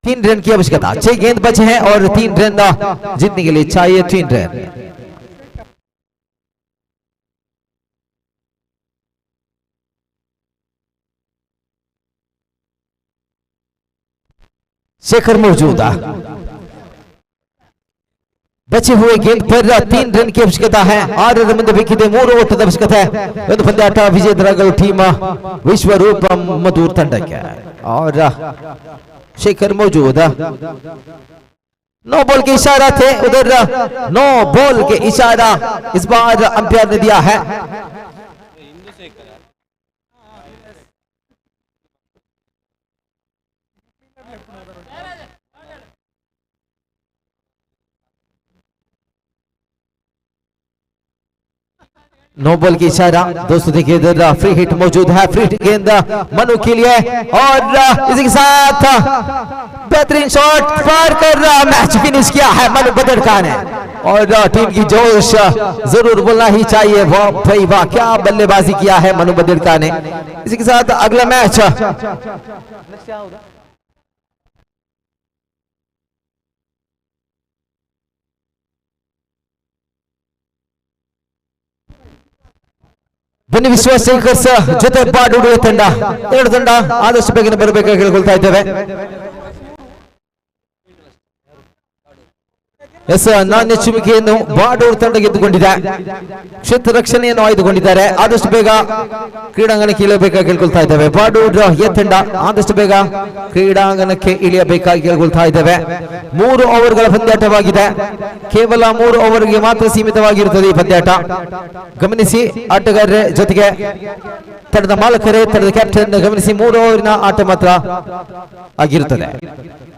3 रन की आवश्यकता। 6 गेंद बचे हैं और 3 रन जीतने के लिए चाहिए 3 रन। शेखर मौजूद है। बचे हुए गेंद पर 3 रन की आवश्यकता है। 6 ಮುಂದೆ ಬೇಕಿದೆ, 3 ಓಟದ ಅವಶ್ಯಕತೆ. ಒಂದು ಪಂದ್ಯಾಟ ವಿಜೇತರಾಗಲು ಟೀಮ್ ವಿಶ್ವರೂಪಂ ಮಧುರ್ ತಂಡಕ್ಕೆ और शेखर मौजूद। नो बॉल के इशारा थे उधर, नो बॉल के इशारा इस बार अंपायर ने दिया है। नो बॉल की इशारा दोस्तों देखिए, इधर फ्री हिट मौजूद है। फ्री हिट गेंद मनु के लिए और इसी के साथ बेहतरीन शॉट पार कर मैच फिनिश किया है मनु बदिड़का ने और टीम की जोश जरूर बोलना ही चाहिए। वाह भाई वाह, क्या बल्लेबाजी किया है मनु बदिरका ने। इसी के साथ अगला मैच ಬನ್ನಿ ವಿಶ್ವಾಸೇಕರ್ಸ್ ಜೊತೆ ಬಾಡುಡುವ ತಂಡ, ಎರಡು ತಂಡ ಆದಷ್ಟು ಬೇಗನೆ ಬರಬೇಕಾಗಿ ಕೇಳ್ಕೊಳ್ತಾ ಇದ್ದೇವೆ. ಎಸ್, ನಾಣ್ಯ ಚಿಮಿಕೆಯನ್ನು ಬಾಡೂರು ತಂಡ ಗೆದ್ದುಕೊಂಡಿದೆ. ಕ್ಷೇತ್ರ ರಕ್ಷಣೆಯನ್ನು ಆಯ್ದುಕೊಂಡಿದ್ದಾರೆ. ಆದಷ್ಟು ಬೇಗ ಕ್ರೀಡಾಂಗಣಕ್ಕೆ ಇಳಿಯಬೇಕಾಗಿ ಕೇಳ್ಕೊಳ್ತಾ ಇದ್ದೇವೆ. ಬಾಡೂರು ಎ ತಂಡ ಆದಷ್ಟು ಬೇಗ ಕ್ರೀಡಾಂಗಣಕ್ಕೆ ಇಳಿಯಬೇಕಾಗಿ ಕೇಳ್ಕೊಳ್ತಾ ಇದ್ದೇವೆ. 3 ಓವರ್ಗಳ ಪಂದ್ಯಾಟವಾಗಿದೆ. ಕೇವಲ 3 ಓವರ್ಗೆ ಮಾತ್ರ ಸೀಮಿತವಾಗಿರುತ್ತದೆ ಈ ಪಂದ್ಯಾಟ. ಗಮನಿಸಿ ಆಟಗಾರರೇ, ಜೊತೆಗೆ ತಂಡದ ಮಾಲಕರೇ, ತಂಡದ ಕ್ಯಾಪ್ಟನ್ ಗಮನಿಸಿ, 3 ಓವರಿನ ಆಟ ಮಾತ್ರ ಆಗಿರುತ್ತದೆ.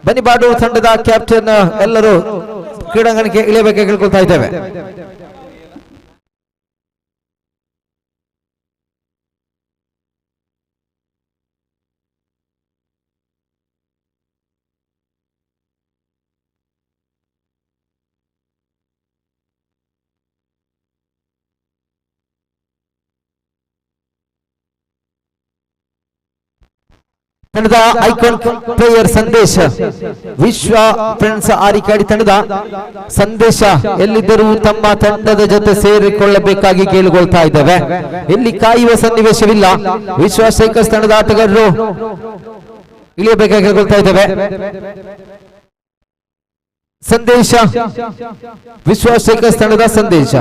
ಬನ್ನಿ ಬಾಡೂರು ತಂಡದ ಕ್ಯಾಪ್ಟನ್ ಎಲ್ಲರೂ ಕ್ರೀಡಾಂಗಣಕ್ಕೆ ಇಳಿಯಬೇಕಾಗಿ ಕೇಳ್ಕೊಳ್ತಾ ಇದ್ದೇವೆ. ತಂಡದ ಐಕಾನ್ ಪ್ಲೇಯರ್ ಸಂದೇಶ, ವಿಶ್ವ ಫ್ರೆಂಡ್ಸ್ ಆರಿಕಾಡಿ ತಂಡದ ಸಂದೇಶ ಎಲ್ಲಿದ್ದರೂ ತಮ್ಮ ತಂಡದ ಜೊತೆ ಸೇರಿಕೊಳ್ಳಬೇಕಾಗಿ ಕೇಳಿಕೊಳ್ತಾ ಇದ್ದೇವೆ. ಇಲ್ಲಿ ಕಾಯುವ ಸನ್ನಿವೇಶವಿಲ್ಲ. ವಿಶ್ವ ಶೇಖರ್ಸ್ ತಂಡದ ಆಟಗಾರರು ಇಳಿಯಬೇಕಾಗಿ ಕೇಳಿಕೊಳ್ತಾ ಇದ್ದೇವೆ. ಸಂದೇಶ, ವಿಶ್ವ ಶೇಖರ್ಸ್ ತಂಡದ ಸಂದೇಶ.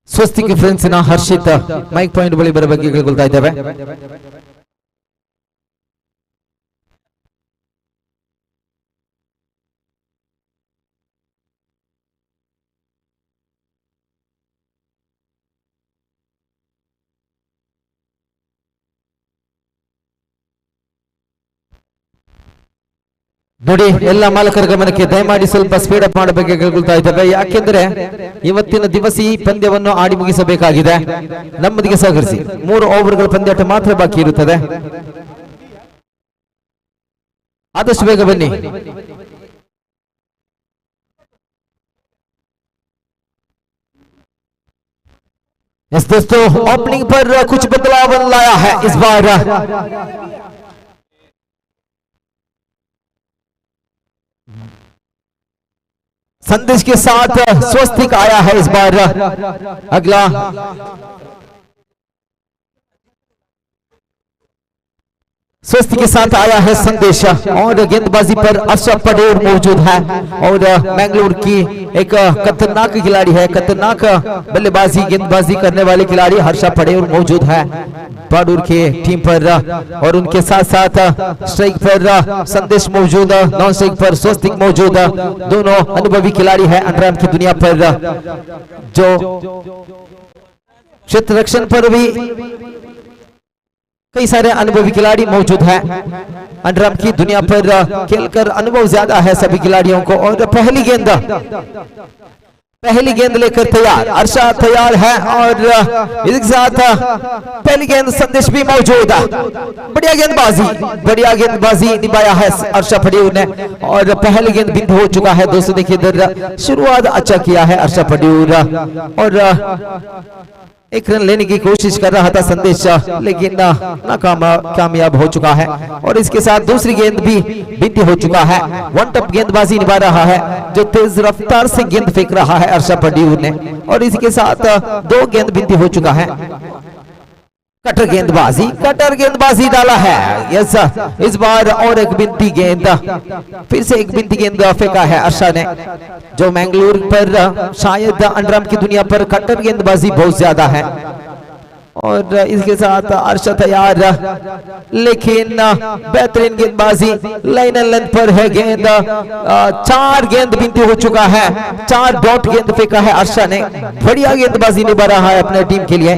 ಸ್ವಸ್ತಿಕ್ ಫ್ರೆಂಡ್ಸ್ನ ಹರ್ಷಿತ್ ಮೈಕ್ ಪಾಯಿಂಟ್ ಬಳಿ ಬರಬೇಕು ಕೇಳ್ಕೊಳ್ತಾ ಇದ್ದೇವೆ. ನೋಡಿ, ಎಲ್ಲ ಮಾಲಕರ ಗಮನಕ್ಕೆ ದಯಮಾಡಿ ಸ್ವಲ್ಪ ಸ್ಪೀಡ್ ಅಪ್ ಮಾಡಬೇಕು ಕೇಳ್ಕೊಳ್ತಾ ಇದ್ದೇವೆ. ಯಾಕೆಂದ್ರೆ ಇವತ್ತಿನ ದಿವಸ ಈ ಪಂದ್ಯವನ್ನು ಆಡಿ ಮುಗಿಸಬೇಕಾಗಿದೆ. ನಮ್ಮದಿಗೆ ಸಹಕರಿಸಿ. 3 ಓವರ್ಗಳ ಪಂದ್ಯಾಟ ಮಾತ್ರ ಬಾಕಿ ಇರುತ್ತದೆ. ಆದಷ್ಟು ಬೇಗ ಬನ್ನಿ. दोस्तों, ओपनिंग पर कुछ बदलाव लाया है इस बार। संदेश के साथ स्वस्तिक आया है इस बार। अगला स्वस्तिक के साथ आया है संदेश और गेंदबाजी पर अशरफ पटेल मौजूद है। और मैंगलोर की एक खतरनाक खिलाड़ी है, खतरनाक बल्लेबाजी गेंदबाजी करने वाले खिलाड़ी हर्षा पटेल मौजूद है बाडूर के टीम पर। और उनके साथ साथ स्ट्राइक पर संदेश मौजूद, नॉन स्ट्राइक पर स्वस्तिक मौजूद। दोनों अनुभवी खिलाड़ी है अंडरआर्म की दुनिया पर। जो क्षेत्र रक्षण पर भी कई सारे अनुभवी खिलाड़ी मौजूद हैं। अंडरआर्म की दुनिया पर खेलकर अनुभव ज्यादा है सभी खिलाड़ियों को। और पहली गेंद लेकर तैयार अर्षा तैयार है। और इसके साथ पहली गेंद संदेश भी मौजूद है। बढ़िया गेंदबाजी निभाया है अर्षा पटेल ने। और पहली गेंद बिंदु हो चुका है। दोस्तों देखिए, इधर शुरुआत अच्छा किया है अर्षा पटेल। और एक रन लेने की कोशिश कर रहा था संदेश, लेकिन कामयाब हो चुका है। और इसके साथ दूसरी गेंद भी बिंदी हो चुका है। वन टप गेंदबाजी निभा रहा है, जो तेज रफ्तार से गेंद फेंक रहा है अर्षा पटेल ने। और इसके साथ 2 गेंद बिंदी हो चुका है। कटर गेंदबाजी डाला है। यस, इस बार और एक बिंदी गेंद, फिर से एक बिंदी गेंद फेंका है अर्षा ने। जो मैंगलोर पर शायद अंडरआर्म की दुनिया पर कटर गेंदबाजी बहुत ज्यादा है। और इसके साथ अर्षा तैयार, लेकिन बेहतरीन गेंदबाजी लाइन एंड लेंथ पर है गेंद। 4 गेंद बिंदी हो चुका है। 4 डॉट गेंद फेंका है अर्षा ने। बढ़िया गेंदबाजी निभा रहा है अपने टीम के लिए।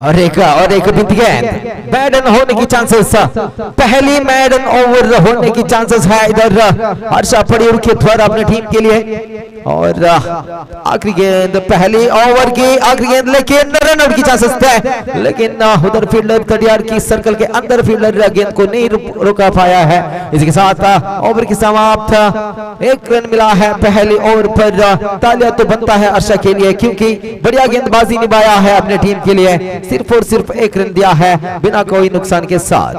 और एक बिंद गेंद मैडन होने की चांसेस, पहली मैडन ओवर होने की चांसेस है इधर हर्षा पड़ियूर के द्वारा अपने टीम के लिए। और आखिरी गेंद पहली ओवर की आखिरी गेंद, लेकिन रन आउट की चांसेस थे, लेकिन उधर फील्डर तड़ियार की सर्कल के अंदर फील्डर गेंद को नहीं रोका पाया है। इसके साथ ओवर की समाप्त, एक रन मिला है पहली ओवर पर। तालियां तो बनता है हर्षा के लिए क्योंकि बढ़िया गेंदबाजी निभाया है अपने टीम के लिए, सिर्फ और सिर्फ एक रन दिया है बिना कोई नुकसान के साथ।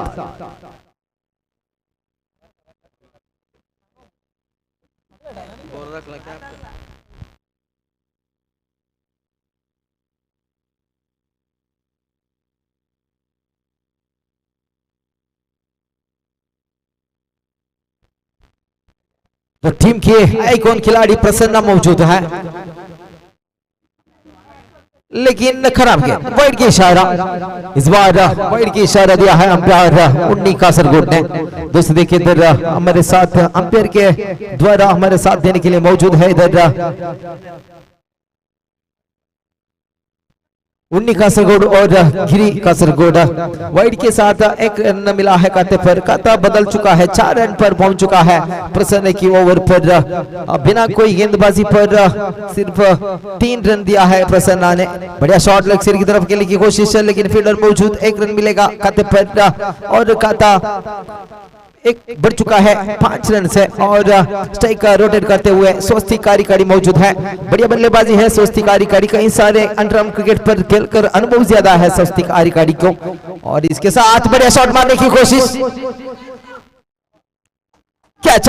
तो टीम के आइकॉन खिलाड़ी प्रसन्ना मौजूद है, लेकिन खराब गेंद, वाइड की इशारा। इस बार वाइड की इशारा दिया है अंपायर उन्नी कासरगोड ने। दोस्तों देखिए इधर हमारे साथ अंपायर के द्वारा हमारे साथ देने के लिए मौजूद है इधर उन्नी कासरगोड और गिरी कासरगोड। वाइड के साथ एक रन मिला है खाते पर, खाता बदल चुका है, 4 रन पर पहुंच चुका है प्रसन्न की ओवर पर। बिना कोई गेंदबाजी पर सिर्फ 3 रन दिया है प्रसन्ना ने। बढ़िया शॉट लेग साइड की तरफ खेलने की कोशिश है, लेकिन फील्डर मौजूद, 1 रन मिलेगा खाते पर और खाता एक बढ़ चुका है 5 रन से। और स्ट्राइक का रोटेट करते हुए स्वस्तिक कार्यकारी मौजूद है। बढ़िया बल्लेबाजी है स्वस्तिक कार्यकारी, कई सारे अंडरआर्म क्रिकेट पर खेलकर अनुभव ज्यादा है स्वस्तिक कार्यकारी को। और इसके साथ बढ़िया शॉट मारने की कोशिश, कैच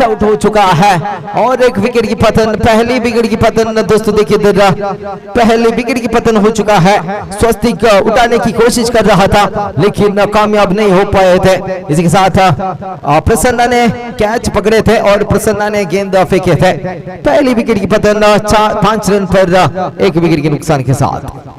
आउट हो चुका है और एक विकेट की पतन, पहली विकेट की पतन। दोस्तों देखिए पहली विकेट की पतन हो चुका है। स्वस्तिक उठाने की कोशिश कर रहा था लेकिन कामयाब नहीं हो पाए थे। इसी के साथ प्रसन्ना ने कैच पकड़े थे और प्रसन्ना ने गेंद फेंके थे। पहली विकेट की पतन 5 रन पर 1 विकेट के नुकसान के साथ।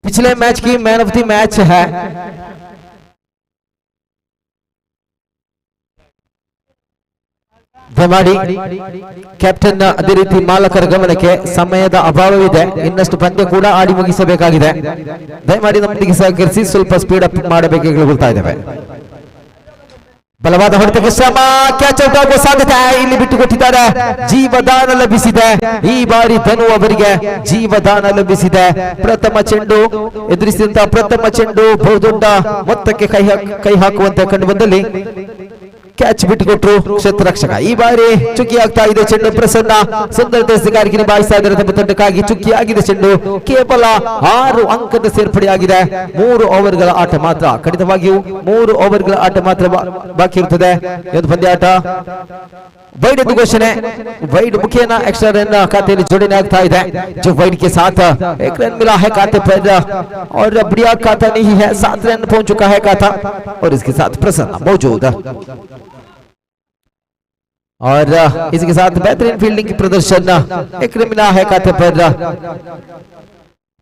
पिछले मैच की मैन ऑफ द मैच है ದಮಾಡಿ ಕ್ಯಾಪ್ಟನ್ ಅದೇ ರೀತಿ ಮಾಲಕರ ಗಮನಕ್ಕೆ ಸಮಯದ ಅಭಾವವಿದೆ, ಇನ್ನಷ್ಟು ಪಂದ್ಯ ಕೂಡ ಆಡಿ ಮುಗಿಸಬೇಕಾಗಿದೆ. ದಯಮಾಡಿ ನಮ್ಮೊಂದಿಗೆ ಸಹಕರಿಸಿ ಸ್ವಲ್ಪ ಸ್ಪೀಡ್ ಅಪ್ ಮಾಡಬೇಕು ಹೇಳ್ತಾ ಇದ್ದೇವೆ. ಬಲವಾದ ಹೊಡೆತಕ್ಕೆ ಶ್ರಮ, ಕ್ಯಾಚ್ ಔಟ್ ಆಗುವ ಸಾಧ್ಯತೆ ಇಲ್ಲಿ ಬಿಟ್ಟುಕೊಟ್ಟಿದ್ದಾರೆ. ಜೀವದಾನ ಲಭಿಸಿದೆ ಈ ಬಾರಿ ಧನು ಅವರಿಗೆ, ಜೀವದಾನ ಲಭಿಸಿದೆ. ಪ್ರಥಮ ಚೆಂಡು ಎದುರಿಸಿದಂತಹ ಪ್ರಥಮ ಚೆಂಡು ಬಹುದೊಡ್ಡ ಮೊತ್ತಕ್ಕೆ ಕೈ ಹಾಕುವಂತೆ ಕಂಡು ಬಂದಲ್ಲಿ ಕ್ಯಾಚ್ ಬಿಟ್ಟುಕೊಟ್ರು ಕ್ಷೇತ್ರ ರಕ್ಷಕ. ಈ ಬಾರಿ ಚುಕ್ಕಿ ಆಗ್ತಾ ಇದೆ ಚೆಂಡು. ಪ್ರಸನ್ನ ಸುಂದರತೆ ಕಾರಿಗೆ ನಿಭಾಯಿಸ್ತಾ ಇದ್ದಾರೆ ತಮ್ಮ ತಂಡಕ್ಕಾಗಿ. ಚುಕ್ಕಿ ಆಗಿದೆ ಚೆಂಡು, ಕೇವಲ 6 ಅಂಕದ ಸೇರ್ಪಡೆಯಾಗಿದೆ. 3 ಓವರ್ಗಳ ಆಟ ಮಾತ್ರ, ಖಂಡಿತವಾಗಿಯೂ 3 ಓವರ್ಗಳ ಆಟ ಮಾತ್ರ ಬಾಕಿ ಇರುತ್ತದೆ ಒಂದು ಪಂದ್ಯಾಟ. ವೈಡ್ ಎಂದು ಘೋಷಣೆ, ವೈಡ್ ಮುಖೇನ एक्स्ट्रा रन खाते जोड़ने ಆಗ್ತಾ ಇದೆ. जो वाइड के साथ 1 रन मिला है खाते पर और बढ़िया खाता नहीं है, 7 रन पहुंच चुका है खाता और इसके साथ प्रसन्न मौजूद और इसके साथ बेहतरीन फील्डिंग की प्रदर्शन। 1 रन मिला है खाते पर,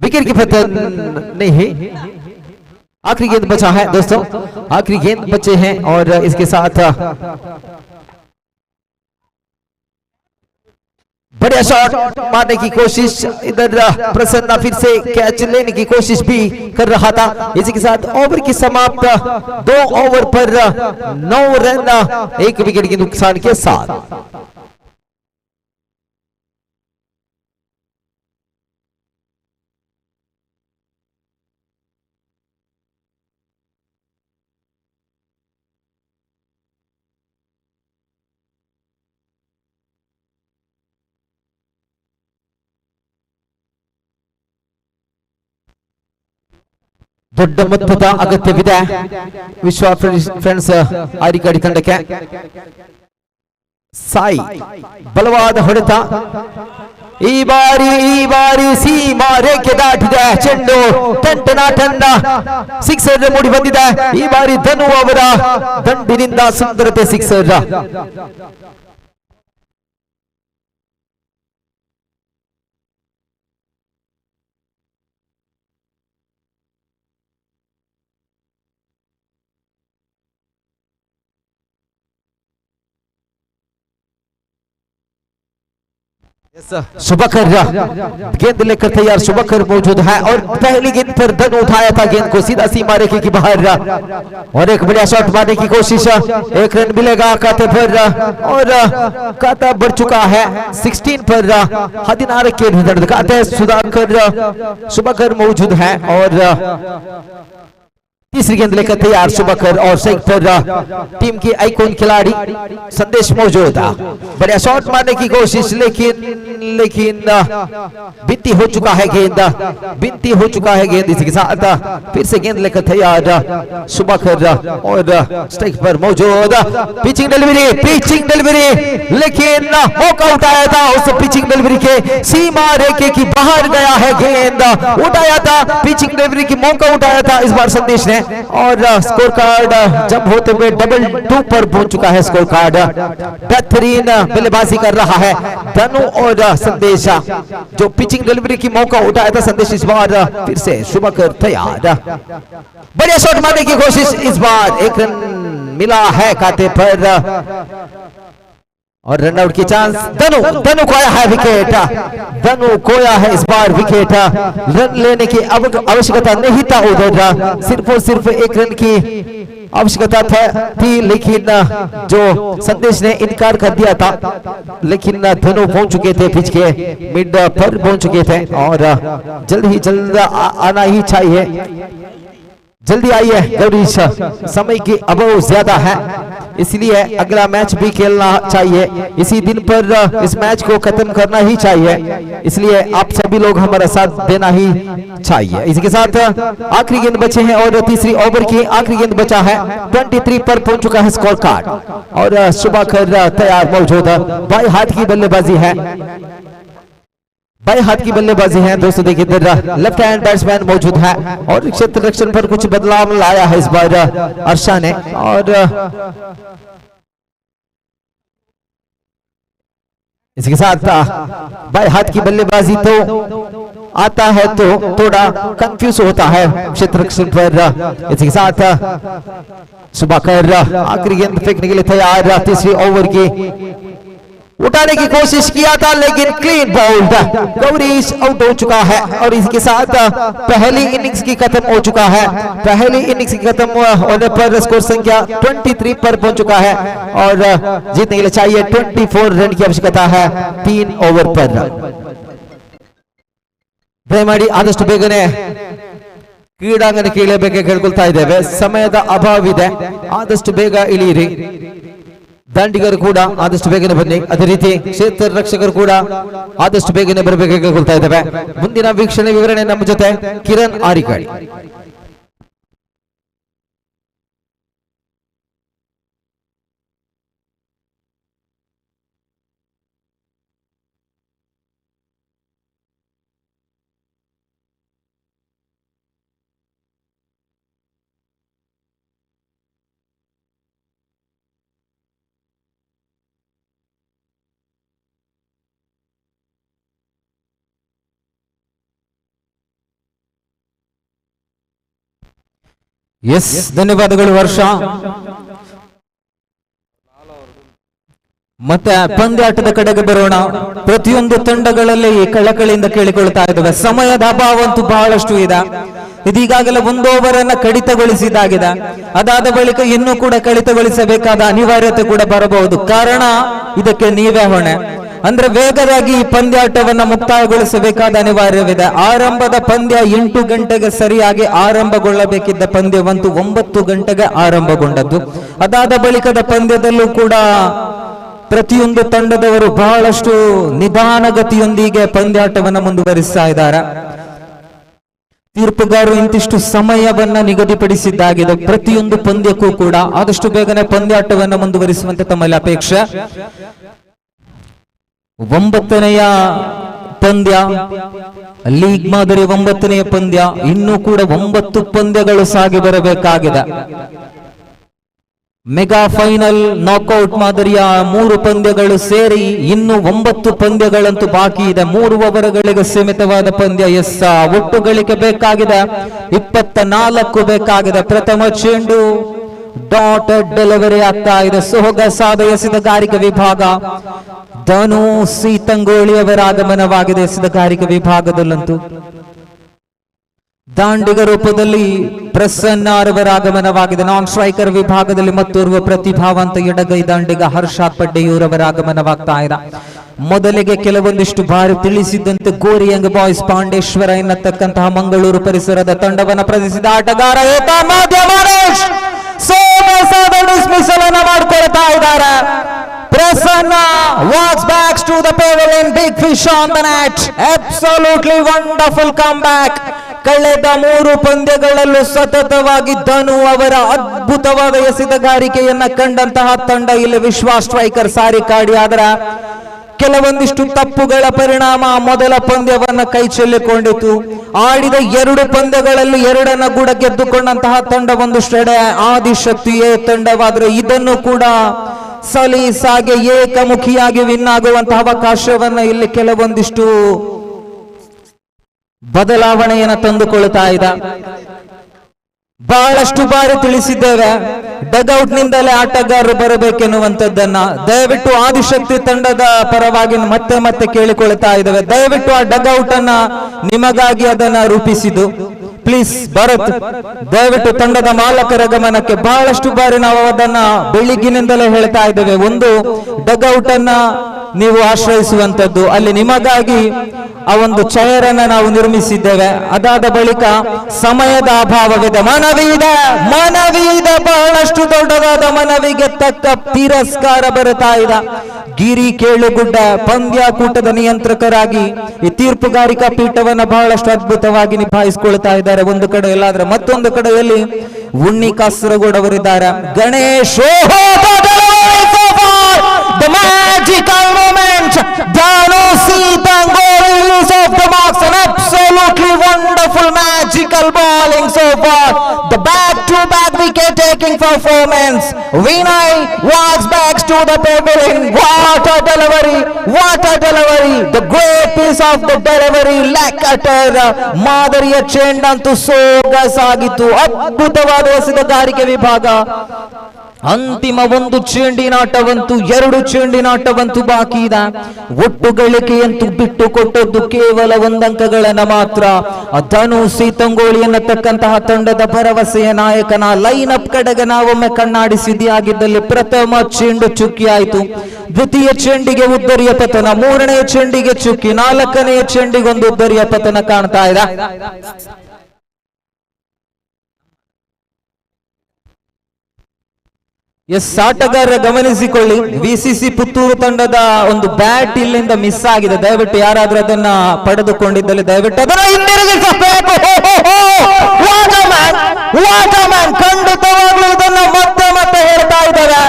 विकेट की पतन नहीं, आखिरी गेंद बचा है दोस्तों, आखिरी गेंद बचे हैं और इसके साथ बढ़िया शॉट मारने की कोशिश। इधर प्रसन्ना फिर से कैच लेने की कोशिश भी कर रहा था। इसी के साथ ओवर की समाप्त, 2 ओवर पर 9 रन 1 विकेट के नुकसान के साथ। ದೊಡ್ಡ ಮೊತ್ತದ ಅಗತ್ಯವಿದೆ ವಿಶ್ವ ಫ್ರೆಂಡ್ಸ್ ಆರಿಕಾಡಿ ತಂಡಕ್ಕೆ. ಸಾಯಿ ಬಲವಾದ ಹೊಡೆತ, ಈ ಬಾರಿ ಸೀಮಾ ರೇಖೆ ದಾಟಿದೆ ಚೆಂಡು, ಟಂಡ ಸಿಕ್ಸರ್ ಮೂಡಿ ಬಂದಿದೆ. ಈ ಬಾರಿ ಧನು ಅವರ ದಂಡಿನಿಂದ ಸುಂದರತೆ ಸಿಕ್ಸರ್. शुभकर गेंद लेकर तैयार, शुभकर मौजूद है और पहली गेंद पर धनु उठाया था गेंद को सीधा सीमा रेखे की बाहर और एक बढ़िया शॉट मारने की कोशिश, एक रन मिलेगा खाते पर और खाता बढ़ चुका है 16 पर 16 के खाते सुधाकर शुभकर मौजूद है और तीसरी गेंद लेकर तैयार शुभकर और सही पर टीम की आइकॉन खिलाड़ी संदेश मौजूद, बढ़िया शॉट मारने की कोशिश लेकिन बिनती हो चुका है गेंद इसी के साथ फिर से गेंद लेकर तैयार शुभकर और स्ट्राइक पर मौजूद, पिचिंग डिलीवरी लेकिन मौका उठाया था, उस पिचिंग डिलीवरी के सीमा रेखे की बाहर गया है, गेंद उठाया था, पिचिंग डिलीवरी की मौका उठाया था इस बार संदेश ने और स्कोर कार्ड जब होते हुए 2-2 पर पहुंच चुका है स्कोर कार्ड। बेहतरीन बल्लेबाजी कर रहा है धनु और संदेश, जो पिचिंग डिलीवरी की मौका उठाया था संदेश इस बार फिर से शुभकर तैयार, बढ़िया शॉट मारने की कोशिश, इस बार एक रन मिला है खाते पर और रनआउट की चांस, धनु खोया है विकेट, धनु खोया है इस बार विकेट, रन लेने की आवश्यकता नहीं था उधर, सिर्फ और सिर्फ एक रन की आवश्यकता थी लेकिन जो संदेश ने इनकार कर दिया था, लेकिन धनु पहुंच चुके थे पिच के मिड पर पहुंच चुके थे और जल्द आना ही चाहिए, जल्दी आइए गौरीश, समय की अभाव ज्यादा है इसलिए अगला मैच भी खेलना चाहिए, इसी दिन पर इस मैच को खत्म करना ही चाहिए, इसलिए आप सभी लोग हमारा साथ देना ही चाहिए। इसी के साथ आखिरी गेंद बचे हैं और तीसरी ओवर की आखिरी गेंद बचा है, 23 पर पहुंच चुका है स्कोर कार्ड और शुभकर तैयार मौजूद, बाएं हाथ की बल्लेबाजी है, बाएं हाथ की बल्लेबाजी है दोस्तों, देखिए इधर लेफ्ट हैंड बैट्समैन मौजूद है और क्षेत्र रक्षण पर कुछ बदलाव लाया है इस बार अर्षा ने और इसके साथ बाएं हाथ की बल्लेबाजी तो आता है तो थोड़ा कंफ्यूज होता है क्षेत्र रक्षण पर। इसके साथ शुभकर आखिरी गेंद फेंकने के लिए तैयार, तीसरी ओवर की उठाने की कोशिश किया था लेकिन क्लीन बाउल्ड, गौरीश आउट हो चुका है और इसके साथ पहली इनिंग्स की खत्म हो चुका है, पहली इनिंग्स की खत्म होने पर स्कोर संख्या 23 पर पहुंच चुका है और जीतने के लिए चाहिए 24 रन की आवश्यकता है 3 ओवर पर। ದಯಮಾಡಿ ಆದಷ್ಟು ಬೇಗನೆ ಕ್ರೀಡಾಂಗಣಕ್ಕೆ ಇಳಿಯಬೇಕು ಕೇಳ್ಕೊಳ್ತಾ ಇದ್ದೇವೆ, ಸಮಯದ ಅಭಾವವಿದೆ, ಆದಷ್ಟು ಬೇಗ ಇಳಿಯಿರಿ, ದಾಂಡಿಗರು ಕೂಡ ಆದಷ್ಟು ಬೇಗನೆ ಬನ್ನಿ, ಅದೇ ರೀತಿ ಕ್ಷೇತ್ರ ರಕ್ಷಕರು ಕೂಡ ಆದಷ್ಟು ಬೇಗನೆ ಬರಬೇಕು ಕೇಳ್ಕೊಳ್ತಾ ಇದ್ದೇವೆ। ಮುಂದಿನ ವೀಕ್ಷಣೆ ವಿವರಣೆ ನಮ್ಮ ಜೊತೆ ಕಿರಣ್ ಆರಿಕಾಡಿ। ಎಸ್, ಧನ್ಯವಾದಗಳು ವರ್ಷ। ಮತ್ತೆ ಪಂದ್ಯಾಟದ ಕಡೆಗೆ ಬರೋಣ। ಪ್ರತಿಯೊಂದು ತಂಡಗಳಲ್ಲಿ ಕಳಕಳಿಯಿಂದ ಕೇಳಿಕೊಳ್ತಾ ಇದ್ದಾವೆ, ಸಮಯದ ಅಭಾವ ಅಂತೂ ಬಹಳಷ್ಟು ಇದೆ, ಇದೀಗಾಗಲೇ 1 ಓವರ್ ಅನ್ನ ಕಡಿತಗೊಳಿಸಿದಾಗಿದೆ, ಅದಾದ ಬಳಿಕ ಇನ್ನೂ ಕೂಡ ಕಡಿತಗೊಳಿಸಬೇಕಾದ ಅನಿವಾರ್ಯತೆ ಕೂಡ ಬರಬಹುದು, ಕಾರಣ ಇದಕ್ಕೆ ನೀವೇ ಹೊಣೆ, ಅಂದ್ರೆ ವೇಗವಾಗಿ ಈ ಪಂದ್ಯಾಟವನ್ನ ಮುಕ್ತಾಯಗೊಳಿಸಬೇಕಾದ ಅನಿವಾರ್ಯವಿದೆ। ಆರಂಭದ ಪಂದ್ಯ 8 ಗಂಟೆಗೆ ಸರಿಯಾಗಿ ಆರಂಭಗೊಳ್ಳಬೇಕಿದ್ದ ಪಂದ್ಯವಂತೂ 9 ಗಂಟೆಗೆ ಆರಂಭಗೊಂಡದ್ದು, ಅದಾದ ಬಳಿಕದ ಪಂದ್ಯದಲ್ಲೂ ಕೂಡ ಪ್ರತಿಯೊಂದು ತಂಡದವರು ಬಹಳಷ್ಟು ನಿಧಾನಗತಿಯೊಂದಿಗೆ ಪಂದ್ಯಾಟವನ್ನ ಮುಂದುವರಿಸ್ತಾ ಇದ್ದಾರೆ। ತೀರ್ಪುಗಾರರು ಇಂತಿಷ್ಟು ಸಮಯವನ್ನ ನಿಗದಿಪಡಿಸಿದ್ದಾಗಿದೆ, ಪ್ರತಿಯೊಂದು ಪಂದ್ಯಕ್ಕೂ ಕೂಡ ಆದಷ್ಟು ಬೇಗನೆ ಪಂದ್ಯಾಟವನ್ನ ಮುಂದುವರಿಸುವಂತೆ ತಮ್ಮಲ್ಲಿ ಅಪೇಕ್ಷೆ। 9ನೆಯ ಪಂದ್ಯ, ಲೀಗ್ ಮಾದರಿ 9ನೆಯ ಪಂದ್ಯ, ಇನ್ನೂ ಕೂಡ 9 ಪಂದ್ಯಗಳು ಸಾಗಿ ಬರಬೇಕಾಗಿದೆ। ಮೆಗಾ ಫೈನಲ್ ನಾಕ್ಔಟ್ ಮಾದರಿಯ 3 ಪಂದ್ಯಗಳು ಸೇರಿ ಇನ್ನು 9 ಪಂದ್ಯಗಳಂತೂ ಬಾಕಿ ಇದೆ, 3 ಓವರ್ಗಳಿಗೆ ಸೀಮಿತವಾದ ಪಂದ್ಯ। ಒಟ್ಟು ಗಳಿಕೆ ಬೇಕಾಗಿದೆ 24 ಬೇಕಾಗಿದೆ। ಪ್ರಥಮ ಚೆಂಡು ಡಾಟೆಡ್ ಡೆಲಿವರಿ ಆಗ್ತಾ ಇದೆ. ಸೊಗಸಾದ ಎಸೆತಗಾರಿಕೆ ವಿಭಾಗ. ಧನು ಸಿ ತಂಗೋಳಿಯವರ ಆಗಮನವಾಗಿದೆ ಎಸೆತಗಾರಿಕೆ ವಿಭಾಗದಲ್ಲಂತೂ. ದಾಂಡಿಗ ರೂಪದಲ್ಲಿ ಪ್ರಸನ್ನರವರ ಆಗಮನವಾಗಿದೆ. ನಾನ್ ಸ್ಟ್ರೈಕರ್ ವಿಭಾಗದಲ್ಲಿ ಮತ್ತೋರ್ವ ಪ್ರತಿಭಾವಂತ ಎಡಗೈ ದಾಂಡಿಗ ಹರ್ಷಾತ್ ಪಡ್ಡೆಯೂರವರ ಆಗಮನವಾಗ್ತಾ ಇದೆ. ಮೊದಲಿಗೆ ಕೆಲವೊಂದಿಷ್ಟು ಬಾರಿ ತಿಳಿಸಿದ್ದಂತೆ ಗೋರಿ ಯಂಗ್ ಬಾಯ್ಸ್ ಪಾಂಡೇಶ್ವರ ಎನ್ನತಕ್ಕಂತಹ ಮಂಗಳೂರು ಪರಿಸರದ ತಂಡವನ್ನು ಪ್ರತಿಸಿದ ಆಟಗಾರ ಡಿಸ್ಮಿಸಲ್ ಅನ್ನು ಮಾಡಿಕೊಳ್ತಾ ಇದ್ದಾರೆ. Prasanna walks back to the pavilion, big fish on the net, absolutely wonderful comeback. ಕಳೆದ 3 ಪಂದ್ಯಗಳಲ್ಲೂ ಸತತವಾಗಿ ಧನು ಅವರ ಅದ್ಭುತವಾದ ಎಸೆತಗಾರಿಕೆಯನ್ನ ಕಂಡಂತಹ ತಂಡ ಇಲ್ಲಿ ವಿಶ್ವ ಸ್ಟ್ರೈಕರ್ ಸಾರಿ ಕಾಡಿ. ಆದ್ರ ಕೆಲವೊಂದಿಷ್ಟು ತಪ್ಪುಗಳ ಪರಿಣಾಮ ಮೊದಲ ಪಂದ್ಯವನ್ನ ಕೈ ಚೆಲ್ಲಿಕೊಂಡಿತು. ಆಡಿದ 2 ಪಂದ್ಯಗಳಲ್ಲಿ 2 ಕೂಡ ಗೆದ್ದುಕೊಂಡಂತಹ ತಂಡ ಒಂದಷ್ಟೆಡೆ ಆದಿಶಕ್ತಿಯೇ ತಂಡವಾದ್ರೆ ಇದನ್ನು ಕೂಡ ಸಲೀಸಾಗಿ ಏಕಮುಖಿಯಾಗಿ ವಿನ್ ಆಗುವಂತಹ ಅವಕಾಶವನ್ನ ಇಲ್ಲಿ ಕೆಲವೊಂದಿಷ್ಟು ಬದಲಾವಣೆಯನ್ನು ತಂದುಕೊಳ್ತಾ ಇದೆ. ಬಹಳಷ್ಟು ಬಾರಿ ತಿಳಿಸಿದ್ದೇವೆ ಡಗ್ಔಟ್ ನಿಂದಲೇ ಆಟಗಾರರು ಬರಬೇಕೆನ್ನುವಂಥದ್ದನ್ನ. ದಯವಿಟ್ಟು ಆದಿಶಕ್ತಿ ತಂಡದ ಪರವಾಗಿ ಮತ್ತೆ ಮತ್ತೆ ಕೇಳಿಕೊಳ್ತಾ ಇದ್ದೇವೆ, ದಯವಿಟ್ಟು ಆ ಡಗ್ಔಟ್ ಅನ್ನ ನಿಮಗಾಗಿ ಅದನ್ನ ರೂಪಿಸಿದ್ದು ಪ್ಲೀಸ್ ಭರತ್, ದಯವಿಟ್ಟು ತಂಡದ ಮಾಲಕರ ಗಮನಕ್ಕೆ. ಬಹಳಷ್ಟು ಬಾರಿ ನಾವು ಅದನ್ನ ಬೆಳಿಗ್ಗಿನಿಂದಲೇ ಹೇಳ್ತಾ ಇದ್ದೇವೆ, ಒಂದು ಡಗ್ಔಟ್ ಅನ್ನ ನೀವು ಆಶ್ರಯಿಸುವಂತದ್ದು, ಅಲ್ಲಿ ನಿಮಗಾಗಿ ಆ ಒಂದು ಚೇರ್ ಅನ್ನ ನಾವು ನಿರ್ಮಿಸಿದ್ದೇವೆ. ಅದಾದ ಬಳಿಕ ಸಮಯದ ಅಭಾವವಿದೆ, ಮನವಿ ಇದೆ, ಬಹಳಷ್ಟು ದೊಡ್ಡದಾದ ಮನವಿಗೆ ತಕ್ಕ ತಿರಸ್ಕಾರ ಬರುತ್ತಾ ಇದೆ. ಗಿರಿ ಕೇಳುಗುಡ್ಡ ಪಂದ್ಯಾಕೂಟದ ನಿಯಂತ್ರಕರಾಗಿ ಈ ತೀರ್ಪುಗಾರಿಕಾ ಪೀಠವನ್ನ ಬಹಳಷ್ಟು ಅದ್ಭುತವಾಗಿ ನಿಭಾಯಿಸಿಕೊಳ್ತಾ ಇದ್ದಾರೆ. ಒಂದು ಕಡೆ ಎಲ್ಲಾದ್ರೆ ಮತ್ತೊಂದು ಕಡೆಯಲ್ಲಿ ಉಣ್ಣಿ ಕಾಸರಗೋಡವರಿದ್ದಾರೆ. Ganesh the magical moment, Danu Sitangoli is off the marks, an absolutely wonderful magical bowling so far. The back-to-back wicket-taking performance. Vinay walks back to the pavilion. What a delivery! The great piece of the delivery, ಲೆಕ್ಕಟರ್ ಮಾದರಿಯ ಚೆಂಡಂತೂ ಸೊಗಸಾಗಿತ್ತು. ಅದ್ಭುತವಾದ ಎಸೆತಗಾರಿಕೆ ವಿಭಾಗ. ಅಂತಿಮ 1 ಚೆಂಡಿನಾಟವಂತೂ 2 ಚೆಂಡಿನಾಟವಂತೂ ಬಾಕಿ ಇದೆ. ಒಟ್ಟು ಗಳಿಕೆಯಂತೂ ಬಿಟ್ಟು ಕೊಟ್ಟದ್ದು ಕೇವಲ 1 ಅಂಕಗಳನ್ನ ಮಾತ್ರ. ಧನು ಸೀತಂಗೋಳಿ ಎನ್ನತಕ್ಕಂತಹ ತಂಡದ ಭರವಸೆಯ ನಾಯಕನ ಲೈನ್ ಅಪ್ ಕಡೆಗೆ ನಾವೊಮ್ಮೆ ಕಣ್ಣಾಡಿಸಿದ್ದೇ ಆಗಿದ್ದಲ್ಲಿ ಪ್ರಥಮ ಚೆಂಡು ಚುಕ್ಕಿ ಆಯಿತು, ದ್ವಿತೀಯ ಚೆಂಡಿಗೆ ಉದ್ದರಿಯ ಪತನ, 3ನೇ ಚೆಂಡಿಗೆ ಚುಕ್ಕಿ, 4ನೇ ಚೆಂಡಿಗೆ ಒಂದು ಉದ್ದರಿಯ ಪತನ ಕಾಣ್ತಾ ಇದೆ. ಎಸ್ ಆಟಗಾರರ ಗಮನಿಸಿಕೊಳ್ಳಿ, ವಿಸಿಸಿ ಪುತ್ತೂರು ತಂಡದ ಒಂದು ಬ್ಯಾಟ್ ಇಲ್ಲಿಂದ ಮಿಸ್ ಆಗಿದೆ. ದಯವಿಟ್ಟು ಯಾರಾದ್ರೂ ಅದನ್ನ ಪಡೆದುಕೊಂಡಿದ್ದಲ್ಲಿ ದಯವಿಟ್ಟು ಅದನ್ನ ಹಿಂದಿರುಗಿಸಬೇಕು. ಖಂಡಿತವಾಗ್ಲೂ ಇದನ್ನ ಮತ್ತೆ ಹೇಳ್ತಾ ಇದ್ದಾರೆ.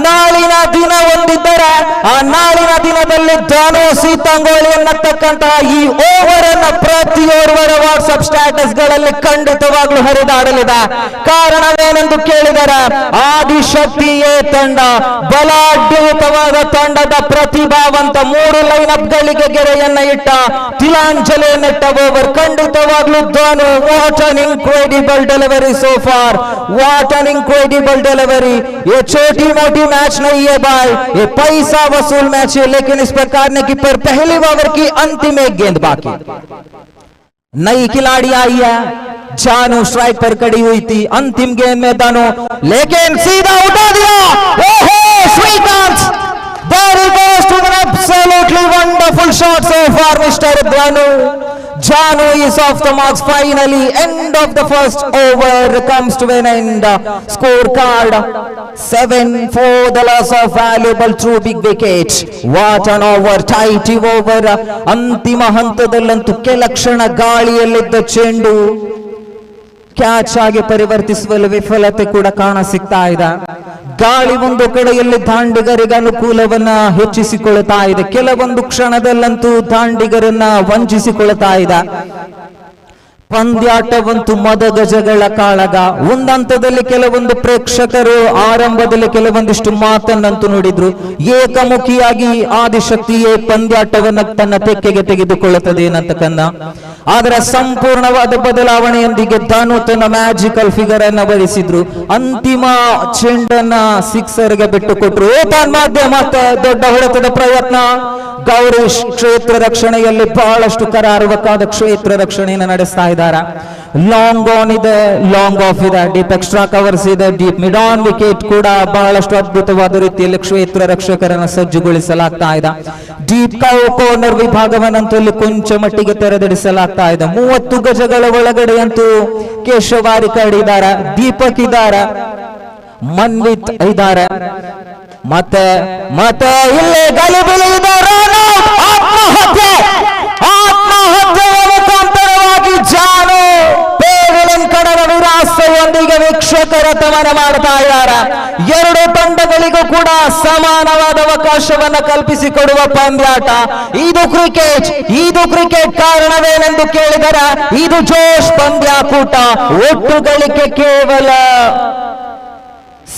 ನಾಳಿನ ದಿನ ಒಂದಿದ್ದರೆ ಆ ನಾಳಿನ ದಿನದಲ್ಲಿ ಧನು ಸೀತಂಗೋಳಿ ಎನ್ನತಕ್ಕಂತಹ ಈ ಓವರ್ ಅನ್ನ ಪ್ರತಿಯೋರ್ವರ ವಾಟ್ಸ್ಆಪ್ ಸ್ಟೇಟಸ್ ಗಳಲ್ಲಿ ಖಂಡಿತವಾಗ್ಲೂ ಹರಿದಾಡಲಿದೆ. ಕಾರಣವೇನೆಂದು ಕೇಳಿದರೆ ಆದಿಶಕ್ತಿಯೇ ತಂಡ, ಬಲಾಢ್ಯತವಾದ ತಂಡದ ಪ್ರತಿಭಾವಂತ 3 ಲೈನ್ಅಪ್ ಗಳಿಗೆ ಗೆರೆಯನ್ನ ಇಟ್ಟ ತಿಲಾಂಜಲಿ ನೆಟ್ಟ ಓವರ್. ಖಂಡಿತವಾಗ್ಲೂ Dhanu what an incredible delivery so far, what an incredible delivery. ये छोटी मोटी मैच नहीं है भाई, ये पैसा वसूल मैच है. लेकिन इस प्रकार ने कीपर पहले ओवर की अंतिम 1 गेंद बाकी. नई खिलाड़ी आई है, जानू स्ट्राइक पर खड़ी हुई थी. अंतिम गेंद में धनु लेकिन सीधा उठा दिया. ओहो Shrikant, there he goes to an absolutely wonderful shot so far Mr. Dhanu. Janu is off the marks finally. End of the first over comes to an end. Scorecard 7 for the loss of valuable through big wicket. What an over, tight over. ಅಂತಿಮ ಹಂತದಲ್ಲಂತೂ ಕೆಲಕ್ಷಣ ಗಾಳಿಯಲ್ಲಿದ್ದ ಚೆಂಡು catch ಆಗಿ ಪರಿವರ್ತಿಸುವಲ್ಲಿ ವಿಫಲತೆ ಕೂಡ ಕಾಣ ಸಿಗ್ತಾ ಇದೆ. ಗಾಳಿ ಒಂದು ಕಡೆಯಲ್ಲಿ ದಾಂಡಿಗರಿಗೆ ಅನುಕೂಲವನ್ನ ಹೆಚ್ಚಿಸಿಕೊಳ್ತಾ ಇದೆ, ಕೆಲವೊಂದು ಕ್ಷಣದಲ್ಲಂತೂ ದಾಂಡಿಗರನ್ನ ವಂಚಿಸಿಕೊಳ್ತಾ ಇದೆ. ಪಂದ್ಯಾಟವಂತೂ ಮದಗಜಗಳ ಕಾಳಗ. ಒಂದಂತದಲ್ಲಿ ಕೆಲವೊಂದು ಪ್ರೇಕ್ಷಕರು ಆರಂಭದಲ್ಲಿ ಕೆಲವೊಂದಿಷ್ಟು ಮಾತನ್ನಂತೂ ನುಡಿದ್ರು. ಏಕಮುಖಿಯಾಗಿ ಆದಿಶಕ್ತಿಯೇ ಪಂದ್ಯಾಟವನ್ನ ತನ್ನ ತೆಕ್ಕೆಗೆ ತೆಗೆದುಕೊಳ್ಳುತ್ತದೆ ಏನಂತಕನ್ನ. ಆದರೆ ಸಂಪೂರ್ಣವಾದ ಬದಲಾವಣೆಯೊಂದಿಗೆ ಧನು ತನ್ನ ಮ್ಯಾಜಿಕಲ್ ಫಿಗರ್ ಅನ್ನ ಬರೆಸಿದ್ರು. ಅಂತಿಮ ಚೆಂಡನ್ನ ಸಿಕ್ಸರ್ಗೆ ಬಿಟ್ಟು ಕೊಟ್ರು. ತನ್ಮಧ್ಯೆ ಮತ್ತೆ ದೊಡ್ಡ ಹೊಡೆತದ ಪ್ರಯತ್ನ. ಗೌರೀಶ್ ಕ್ಷೇತ್ರ ರಕ್ಷಣೆಯಲ್ಲಿ ಬಹಳಷ್ಟು ಕರಾರುವಕ್ಕಾದ ಕ್ಷೇತ್ರ ರಕ್ಷಣೆಯನ್ನು ನಡೆಸ್ತಾ ಇದ್ದಾರೆ. ಲಾಂಗ್ ಆನ್ ಇದೆ, ಲಾಂಗ್ ಆಫ್ ಇದೆ, ಡೀಪ್ ಎಕ್ಸ್ಟ್ರಾ ಕವರ್ಸ್ ಇದೆ, ಡೀಪ್ ಮಿಡ್ ಆನ್ ವಿಕೆಟ್ ಕೂಡ ಬಹಳಷ್ಟು ಅದ್ಭುತವಾದ ರೀತಿಯಲ್ಲಿ ಕ್ಷೇತ್ರ ರಕ್ಷಕರನ್ನು ಸಜ್ಜುಗೊಳಿಸಲಾಗ್ತಾ ಇದೆ. ಡೀಪ್ ಕಾರ್ನರ್ ವಿಭಾಗವನ್ನಂತೂ ಇಲ್ಲಿ ಕೊಂಚ ಮಟ್ಟಿಗೆ ತೆರೆದಿಡಿಸಲಾಗ್ತಾ ಇದೆ. 30 ಗಜಗಳ ಒಳಗಡೆ ಅಂತೂ ಕೇಶವಾರಿಕರ್ ಇದ್ದಾರೆ, ದೀಪಕ್ ಇದ್ದಾರೆ, ಮನ್ವಿತ್ ಇದ್ದಾರೆ, ಮತ್ತೆ ಮತ್ತೆ ಇಲ್ಲಿ ಗಲಿಬಿಲಿ ಇದ್ದಾರೆ. ಆತ್ಮಹತ್ಯೆಯ ಮುಖಾಂತರವಾಗಿ ಜಾನು ಪೇವಿಲಿನ್ ಕಡದ ವಿರಾಸೆಯೊಂದಿಗೆ ವೀಕ್ಷಕರ ತಮನ ಮಾಡ್ತಾ ಇದ್ದಾರೆ. ಎರಡು ತಂಡಗಳಿಗೂ ಕೂಡ ಸಮಾನವಾದ ಅವಕಾಶವನ್ನು ಕಲ್ಪಿಸಿಕೊಡುವ ಪಂದ್ಯಾಟ ಇದು. ಕ್ರಿಕೆಟ್ ಕಾರಣವೇನೆಂದು ಕೇಳಿದರೆ ಇದು ಜೋಶ್ ಪಂದ್ಯಾಕೂಟ. ಒಟ್ಟು ಗಳಿಕೆ ಕೇವಲ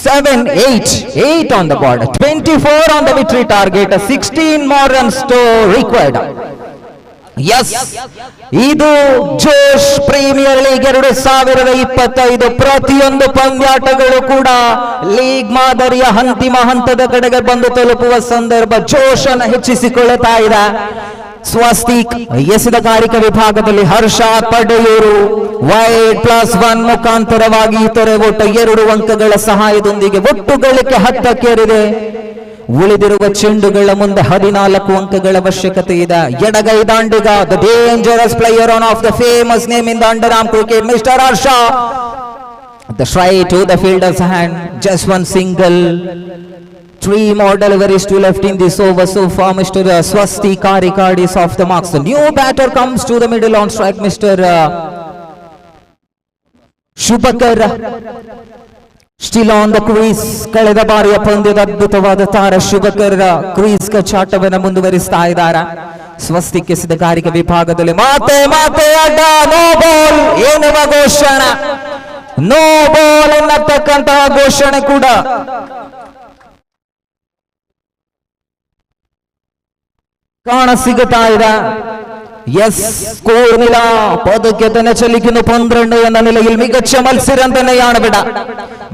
7-8 on the board, 24 on the victory target, 16 more runs to required. Yes, ಇದು ಜೋಶ್ ಪ್ರೀಮಿಯರ್ ಲೀಗ್ 2025. ಪ್ರತಿಯೊಂದು ಪಂದ್ಯಾಟಗಳು ಕೂಡ ಲೀಗ್ ಮಾದರಿಯ ಅಂತಿಮ ಹಂತದ ಕಡೆಗೆ ಬಂದು ತಲುಪುವ ಸಂದರ್ಭ ಜೋಶ್ ಅನ್ನು ಹೆಚ್ಚಿಸಿಕೊಳ್ಳುತ್ತಾ ಇದೆ. ಸ್ವಸ್ತಿಕ್ ಎಸೆದ ಕಾರಿಕ ವಿಭಾಗದಲ್ಲಿ ಹರ್ಷಾತ್ ಪಡೆಯೂರು ವೈಡ್ +1 ಮುಖಾಂತರವಾಗಿ ಇತರೆ ಒಟ್ಟು 2 ಅಂಕಗಳ ಸಹಾಯದೊಂದಿಗೆ ಒಟ್ಟು ಗಳಿಕೆ 10ಕ್ಕೇರಿದೆ. ಉಳಿದಿರುವ ಚೆಂಡುಗಳ ಮುಂದೆ 14 ಅಂಕಗಳ ಅವಶ್ಯಕತೆ ಇದೆ. ಎಡಗೈ ದಾಂಡಿಗ, the dangerous player one of the famous name in the underarm cricket, mister Harsha. The straight to the fielder's hand, just one single. 3 more deliveries to left in this over so far. Mr. Swasti Karikad is off the marks. The new batter comes to the middle on strike, Mr. Shubhakar. Still on the crease. ಕಳೆದ ಬಾರಿಯ ಪಂದ್ಯದ ಅದ್ಭುತವಾದ ತಾರ Shubhakar crease ಕಚ್ಚಾಟವನ್ನು ಮುಂದುವರಿಸ್ತಾ ಇದ್ದಾರೆ. ಸ್ವಸ್ತಿಕ್ ಎಸೆದ ಕಾರಿಕ ವಿಭಾಗದಲ್ಲಿ ಮಾತೆ ಅಡ್ಡ, ನೋ ಬಾಲ್ ಎನ್ನುವ ಘೋಷಣೆ. ನೋ ಬಾಲ್ ಎನ್ನತಕ್ಕಂತಹ ಘೋಷಣೆ ಕೂಡ കാണസികത്താ ಇದೆ. യെസ്, സ്കോർ നില പതുക്കെ തന്നെ ചലിക്കുന്നു. 12 എന്ന നിലയിൽ മികച്ച മത്സരം തന്നെയാണ് ഇവിടെ.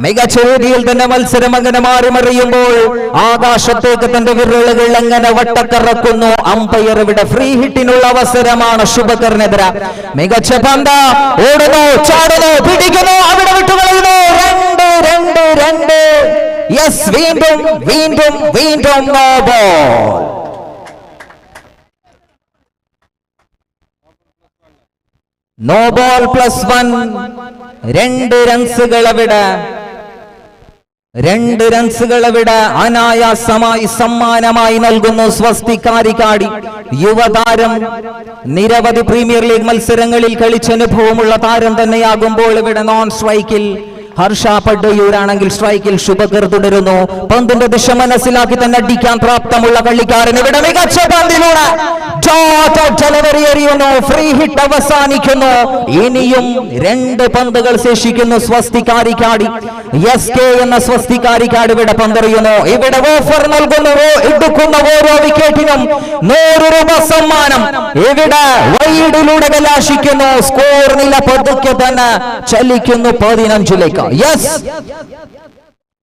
മികച്ച രീതിയിൽ തന്നെ മത്സരം അങ്ങനെ മാറി മറിയുമ്പോൾ ആകാശത്തേക്ക് തന്റെ വിരലുകൾ അങ്ങനെ വട്ടക്കറക്കുന്നു. അമ്പയർ ഇവിടെ ഫ്രീ ഹിറ്റിനുള്ള അവസരമാണ് ശുഭകറിനെതിരെ. മികച്ച പന്ത് ഓടുന്നു, ചാടുന്നു, പിടിക്കുന്നു, അവിടെ വിട്ടുകളയുന്നു. 2. യെസ്, വീണ്ടും നോ ബോൾ. No ball +1. 2 റൺസുകളവിടെ അനായാസമായി സമ്മാനമായി നൽകുന്നു സ്വസ്തി കാരിക്കാടി. യുവതാരം, നിരവധി പ്രീമിയർ ലീഗ് മത്സരങ്ങളിൽ കളിച്ചനുഭവമുള്ള താരം തന്നെയാകുമ്പോൾ ഇവിടെ നോൺ സ്ട്രൈക്കിൽ ഹർഷ പഡ്ഡയൂരാണെങ്കിൽ സ്ട്രൈക്കിൽ ശുഭകർ തുടരുന്നു. പന്തിന്റെ ദിശ മനസ്സിലാക്കി തന്നെ അടിക്കാൻ പ്രാപ്തമുള്ള കളിക്കാരൻ ഇവിടെ മികച്ച പന്തിലൂടെ ഡെലിവറി എറിയുന്നു. ഫ്രീ ഹിറ്റ് അവസാനിക്കുന്നു. ഇനിയും 2 പന്തുകൾ ശേഷിക്കുന്നു സ്വസ്തികാരിക്കാടി. SK എന്ന സ്വസ്തികാരിക്കാട് ഇവിടെ പന്തെറിയുന്നു. ഇവിടെ ഓഫർ നൽകുന്നു. എടുക്കുന്ന ഓരോ വിക്കറ്റിനും 100 രൂപ സമ്മാനം. ഇവിടെ വൈഡിലൂടെ കലാശിക്കുന്നു. സ്കോർ നില പതുക്കെ തന്നെ ചലിക്കുന്നു 15ലേക്ക്. യെസ്,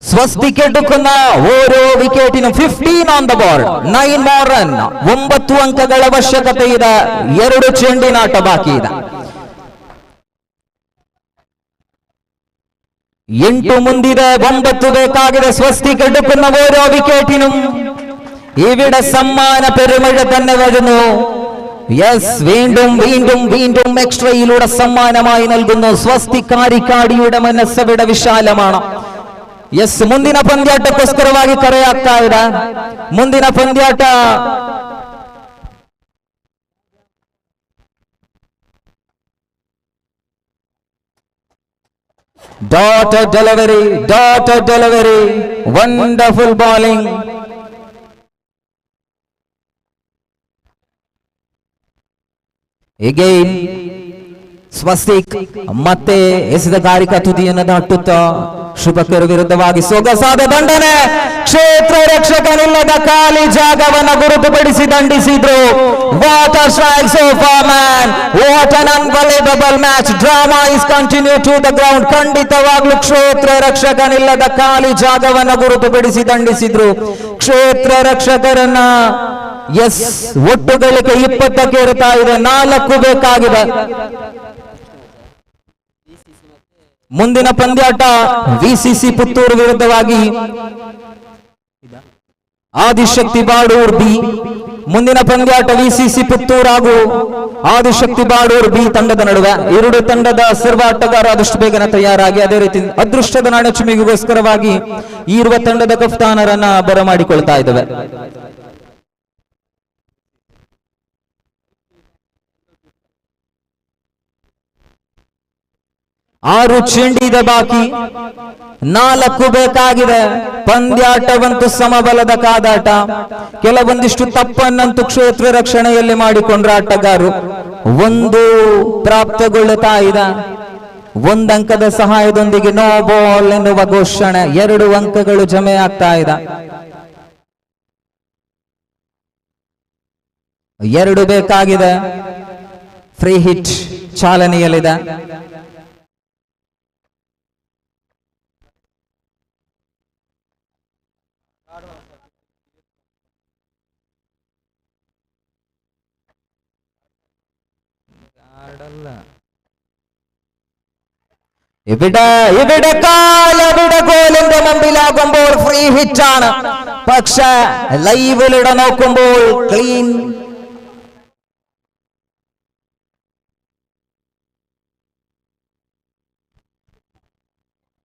സ്വസ്തിക്ക് എടുക്കുന്ന ഓരോ വിക്കറ്റിനും 15 on the board. 9 more run. 9 ಅಂಕಗಳ ಅವಶ್ಯಕತೆ ಇದೆ. 2 ಚೆಂಡಿನಾಟ ಬಾಕಿ ಇದೆ. 8 ಮುಂದಿದೆ, 9 ಬೇಕಾಗಿದೆ. ಸ್ವಸ್ತಿಕ್ എടുക്കുന്ന ഓരോ വിക്കറ്റിനും ഇവിടെ സമ്മാന പെരുമഴ തന്നെ വരുന്നു. യെസ്, വീണ്ടും എക്സ്ട്രയിലൂടെ സമ്മാനമായി നൽകുന്നു. സ്വസ്തി കാരിക്കാടിയുടെ മനസ്സവിടെ വിശാലമാണ്. യെസ്, ಮುಂದಿನ ಪಂದ್ಯಾಟಕ್ಕೋಸ್ಕರವಾಗಿ ಕರೆಯಾಗ್ತಾ ಇದೆ. ಮುಂದಿನ ಪಂದ್ಯಾಟ dot delivery, wonderful bowling. Again, Swastik ಮತ್ತೆ ಎಸೆದ ಗಾರಿಕಾ ತುದಿಯನ್ನು ದಾಟುತ್ತಾ ಶುಭಕರ ವಿರುದ್ಧವಾಗಿ ಸೊಗಸಾದ ದಂಡನೆ. ಕ್ಷೇತ್ರ ರಕ್ಷಕನಿಲ್ಲದ ಖಾಲಿ ಜಾಗವನ್ನು ಗುರುತುಪಡಿಸಿ ದಂಡಿಸಿದ್ರು. What a strike so far man, what an unbelievable match. Drama is continue to the ground. ಖಂಡಿತವಾಗ್ಲೂ ಕ್ಷೇತ್ರ ರಕ್ಷಕನಿಲ್ಲದ ಖಾಲಿ ಜಾಗವನ್ನು ಗುರುತುಪಡಿಸಿ ದಂಡಿಸಿದ್ರು ಕ್ಷೇತ್ರ ರಕ್ಷಕರನ್ನ. ಎಸ್, ಒಟ್ಟು ಗಳಿಕೆ 20ಕ್ಕೆ ಇರುತ್ತಾ ಇದೆ, 4 ಬೇಕಾಗಿದೆ. ಮುಂದಿನ ಪಂದ್ಯಾಟ ವಿಸಿಸಿ ಪುತ್ತೂರು ವಿರುದ್ಧವಾಗಿ ಆದಿಶಕ್ತಿ ಬಾಡೂರ್ ಬಿ. ಮುಂದಿನ ಪಂದ್ಯಾಟ ವಿಸಿಸಿ ಪುತ್ತೂರು ಹಾಗೂ ಆದಿಶಕ್ತಿ ಬಾಡೂರ್ ಬಿ ತಂಡದ ನಡುವೆ. ಎರಡು ತಂಡದ ಸರ್ವ ಆಟಗಾರ ಆದಷ್ಟು ಬೇಗನೆ ತಯಾರಾಗಿ ಅದೇ ರೀತಿ ಅದೃಷ್ಟದ ನಾಣಚುಮಿಗೋಸ್ಕರವಾಗಿ ಇರುವ ತಂಡದ ಕಫ್ತಾನರನ್ನ ಬರಮಾಡಿಕೊಳ್ತಾ ಇದ್ದೇವೆ. ಆರು ಚೆಂಡಿದೆ ಬಾಕಿ, 4 ಬೇಕಾಗಿದೆ. ಪಂದ್ಯಾಟವಂತೂ ಸಮಬಲದ ಕಾದಾಟ. ಕೆಲವೊಂದಿಷ್ಟು ತಪ್ಪನ್ನಂತೂ ಕ್ಷೇತ್ರ ರಕ್ಷಣೆಯಲ್ಲಿ ಮಾಡಿಕೊಂಡ್ರ ಆಟಗಾರರು. 1 ಪ್ರಾಪ್ತಗೊಳ್ಳುತ್ತಾ ಇದೆ. 1 ಅಂಕದ ಸಹಾಯದೊಂದಿಗೆ ನೋ ಬಾಲ್ ಎನ್ನುವ ಘೋಷಣೆ. 2 ಅಂಕಗಳು ಜಮೆ ಆಗ್ತಾ ಇದೆ. 2 ಬೇಕಾಗಿದೆ. ಫ್ರೀ ಹಿಟ್ ಚಾಲನೆಯಲ್ಲಿದೆ. ഇവിടെ ഗോളിന്റെ മുമ്പിലാകുമ്പോൾ ഫ്രീ ഹിറ്റ് ആണ്. പക്ഷെ ലൈവിലൂടെ നോക്കുമ്പോൾ ക്ലീൻ.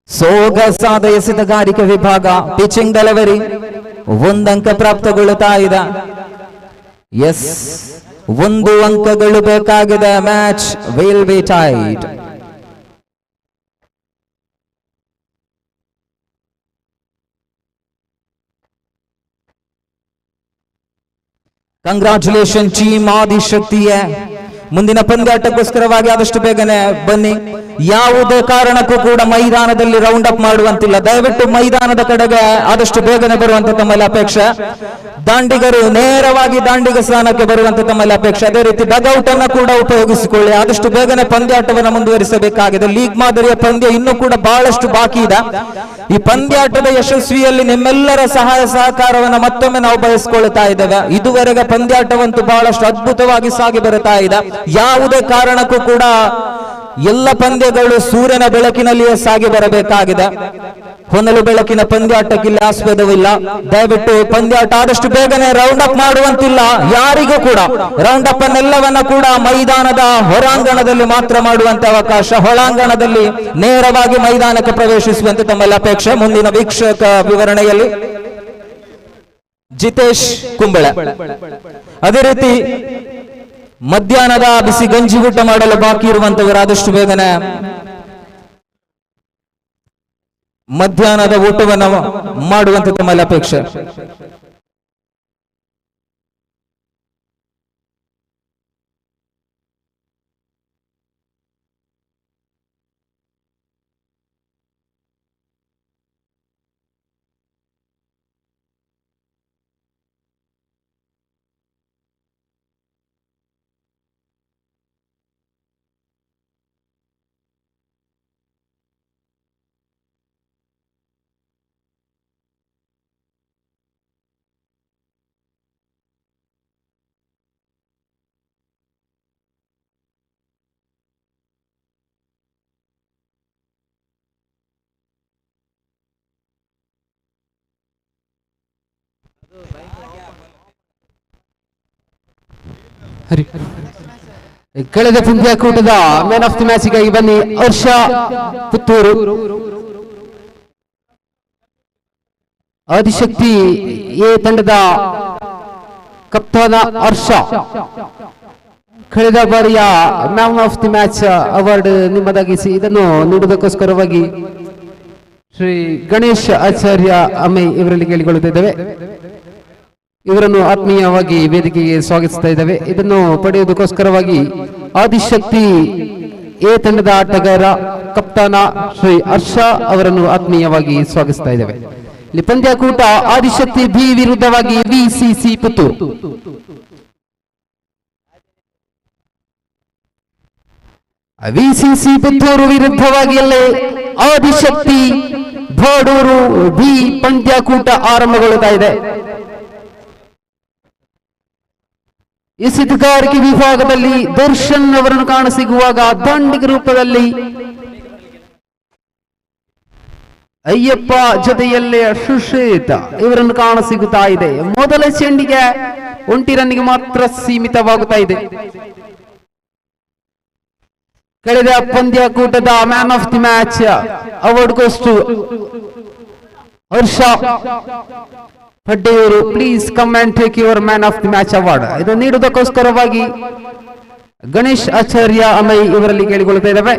ಸೊಗಸಾದ ಎಸೆತಗಾರಿಕೆ ವಿಭಾಗ. ಪಿಚಿಂಗ್ ಡೆಲಿವರಿ 1 ಅಂಕ ಪ್ರಾಪ್ತಗೊಳ್ಳುತ್ತಾ ಇದೆ. ಎಸ್, 1 ಅಂಕಗಳು ಬೇಕಾಗಿದೆ. Match will be tight. Congratulation team ಆದಿಶಕ್ತಿಯೇ. ಮುಂದಿನ ಪಂದ್ಯಾಟಕ್ಕೋಸ್ಕರವಾಗಿ ಆದಷ್ಟು ಬೇಗನೆ ಬನ್ನಿ. ಯಾವುದೇ ಕಾರಣಕ್ಕೂ ಕೂಡ ಮೈದಾನದಲ್ಲಿ ರೌಂಡ್ ಅಪ್ ಮಾಡುವಂತಿಲ್ಲ. ದಯವಿಟ್ಟು ಮೈದಾನದ ಕಡೆಗೆ ಆದಷ್ಟು ಬೇಗನೆ ಬರುವಂತ ತಮ್ಮಲ್ಲಿ ಅಪೇಕ್ಷೆ. ದಾಂಡಿಗರು ನೇರವಾಗಿ ದಾಂಡಿಗ ಸ್ಥಾನಕ್ಕೆ ಬರುವಂತ ತಮ್ಮಲ್ಲಿ ಅಪೇಕ್ಷೆ. ಅದೇ ರೀತಿ ಡಗೌಟ್ ಅನ್ನು ಕೂಡ ಉಪಯೋಗಿಸಿಕೊಳ್ಳಿ. ಆದಷ್ಟು ಬೇಗನೆ ಪಂದ್ಯಾಟವನ್ನು ಮುಂದುವರಿಸಬೇಕಾಗಿದೆ. ಲೀಗ್ ಮಾದರಿಯ ಪಂದ್ಯ ಇನ್ನೂ ಕೂಡ ಬಹಳಷ್ಟು ಬಾಕಿ ಇದೆ. ಈ ಪಂದ್ಯಾಟದ ಯಶಸ್ವಿಯಲ್ಲಿ ನಿಮ್ಮೆಲ್ಲರ ಸಹಾಯ ಸಹಕಾರವನ್ನು ಮತ್ತೊಮ್ಮೆ ನಾವು ಬಯಸಿಕೊಳ್ಳುತ್ತಾ ಇದ್ದೇವೆ. ಇದುವರೆಗೆ ಪಂದ್ಯಾಟವಂತೂ ಬಹಳಷ್ಟು ಅದ್ಭುತವಾಗಿ ಸಾಗಿ ಬರುತ್ತಾ ಇದೆ. ಯಾವುದೇ ಕಾರಣಕ್ಕೂ ಕೂಡ ಎಲ್ಲ ಪಂದ್ಯಗಳು ಸೂರ್ಯನ ಬೆಳಕಿನಲ್ಲಿಯೇ ಸಾಗಿ ಬರಬೇಕಾಗಿದೆ. ಹೊನಲು ಬೆಳಕಿನ ಪಂದ್ಯಾಟಕ್ಕಿಲ್ಲ ಆಸ್ಪದವಿಲ್ಲ. ದಯವಿಟ್ಟು ಪಂದ್ಯಾಟ ಆದಷ್ಟು ಬೇಗನೆ ರೌಂಡ್ ಅಪ್ ಮಾಡುವಂತಿಲ್ಲ. ಯಾರಿಗೂ ಕೂಡ ರೌಂಡ್ ಅಪ್ ಅನ್ನೆಲ್ಲವನ್ನ ಕೂಡ ಮೈದಾನದ ಹೊರಾಂಗಣದಲ್ಲಿ ಮಾತ್ರ ಮಾಡುವಂತ ಅವಕಾಶ. ಒಳಾಂಗಣದಲ್ಲಿ ನೇರವಾಗಿ ಮೈದಾನಕ್ಕೆ ಪ್ರವೇಶಿಸುವಂತೆ ತಮ್ಮಲ್ಲಿ ಅಪೇಕ್ಷೆ. ಮುಂದಿನ ವೀಕ್ಷಕ ವಿವರಣೆಯಲ್ಲಿ ಜಿತೇಶ್ ಕುಂಬಳೆ. ಅದೇ ರೀತಿ ಮಧ್ಯಾಹ್ನದ ಬಿಸಿ ಗಂಜಿ ಊಟ ಮಾಡಲು ಬಾಕಿ ಇರುವಂತವರು ಆದಷ್ಟು ಬೇಗನೆ ಮಧ್ಯಾಹ್ನದ ಊಟವನ್ನು ಮಾಡುವಂತ ತಮ್ಮಲ್ಲಿ ಅಪೇಕ್ಷೆ. ಕಳೆದ ಪಂದ್ಯಾಕೂಟದ ಮ್ಯಾನ್ ಆಫ್ ದಿ ಮ್ಯಾಚ್ ಗಾಗಿ ಬನ್ನಿ. ಹರ್ಷ ಪುತ್ತೂರು. ಆದಿಶಕ್ತಿ ಎ ತಂಡದ ಕಪ್ತಾನ ಹರ್ಷ. ಕಳೆದ ಬಾರಿಯ man of the match award ನಿಮ್ಮದಾಗಿಸಿ ಇದನ್ನು ನೀಡುವುದಕ್ಕೋಸ್ಕರವಾಗಿ ಶ್ರೀ ಗಣೇಶ್ ಆಚಾರ್ಯ ಅಮ್ಮೈ ಇವರಲ್ಲಿ ಕೇಳಿಕೊಳ್ಳುತ್ತಿದ್ದೇವೆ. ಇವರನ್ನು ಆತ್ಮೀಯವಾಗಿ ವೇದಿಕೆಗೆ ಸ್ವಾಗತಿಸ್ತಾ ಇದ್ದೇವೆ. ಇದನ್ನು ಪಡೆಯುವುದಕ್ಕೋಸ್ಕರವಾಗಿ ಆದಿಶಕ್ತಿ ಎ ತಂಡದ ಆಟಗಾರ ಕಪ್ತಾನ ಶ್ರೀ ಹರ್ಷ ಅವರನ್ನು ಆತ್ಮೀಯವಾಗಿ ಸ್ವಾಗತಿಸ್ತಾ ಇದ್ದೇವೆ. ಇಲ್ಲಿ ಪಂದ್ಯಾಕೂಟ ಆದಿಶಕ್ತಿ ಬಿ ವಿರುದ್ಧವಾಗಿ ವಿಸಿಸಿ ಪುತ್ತೂರು. ವಿಸಿಸಿ ಪುತ್ತೂರು ವಿರುದ್ಧವಾಗಿ ಆದಿಶಕ್ತಿ ಬಾಡೂರು ಬಿ ಪಂದ್ಯಾಕೂಟ ಆರಂಭಗೊಳ್ಳುತ್ತಾ ಇದೆ. ಎಸೆತಗಾರಿಕೆ ವಿಭಾಗದಲ್ಲಿ ದರ್ಶನ್ ಅವರನ್ನು ಕಾಣಸಿಗುವಾಗ ದಂಡಿಗ ರೂಪದಲ್ಲಿ ಅಯ್ಯಪ್ಪ ಜೊತೆಯಲ್ಲೇ ಸುಶ್ರೇತ ಇವರನ್ನು ಕಾಣಸಿಗುತ್ತಾ ಇದೆ. ಮೊದಲ ಚೆಂಡಿಗೆ 1 ರನ್ನಿಗೆ ಮಾತ್ರ ಸೀಮಿತವಾಗುತ್ತಾ ಇದೆ. ಕಳೆದ ಪಂದ್ಯಾಕೂಟದ man of the match award goes to Harsha ಪಡ್ಡೆಯವರು. Please come and take your man of the match award. ಇದು ನೀಡುವುದಕ್ಕೋಸ್ಕರವಾಗಿ ಗಣೇಶ್ ಆಚಾರ್ಯ ಅಮೈ ಇವರಲ್ಲಿ ಕೇಳಿಕೊಳ್ಳುತ್ತಾ ಇದ್ದಾವೆ.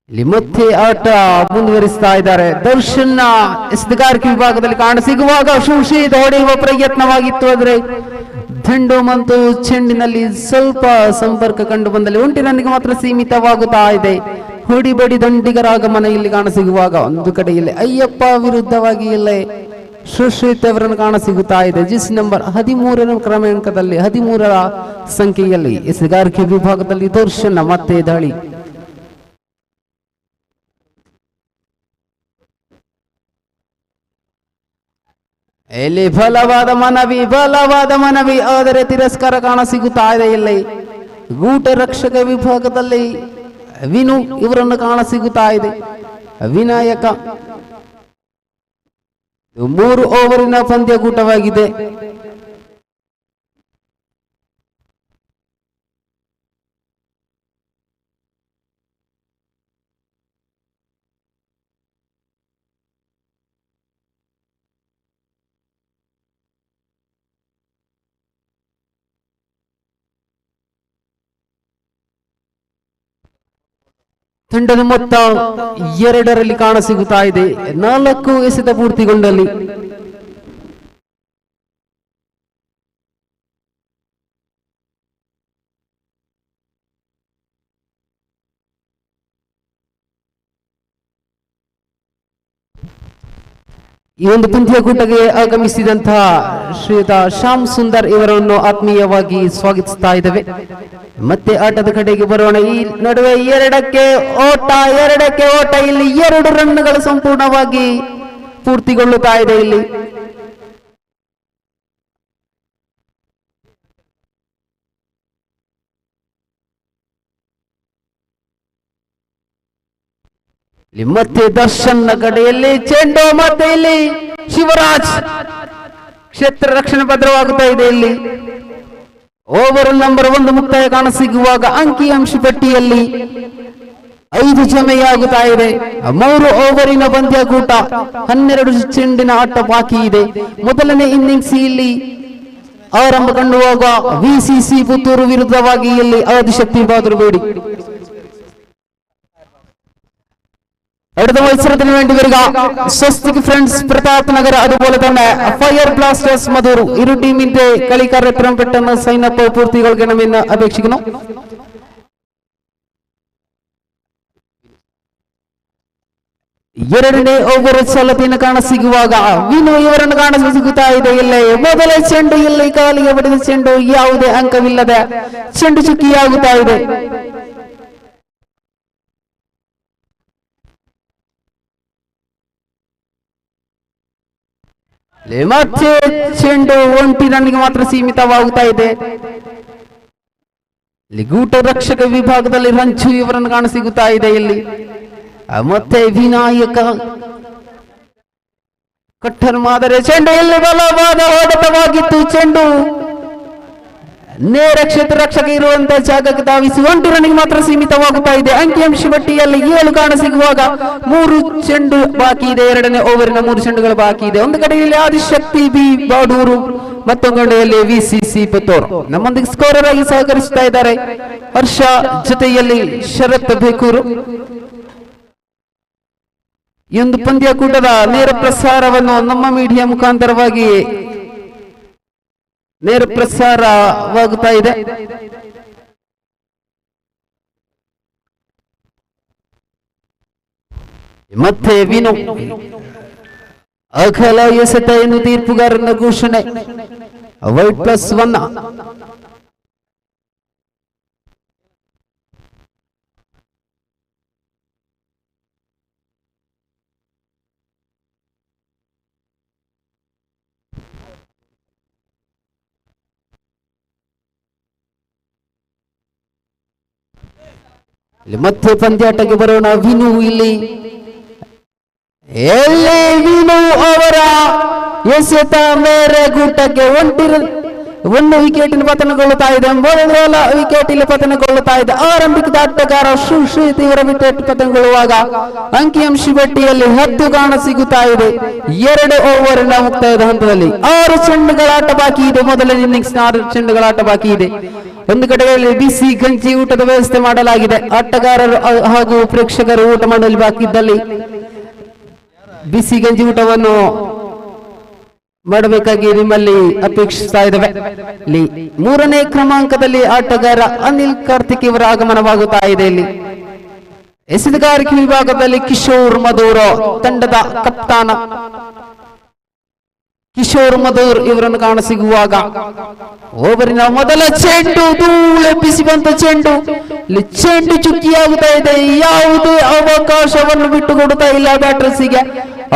ಇಲ್ಲಿ ಮತ್ತೆ ಆಟ ಮುಂದುವರಿಸ್ತಾ ಇದ್ದಾರೆ. ದರ್ಶನ್ ಎಸೆತಗಾರಿಕೆ ವಿಭಾಗದಲ್ಲಿ ಕಾಣಸಿಗುವಾಗ ಶುಶೀದ್ ಹೊಡೆಯುವ ಪ್ರಯತ್ನವಾಗಿತ್ತು, ಆದರೆ ದಂಡು ಮತ್ತು ಚೆಂಡಿನಲ್ಲಿ ಸ್ವಲ್ಪ ಸಂಪರ್ಕ ಕಂಡು ಬಂದಲ್ಲಿ 1 ರನ್ನಿಗೆ ಮಾತ್ರ ಸೀಮಿತವಾಗುತ್ತಾ ಇದೆ. ಹೊಡಿಬಡಿ ದಂಡಿಗರ ಆಗಮನ ಇಲ್ಲಿ ಕಾಣಸಿಗುವಾಗ ಒಂದು ಕಡೆಯಲ್ಲಿ ಅಯ್ಯಪ್ಪ ವಿರುದ್ಧವಾಗಿ ಇಲ್ಲೇ ಸುಶ್ರೀತ್ ಅವರನ್ನು ಕಾಣಸಿಗುತ್ತಾ ಇದೆ. ಜಿಸ್ ನಂಬರ್ 13ರ ಕ್ರಮಾಂಕದಲ್ಲಿ 13ರ ಸಂಖ್ಯೆಯಲ್ಲಿ ಎಸೆತಗಾರಿಕೆ ವಿಭಾಗದಲ್ಲಿ ದರ್ಶನ್ ಮತ್ತೆ ದಾಳಿ. ಇಲ್ಲಿ ಬಲವಾದ ಮನವಿ ಆದರೆ ತಿರಸ್ಕಾರ ಕಾಣಸಿಗುತ್ತಾ ಇದೆ. ಇಲ್ಲಿ ಗೂಟ ರಕ್ಷಕ ವಿಭಾಗದಲ್ಲಿ ವಿನು ಇವರನ್ನು ಕಾಣಸಿಗುತ್ತಾ ಇದೆ. ವಿನಾಯಕ 3 ಓವರಿನ ಪಂದ್ಯಕೂಟವಾಗಿದೆ. ತಂಡದ ಮೊತ್ತ 2ರಲ್ಲಿ ಕಾಣಸಿಗುತ್ತಾ ಇದೆ. 4 ಎಸೆತ ಪೂರ್ತಿಗೊಂಡಲ್ಲಿ ಈ ಒಂದು ಪಂದ್ಯಕೂಟಕ್ಕೆ ಆಗಮಿಸಿದಂತಹ ಶ್ರೀಯುತ ಶ್ಯಾಮ್ ಸುಂದರ್ ಇವರನ್ನು ಆತ್ಮೀಯವಾಗಿ ಸ್ವಾಗತಿಸ್ತಾ ಇದ್ದೇವೆ. ಮತ್ತೆ ಆಟದ ಕಡೆಗೆ ಬರೋಣ. ಈ ನಡುವೆ 2ಕ್ಕೆ ಓಟ ಇಲ್ಲಿ 2 ರನ್ಗಳು ಸಂಪೂರ್ಣವಾಗಿ ಪೂರ್ತಿಗೊಳ್ಳುತ್ತಾ ಇದೆ. ಇಲ್ಲಿ ಮತ್ತೆ ದರ್ಶನ್ ಕಡೆಯಲ್ಲಿ ಚೆಂಡು, ಮತ್ತೆ ಇಲ್ಲಿ ಶಿವರಾಜ್ ಕ್ಷೇತ್ರ ರಕ್ಷಣೆ ಭದ್ರವಾಗುತ್ತಾ ಇದೆ. ಇಲ್ಲಿ ಓವರ್ ನಂಬರ್ 1 ಮುಕ್ತಾಯ ಕಾಣಸಿಗುವಾಗ ಅಂಕಿ ಪಟ್ಟಿಯಲ್ಲಿ 5 ಜಮೆಯಾಗುತ್ತಾ ಇದೆ. 3 ಓವರಿನ ಪಂದ್ಯಕೂಟ, 12 ಚೆಂಡಿನ ಆಟ ಬಾಕಿ ಇದೆ. ಮೊದಲನೇ ಇನ್ನಿಂಗ್ಸ್ ಇಲ್ಲಿ ಆರಂಭ ಕಂಡುವಾಗ ವಿಸಿಸಿ ಪುತ್ತೂರು ವಿರುದ್ಧವಾಗಿ ಇಲ್ಲಿ ಆದಿಶಕ್ತಿ ಬಾದರಬೇಡಿ. അടുത്ത മത്സരത്തിന് വേണ്ടി വരിക സ്വസ്തിക് ഫ്രണ്ട്സ് പ്രതാപ് നഗർ, അതുപോലെ തന്നെ ഫയർ ബ്ലാസ്റ്റേഴ്സ് മധൂർ. ഇരു ടീമിന്റെ കളിക്കാർ എത്രയും പെട്ടെന്ന് സൈനപ്പ് പൂർത്തിയാക്കണമെന്ന് അപേക്ഷിക്കുന്നു. ಎರಡನೇ ಓವರ್ ಸಲತಿನ ಕಾಣಸಿಗುವಾಗ ವಿನು ಇವರನ್ನು ಕಾಣಸಿಗುತ್ತಾ ಇದೆ. ಇಲ್ಲಿ ಮೊದಲ ಚೆಂಡು, ಇಲ್ಲಿ ಕಾಲಿಗೆ ಬಡಿದ ಚೆಂಡು, ಯಾವುದೇ ಅಂಕವಿಲ್ಲದೆ ಚೆಂಡು ಚುಕ್ಕಿಯಾಗುತ್ತಾ ಇದೆ. ಮತ್ತೆ ಚೆಂಡು 1 ರನ್ಗೆ ಮಾತ್ರ ಸೀಮಿತವಾಗುತ್ತಾ ಇದೆ. ಇಲ್ಲಿ ಗೂಟ ರಕ್ಷಕ ವಿಭಾಗದಲ್ಲಿ ರಂಚು ಇವರನ್ನು ಕಾಣಸಿಗುತ್ತಾ ಇದೆ. ಇಲ್ಲಿ ಮತ್ತೆ ವಿನಾಯಕ ಕಟ್ಟರ್ ಮಾದರಿ ಚೆಂಡು, ಇಲ್ಲಿ ಬಲವಾದ ಹೊಡೆತವಾಗಿತ್ತು. ಚೆಂಡು ನೇರ ಕ್ಷೇತ್ರ ರಕ್ಷಕ ಇರುವಂತಹ ಜಾಗಕ್ಕೆ ಧಾವಿಸಿ 1 ರನ್ಗೆ ಮಾತ್ರ ಸೀಮಿತವಾಗುತ್ತಾ ಇದೆ. ಅಂಕಿಅಂಶ ಪಟ್ಟಿಯಲ್ಲಿ 7 ಕಾಣಸಿಗುವಾಗ 3 ಚೆಂಡು ಬಾಕಿ ಇದೆ. ಎರಡನೇ ಓವರಿನ 3 ಚೆಂಡುಗಳು ಬಾಕಿ ಇದೆ. ಒಂದು ಕಡೆಯಲ್ಲಿ ಆದಿಶಕ್ತಿ ಬಿ ಬಾಡೂರು, ಮತ್ತೊಂದು ಕಡೆಯಲ್ಲಿ ವಿಸಿಸಿ ಪುತ್ತೂರು. ನಮ್ಮೊಂದಿಗೆ ಸ್ಕೋರರ್ ಆಗಿ ಸಹಕರಿಸುತ್ತಾ ಇದ್ದಾರೆ ಹರ್ಷ, ಜೊತೆಯಲ್ಲಿ ಶರತ್ ಬೇಕೂರು. ಈ ಒಂದು ಪಂದ್ಯಕೂಟದ ನೇರ ಪ್ರಸಾರವನ್ನು ನಮ್ಮ ಮೀಡಿಯಾ ಮುಖಾಂತರವಾಗಿ ನೇರ ಪ್ರಸಾರವಾಗುತ್ತಾ ಇದೆ. ಮತ್ತೆ ವಿನು ಅಖಲ ಎಸೆತ ಎಂದು ತೀರ್ಪುಗಾರನ ಘೋಷಣೆ. ವೈಟ್ +1. ಮತ್ತೆ ಪಂದ್ಯಾಟಕ್ಕೆ ಬರೋಣ. ವಿನು ಇಲ್ಲಿ ವಿನು ಅವರ ಎಸೆತ ಮೇರೆ ಗೂಟಕ್ಕೆ ಒಂದು ವಿಕೆಟಿನ ಪತನಗೊಳ್ಳುತ್ತಾ ಇದೆ. ಮೊದಲ ವಿಕೆಟ್ ಇಲ್ಲಿ ಪತನಗೊಳ್ಳುತ್ತಾ ಇದೆ. ಆರಂಭಿಕ ಆಟಗಾರ ಸುಶ್ರೀತ್ ಇವರ ವಿಕೆಟ್ ಪತನಗೊಳ್ಳುವಾಗ ಅಂಕಿಅಂಶ ಪಟ್ಟಿಯಲ್ಲಿ 10 ಕಾಣ ಸಿಗುತ್ತಾ ಇದೆ. 2 ಓವರಿನ ಮುಕ್ತಾಯದ ಹಂತದಲ್ಲಿ 6 ಚೆಂಡುಗಳ ಆಟ ಬಾಕಿ ಇದೆ. ಮೊದಲ ಇನ್ನಿಂಗ್ಸ್ 6 ಚೆಂಡುಗಳ ಆಟ ಬಾಕಿ ಇದೆ. ಒಂದು ಕಡೆಯಲ್ಲಿ ಬಿಸಿ ಗಂಜಿ ಊಟದ ವ್ಯವಸ್ಥೆ ಮಾಡಲಾಗಿದೆ. ಆಟಗಾರರು ಹಾಗೂ ಪ್ರೇಕ್ಷಕರು ಊಟ ಮಾಡಲು ಬಾಕಿ ಇದ್ದಲ್ಲಿ ಬಿಸಿ ಗಂಜಿ ಊಟವನ್ನು ಮಾಡಬೇಕಾಗಿ ನಿಮ್ಮಲ್ಲಿ ಅಪೇಕ್ಷಿಸ್ತಾ ಇದ್ದೇವೆ. ಇಲ್ಲಿ 3ನೇ ಕ್ರಮಾಂಕದಲ್ಲಿ ಆಟಗಾರ ಅನಿಲ್ ಕಾರ್ತಿಕ್ ಇವರ ಆಗಮನವಾಗುತ್ತಾ ಇದೆ. ಇಲ್ಲಿ ಎಸೆತಗಾರಿಕೆ ವಿಭಾಗದಲ್ಲಿ ಕಿಶೋರ್ ಮಧುರ್ ತಂಡದ ಕಪ್ತಾನ ಕಿಶೋರ್ ಮಧುರ್ ಇವರನ್ನು ಕಾಣಸಿಗುವಾಗ ಓವರಿನ ಮೊದಲ ಚೆಂಡು ಧೂಳೆಬ್ಬಿಸಿ ಬಂತ ಚೆಂಡು. ಇಲ್ಲಿ ಚೆಂಡು ಚುಕ್ಕಿಯಾಗುತ್ತಾ ಇದೆ. ಯಾವುದೇ ಅವಕಾಶವನ್ನು ಬಿಟ್ಟುಕೊಡುತ್ತಾ ಇಲ್ಲ ಬ್ಯಾಟರ್ಸಿಗೆ.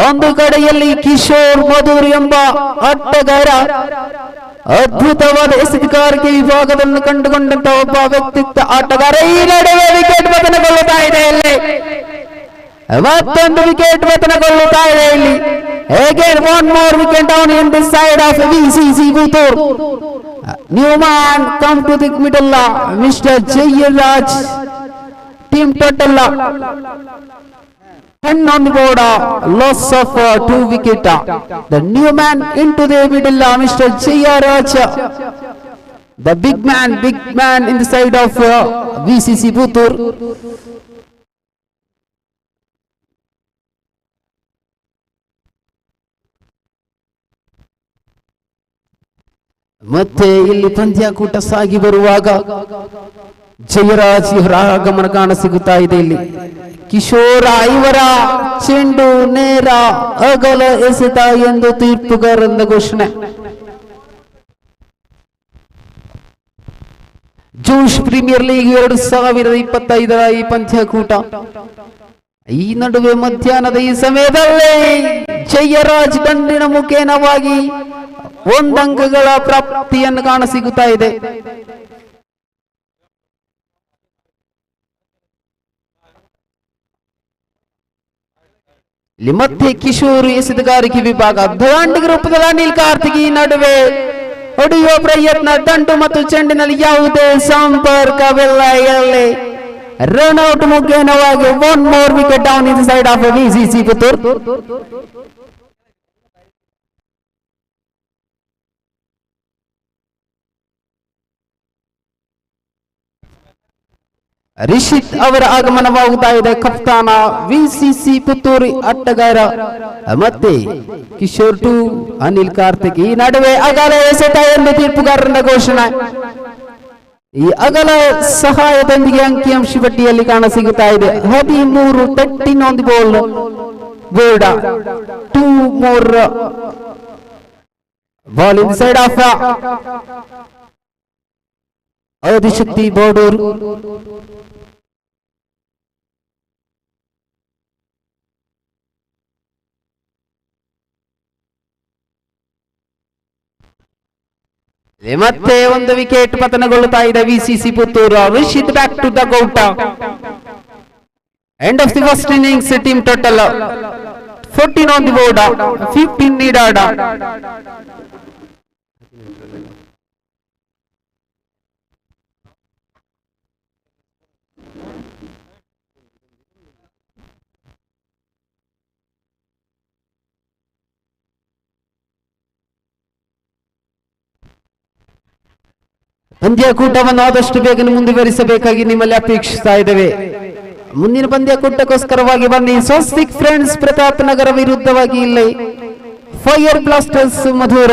ಒಂದು ಕಡೆಯಲ್ಲಿ ಕಿಶೋರ್ ಮಧುರ್ ಎಂಬ ಆಟಗಾರ ಅದ್ಭುತವಾದ ಎಸೆತಗಾರಿಕೆ ವಿಭಾಗದಲ್ಲಿ ಕಂಡುಕೊಂಡಂತ ಒಬ್ಬ ವ್ಯಕ್ತಿತ್ವ ಆಟಗಾರ. ಈ ನಡುವೆ ವಿಕೆಟ್ ಪತನಗೊಳ್ಳುತ್ತಾ ಇದೆ. ಇಲ್ಲಿ ಮತ್ತೊಂದು ವಿಕೆಟ್ ಪತನಗೊಳ್ಳುತ್ತಾ ಇದೆ. ಇಲ್ಲಿ again one more wicket down in the side of VCC Puttur. Newman come to the middle. Mr. Jayaraj team total 10 on the board. Loss of 2 wicket. The Newman into the middle. Mr. Jayaraj, the big man in the side of VCC Puttur. ಮತ್ತೆ ಇಲ್ಲಿ ಪಂದ್ಯಾಕೂಟ ಸಾಗಿ ಬರುವಾಗ ಜಯರಾಜ್ ಇವರ ಆಗಮನ ಕಾಣಸಿಗುತ್ತಾ ಇದೆ. ಇಲ್ಲಿ ಕಿಶೋರ ಇವರ ಚೆಂಡು ನೇರ ಅಗಲ ಎಸೆತ ಎಂದು ತೀರ್ಪುಗಾರರಿಂದ ಘೋಷಣೆ. ಜೋಶ್ ಪ್ರೀಮಿಯರ್ ಲೀಗ್ 2025ರ ಈ ಪಂದ್ಯಾಕೂಟ. ಈ ನಡುವೆ ಮಧ್ಯಾಹ್ನದ ಈ ಸಮಯದಲ್ಲಿ ಜಯರಾಜ್ ದಂಡಿನ ಮುಖೇನವಾಗಿ 1 ಅಂಕಗಳ ಪ್ರಾಪ್ತಿಯನ್ನು ಕಾಣಸಿಗುತ್ತಾ ಇದೆ. ಇಲ್ಲಿ ಮತ್ತೆ ಕಿಶೋರ್ ಎಸೆತಗಾರಿಕೆ ವಿಭಾಗ ದಾಂಡಿಗ ರೂಪದಲ್ಲಿ ಅನಿಲ್ ಕಾರ್ತಿಕ್ ಈ ನಡುವೆ ಹೊಡೆಯುವ ಪ್ರಯತ್ನ. ದಂಡು ಮತ್ತು ಚೆಂಡಿನಲ್ಲಿ ಯಾವುದೇ ಸಂಪರ್ಕವಿಲ್ಲ. ಇಲ್ಲಿ run out ಮುಖೇನವಾಗಿ 1 more wicket down in the side of VCC Puttur. Rishith ಅವರ ಆಗಮನವಾಗುತ್ತಾ ಇದೆ. ಕಪ್ತಾನ VCC ಪುತ್ತೂರು ಆಟಗಾರ ಮತ್ತೆ ಕಿಶೋರ್ 2 ಅನಿಲ್ ಕಾರ್ತಿಕ್. ಈ ನಡುವೆ ಅಗಲ ಎಸೆತ ಎಂದು ತೀರ್ಪುಗಾರರಿಂದ ಘೋಷಣೆ. ಈ ಅಗಲ ಸಹಾಯದೊಂದಿಗೆ ಅಂಕಿಅಂಶ ಪಟ್ಟಿಯಲ್ಲಿ ಕಾಣಸಿಗುತ್ತಾ ಇದೆ. 13 on the ball board. 2 more ball in the side of Adishakti ಬೋಡೂರ್. ಮತ್ತೆ ಒಂದು ವಿಕೆಟ್ ಪತನಗೊಳ್ಳುತ್ತಾ ಇದೆ VCC Puttur. Rishith back to dugout. End of the first innings. Team total 14 on the board, 15 needed. ಪಂದ್ಯಾಕೂಟವನ್ನು ಆದಷ್ಟು ಬೇಗನೆ ಮುಂದುವರಿಸಬೇಕಾಗಿ ನಿಮ್ಮಲ್ಲಿ ಅಪೇಕ್ಷಿಸ್ತಾ ಇದ್ದೇವೆ. ಮುಂದಿನ ಪಂದ್ಯಾಕೂಟಕ್ಕೋಸ್ಕರವಾಗಿ ಬನ್ನಿ. ಸ್ವಸ್ತಿಕ್ ಫ್ರೆಂಡ್ಸ್ ಪ್ರತಾಪ್ ನಗರ ವಿರುದ್ಧವಾಗಿ ಇಲ್ಲಿ ಫೈರ್ ಬ್ಲಾಸ್ಟರ್ಸ್ ಮಧುರ.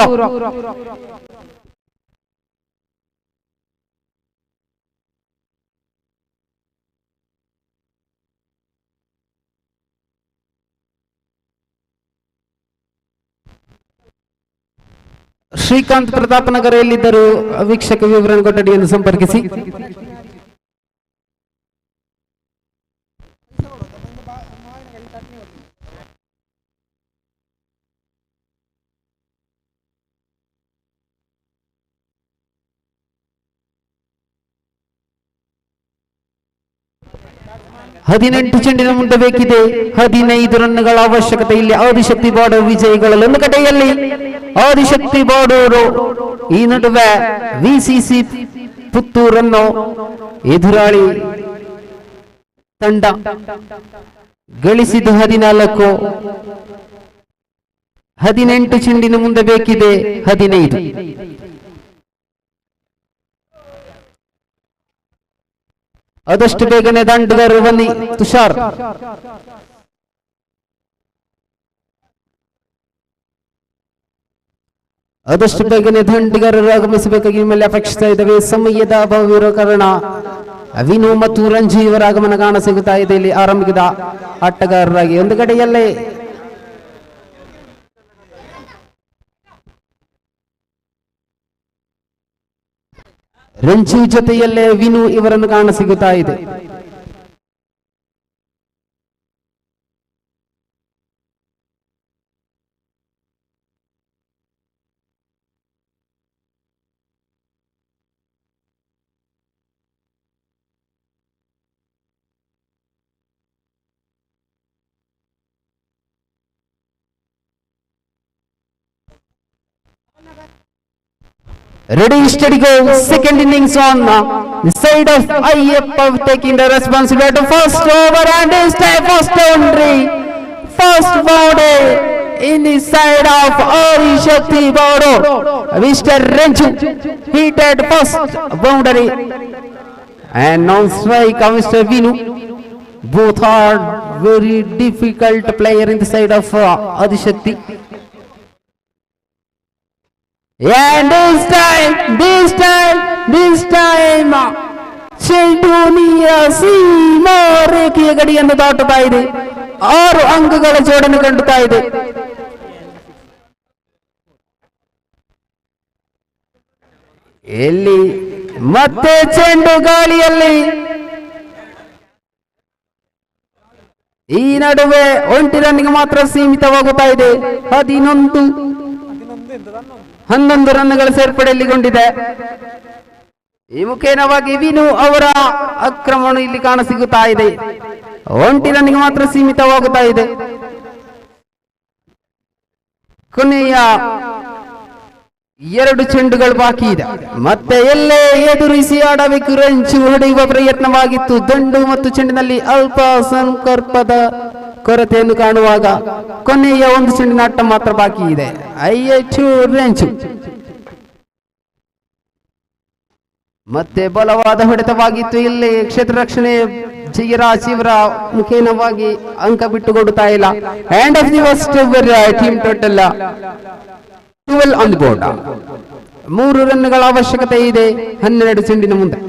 ಶ್ರೀಕಾಂತ್ ಪ್ರತಾಪನಗರ ಎಲ್ಲಿದ್ದರು ವೀಕ್ಷಕ ವಿವರಣೆ ಕೊಠಡಿಯನ್ನು ಸಂಪರ್ಕಿಸಿ. ಹದಿನೆಂಟು ಚೆಂಡಿನ ಮುಂದೆ ಬೇಕಿದೆ. 15 ರನ್ಗಳ ಅವಶ್ಯಕತೆ ಇಲ್ಲಿ. ಆದಿಶಕ್ತಿ ಬಾರ್ಡರ್ ವಿಜಯಿಗಳಲ್ಲಿ ಒಂದು ಕಡೆಯಲ್ಲಿ ಆದಿಶಕ್ತಿ ಬಾಡೂರು, ಈ ನಡುವೆ ವಿಸಿಸಿ ಪುತ್ತೂರನ್ನು ಎದುರಾಳಿ ತಂಡ ಗಳಿಸಿದ್ದು 14. 18 ಚೆಂಡಿನ ಮುಂದೆ ಬೇಕಿದೆ 15. ಆದಷ್ಟು ಬೇಗನೆ ದಂಡಗಾರರು ಬನ್ನಿ. ತುಷಾರ್ ಆದಷ್ಟು ಬೇಗನೆ ದಂಡಗಾರರು ಆಗಮಿಸಬೇಕಾಗಿ ನಿಮ್ಮಲ್ಲಿ ಅಪೇಕ್ಷಿಸ್ತಾ ಇದ್ದೇವೆ. ಸಮಯದ ಅಭಾವವಿರೋ ಕಾರಣ ವಿನು ಮತ್ತು ರಂಜು ಇವರ ಆಗಮನ ಕಾಣ ಸಿಗುತ್ತಾ ಇದೆ. ಇಲ್ಲಿ ಆರಂಭಿಸಿದ ಆಟಗಾರರಾಗಿ ಒಂದು ಕಡೆಯಲ್ಲೇ ರಂಜು ಜೊತೆಯಲ್ಲೇ ವಿನು ಇವರನ್ನು ಕಾಣ ಸಿಗುತ್ತಾ ಇದೆ. Ready, steady, go. Second innings on the side of Ayyappa taking the responsibility to first over, and this time first boundary. First boundary in the side of Adi Shakti Bodo. Mr. Renju hit first boundary. And non strike Mr. Vinu. Both are very difficult player in the side of Adi Shakti. And this time ಚೆಂಡುನಿಯ Seema ರೇಖೆಯ ಗಡಿಯನ್ನು ದಾಟುತ್ತಾ ಇದೆ. 6 ಅಂಕಗಳ ಜೋಡಣೆ ಕಂಡುತ್ತಾ ಇದೆ. ಎಲ್ಲಿ ಮತ್ತೆ ಚೆಂಡು ಗಾಳಿಯಲ್ಲಿ. ಈ ನಡುವೆ 1 ರನ್ಗೆ ಮಾತ್ರ ಸೀಮಿತವಾಗುತ್ತಾ ಇದೆ. 11 ರನ್ಗಳ ಸೇರ್ಪಡೆಯಲ್ಲಿಗೊಂಡಿದೆ. ಈ ಮುಖೇನವಾಗಿ ವಿನು ಅವರ ಆಕ್ರಮಣ ಇಲ್ಲಿ ಕಾಣಸಿಗುತ್ತಾ ಇದೆ. 1 ರನ್ಗೆ ಮಾತ್ರ ಸೀಮಿತವಾಗುತ್ತಾ ಇದೆ. ಕೊನೆಯ 2 ಚೆಂಡುಗಳು ಬಾಕಿ ಇದೆ. ಮತ್ತೆ ಎಲ್ಲೇ ಎದುರಿಸಿ ಆಡಬೇಕು. ರಂಚು ಹೊಡೆಯುವ ಪ್ರಯತ್ನವಾಗಿತ್ತು. ದಂಡು ಮತ್ತು ಚೆಂಡಿನಲ್ಲಿ ಅಲ್ಪ ಸಂಕರ್ಪದ ಕೊರತೆಯನ್ನು ಕಾಣುವಾಗ ಕೊನೆಯ 1 ಚೆಂಡಿನ ಆಟ ಮಾತ್ರ ಬಾಕಿ ಇದೆ. ಐಎಚ್ ರಂಚು ಮತ್ತೆ ಬಲವಾದ ಹೊಡೆತವಾಗಿತ್ತು. ಇಲ್ಲಿ ಕ್ಷೇತ್ರ ರಕ್ಷಣೆ ಜಯರಾಜ್ ಇವರ ಮುಖೇನವಾಗಿ ಅಂಕ ಬಿಟ್ಟುಕೊಡುತ್ತಾ ಇಲ್ಲ. Hand of the first team total 12 on the board. 3 ರನ್ಗಳ ಅವಶ್ಯಕತೆ ಇದೆ 12 ಚೆಂಡಿನ ಮುಂದೆ.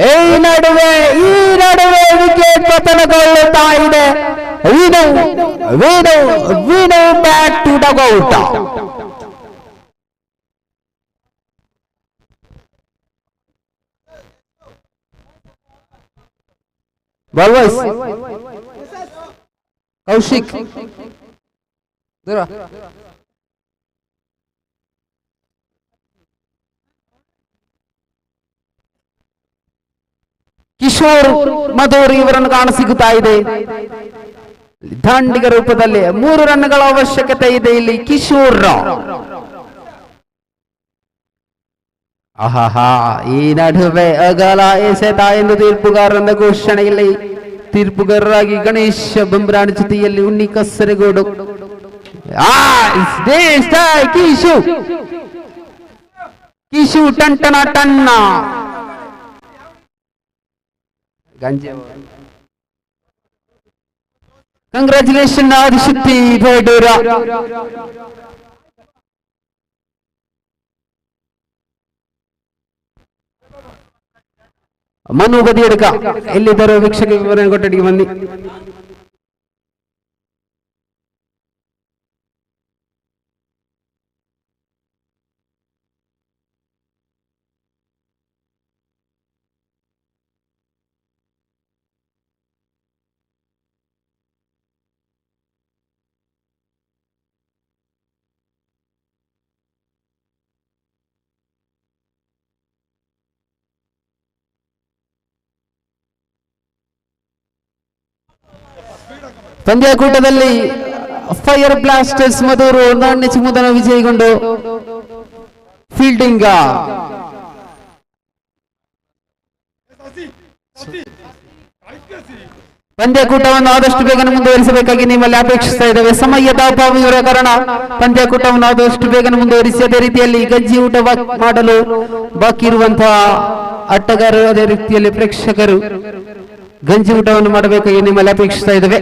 ಈ ನಡುವೆ ವಿಕೆಟ್ ಪತನಗೊಳ್ಳುತ್ತಾ ಇದೆ. Vinu back to dugout. ಬಾಲ್ವಾಯ್ಸ್ ಕೌಶಿಕ್ ದೂರ. ಕಿಶೋರ್ ಮಧುರ್ ಇವರನ್ನು ಕಾಣಸಿಗುತ್ತಾ ಇದೆ. ದಾಂಡಿಗ ರೂಪದಲ್ಲಿ 3 ರನ್ಗಳ ಅವಶ್ಯಕತೆ ಇದೆ ಇಲ್ಲಿ. ಕಿಶೋರ್ ಈ ನಡುವೆ ಅಗಲ ಎಸೆತ ಎಂದು ತೀರ್ಪುಗಾರನ ಘೋಷಣೆಯಲ್ಲಿ ತೀರ್ಪುಗಾರರಾಗಿ ಗಣೇಶ್ ಬಂಬ್ರಾಣಿ ಜೊತೆಯಲ್ಲಿ ಉಣ್ಣಿ ಕಸರಗೋಡು. ಕಿಶು ಟಂಟನ ಟನ್ನ ಕಂಗ್ರಾಚುಲೇಷನ್ ಆದಿಶಕ್ತಿ ಬೇಡೂರ. ಮನು ಬದಿಯಡ್ಕ ಎಲ್ಲಿದ್ದರೂ ವೀಕ್ಷಕ ವಿವರಣೆ ಕೊಠಡಿಗೆ ಬನ್ನಿ. ಪಂದ್ಯಾಕೂಟದಲ್ಲಿ ಫೈರ್ ಬ್ಲಾಸ್ಟರ್ಸ್ ಮಧೂರು ನಾಣ್ಯ ಚಿಮ್ಮುದನ ವಿಜಯಗೊಂಡು ಫೀಲ್ಡಿಂಗ್ ಪಂದ್ಯಾಕೂಟವನ್ನು ಆದಷ್ಟು ಬೇಗನೆ ಮುಂದುವರಿಸಬೇಕಾಗಿ ನಿಮ್ಮಲ್ಲಿ ಅಪೇಕ್ಷಿಸ್ತಾ ಇದ್ದೇವೆ. ಸಮಯದ ಅಭಾವವಿರುವ ಕಾರಣ ಪಂದ್ಯಾಕೂಟವನ್ನು ಆದಷ್ಟು ಬೇಗನೆ ಮುಂದುವರಿಸಿ ಅದೇ ರೀತಿಯಲ್ಲಿ ಗಂಜಿ ಊಟ ಮಾಡಲು ಬಾಕಿ ಇರುವಂತಹ ಆಟಗಾರರು ಅದೇ ರೀತಿಯಲ್ಲಿ ಪ್ರೇಕ್ಷಕರು ಗಂಜಿ ಊಟವನ್ನು ಮಾಡಬೇಕಾಗಿ ನಿಮ್ಮಲ್ಲಿ ಅಪೇಕ್ಷಿಸ್ತಾ ಇದ್ದೇವೆ.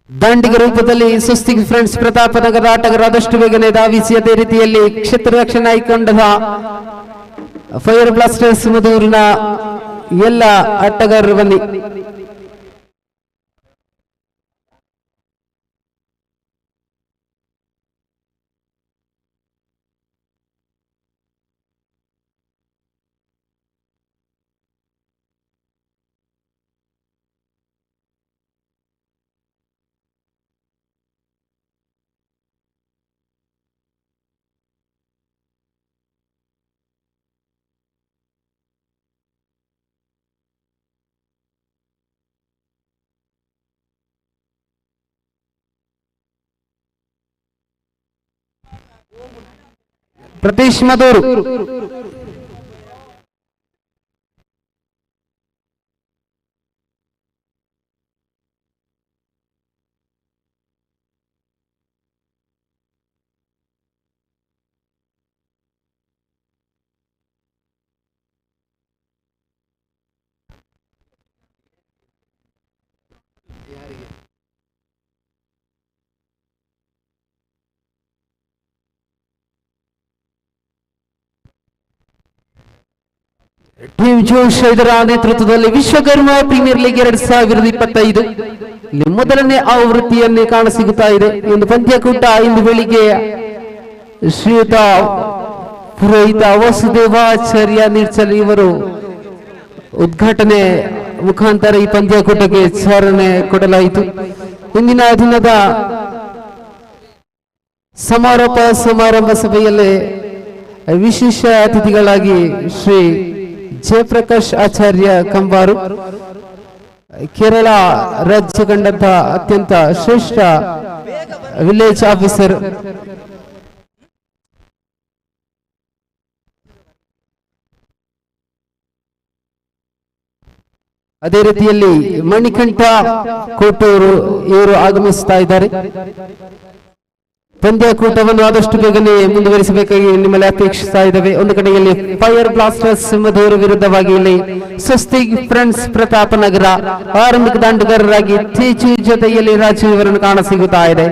ದಾಂಡಿಗ ರೂಪದಲ್ಲಿ ಸುಸ್ತಿಗ್ ಫ್ರೆಂಡ್ಸ್ ಪ್ರತಾಪನಗರ ಆಟಗಾರ ಆದಷ್ಟು ಬೇಗನೆ ಧಾವಿಸಿ ಅದೇ ರೀತಿಯಲ್ಲಿ ಕ್ಷೇತ್ರ ರಕ್ಷಣೆ ಆಯ್ಕೊಂಡ ಫೈರ್ ಬ್ಲಾಸ್ಟರ್ಸ್ ಮಧೂರಿನ ಎಲ್ಲ ಆಟಗಾರರು ಬನ್ನಿ. ಪ್ರತೀಶ್ ಮಧೂರು ಟೀಮ್ ಜೋಶ್ ಇದರ ನೇತೃತ್ವದಲ್ಲಿ ವಿಶ್ವಕರ್ಮ ಪ್ರೀಮಿಯರ್ ಲೀಗ್ 2025 ಇಲ್ಲಿ ಮೊದಲನೇ ಆವೃತ್ತಿಯಲ್ಲಿ ಕಾಣಸಿಗುತ್ತಾ ಇದೆ. ಈ ಒಂದು ಪಂದ್ಯಕೂಟ ಇಂದು ಬೆಳಿಗ್ಗೆ ಶ್ರೀಯುತ ಪುರೋಹಿತ ವಸುದೇವಾಚಾರ್ಯ ನಿರ್ಚಲ್ ಇವರು ಉದ್ಘಾಟನೆ ಮುಖಾಂತರ ಈ ಪಂದ್ಯಕೂಟಕ್ಕೆ ಚಾಲನೆ ಕೊಡಲಾಯಿತು. ಇಂದಿನ ದಿನದ ಸಮಾರಂಭ ಸಭೆಯಲ್ಲಿ ವಿಶೇಷ ಅತಿಥಿಗಳಾಗಿ ಶ್ರೀ ಜಯಪ್ರಕಾಶ್ ಆಚಾರ್ಯ ಕಂಬಾರು, ಕೇರಳ ರಾಜ್ಯ ಕಂಡಂತಹ ಅತ್ಯಂತ ಶ್ರೇಷ್ಠ ವಿಲೇಜ್ ಆಫೀಸರ್ ಅದೇ ರೀತಿಯಲ್ಲಿ ಮಣಿಕಂಠ ಕೋಟೂರು ಇವರು ಆಗಮಿಸ್ತಾ ಇದ್ದಾರೆ. ಪಂದ್ಯಕೂಟವನ್ನು ಆದಷ್ಟು ಬೇಗನೆ ಮುಂದುವರಿಸಬೇಕಾಗಿ ನಿಮ್ಮಲ್ಲಿ ಅಪೇಕ್ಷಿಸ್ತಾ ಇದ್ದೇವೆ. ಒಂದು ಕಡೆಯಲ್ಲಿ ಫೈರ್ ಬ್ಲಾಸ್ಟರ್ಸ್ ಮಧೂರು ವಿರುದ್ಧವಾಗಿ ಇಲ್ಲಿ ಸ್ವಸ್ತಿಕ್ ಫ್ರೆಂಡ್ಸ್ ಪ್ರತಾಪನಗರ ಆರಂಭಿಕ ದಾಂಡುಗಾರರಾಗಿ ತೇಜು ಜೊತೆಯಲ್ಲಿ ರಾಜು ಇವರನ್ನು ಕಾಣಸಿಗುತ್ತಾ ಇದೆ.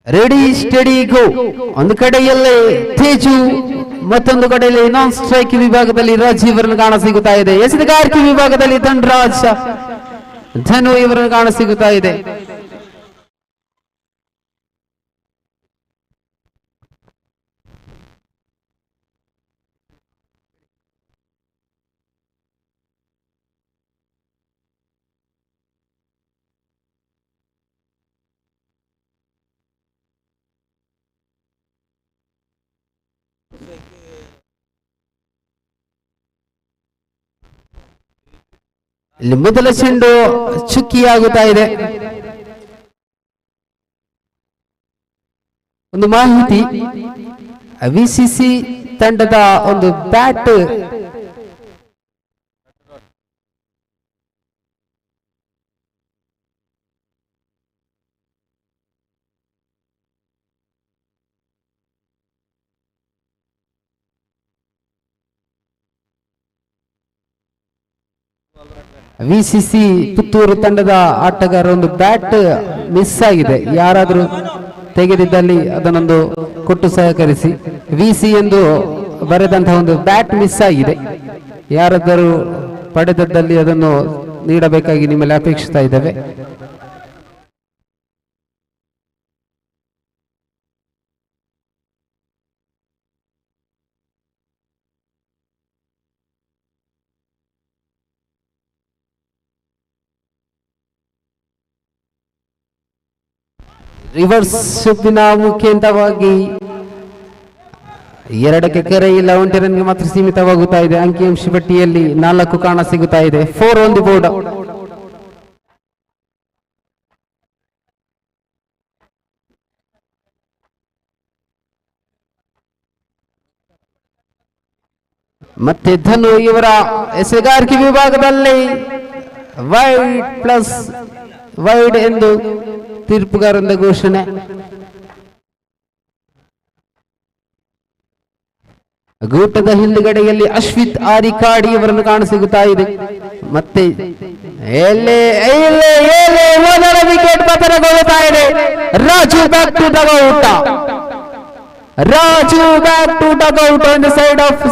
ರೆಡಿ ಸ್ಟಡಿ ಗೋ. ಒಂದು ಕಡೆಯಲ್ಲಿ ತೇಜು, ಮತ್ತೊಂದು ಕಡೆಯಲ್ಲಿ ನಾನ್ ಸ್ಟ್ರೈಕ್ ವಿಭಾಗದಲ್ಲಿ ರಾಜೀವರನ್ನು ಕಾಣಸಿಗುತ್ತಾ ಇದೆ. ಎಸೆತಗಾರಿಕೆ ವಿಭಾಗದಲ್ಲಿ ಧನರಾಜ್ ಧನು ಇವರನ್ನು ಕಾಣಸಿಗುತ್ತಾ ಇದೆ. ಇಲ್ಲಿ ಮೊದಲ ಚೆಂಡು ಚುಕ್ಕಿಯಾಗುತ್ತಾ ಇದೆ. ಒಂದು ಮಾಹಿತಿ, ವಿಸಿಸಿ ತಂಡದ ಒಂದು ಬ್ಯಾಟ್ ವಿಸಿಸಿ ಪುತ್ತೂರು ತಂಡದ ಆಟಗಾರ ಒಂದು ಬ್ಯಾಟ್ ಮಿಸ್ ಆಗಿದೆ. ಯಾರಾದರೂ ತೆಗೆದಿದ್ದಲ್ಲಿ ಅದನ್ನೊಂದು ಕೊಟ್ಟು ಸಹಕರಿಸಿ. ವಿಸಿ ಎಂದು ಬರೆದಂತಹ ಒಂದು ಬ್ಯಾಟ್ ಮಿಸ್ ಆಗಿದೆ. ಯಾರಾದರೂ ಪಡೆದದ್ದಲ್ಲಿ ಅದನ್ನು ನೀಡಬೇಕಾಗಿ ನಿಮ್ಮಲ್ಲಿ ಅಪೇಕ್ಷಿಸ್ತಾ ಇದ್ದೇವೆ. ರಿವರ್ಸ್ ಸುಬ್ಬಿನ ಮುಖೇಂತವಾಗಿ 2ಕ್ಕೆ ಕರೆ ಇಲ್ಲ, 1 ರನ್ಗೆ ಮಾತ್ರ ಸೀಮಿತವಾಗುತ್ತಾ ಇದೆ. ಅಂಕಿಅಂಶ ಪಟ್ಟಿಯಲ್ಲಿ 4 ಕಾಣ ಸಿಗುತ್ತಾ ಇದೆ. 4 ಆನ್ ದಿ ಬೋರ್ಡ್. ಮತ್ತೆ ಧನು ಇವರ ಎಸೆಗಾರಿಕೆ ವಿಭಾಗದಲ್ಲಿ ವೈಡ್ ಪ್ಲಸ್ ವೈಡ್ ಎಂದು ತೀರ್ಪುಗಾರರಿಂದ ಘೋಷಣೆ. ಗೂಟದ ಹಿಂದುಗಡೆಯಲ್ಲಿ ಅಶ್ವಿತ್ ಆರಿಕಾಡಿ ಇವರನ್ನು ಕಾಣಸಿಗುತ್ತಾ ಇದೆ. ಮತ್ತೆ ಮೊದಲ ವಿಕೆಟ್ ಪತನಗೊಳ್ಳುತ್ತಾ ಇದೆ. Raju back to dugout. Raju back to dugout on the side of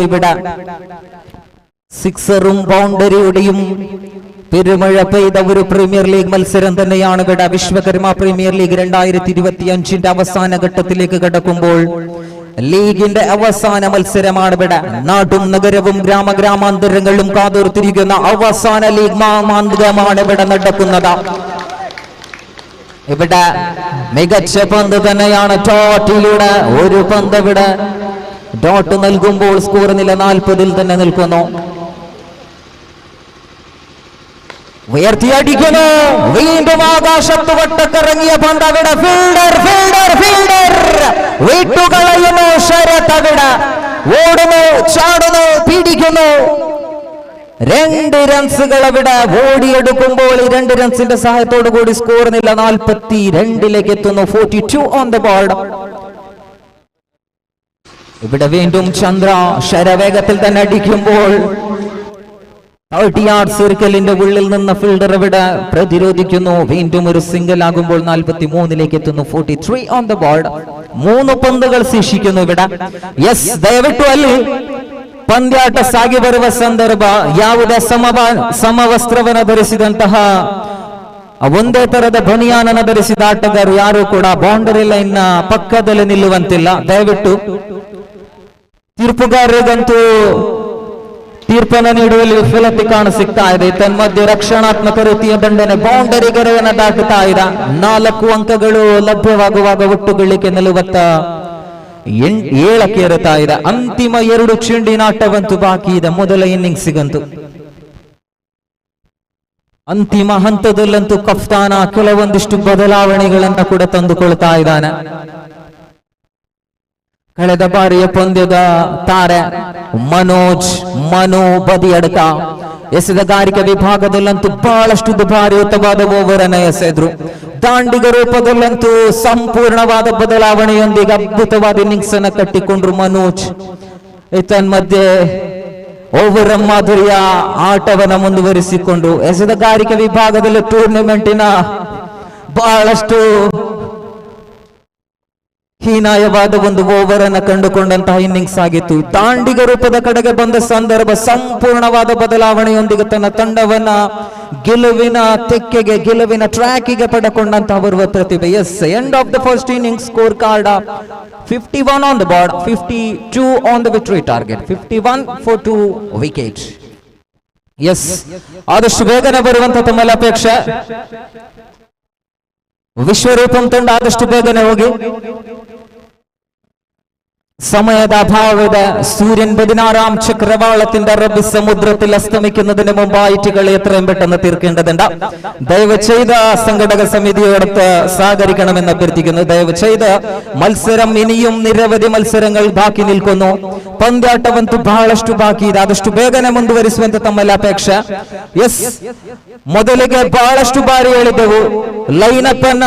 ഇവിടെ സിക്സറും ബൗണ്ടറിയുടെയും പെരുമഴ പെയ്ത ഒരു പ്രീമിയർ ലീഗ് മത്സരം തന്നെയാണ് ഇവിടെ. വിശ്വകർമ്മ പ്രീമിയർ ലീഗ് 2025 അവസാന ഘട്ടത്തിലേക്ക് കടക്കുമ്പോൾ ലീഗിന്റെ അവസാന മത്സരമാണ് ഇവിടെ. നാടും നഗരവും ഗ്രാമഗ്രാമാന്തരങ്ങളും കാതോർത്തിരിക്കുന്ന അവസാന ലീഗ് മാമാന്തരമാണ് ഇവിടെ നടക്കുന്നത്. ഇവിടെ മികച്ച പന്ത് തന്നെയാണ് ഡോട്ടിലൂടെ ഒരു പന്ത് ഇവിടെ ഡോട്ട് നൽകുമ്പോൾ സ്കോർ നില 40-ൽ തന്നെ നിൽക്കുന്നു. ഉയർത്തിയടിക്കുന്നു, വീണ്ടും ആകാശത്ത് വട്ടക്കറങ്ങിയ പന്ത് അവിടെ ഫീൽഡർ ഫീൽഡർ ഫീൽഡർ വിട്ടുകളയുന്നു. ശരത് അവിടെ ഓടുന്നു, ചാടുന്നു, പിടിക്കുന്നു. 2 റൺസുകൾ അവിടെ ഓടിയെടുക്കുമ്പോൾ ഈ 2 റൺസിന്റെ സഹായത്തോടു കൂടി സ്കോർ നില 42-ലേക്ക് എത്തുന്നു. 42 ഓൺ ദ ബോർഡ്. ഇവിടെ വീണ്ടും ചന്ദ്ര ശരവേഗത്തിൽ തന്നെ അടിക്കുമ്പോൾ 30 യാർഡ് സർക്കിളിന്റെ ഉള്ളിൽ നിന്ന് ഫീൽഡർ ഇവിടെ പ്രതിരോധിക്കുന്നു. വീണ്ടും ഒരു സിംഗിൾ ಆಗುമ്പോൾ 43-ലേക്ക് എത്തുന്നു. 43 ഓൺ ദ ബോർഡ്. 3 ಪಂದ್ಯಗಳು ಶೇಷಿക്കുന്നു ഇവിടെ. യെസ്, ದಯವಿಟ್ಟು ಅಲ್ಲಿ ಪಂದ್ಯಾಟ ಸಾಗಿ ಬರುವ ಸಂದರ್ಭ ಯಾವುದೇ ಸಮವಸ್ತ್ರವನ್ನು ಧರಿಸಿದಂತಹ ಒಂದೇ ತರದ ಬನಿಯಾನನ ಧರಿಸಿದ ಆಟಗಾರರು ಯಾರು ಕೂಡ ಬೌಂಡರಿ ಲೈನ್ ನ ಪಕ್ಕದಲ್ಲಿ ನಿಲ್ಲುವಂತಿಲ್ಲ. ದಯವಿಟ್ಟು ತೀರ್ಪುಗಾರರಿಗಂತೂ ತೀರ್ಪನ್ನು ನೀಡುವಲ್ಲಿ ವಿಫಲತೆ ಕಾಣಸಿಗ್ತಾ ಇದೆ. ತನ್ಮಧ್ಯೆ ರಕ್ಷಣಾತ್ಮಕ ರೀತಿಯ ದಂಡನೆ ಬೌಂಡರಿ ಗೆರೆಯನ್ನು ದಾಟುತ್ತಾ ಇದೆ. 4 ಅಂಕಗಳು ಲಭ್ಯವಾಗುವಾಗ ಒಟ್ಟು ಗಳಿಕೆ 47ಕ್ಕೆ ಏರುತ್ತಾ ಇದೆ. ಅಂತಿಮ 2 ಚೆಂಡಿನ ಆಟವಂತೂ ಬಾಕಿ ಇದೆ. ಮೊದಲ ಇನ್ನಿಂಗ್ಸಿಗಂತೂ ಅಂತಿಮ ಹಂತದಲ್ಲಂತೂ ಕಫ್ತಾನ ಕೆಲವೊಂದಿಷ್ಟು ಬದಲಾವಣೆಗಳನ್ನ ಕೂಡ ತಂದುಕೊಳ್ತಾ ಇದ್ದಾನೆ. ಕಳೆದ ಬಾರಿಯ ಪಂದ್ಯದ ತಾರೆ ಮನು ಬದಿಯಡ್ಕ ಎಸೆದಗಾರಿಕೆ ವಿಭಾಗದಲ್ಲಂತೂ ಬಹಳಷ್ಟು ದುಬಾರಿಯುತವಾದ ಓವರ್ ಅನ್ನು ಎಸೆದ್ರು. ದಾಂಡಿಗ ರೂಪದಲ್ಲಂತೂ ಸಂಪೂರ್ಣವಾದ ಬದಲಾವಣೆಯೊಂದಿಗೆ ಅದ್ಭುತವಾದ ಇನ್ನಿಂಗ್ಸ್ ಅನ್ನು ಕಟ್ಟಿಕೊಂಡ್ರು ಮನೋಜ್. ತನ್ಮಧ್ಯೆ ಓವರ್ ಮಾಧುರ್ಯ ಆಟವನ್ನು ಮುಂದುವರಿಸಿಕೊಂಡು ಎಸೆದಗಾರಿಕೆ ವಿಭಾಗದಲ್ಲಿ ಟೂರ್ನಿಮೆಂಟಿನ ಬಹಳಷ್ಟು ಹೀನಾಯವಾದ ಒಂದು ಓವರ್ ಅನ್ನು ಕಂಡುಕೊಂಡಂತಹ ಇನ್ನಿಂಗ್ಸ್ ಆಗಿತ್ತು. ದಾಂಡಿಗ ರೂಪದ ಕಡೆಗೆ ಬಂದ ಸಂದರ್ಭ ಸಂಪೂರ್ಣವಾದ ಬದಲಾವಣೆಯೊಂದಿಗೆ ತನ್ನ ತಂಡವನ್ನ ಗೆಲುವಿನ ತೆಕ್ಕೆಗೆ ಗೆಲುವಿನ ಟ್ರ್ಯಾಕಿಗೆ ಪಡೆಕೊಂಡಂತಹ ಬರುವ ಪ್ರತಿಭೆ. Yes, end of the first innings score card 51 on the board, 52 on the victory target, 51 for 2 wicket. Yes, ಆದಷ್ಟು ಬೇಗನೆ ಬರುವಂತ ತಮ್ಮಲ್ಲಿ ಅಪೇಕ್ಷೆ. ವಿಶ್ವರೂಪಂ ತಂಡ ಆದಷ್ಟು ಬೇಗನೆ ಹೋಗಿ. സമയದ അഭാവದ സൂര്യൻ 16ാം ചക്രവാളത്തിന്റെ അറബി സമുദ്രത്തിൽ അസ്തമിക്കുന്നതിന് മുമ്പ് ഐറ്റുകൾ എത്രയും പെട്ടെന്ന് തീർക്കേണ്ടതുണ്ട്. ദയവ് ചെയ്ത് സംഘടക സമിതിയോടൊത്ത് സഹകരിക്കണമെന്ന് അഭ്യർത്ഥിക്കുന്നു. ദയവ് ചെയ്ത് മത്സരം ഇനിയും നിരവധി മത്സരങ്ങൾ ബാക്കി ನಿಲ್ക്കുന്നു. ಪಂದ್ಯಾಟವಂತೂ ಬಹಳಷ್ಟು ಬಾಕಿ ಇದೆ. ಆದಷ್ಟು ಬೇಗನೆ ಮುಂದುವರಿಸುವಂತ ತಮ್ಮಲ್ಲಿ ಅಪೇಕ್ಷೆ. ಎಸ್, ಮೊದಲಿಗೆ ಬಹಳಷ್ಟು ಬಾರಿ ಹೇಳಿದೆವು ಲೈನಪ್ ಅನ್ನ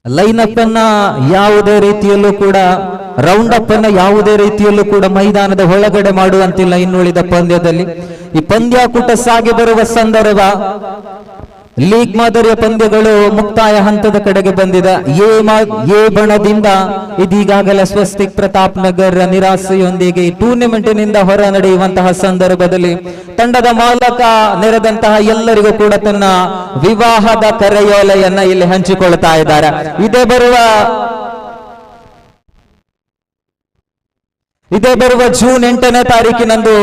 ಲೈನಪ್ ಅನ್ನ ಯಾವುದೇ ರೀತಿಯಲ್ಲೂ ಕೂಡ ರೌಂಡ್ ಅಪ್ ಅನ್ನ ಯಾವುದೇ ರೀತಿಯಲ್ಲೂ ಕೂಡ ಮೈದಾನದ ಒಳಗಡೆ ಮಾಡುವಂತಿಲ್ಲ. ಇನ್ನುಳಿದ ಪಂದ್ಯದಲ್ಲಿ ಈ ಪಂದ್ಯಾಕೂಟ ಸಾಗಿ ಬರುವ ಸಂದರ್ಭ ಲೀಗ್ ಮಾದರಿಯ ಪಂದ್ಯಗಳು ಮುಕ್ತಾಯ ಹಂತದ ಕಡೆಗೆ ಬಂದಿದೆ. ಎ ಬಣದಿಂದ ಇದೀಗಾಗಲೇ ಸ್ವಸ್ತಿಕ್ ಪ್ರತಾಪ್ ನಗರ್ ನಿರಾಸೆಯೊಂದಿಗೆ ಈ ಟೂರ್ನಿಮೆಂಟಿನಿಂದ ಹೊರ ನಡೆಯುವಂತಹ ಸಂದರ್ಭದಲ್ಲಿ ತಂಡದ ಮಾಲಕ ನೆರೆದಂತಹ ಎಲ್ಲರಿಗೂ ಕೂಡ ತನ್ನ ವಿವಾಹದ ಕರೆಯೋಲೆಯನ್ನ ಇಲ್ಲಿ ಹಂಚಿಕೊಳ್ತಾ ಇದ್ದಾರೆ. ಇದೇ ಬರುವ ಜೂನ್ 8ನೇ ತಾರೀಕಿನಂದು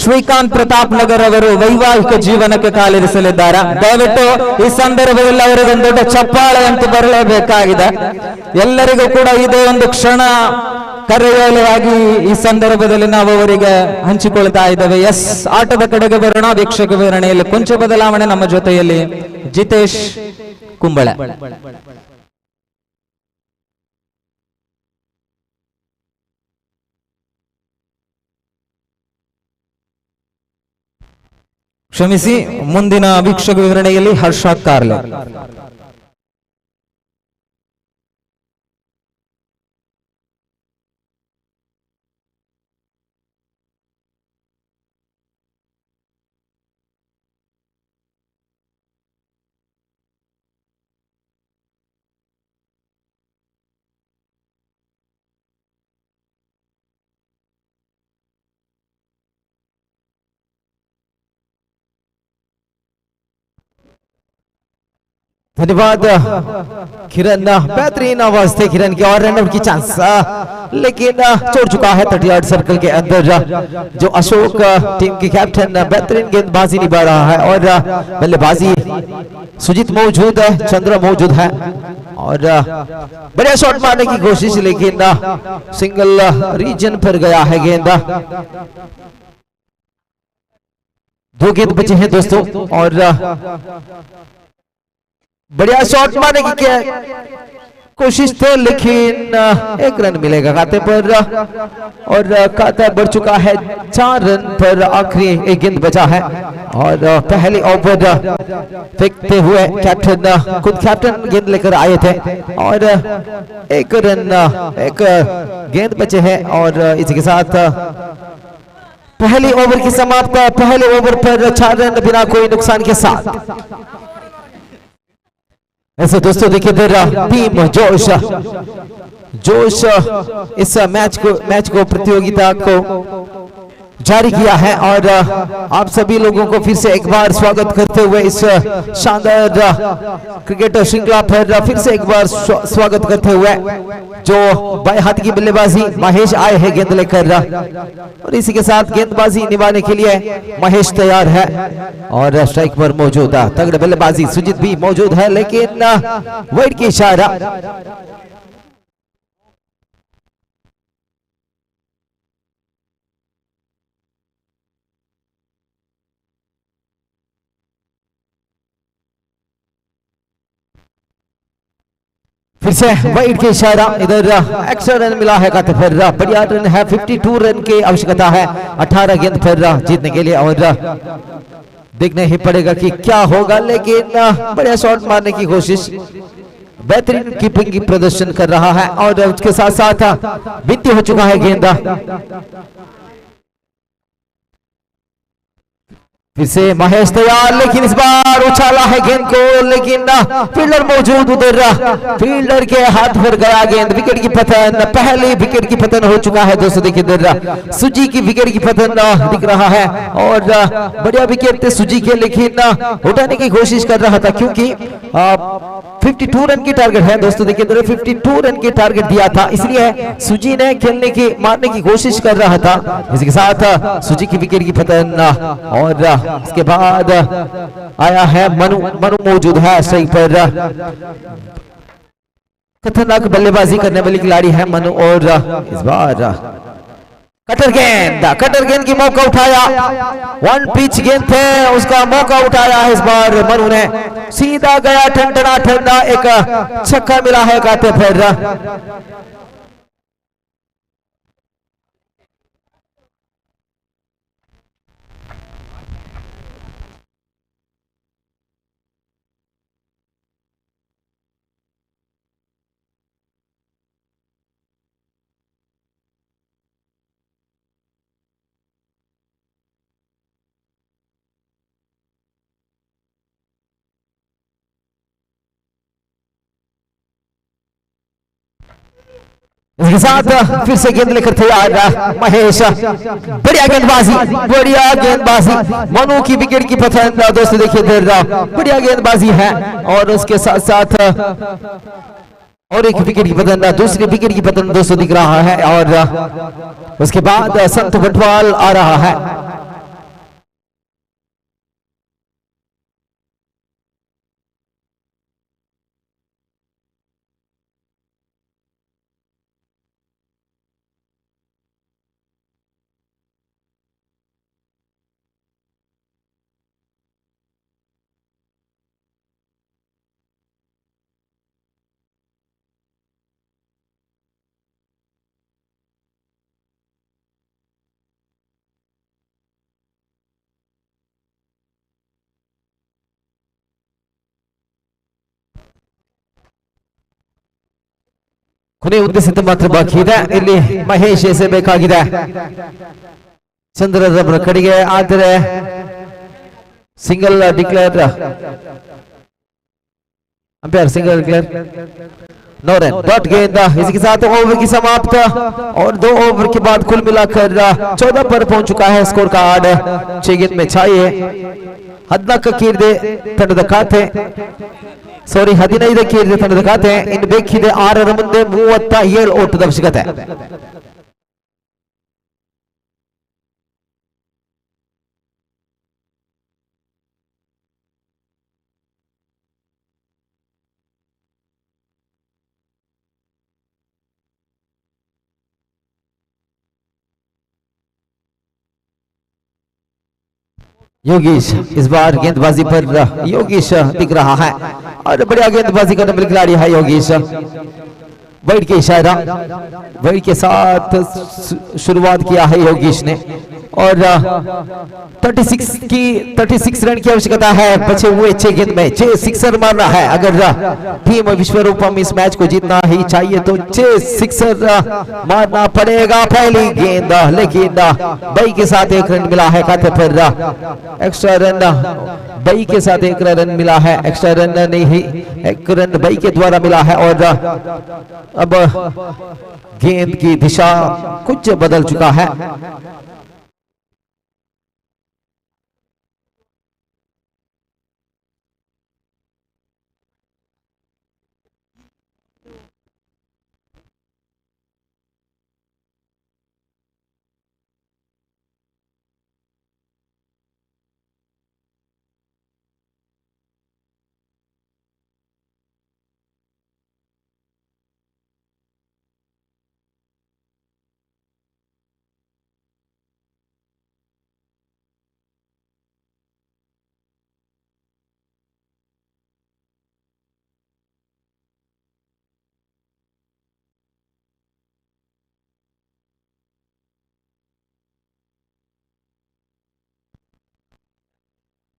ಶ್ರೀಕಾಂತ್ ಪ್ರತಾಪ್ ನಗರ್ ಅವರು ವೈವಾಹಿಕ ಜೀವನಕ್ಕೆ ಕಾಲಿರಿಸಲಿದ್ದಾರೆ. ದಯವಿಟ್ಟು ಈ ಸಂದರ್ಭದಲ್ಲಿ ಅವರಿಗೊಂದು ದೊಡ್ಡ ಚಪ್ಪಾಳೆ ಅಂತೂ ಬರಲೇಬೇಕಾಗಿದೆ. ಎಲ್ಲರಿಗೂ ಕೂಡ ಇದೇ ಒಂದು ಕ್ಷಣ ಕರೆಯೋಲೆಯಾಗಿ ಈ ಸಂದರ್ಭದಲ್ಲಿ ನಾವು ಅವರಿಗೆ ಹಂಚಿಕೊಳ್ತಾ ಇದ್ದೇವೆ. ಎಸ್, ಆಟದ ಕಡೆಗೆ ಬರೋಣ. ವೀಕ್ಷಕ ವಿವರಣೆಯಲ್ಲಿ ಕೊಂಚ ಬದಲಾವಣೆ. ನಮ್ಮ ಜೊತೆಯಲ್ಲಿ ಜಿತೇಶ್ ಕುಂಬಳೆ. ಕ್ಷಮಿಸಿ, ಮುಂದಿನ ವೀಕ್ಷಕ ವಿವರಣೆಯಲ್ಲಿ ಹರ್ಷಾದ್ ಕಾರ್ಲೆ. धन्यवाद किरण, बेहतरीन आवाज थे किरण की और रन आउट की चांस, लेकिन छोड़ चुका है 30 सर्कल के अंदर जो अशोक टीम के कैप्टन बेहतरीन गेंदबाजी निभा रहा है और बल्लेबाजी सुजीत मौजूद है, चंद्र मौजूद है और बढ़िया शॉट मारने की कोशिश, लेकिन सिंगल रीजन पर गया है गेंद। 2 गेंद बचे हैं दोस्तों और बढ़िया शॉट मारने की कोशिश थे, लेकिन 1 रन मिलेगा खाते पर और खाता बढ़ चुका है 4 रन पर। आखिरी 1 गेंद बचा है और पहले ओवर फेंकते हुए कैप्टन, खुद कैप्टन गेंद लेकर आए थे और 1 रन 1 गेंद बचे हैं और इसके साथ पहली ओवर की समाप्त। पहले ओवर पर 4 रन बिना कोई नुकसान के साथ। ऐसे दोस्तों देखिए टीम जोश इस मैच को प्रतियोगिता को जारी किया है और आप सभी लोगों को फिर से एक बार स्वागत करते हुए इस शानदार क्रिकेट श्रृंखला पर फिर से एक बार स्वागत करते हुए जो बाएं हाथ की बल्लेबाजी महेश आए हैं गेंद लेकर और इसी के साथ गेंदबाजी निभाने के लिए महेश तैयार है और स्ट्राइक पर मौजूद है तगड़े बल्लेबाजी सुजीत भी मौजूद है, लेकिन वाइड की इशारा। फिर से वाइड के इशारा, इधर एक्स्ट्रा रन मिला है खाते पर। बढ़िया रन है, 52 रन की आवश्यकता है 18 गेंद पर जीतने के लिए और देखने ही पड़ेगा कि क्या होगा, लेकिन बढ़िया शॉट मारने की कोशिश, बेहतरीन कीपिंग की प्रदर्शन कर रहा है और उसके साथ साथ बीती हो चुका है गेंद। फिर से महेश तैयार, लेकिन इस बार उछाला है गेंद को, लेकिन फील्डर मौजूद, उधर फील्डर के हाथ पर गया गेंद। विकेट की पतन, पहली विकेट की पतन हो चुका है दोस्तों। देखिए इधर सुजी की विकेट की पतन दिख रहा है और बढ़िया विकेट थे सुजी के, लेकिन उठाने की कोशिश कर रहा था क्योंकि 52 रन की टारगेट है दोस्तों। देखिए इधर 52 रन की टारगेट दिया था, इसलिए सुजी ने खेलने की मारने की कोशिश कर रहा था। इसके साथ सुजी की विकेट की पतन और इसके बाद आया है मनु मौजूद है स्ट्राइक पर। खतरनाक बल्लेबाजी करने वाली खिलाड़ी है मनु और इस बार कटर गेंद की मौका उठाया, 1 पिच गेंद थे, उसका मौका उठाया है इस बार मनु ने, सीधा गया ठंडा एक छक्का मिला है खाते पर। इसके साथ फिर से गेंद लेकर तैयार महेश, बढ़िया गेंदबाजी मनु की विकेट की पतन दोस्तों। देखिए बढ़िया गेंदबाजी है और उसके साथ साथ और एक विकेट की पतन, दूसरी विकेट की पतन दोस्तों दिख रहा है और उसके बाद संत बटवाल आ रहा है। ಕೊನೆ ಉದ್ದೇಶಿತ ಮಾತ್ರ ಬಾಕಿ ಇದೆ. ಇಲ್ಲಿ ಮಹೇಶ್ ಎಸೆಬೇಕಾಗಿದೆ ಚಂದ್ರರವರ ಕಡೆಗೆ, ಆದರೆ single declare umpire single declare no run dot गेंद। इसके साथ ओवर की समाप्त और 2 ओवर के बाद कुल मिलाकर 14 पर पहुंच चुका है स्कोर कार्ड 6 गेंद में 6 14 ತಂಡದ ಖಾತೆ 15 ತಂಡದ ಖಾತೆ. ಇನ್ನು ಬೇಕಿದೆ 6ರ ಮುಂದೆ 37 ಓಟದ ಅವಶ್ಯಕತೆ. योगेश इस बार गेंदबाजी पर योगेश दिख रहा है और बढ़िया गेंदबाजी करने वाले खिलाड़ी है योगेश। वाइड के इशारा वाइड के साथ शुरुआत किया है योगेश ने और 36 रन की आवश्यकता है बचे हुए 6 गेंद में 6 सिक्सर मारना है। अगर टीम विश्वरूपम इस मैच को जीतना ही चाहिए तो 6 सिक्सर मारना पड़ेगा। पहली गेंद लेकिन बई के साथ 1 रन मिला है खाते पर। एक्स्ट्रा रन बई के साथ 1 रन मिला है, एक्स्ट्रा रन नहीं 1 रन बई के द्वारा मिला है। और अब गेंद की दिशा कुछ बदल चुका है।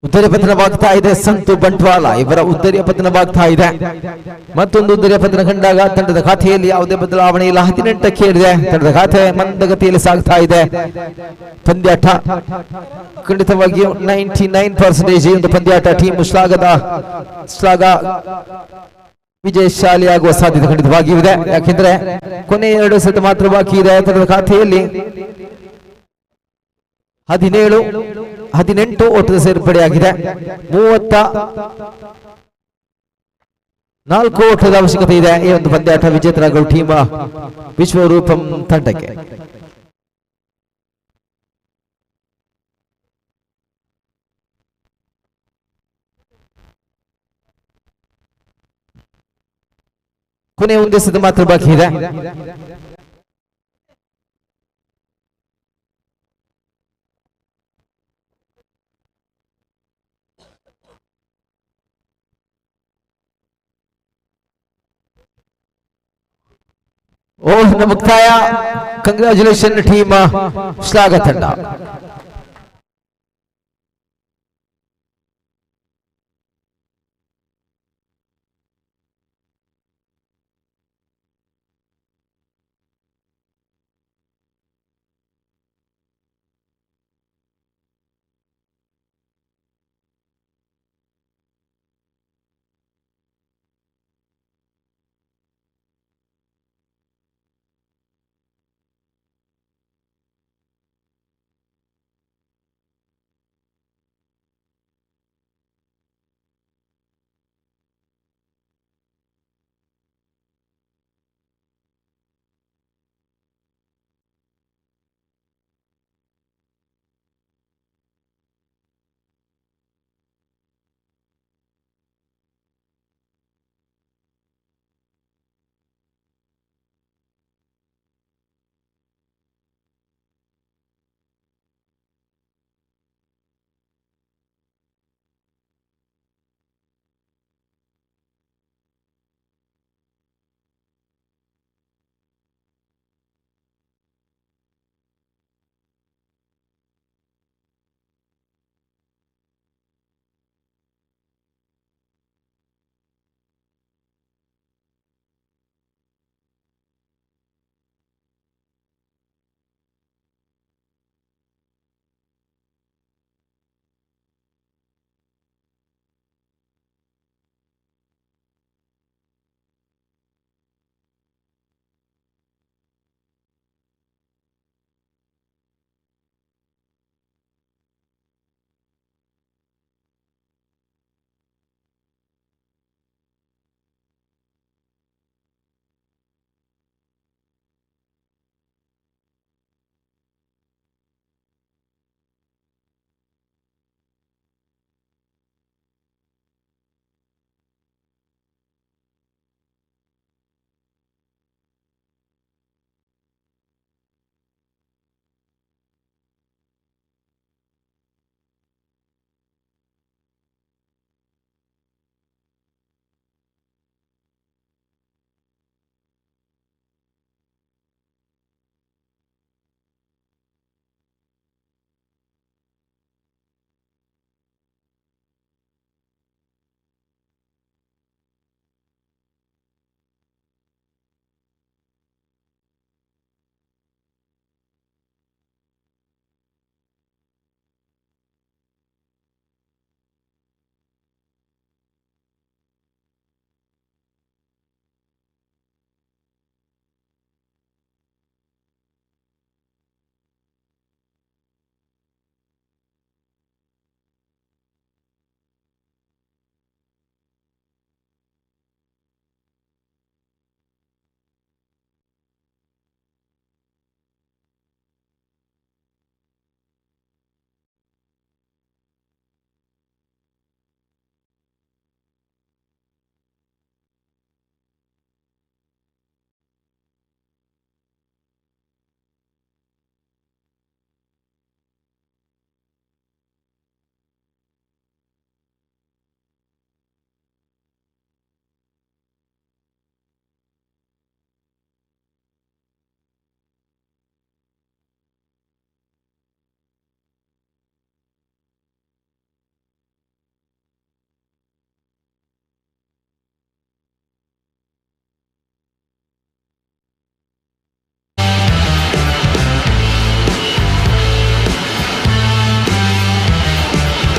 ಉತ್ತರಿಯ ಪತನವಾಗ್ತಾ ಇದೆ ಸಂತು ಬಂಟ್ವಾಳ ಇವರ ಉತ್ತರಿಯ ಪತನವಾಗ್ತಾ ಇದೆ. ಮತ್ತೊಂದು ಉತ್ತರಿಯ ಪತನ ಕಂಡಾಗ ತಂಡದ ಖಾತೆಯಲ್ಲಿ ಯಾವುದೇ ಬದಲಾವಣೆ ಇಲ್ಲ. 18ಕ್ಕೆ ಏರಿದೆ ತಂಡದ ಖಾತೆ, ಮಂದಗತಿಯಲ್ಲಿ ಸಾಗ್ತಾ ಇದೆ ಪಂದ್ಯಾಟ. ಖಂಡಿತವಾಗಿಯೂ 99% ಒಂದು ಪಂದ್ಯಾಟ ಟೀಮ್ ಶ್ಲಾಘ ವಿಜಯಶಾಲಿಯಾಗುವ ಸಾಧ್ಯತೆ ಖಂಡಿತವಾಗಿಯೂ ಇದೆ. ಯಾಕೆಂದ್ರೆ ಕೊನೆ 2 ಸೆಟ್ ಮಾತ್ರ ಬಾಕಿ ಇದೆ. ತಂಡದ ಖಾತೆಯಲ್ಲಿ 18 ಓಟದ ಸೇರ್ಪಡೆಯಾಗಿದೆ. 34 ಓಟದ ಅವಶ್ಯಕತೆ ಇದೆ ಈ ಒಂದು ಪಂದ್ಯಾಟ ವಿಜೇತರಾಗಲು ಟೀಮ್ ವಿಶ್ವರೂಪಂ ತಂಡಕ್ಕೆ. ಕೊನೆ 1 ಸೆಟ್ ಮಾತ್ರ ಬಾಕಿ ಇದೆ. ಓವರ್ ಮುಕ್ತಾಯ. ಕಂಗ್ರಾಚುಲೇಷನ್ ಟೀಮ್ ಶ್ಲಾಘ ತಂಡ.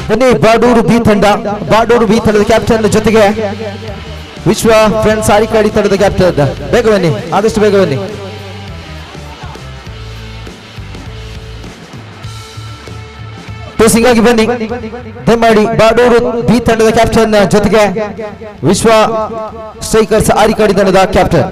ಬನ್ನಿ ಬಾಡೂರು ಬಿ ತಂಡ, ಬಾಡೂರು ಬಿ ತಂಡದ ಕ್ಯಾಪ್ಟನ್ ಜೊತೆಗೆ ವಿಶ್ವ ಫ್ರೆಂಡ್ಸ್ ಆರಿಕಾಡಿ ತಂಡದ ಕ್ಯಾಪ್ಟನ್. ಬೇಗ ಬನ್ನಿ, ಆದಷ್ಟು ಬೇಗ ಬನ್ನಿ. ಟೋಸಿಂಗ್ ಆಗಿ ಬನ್ನಿ ದಯಮಾಡಿ. ಬಾಡೂರು ಬಿ ತಂಡದ ಕ್ಯಾಪ್ಟನ್ ಜೊತೆಗೆ ವಿಶ್ವ ಸ್ಟ್ರೈಕರ್ಸ್ ಆರಿಕಾಡಿ ತಂಡದ ಕ್ಯಾಪ್ಟನ್.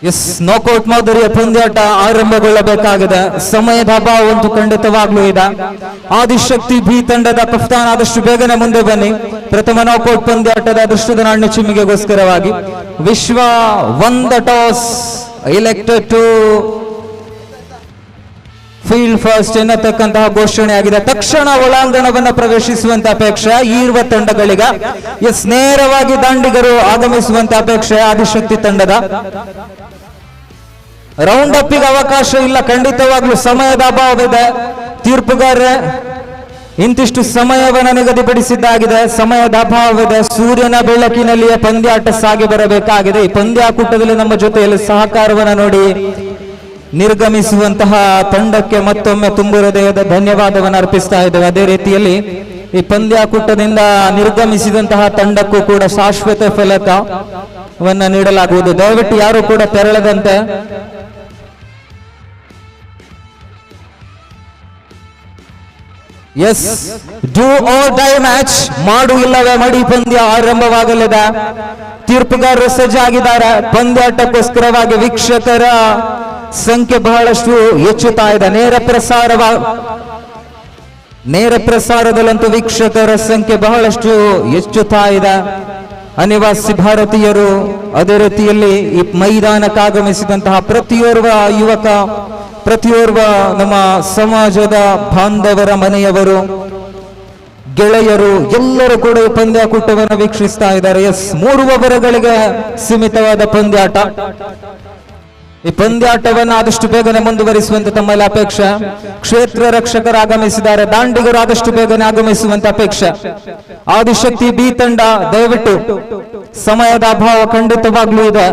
ಎಸ್, ನಾಕೌಟ್ ಮಾದರಿಯ ಪಂದ್ಯಾಟ ಆರಂಭಗೊಳ್ಳಬೇಕಾಗಿದೆ. ಸಮಯದ ಅಭಾವವಂತೂ ಖಂಡಿತವಾಗ್ಲೂ ಇದೆ. ಆದಿಶಕ್ತಿ ಬಿ ತಂಡದ ಕಫ್ತಾನ್ ಆದಷ್ಟು ಬೇಗನೆ ಮುಂದೆ ಬನ್ನಿ. ಪ್ರಥಮ ನಾಕೌಟ್ ಪಂದ್ಯಾಟದ ಅದೃಷ್ಟದ ನಾಣ್ಯ ಚಿಮ್ಮಿಗೆಗೋಸ್ಕರವಾಗಿ ವಿಶ್ವ ಒಂದ toss elected to field first ಎನ್ನತಕ್ಕಂತಹ ಘೋಷಣೆ ಆಗಿದೆ. ತಕ್ಷಣ ಒಳಾಂಗಣವನ್ನು ಪ್ರವೇಶಿಸುವಂತ ಅಪೇಕ್ಷೆ ಈ ಇರುವ ತಂಡಗಳಿಗೆ. ಎಸ್, ನೇರವಾಗಿ ದಾಂಡಿಗರು ಆಗಮಿಸುವಂತ ಅಪೇಕ್ಷೆ ಆದಿಶಕ್ತಿ ತಂಡದ. ರೌಂಡ್ ಅಪ್ಪಿಗೆ ಅವಕಾಶ ಇಲ್ಲ, ಖಂಡಿತವಾಗ್ಲೂ ಸಮಯದ ಅಭಾವವಿದೆ. ತೀರ್ಪುಗಾರರೇ, ಇಂತಿಷ್ಟು ಸಮಯವನ್ನು ನಿಗದಿಪಡಿಸಿದ್ದಾಗಿದೆ, ಸಮಯದ ಅಭಾವವಿದೆ. ಸೂರ್ಯನ ಬೆಳಕಿನಲ್ಲಿಯೇ ಪಂದ್ಯಾಟ ಸಾಗಿ ಬರಬೇಕಾಗಿದೆ. ಈ ಪಂದ್ಯಾಕೂಟದಲ್ಲಿ ನಮ್ಮ ಜೊತೆಯಲ್ಲಿ ಸಹಕಾರವನ್ನು ನೋಡಿ ನಿರ್ಗಮಿಸುವಂತಹ ತಂಡಕ್ಕೆ ಮತ್ತೊಮ್ಮೆ ತುಂಬು ಹೃದಯದ ಧನ್ಯವಾದವನ್ನು ಅರ್ಪಿಸ್ತಾ ಇದ್ದೇವೆ. ಅದೇ ರೀತಿಯಲ್ಲಿ ಈ ಪಂದ್ಯಾಕೂಟದಿಂದ ನಿರ್ಗಮಿಸಿದಂತಹ ತಂಡಕ್ಕೂ ಕೂಡ ಶಾಶ್ವತ ಫಲಕವನ್ನ ನೀಡಲಾಗುವುದು. ದಯವಿಟ್ಟು ಯಾರು ಕೂಡ ತೆರಳದಂತೆ. Yes, do or die match, ಮಾಡು ಇಲ್ಲವೇ ಮಡಿ ಪಂದ್ಯ ಆರಂಭವಾಗಲಿದೆ. ತೀರ್ಪುಗಾರರು ಸಜ್ಜಾಗಿದ್ದಾರೆ. ಪಂದ್ಯಾಟಕ್ಕೋಸ್ಕರವಾಗಿ ವೀಕ್ಷಕರ ಸಂಖ್ಯೆ ಬಹಳಷ್ಟು ಹೆಚ್ಚುತ್ತಾ ಇದೆ. ನೇರ ಪ್ರಸಾರದಲ್ಲಂತೂ ವೀಕ್ಷಕರ ಸಂಖ್ಯೆ ಬಹಳಷ್ಟು ಹೆಚ್ಚುತ್ತಾ ಇದೆ. ಅನಿವಾಸಿ ಭಾರತೀಯರು, ಅದೇ ರೀತಿಯಲ್ಲಿ ಈ ಮೈದಾನಕ್ಕೆ ಆಗಮಿಸಿದಂತಹ ಪ್ರತಿಯೋರ್ವ ಯುವಕ, ಪ್ರತಿಯೋರ್ವ ನಮ್ಮ ಸಮಾಜದ ಬಾಂಧವರ ಮನೆಯವರು, ಗೆಳೆಯರು ಎಲ್ಲರೂ ಕೂಡ ಈ ಪಂದ್ಯಾಕೂಟವನ್ನು ವೀಕ್ಷಿಸ್ತಾ ಇದ್ದಾರೆ. ಎಸ್, 3 ಓವರ್ಗಳಿಗೆ ಸೀಮಿತವಾದ ಪಂದ್ಯಾಟ. ಈ ಪಂದ್ಯಾಟವನ್ನು ಆದಷ್ಟು ಬೇಗನೆ ಮುಂದುವರಿಸುವಂತೆ ತಮ್ಮಲ್ಲಿ ಅಪೇಕ್ಷೆ. ಕ್ಷೇತ್ರ ರಕ್ಷಕರು ಆಗಮಿಸಿದ್ದಾರೆ, ದಾಂಡಿಗರು ಆದಷ್ಟು ಬೇಗನೆ ಆಗಮಿಸುವಂತ ಅಪೇಕ್ಷೆ. ಆದಿಶಕ್ತಿ ಬಿ ತಂಡ, ದಯವಿಟ್ಟು ಸಮಯದ ಅಭಾವ ಖಂಡಿತವಾಗ್ಲೂ ಇದೆ.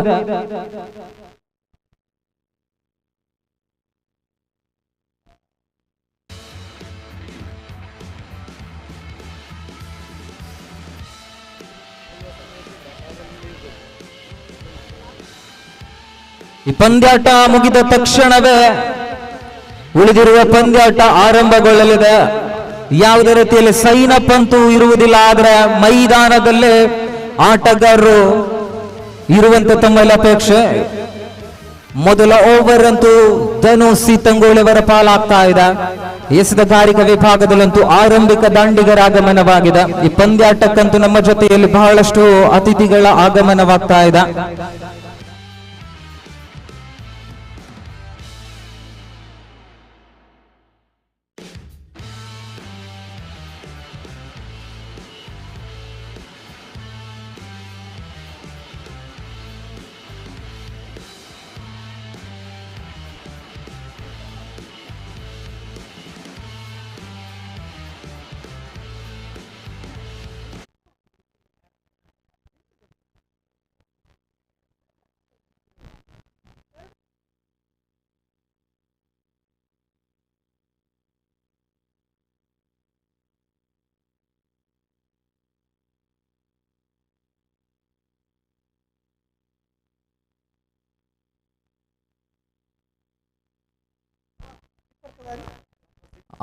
ಈ ಪಂದ್ಯಾಟ ಮುಗಿದ ತಕ್ಷಣವೇ ಉಳಿದಿರುವ ಪಂದ್ಯಾಟ ಆರಂಭಗೊಳ್ಳಲಿದೆ. ಯಾವುದೇ ರೀತಿಯಲ್ಲಿ ಸೈನ್ ಅಪ್ ಅಂತೂ ಇರುವುದಿಲ್ಲ, ಆದ್ರೆ ಮೈದಾನದಲ್ಲೇ ಆಟಗಾರರು ಇರುವಂತ ತಮ್ಮಲ್ಲಿ ಅಪೇಕ್ಷೆ. ಮೊದಲ ಓವರ್ ಅಂತೂ ಧನು ಸೀತಂಗೋಳಿಯವರ ಪಾಲಾಗ್ತಾ ಇದೆ. ಎಸೆತಗಾರಿಕಾ ವಿಭಾಗದಲ್ಲಂತೂ ಆರಂಭಿಕ ದಾಂಡಿಗರ ಆಗಮನವಾಗಿದೆ. ಈ ಪಂದ್ಯಾಟಕ್ಕಂತೂ ನಮ್ಮ ಜೊತೆಯಲ್ಲಿ ಬಹಳಷ್ಟು ಅತಿಥಿಗಳ ಆಗಮನವಾಗ್ತಾ ಇದೆ.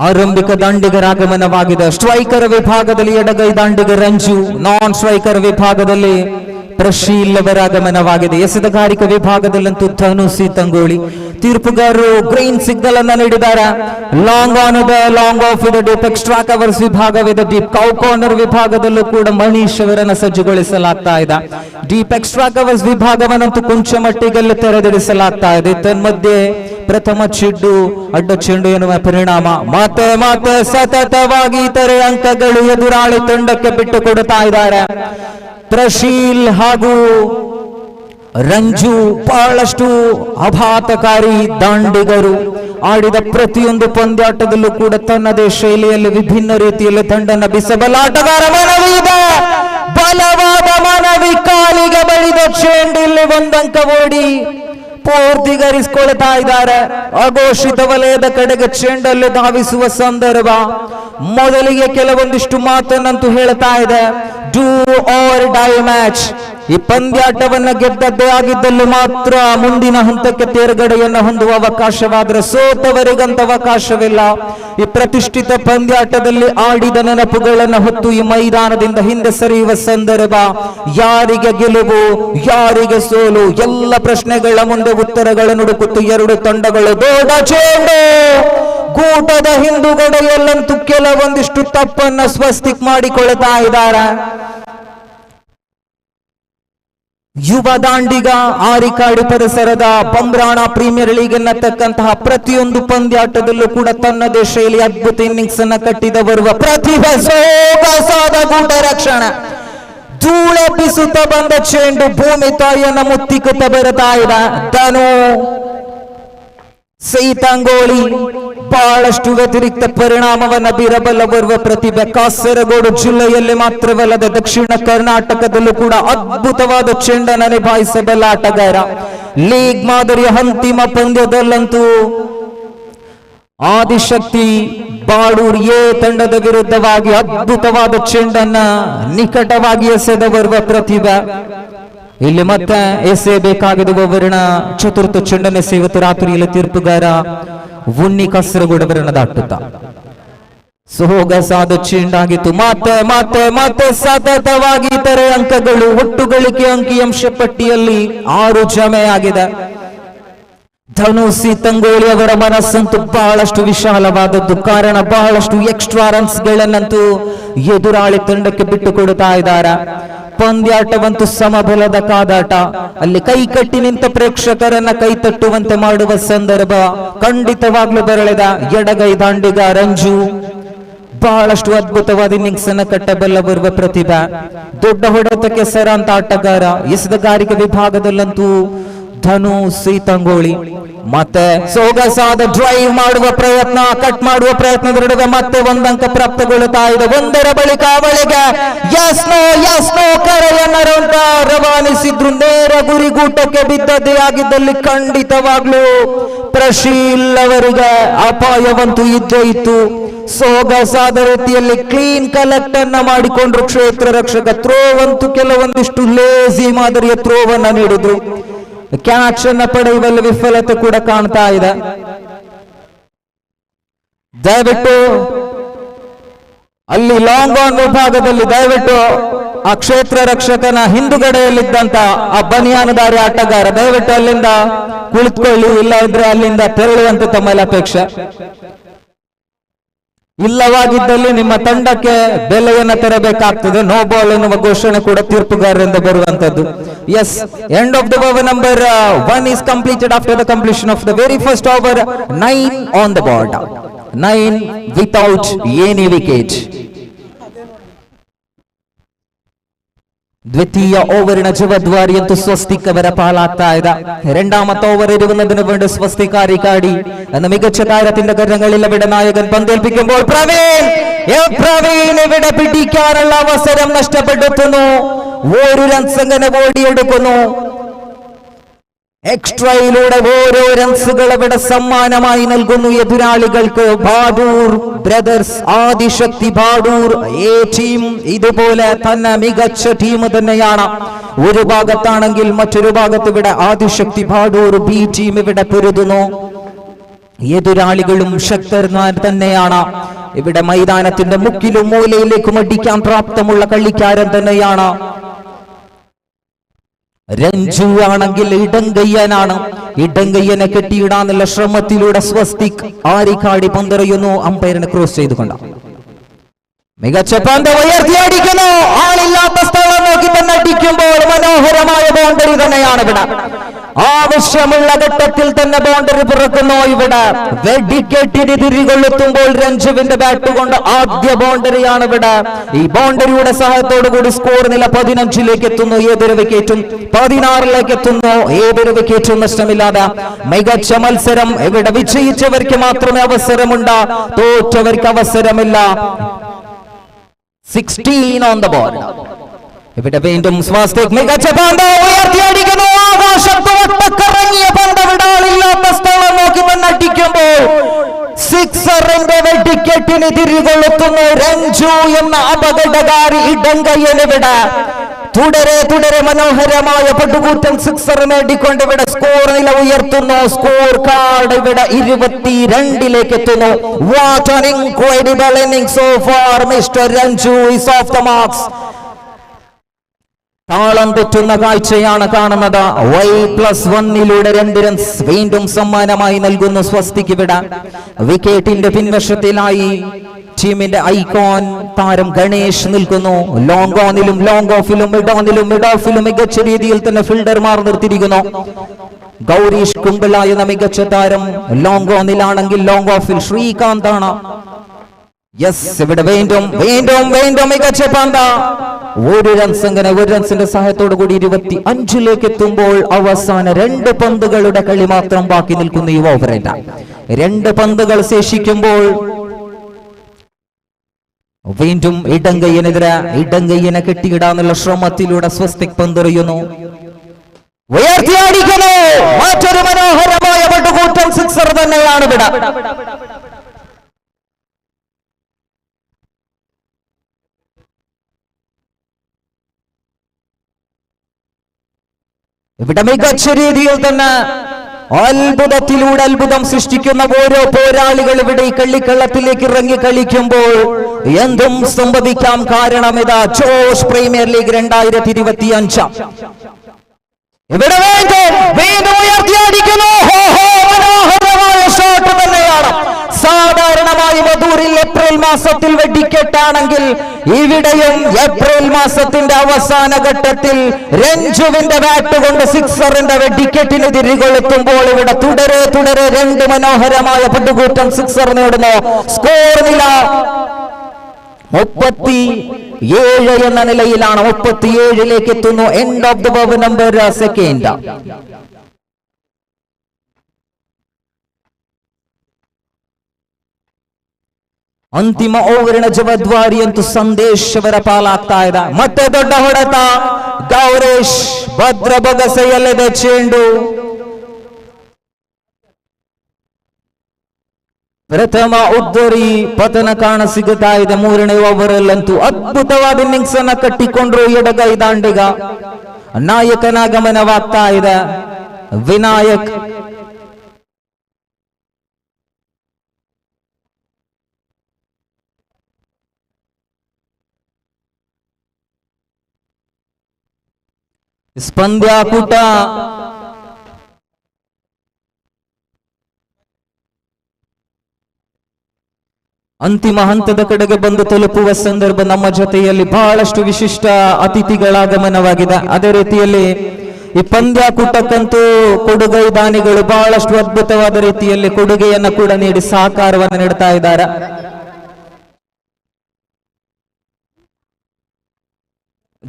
ಆರಂಭಿಕ ದಾಂಡಿಗರ ಆಗಮನವಾಗಿದೆ. ಸ್ಟ್ರೈಕರ್ ವಿಭಾಗದಲ್ಲಿ ಎಡಗೈ ದಾಂಡಿಗ ರಂಜು, ನಾನ್ ಸ್ಟ್ರೈಕರ್ ವಿಭಾಗದಲ್ಲಿ ಪ್ರಶೀಲ್ ಅವರ ಆಗಮನವಾಗಿದೆ. ಎಸೆತಗಾರಿಕ ವಿಭಾಗದಲ್ಲಂತೂ ಧನುಸಿ ತಂಗೋಳಿ. ತೀರ್ಪುಗಾರರು ಗ್ರೀನ್ ಸಿಗ್ನಲ್ ಅನ್ನ ನೀಡಿದ್ದಾರೆ. ಲಾಂಗ್ ಆನ್ ಇದೆ, ಲಾಂಗ್ ಆಫ್ ಇದೆ, ಡೀಪ್ ಎಕ್ಸ್ಟ್ರಾ ಕವರ್ಸ್ ವಿಭಾಗವಿದೆ. ಡೀಪ್ ಕೌ ಕಾರ್ನರ್ ವಿಭಾಗದಲ್ಲೂ ಕೂಡ ಮನೀಶ್ ಅವರನ್ನ ಸಜ್ಜುಗೊಳಿಸಲಾಗ್ತಾ ಇದೆ. ಡೀಪ್ ಎಕ್ಸ್ಟ್ರಾ ಕವರ್ಸ್ ವಿಭಾಗವನ್ನಂತೂ ಕೊಂಚ ಮಟ್ಟಿಗೆಲ್ಲ ತೆರೆದಿಡಿಸಲಾಗ್ತಾ ಇದೆ. ತನ್ಮಧ್ಯೆ ಪ್ರಥಮ ಚೆಂಡು ಅಡ್ಡ ಚೆಂಡು ಎನ್ನುವ ಪರಿಣಾಮ ಮತ್ತೆ ಮತ್ತೆ ಸತತವಾಗಿ ಇತರೆ ಅಂಕಗಳು ಎದುರಾಳಿ ತಂಡಕ್ಕೆ ಬಿಟ್ಟು ಕೊಡುತ್ತಾ ಇದ್ದಾರೆ. ಪ್ರಶೀಲ್ ಹಾಗೂ ರಂಜು ಬಹಳಷ್ಟು ಆಘಾತಕಾರಿ ದಾಂಡಿಗರು. ಆಡಿದ ಪ್ರತಿಯೊಂದು ಪಂದ್ಯಾಟದಲ್ಲೂ ಕೂಡ ತನ್ನದೇ ಶೈಲಿಯಲ್ಲಿ ವಿಭಿನ್ನ ರೀತಿಯಲ್ಲಿ ತಂಡನ ಬೀಸಬಲ್ಲ ಆಟಗಾರ. ಮನವಿ ಇದೆ, ಬಲವಾದ ಮನವಿ. ಕಾಲಿಗೆ ಬಳಿದ ಚೆಂಡು ಇಲ್ಲಿ ಒಂದಂಕ ಓಡಿ ಪೂರ್ತಿಗರಿಸಿಕೊಳ್ತಾ ಇದ್ದಾರೆ. ಅಘೋಷಿತ ವಲಯದ ಕಡೆಗೆ ಚೆಂಡಲ್ಲಿ ಧಾವಿಸುವ ಸಂದರ್ಭ. ಮೊದಲಿಗೆ ಕೆಲವೊಂದಿಷ್ಟು ಮಾತನ್ನಂತೂ ಹೇಳ್ತಾ ಇದೆ, ಡೂ ಆರ್ ಡೈ ಮ್ಯಾಚ್. ಈ ಪಂದ್ಯಾಟವನ್ನ ಗೆದ್ದದ್ದೇ ಆಗಿದ್ದಲ್ಲಿ ಮಾತ್ರ ಮುಂದಿನ ಹಂತಕ್ಕೆ ತೇರ್ಗಡೆಯನ್ನು ಹೊಂದುವ ಅವಕಾಶವಾದರೆ ಸೋತವರಿಗಂತ ಅವಕಾಶವಿಲ್ಲ. ಈ ಪ್ರತಿಷ್ಠಿತ ಪಂದ್ಯಾಟದಲ್ಲಿ ಆಡಿದ ನೆನಪುಗಳನ್ನು ಹೊತ್ತು ಈ ಮೈದಾನದಿಂದ ಹಿಂದೆ ಸರಿಯುವ ಸಂದರ್ಭ. ಯಾರಿಗೆ ಗೆಲುವು, ಯಾರಿಗೆ ಸೋಲು, ಎಲ್ಲ ಪ್ರಶ್ನೆಗಳ ಮುಂದೆ ಉತ್ತರಗಳನ್ನು ಹುಡುಕುತ್ತು ಎರಡು ತಂಡಗಳು. ದೊಡ್ಡ ಚೆಂಡು ಗೂಟದ ಹಿಂದುಗಡೆಯಲ್ಲಂತೂ ಕೆಲವೊಂದಿಷ್ಟು ತಪ್ಪನ್ನ ಸ್ವಸ್ತಿಕ್ ಮಾಡಿಕೊಳ್ತಾ ಇದ್ದಾರೆ. ಯುವ ದಾಂಡಿಗ ಆರಿಕಾಡಿ ಪರಿಸರದ ಬಂಬ್ರಾಣ ಪ್ರೀಮಿಯರ್ ಲೀಗ್ ಎನ್ನತಕ್ಕಂತಹ ಪ್ರತಿಯೊಂದು ಪಂದ್ಯಾಟದಲ್ಲೂ ಕೂಡ ತನ್ನದೇ ಶೈಲಿ ಅದ್ಭುತ ಇನ್ನಿಂಗ್ಸ್ ಅನ್ನ ಕಟ್ಟಿದ ಬರುವ ಪ್ರತಿಭೆ. ಸೋಗಸಾದ ಗೂಟ ರಕ್ಷಣೆ, ಧೂಳೆಬ್ಬಿಸುತ್ತಾ ಬಂದ ಚೆಂಡು ಭೂಮಿ ತಾಯಿಯನ್ನ ಮುತ್ತಿಕ್ಕುತ್ತಾ ಬರುತ್ತಾ ಇದೆ. ಧನು ಸೈತಂಗೋಳಿ ಬಹಳಷ್ಟು ವ್ಯತಿರಿಕ್ತ ಪರಿಣಾಮವನ್ನ ಬೀರಬಲ್ಲ ಬರುವ ಪ್ರತಿಭೆ. ಕಾಸರಗೋಡು ಜಿಲ್ಲೆಯಲ್ಲಿ ಮಾತ್ರವಲ್ಲದೆ ದಕ್ಷಿಣ ಕರ್ನಾಟಕದಲ್ಲೂ ಕೂಡ ಅದ್ಭುತವಾದ ಚೆಂಡನ್ನು ನಿಭಾಯಿಸಬಲ್ಲ ಆಟಗಾರ. ಲೀಗ್ ಮಾದರಿಯ ಅಂತಿಮ ಪಂದ್ಯದಲ್ಲಂತೂ ಆದಿಶಕ್ತಿ ಬಾಡೂರ್ ಎ ತಂಡದ ವಿರುದ್ಧವಾಗಿ ಅದ್ಭುತವಾದ ಚೆಂಡನ್ನ ನಿಕಟವಾಗಿ ಎಸೆದ ಬರುವ ಪ್ರತಿಭೆ. ಇಲ್ಲಿ ಮತ್ತೆ ಎಸೆಯಬೇಕಾಗಿರುವ ವರ್ಣ ಚತುರ್ಥ ಚೆಂಡನ್ನು ಎಸೆಯುವ ರಾತ್ರಿಯಲ್ಲಿ ತೀರ್ಪುಗಾರ ಉನ್ನಿ ಕಾಸರಗೋಡವರನ್ನ ದಾಟುತ್ತಾ ಸೋಗಸಾದ ಚೆಂಡಾಗಿತ್ತು. ಮತ್ತೆ ಮತ್ತೆ ಮತ್ತೆ ಸತತವಾಗಿ ಇತರೆ ಅಂಕಗಳು. ಒಟ್ಟು ಗಳಿಕೆ ಅಂಕಿಅಂಶ ಪಟ್ಟಿಯಲ್ಲಿ 6 ಜಮೆಯಾಗಿದೆ. ಧನುಸಿ ತಂಗೋಳಿ ಅವರ ಮನಸ್ಸಂತೂ ಬಹಳಷ್ಟು ವಿಶಾಲವಾದದ್ದು. ಕಾರಣ ಬಹಳಷ್ಟು ಎಕ್ಸ್ಟ್ರಾ ರನ್ಸ್ ಗಳನ್ನಂತೂ ಎದುರಾಳಿ ತಂಡಕ್ಕೆ ಬಿಟ್ಟು ಕೊಡುತ್ತಾ ಇದ್ದಾರೆ. ಪಂದ್ಯಾಟವಂತೂ ಸಮಬಲದ ಕಾದಾಟ. ಅಲ್ಲಿ ಕೈ ಕಟ್ಟಿ ನಿಂತ ಪ್ರೇಕ್ಷಕರನ್ನ ಕೈ ತಟ್ಟುವಂತೆ ಮಾಡುವ ಸಂದರ್ಭ ಖಂಡಿತವಾಗ್ಲೂ ಬರಳಿದ ಎಡಗೈ ದಾಂಡಿಗ ರಂಜು ಬಹಳಷ್ಟು ಅದ್ಭುತವಾದ ಇನ್ನಿಂಗ್ಸ್ ಅನ್ನ ಕಟ್ಟಬಲ್ಲ ಬರುವ ಪ್ರತಿಭೆ. ದೊಡ್ಡ ಹೊಡೆತಕ್ಕೆ ಸರಂತ ಆಟಗಾರ. ಎಸೆತಗಾರಿಕೆ ವಿಭಾಗದಲ್ಲಂತೂ ಧನು ಸೀತಂಗೋಳಿ. ಮತ್ತೆ ಸೊಗಸಾದ ಡ್ರೈವ್ ಮಾಡುವ ಪ್ರಯತ್ನ, ಕಟ್ ಮಾಡುವ ಪ್ರಯತ್ನದ ನಡುವೆ ಮತ್ತೆ ಒಂದಂಕ ಪ್ರಾಪ್ತಗೊಳ್ಳುತ್ತಾ ಇದೆ. ಒಂದರ ಬಳಿಕ ಅವಳಿಗೆ ಯಸ್ ನೋ ಕರೆಯನ್ನ ರವಾನಿಸಿದ್ರು. ನೇರ ಗುರಿಗೂಟಕ್ಕೆ ಬಿದ್ದದ್ದೇ ಆಗಿದ್ದಲ್ಲಿ ಖಂಡಿತವಾಗ್ಲೂ ಪ್ರಶೀಲ್ ಅವರಿಗೆ ಅಪಾಯವಂತೂ ಇದ್ದೇ ಇತ್ತು. ಸೊಗಸಾದ ರೀತಿಯಲ್ಲಿ ಕ್ಲೀನ್ ಕಲೆಕ್ಟ್ ಅನ್ನ ಮಾಡಿಕೊಂಡ್ರು ಕ್ಷೇತ್ರ ರಕ್ಷಕ. ಥ್ರೋ ಅಂತೂ ಕೆಲವೊಂದಿಷ್ಟು ಲೇಜಿ ಮಾದರಿಯ ಥ್ರೋವನ್ನ ನೀಡಿದ್ರು. ಕ್ಯಾಚ್ ಅನ್ನ ಪಡೆಯುವಲ್ಲಿ ವಿಫಲತೆ ಕೂಡ ಕಾಣ್ತಾ ಇದೆ. ದಯವಿಟ್ಟು ಅಲ್ಲಿ ಲಾಂಗ್ ಆನ್ ವಿಭಾಗದಲ್ಲಿ ದಯವಿಟ್ಟು ಆ ಕ್ಷೇತ್ರ ರಕ್ಷಕನ ಹಿಂದುಗಡೆಯಲ್ಲಿದ್ದಂತ ಆ ಬನಿಯಾನದಾರಿ ಆಟಗಾರ ದಯವಿಟ್ಟು ಅಲ್ಲಿಂದ ಕುಳಿತುಕೊಳ್ಳಿ, ಇಲ್ಲ ಇದ್ರೆ ಅಲ್ಲಿಂದ ತೆರಳುವಂತೆ ತಮ್ಮಲ್ಲಿ ಅಪೇಕ್ಷೆ. ಇಲ್ಲವಾಗಿದ್ದಲ್ಲಿ ನಿಮ್ಮ ತಂಡಕ್ಕೆ ಬೆಲೆಯನ್ನ ತೆರಬೇಕಾಗ್ತದೆ. ನೋ ಬಾಲ್ ಎನ್ನುವ ಘೋಷಣೆ ಕೂಡ ತೀರ್ಪುಗಾರರಿಂದ ಬರುವಂತದ್ದು. Yes, end of the over number 1 is completed after the completion of the very first over. 9 on the board, 9 without any wicket. ದ್ವಿತೀಯ ಓವರಿನ ಜವಾಬ್ದಾರಿಯಂತೂ ಸ್ವಸ್ತಿಕ್ അവരെ പാലാಗ್ತಾ ಇದೆ. രണ്ടാമത്തെ ഓവർ ഇരുന്നതിന് വേണ്ടി സ്വസ്തിക് ആരിക്കാടി എന്ന മികച്ച താരത്തിന്റെ കരങ്ങളിൽ ഇവിടെ നായകൻ പന്തേൽപ്പിക്കുമ്പോൾ പ്രവീൺ ഇവിടെ പിടിക്കാനുള്ള അവസരം നഷ്ടപ്പെടുത്തുന്നു. ഒരു റൺസ് അങ്ങനെ ഓടിയെടുക്കുന്നു. എക്സ്ട്രയിലൂടെ ഓരോ റൺസുകൾ ഇവിടെ സമ്മാനമായി നൽകുന്നു എതിരാളികൾക്ക്. Badoor brothers, Adishakti Badoor A team ഇതുപോലെ തന്നെ മികച്ച ടീം തന്നെയാണ്. ഒരു ഭാഗത്താണെങ്കിൽ മറ്റൊരു ഭാഗത്ത് ഇവിടെ ആദിശക്തി ബാഡൂർ ബി ടീം ഇവിടെ പൊരുതുന്നു. എതിരാളികളും ശക്തന്മാർ തന്നെയാണ്. ഇവിടെ മൈതാനത്തിന്റെ മുക്കിലും മൂലയിലേക്കും അടിക്കാൻ പ്രാപ്തമുള്ള കളിക്കാരൻ തന്നെയാണ്. രഞ്ജു ആണെങ്കിൽ ഇടങ്കയ്യനാണ്. ഇടങ്കയ്യനെ കെട്ടിയിടാനുള്ള ശ്രമത്തിലൂടെ സ്വസ്തിക് ആരിക്കാടി പന്തെറിയുന്നു, അമ്പയറിനെ ക്രോസ് ചെയ്തുകൊണ്ട്. മികച്ച പന്ത് ഉയർത്തിയടിക്കുന്നു. ആളില്ലാത്ത സ്ഥലം നോക്കി തന്നെ അടിക്കുമ്പോൾ മനോഹരമായ ബൗണ്ടറി തന്നെയാണ് ഇവിടെ. ആവശ്യമുള്ള ഘട്ടത്തിൽ തന്നെ ബൗണ്ടറി പിറക്കുന്നു. ഇവിടെ വെടിക്കെട്ടിന് തിരികൊള്ളുത്തുമ്പോൾ രഞ്ജുവിന്റെ ബാറ്റ് കൊണ്ട് ആദ്യ ബൗണ്ടറിയാണ് ഇവിടെ. ഈ ബൗണ്ടറിയുടെ സഹായത്തോടു കൂടി സ്കോർ നില 15 എത്തുന്നു. ഏതൊരു വിക്കറ്റും 16 എത്തുന്നു. ഏതൊരു വിക്കറ്റും നഷ്ടമില്ലാതെ മികച്ച മത്സരം. ഇവിടെ വിജയിച്ചവർക്ക് മാത്രമേ അവസരമുണ്ട്, തോറ്റവർക്ക് അവസരമില്ല. 16 on the board. ഇവിടെ വീണ്ടും സ്വാസ്തിക് മികച്ച പന്ത് ഉയർത്തിയടിക്കുന്നു. ആകാശത്ത് ഒട്ടക്കറങ്ങിയ പന്ത് വിടാളില്ലാത്ത സ്ഥലം നോക്കി തന്നെ അടിക്കുമ്പോൾ സിക്സറിന്റെ വെടിക്കെട്ടിന് തിരികൊള്ളുത്തുന്നു രഞ്ജു എന്ന അപകടകാരി ഇടങ്കയ്യനിവിടെ. തുടരെ മനോഹരമായ പടുകൂറ്റൻ സിക്സർ നേടിക്കൊണ്ട് ഇവിടെ സ്കോർ നില ഉയർത്തുന്നു. സ്കോർ കാർഡ് ഇവിടെ 22 എത്തുന്നു. What an incredible inning so far. Mister Ranju is of the marks. താളം തെറ്റുന്ന കാഴ്ചയാണ് കാണുന്നത്. Y+1 2 റൺസ് വീണ്ടും സമ്മാനമായി നൽകുന്നു സ്വസ്തിക്ക് ഇവിടെ. വിക്കറ്റിന്റെ പിൻവശത്തിലായി ടീമിന്റെ ഐക്കോൺ താരം ഗണേഷ് നിൽക്കുന്നു. ലോങ് ഓണിലും ലോങ് ഓഫിലും മിഡ് ഓഫിലും മികച്ച രീതിയിൽ തന്നെ ഫീൽഡർമാർ നിർത്തിയിരിക്കുന്നു. ഗൗരീഷ് കുംബല എന്ന മികച്ച താരം ലോങ് ഓണിലാണെങ്കിൽ ലോങ് ഓഫിൽ ശ്രീകാന്ത് ആണ്. യെസ്, ഇവിടെ വീണ്ടും മികച്ച പന്ത്. 1 റൺസ്. അങ്ങനെ 1 റൺസിന്റെ സഹായത്തോടു കൂടി 25 എത്തുമ്പോൾ അവസാന 2 പന്തുകളുടെ കളി മാത്രം ബാക്കി നിൽക്കുന്ന ഈ ഓവറിൽ 2 പന്തുകൾ ശേഷിക്കുമ്പോൾ വീണ്ടും ഇടങ്കയ്യനെ കെട്ടിയിടാനുള്ള ശ്രമത്തിലൂടെ സ്വസ്തിക് പന്തെറിയുന്നു. ഉയർത്തിയടിക്കുന്നു. മറ്റൊരു മനോഹരമായ പടുകൂറ്റൻ സിക്സർ തന്നെയാണ് ഇവിടെ. ഇവിടെ മികച്ച രീതിയിൽ തന്നെ അത്ഭുതത്തിലൂടെ അത്ഭുതം സൃഷ്ടിക്കുന്ന ഓരോ പോരാളികൾ ഇവിടെ ഈ കളിക്കളത്തിലേക്ക് ഇറങ്ങി കളിക്കുമ്പോൾ എന്തും സംഭവിക്കാം. കാരണം ഇതാ ജോഷ് പ്രീമിയർ ലീഗ് 2025 ഇവിടെ വീണ്ടും ഉയർത്തിയടിക്കുന്നു. മനോഹരമായ ഷോട്ട് തന്നെയാണ്. സാധാരണമായി മധൂരിൽ ഏപ്രിൽ മാസത്തിൽ വെടിക്കെട്ടാണെങ്കിൽ ഇവിടെയും ഏപ്രിൽ മാസത്തിന്റെ അവസാന ഘട്ടത്തിൽ രഞ്ജുവിന്റെ ബാറ്റ് കൊണ്ട് സിക്സറിന്റെ വെടിക്കെട്ടിന് തിരികൊളുത്തുമ്പോൾ ഇവിടെ തുടരെ 2 മനോഹരമായ പടുകൂറ്റൻ സിക്സർ നേടുന്നു. സ്കോർ നില 37 എന്ന നിലയിലാണ്. 37 എത്തുന്നു. End of the over number 2. ಅಂತಿಮ ಓವರಿನ ಜವಾಬ್ದಾರಿ ಅಂತೂ ಸಂದೇಶವರ ಪಾಲಾಗ್ತಾ ಇದೆ. ಮತ್ತೆ ದೊಡ್ಡ ಹೊಡೆತ. ಗೌರೇಶ್ ಭದ್ರ ಬೊಗಸೆಯಲ್ಲಿದೆ ಚೆಂಡು. ಪ್ರಥಮ ಉದ್ದರಿ ಪತನ ಕಾಣಸಿಗುತ್ತಾ ಇದೆ. 3ನೇ ಓವರಲ್ಲಂತೂ ಅದ್ಭುತವಾದ ಇನ್ನಿಂಗ್ಸ್ ಅನ್ನ ಕಟ್ಟಿಕೊಂಡ್ರು ಎಡಗೈ ದಾಂಡಿಗ. ನಾಯಕನ ಗಮನವಾಗ್ತಾ ಇದೆ ವಿನಾಯಕ್. ಪಂದ್ಯಾಕೂಟ ಅಂತಿಮ ಹಂತದ ಕಡೆಗೆ ಬಂದು ತಲುಪುವ ಸಂದರ್ಭ ನಮ್ಮ ಜೊತೆಯಲ್ಲಿ ಬಹಳಷ್ಟು ವಿಶಿಷ್ಟ ಅತಿಥಿಗಳ ಆಗಮನವಾಗಿದೆ. ಅದೇ ರೀತಿಯಲ್ಲಿ ಈ ಪಂದ್ಯಾಕೂಟಕ್ಕಂತೂ ಕೊಡುಗೈ ದಾನಿಗಳು ಬಹಳಷ್ಟು ಅದ್ಭುತವಾದ ರೀತಿಯಲ್ಲಿ ಕೊಡುಗೆಯನ್ನು ಕೂಡ ನೀಡಿ ಸಹಕಾರವನ್ನು ನೀಡ್ತಾ ಇದ್ದಾರೆ.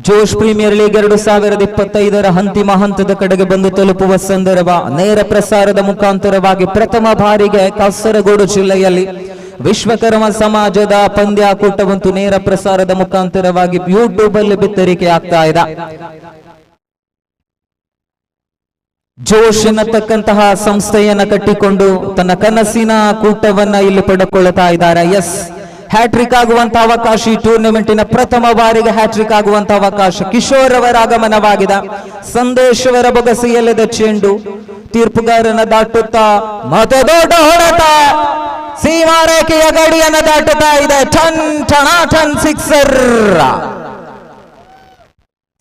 ಜೋಶ್ ಪ್ರೀಮಿಯರ್ ಲೀಗ್ 2025 ಅಂತಿಮ ಹಂತದ ಕಡೆಗೆ ಬಂದು ತಲುಪುವ ಸಂದರ್ಭ ನೇರ ಪ್ರಸಾರದ ಮುಖಾಂತರವಾಗಿ ಪ್ರಥಮ ಬಾರಿಗೆ ಕಾಸರಗೋಡು ಜಿಲ್ಲೆಯಲ್ಲಿ ವಿಶ್ವಕರ್ಮ ಸಮಾಜದ ಪಂದ್ಯಾಕೂಟವಂತೂ ನೇರ ಪ್ರಸಾರದ ಮುಖಾಂತರವಾಗಿ ಯೂಟ್ಯೂಬ್ ಅಲ್ಲಿ ಬಿತ್ತರಿಕೆ ಆಗ್ತಾ ಇದೆ. ಜೋಶ್ ಎನ್ನತಕ್ಕಂತಹ ಸಂಸ್ಥೆಯನ್ನ ಕಟ್ಟಿಕೊಂಡು ತನ್ನ ಕನಸಿನ ಕೂಟವನ್ನ ಇಲ್ಲಿ ಪಡೆದುಕೊಳ್ಳುತ್ತಾ ಇದ್ದಾರೆ. ಎಸ್, ಹ್ಯಾಟ್ರಿಕ್ ಆಗುವಂತಹ ಅವಕಾಶ, ಈ ಟೂರ್ನಮೆಂಟಿನ ಪ್ರಥಮ ಬಾರಿಗೆ ಹ್ಯಾಟ್ರಿಕ್ ಆಗುವಂತಹ ಅವಕಾಶ. ಕಿಶೋರ್ ಅವರ ಆಗಮನವಾಗಿದೆ. ಸಂದೇಶ್ ಅವರ ಬೊಗಸೆಯಲ್ಲಿದೆ ಚೆಂಡು. ತೀರ್ಪುಗಾರನ ದಾಟುತ್ತಾ ಮತ್ತೆ ದೊಡ್ಡ ಹೊಡೆತ. ಸೀಮಾರೇಖೆಯ ಗಡಿಯನ್ನು ದಾಟುತ್ತಾ ಇದೆ. ಟನ್ sixer.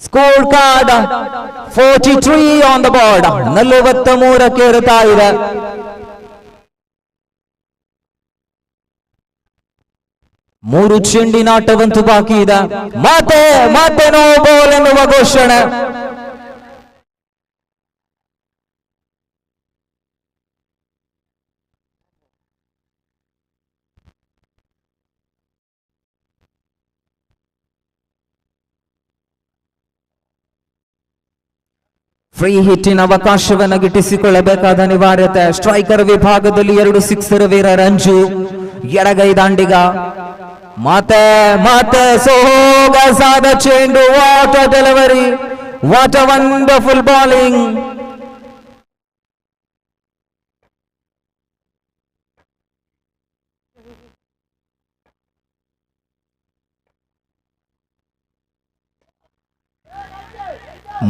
Score card 43 on the board. 43ಕ್ಕೆ ಏರುತ್ತಾ ಇದೆ. ಮೂರು ಚೆಂಡಿನಾಟವಂತೂ ಬಾಕಿ ಇದೆ. ಮತ್ತೆ ನೋ ಬಾಲ್ ಎನ್ನುವ ಘೋಷಣೆ. ಫ್ರೀ ಹಿಟ್ಟಿನ ಅವಕಾಶವನ್ನು ಗಿಟ್ಟಿಸಿಕೊಳ್ಳಬೇಕಾದ ಅನಿವಾರ್ಯತೆ. ಸ್ಟ್ರೈಕರ್ ವಿಭಾಗದಲ್ಲಿ 2 ಸಿಕ್ಸರ್ ವೀರ ರಂಜು, ಎಡಗೈ ದಾಂಡಿಗ. ಮತ್ತೆ ಸೋಗಸಾದ ಚೆಂಡು. What a delivery, what a wonderful bowling.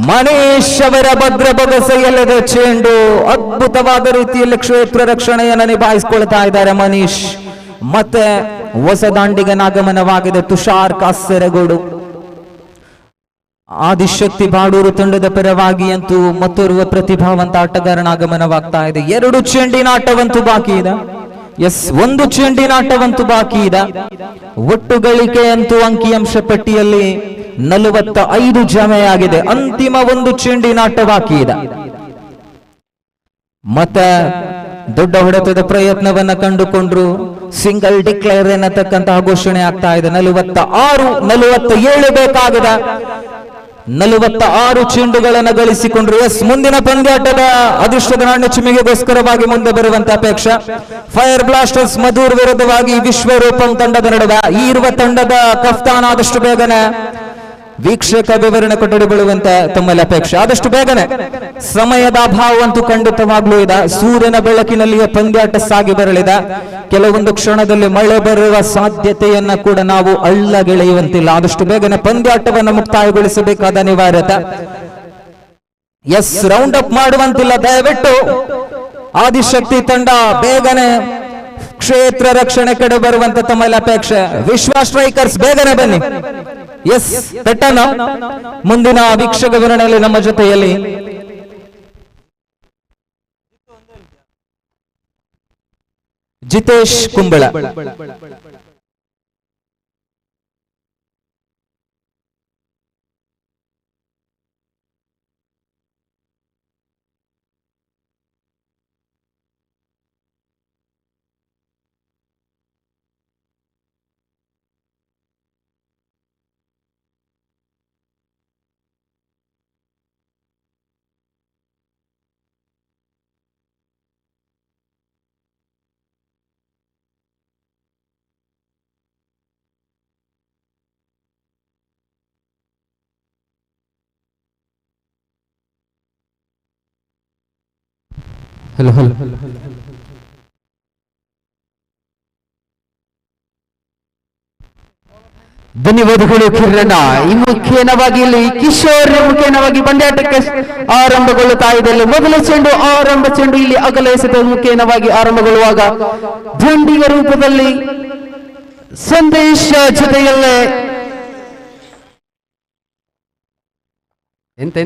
Manish ಅವರ ಭದ್ರ ಬೊಗಸೆಯಲ್ಲದ ಚೆಂಡು. ಅದ್ಭುತವಾದ ರೀತಿಯಲ್ಲಿ ಕ್ಷೇತ್ರ ರಕ್ಷಣೆಯನ್ನು ನಿಭಾಯಿಸಿಕೊಳ್ತಾ ಇದ್ದಾರೆ ಮನೀಶ್. ಮತ್ತೆ ಹೊಸ ದಾಂಡಿಗನ ಆಗಮನವಾಗಿದೆ ತುಷಾರ್ ಕಾಸರಗೋಡು. ಆದಿಶಕ್ತಿ ಬಾಡೂರು ತಂಡದ ಪರವಾಗಿ ಅಂತೂ ಮತ್ತೋರ್ವ ಪ್ರತಿಭಾವಂತ ಆಟಗಾರನ ಆಗಮನವಾಗ್ತಾ ಇದೆ. 2 ಚೆಂಡಿನ ಆಟವಂತೂ ಬಾಕಿ ಇದೆ. ಎಸ್, 1 ಚೆಂಡಿನ ಆಟವಂತೂ ಬಾಕಿ ಇದೆ. ಒಟ್ಟು ಗಳಿಕೆ ಅಂತೂ ಅಂಕಿಅಂಶ ಪಟ್ಟಿಯಲ್ಲಿ 45 ಜಮೆಯಾಗಿದೆ. ಅಂತಿಮ 1 ಚೆಂಡಿನ ಆಟ ಬಾಕಿ ಇದೆ. ಮತ್ತೆ ದೊಡ್ಡ ಹೊಡೆತದ ಪ್ರಯತ್ನವನ್ನ ಕಂಡುಕೊಂಡ್ರು. ಸಿಂಗಲ್ ಡಿಕ್ಲೇರ್ ಎನ್ನತಕ್ಕಂತಹ ಘೋಷಣೆ ಆಗ್ತಾ ಇದೆ. 47 ಬೇಕಾಗಿದೆ. 46 ಚೆಂಡುಗಳನ್ನು ಗಳಿಸಿಕೊಂಡ್ರು. ಎಸ್, ಮುಂದಿನ ಪಂದ್ಯಾಟದ ಅದೃಷ್ಟದ ನಾಣ್ಯ ಚಿಮ್ಮಿಗೆಗೋಸ್ಕರವಾಗಿ ಮುಂದೆ ಬರುವಂತ ಅಪೇಕ್ಷೆ. ಫೈರ್ ಬ್ಲಾಸ್ಟರ್ಸ್ ಮಧುರ್ ವಿರುದ್ಧವಾಗಿ ವಿಶ್ವರೂಪಂ ತಂಡದ ನಡುವೆ ಈ ಇರುವ ತಂಡದ ಕಫ್ತಾನ ಆದಷ್ಟು ಬೇಗನೆ ವೀಕ್ಷಕ ವಿವರಣೆ ಕೊಠಡಿ ಬೀಳುವಂತೆ ತಮ್ಮಲ್ಲಿ ಅಪೇಕ್ಷೆ. ಆದಷ್ಟು ಬೇಗನೆ, ಸಮಯದ ಅಭಾವವಂತೂ ಖಂಡಿತವಾಗ್ಲೂ ಇದೆ. ಸೂರ್ಯನ ಬೆಳಕಿನಲ್ಲಿಯೇ ಪಂದ್ಯಾಟ ಸಾಗಿ ಬರಲಿದೆ. ಕೆಲವೊಂದು ಕ್ಷಣದಲ್ಲಿ ಮಳೆ ಬರುವ ಸಾಧ್ಯತೆಯನ್ನ ಕೂಡ ನಾವು ಅಳ್ಳಗೆಳೆಯುವಂತಿಲ್ಲ. ಆದಷ್ಟು ಬೇಗನೆ ಪಂದ್ಯಾಟವನ್ನು ಮುಕ್ತಾಯಗೊಳಿಸಬೇಕಾದ ಅನಿವಾರ್ಯತೆ. ಎಸ್, ರೌಂಡ್ ಅಪ್ ಮಾಡುವಂತಿಲ್ಲ. ದಯವಿಟ್ಟು ಆದಿಶಕ್ತಿ ತಂಡ ಬೇಗನೆ ಕ್ಷೇತ್ರ ರಕ್ಷಣೆ ಕಡೆ ಬರುವಂತ ತಮ್ಮಲ್ಲಿ ಅಪೇಕ್ಷೆ. ವಿಶ್ವ ಸ್ಟ್ರೈಕರ್ಸ್ ಬೇಗನೆ ಬನ್ನಿ. ಎಸ್, ಪೆಟ್ಟನ ಮುಂದಿನ ವೀಕ್ಷಕ ವಿವರಣೆಯಲ್ಲಿ ನಮ್ಮ ಜೊತೆಯಲ್ಲಿ ಜಿತೇಶ್ ಕುಂಬಳ. ಹಲೋ ಧನ್ಯವಾದಗಳು ಕಿರಣ. ಈ ಮುಖೇನವಾಗಿ ಇಲ್ಲಿ ಕಿಶೋರ್ ಮುಖೇನವಾಗಿ ಪಂದ್ಯಾಟಕ್ಕೆ ಆರಂಭಗೊಳ್ಳುತ್ತಾ ಇದೆ. ಮೊದಲ ಚೆಂಡು ಆರಂಭ ಚೆಂಡು ಇಲ್ಲಿ ಅಗಲ ಎಸೆತ ಮುಖೇನವಾಗಿ ಆರಂಭಗೊಳ್ಳುವಾಗ ದಂಡಿಗ ರೂಪದಲ್ಲಿ ಸಂದೇಶ ಜೊತೆಯಲ್ಲೇ ಎಂತ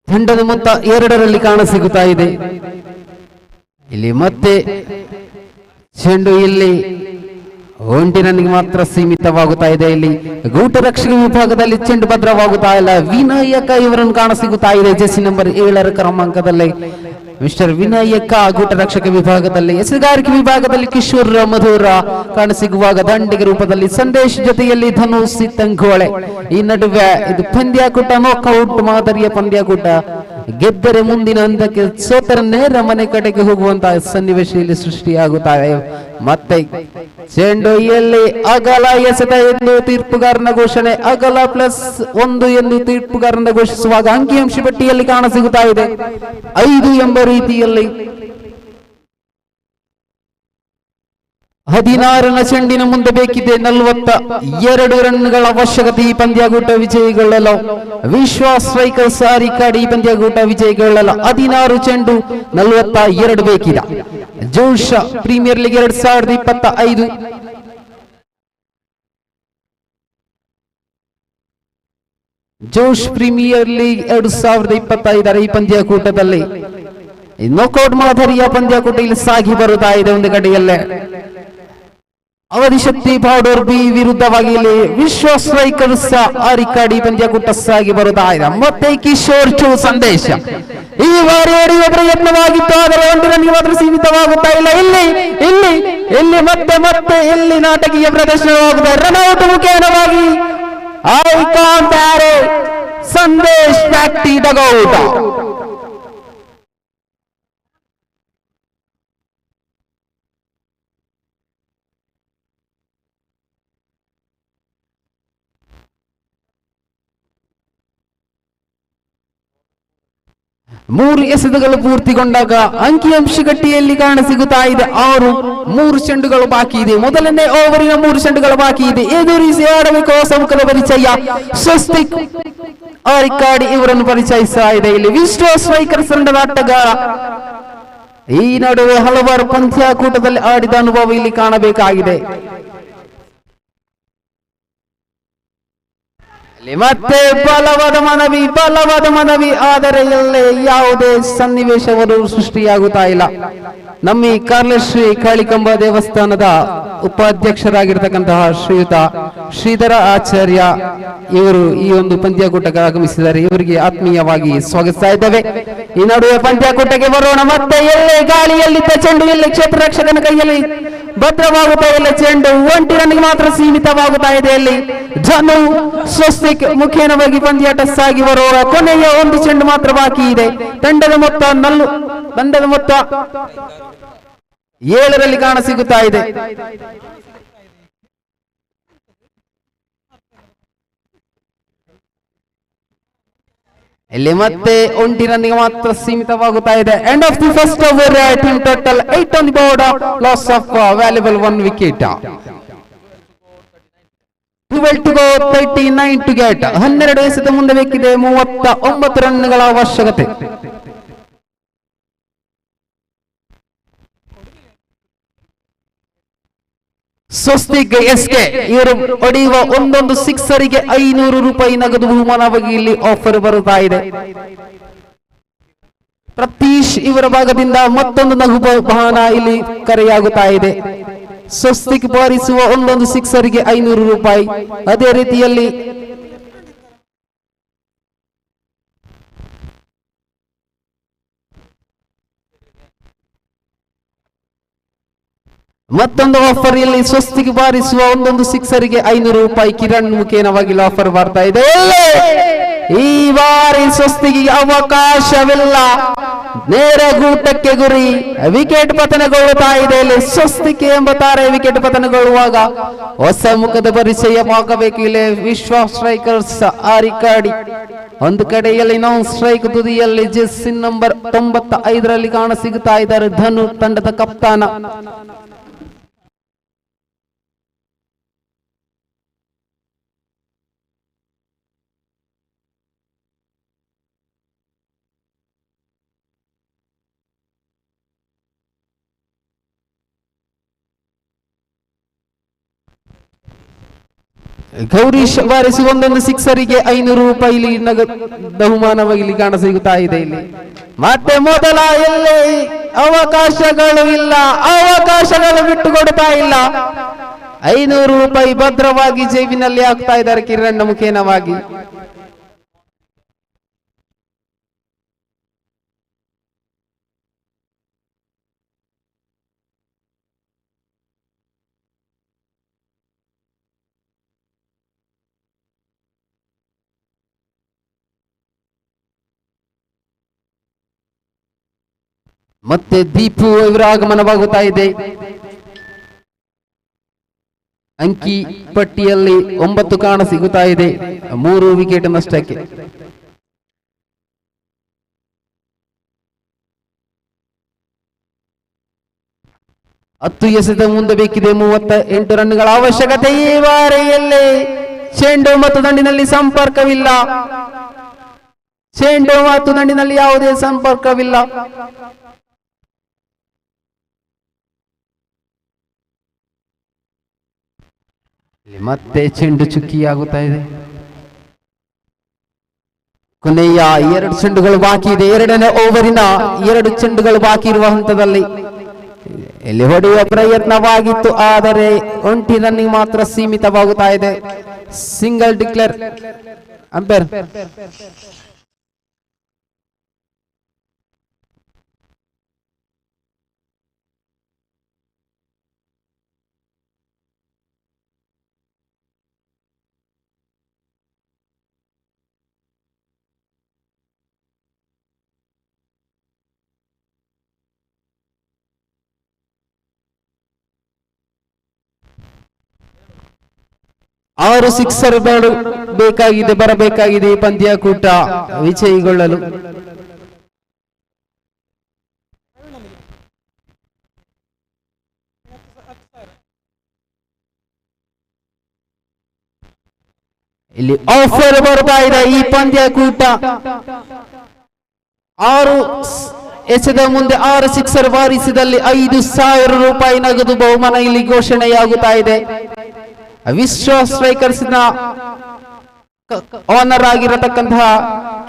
ತಂಡದ ಮೊತ್ತ 2ರಲ್ಲಿ ಕಾಣಸಿಗುತ್ತಾ ಇದೆ. ಇಲ್ಲಿ ಮತ್ತೆ ಚೆಂಡು ಇಲ್ಲಿ ಒಂಟಿರನಿಗೆ ಮಾತ್ರ ಸೀಮಿತವಾಗುತ್ತಾ ಇದೆ. ಇಲ್ಲಿ ಗೂಟ ರಕ್ಷಕ ವಿಭಾಗದಲ್ಲಿ ಚೆಂಡು ಭದ್ರವಾಗುತ್ತಾ ಇಲ್ಲ. ವಿನಾಯಕ ಇವರನ್ನು ಕಾಣಸಿಗುತ್ತಾ ಇದೆ. ಜೆಸಿ ನಂಬರ್ 7 ಕ್ರಮಾಂಕದಲ್ಲಿ ಮಿಸ್ಟರ್ ವಿನಾಯಕ ಗೂಟ ರಕ್ಷಕ ವಿಭಾಗದಲ್ಲಿ. ಎಸೆಗಾರಿಕೆ ವಿಭಾಗದಲ್ಲಿ ಕಿಶೋರ್ ಮಧುರ ಕಾಣಸಿಗುವಾಗ ದಂಡಿಗ ರೂಪದಲ್ಲಿ ಸಂದೇಶ್ ಜೊತೆಯಲ್ಲಿ ಧನುಷ್ ತಂಗೋಳೆ. ಈ ನಡುವೆ ಇದು ಪಂದ್ಯಾಕೂಟ, ನಾಕ್ಔಟ್ ಮಾದರಿಯ ಪಂದ್ಯಾಕೂಟ. ಗೆದ್ದರೆ ಮುಂದಿನ ಹಂತಕ್ಕೆ, ಸೋತರ ನೇರ ಮನೆ ಕಡೆಗೆ ಹೋಗುವಂತಹ ಸನ್ನಿವೇಶ ಇಲ್ಲಿ ಸೃಷ್ಟಿಯಾಗುತ್ತಾರೆ. ಮತ್ತೆ ಚೆಂಡು ಎಲ್ಲಿ ಅಗಲ ಎಸೆತ ಎಂದು ತೀರ್ಪುಗಾರನ ಘೋಷಣೆ. ಅಗಲ +1 ಎಂದು ತೀರ್ಪುಗಾರನ ಘೋಷಿಸುವಾಗ ಅಂಕಿಅಂಶ ಪಟ್ಟಿಯಲ್ಲಿ ಕಾಣಸಿಗುತ್ತಾ ಇದೆ 5 ಎಂಬ ರೀತಿಯಲ್ಲಿ. 16ನ ಚೆಂಡಿನ ಮುಂದೆ ಬೇಕಿದೆ 42 ರನ್ಗಳ ಅವಶ್ಯಕತೆ ಈ ಪಂದ್ಯಾಕೂಟ ವಿಜಯಿಗೊಳ್ಳಲು. ವಿಶ್ವ ಸ್ಟ್ರೈಕರ್ಸ್ ಆರಿಕಾಡಿ ಈ ಪಂದ್ಯಾಕೂಟ ವಿಜಯಿಗೊಳ್ಳಲು 16 ಚೆಂಡು 42 ಬೇಕಿದೆ. ಜೋಶ್ ಪ್ರೀಮಿಯರ್ ಲೀಗ್ 2025 ಜೋಶ್ ಪ್ರೀಮಿಯರ್ ಲೀಗ್ 2025 ಈ ಪಂದ್ಯಾಕೂಟದಲ್ಲಿ ನಾಕೌಟ್ ಮಾದರಿಯ ಪಂದ್ಯಾಕೂಟ ಇಲ್ಲಿ ಸಾಗಿ ಬರುತ್ತಾ ಇದೆ. ಒಂದು ಕಡೆಯಲ್ಲೇ ಅವಧಿಶಕ್ತಿ ಪೌಡರ್ ಬಿ ವಿರುದ್ಧವಾಗಿ ಇಲ್ಲಿ ವಿಶ್ವ ಸ್ಟ್ರೈಕರ್ಸ್ ಆರಿಕಾಡಿ ಪಂದ್ಯಾಕೂಟ ಸಾಗಿ ಬರುತ್ತಾ ಇದೆ. ಮತ್ತೆ ಕಿಶೋರ್ ಚು ಸಂದೇಶ ಈ ಬಾರಿ ಹೊಡೆಯುವ ಪ್ರಯತ್ನವಾಗಿತ್ತು, ಆದರೆ ಒಂದು ರನ್ಗೆ ಮಾತ್ರ ಸೀಮಿತವಾಗುತ್ತಾ ಇಲ್ಲ. ಇಲ್ಲಿ ಇಲ್ಲಿ ಇಲ್ಲಿ ಮತ್ತೆ ಮತ್ತೆ ಇಲ್ಲಿ ನಾಟಕೀಯ ಪ್ರದರ್ಶನವಾಗುತ್ತದೆ. Run out ಮುಖೇನವಾಗಿ Sandesh ಫ್ಯಾಕ್ಟಿ dugout. ಮೂರು ಎಸೆತಗಳು ಪೂರ್ತಿಗೊಂಡಾಗ ಅಂಕಿಅಂಶ ಗಟ್ಟಿಯಲ್ಲಿ ಕಾಣಸಿಗುತ್ತಾ ಇದೆ 6. 3 ಚೆಂಡುಗಳು ಬಾಕಿ ಇದೆ. ಮೊದಲನೇ ಓವರಿನ 3 ಚೆಂಡುಗಳು ಬಾಕಿ ಇದೆ. ಎದುರಿಸಿ ಆಡಬೇಕು ಹೊಸ ಮುಖದ ಪರಿಚಯ ಸ್ವಸ್ತಿಕ್ ಆರಿಕಾಡಿ ಇವರನ್ನು ಪರಿಚಯಿಸ್ತಾ ಇದೆ ಇಲ್ಲಿ ವಿಶ್ವ ಸ್ಟ್ರೈಕರ್ಸ್ ತಂಡದ ಆಟಗಾರ. ಈ ನಡುವೆ ಹಲವಾರು ಪಂದ್ಯಾಕೂಟದಲ್ಲಿ ಆಡಿದ ಅನುಭವ ಇಲ್ಲಿ ಕಾಣಬೇಕಾಗಿದೆ. ಮತ್ತೆ ಬಲವಾದ ಮನವಿ ಆದರೆ ಎಲ್ಲೇ ಯಾವುದೇ ಸನ್ನಿವೇಶವರು ಸೃಷ್ಟಿಯಾಗುತ್ತಾ ಇಲ್ಲ. ನಮ್ಮ ಈ ಕಾರ್ಲಶ್ರೀ ಕಾಳಿಕಂಬ ದೇವಸ್ಥಾನದ ಉಪಾಧ್ಯಕ್ಷರಾಗಿರ್ತಕ್ಕಂತಹ ಶ್ರೀಯುತ ಶ್ರೀಧರ ಆಚಾರ್ಯ ಇವರು ಈ ಒಂದು ಪಂದ್ಯಾಕೂಟಕ್ಕೆ ಆಗಮಿಸಿದ್ದಾರೆ. ಇವರಿಗೆ ಆತ್ಮೀಯವಾಗಿ ಸ್ವಾಗತಿಸ್ತಾ ಇದ್ದೇವೆ. ಈ ನಡುವೆ ಪಂದ್ಯಾಕೂಟಕ್ಕೆ ಬರೋಣ. ಮತ್ತೆ ಎಲ್ಲೇ ಗಾಳಿಯಲ್ಲಿದ್ದ ಚೆಂಡು ಇಲ್ಲಿ ಕ್ಷೇತ್ರ ರಕ್ಷಕನ ಕೈಯಲ್ಲಿ ಭದ್ರವಾಗುತ್ತಾ ಇಲ್ಲ. ಚೆಂಡು 1 ರನ್ಗೆ ಮಾತ್ರ ಸೀಮಿತವಾಗುತ್ತಾ ಇದೆ. ಇಲ್ಲಿ ಜನು ಸ್ವಸ್ತಿಕ್ ಮುಖೇನವಾಗಿ ಪಂದ್ಯಾಟ ಸಾಗಿ ಬರುವ ಕೊನೆಯ 1 ಚೆಂಡು ಮಾತ್ರ ಬಾಕಿ ಇದೆ. ತಂಡದ ಮೊತ್ತ 7ರಲ್ಲಿ ಕಾಣಸಿಗುತ್ತಾ ಇದೆ. ಇಲ್ಲಿ ಮತ್ತೆ 1 ರನ್ಗೆ ಮಾತ್ರ ಸೀಮಿತವಾಗುತ್ತಾ ಇದೆ. End of the first over. Team total 8 on the board. Loss of valuable 1 wicket. 12 to go, 39 to get. 12 ಎಸೆತ ಮುಂದೆ ಬೇಕಿದೆ 39 ರನ್ಗಳ ಅವಶ್ಯಕತೆ. ಸ್ವಸ್ತಿಕ್ ಎಸ್ಕೆ ಇವರು ಹೊಡೆಯುವ ಒಂದೊಂದು ಸಿಕ್ಸರಿಗೆ 500 ರೂಪಾಯಿ ನಗದು ಬಹುಮಾನವಾಗಿ ಇಲ್ಲಿ ಆಫರ್ ಬರುತ್ತಾ ಇದೆ. ಪ್ರತೀಶ್ ಇವರ ಭಾಗದಿಂದ ಮತ್ತೊಂದು ನಗು ಬಹುಮಾನ ಇಲ್ಲಿ ಕರೆಯಾಗುತ್ತಾ ಇದೆ. ಸ್ವಸ್ತಿಕ್ ಬಾರಿಸುವ ಒಂದೊಂದು ಸಿಕ್ಸರಿಗೆ 500 ರೂಪಾಯಿ. ಅದೇ ರೀತಿಯಲ್ಲಿ ಮತ್ತೊಂದು ಆಫರ್ ಇಲ್ಲಿ ಸ್ವಸ್ತಿಕ್ ಬಾರಿಸುವ ಒಂದೊಂದು ಸಿಕ್ಸರಿಗೆ 500 ರೂಪಾಯಿ ಕಿರಣ್ ಮುಖೇನವಾಗಿ ಆಫರ್ ಬರ್ತಾ ಇದೆ. ಈ ಬಾರಿ ಸ್ವಸ್ತಿಗೆ ಅವಕಾಶವಿಲ್ಲ. ನೇರ ಗೂಟಕ್ಕೆ ಗುರಿ. ವಿಕೆಟ್ ಪತನಗೊಳ್ಳುತ್ತಾ ಇದೆ. ಇಲ್ಲಿ ಸ್ವಸ್ತಿಕ್ ಎಂಬ ತಾರೆ ವಿಕೆಟ್ ಪತನಗೊಳ್ಳುವಾಗ ಹೊಸ ಮುಖದ ಪರಿಚಯವಾಗಬೇಕು. ಇಲ್ಲಿ ವಿಶ್ವ ಸ್ಟ್ರೈಕರ್ಸ್ ಆರಿಕಾಡಿ ಒಂದು ಕಡೆಯಲ್ಲಿ ನಾನ್ ಸ್ಟ್ರೈಕ್ ತುದಿಯಲ್ಲಿ ಜೆರ್ಸಿ ನಂಬರ್ 95ರಲ್ಲಿ ಕಾಣಸಿಗುತ್ತಾ ಇದ್ದಾರೆ ಧನು ತಂಡದ ಕಪ್ತಾನ. ಗೌರೀಶ್ ಬಾರಿಸಿ ಒಂದೊಂದು ಸಿಕ್ಸರಿಗೆ 500 ರೂಪಾಯಿ ಇಲ್ಲಿ ಬಹುಮಾನವಾಗಿ ಇಲ್ಲಿ ಕಾಣಸಿಗುತ್ತಾ ಇದೆ. ಇಲ್ಲಿ ಮತ್ತೆ ಮೊದಲ ಎಲ್ಲಿ ಅವಕಾಶಗಳು ಇಲ್ಲ, ಅವಕಾಶಗಳು ಬಿಟ್ಟುಕೊಡ್ತಾ ಇಲ್ಲ. 500 ರೂಪಾಯಿ ಭದ್ರವಾಗಿ ಜೇಬಿನಲ್ಲಿ ಹಾಕ್ತಾ ಇದ್ದಾರೆ ಕಿರಣ್ ಮುಖೇನವಾಗಿ. ಮತ್ತೆ ದೀಪು ಇವರ ಆಗಮನವಾಗುತ್ತಾ ಇದೆ. ಅಂಕಿ ಪಟ್ಟಿಯಲ್ಲಿ 9 ಕಾಣ ಸಿಗುತ್ತಾ ಇದೆ, 3 ವಿಕೆಟ್ ನಷ್ಟಕ್ಕೆ. ಹತ್ತು ಎಸೆದ ಮುಂದೆ ಬೇಕಿದೆ 38 ರನ್ಗಳ ಅವಶ್ಯಕತೆ. ಈ ಬಾರಿಯಲ್ಲಿ ಚೆಂಡು ಮತ್ತು ದಂಡಿನಲ್ಲಿ ಸಂಪರ್ಕವಿಲ್ಲ, ಚೆಂಡು ಮತ್ತು ದಂಡಿನಲ್ಲಿ ಯಾವುದೇ ಸಂಪರ್ಕವಿಲ್ಲ. ಮತ್ತೆ ಚೆಂಡು ಚುಕ್ಕಿಯಾಗುತ್ತಾ ಇದೆ. ಕೊನೆಯ 2 ಚೆಂಡುಗಳು ಬಾಕಿ ಇದೆ. 2ನೇ ಓವರಿನ 2 ಚೆಂಡುಗಳು ಬಾಕಿ ಇರುವ ಹಂತದಲ್ಲಿ ಇಲ್ಲಿ ಹೊಡೆಯುವ ಪ್ರಯತ್ನವಾಗಿತ್ತು, ಆದರೆ 20 ರನ್ನಿಂಗ್ ಮಾತ್ರ ಸೀಮಿತವಾಗುತ್ತಾ ಇದೆ. Single declare umpire. ಆರು ಸಿಕ್ಸರ್ ಬರಬೇಕಾಗಿದೆ ಈ ಪಂದ್ಯಾಕೂಟ ವಿಜಯಿಗೊಳ್ಳಲು. ಇಲ್ಲಿ ಆಫರ್ ಬರ್ತಾ ಇದೆ ಈ ಪಂದ್ಯಾಕೂಟ. 6 ಎಸೆದ ಮುಂದೆ 6 ಸಿಕ್ಸರ್ ಬಾರಿಸಿದಲ್ಲಿ 5,000 ರೂಪಾಯಿ ನಗದು ಬಹುಮಾನ ಇಲ್ಲಿ ಘೋಷಣೆಯಾಗುತ್ತಾ ಇದೆ. ವಿಶ್ವ ಸ್ಟ್ರೈಕರ್ಸ್ ನ ಓನರ್ ಆಗಿರತಕ್ಕಂತಹ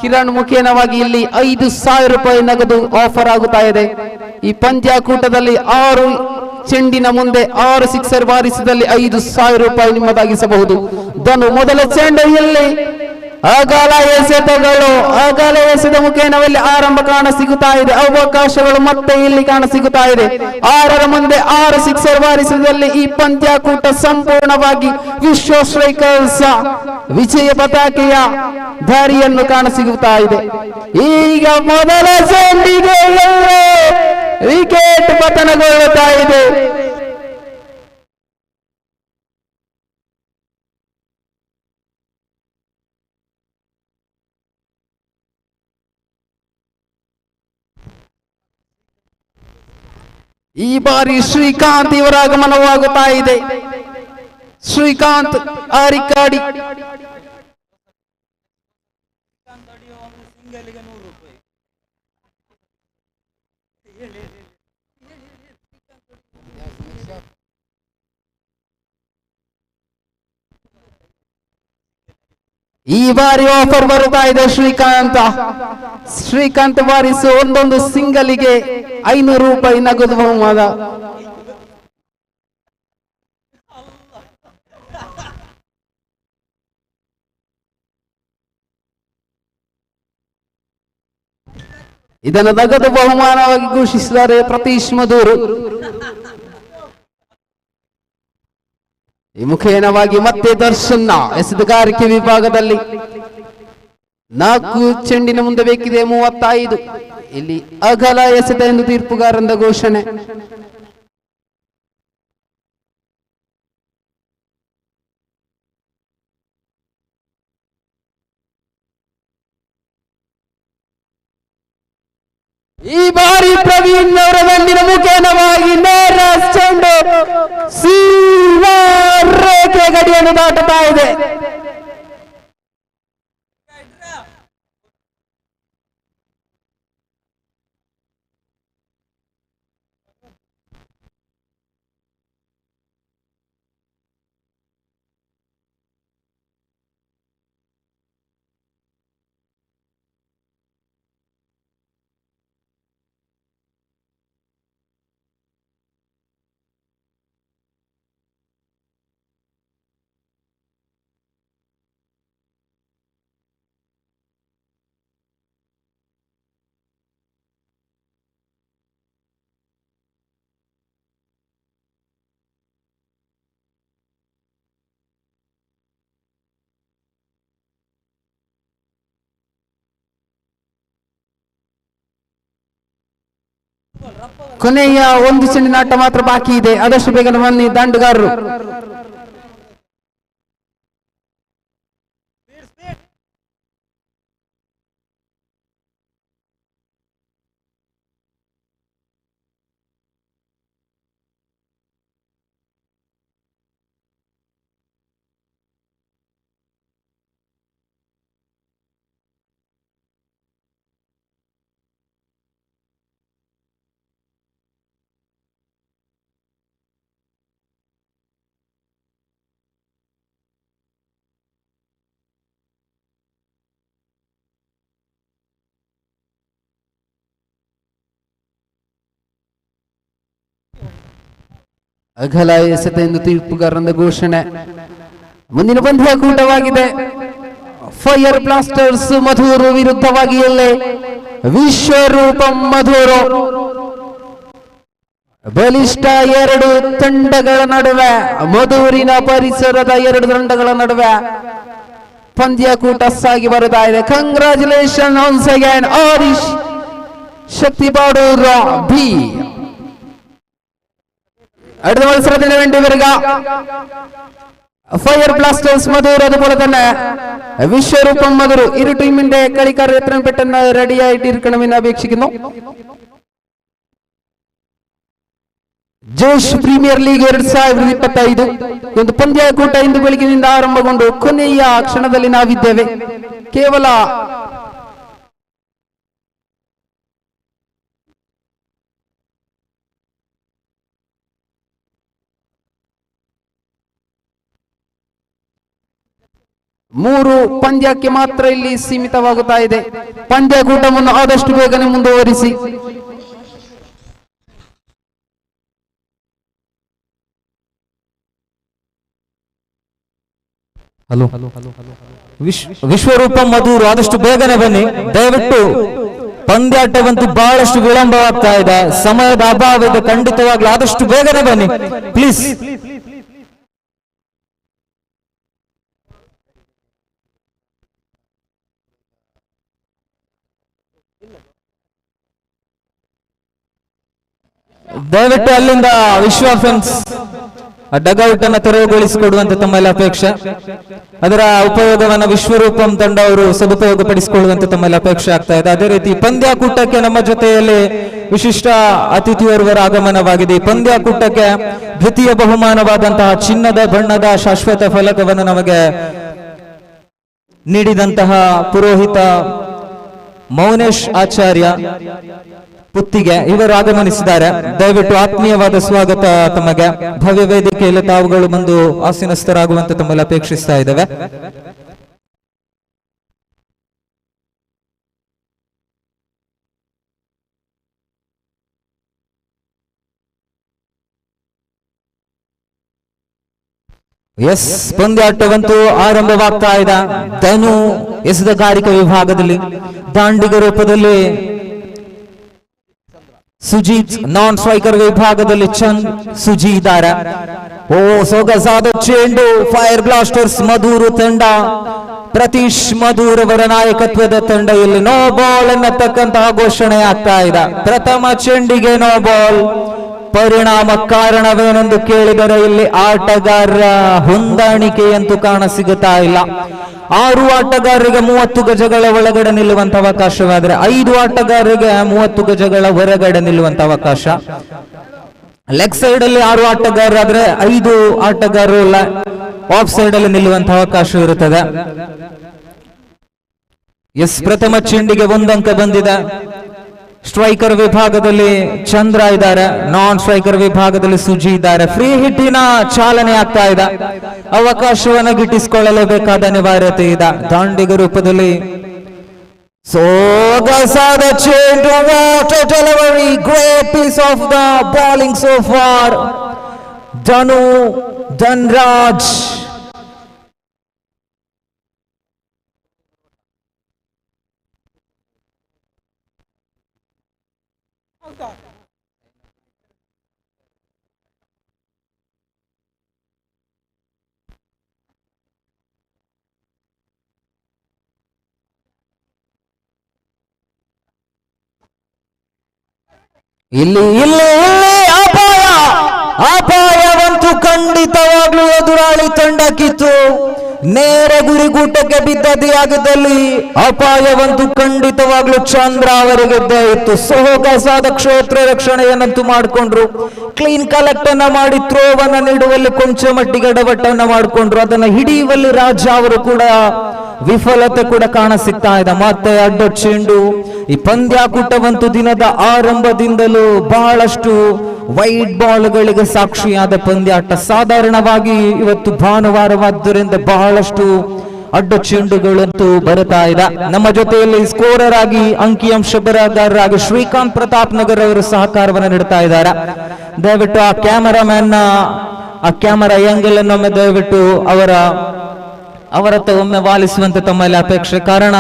ಕಿರಣ್ ಮುಖೇನವಾಗಿ ಇಲ್ಲಿ 5,000 ರೂಪಾಯಿ ನಗದು ಆಫರ್ ಆಗುತ್ತಾ ಇದೆ. ಈ ಪಂದ್ಯಾಕೂಟದಲ್ಲಿ 6 ಚೆಂಡಿನ ಮುಂದೆ 6 ಸಿಕ್ಸರ್ ಬಾರಿಸಿದಲ್ಲಿ 5,000 ರೂಪಾಯಿ ನಿಮ್ಮದಾಗಿಸಬಹುದು. ಧನು ಮೊದಲ ಚೆಂಡು ಇಲ್ಲಿ ಅಗಲ ಎಸೆದ ಮುಖೇನದಲ್ಲಿ ಆರಂಭ ಕಾಣ ಸಿಗುತ್ತಾ ಇದೆ. ಅವಕಾಶಗಳು ಮತ್ತೆ ಇಲ್ಲಿ ಕಾಣ ಸಿಗುತ್ತಾ ಇದೆ. 6ರ ಮುಂದೆ 6 ಸಿಕ್ಸರ್ ಬಾರಿಸಿದಲ್ಲಿ ಈ ಪಂದ್ಯಾಕೂಟ ಸಂಪೂರ್ಣವಾಗಿ ವಿಶ್ವ ಸ್ಟ್ರೈಕರ್ಸ್ ವಿಜಯ ಪತಾಕೆಯ ದಾರಿಯನ್ನು ಕಾಣ ಸಿಗುತ್ತಾ ಇದೆ. ಈಗ ಮೊದಲ ಚೆಂಡಿಗೆ ವಿಕೆಟ್ ಪತನಗೊಳ್ಳುತ್ತಾ ಇದೆ. ಈ ಬಾರಿ ಶ್ರೀಕಾಂತ್ ಇವರ ಆಗಮನವಾಗುತ್ತಾ ಇದೆ. ಶ್ರೀಕಾಂತ್ ಆರಿಕಾಡಿ ಈ ಬಾರಿ ಆಫರ್ ಬರುತ್ತಾ ಇದೆ. ಶ್ರೀಕಾಂತ್ ಬಾರಿಸು ಒಂದೊಂದು ಸಿಂಗಲಿಗೆ 500 ರೂಪಾಯಿ ನಗದು ಬಹುಮಾನ. ಇದನ್ನು ನಗದು ಬಹುಮಾನವಾಗಿ ಘೋಷಿಸಿದ್ದಾರೆ ಪ್ರತೀಶ್ ಮಧೂರು. ಈ ಮುಖೇನವಾಗಿ ಮತ್ತೆ ದರ್ಶನ್ ಎಸೆದುಗಾರಿಕೆ ವಿಭಾಗದಲ್ಲಿ 4 ಚೆಂಡಿನ ಮುಂದೆ ಬೇಕಿದೆ 35. ಇಲ್ಲಿ ಅಗಲ ಎಸೆತ ಎಂದು ತೀರ್ಪುಗಾರರಿಂದ ಘೋಷಣೆ. ಈ ಬಾರಿ ಪ್ರವೀಣ್ ಅವರ ದಂಡಿನ ಮುಖೇನವಾಗಿ ನೇರ ಚೆಂಡು ಸೀಮಾ ರೇಖೆ ಗಡಿಯನ್ನು ದಾಟುತ್ತಾ ಇದೆ. ಕೊನೆಯ 1 ಚೆಂಡಿನ ಆಟ ಮಾತ್ರ ಬಾಕಿ ಇದೆ. ಆದಷ್ಟು ಬೇಗನೆ ಬನ್ನಿ ದಂಡುಗಾರರು. ಅಗಲ ಎಸೆತ ಎಂದು ತೀರ್ಪುಗಾರರಿಂದ ಘೋಷಣೆ. ಮುಂದಿನ ಪಂದ್ಯಾಕೂಟವಾಗಿದೆ. ಫೈರ್ ಬ್ಲಾಸ್ಟರ್ಸ್ ಮಧೂರು ವಿರುದ್ಧವಾಗಿ ಎಲ್ಲೇ ವಿಶ್ವರೂಪಂ ಮಧೂರು. ಬಲಿಷ್ಠ ಎರಡು ತಂಡಗಳ ನಡುವೆ, ಮಧೂರಿನ ಪರಿಸರದ ಎರಡು ತಂಡಗಳ ನಡುವೆ ಪಂದ್ಯಾಕೂಟ ಸಾಗಿ ಬರುತ್ತಾ ಇದೆ. ಕಂಗ್ರಾಚುಲೇಷನ್ ಒನ್ಸ್ ಅಗೈನ್ ಆರಿಶ್ ಶಕ್ತಿ ಬಾಡೂರ ಬಿ. അടുത്ത മത്സരത്തിന് വേണ്ടി വരിക ഫയർ ബ്ലാസ്റ്റേഴ്സ് മധൂർ, അതുപോലെ തന്നെ വിശ്വരൂപം മധൂർ. ഇരു ടീമിന്റെ കളിക്കാർ എത്രയും പെട്ടെന്ന് റെഡിയായിട്ടിരിക്കണമെന്ന് അപേക്ഷിക്കുന്നു. ಜೋಶ್ ಪ್ರೀಮಿಯರ್ ಲೀಗ್ 2025 ಒಂದು ಪಂದ್ಯಾಕೂಟ ಇಂದು ಬೆಳಗಿನಿಂದ ಆರಂಭಗೊಂಡು ಕೊನೆಯ ಕ್ಷಣದಲ್ಲಿ ನಾವಿದ್ದೇವೆ. ಕೇವಲ ಮೂರು ಪಂದ್ಯಕ್ಕೆ ಮಾತ್ರ ಇಲ್ಲಿ ಸೀಮಿತವಾಗುತ್ತಾ ಇದೆ. ಪಂದ್ಯಾಕೂಟವನ್ನು ಆದಷ್ಟು ಬೇಗನೆ ಮುಂದುವರಿಸಿ. ಹಲೋ, ವಿಶ್ವರೂಪಂ ಮಧೂರು ಆದಷ್ಟು ಬೇಗನೆ ಬನ್ನಿ ದಯವಿಟ್ಟು. ಪಂದ್ಯಾಟವಂತೂ ಬಹಳಷ್ಟು ವಿಳಂಬವಾಗ್ತಾ ಇದೆ, ಸಮಯದ ಅಭಾವ ಇದೆ. ಖಂಡಿತವಾಗ್ಲೂ ಆದಷ್ಟು ಬೇಗನೆ ಬನ್ನಿ ಪ್ಲೀಸ್. ದಯವಿಟ್ಟು ಅಲ್ಲಿಂದ ವಿಶ್ವ ಫೆನ್ಸ್ ಡಗೌಟ್ ಅನ್ನು ತೆರವುಗೊಳಿಸಿಕೊಡುವಂತೆ ತಮ್ಮಲ್ಲಿ ಅಪೇಕ್ಷೆ. ಅದರ ಉಪಯೋಗವನ್ನು ವಿಶ್ವರೂಪಂ ತಂಡ ಅವರು ಸದುಪಯೋಗಪಡಿಸಿಕೊಳ್ಳುವಂತೆ ತಮ್ಮಲ್ಲಿ ಅಪೇಕ್ಷೆ ಆಗ್ತಾ ಇದೆ. ಅದೇ ರೀತಿ ಪಂದ್ಯಾಕೂಟಕ್ಕೆ ನಮ್ಮ ಜೊತೆಯಲ್ಲಿ ವಿಶಿಷ್ಟ ಅತಿಥಿಯವರ ಆಗಮನವಾಗಿದೆ. ಈ ಪಂದ್ಯಾಕೂಟಕ್ಕೆ ದ್ವಿತೀಯ ಬಹುಮಾನವಾದಂತಹ ಚಿನ್ನದ ಬಣ್ಣದ ಶಾಶ್ವತ ಫಲಕವನ್ನು ನಮಗೆ ನೀಡಿದಂತಹ ಪುರೋಹಿತ ಮೌನೇಶ್ ಆಚಾರ್ಯ ಪುತ್ತಿಗೆ ಇವರು ಆಗಮನಿಸಿದ್ದಾರೆ. ದಯವಿಟ್ಟು ಆತ್ಮೀಯವಾದ ಸ್ವಾಗತ ತಮಗೆ. ಭವ್ಯ ವೇದಿಕೆಯಲ್ಲಿ ತಾವುಗಳು ಬಂದು ಆಸೀನಸ್ಥರಾಗುವಂತೆ ತಮ್ಮಲ್ಲಿ ಅಪೇಕ್ಷಿಸ್ತಾ ಇದ್ದೇವೆ. ಎಸ್, ಪಂದ್ಯಾಟವಂತೂ ಆರಂಭವಾಗ್ತಾ ಇದೆ. ಧನು ಎಸೆತಗಾರಿಕೆ ವಿಭಾಗದಲ್ಲಿ ದಾಂಡಿಗ ರೂಪದಲ್ಲಿ ಸುಜೀತ್, ನಾನ್ ಸ್ಟ್ರೈಕರ್ ವಿಭಾಗದಲ್ಲಿ ಚಂದ್ ಸುಜಿ ಇದ್ದಾರೆ. ಓ ಸೊಗಸಾದ ಚೆಂಡು. ಫೈರ್ ಬ್ಲಾಸ್ಟರ್ಸ್ ಮಧೂರು ತಂಡ, ಪ್ರತೀಶ್ ಮಧೂರ್ ಅವರ ನಾಯಕತ್ವದ ತಂಡ ಇಲ್ಲಿ ನೋ ಬಾಲ್ ಅನ್ನತಕ್ಕಂತಹ ಘೋಷಣೆ ಆಗ್ತಾ ಇದೆ. ಪ್ರಥಮ ಚೆಂಡಿಗೆ ನೋ ಬಾಲ್. ಪರಿಣಾಮ ಕಾರಣವೇನೆಂದು ಕೇಳಿದರೆ ಇಲ್ಲಿ ಆಟಗಾರರ ಹೊಂದಾಣಿಕೆಯಂತೂ ಕಾಣಸಿಗುತ್ತಾ ಇಲ್ಲ. 6 ಆಟಗಾರರಿಗೆ 30 ಗಜಗಳ ಒಳಗಡೆ ನಿಲ್ಲುವಂತ ಅವಕಾಶವಾದರೆ 5 ಆಟಗಾರರಿಗೆ 30 ಗಜಗಳ ಹೊರಗಡೆ ನಿಲ್ಲುವಂತ ಅವಕಾಶ. ಲೆಗ್ ಸೈಡ್ ಅಲ್ಲಿ 6 ಆಟಗಾರರಾದ್ರೆ 5 ಆಟಗಾರರು ಆಫ್ ಸೈಡ್ ಅಲ್ಲಿ ನಿಲ್ಲುವಂತ ಅವಕಾಶ ಇರುತ್ತದೆ. ಎಸ್, ಪ್ರಥಮ ಚೆಂಡಿಗೆ 1 ಅಂಕ ಬಂದಿದೆ. ಸ್ಟ್ರೈಕರ್ ವಿಭಾಗದಲ್ಲಿ ಚಂದ್ರ ಇದ್ದಾರೆ, ನಾನ್ ಸ್ಟ್ರೈಕರ್ ವಿಭಾಗದಲ್ಲಿ ಸುಜಿ ಇದ್ದಾರೆ. ಫ್ರೀ ಹಿಟ್ಟಿನ ಚಾಲನೆ ಆಗ್ತಾ ಇದೆ. ಅವಕಾಶವನ್ನು ಗಿಟ್ಟಿಸಿಕೊಳ್ಳಲೇಬೇಕಾದ ಅನಿವಾರ್ಯತೆ ಇದೆ. ದಾಂಡಿಗ ರೂಪದಲ್ಲಿ ಸೊಗಸಾದ ಚೆಂಡು. What a delivery, great piece of the bowling so far. Dhanraj ಇಲ್ಲಿ ಅಪಾಯವಂತೂ ಖಂಡಿತವಾಗ್ಲೂ ಎದುರಾಳಿ ತಂಡಕ್ಕಿತ್ತು. ನೇರ ಗುರಿಗೂಟಕ್ಕೆ ಬಿದ್ದದಿಯಾಗಿದ್ದಲ್ಲಿ ಅಪಾಯವಂತೂ ಖಂಡಿತವಾಗ್ಲೂ ಚಂದ್ರ ಅವರಿಗಿದ್ದೇ ಇತ್ತು. ಸೊಗಸಾದ ಕ್ಷೇತ್ರ ರಕ್ಷಣೆಯನ್ನಂತೂ ಮಾಡಿಕೊಂಡ್ರು. ಕ್ಲೀನ್ ಕಲೆಕ್ಟ್ ಅನ್ನ ಮಾಡಿ ಥ್ರೋವನ್ನ ನೀಡುವಲ್ಲಿ ಕೊಂಚ ಮಟ್ಟಿಗೆ ಎಡವಟ್ಟನ್ನ ಮಾಡಿಕೊಂಡ್ರು. ಅದನ್ನ ಹಿಡಿಯುವಲ್ಲಿ ರಾಜ ಅವರು ಕೂಡ ವಿಫಲತೆ ಕೂಡ ಕಾಣಸಿಗ್ತಾ ಇದೆ. ಮತ್ತೆ ಅಡ್ಡ ಚೆಂಡು. ಈ ಪಂದ್ಯಾಕೂಟವಂತೂ ದಿನದ ಆರಂಭದಿಂದಲೂ ಬಹಳಷ್ಟು ವೈಟ್ ಬಾಲ್ಗಳಿಗೆ ಸಾಕ್ಷಿಯಾದ ಪಂದ್ಯಾಟ. ಸಾಧಾರಣವಾಗಿ ಇವತ್ತು ಭಾನುವಾರವಾದ್ದರಿಂದ ಬಹಳಷ್ಟು ಅಡ್ಡ ಚೆಂಡುಗಳಂತೂ ಬರುತ್ತಾ ಇದೆ. ನಮ್ಮ ಜೊತೆಯಲ್ಲಿ ಸ್ಕೋರರ್ ಆಗಿ ಅಂಕಿಅಂಶ ಬರಹಗಾರರಾಗಿ ಶ್ರೀಕಾಂತ್ ಪ್ರತಾಪ್ ನಗರ್ ಅವರು ಸಹಕಾರವನ್ನು ನೀಡುತ್ತಾ ಇದ್ದಾರೆ. ದಯವಿಟ್ಟು ಆ ಕ್ಯಾಮರಾಮ್ಯಾನ್ ಆ ಕ್ಯಾಮರಾ ಆಂಗಲ್ ಅನ್ನೊಮ್ಮೆ ದಯವಿಟ್ಟು ಅವರತ್ತ ಒಮ್ಮೆ ವಾಲಿಸುವಂತೆ ತಮ್ಮಲ್ಲಿ ಅಪೇಕ್ಷೆ. ಕಾರಣ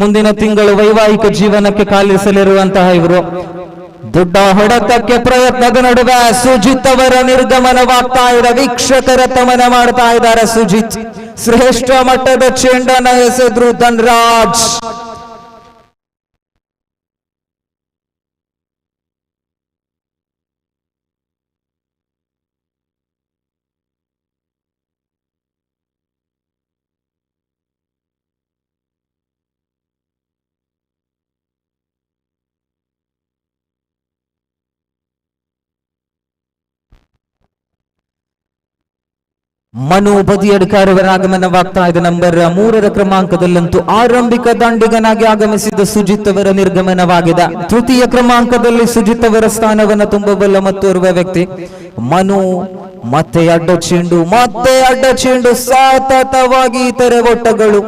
ಮುಂದಿನ ತಿಂಗಳು ವೈವಾಹಿಕ ಜೀವನಕ್ಕೆ ಕಾಲಿಸಲಿರುವಂತಹ ಇವರು ದೊಡ್ಡ ಹೊಡೆತಕ್ಕೆ ಪ್ರಯತ್ನದ ನಡುವೆ ಸುಜಿತ್ ಅವರ ನಿರ್ಗಮನವಾಗ್ತಾ ಇದೆ. ವೀಕ್ಷಕರ ತಮನ ಮಾಡ್ತಾ ಇದ್ದಾರೆ. ಸುಜಿತ್ ಶ್ರೇಷ್ಠ ಮಟ್ಟದ ಚೆಂಡನ್ನ ಎಸೆದ್ರು ಧನ್ರಾಜ್. ಮನು ಬದಿಯಡ್ಕಾರವರ ಆಗಮನವಾಗ್ತಾ ಇದೆ. ನಂಬರ್ 3 ಕ್ರಮಾಂಕದಲ್ಲಂತೂ ಆರಂಭಿಕ ದಾಂಡಿಗನಾಗಿ ಆಗಮಿಸಿದ ಸುಜಿತ್ ಅವರ ನಿರ್ಗಮನವಾಗಿದೆ. ತೃತೀಯ ಕ್ರಮಾಂಕದಲ್ಲಿ ಸುಜಿತ್ ಅವರ ಸ್ಥಾನವನ್ನು ತುಂಬಬಲ್ಲ ಮತ್ತೋರ್ವ ವ್ಯಕ್ತಿ ಮನು. ಮತ್ತೆ ಅಡ್ಡ ಚೆಂಡು ಸತತವಾಗಿ ಇತರೆ ಒಟ್ಟಗಳು.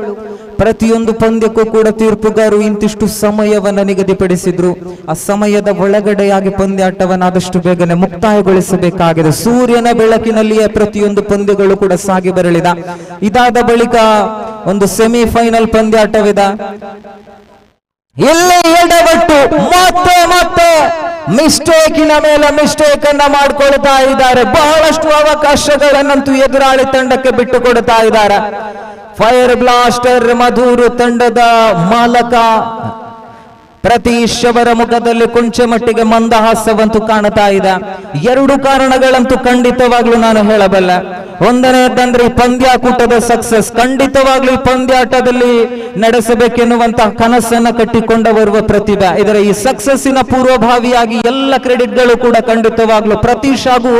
ಪ್ರತಿಯೊಂದು ಪಂದ್ಯಕ್ಕೂ ಕೂಡ ತೀರ್ಪುಗಾರರು ಇಂತಿಷ್ಟು ಸಮಯವನ್ನ ನಿಗದಿಪಡಿಸಿದ್ರು. ಆ ಸಮಯದ ಒಳಗಡೆಯಾಗಿ ಪಂದ್ಯಾಟವನ್ನು ಆದಷ್ಟು ಬೇಗನೆ ಮುಕ್ತಾಯಗೊಳಿಸಬೇಕಾಗಿದೆ. ಸೂರ್ಯನ ಬೆಳಕಿನಲ್ಲಿಯೇ ಪ್ರತಿಯೊಂದು ಪಂದ್ಯಗಳು ಕೂಡ ಸಾಗಿ ಬರಲಿದೆ. ಇದಾದ ಬಳಿಕ ಒಂದು ಸೆಮಿಫೈನಲ್ ಪಂದ್ಯಾಟವಿದೆ. ಇಲ್ಲಿ ಎಡವಟ್ಟು ಮತ್ತೆ ಮಿಸ್ಟೇಕಿನ ಮೇಲೆ ಮಿಸ್ಟೇಕ್ ಅನ್ನ ಮಾಡಿಕೊಳ್ತಾ ಇದ್ದಾರೆ. ಬಹಳಷ್ಟು ಅವಕಾಶಗಳನ್ನಂತೂ ಎದುರಾಳಿ ತಂಡಕ್ಕೆ ಬಿಟ್ಟು ಕೊಡ್ತಾ ಇದ್ದಾರೆ. ಫೈರ್ ಬ್ಲಾಸ್ಟರ್ ಮಧೂರು ತಂಡದ ಮಾಲಕ ಪ್ರತೀಶ್ ಅವರ ಮುಖದಲ್ಲಿ ಕೊಂಚ ಮಟ್ಟಿಗೆ ಮಂದಹಾಸವಂತೂ ಕಾಣ್ತಾ ಇದೆ. 2 ಕಾರಣಗಳಂತೂ ಖಂಡಿತವಾಗ್ಲೂ ನಾನು ಹೇಳಬಲ್ಲೆ. ಒಂದನೇದಂದ್ರೆ ಈ ಪಂದ್ಯಾಕೂಟದ ಸಕ್ಸಸ್. ಖಂಡಿತವಾಗ್ಲೂ ಈ ಪಂದ್ಯಾಟದಲ್ಲಿ ನಡೆಸಬೇಕೆನ್ನುವಂತಹ ಕನಸನ್ನ ಕಟ್ಟಿಕೊಂಡ ಬರುವ ಪ್ರತಿಭೆ. ಇದರ ಈ ಸಕ್ಸಸ್ಸಿನ ಪೂರ್ವಭಾವಿಯಾಗಿ ಎಲ್ಲ ಕ್ರೆಡಿಟ್ಗಳು ಕೂಡ ಖಂಡಿತವಾಗ್ಲೂ ಪ್ರತೀಶ್ ಹಾಗೂ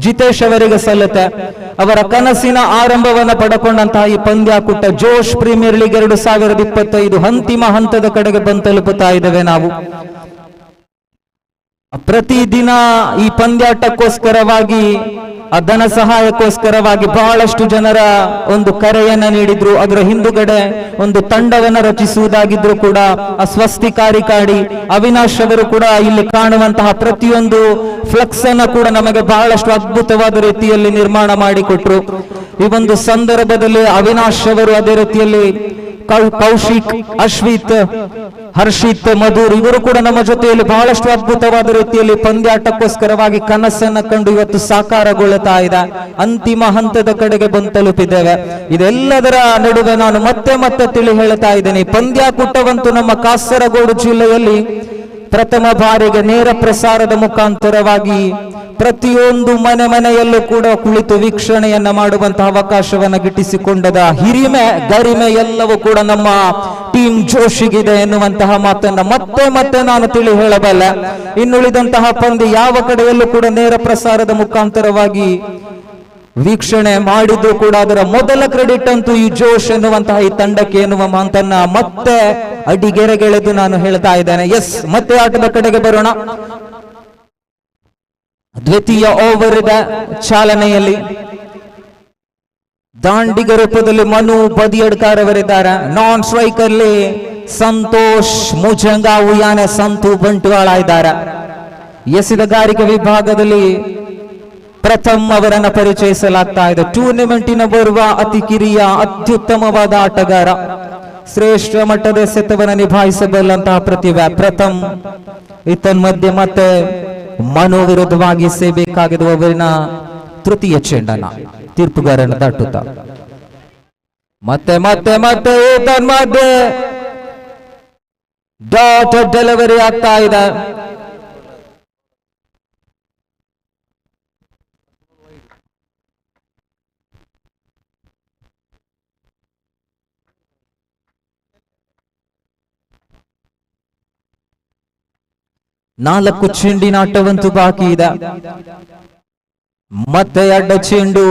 ಜಿತೇಶ್ ಅವರಿಗೆ ಸಲ್ಲುತ್ತೆ. ಅವರ ಕನಸಿನ ಆರಂಭವನ್ನು ಪಡೆಕೊಂಡಂತಹ ಈ ಪಂದ್ಯಾಕೂಟ ಜೋಶ್ ಪ್ರೀಮಿಯರ್ ಲೀಗ್ 2025 ಅಂತಿಮ ಹಂತದ ಕಡೆಗೆ ಬಂದು ತಲುಪುತ್ತಾ ಇದ್ದೇವೆ ನಾವು. ಪ್ರತಿದಿನ ಈ ಪಂದ್ಯಾಟಕ್ಕೋಸ್ಕರವಾಗಿ ಆ ಧನ ಸಹಾಯಕ್ಕೋಸ್ಕರವಾಗಿ ಬಹಳಷ್ಟು ಜನರ ಒಂದು ಕರೆಯನ್ನ ನೀಡಿದ್ರು. ಅದರ ಹಿಂದುಗಡೆ ಒಂದು ತಂಡವನ್ನ ರಚಿಸುವುದಾಗಿದ್ರು ಕೂಡ ಆ ಸ್ವಸ್ತಿಕಾರಿಕಾಡಿ ಅವಿನಾಶ್ ಅವರು ಕೂಡ ಇಲ್ಲಿ ಕಾಣುವಂತಹ ಪ್ರತಿಯೊಂದು ಫ್ಲೆಕ್ಸ್ ಅನ್ನ ಕೂಡ ನಮಗೆ ಬಹಳಷ್ಟು ಅದ್ಭುತವಾದ ರೀತಿಯಲ್ಲಿ ನಿರ್ಮಾಣ ಮಾಡಿಕೊಟ್ರು. ಈ ಒಂದು ಸಂದರ್ಭದಲ್ಲಿ ಅವಿನಾಶ್ ಅವರು ಅದೇ ರೀತಿಯಲ್ಲಿ ಕೌಶಿಕ್, ಅಶ್ವಿತ್, ಹರ್ಷಿತ್, ಮಧುರ್ ಇವರು ಕೂಡ ನಮ್ಮ ಜೊತೆಯಲ್ಲಿ ಬಹಳಷ್ಟು ಅದ್ಭುತವಾದ ರೀತಿಯಲ್ಲಿ ಪಂದ್ಯಾಟಕ್ಕೋಸ್ಕರವಾಗಿ ಕನಸನ್ನ ಕಂಡು ಇವತ್ತು ಸಾಕಾರಗೊಳ್ಳುತ್ತಾ ಇದೆ. ಅಂತಿಮ ಹಂತದ ಕಡೆಗೆ ಬಂದು ತಲುಪಿದ್ದೇವೆ. ಇದೆಲ್ಲದರ ನಡುವೆ ನಾನು ಮತ್ತೆ ತಿಳಿ ಹೇಳ್ತಾ ಇದ್ದೇನೆ, ಪಂದ್ಯಾಕೂಟವಂತೂ ನಮ್ಮ ಕಾಸರಗೋಡು ಜಿಲ್ಲೆಯಲ್ಲಿ ಪ್ರಥಮ ಬಾರಿಗೆ ನೇರ ಪ್ರಸಾರದ ಮುಖಾಂತರವಾಗಿ ಪ್ರತಿಯೊಂದು ಮನೆಯಲ್ಲೂ ಕೂಡ ಕುಳಿತು ವೀಕ್ಷಣೆಯನ್ನ ಮಾಡುವಂತಹ ಅವಕಾಶವನ್ನ ಗಿಟ್ಟಿಸಿಕೊಂಡದ ಹಿರಿಮೆ ಗರಿಮೆ ಎಲ್ಲವೂ ಕೂಡ ನಮ್ಮ ಟೀಮ್ ಜೋಶಿಗಿದೆ ಎನ್ನುವಂತಹ ಮಾತನ್ನ ಮತ್ತೆ ನಾನು ತಿಳಿ ಹೇಳಬಲ್ಲೆ. ಇನ್ನುಳಿದಂತಹ ಪಂದ್ಯ ಯಾವ ಕಡೆಯಲ್ಲೂ ಕೂಡ ನೇರ ಪ್ರಸಾರದ ಮುಖಾಂತರವಾಗಿ ವೀಕ್ಷಣೆ ಮಾಡಿದ್ದು ಕೂಡ ಅದರ ಮೊದಲ ಕ್ರೆಡಿಟ್ ಅಂತೂ ಈ ಜೋಶ್ ಎನ್ನುವಂತಹ ಈ ತಂಡಕ್ಕೆ ಎನ್ನುವ ಮಾತನ್ನ ಮತ್ತೆ ಅಡಿಗೆರೆಗೆಳೆದು ನಾನು ಹೇಳ್ತಾ ಇದ್ದೇನೆ. ಎಸ್, ಮತ್ತೆ ಆಟದ ಕಡೆಗೆ ಬರೋಣ. ದ್ವಿತೀಯ ಓವರ್ ಚಾಲನೆಯಲ್ಲಿ ದಾಂಡಿಗ ರೂಪದಲ್ಲಿ ಮನು ಬದಿಯಡ್ಕಾರವರಿದ್ದಾರೆ. ನಾನ್ ಸ್ಟ್ರೈಕ್ ಅಲ್ಲಿ ಸಂತೋಷ್ ಮುಜಂಗ ಉಯಾನೆ ಸಂತು ಬಂಟ್ವಾಳ ಇದ್ದಾರೆ. ಎಸೆದಗಾರಿಕೆ ವಿಭಾಗದಲ್ಲಿ ಪ್ರಥಮ್ ಅವರನ್ನ ಪರಿಚಯಿಸಲಾಗ್ತಾ ಇದೆ. ಟೂರ್ನಿಮೆಂಟಿನ ಬರುವ ಅತಿ ಕಿರಿಯ ಅತ್ಯುತ್ತಮವಾದ ಆಟಗಾರ, ಶ್ರೇಷ್ಠ ಮಟ್ಟದ ಎಸೆತವನ್ನು ನಿಭಾಯಿಸಬಲ್ಲಂತಹ ಪ್ರತಿಭೆ ಪ್ರಥಮ್. ಮಧ್ಯೆ ಮತ್ತೆ ಮನು ವಿರುದ್ಧವಾಗಿ ಎಸೆಯಬೇಕಾಗಿರುವ ಅವರಿನ ತೃತೀಯ ಚೆಂಡನ್ನ ತೀರ್ಪುಗಾರನ ದಾಟುತ್ತಾ ಮತ್ತೆ ಮಧ್ಯೆ ಡಾಟ್ ಡೆಲಿವರಿ ಆಗ್ತಾ ಇದೆ. ನಾಲ್ಕು ಚೆಂಡಿನ ಆಟವಂತೂ ಬಾಕಿ ಇದೆ. ಮತ್ತೆ ಅಡ್ಡ ಚೆಂಡು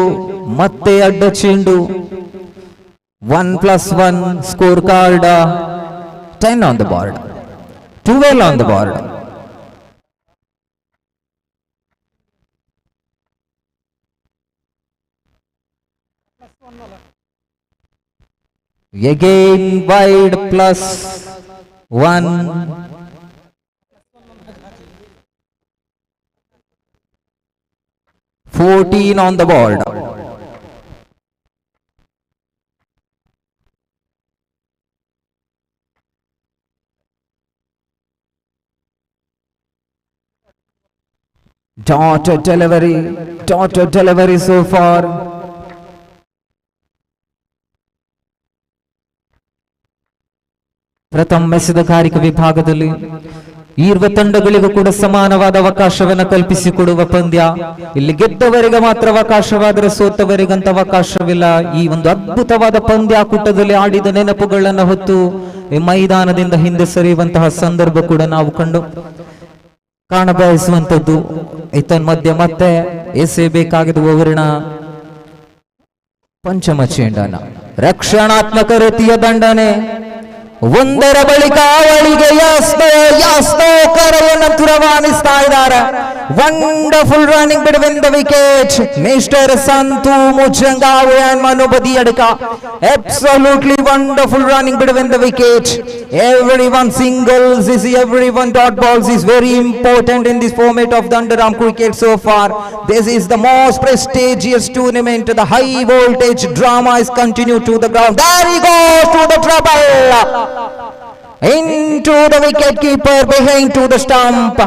1+1 score card 10 on the board, 12 on the board. Again wide +1. 14 on the board. Dot delivery so far. ಪ್ರಥಮ ಎಸೆದ ಕಾರಿಕ ವಿಭಾಗದಲ್ಲಿ ಇರುವ ತಂಡಗಳಿಗೂ ಕೂಡ ಸಮಾನವಾದ ಅವಕಾಶವನ್ನು ಕಲ್ಪಿಸಿಕೊಡುವ ಪಂದ್ಯ. ಇಲ್ಲಿ ಗೆದ್ದವರಿಗೆ ಮಾತ್ರ ಅವಕಾಶವಾದರೆ ಸೋತವರಿಗಂತ ಅವಕಾಶವಿಲ್ಲ. ಈ ಒಂದು ಅದ್ಭುತವಾದ ಪಂದ್ಯಾಕೂಟದಲ್ಲಿ ಆಡಿದ ನೆನಪುಗಳನ್ನು ಹೊತ್ತು ಈ ಮೈದಾನದಿಂದ ಹಿಂದೆ ಸರಿಯುವಂತಹ ಸಂದರ್ಭ ಕೂಡ ನಾವು ಕಾಣಬಯಸುವಂತದ್ದು. ಮಧ್ಯೆ ಮತ್ತೆ ಎಸೆಯಬೇಕಾಗಿದ್ದ ಓವರಿನ ಪಂಚಮ ಚೆಂಡನ ರಕ್ಷಣಾತ್ಮಕ ರೀತಿಯ ದಂಡನೆ. ಒಂದರ ಬಳಿಕ ಅವಳಿಗೆ ಯಾಸ್ನೋ ಕರೆಯನ್ನು ರವಾನಿಸ್ತಾ ಇದ್ದಾರೆ. Wonderful running between the wicket. Mister Santhu Mujangavu and Manu Badiyadka. Absolutely wonderful running between the wicket. Everyone singles, everyone dot balls is very important in this format of the underarm cricket so far. This is the most prestigious tournament. The high voltage drama is continued to the ground. There he goes to the trouble. Into the wicket keeper, behind to the stump.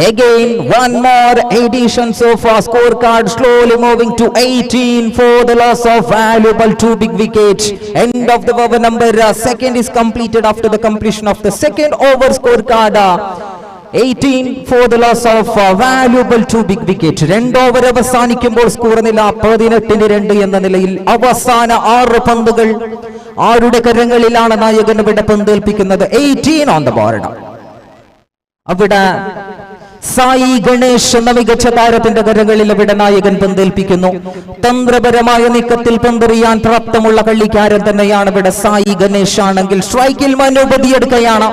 Again one more edition so far. Scorecard slowly moving to 18 for the loss of valuable 2 big wickets. End of the over number second is completed after the completion of the second over. Scorecard 18 for the loss of valuable 2 big wickets. 2 over അവസാനിക്കുമ്പോൾ score നില 18-2 എന്ന നിലയിൽ അവസാന 6 പന്തുകൾ ആരുടെ കരങ്ങളിലാണ് നായകൻ ഇവിടെ പന്തേൽപ്പിക്കുന്നത്. 18 on the board. അവിടെ സായി ഗണേഷ് എന്ന മികച്ച താരത്തിന്റെ കരങ്ങളിൽ ഇവിടെ നായകൻ പന്തേൽപ്പിക്കുന്നു. തന്ത്രപരമായ നീക്കത്തിൽ പന്തെറിയാൻ പ്രാപ്തമുള്ള കളിക്കാരൻ തന്നെയാണ് ഇവിടെ സായി ഗണേഷ്. ആണെങ്കിൽ സ്ട്രൈക്കിൽ മനു ബദിയഡ്കയാണ്.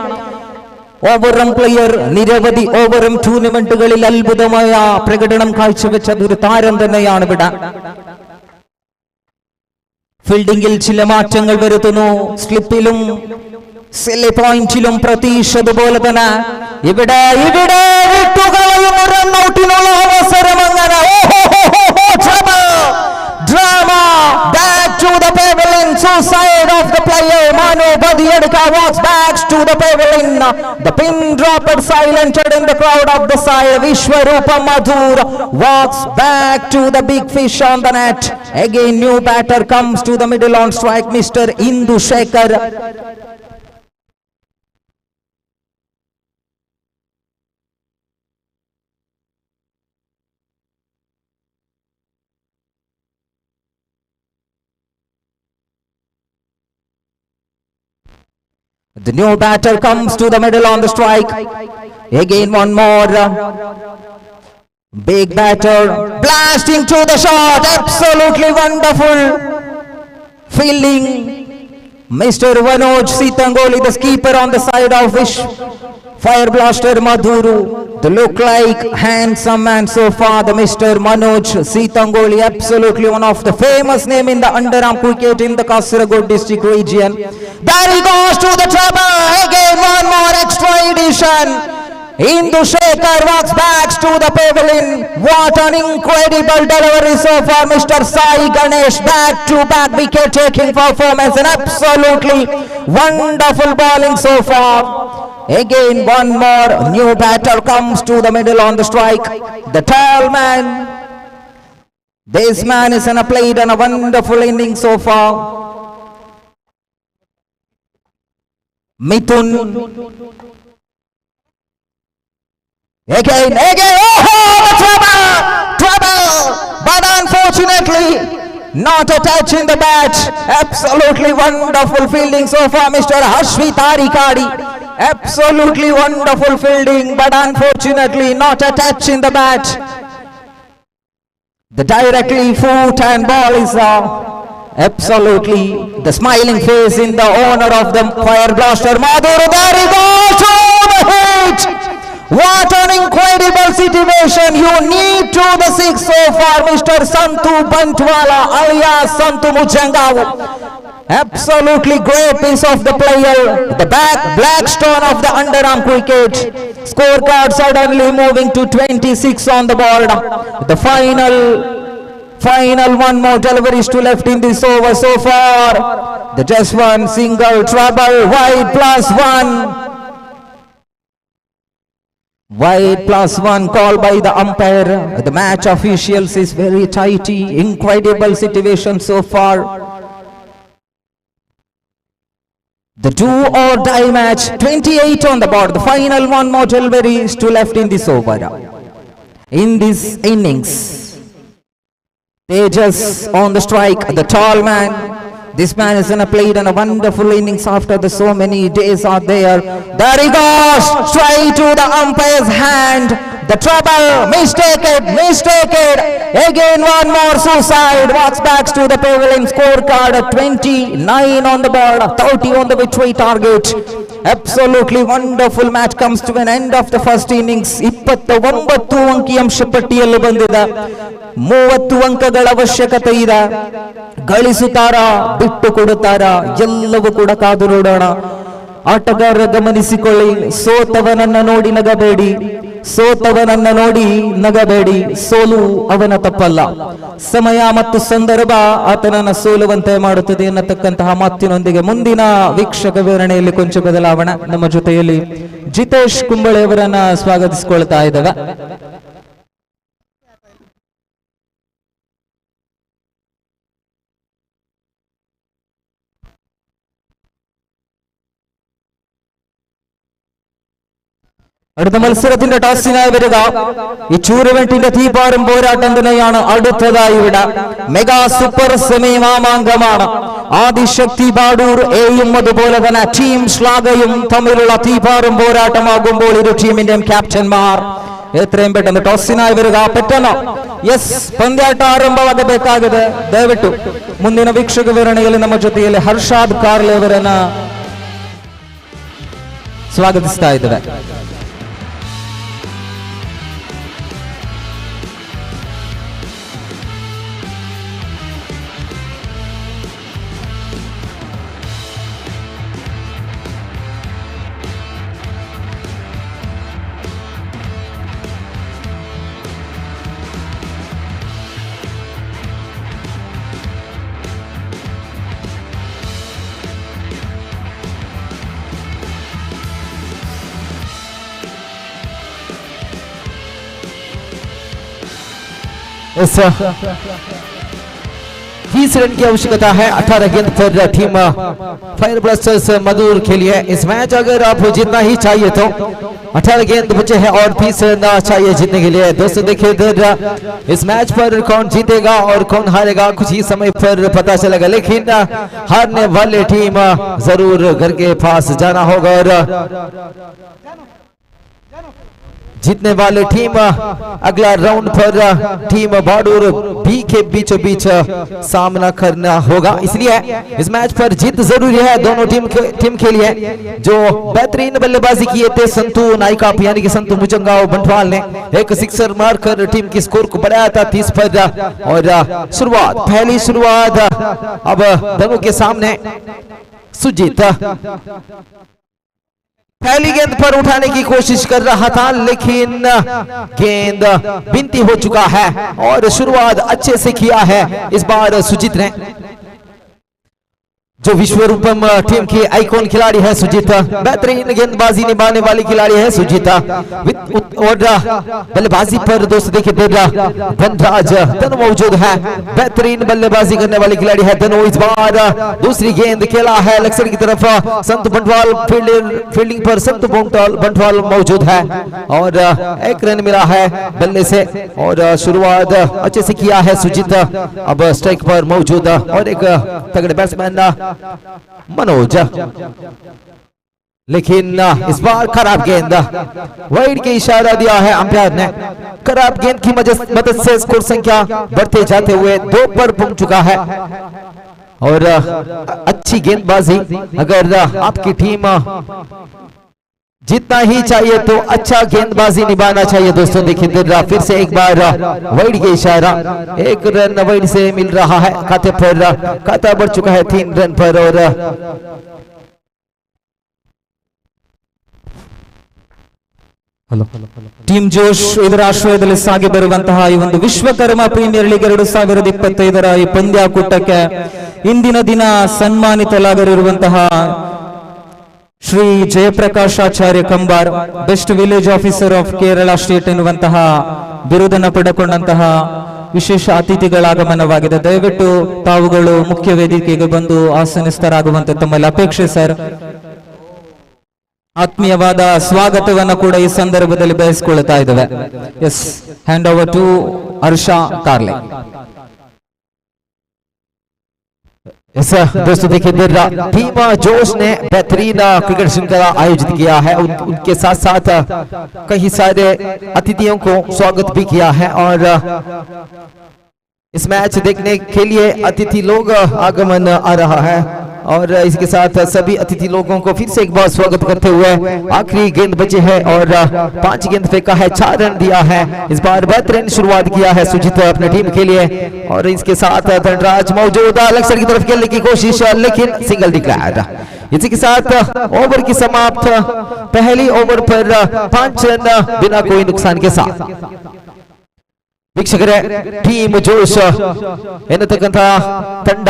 ഓവറം പ്ലെയർ. നിരവധി ഓവറും ടൂർണമെന്റുകളിൽ അത്ഭുതമായ പ്രകടനം കാഴ്ചവെച്ച ഒരു താരം തന്നെയാണ് ഇവിടെ. ഫീൽഡിംഗിൽ ചില മാറ്റങ്ങൾ വരുത്തുന്നു. സ്ലിപ്പിലും സെല്ലെ പോയിന്റിലും പ്രതീക്ഷതുപോലെ തന്നെ ഇവിടെ വിട്ടുകളയുന്ന റൺഔട്ടിനുള്ള അവസരം. അങ്ങനെ drama back to the pavilion. Suicide of the player. Manu Badiyadka walks back to the pavilion. The pin dropper silented in the crowd of the side. Vishwarupa Madhur walks back to the big fish on the net. Again new batter comes to the middle on strike, Mr. Indu Shekhar. The new batter comes to the middle on the strike. Again one more big batter blasting to the shot. Absolutely wonderful fielding. Mr. Manoj Sitangoli, the keeper on the side of Fire Blaster Madhuru. The look like handsome man so far, the Mr. Manoj Sitangoli, absolutely one of the famous name in the underarm cricket in the Kasaragod district region. There he goes to the trouble. Again one more extra edition. Indu Shekhar walks back to the pavilion. What an incredible delivery so far, Mr. Sai Ganesh. Back-to-back wicket-taking performance and absolutely wonderful bowling so far. Again one more new batter comes to the middle on the strike. The tall man. This man is played on a wonderful inning so far. Mithun. Again, trouble, but unfortunately not a touch in the bat. Absolutely wonderful fielding so far, Mr. Hashvi Tarikadi. Absolutely wonderful fielding, but unfortunately not a touch in the bat. The directly foot and ball is absolutely the smiling face in the owner of the Fire Blaster Madhur. There he goes to the hit. What an incredible situation. You need to the six so far, Mr. Santu Bantwala alias Santu Mujangavu. Absolutely great piece of the player. The black stone of the underarm cricket. Scorecard suddenly moving to 26 on the board. The final one more deliveries to left in this over so far. The just one single trouble, wide +1. Wide +1 call by the umpire. The match officials is very tighty. Incredible situation so far. The do or die match, 28 on the board. The final one more deliveries to left in this over. In this innings, Tejas on the strike, the tall man. This man is gonna played in a wonderful innings after the so many days are there. There he goes, straight to the umpire's hand. The trouble, mistaken. Again one more suicide, walks back to the pavilion. Scorecard at 29 on the board, 30 on the victory target. Absolutely wonderful match comes to an end of the first innings. 29 ಅಂಕಿಅಂಶ ಪಟ್ಟಿಯಲ್ಲಿ ಬಂದಿದೆ. 30 ಅಂಕಗಳ ಅವಶ್ಯಕತೆ ಇದೆ. ಗಳಿಸುತ್ತಾರ, ಬಿಟ್ಟು ಕೊಡುತ್ತಾರ, ಎಲ್ಲವೂ ಕೂಡ ಕಾದು ನೋಡೋಣ. ಆಟಗಾರರ ಗಮನಿಸಿಕೊಳ್ಳಿ, ಸೋತವನನ್ನ ನೋಡಿ ನಗಬೇಡಿ. ಸೋಲು ಅವನ ತಪ್ಪಲ್ಲ, ಸಮಯ ಮತ್ತು ಸಂದರ್ಭ ಆತನನ್ನ ಸೋಲುವಂತೆ ಮಾಡುತ್ತದೆ ಎನ್ನತಕ್ಕಂತಹ ಮಾತಿನೊಂದಿಗೆ ಮುಂದಿನ ವೀಕ್ಷಕ ವಿವರಣೆಯಲ್ಲಿ ಕೊಂಚ ಬದಲಾವಣೆ. ನಮ್ಮ ಜೊತೆಯಲ್ಲಿ ಜಿತೇಶ್ ಕುಂಬಳೆ ಅವರನ್ನ ಸ್ವಾಗತಿಸಿಕೊಳ್ತಾ ಇದ್ದೇವೆ. അടുത്ത മത്സരത്തിന്റെ ടോസിനായ വരിക ഈ ടൂർണമെന്റിന്റെ തീപാറും പോരാട്ടം തന്നെയാണ് അടുത്തതായി ഇവിടെ. മെഗാ സൂപ്പർ സെമി മാമാങ്കമാണ്. ആദിശക്തി ബാഡൂർ എയും അതുപോലെ തന്നെ ടീം ശ്ലാഘയും തമ്മിലുള്ള തീപാറും പോരാട്ടമാകുമ്പോൾ ഇരു ടീമിന്റെയും ക്യാപ്റ്റന്മാർ എത്രയും പെട്ടെന്ന് ടോസിനായി വരിക. പെട്ടെന്ന് യെസ്, ಪಂದ್ಯಾಟ ಆರಂಭವಾಗಬೇಕಾಗಿದೆ. ದಯವಿಟ್ಟು ಮುಂದಿನ ವೀಕ್ಷಕ ವಿವರಣೆಯಲ್ಲಿ ನಮ್ಮ ಜೊತೆಯಲ್ಲಿ ಹರ್ಷಾದ್ ಕಾರ್ಲೆ ಅವರನ್ನ ಸ್ವಾಗತಿಸ್ತಾ ಇದ್ದೇವೆ. तीस रन की आवश्यकता है. 18 गेंद पर टीम फायर ब्लास्टर्स मधुर खेली है. इस मैच अगर आप जीतना ही चाहिए तो 18 गेंद बचे हैं और 30 रन चाहिए जीतने के लिए. दोस्तों देखिए इधर इस मैच पर कौन जीतेगा और कौन हारेगा कुछ ही समय पर पता चलेगा, लेकिन हारने वाले टीम जरूर घर के पास जाना होगा और जीतने वाले टीम अगला राउंड पर टीम बाडूर बी के बीचों बीच सामना करना होगा. इसलिए इस मैच पर जीत जरूरी है दोनों टीम के लिए. जो बेहतरीन बल्लेबाजी किए थे संतू नायका यानी कि संतू मुजंगांव बंटवाल ने एक सिक्सर मारकर टीम की स्कोर को बढ़ाया था 30 पर. और पहली शुरुआत अब दोनों के सामने सुजीत पहली गेंद पर उठाने की कोशिश कर रहा था, लेकिन गेंद बिनती हो चुका है और शुरुआत अच्छे से किया है इस बार सुजीत ने. जो विश्वरूपम टीम की आइकॉन खिलाड़ी है सुजीत, बेहतरीन गेंदबाजी निभाने वाली खिलाड़ी है सुजीत. और बल्लेबाजी पर दोस्त देखिए धनराज धनु मौजूद है, बेहतरीन बल्लेबाजी करने वाली खिलाड़ी है धनु. इस बार दूसरी गेंद खेला है लेग की तरफ. संत बंटवाल फील्डिंग पर संत बंटवाल मौजूद है और 1 रन मिला है बल्ले से. और शुरुआत अच्छे से किया है सुजीत. अब स्ट्राइक पर मौजूद और एक तगड़े बैट्समैन मनोज, लेकिन इस बार खराब गेंद, वाइड के इशारा दिया है अंपायर ने. खराब गेंद की मदद से स्कोर संख्या बढ़ते जाते हुए 2 पर पहुंच चुका है. और अच्छी गेंदबाजी अगर आपकी टीम जीतना ही चाहिए तो अच्छा गेंदबाजी निभाना चाहिए. दोस्तों देखिए फिर से एक बार वाइड के इशारा. 1 रन वाइड से मिल रहा है खाते पर. खाता बढ़ चुका है 3 रन पर. और ಟೀಮ್ ಜೋಶ್ ಇದರ ಆಶ್ರಯದಲ್ಲಿ ಸಾಗಿ ಬರುವಂತಹ ಈ ಒಂದು ವಿಶ್ವಕರ್ಮ ಪ್ರೀಮಿಯರ್ ಲೀಗ್ 2025 ಈ ಪಂದ್ಯಾಕೂಟಕ್ಕೆ ಇಂದಿನ ದಿನ ಸನ್ಮಾನಿತರಾಗಿರುವಂತಹ Shri Jayaprakash Acharya Kambar best village officer of Kerala state ಎನ್ನುವಂತಹ ಬಿರುದನ್ನು ಪಡೆದುಕೊಂಡಂತಹ ವಿಶೇಷ ಅತಿಥಿಗಳಾಗಮನವಾಗಿದೆ. ದಯವಿಟ್ಟು ತಾವುಗಳು ಮುಖ್ಯ ವೇದಿಕೆಗೆ ಬಂದು ಆಸನಸ್ಥರಾಗುವಂತೆ ತಮ್ಮಲ್ಲಿ ಅಪೇಕ್ಷೆ ಸರ್. ಆತ್ಮೀಯವಾದ ಸ್ವಾಗತವನ್ನು ಕೂಡ ಈ ಸಂದರ್ಭದಲ್ಲಿ ಬಯಸಿಕೊಳ್ಳುತ್ತಾ ಇದ್ದೇವೆ. ಎಸ್, ಹ್ಯಾಂಡ್ ಓವರ್ ಟು ಹರ್ಷ ಕಾರ್ಲೆ. ऐसा दोस्तों देखिए टीम जोश ने बेहतरीन क्रिकेट श्रृंखला आयोजित किया है। उनके साथ साथ कई सारे अतिथियों को स्वागत भी किया है और इस मैच देखने के लिए अतिथि लोग आगमन आ रहा है और इसके साथ सभी अतिथि लोगों को फिर से एक बार स्वागत करते हुए आखिरी गेंद बचे है और 5 गेंद फेंका है, 4 रन दिया है। इस बार बेहतरीन शुरुआत किया है सुजीत अपने टीम के लिए और इसके साथ धनराज मौजूद लेग साइड की तरफ खेलने की कोशिश लेकिन सिंगल डिक्लेयर। इसी के साथ ओवर की समाप्त, पहली ओवर पर 5 रन बिना कोई नुकसान के साथ। ವೀಕ್ಷಕರೇ, ಟೀಮ್ ಜೋಶ್ ಎನ್ನತಕ್ಕಂತಹ ತಂಡ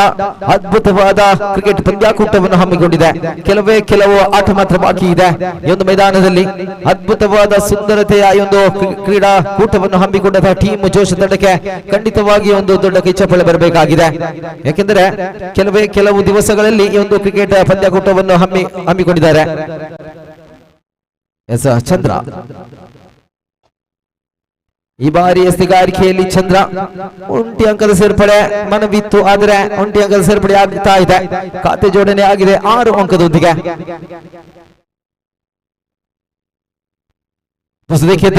ಅದ್ಭುತವಾದ ಕ್ರಿಕೆಟ್ ಪಂದ್ಯಾಕೂಟವನ್ನು ಹಮ್ಮಿಕೊಂಡಿದೆ. ಕೆಲವು ಆಟ ಮಾತ್ರ ಬಾಕಿ ಇದೆ. ಈ ಒಂದು ಮೈದಾನದಲ್ಲಿ ಅದ್ಭುತವಾದ ಸುಂದರತೆಯ ಈ ಒಂದು ಕ್ರೀಡಾಕೂಟವನ್ನು ಹಮ್ಮಿಕೊಂಡಂತಹ ಟೀಮ್ ಜೋಶ್ ತಂಡಕ್ಕೆ ಖಂಡಿತವಾಗಿ ಒಂದು ದೊಡ್ಡ ಕೈಚಪ್ಪಳೆ ಬರಬೇಕಾಗಿದೆ. ಯಾಕೆಂದರೆ ಕೆಲವು ದಿವಸಗಳಲ್ಲಿ ಈ ಒಂದು ಕ್ರಿಕೆಟ್ ಪಂದ್ಯಾಕೂಟವನ್ನು ಹಮ್ಮಿಕೊಂಡಿದ್ದಾರೆ. ಎಸ್ ಚಂದ್ರ ಈ ಬಾರಿ ಎಸ್ತಿಗಾರಿಕೆಯಲ್ಲಿ ಚಂದ್ರ ಒಂಟಿ ಅಂಕದ ಸೇರ್ಪಡೆ ಮನವಿತ್ತು, ಆದರೆ ಒಂಟಿ ಅಂಕದ ಸೇರ್ಪಡೆ ಆಗ್ತಾ ಇದೆ. ಖಾತೆ ಜೋಡಣೆ ಆಗಿದೆ 6 ಅಂಕದೊಂದಿಗೆ. देखिए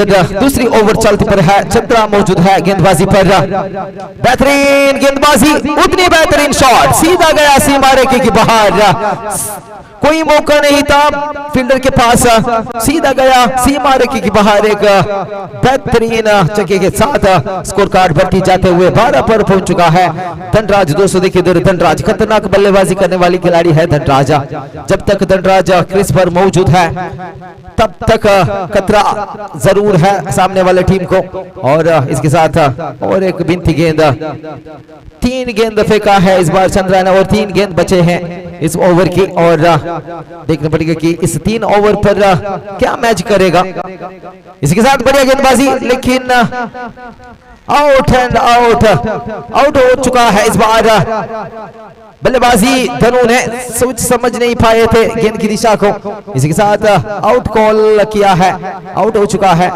दूसरी ओवर चलती पर है, चंद्रा मौजूद है गेंदबाजी पर। बेहतरीन गेंदबाजी, उतनी बेहतरीन शॉट, सीधा गया सीमा रेखे के बाहर, कोई मौका नहीं था फील्डर के पास, सीधा गया सीमा रेखे के बाहर। एक बेहतरीन छक्के के साथ स्कोर कार्ड बढ़ती जाते हुए 12 पर पहुंच चुका है धनराज। दोस्तों देखिए धनराज खतरनाक बल्लेबाजी करने वाली खिलाड़ी है धनराज। जब तक धनराज क्रीज पर मौजूद है तब तक खतरा जरूर है सामने वाले टीम को। और इसके साथ और एक बिनती गेंद, 3 गेंद फेंका है इस बार चंद्रा ने और 3 गेंद बचे हैं इस ओवर की और देखना पड़ेगा कि इस 3 ओवर पर क्या मैच करेगा। इसके साथ बढ़िया गेंदबाजी लेकिन आउट एंड आउट हो चुका है इस बार। बल्लेबाजी धनु ने सोच समझ नहीं पाए थे गेंद की दिशा को, इसके साथ आउट कॉल किया है, आउट हो चुका है।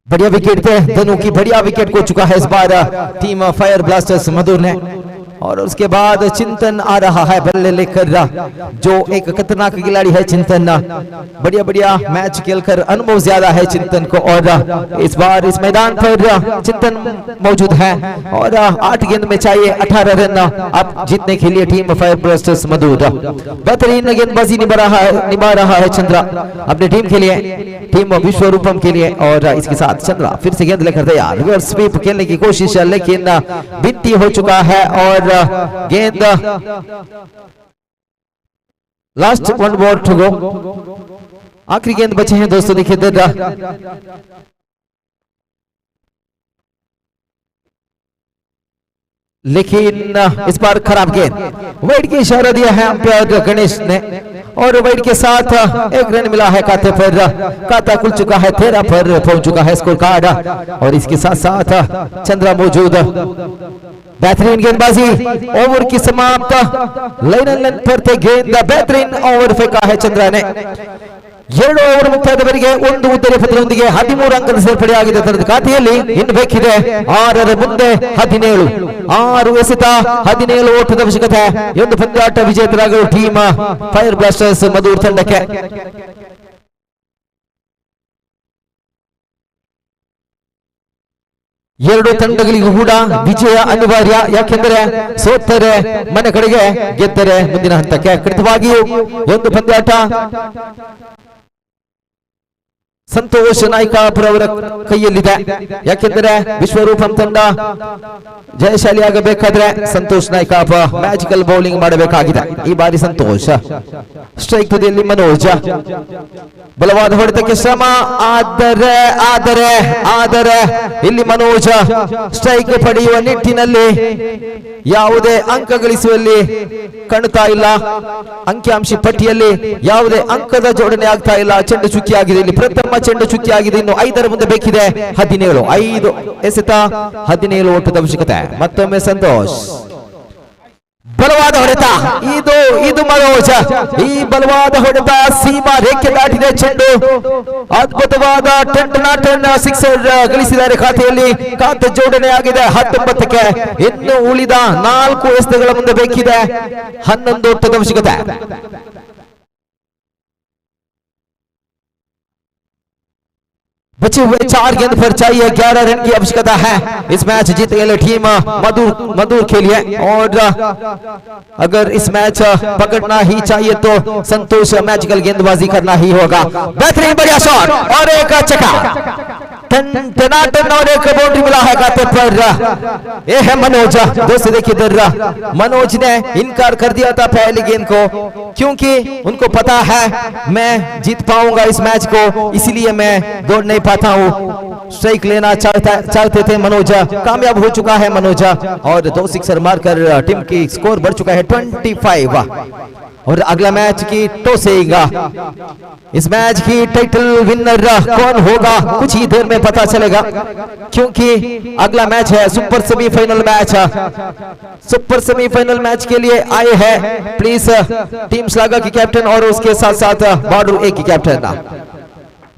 बढ़िया विकेट थे धनु की, बढ़िया विकेट को चुका है इस बार टीम फायर ब्लास्टर्स मधुर ने। और उसके बाद चिंतन आ रहा है बल्ले लेकर, जो एक खतरनाक खिलाड़ी है चिंतन। बढ़िया मैच खेलकर अनुभव ज्यादा है चिंतन को और इस बार इस मैदान पर चिंतन मौजूद है और 8 गेंद में चाहिए 18 रन अब जीतने के लिए टीम फायर ब्लास्टर्स मधुर। बेहतरीन गेंदबाजी निभा रहा है चंद्रा अपनी टीम के लिए, टीम विश्वरूपम के लिए। और इसके साथ चंद्रा फिर से गेंद लेकर तैयार, रिवर्स स्वीप खेलने की कोशिश लेकिन बिनती हो चुका है और गेंद लास्ट 1 बॉल टू गो, आखिरी गेंद बचे हैं दोस्तों। देखिए लेकिन इस बार खराब गेंद, वाइड की इशारा दिया है अंपायर गणेश ने और वाइड के साथ 1 रन मिला है खाते पर। खाता खुल चुका है, 13 पर पहुंच चुका है स्कोर कार्ड और इसके साथ साथ चंद्रा मौजूद। बेहतरीन गेंदबाजी, ओवर की समाप्त, लाइन पर थे गेंद, बेहतरीन ओवर फेंका है चंद्रा ने। 2 ಓವರ್ ಮುಕ್ತಾಯದವರೆಗೆ 1 ಉದ್ದರಿ ಪತ್ರದೊಂದಿಗೆ 13 ಅಂಕದ ಸೇರ್ಪಡೆ ಆಗಿದೆ ತನ್ನ ಖಾತೆಯಲ್ಲಿ. ಇನ್ನು ಬೇಕಿದೆ 6ರ ಮುಂದೆ 17, 6 ಎಸೆತ 17 ಓಟದ ಅವಶ್ಯಕತೆ. ಒಂದು ಪಂದ್ಯಾಟ ವಿಜೇತರಾಗಲು ಟೀಮ್ ಫೈರ್ ಬ್ಲಾಸ್ಟರ್ಸ್ ಮಧುರ್ ತಂಡಕ್ಕೆ. ಎರಡು ತಂಡಗಳಿಗೂ ಕೂಡ ವಿಜಯ ಅನಿವಾರ್ಯ, ಯಾಕೆಂದರೆ ಸೋತರೆ ಮನೆ ಕಡೆಗೆ, ಗೆದ್ದರೆ ಮುಂದಿನ ಹಂತಕ್ಕೆ. ಖಂಡಿತವಾಗಿಯೂ ಒಂದು ಪಂದ್ಯಾಟ ಸಂತೋಷ್ ನಾಯ್ಕಾಪುರ ಅವರ ಕೈಯಲ್ಲಿದೆ. ಯಾಕೆಂದರೆ ವಿಶ್ವರೂಪಂ ತಂಡ ಜಯಶಾಲಿಯಾಗಬೇಕಾದ್ರೆ ಸಂತೋಷ್ ನಾಯ್ಕಾಪ ಮ್ಯಾಜಿಕಲ್ ಬೌಲಿಂಗ್ ಮಾಡಬೇಕಾಗಿದೆ. ಈ ಬಾರಿ ಸಂತೋಷ್ ಸ್ಟ್ರೈಕ್ ತುದಿಯಲ್ಲಿ ಮನೋಜ್ ಬಲವಾದ ಹೊಡೆತಕ್ಕೆ ಶ್ರಮ, ಆದರೆ ಆದರೆ ಆದರೆ ಇಲ್ಲಿ ಮನೋಜ್ ಸ್ಟ್ರೈಕ್ ಪಡೆಯುವ ನಿಟ್ಟಿನಲ್ಲಿ ಯಾವುದೇ ಅಂಕ ಗಳಿಸುವಲ್ಲಿ ಕಾಣುತ್ತಾ ಇಲ್ಲ. ಅಂಕಿಅಂಶ ಪಟ್ಟಿಯಲ್ಲಿ ಯಾವುದೇ ಅಂಕದ ಜೋಡಣೆ ಆಗ್ತಾ ಇಲ್ಲ. ಚೆಂಡು ಚುಕ್ಕಿಯಾಗಿದೆ. ಇಲ್ಲಿ ಪ್ರಥಮ ಚೆಂಡು ಚುಕ್ಕಿಯಾಗಿದೆ. ಇನ್ನು 5 ಮುಂದೆ ಬೇಕಿದೆ. 17 5 ಎಸೆತ 17 ಓಟದ ಅವಶ್ಯಕತೆ. ಮತ್ತೊಮ್ಮೆ ಸಂತೋಷ್ ಬಲವಾದ ಹೊಡೆತ. ಇದು ಮನೋಜ್. ಈ ಬಲವಾದ ಹೊಡೆತ ಸೀಮಾ ರೇಖೆ ದಾಟಿದೆ. ಚೆಂಡು ಅದ್ಭುತವಾದ 10 ಸಿಕ್ಸರ್ ಗಳಿಸಿದ್ದಾರೆ ಖಾತೆಯಲ್ಲಿ. ಖಾತೆ ಜೋಡಣೆ ಆಗಿದೆ 19ಕ್ಕೆ. ಇನ್ನು ಉಳಿದ 4 ಎಸೆತಗಳ ಮುಂದೆ ಬೇಕಿದೆ. 11 ಓಟದ ಅವಶ್ಯಕತೆ. बचे हुए 4 गेंद पर चाहिए 11 रन की आवश्यकता है. इस मैच जीतने के लिए टीम मधुर खेलिए और अगर इस मैच पकड़ना ही चाहिए तो संतोष मैजिकल गेंदबाजी करना ही होगा. बेहतरीन बढ़िया शॉट और एक चक्का और एक बाउंड्री मिला है खाते पर. ये है मनोज. दोस्त देखिए इधर मनोज ने इनकार कर दिया था पहली गेंद को, क्योंकि उनको पता है मैं जीत पाऊंगा इस मैच को, इसलिए मैं दौड़ नहीं पाता हूं. स्ट्राइक लेना चाहते थे मनोज. कामयाब हो चुका है मनोज और 2 सिक्सर मारकर टीम की स्कोर बढ़ चुका है 25. और अगला मैच की टॉसेगा. इस मैच की टाइटल विनर कौन होगा कुछ ही देर में पता चलेगा, क्योंकि अगला मैच है super semifinal match. Super semifinal match के लिए आए हैं प्लीज टीम श्लाघा की कैप्टन और उसके साथ साथ बॉर्डर ए की कैप्टन.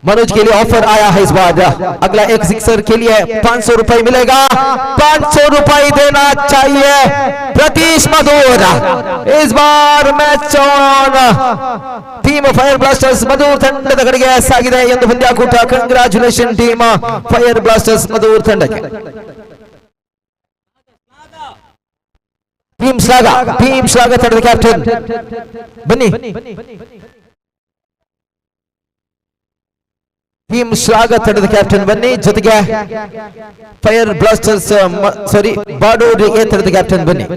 मनोज के लिए ऑफर आया है इस बार. अगला एक सिक्सर के लिए 500 रुपए मिलेगा. 500 रुपए देना चाहिए प्रतीश मधुर. इस बार match on. Team fire blasters Madhur ತಂಡದ ಕಡೆಗೆ ಸಾಗಿದೆ ಎಂದು ಪಂದ್ಯಾಕೂಟ. Congratulation team fire blasters Madhur ತಂಡಕ್ಕೆ. ಟೀಮ್ ಶ್ಲಾಘ ತಂಡದ ಕ್ಯಾಪ್ಟನ್ ಬನ್ನಿ. ಟೀಮ್ ಶ್ಲಾಘ ತಂಡದ ಕ್ಯಾಪ್ಟನ್ ಬನ್ನಿ. ಜೊತೆಗೆ ಫೈರ್ ಬ್ಲಾಸ್ಟರ್ಸ್ ಬಾಡೂರು ಎ ತಂಡದ ಕ್ಯಾಪ್ಟನ್ ಬನ್ನಿ.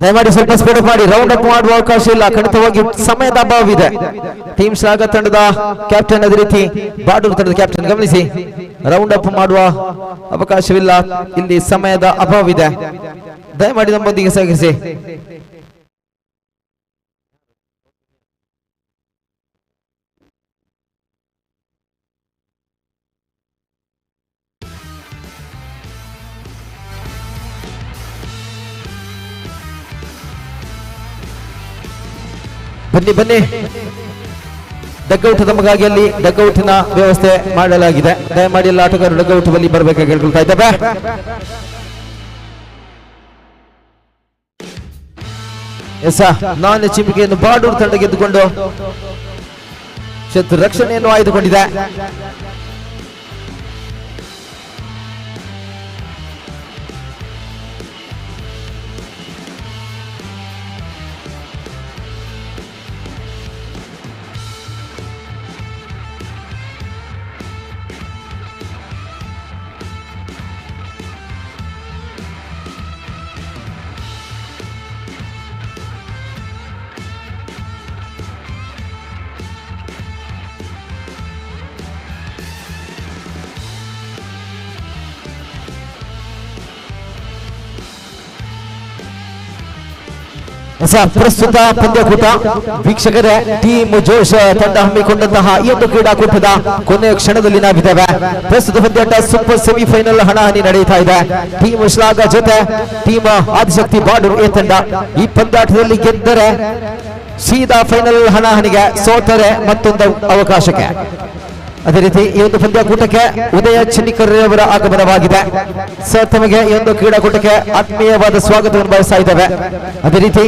ದಯಮಾಡಿ ಸ್ವಲ್ಪ ಸ್ಪೀಡ್ ಮಾಡಿ. ರೌಂಡ್ ಅಪ್ ಮಾಡುವ ಅವಕಾಶ ಇಲ್ಲ, ಖಂಡಿತವಾಗಿ ಸಮಯದ ಅಭಾವವಿದೆ. ಟೀಮ್ ಶ್ಲಾಘ ತಂಡದ ಕ್ಯಾಪ್ಟನ್ ಅದೇ ರೀತಿ ಬಾಡೂರು ತಂಡದ ಕ್ಯಾಪ್ಟನ್ ಗಮನಿಸಿ, ರೌಂಡ್ ಅಪ್ ಮಾಡುವ ಅವಕಾಶವಿಲ್ಲ, ಇಲ್ಲಿ ಸಮಯದ ಅಭಾವವಿದೆ. ದಯಮಾಡಿ ನಮ್ಮೊಂದಿಗೆ ಸಹಕರಿಸಿ. ಬನ್ನಿ ಬನ್ನಿ. ಡಗ್ಔಟ್ ನಮಗಾಗಿ ಅಲ್ಲಿ ಡಗ್ಔಟ್ನ ವ್ಯವಸ್ಥೆ ಮಾಡಲಾಗಿದೆ. ದಯಮಾಡಿ ಎಲ್ಲ ಆಟಗಾರರು ಡಗ್ಔಟ್ ಬಳಿ ಬರಬೇಕಾಗಿ ಕೇಳ್ಕೊಳ್ತಾ ಇದ್ದೇವೆ. ನಾನ್ ಚಿಮಿಕೆಯನ್ನು ಬಾಡೂರು ತಂಡ ಗೆದ್ದುಕೊಂಡು ಶತ್ರು ರಕ್ಷಣೆಯನ್ನು ಆಯ್ದುಕೊಂಡಿದೆ. ಪ್ರಸ್ತುತ ಪಂದ್ಯಕೂಟ ವೀಕ್ಷಕರೇ, ಟೀಮ್ ಜೋಶ್ ತಂಡ ಹಮ್ಮಿಕೊಂಡಂತಹ ಈ ಒಂದು ಕ್ರೀಡಾಕೂಟದ ಕೊನೆಯ ಕ್ಷಣದಲ್ಲಿ ನಾವಿದ್ದೇವೆ. ಪ್ರಸ್ತುತ ಪಂದ್ಯಾಟ ಸೂಪರ್ ಸೆಮಿಫೈನಲ್ ಹಣಾಹಣಿ ನಡೆಯುತ್ತಾ ಇದೆ. ಟೀಮ್ ಶ್ಲಾಘ ಜೊತೆ ಟೀಮ್ ಆದಿಶಕ್ತಿ ಬಾರ್ಡರ್ ಎ ತಂಡ. ಈ ಪಂದ್ಯಾಟದಲ್ಲಿ ಗೆದ್ದರೆ ಸೀದಾ ಫೈನಲ್ ಹಣಾಹಣಿಗೆ, ಸೋತರೆ ಮತ್ತೊಂದು ಅವಕಾಶಕ್ಕೆ. ಅದೇ ರೀತಿ ಈ ಒಂದು ಪಂದ್ಯಾಕೂಟಕ್ಕೆ ಉದಯ ಚಿನ್ನಿಕರ್ ಅವರ ಆಗಮನವಾಗಿದೆ. ಸರ್, ತಮಗೆ ಈ ಒಂದು ಕ್ರೀಡಾಕೂಟಕ್ಕೆ ಆತ್ಮೀಯವಾದ ಸ್ವಾಗತವನ್ನು ಬಯಸ್ತಾ ಇದ್ದೇವೆ. ಅದೇ ರೀತಿ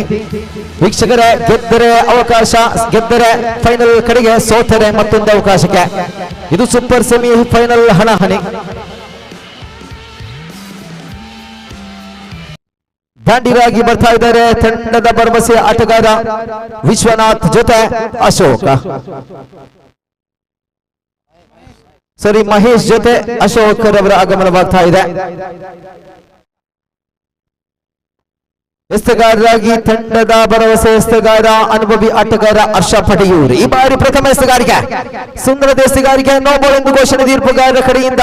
ವೀಕ್ಷಕರೇ, ಗೆದ್ದರೆ ಅವಕಾಶ, ಗೆದ್ದರೆ ಫೈನಲ್ ಕಡೆಗೆ, ಸೋತರೆ ಮತ್ತೊಂದು ಅವಕಾಶಕ್ಕೆ. ಇದು ಸೂಪರ್ ಸೆಮಿ ಫೈನಲ್ ಹಣಾಹಣಿ. ದಾಂಡಿರಾಗಿ ಬರ್ತಾ ಇದ್ದಾರೆ ತಂಡದ ಭರವಸೆ ಆಟಗಾರ ವಿಶ್ವನಾಥ್ ಜೊತೆ ಅಶೋಕ. ಸರಿ, ಮಹೇಶ್ ಜೊತೆ ಅಶೋಕ್ ಅವರ ಆಗಮನವಾಗ್ತಾ ಇದೆ. ಎಸ್ತಗಾರರಾಗಿ ತಂಡದ ಭರವಸೆ ಎಸ್ತಗಾರ ಅನುಭವಿ ಆಟಗಾರ ಹರ್ಷ ಪಡೆಯೂರು. ಈ ಬಾರಿ ಪ್ರಥಮ ಎಸ್ತಗಾರಿಕೆ, ಸುಂದರದ ಎಸ್ತಗಾರಿಕೆ. ನೋ ಬಾಲ್ ಎಂದು ಘೋಷಣೆ ತೀರ್ಪುಗಾರರ ಕಡೆಯಿಂದ.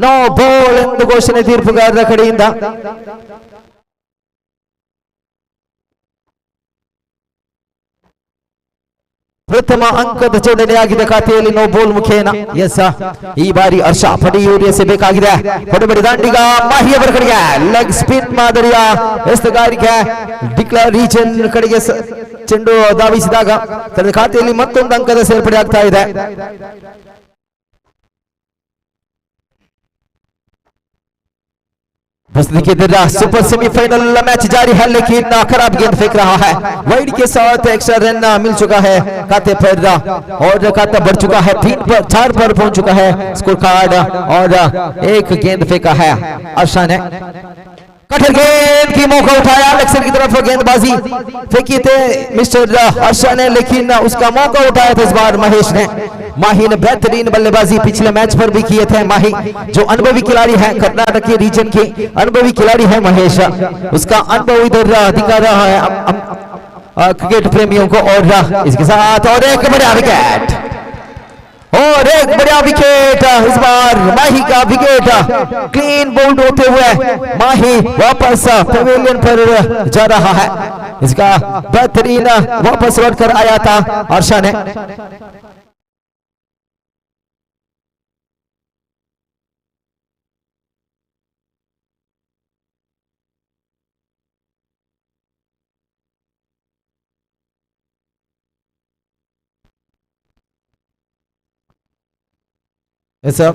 ನೋ ಬಾಲ್ ಎಂದು ಘೋಷಣೆ ತೀರ್ಪುಗಾರರ ಕಡೆಯಿಂದ. ಪ್ರಥಮ ಅಂಕದ ಜೋಡಣೆಯಾಗಿದೆ ಖಾತೆಯಲ್ಲಿ ನೋ ಬೋಲ್ ಮುಖೇನ. ಎಸ್, ಈ ಬಾರಿ ಹರ್ಷ ಪಡೆಯೂರು ಎಸೆಬೇಕಾಗಿದೆ. ಹೊಡೆಬಡಿ ದಾಂಡಿಗ ಮಾಹಿ ಅವರ ಕಡೆಗೆ ಲೆಗ್ ಸ್ಪಿನ್ ಮಾದರಿಯ ಎಸ್ತಗಾರಿಕೆ. ಡಿಕ್ಲರ್ ರೀಜನ್ ಕಡೆಗೆ ಚೆಂಡು ಧಾವಿಸಿದಾಗ ತನ್ನ ಖಾತೆಯಲ್ಲಿ ಮತ್ತೊಂದು ಅಂಕದ ಸೇರ್ಪಡೆ ಆಗ್ತಾ ಇದೆ. सुपर सेमीफाइनल मैच जारी है, लेकिन खराब गेंद फेंक रहा है. वाइड के साथ एक्स्ट्रा रन मिल चुका है खाते पर और खाता बढ़ चुका है 3 पर 4 पर पहुंच चुका है स्कोर कार्ड. और एक गेंद फेंका है आशा ने. कठिन गेंद की मौका उठाया, लेक्सर की तरफ गेंदबाजी फेंकी थे मिस्टर हर्षा ने, लेकिन उसका मौका उठाया था इस बार महेश ने. माही ने बेहतरीन बल्लेबाजी पिछले मैच पर भी किए थे. माही जो अनुभवी खिलाड़ी है, कर्नाटक के रीजन के अनुभवी खिलाड़ी है महेश. उसका अनुभव इधर दिखा रहा है क्रिकेट प्रेमियों को. और इसके साथ और एक बड़ा विकेट, और एक बड़ा विकेट इस बार माही का विकेट. क्लीन बोल्ड होते हुए माही वापस पवेलियन पर जा रहा है. इसका बेहतरीन वापस लौट कर आया था हर्षा ने.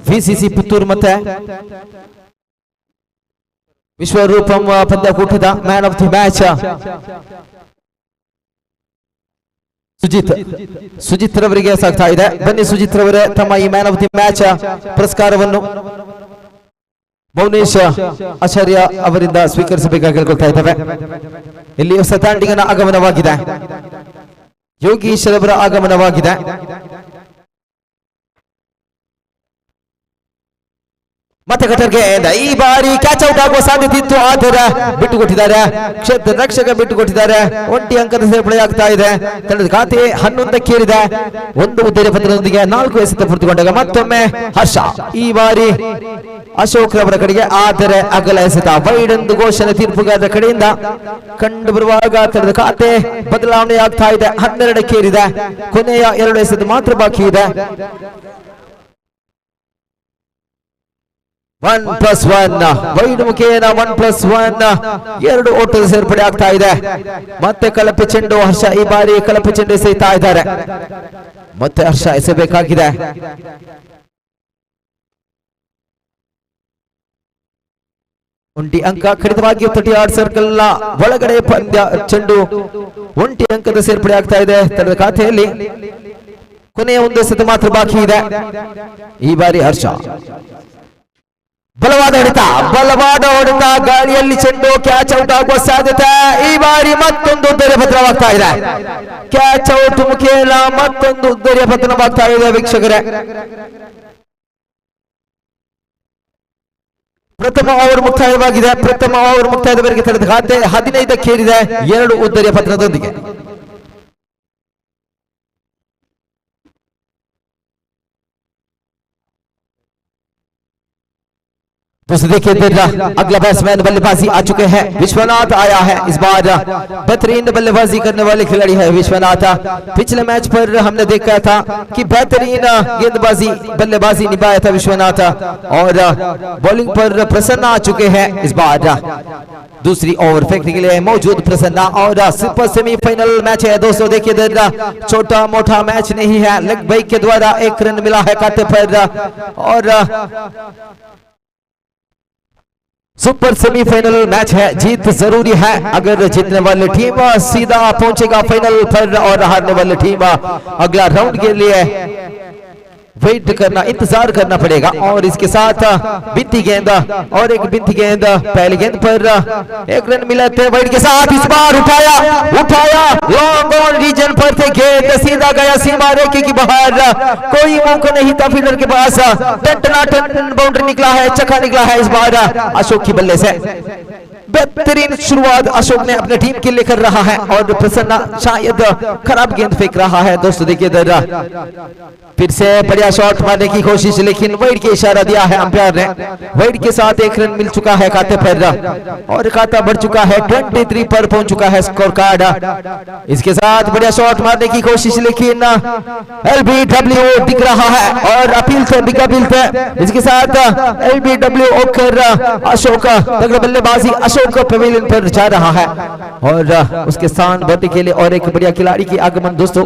ವಿಸಿಸಿ ಪುತ್ತೂರು ಮತ್ತೆ ವಿಶ್ವರೂಪಂ ಪಂದ್ಯಕೂಟದ man of the match Sujith ರವರಿಗೆ ಸಾಗ್ತಾ ಇದೆ. ಬನ್ನಿ ಸುಜಿತ್ ರವರೇ, ತಮ್ಮ ಈ ಮ್ಯಾನ್ ಆಫ್ ದಿ ಮ್ಯಾಚ್ ಪುರಸ್ಕಾರವನ್ನು ಭುವನೇಶ್ ಆಚಾರ್ಯ ಅವರಿಂದ ಸ್ವೀಕರಿಸಬೇಕಾಗಿ ಕೇಳ್ಕೊಳ್ತಾ ಇದ್ದೇವೆ. ಇಲ್ಲಿ ಹೊಸ ತಾಂಡಿಗನ ಆಗಮನವಾಗಿದೆ, ಯೋಗೀಶ್ ರವರ ಆಗಮನವಾಗಿದೆ. ಮತ್ತೆ ಕಟರ್ಗೆ ಈ ಬಾರಿ ಕ್ಯಾಚ್ ಔಟ್ ಆಗುವ ಸಾಧ್ಯತೆ ಇತ್ತು, ಆದರೆ ಬಿಟ್ಟುಕೊಟ್ಟಿದ್ದಾರೆ. ಕ್ಷೇತ್ರ ರಕ್ಷಕ ಬಿಟ್ಟುಕೊಟ್ಟಿದ್ದಾರೆ. ಒಂಟಿ ಅಂಕದ ಸೇರ್ಪಡೆ ಆಗ್ತಾ ಇದೆ. ತಂಡದ ಖಾತೆ 11ಕ್ಕೇರಿದೆ. ಒಂದು ಉದ್ದೇಶ ಪತ್ರದೊಂದಿಗೆ 4 ಎಸೆತ ಪೂರ್ತಿಗೊಂಡಾಗ ಮತ್ತೊಮ್ಮೆ ಹರ್ಷ. ಈ ಬಾರಿ ಅಶೋಕ್ ರವರ ಕಡೆಗೆ, ಆದರೆ ಅಗಲ ಎಸೆತ. ವೈಡ್ ಎಂದು ಘೋಷಣೆ ತೀರ್ಪುಗಾರರ ಕಡೆಯಿಂದ ಕಂಡು ಬರುವಾಗ ತಂಡದ ಖಾತೆ ಬದಲಾವಣೆ ಆಗ್ತಾ ಇದೆ. 12ಕ್ಕೇರಿದೆ. ಕೊನೆಯ 2 ಎಸೆತ ಮಾತ್ರ ಬಾಕಿ ಇದೆ. 1+1 ವೈಡ್ ಮುಖೇನ 1+1 2 ಓಟದ ಸೇರ್ಪಡೆ ಆಗ್ತಾ ಇದೆ. ಮತ್ತೆ ಕಲಪೆ ಚೆಂಡು. ಹರ್ಷ ಈ ಬಾರಿ ಕಲಪೆ ಚೆಂಡು ಎಸೆಯುತ್ತಾ ಇದ್ದಾರೆ. ಮತ್ತೆ ಹರ್ಷ ಎಸೆಬೇಕಾಗಿದೆ. ಒಂಟಿ ಅಂಕ ಕಡಿತವಾಗಿ 30 ಸರ್ಕಲ್ ಒಳಗಡೆ ಪಂದ್ಯ ಚೆಂಡು. ಒಂಟಿ ಅಂಕದ ಸೇರ್ಪಡೆ ಆಗ್ತಾ ಇದೆ ತಂಡದ ಖಾತೆಯಲ್ಲಿ. ಕೊನೆಯ 1 ಎಸೆತ ಮಾತ್ರ ಬಾಕಿ ಇದೆ. ಈ ಬಾರಿ ಹರ್ಷ ಬಲವಾದ ಹೊಡೆತ, ಗಾಳಿಯಲ್ಲಿ ಚೆಂಡು ಕ್ಯಾಚ್ ಔಟ್ ಆಗುವ ಸಾಧ್ಯತೆ. ಈ ಬಾರಿ ಮತ್ತೊಂದು ಉದ್ದರಿಯ ಪತನವಾಗ್ತಾ ಇದೆ. ಕ್ಯಾಚ್ ಔಟ್ ಮುಖೇನ ಮತ್ತೊಂದು ಉದ್ದರಿಯ ಪತನವಾಗ್ತಾ ಇದೆ ವೀಕ್ಷಕರೇ. ಪ್ರಥಮ ಓವರ್ ಮುಕ್ತಾಯವಾಗಿದೆ. ಪ್ರಥಮ ಓವರ್ ಮುಕ್ತಾಯದವರೆಗೆ ತಂಡದ ಖಾತೆ 15ಕ್ಕೇರಿದೆ 2 ಉದ್ದರಿಯ ಪತನದೊಂದಿಗೆ. दोस्तों देखिए अगला बैट्समैन बल्लेबाजी आ चुके हैं, विश्वनाथ आया है। इस बार बेहतरीन बल्लेबाजी करने वाले खिलाड़ी है विश्वनाथ। पिछले मैच पर हमने देखा था कि बेहतरीन गेंदबाजी बल्लेबाजी निभाया था विश्वनाथ, और बॉलिंग पर प्रसन्ना आ चुके हैं। इस बार दूसरी ओवर फेंकने के लिए मौजूद प्रसन्ना, और सुपर सेमीफाइनल मैच है दोस्तों। देखिए छोटा मोटा मैच नहीं है, लेग ब्रेक के द्वारा 1 रन मिला है काटे पर, और सुपर सेमीफाइनल मैच है, जीत जरूरी है। अगर जीतने वाली टीम सीधा पहुंचेगा फाइनल पर, और हारने वाली टीम अगला राउंड के लिए वेट करना, इंतजार करना पड़ेगा। और इसके साथ बिंती गेंद, और एक बिंती गेंद, पहली गेंद पर 1 रन मिला थे वाइड के साथ। इस बार उठाया लॉन्ग ऑन रीजन पर थे, गेंद सीधा गया सीमा रेखे की बाहर, कोई मौका नहीं था फील्डर के पास। टन बाउंड्री निकला है, चक्का निकला है इस बार अशोक की बल्ले से। बेहतरीन शुरुआत अशोक ने अपने टीम के लिए कर रहा है, और प्रसन्ना शायद खराब गेंद फेंक रहा है दोस्तों। देखिए फिर से बढ़िया शॉट मारने की कोशिश, लेकिन वाइड के इशारा दिया है अंपायर ने। वाइड के साथ 1 रन मिल चुका है खाते पर, और खाता बढ़ चुका है 23 पर पहुंच चुका है स्कोर कार्ड। इसके साथ बढ़िया शॉट मारने की कोशिश, लेकिन LBW दिख रहा है, और अपील थे, बिग अपील थे। इसके साथ LBW होकर अशोक तगड़ा बल्लेबाजी अशोक पवेलियन पर जा रहा है, और उसके स्थान बढ़ने के लिए और एक बढ़िया खिलाड़ी की आगमन दोस्तों।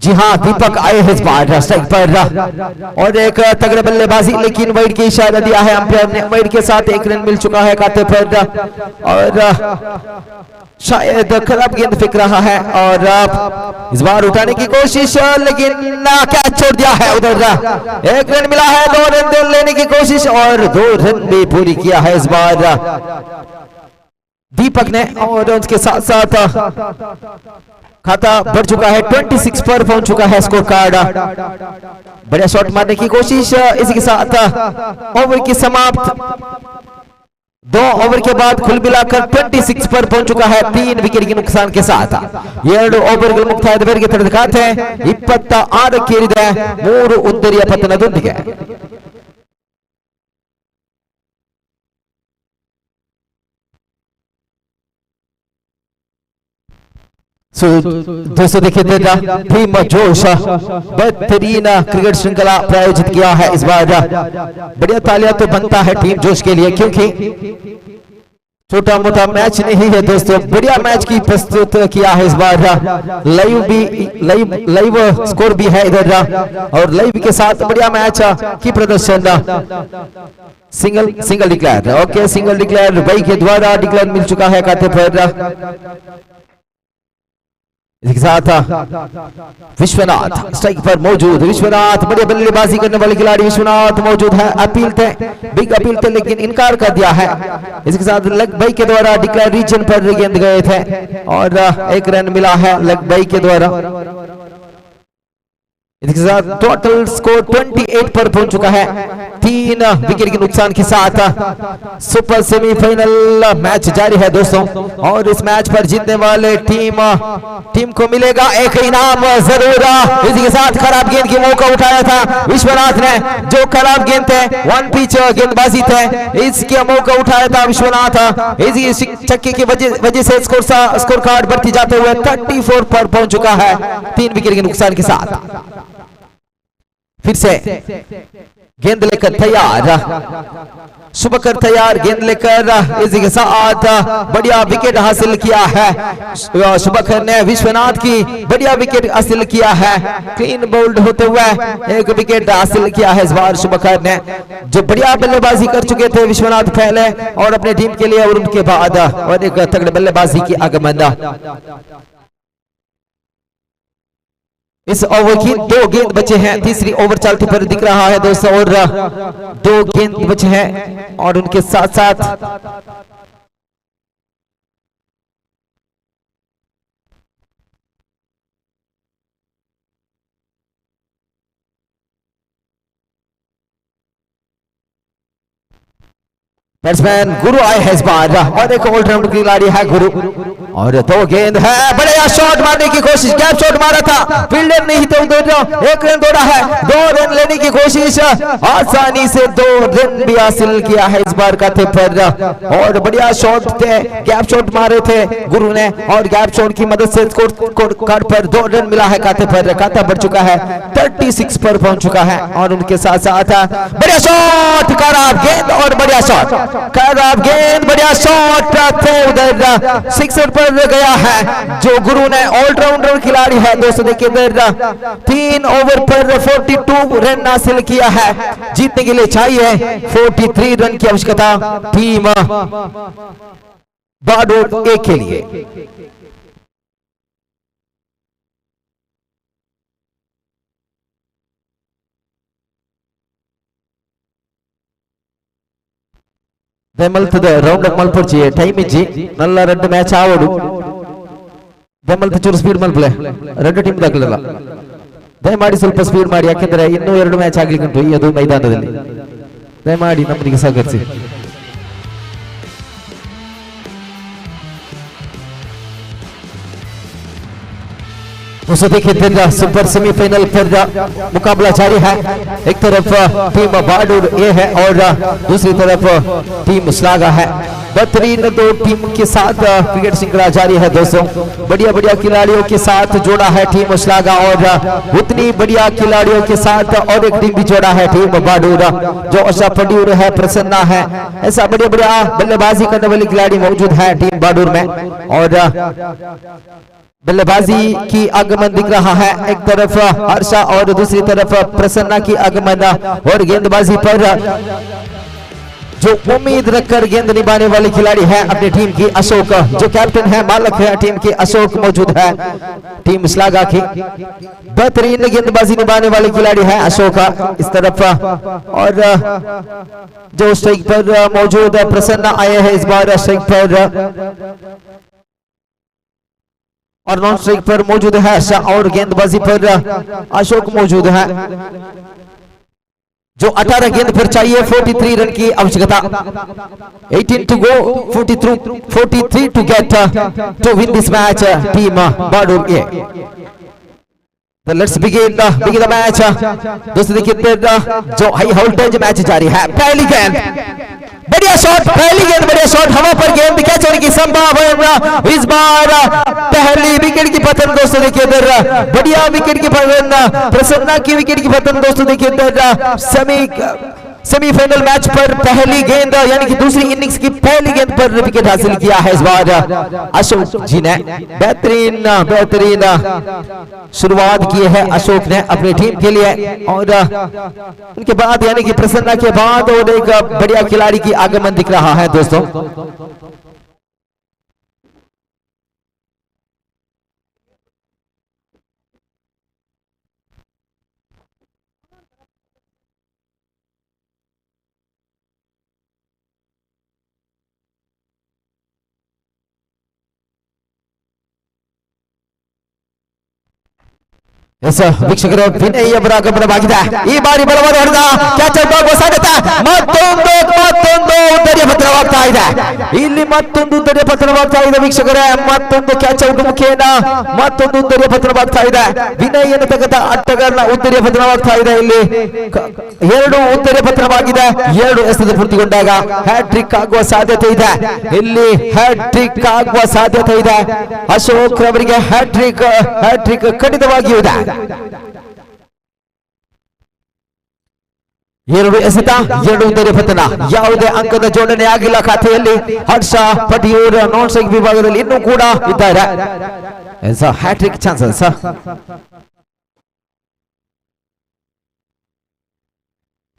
जी हाँ, दीपक आए हैं इस बार स्ट्राइक पर, और एक तगड़े बल्लेबाजी, लेकिन वाइड की इशारा दिया है अंपायर ने। वाइड के साथ 1 रन मिल चुका है खाते पर, और शायद खराब गेंद फेंक रहा है, और इस बार उठाने की कोशिश, लेकिन कैच छोड़ दिया है उधर। 1 रन मिला है, 2 रन लेने की कोशिश, और 2 रन भी पूरी किया है इस बार दीपक ने, और उसके साथ साथ खाता बढ़ चुका है 26 पर पहुंच चुका है स्कोर कार्ड। बढ़िया शॉट मारने की कोशिश, इसी के साथ ओवर की समाप्त। 2 ओवर के बाद कुल मिलाकर 26 पर पहुंच चुका है 3 विकेट के नुकसान के साथ। 2 ओवर मुक्ताय ತಡೆದಕಾತೆ 26 3 ಉದ್ದರಿಯ ಪತನದೊಂದಿಗೆ दोस्तों देखिए भीम जोश बेहतरीन क्रिकेट श्रृंखला प्रायोजित किया है इस बार। बढ़िया तालियां तो बनता है टीम जोश के लिए, क्योंकि छोटा मोटा मैच नहीं है दोस्तों, बढ़िया मैच की प्रस्तुत किया है इस बार। लाइव स्कोर भी है इधर, और लाइव के साथ बढ़िया मैच की प्रदर्शन। Single declare, okay single declare भाई के द्वारा डिक्लेयर मिल चुका है खाते पर। इसके साथ विश्वनाथ स्ट्राइक पर मौजूद, विश्वनाथ बड़े बल्लेबाजी करने वाले खिलाड़ी विश्वनाथ मौजूद है। अपील थे, बिग अपील थे, लेकिन इनकार कर दिया है। इसके साथ लेग बाई के द्वारा डिक्लेयर रीजन पर गेंद गए थे, और 1 रन मिला है लेग बाई के द्वारा। इसके साथ टोटल स्कोर 28 पर पहुंच चुका है 3 विकेट के नुकसान के साथ। सुपर सेमीफाइनल मैच जारी है दोस्तों, और इस मैच पर जीतने वाले टीम को मिलेगा एक इनाम जरूर। इसी के साथ खराब गेंद की मौका उठाया था विश्वनाथ ने, जो खराब गेंद थे 1 पिच गेंदबाजी थे, इसके मौका उठाया था विश्वनाथ। इसी चक्के की वजह से स्कोर कार्ड बढ़ती जाते हुए 34 पर पहुंच चुका है 3 विकेट के नुकसान के साथ। फिर से गेंद लेकर तैयार, शुभकर तैयार गेंद लेकर, इसी के साथ बढ़िया विकेट हासिल किया है शुभकर ने। विश्वनाथ की बढ़िया विकेट हासिल किया है, क्लीन बोल्ड होते हुए 1 विकेट हासिल किया है इस बार शुभकर ने, जो बढ़िया बल्लेबाजी कर चुके थे विश्वनाथ पहले और अपने टीम के लिए, और उनके बाद और एक तगड़े बल्लेबाजी की आगमन। इस ओवर की 2 गेंद बचे हैं, तीसरी ओवर चलती पर दिख रहा है दोस्तों, और 2 गेंद बचे हैं और उनके साथ साथ बैट्समैन गुरु आए हैं इस बार, और एक ऑलराउंड खिलाड़ी है गुरु, और 2 गेंद है, बढ़िया शॉट मारने की कोशिश, गैप शॉट मारा था, फील्डर नहीं तो 1 रन दौड़ा है, 2 रन लेने की कोशिश, आसानी से 2 रन भी हासिल किया है इस बार खाते पर, और बढ़िया शॉट थे, गैप शॉट मारे थे गुरु ने, और गैप शॉट की मदद से स्कोर कार्ड पर 2 रन मिला है खाते पर, खाता बढ़ चुका है 36 पर पहुंच चुका है, और उनके साथ साथ बढ़िया शॉट, खराब गेंद और बढ़िया शॉट, खराब गेंद, बढ़िया शॉट थे उधर, 6 पर गया है जो गुरु ने, ऑलराउंडर खिलाड़ी है दोस्तों। देखिए इधर 3 ओवर पर 42 रन हासिल किया है, जीतने के लिए चाहिए 43 रन की आवश्यकता टीम बाडोर ए के लिए। ದಯಮಲ್ತದ ರೌಂಡ್ ಅಪ್ ಮಲ್ಪಡ್ಚಿ ಟೈಮ್ ಇಜ್ಜಿ ನಲ್ಲ 2 ಮ್ಯಾಚ್ ಆವಡು ದಯಮಲ್ತ ಚೂರು ಸ್ಪೀಡ್ ಮಲ್ಪಲೆ 2 ಟೀಮ್ ದಾಖಲಲ್ಲ, ದಯಮಾಡಿ ಸ್ವಲ್ಪ ಸ್ಪೀಡ್ ಮಾಡಿ, ಯಾಕೆಂದ್ರೆ ಇನ್ನೂ 2 ಮ್ಯಾಚ್ ಆಗ್ಲಿಕ್ಕೆ ಉಂಟು ಈ ಅದು ಮೈದಾನದಲ್ಲಿ, ದಯಮಾಡಿ ನಮ್ಮನಿಗೆ ಸಹಕರಿಸಿ। देखिए सुपर सेमीफाइनल पर मुकाबला जारी है, एक तरफ टीम बाडूर ए है और दूसरी तरफ टीम श्लाघा है। बेहतरीन 2 टीम के साथ क्रिकेट श्रृंखला जारी है दोस्तों, बढ़िया बढ़िया खिलाड़ियों के साथ जोड़ा है टीम श्लाघा, और उतनी बढ़िया खिलाड़ियों के साथ और एक टीम भी जोड़ा है टीम बाडूर, जो आशा पड्यूर है, प्रसन्ना है, ऐसा बढ़िया बढ़िया बल्लेबाजी करने वाली खिलाड़ी मौजूद है टीम बाडूर में, और बल्लेबाजी की आगमन दिख रहा है, एक तरफ हर्षा और दूसरी तरफ प्रसन्ना की आगमन, और गेंदबाजी पर जो उम्मीद रखकर गेंद निभाने वाले खिलाड़ी है अपनी टीम की अशोक, जो कैप्टन है, मालक है टीम की अशोक मौजूद है टीम श्लाघा की, बेहतरीन गेंदबाजी निभाने वाले खिलाड़ी है अशोक इस तरफ, और जो स्ट्राइक पर मौजूद प्रसन्ना आए हैं इस बार स्ट्राइक पर, और नॉन स्ट्राइक पर मौजूद है और गेंदबाजी पर अशोक मौजूद है, जो 18 गेंद पर चाहिए 43 रन की आवश्यकता, 18 to go, 43 to get to win this match team Badoor ए। तो लेट्स बिगिन द मैच दोस्तों। देखिए जो हाई वोल्टेज मैच जारी है, पहली गेंद बढ़िया शॉट, पहली गेंद बढ़िया शॉट, हवा पर गेंद कैच होने की संभावना इस बार, पहली विकेट की पतन दोस्तों। देखिए इधर बढ़िया विकेट की पतन, प्रसन्ना की विकेट की पतन दोस्तों। देखिए इधर सेमीफाइनल मैच पर पहली गेंद यानी कि दूसरी इनिंग्स की पहली गेंद पर विकेट हासिल किया है इस बार अशोक जी ने, बेहतरीन शुरुआत की है अशोक ने अपनी टीम के लिए, और उनके बाद यानी कि प्रसन्ना के बाद और एक बढ़िया खिलाड़ी की आगमन दिख रहा है दोस्तों। ವೀಕ್ಷಕರು ವಿನಯ್ ಆಗಮನವಾಗಿದೆ, ಈ ಬಾರಿ ಬಲವಾದ ಹೊಡೆದ ಕ್ಯಾಚ್ ಔಟ್ ಆಗುವ ಸಾಧ್ಯತೆ, ಮತ್ತೊಂದು ಉತ್ತರಿಯ ಪತ್ರವಾಗ್ತಾ ಇದೆ, ಇಲ್ಲಿ ಮತ್ತೊಂದು ಉತ್ತರಿಯ ಪತ್ರವಾಗ್ತಾ ಇದೆ ವೀಕ್ಷಕರೇ, ಮತ್ತೊಂದು ಕ್ಯಾಚ್ ಔಟ್ ಮುಖೇನ ಮತ್ತೊಂದು ಉತ್ತರಿಯ ಪತ್ರವಾಗ್ತಾ ಇದೆ, ವಿನಯ್ ಅನ್ನು ತೆಗೆದ ಆಟಗಾರನ ಉತ್ತರಿಯ ಪತ್ರವಾಗ್ತಾ ಇದೆ, ಇಲ್ಲಿ 2 ಉತ್ತರಿಯ ಪತ್ರವಾಗಿದೆ, 2 ಎಸೆದು ಪೂರ್ತಿಗೊಂಡಾಗ ಹ್ಯಾಟ್ರಿಕ್ ಆಗುವ ಸಾಧ್ಯತೆ ಇದೆ, ಇಲ್ಲಿ ಹ್ಯಾಟ್ರಿಕ್ ಆಗುವ ಸಾಧ್ಯತೆ ಇದೆ, ಅಶೋಕ್ ರವರಿಗೆ ಹ್ಯಾಟ್ರಿಕ್ ಖಂಡಿತವಾಗಿಯೂ ಇದೆ। 2 ಎಸೆತ 2 ಉತ್ತರಿಯ ಪತನ, ಯಾವುದೇ ಅಂಕದ ಜೋಡಣೆ ಆಗಿಲ್ಲ ಖಾತೆಯಲ್ಲಿ, ಹರ್ಷ ಪಟಿಯೂರ್ ನಾನ್ ಸ್ಟ್ರೈಕ್ ವಿಭಾಗದಲ್ಲಿ ಇನ್ನೂ ಕೂಡ ಇದ್ದಾರೆ, ಹ್ಯಾಟ್ರಿಕ್ ಚಾನ್ಸಸ್।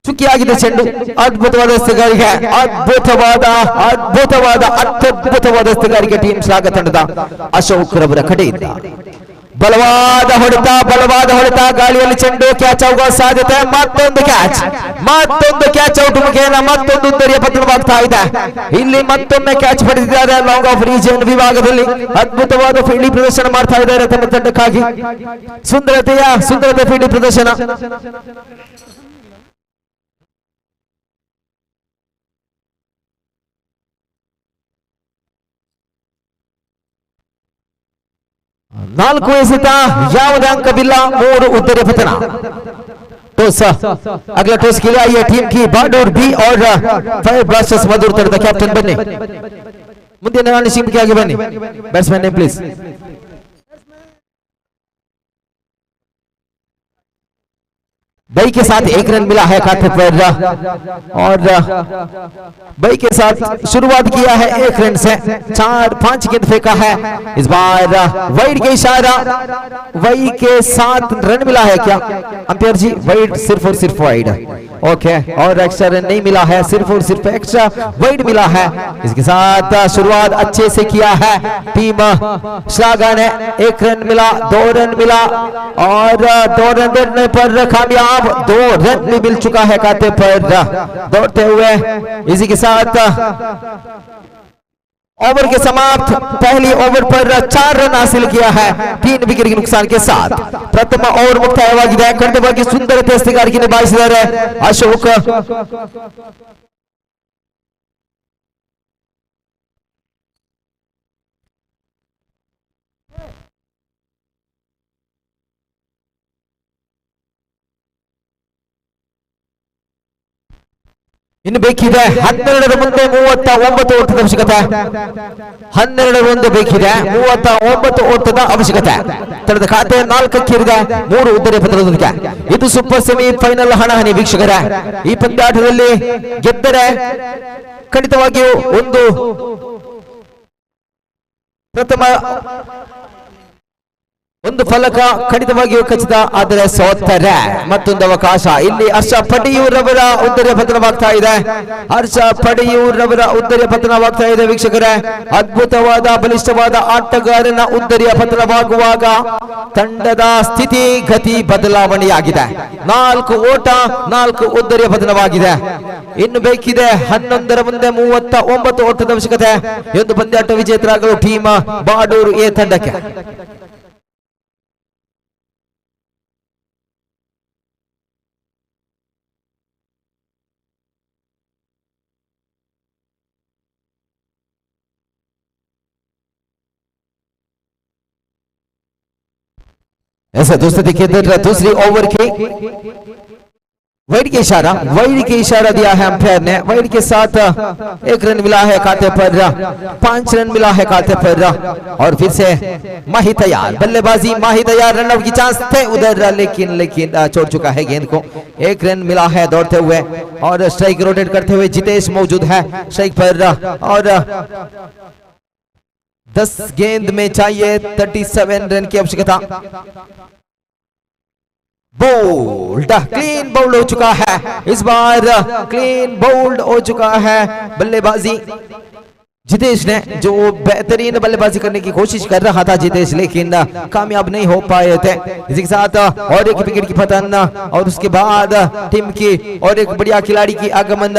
ಚುಕ್ಕಿಯಾಗಿದೆ ಚೆಂಡು, ಅದ್ಭುತವಾದ ಎಸೆಗಾರಿಕೆ, ಅದ್ಭುತವಾದ ಎಸೆಗಾರಿಕೆ ಟೀಮ್ ಶ್ಲಾಘ ತಂಡದ ಅಶೋಕ್ ರವರ ಕಡೆಯಿಂದ, ಬಲವಾದ ಹೊಡೆತ ಗಾಳಿಯಲ್ಲಿ ಚೆಂಡು ಕ್ಯಾಚ್ ಆಗುವ ಸಾಧ್ಯತೆ. ಮತ್ತೊಂದು ಕ್ಯಾಚ್ ಔಟ್ ಮುಖೇನ ಮತ್ತೊಂದು ಉತ್ತರೀಯ ಪತನವಾಗ್ತಾ ಇದೆ. ಇಲ್ಲಿ ಮತ್ತೊಮ್ಮೆ ಕ್ಯಾಚ್ ಪಡೆದಿದ್ದಾರೆ ಲಾಂಗ್ ಆಫ್ ರೀಜನ್ ವಿಭಾಗದಲ್ಲಿ. ಅದ್ಭುತವಾದ ಫೀಲ್ಡಿಂಗ್ ಪ್ರದರ್ಶನ ಮಾಡ್ತಾ ಇದ್ದಾರೆ ತಮ್ಮ ತಂಡಕ್ಕಾಗಿ. ಸುಂದರತೆ ಫೀಲ್ಡಿಂಗ್ ಪ್ರದರ್ಶನ. ನಾಲ್ಕು ಎಸೆತ, ಯಾವುದೇ ಅಂಕವಿಲ್ಲ, 3 ಉತ್ತರೀಯ ಪತನ. टॉस अगला टॉस के लिए आई है टीम की बहादुर बी और फायर ब्लास्टर्स मधुर तड़का कैप्टन बने मुद्दे नानी टीम के आगे बने बैट्समैन नेम प्लीज. बई के साथ 1 रन मिला है खाते पर और बई के साथ शुरुआत किया है 1 रन से. 4-5 गेंद फेंका है. इस बार वाइड के इशारा, वही के साथ रन मिला है क्या अंपायर जी? वाइड सिर्फ और सिर्फ वाइड. ओके, और एक्स्ट्रा रन नहीं मिला है, सिर्फ और सिर्फ एक्स्ट्रा वाइड मिला है. इसके साथ शुरुआत अच्छे से किया है टीम श्लाघा ने. 1 रन मिला, 2 रन मिला और 2 रन देने पर कामयाब. 2 रन भी मिल चुका है खाते पर दौड़ते हुए. इसी के साथ ओवर के समाप्त. पहली ओवर पर 4 रन हासिल किया है 3 विकेट के नुकसान के साथ. प्रथम ओवर ಮುಕ್ತಾಯವಾಗಿದೆ. ಖಂಡಿತವಾಗಿ ಸುಂದರತೆ ಸ್ಥಿತಿಗಾರಿಕೆ ನಿಭಾಯಿಸಿದ್ದಾರೆ ಅಶೋಕ್. ಇನ್ನು ಬೇಕಿದೆ 12 ಮುಂದೆ 39 ಓಟದ ಅವಶ್ಯಕತೆ. 12 ಮುಂದೆ ಬೇಕಿದೆ 39 ಓಟದ ಅವಶ್ಯಕತೆ. ತರದ ಖಾತೆ 4ಕ್ಕೆ ಇರಿದೆ 3 ಉತ್ತರೀಯ ಪತನದೊಂದಿಗೆ. ಇದು ಸೂಪರ್ ಸೆಮಿ ಫೈನಲ್ ಹಣಾಹಣಿ ವೀಕ್ಷಕರೇ. ಈ ಪಂದ್ಯಾಟದಲ್ಲಿ ಗೆದ್ದರೆ ಖಂಡಿತವಾಗಿಯೂ ಒಂದು ಪ್ರಥಮ ಒಂದು ಫಲಕ ಖಂಡಿತವಾಗಿಯೂ ಖಚಿತ. ಆದರೆ ಸೋತರೆ ಮತ್ತೊಂದು ಅವಕಾಶ. ಇಲ್ಲಿ ಹರ್ಷ ಪಡಿಯೂರವರ ಉತ್ತರೀಯ ಪತನವಾಗ್ತಾ ಇದೆ. ಹರ್ಷ ಪಡಿಯೂರವರ ಉತ್ತರೀಯ ಪತನವಾಗ್ತಾ ಇದೆ ವೀಕ್ಷಕರೇ. ಅದ್ಭುತವಾದ ಬಲಿಷ್ಠವಾದ ಆಟಗಾರನ ಉತ್ತರೀಯ ಪತನವಾಗುವಾಗ ತಂಡದ ಸ್ಥಿತಿ ಗತಿ ಬದಲಾವಣೆಯಾಗಿದೆ. 4 ಓಟ 4 ಉತ್ತರೀಯ ಪತನವಾಗಿದೆ. ಇನ್ನು ಬೇಕಿದೆ 11ರ ಮುಂದೆ 39 ಓಟದ ಅವಶ್ಯಕತೆ. ಈ ಒಂದು ಪಂದ್ಯಾಟ ವಿಜೇತರಾಗಲು ಟೀಮ್ ಬಾಡೂರು ಎ ತಂಡಕ್ಕೆ. ऐसा दोस्तों देखिए दूसरी ओवर की वाइड के इशारा दिया है अंपायर ने. वाइड के साथ 1 रन मिला है खाते पर. 5 रन मिला है खाते पर. और फिर से माही तैयार, बल्लेबाजी माही तैयार. रनआउट की चांस थे उधर, लेकिन छोड़ चुका है गेंद को. 1 रन मिला है दौड़ते हुए और स्ट्राइक रोटेट करते हुए जितेश मौजूद है स्ट्राइक पर. और 10 गेंद में चाहिए 37 रन की आवश्यकता. बोल्ड क्लीन बाउल्ड हो चुका है. इस बार क्लीन बाउल्ड हो चुका है बल्लेबाजी जितेश ने, जो बेहतरीन बल्लेबाजी करने की कोशिश कर रहा था जितेश, लेकिन कामयाब नहीं हो पाए थे. इसी के साथ और एक विकेट की पतन और उसके बाद टीम की और एक बढ़िया खिलाड़ी की आगमन.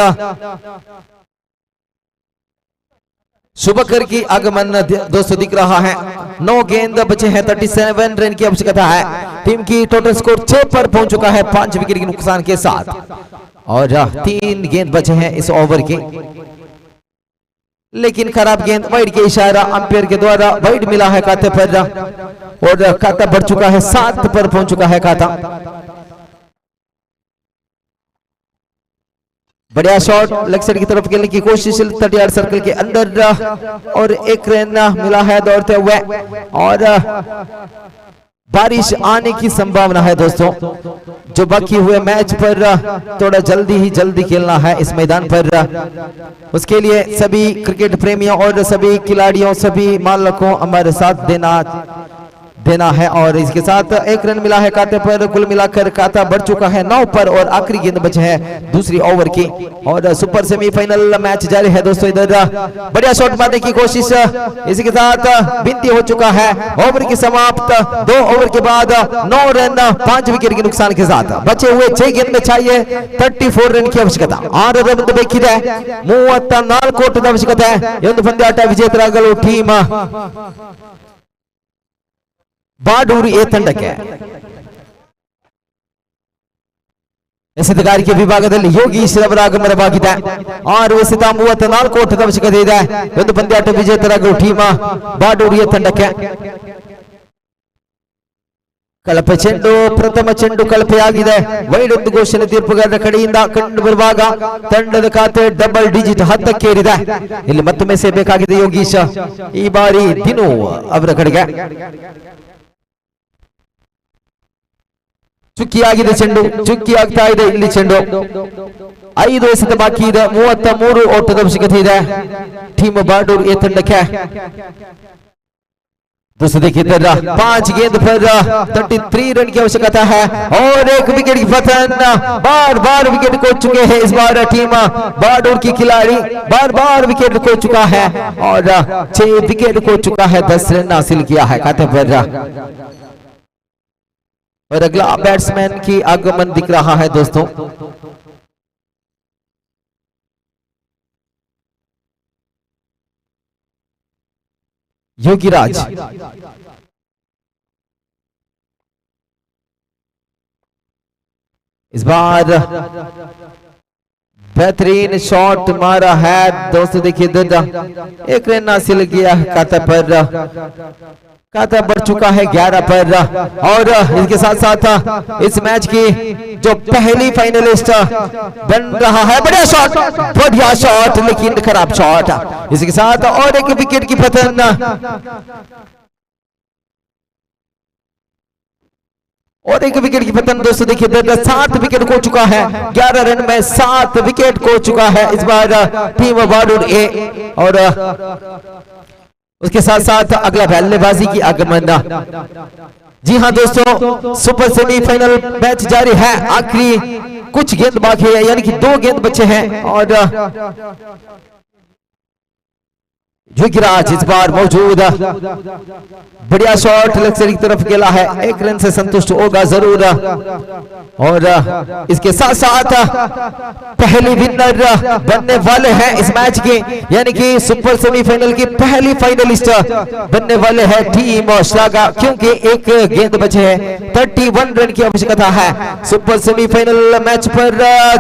शुभकर की आगमन दोस्तों दिख रहा है. 9 गेंद बचे हैं, 37 रन की आवश्यकता है. टीम की टोटल स्कोर 6 पर पहुंच चुका है 5 विकेट के नुकसान के साथ. और 3 गेंद बचे हैं इस ओवर की, लेकिन खराब गेंद. वाइड के इशारा अंपायर के द्वारा वाइड मिला है खाते पर और खाता बढ़ चुका है 7 पर पहुंच चुका है खाता. बढ़िया शॉट लेग साइड की तरफ खेलने की कोशिश 30 सर्कल के अंदर और 1 रन मिला है दौड़ते हुए. और बारिश आने की संभावना है दोस्तों. जो बाकी हुए मैच पर थोड़ा जल्दी खेलना है इस मैदान पर. उसके लिए सभी क्रिकेट प्रेमियों और सभी खिलाड़ियों, सभी मालकों हमारे साथ देना देना है और इसके साथ 1 रन मिला है खाते पर। कुल मिलाकर खाता बढ़ चुका है 9 पर और आखिरी गेंद बचे है दूसरी ओवर की और सुपर सेमीफाइनल मैच जारी है दोस्तों। इधर बढ़िया शॉट मारने की कोशिश, इसी के साथ बिनती हो चुका है। ओवर की समाप्त, 2 ओवर के बाद 9 रन 5 विकेट के नुकसान के साथ बचे हुए 6 गेंद में चाहिए 34 रन की आवश्यकता। 6 ರನ್ ಬೇಕಿದೆ, 34 ಓಟದ ಅವಶ್ಯಕತೆ। ಈ ಒಂದು ಪಂದ್ಯಾಟ ವಿಜೇತರಾಗಲು ಟೀಮ್ ಬಾಡೂರು ಎ ತಂಡಕ್ಕೆ ಎಸೆತಗಾರಿಕೆ ವಿಭಾಗದಲ್ಲಿ ಯೋಗೀಶ್ ರವರ ಆಗಮನವಾಗಿದೆ। 6 ಎಸೆತ 34 ಓಟದ ಅವಶ್ಯಕತೆ ಇದೆ। ಒಂದು ಪಂದ್ಯಾಟ ವಿಜೇತರಾಗಲು ಟೀಮ್ ಬಾಡೂರು ಎ ತಂಡಕ್ಕೆ। ಕಳಪೆ ಚೆಂಡು, ಪ್ರಥಮ ಚೆಂಡು ಕಳಪೆಯಾಗಿದೆ। ವೈಡ್ ಒಂದು ಘೋಷಣೆ ತೀರ್ಪುಗಾರರ ಕಡೆಯಿಂದ ಕಂಡು ಬರುವಾಗ ತಂಡದ ಖಾತೆ ಡಬಲ್ ಡಿಜಿಟ್ 10ಕ್ಕೇರಿದೆ। ಇಲ್ಲಿ ಮತ್ತೊಮ್ಮೆ ಸೇಬೇಕಾಗಿದೆ ಯೋಗೀಶ್, ಈ ಬಾರಿ ದಿನು ಅವರ ಕಡೆಗೆ। ಚುಕ್ಕಿಯಾಗಿದೆ ಚೆಂಡು, ಚುಕ್ಕಿ ಆಗ್ತಾ ಇದೆ ಇಲ್ಲಿ ಚೆಂಡು। 5 ಎಸೆತ ಬಾಕಿ ಇದೆ, 33 ಓಟದ ಅವಶ್ಯಕತೆ ಇದೆ ಟೀಮ್ ಬಾಡೂರು ಎ ತಂಡಕ್ಕೆ। दोस्तों देखिए 5 गेंद पर 33 रन की आवश्यकता है और 1 विकेट की पतन। बार बार विकेट खो चुके हैं इस बार टीम बाडूर की खिलाड़ी, बार बार विकेट खो चुका है और 6 विकेट खो चुका है। 10 रन हासिल किया है खाते पर और अगला बैट्समैन की आगमन दिख रहा है दोस्तों। योगीराज इस बार बेहतरीन शॉट मारा है दोस्तों। देखिए 1 रन हासिल किया खाता पर, खाता बढ़ चुका है 11 पर और इसके साथ साथ इस मैच की जो पहली फाइनलिस्ट बन रहा है। बढ़िया शॉट, बढ़िया शॉट लेकिन खराब शॉट। इसके साथ और 1 विकेट की पतन और 1 विकेट की पतन दोस्तों। देखिए 7 विकेट खो चुका है, 11 रन में 7 विकेट खो चुका है इस बार टीम बाडूर ए और उसके साथ साथ अगला बल्लेबाजी की आगमन। जी हां दोस्तों, सुपर सेमीफाइनल मैच जारी है। आखिरी कुछ गेंद बाकी है, यानी कि 2 गेंद बचे हैं और योगीराज इस बार मौजूद। बढ़िया शॉट लेग की तरफ खेला है, 1 रन से संतुष्ट होगा जरूर और इसके साथ साथ पहली विनर बनने वाले हैं इस मैच के, यानी कि सुपर सेमीफाइनल की पहली फाइनलिस्ट बनने वाले हैं टीम श्लाघा, क्योंकि 1 गेंद बचे हैं। 31 रन की आवश्यकता है सुपर सेमीफाइनल मैच पर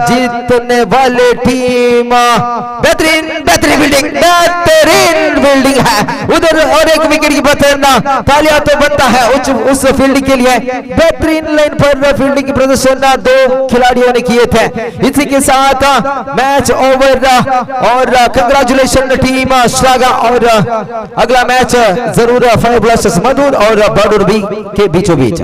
जीतने वाले टीम। बेहतरीन बेहतरीन बिल्डिंग, बेहतरीन फील्डिंग है उधर और 1 विकेट की पतन। तालियां तो बनता है उस फील्डिंग के लिए। बेहतरीन लाइन पर फील्डिंग की प्रदर्शन 2 खिलाड़ियों ने किए थे। इसी के साथ मैच ओवर और कंग्रेचुलेशन टीम श्लाघा और अगला मैच जरूर फायर ब्लास्टर्स मधुर और बाडूर बी के बीचों बीच।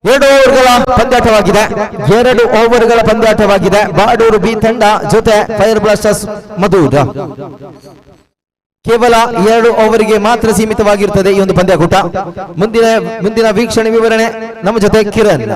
2 ಓವರ್ಗಳ ಪಂದ್ಯಾಟವಾಗಿದೆ, 2 ಓವರ್ಗಳ ಪಂದ್ಯಾಟವಾಗಿದೆ ಬಾಡೂರು ಬಿ ತಂಡ ಜೊತೆ ಫೈರ್ ಬ್ಲಾಸ್ಟರ್ಸ್ ಮಧುರ್। ಕೇವಲ 2 ಓವರ್ಗೆ ಮಾತ್ರ ಸೀಮಿತವಾಗಿರುತ್ತದೆ ಈ ಒಂದು ಪಂದ್ಯಾಕೂಟ। ಮುಂದಿನ ವೀಕ್ಷಣೆ ವಿವರಣೆ ನಮ್ಮ ಜೊತೆ ಕಿರಣ್।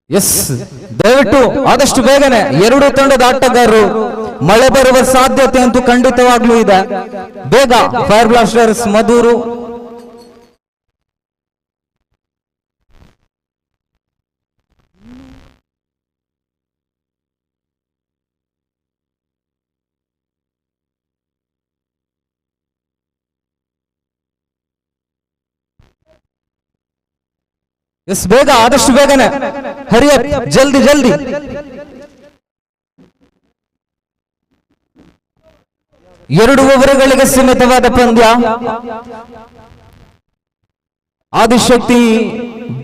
ಎಸ್, ದಯವಿಟ್ಟು ಆದಷ್ಟು ಬೇಗನೆ 2 ತಂಡದ ಆಟಗಾರರು, ಮಳೆ ಬರುವ ಸಾಧ್ಯತೆ ಅಂತೂ ಖಂಡಿತವಾಗ್ಲೂ ಇದೆ, ಬೇಗ ಫೈರ್ ಬ್ಲಾಸ್ಟರ್ಸ್ ಮಧೂರು ಎಸ್ ಬೇಗ, ಆದಷ್ಟು ಬೇಗನೆ ಹರಿಯಪ್, ಜಲ್ದಿ ಜಲ್ದಿ। ಎರಡು ಓವರ್ಗಳಿಗೆ ಸೀಮಿತವಾದ ಪಂದ್ಯ। ಆದಿಶಕ್ತಿ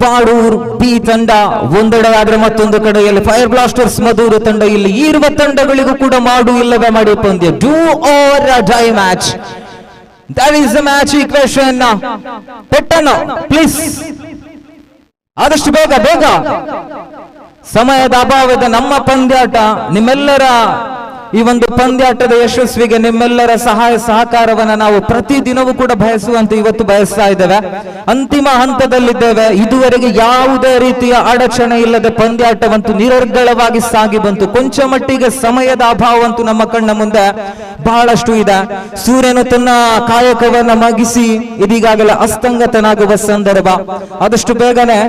ಬಾಡೂರ್ ಬಿ ತಂಡ ಒಂದೆಡೆ ಆದ್ರೆ ಮತ್ತೊಂದು ಕಡೆಯಲ್ಲಿ ಫೈರ್ ಬ್ಲಾಸ್ಟರ್ಸ್ ಮಧೂರು ತಂಡ, ಇಲ್ಲಿ ಇರುವ ತಂಡಗಳಿಗೂ ಕೂಡ ಮಾಡು ಇಲ್ಲವೇ ಮಾಡಿ ಪಂದ್ಯ, do or die match. That is the match equation. ಪೆಟ್ಟನ್ನು ಪ್ಲೀಸ್ ಆದಷ್ಟು ಬೇಗ ಬೇಗ. ಸಮಯದ ಅಭಾವದ ನಮ್ಮ ಪಂದ್ಯಾಟ, ನಿಮ್ಮೆಲ್ಲರ ಈ ಒಂದು ಪಂದ್ಯಾಟದ ಯಶಸ್ವಿಗೆ ನಿಮ್ಮೆಲ್ಲರ ಸಹಾಯ ಸಹಕಾರವನ್ನ ನಾವು ಪ್ರತಿದಿನವೂ ಕೂಡ ಬಯಸುವಂತೆ ಇವತ್ತು ಬಯಸ್ತಾ ಇದ್ದೇವೆ. ಅಂತಿಮ ಹಂತದಲ್ಲಿದ್ದೇವೆ. ಇದುವರೆಗೆ ಯಾವುದೇ ರೀತಿಯ ಅಡಚಣೆ ಇಲ್ಲದೆ ಪಂದ್ಯಾಟವಂತೂ ನಿರರ್ಗಳವಾಗಿ ಸಾಗಿ ಬಂತು. ಕೊಂಚ ಮಟ್ಟಿಗೆ ಸಮಯದ ಅಭಾವವಂತೂ ನಮ್ಮ ಕಣ್ಣ ಮುಂದೆ ಬಹಳಷ್ಟು ಇದೆ. ಸೂರ್ಯನು ತನ್ನ ಕಾಯಕವನ್ನ ಮಗಿಸಿ ಇದೀಗಾಗಲೇ ಅಸ್ತಂಗತನಾಗುವ ಸಂದರ್ಭ. ಆದಷ್ಟು ಬೇಗನೆ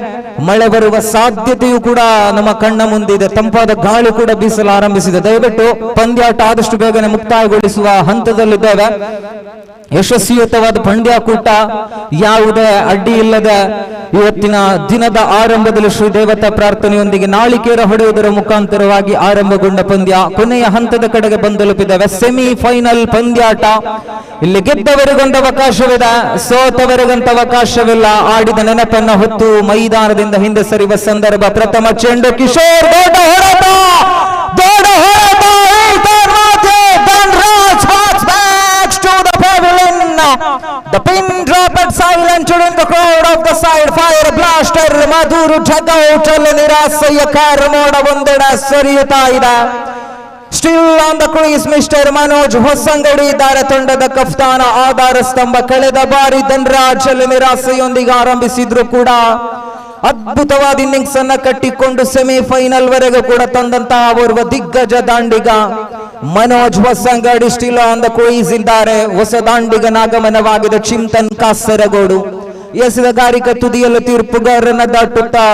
ಮಳೆ ಬರುವ ಸಾಧ್ಯತೆಯೂ ಕೂಡ ನಮ್ಮ ಕಣ್ಣ ಮುಂದಿದೆ. ತಂಪಾದ ಗಾಳಿ ಕೂಡ ಬೀಸಲು ಆರಂಭಿಸಿದೆ. ದಯವಿಟ್ಟು ಪಂದ್ಯಾಟ ಆದಷ್ಟು ಬೇಗನೆ ಮುಕ್ತಾಯಗೊಳಿಸುವ ಹಂತದಲ್ಲಿದ್ದೇವೆ. ಯಶಸ್ವಿಯುತವಾದ ಪಂದ್ಯಾಕೂಟ, ಯಾವುದೇ ಅಡ್ಡಿ ಇಲ್ಲದೆ ಇವತ್ತಿನ ದಿನದ ಆರಂಭದಲ್ಲಿ ಶ್ರೀ ದೇವತಾ ಪ್ರಾರ್ಥನೆಯೊಂದಿಗೆ ನಾಳಿಕೇರ ಹೊಡೆಯುವುದರ ಮುಖಾಂತರವಾಗಿ ಆರಂಭಗೊಂಡ ಪಂದ್ಯ ಕೊನೆಯ ಹಂತದ ಕಡೆಗೆ ಬಂದಲುಪಿದ್ದೇವೆ. ಸೆಮಿಫೈನಲ್ ಪಂದ್ಯಾಟ. ಇಲ್ಲಿ ಗೆದ್ದವರಿಗೊಂದು ಅವಕಾಶವಿದೆ, ಸೋತವರಿಗಂತ ಅವಕಾಶವಿಲ್ಲ. ಆಡಿದ ನೆನಪನ್ನ ಹೊತ್ತು ಮೈದಾನದಿಂದ ಹಿಂದೆ ಸರಿಯುವ ಸಂದರ್ಭ. ಪ್ರಥಮ ಚೆಂಡು ಕಿಶೋರ್, ದೊಡ್ಡ ಹೊಡೆತ, ದೊಡ್ಡ ಹೊಡೆತ. The pin drop and silent in the crowd of the side. Fire blaster Madhuru Jagouಟ್ ಅಲ್ಲಿ ನಿರಾಸೆಯ ಕಾರಮೋಡ ಒಂದೆಡೆ ಸರಿಯುತ್ತಾ ಇದೆ. Still on the crease mister Manoj Hosangadi ಇದ್ದಾರೆ. ತಂಡದ ಕಫ್ತಾನ ಆಧಾರ ಸ್ತಂಭ. ಕಳೆದ ಬಾರಿ ಧನ್ರಾಜ್ ಅಲ್ಲಿ ನಿರಾಸೆಯೊಂದಿಗೆ ಆರಂಭಿಸಿದ್ರು ಕೂಡ ಅದ್ಭುತವಾದ ಇನ್ನಿಂಗ್ಸ್ ಅನ್ನ ಕಟ್ಟಿಕೊಂಡು ಸೆಮಿಫೈನಲ್ ವರೆಗೂ ಕೂಡ ತಂದಂತಹ ಓರ್ವ ದಿಗ್ಗಜ ದಾಂಡಿಗ Manoj Hosangadi still on the crease ಇದ್ದಾರೆ. ಹೊಸ ದಾಂಡಿಗನ ಆಗಮನವಾಗಿದೆ ಚಿಂತನ್ ಕಾಸರಗೋಡು. ಎಸೆದ ಗಾರಿಕ ತುದಿಯಲ್ಲಿ ತೀರ್ಪುಗಾರರನ್ನ ದಾಟುತ್ತಾ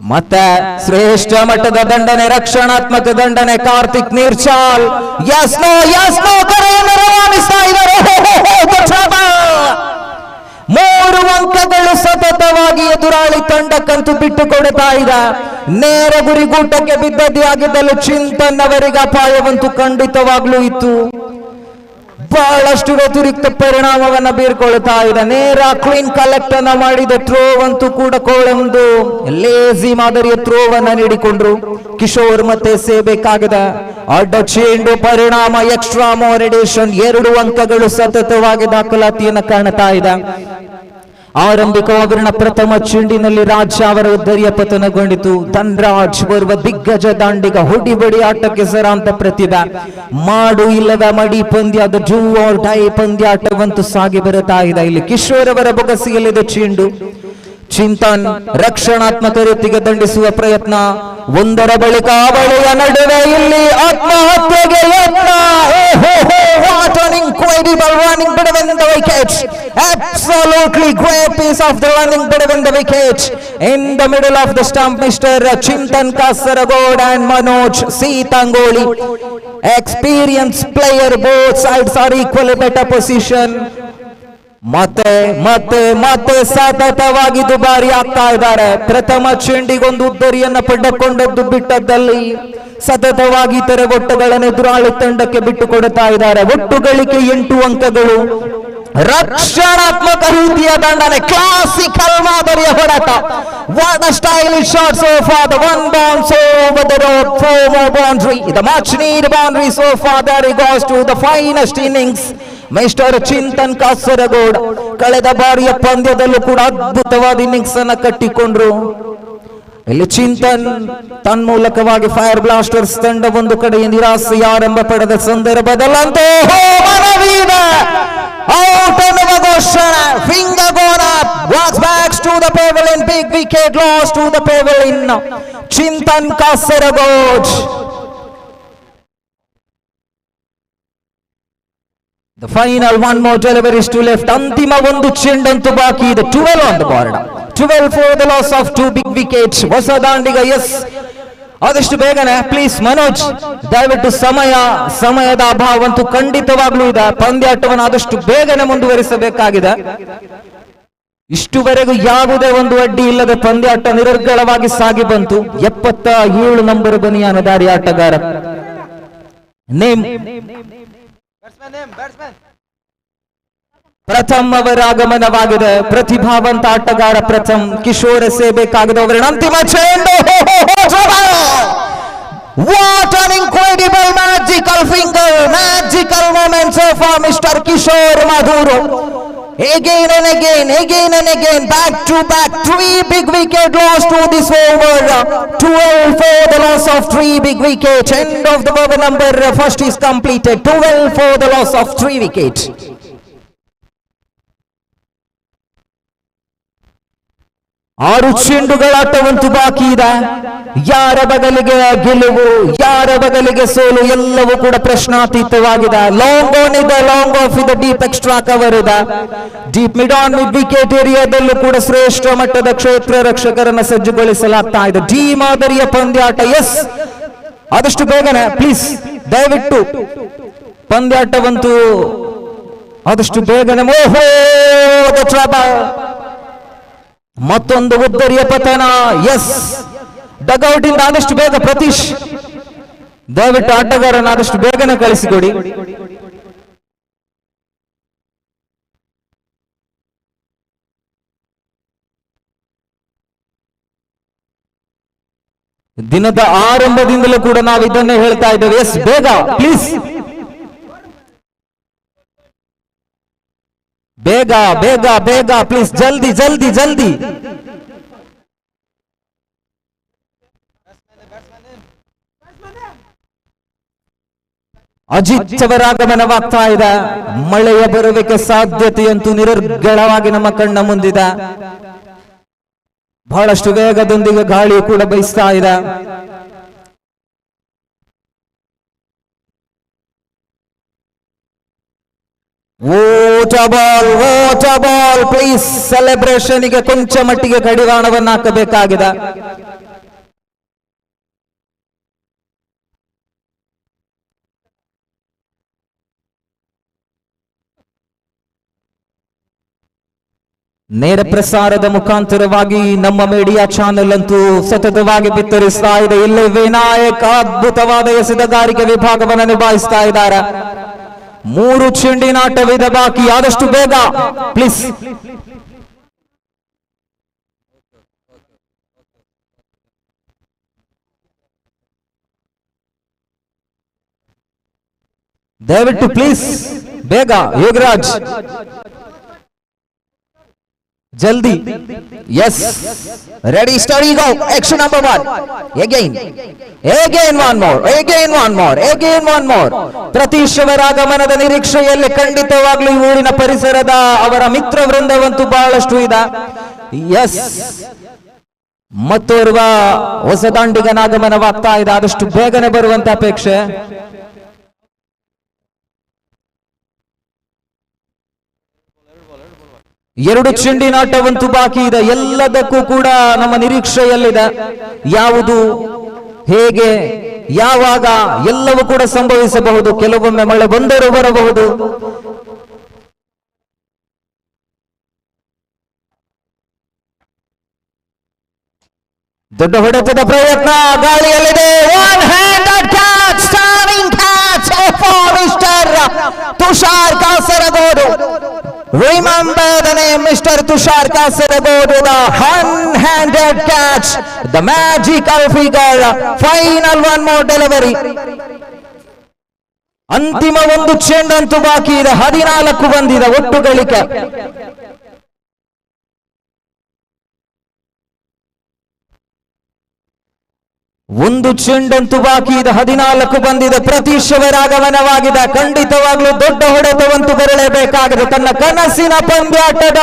ಮತ್ತೆ ಶ್ರೇಷ್ಠ ಮಟ್ಟದ ದಂಡನೆ, ರಕ್ಷಣಾತ್ಮಕ ದಂಡನೆ. ಕಾರ್ತಿಕ್ ನೀರ್ಚಾಲ್ ಯಸ್ ನೋ ಕರೆಯನ್ನು ರವಾನಿಸ್ತಾ ಇದ್ದಾರೆ. 3 ಅಂಕಗಳು ಸತತವಾಗಿ ಎದುರಾಳಿ ತಂಡಕ್ಕಂತೂ ಬಿಟ್ಟು ಕೊಡುತ್ತಾ ಇದೆ. ನೇರ ಗುರಿಗೂಟಕ್ಕೆ ಬಿದ್ದದ್ದೇ ಆಗಿದ್ದಲು ಚಿಂತನ್ ಅವರಿಗೆ ಅಪಾಯವಂತೂ ಖಂಡಿತವಾಗ್ಲೂ ಇತ್ತು. ಬಹಳಷ್ಟು ವ್ಯತಿರಿಕ್ತ ಪರಿಣಾಮವನ್ನ ಬೀರ್ಕೊಳ್ತಾ ಇದೆ. ನೇರ ಕ್ಲೀನ್ ಕಲೆಕ್ಟ್ ಅನ್ನ ಮಾಡಿದ ಥ್ರೋ ಅಂತೂ ಕೂಡ ಒಂದು ಲೇಜಿ ಮಾದರಿಯ ಥ್ರೋವನ್ನ ನೀಡಿಕೊಂಡ್ರು ಕಿಶೋರ್. ಮತ್ತೆ ಸೇಬೇಕಾಗಿದೆ ಅಡ್ಡ ಚೆಂಡು ಪರಿಣಾಮ ಎಕ್ಸ್ಟ್ರಾ ಮೋರ್ ಎಡಿಷನ್. 2 ಅಂಕಗಳು ಸತತವಾಗಿ ದಾಖಲಾತಿಯನ್ನು ಕಾಣ್ತಾ ಇದೆ. ಆರಂಭಿಕವಾಗಿನ ಪ್ರಥಮ ಚೆಂಡಿನಲ್ಲಿ ರಾಜ್ ಅವರ ಉದ್ದರಿಯ ಪತನಗೊಂಡಿತು. ಧನ್ರಾಜ್ ಬರುವ ದಿಗ್ಗಜ ದಾಂಡಿಗ ಹೊಡಿಬಡಿ ಆಟಕ್ಕೆ ಸರಾಂತ ಪ್ರತಿಭೆ. ಮಾಡು ಇಲ್ಲದ ಮಡಿ ಪಂದ್ಯ, ಅದು ಡೂ ಆರ್ ಡೈ ಪಂದ್ಯಾಟವಂತೂ ಸಾಗಿ ಬರುತ್ತಾ ಇದೆ. ಇಲ್ಲಿ ಕಿಶೋರ್ ಅವರ ಬೊಗಸಿಯಲ್ಲಿದೆ ಚೆಂಡು. ಚಿಂತನ್ ರಕ್ಷಣಾತ್ಮಕ ರೀತಿಗೆ ದಂಡಿಸುವ ಪ್ರಯತ್ನ. ಒಂದರ ಬಳಿಕ ಬಳಿಯ ನಡುವೆ ಇಲ್ಲಿ ಆತ್ಮಹತ್ಯೆಗೆ ಯತ್ನ. What an incredible running between the wickets. Absolutely great piece of the running between the wickets. In the middle of the stump, Mr. Chintan Kasaragod and Manoj C. Tangoli. Experienced player, both sides are equally better position. ಮತ್ತೆ ಮತ್ತೆ ಮತ್ತೆ ಸತತವಾಗಿ ದುಬಾರಿ ಆಗ್ತಾ ಇದ್ದಾರೆ. ಪ್ರಥಮ ಚೆಂಡಿಗೊಂದು ಉದ್ದರಿಯನ್ನ ಪಡೆದುಕೊಂಡದ್ದು ಬಿಟ್ಟದ್ದಲ್ಲಿ ಸತತವಾಗಿ ಇತರೆ ಒಟ್ಟುಗಳನ್ನು ಎದುರಾಳಿ ತಂಡಕ್ಕೆ ಬಿಟ್ಟು ಕೊಡುತ್ತಾ ಇದ್ದಾರೆ. ಒಟ್ಟು ಗಳಿಕೆ 8 ಅಂಕಗಳು. ರಕ್ಷಣಾತ್ಮಕ ರೀತಿಯ ದಂಡನೆ, ಕ್ಲಾಸಿಕಲ್ ಮಾದರಿಯ ಹೊಡೆತ. What a stylish shot so far. The one bounce over the road, 4 more boundary. The much needed boundary so far. There he goes to the finest innings. Mister Chintan Kasaragod ಕಳೆದ ಬಾರಿಯ ಪಂದ್ಯದಲ್ಲೂ ಕೂಡ ಅದ್ಭುತವಾದ ಇನ್ನಿಂಗ್ಸ್ ಅನ್ನ ಕಟ್ಟಿಕೊಂಡ್ರು. ಇಲ್ಲಿ ಚಿಂತನ್ ತನ್ಮೂಲಕವಾಗಿ ಫೈರ್ ಬ್ಲಾಸ್ಟರ್ಸ್ ತಂಡ ಒಂದು ಕಡೆ ನಿರಾಸೆಯ ಆರಂಭ ಪಡೆದ ಸಂದರ್ಭದಲ್ಲಂತೂ ಔಟ್ ಅನ್ನುವ ಘೋಷಣೆ. Finger gone up, walks back to the pavilion. Big wicket loss to the pavilion. Chintan Kasaragod. The final one more deliveries to left. ಅಂತಿಮ ಒಂದು ಚೆಂಡಂತೂ ಬಾಕಿ ಇದೆ. 12 on the board. 12 for the loss of 2 big wickets. ಹೊಸ ದಾಂಡಿಗ S. ಆದಷ್ಟು ಬೇಗನೆ please Manoj, ದಯವಿಟ್ಟು ಸಮಯದ ಅಭಾವಂತೂ ಖಂಡಿತವಾಗ್ಲೂ ಇದೆ. ಪಂದ್ಯಾಟವನ್ನು ಆದಷ್ಟು ಬೇಗನೆ ಮುಂದುವರಿಸಬೇಕಾಗಿದೆ. ಇಷ್ಟುವರೆಗೂ ಯಾವುದೇ ಒಂದು ಅಡ್ಡಿ ಇಲ್ಲದೆ ಪಂದ್ಯಾಟ ನಿರರ್ಗಳವಾಗಿ ಸಾಗಿ ಬಂತು. 77 ನಂಬರ್ ಬನಿಯಾನ ದಾರಿ ಆಟಗಾರ ನೇಮ್ ಪ್ರಥಮ್ ಅವರ ಆಗಮನವಾಗಿದೆ. ಪ್ರತಿಭಾವಂತ ಆಟಗಾರ ಪ್ರಥಮ್. ಕಿಶೋರ್ ಸೇಬೇಕಾಗಿದೆ. ಅವರ ಅಂತಿಮ ಚೆಂಡು What an incredible magical finger, magical moment so far, Mr. Kishore Madhuro. Again and again, back to back, 3 big wicket loss to this over. 12 for the loss of 3 big wicket. End of the over number first is completed. 12 for the loss of 3 wicket. 6 ಚೆಂಡುಗಳ ಆಟವಂತೂ ಬಾಕಿ ಇದೆ. ಯಾರ ಬಗಲಿಗೆ ಗೆಲುವು, ಯಾರ ಬಗಲಿಗೆ ಸೋಲು ಎಲ್ಲವೂ ಕೂಡ ಪ್ರಶ್ನಾತೀತವಾಗಿದೆ. ಲಾಂಗ್ ಆನ್ ಇದೆ, ಲಾಂಗ್ ಆಫ್ ಇದೆ, ಡೀಪ್ ಎಕ್ಸ್ಟ್ರಾ ಕವರ್ ಇದೆ. Deep mid on mid wicket ಏರಿಯಾದಲ್ಲೂ ಕೂಡ ಶ್ರೇಷ್ಠ ಮಟ್ಟದ ಕ್ಷೇತ್ರ ರಕ್ಷಕರನ್ನ ಸಜ್ಜುಗೊಳಿಸಲಾಗ್ತಾ ಇದೆ. ಡಿ ಮಾದರಿಯ ಪಂದ್ಯಾಟ. ಎಸ್, ಆದಷ್ಟು ಬೇಗನೆ ಪ್ಲೀಸ್, ದಯವಿಟ್ಟು ಪಂದ್ಯಾಟವಂತೂ ಆದಷ್ಟು ಬೇಗನೆ. ಓಹೋ, ದ ಟ್ರಬಲ್, ಮತ್ತೊಂದು ಉದ್ದರಿಯ ಪತನ. ಎಸ್, ಡಗೌಟ್ ಇಂದ ಆದಷ್ಟು ಬೇಗ ಪ್ರತೀಶ್, ದಯವಿಟ್ಟು ಆಟಗಾರನ ಆದಷ್ಟು ಬೇಗನೆ ಕಳಿಸಿಕೊಡಿ. ದಿನದ ಆರಂಭದಿಂದಲೂ ಕೂಡ ನಾವು ಇದನ್ನೇ ಹೇಳ್ತಾ ಇದ್ದೇವೆ. ಎಸ್, ಬೇಗ ಪ್ಲೀಸ್, ಬೇಗ ಬೇಗ ಬೇಗ ಪ್ಲೀಸ್, ಜಲ್ದಿ ಜಲ್ದಿ ಜಲ್ದಿ. ಅಜಿತ್ ಅವರ ಆಗಮನವಾಗ್ತಾ ಇದೆ. ಮಳೆಯ ಬರುವಿಕೆ ಸಾಧ್ಯತೆಯಂತೂ ನಿರರ್ಗಳವಾಗಿ ನಮ್ಮ ಕಣ್ಣ ಮುಂದಿದೆ. ಬಹಳಷ್ಟು ವೇಗದೊಂದಿಗೆ ಗಾಳಿಯು ಕೂಡ ಬೀಸ್ತಾ ಇದೆ. Water ball please. ಸೆಲೆಬ್ರೇಷನ್ ಗೆ ಕೊಂಚ ಮಟ್ಟಿಗೆ ಕಡಿವಾಣವನ್ನು ಹಾಕಬೇಕಾಗಿದೆ. ನೇರ ಪ್ರಸಾರದ ಮುಖಾಂತರವಾಗಿ ನಮ್ಮ ಮೀಡಿಯಾ ಚಾನೆಲ್ ಅಂತೂ ಸತತವಾಗಿ ಬಿತ್ತರಿಸ್ತಾ ಇದೆ. ಇಲ್ಲಿ ವಿನಾಯಕ್ ಅದ್ಭುತವಾದ ಎಸೆತಗಾರಿಕೆ ವಿಭಾಗವನ್ನು ನಿಭಾಯಿಸ್ತಾ ಇದ್ದಾರೆ. 3 ಚೆಂಡಿನಾಟವಿದೆ ಬಾಕಿ, ಆದಷ್ಟು ಬೇಗ ಪ್ಲೀಸ್. ದಯವಿಟ್ಟು ಪ್ಲೀಸ್ ಬೇಗ ಯೋಗರಾಜ್, ಜಲ್ದಿ. Yes, ready, steady, go. Action number 1. Again one more. Prateesh ಅವರ ಆಗಮನದ ನಿರೀಕ್ಷೆಯಲ್ಲಿ ಖಂಡಿತವಾಗ್ಲೂ ಈ ಊರಿನ ಪರಿಸರದ ಅವರ ಮಿತ್ರ ವೃಂದವಂತೂ ಬಹಳಷ್ಟು ಇದೆ. ಎಸ್, ಮತ್ತೋರ್ವ ಹೊಸ ದಾಂಡಿಗನ ಆಗಮನವಾಗ್ತಾ ಇದೆ. ಆದಷ್ಟು ಬೇಗನೆ ಬರುವಂತ ಅಪೇಕ್ಷೆ. ಎರಡು ಚೆಂಡಿನಾಟವಂತೂ ಬಾಕಿ ಇದೆ. ಎಲ್ಲದಕ್ಕೂ ಕೂಡ ನಮ್ಮ ನಿರೀಕ್ಷೆಯಲ್ಲಿದೆ. ಯಾವುದು, ಹೇಗೆ, ಯಾವಾಗ ಎಲ್ಲವೂ ಕೂಡ ಸಂಭವಿಸಬಹುದು. ಕೆಲವೊಮ್ಮೆ ಮಳೆ ಬಂದರೂ ಬರಬಹುದು. ದೊಡ್ಡ ಹೊಡೆತದ ಪ್ರಯತ್ನ ಗಾಳಿಯಲ್ಲಿದೆ. One handed catch, stunning catch for mister Tushar Kasaragod. Remember the name, Mr. Tushar Kasaragod, the one-handed catch, the magical figure, final one more delivery. ಅಂತಿಮ ಒಂದು ಚೆಂಡಂತೂ ಬಾಕಿ ಇದೆ. 14 ಬಂದಿದೆ ಒಟ್ಟು ಗಳಿಕೆ. ಒಂದು ಚೆಂಡಂತೂ ಬಾಕಿ ಇದೆ. 14 ಬಂದಿದೆ. ಪ್ರತೀಶ್ ಅವರ ಆಗಮನವಾಗಿದೆ. ಖಂಡಿತವಾಗ್ಲೂ ದೊಡ್ಡ ಹೊಡೆತವಂತೂ ಬರಲೇಬೇಕಾಗಿದೆ. ತನ್ನ ಕನಸಿನ ಪಂದ್ಯಾಟದ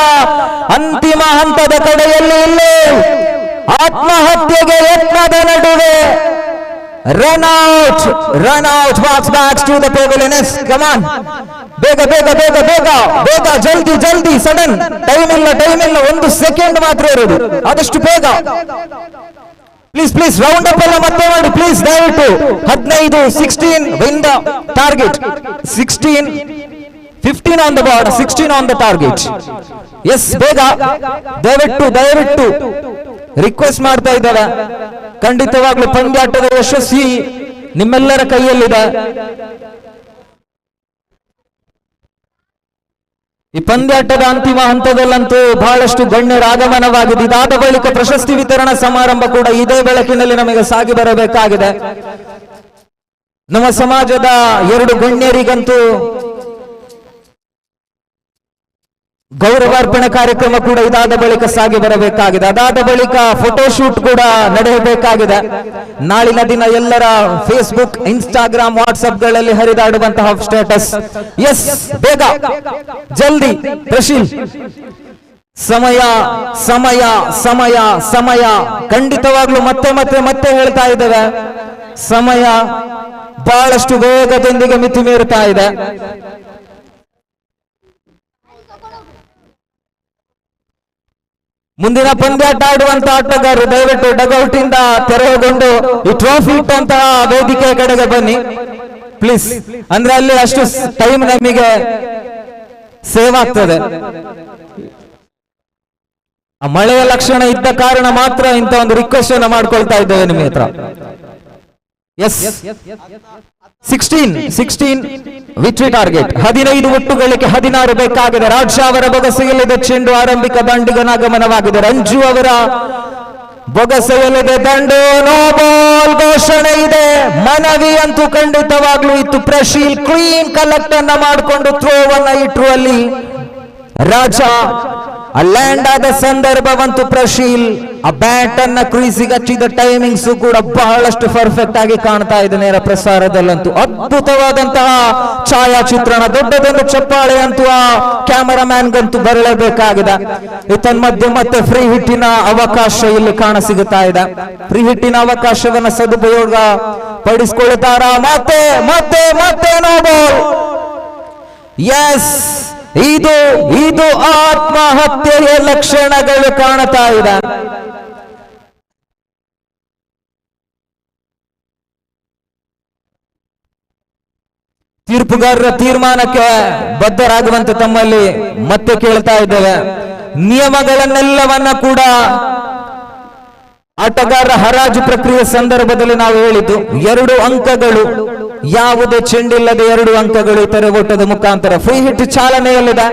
ಅಂತಿಮ ಹಂತದ ಕಡೆಯಲ್ಲಿ ಇಲ್ಲಿ ಆತ್ಮಹತ್ಯೆಗೆ ಯತ್ನದ ನಡುವೆ run out, walks back to the pavilion. Come on, ಬೇಗ ಬೇಗ ಬೇಗ ಬೇಗ ಬೇಗ, ಜಲ್ದಿ ಜಲ್ದಿ, ಸಡನ್. ಟೈಮ್ ಇಲ್ಲ. 1 ಸೆಕೆಂಡ್ ಮಾತ್ರ ಇರೋದು. ಆದಷ್ಟು ಬೇಗ ಪ್ಲೀಸ್ ರೌಂಡ್ ಅಪ್ ಎಲ್ಲ ಮತ್ತೆ ಮಾಡಿ ಪ್ಲೀಸ್, ದಯವಿಟ್ಟು. 15, 16 win the target. 15 on the board, 16 on the target. Yes, ಬೇಗ ದಯವಿಟ್ಟು ರಿಕ್ವೆಸ್ಟ್ ಮಾಡ್ತಾ ಇದ್ದಾರೆ. ಖಂಡಿತವಾಗ್ಲೂ ಪಂದ್ಯಾಟದ ಯಶಸ್ವಿ ನಿಮ್ಮೆಲ್ಲರ ಕೈಯಲ್ಲಿದೆ. ಈ ಪಂದ್ಯಾಟದ ಅಂತಿಮ ಹಂತದಲ್ಲಂತೂ ಬಹಳಷ್ಟು ಗಣ್ಯರ ಆಗಮನವಾಗಿದೆ. ಇದಾದ ಬಳಿಕ ಪ್ರಶಸ್ತಿ ವಿತರಣಾ ಸಮಾರಂಭ ಕೂಡ ಇದೇ ಬೆಳಕಿನಲ್ಲಿ ನಮಗೆ ಸಾಗಿ ಬರಬೇಕಾಗಿದೆ. ನಮ್ಮ ಸಮಾಜದ 2 ಗಣ್ಯರಿಗಂತೂ ಗೌರವಾರ್ಪಣೆ ಕಾರ್ಯಕ್ರಮ ಕೂಡ ಇದಾದ ಬಳಿಕ ಸಾಗಿ ಬರಬೇಕಾಗಿದೆ. ಅದಾದ ಬಳಿಕ ಫೋಟೋಶೂಟ್ ಕೂಡ ನಡೆಯಬೇಕಾಗಿದೆ. ನಾಳಿನ ದಿನ ಎಲ್ಲರ ಫೇಸ್ಬುಕ್, ಇನ್ಸ್ಟಾಗ್ರಾಮ್, ವಾಟ್ಸ್ಆಪ್ ಗಳಲ್ಲಿ ಹರಿದಾಡುವಂತಹ ಸ್ಟೇಟಸ್. ಎಸ್, ಬೇಗ, ಜಲ್ದಿ, ಪ್ರಶೀಲ್. ಸಮಯ ಸಮಯ ಸಮಯ ಸಮಯ ಖಂಡಿತವಾಗ್ಲೂ ಮತ್ತೆ ಮತ್ತೆ ಮತ್ತೆ ಹೇಳ್ತಾ ಇದ್ದೇವೆ, ಸಮಯ ಬಹಳಷ್ಟು ವೇಗದೊಂದಿಗೆ ಮಿತಿ ಮೀರುತ್ತಾ ಇದೆ. ಮುಂದಿನ ಪಂದ್ಯಾಟ ಆಡುವಂತ ಆಟಗಾರರು ದಯವಿಟ್ಟು ಡಗೌಟ್ ಇಂದ ತೆರವುಗೊಂಡು ಈ ಟ್ರೋಫಿ ಇಟ್ಟಂತಹ ವೇದಿಕೆ ಕಡೆಗೆ ಬನ್ನಿ ಪ್ಲೀಸ್. ಅಂದ್ರೆ ಅಲ್ಲಿ ಅಷ್ಟು ಟೈಮ್ ನಮಗೆ ಸೇವ್ ಆಗ್ತದೆ. ಆ ಮಳೆಯ ಲಕ್ಷಣ ಇದ್ದ ಕಾರಣ ಮಾತ್ರ ಇಂತ ಒಂದು ರಿಕ್ವೆಸ್ಟ್ ಅನ್ನು ಮಾಡ್ಕೊಳ್ತಾ ಇದ್ದೇವೆ ನಿಮ್ಮ ಹತ್ರ. S, 16 victory target. 15 ಒಟ್ಟುಗಳಿಗೆ 16 ಬೇಕಾಗಿದೆ. ರಾಜ ಅವರ ಬೊಗಸೆಯಲ್ಲಿದೆ ಚೆಂಡು. ಆರಂಭಿಕ ದಂಡಿಗನ ಆಗಮನವಾಗಿದೆ. ರಂಜು ಅವರ ಬೊಗಸೆಯಲ್ಲಿದೆ ದಂಡು. ನೋ ಬಾಲ್ ಘೋಷಣೆ ಇದೆ. ಮನವಿ ಅಂತೂ ಖಂಡಿತವಾಗ್ಲೂ ಇತ್ತು. ಪ್ರಶೀಲ್ ಕ್ಲೀನ್ ಕಲೆಕ್ಟ್ ಅನ್ನ ಮಾಡಿಕೊಂಡು ಥ್ರೋವನ್ನ ಇಟ್ರು. ಅಲ್ಲಿ ರಾಜ ಲ್ಯಾಂಡ್ ಆದ ಸಂದರ್ಭವಂತೂ ಪ್ರಶೀಲ್ ಆ ಬ್ಯಾಟ್ ಅನ್ನ ಕ್ರೀಸಿಗೆ ಹಚ್ಚಿದ ಟೈಮಿಂಗ್ಸ್ ಕೂಡ ಬಹಳಷ್ಟು ಪರ್ಫೆಕ್ಟ್ ಆಗಿ ಕಾಣ್ತಾ ಇದೆ. ನೇರ ಪ್ರಸಾರದಲ್ಲಂತೂ ಅದ್ಭುತವಾದಂತಹ ಛಾಯಾಚಿತ್ರಣ, ದೊಡ್ಡದೊಂದು ಚಪ್ಪಾಳೆ ಅಂತೂ ಆ ಕ್ಯಾಮರಾಮ್ಯಾನ್ ಗಂತೂ ಬರಲೇಬೇಕಾಗಿದೆ. ಮಧ್ಯೆ ಮತ್ತೆ ಫ್ರೀ ಹಿಟ್ಟಿನ ಅವಕಾಶ ಇಲ್ಲಿ ಕಾಣಸಿಗುತ್ತಾ ಇದೆ. ಫ್ರೀ ಹಿಟ್ಟಿನ ಅವಕಾಶವನ್ನ ಸದುಪಯೋಗ ಪಡಿಸಿಕೊಳ್ಳುತ್ತಾರ. ಮತ್ತೆ ಮತ್ತೆ ಮತ್ತೆ ನೋ ಬಾಲ್. ಎಸ್, ಇದು ಆತ್ಮಹತ್ಯೆಯ ಲಕ್ಷಣಗಳು ಕಾಣುತ್ತಾ ಇದೆ. ತೀರ್ಪುಗಾರರ ತೀರ್ಮಾನಕ್ಕೆ ಬದ್ಧರಾಗುವಂತೆ ತಮ್ಮಲ್ಲಿ ಮತ್ತೆ ಕೇಳ್ತಾ ಇದ್ದೇವೆ. ನಿಯಮಗಳನ್ನೆಲ್ಲವನ್ನ ಕೂಡ ಆಟಗಾರರ ಹರಾಜು ಪ್ರಕ್ರಿಯೆ ಸಂದರ್ಭದಲ್ಲಿ ನಾವು ಹೇಳಿದ್ದು 2 ಅಂಕಗಳು, ಯಾವುದೇ ಚೆಂಡಿಲ್ಲದೆ 2 ಅಂಕಗಳು ಇತರೆ ಓಟದ ಮುಖಾಂತರ. ಫ್ರೀ ಹಿಟ್ ಚಾಲನೆಯಲ್ಲಿದೆ.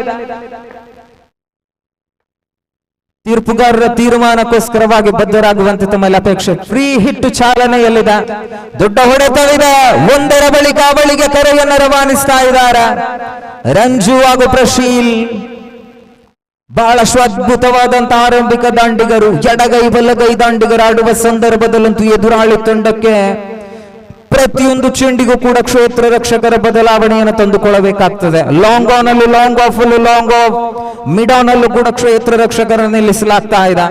ತೀರ್ಪುಗಾರರ ತೀರ್ಮಾನಕ್ಕೋಸ್ಕರವಾಗಿ ಬದ್ಧರಾಗುವಂತೆ ತಮ್ಮಲ್ಲಿ ಅಪೇಕ್ಷೆ. ಫ್ರೀ ಹಿಟ್ ಚಾಲನೆಯಲ್ಲಿದೆ. ದೊಡ್ಡ ಹೊಡೆತವಿದೆ. ಒಂದರ ಬಳಿಕ ಅವಳಿಗೆ ಕರೆಯನ್ನು ರವಾನಿಸ್ತಾ ಇದ್ದಾರೆ ರಂಜು ಹಾಗೂ ಪ್ರಶೀಲ್. ಬಹಳಷ್ಟು ಅದ್ಭುತವಾದಂತಹ ಆರಂಭಿಕ ದಾಂಡಿಗರು. ಎಡಗೈ ಬಲಗೈ ದಾಂಡಿಗರು ಆಡುವ ಸಂದರ್ಭದಲ್ಲಂತೂ ಎದುರಾಳಿ ತಂಡಕ್ಕೆ ಪ್ರತಿಯೊಂದು ಚೆಂಡಿಗೂ ಕೂಡ ಕ್ಷೇತ್ರ ರಕ್ಷಕರ ಬದಲಾವಣೆಯನ್ನು ತಂದುಕೊಳ್ಳಬೇಕಾಗ್ತದೆ. ಲಾಂಗ್ ಆನ್ ಅಲ್ಲೂ, ಲಾಂಗ್ ಆಫ್ ಅಲ್ಲೂ, ಲಾಂಗ್ ಆಫ್ ಮಿಡ್ ಆನ್ ಅಲ್ಲೂ ಕೂಡ ಕ್ಷೇತ್ರ ರಕ್ಷಕರನ್ನು ನಿಲ್ಲಿಸಲಾಗ್ತಾ ಇದೆ.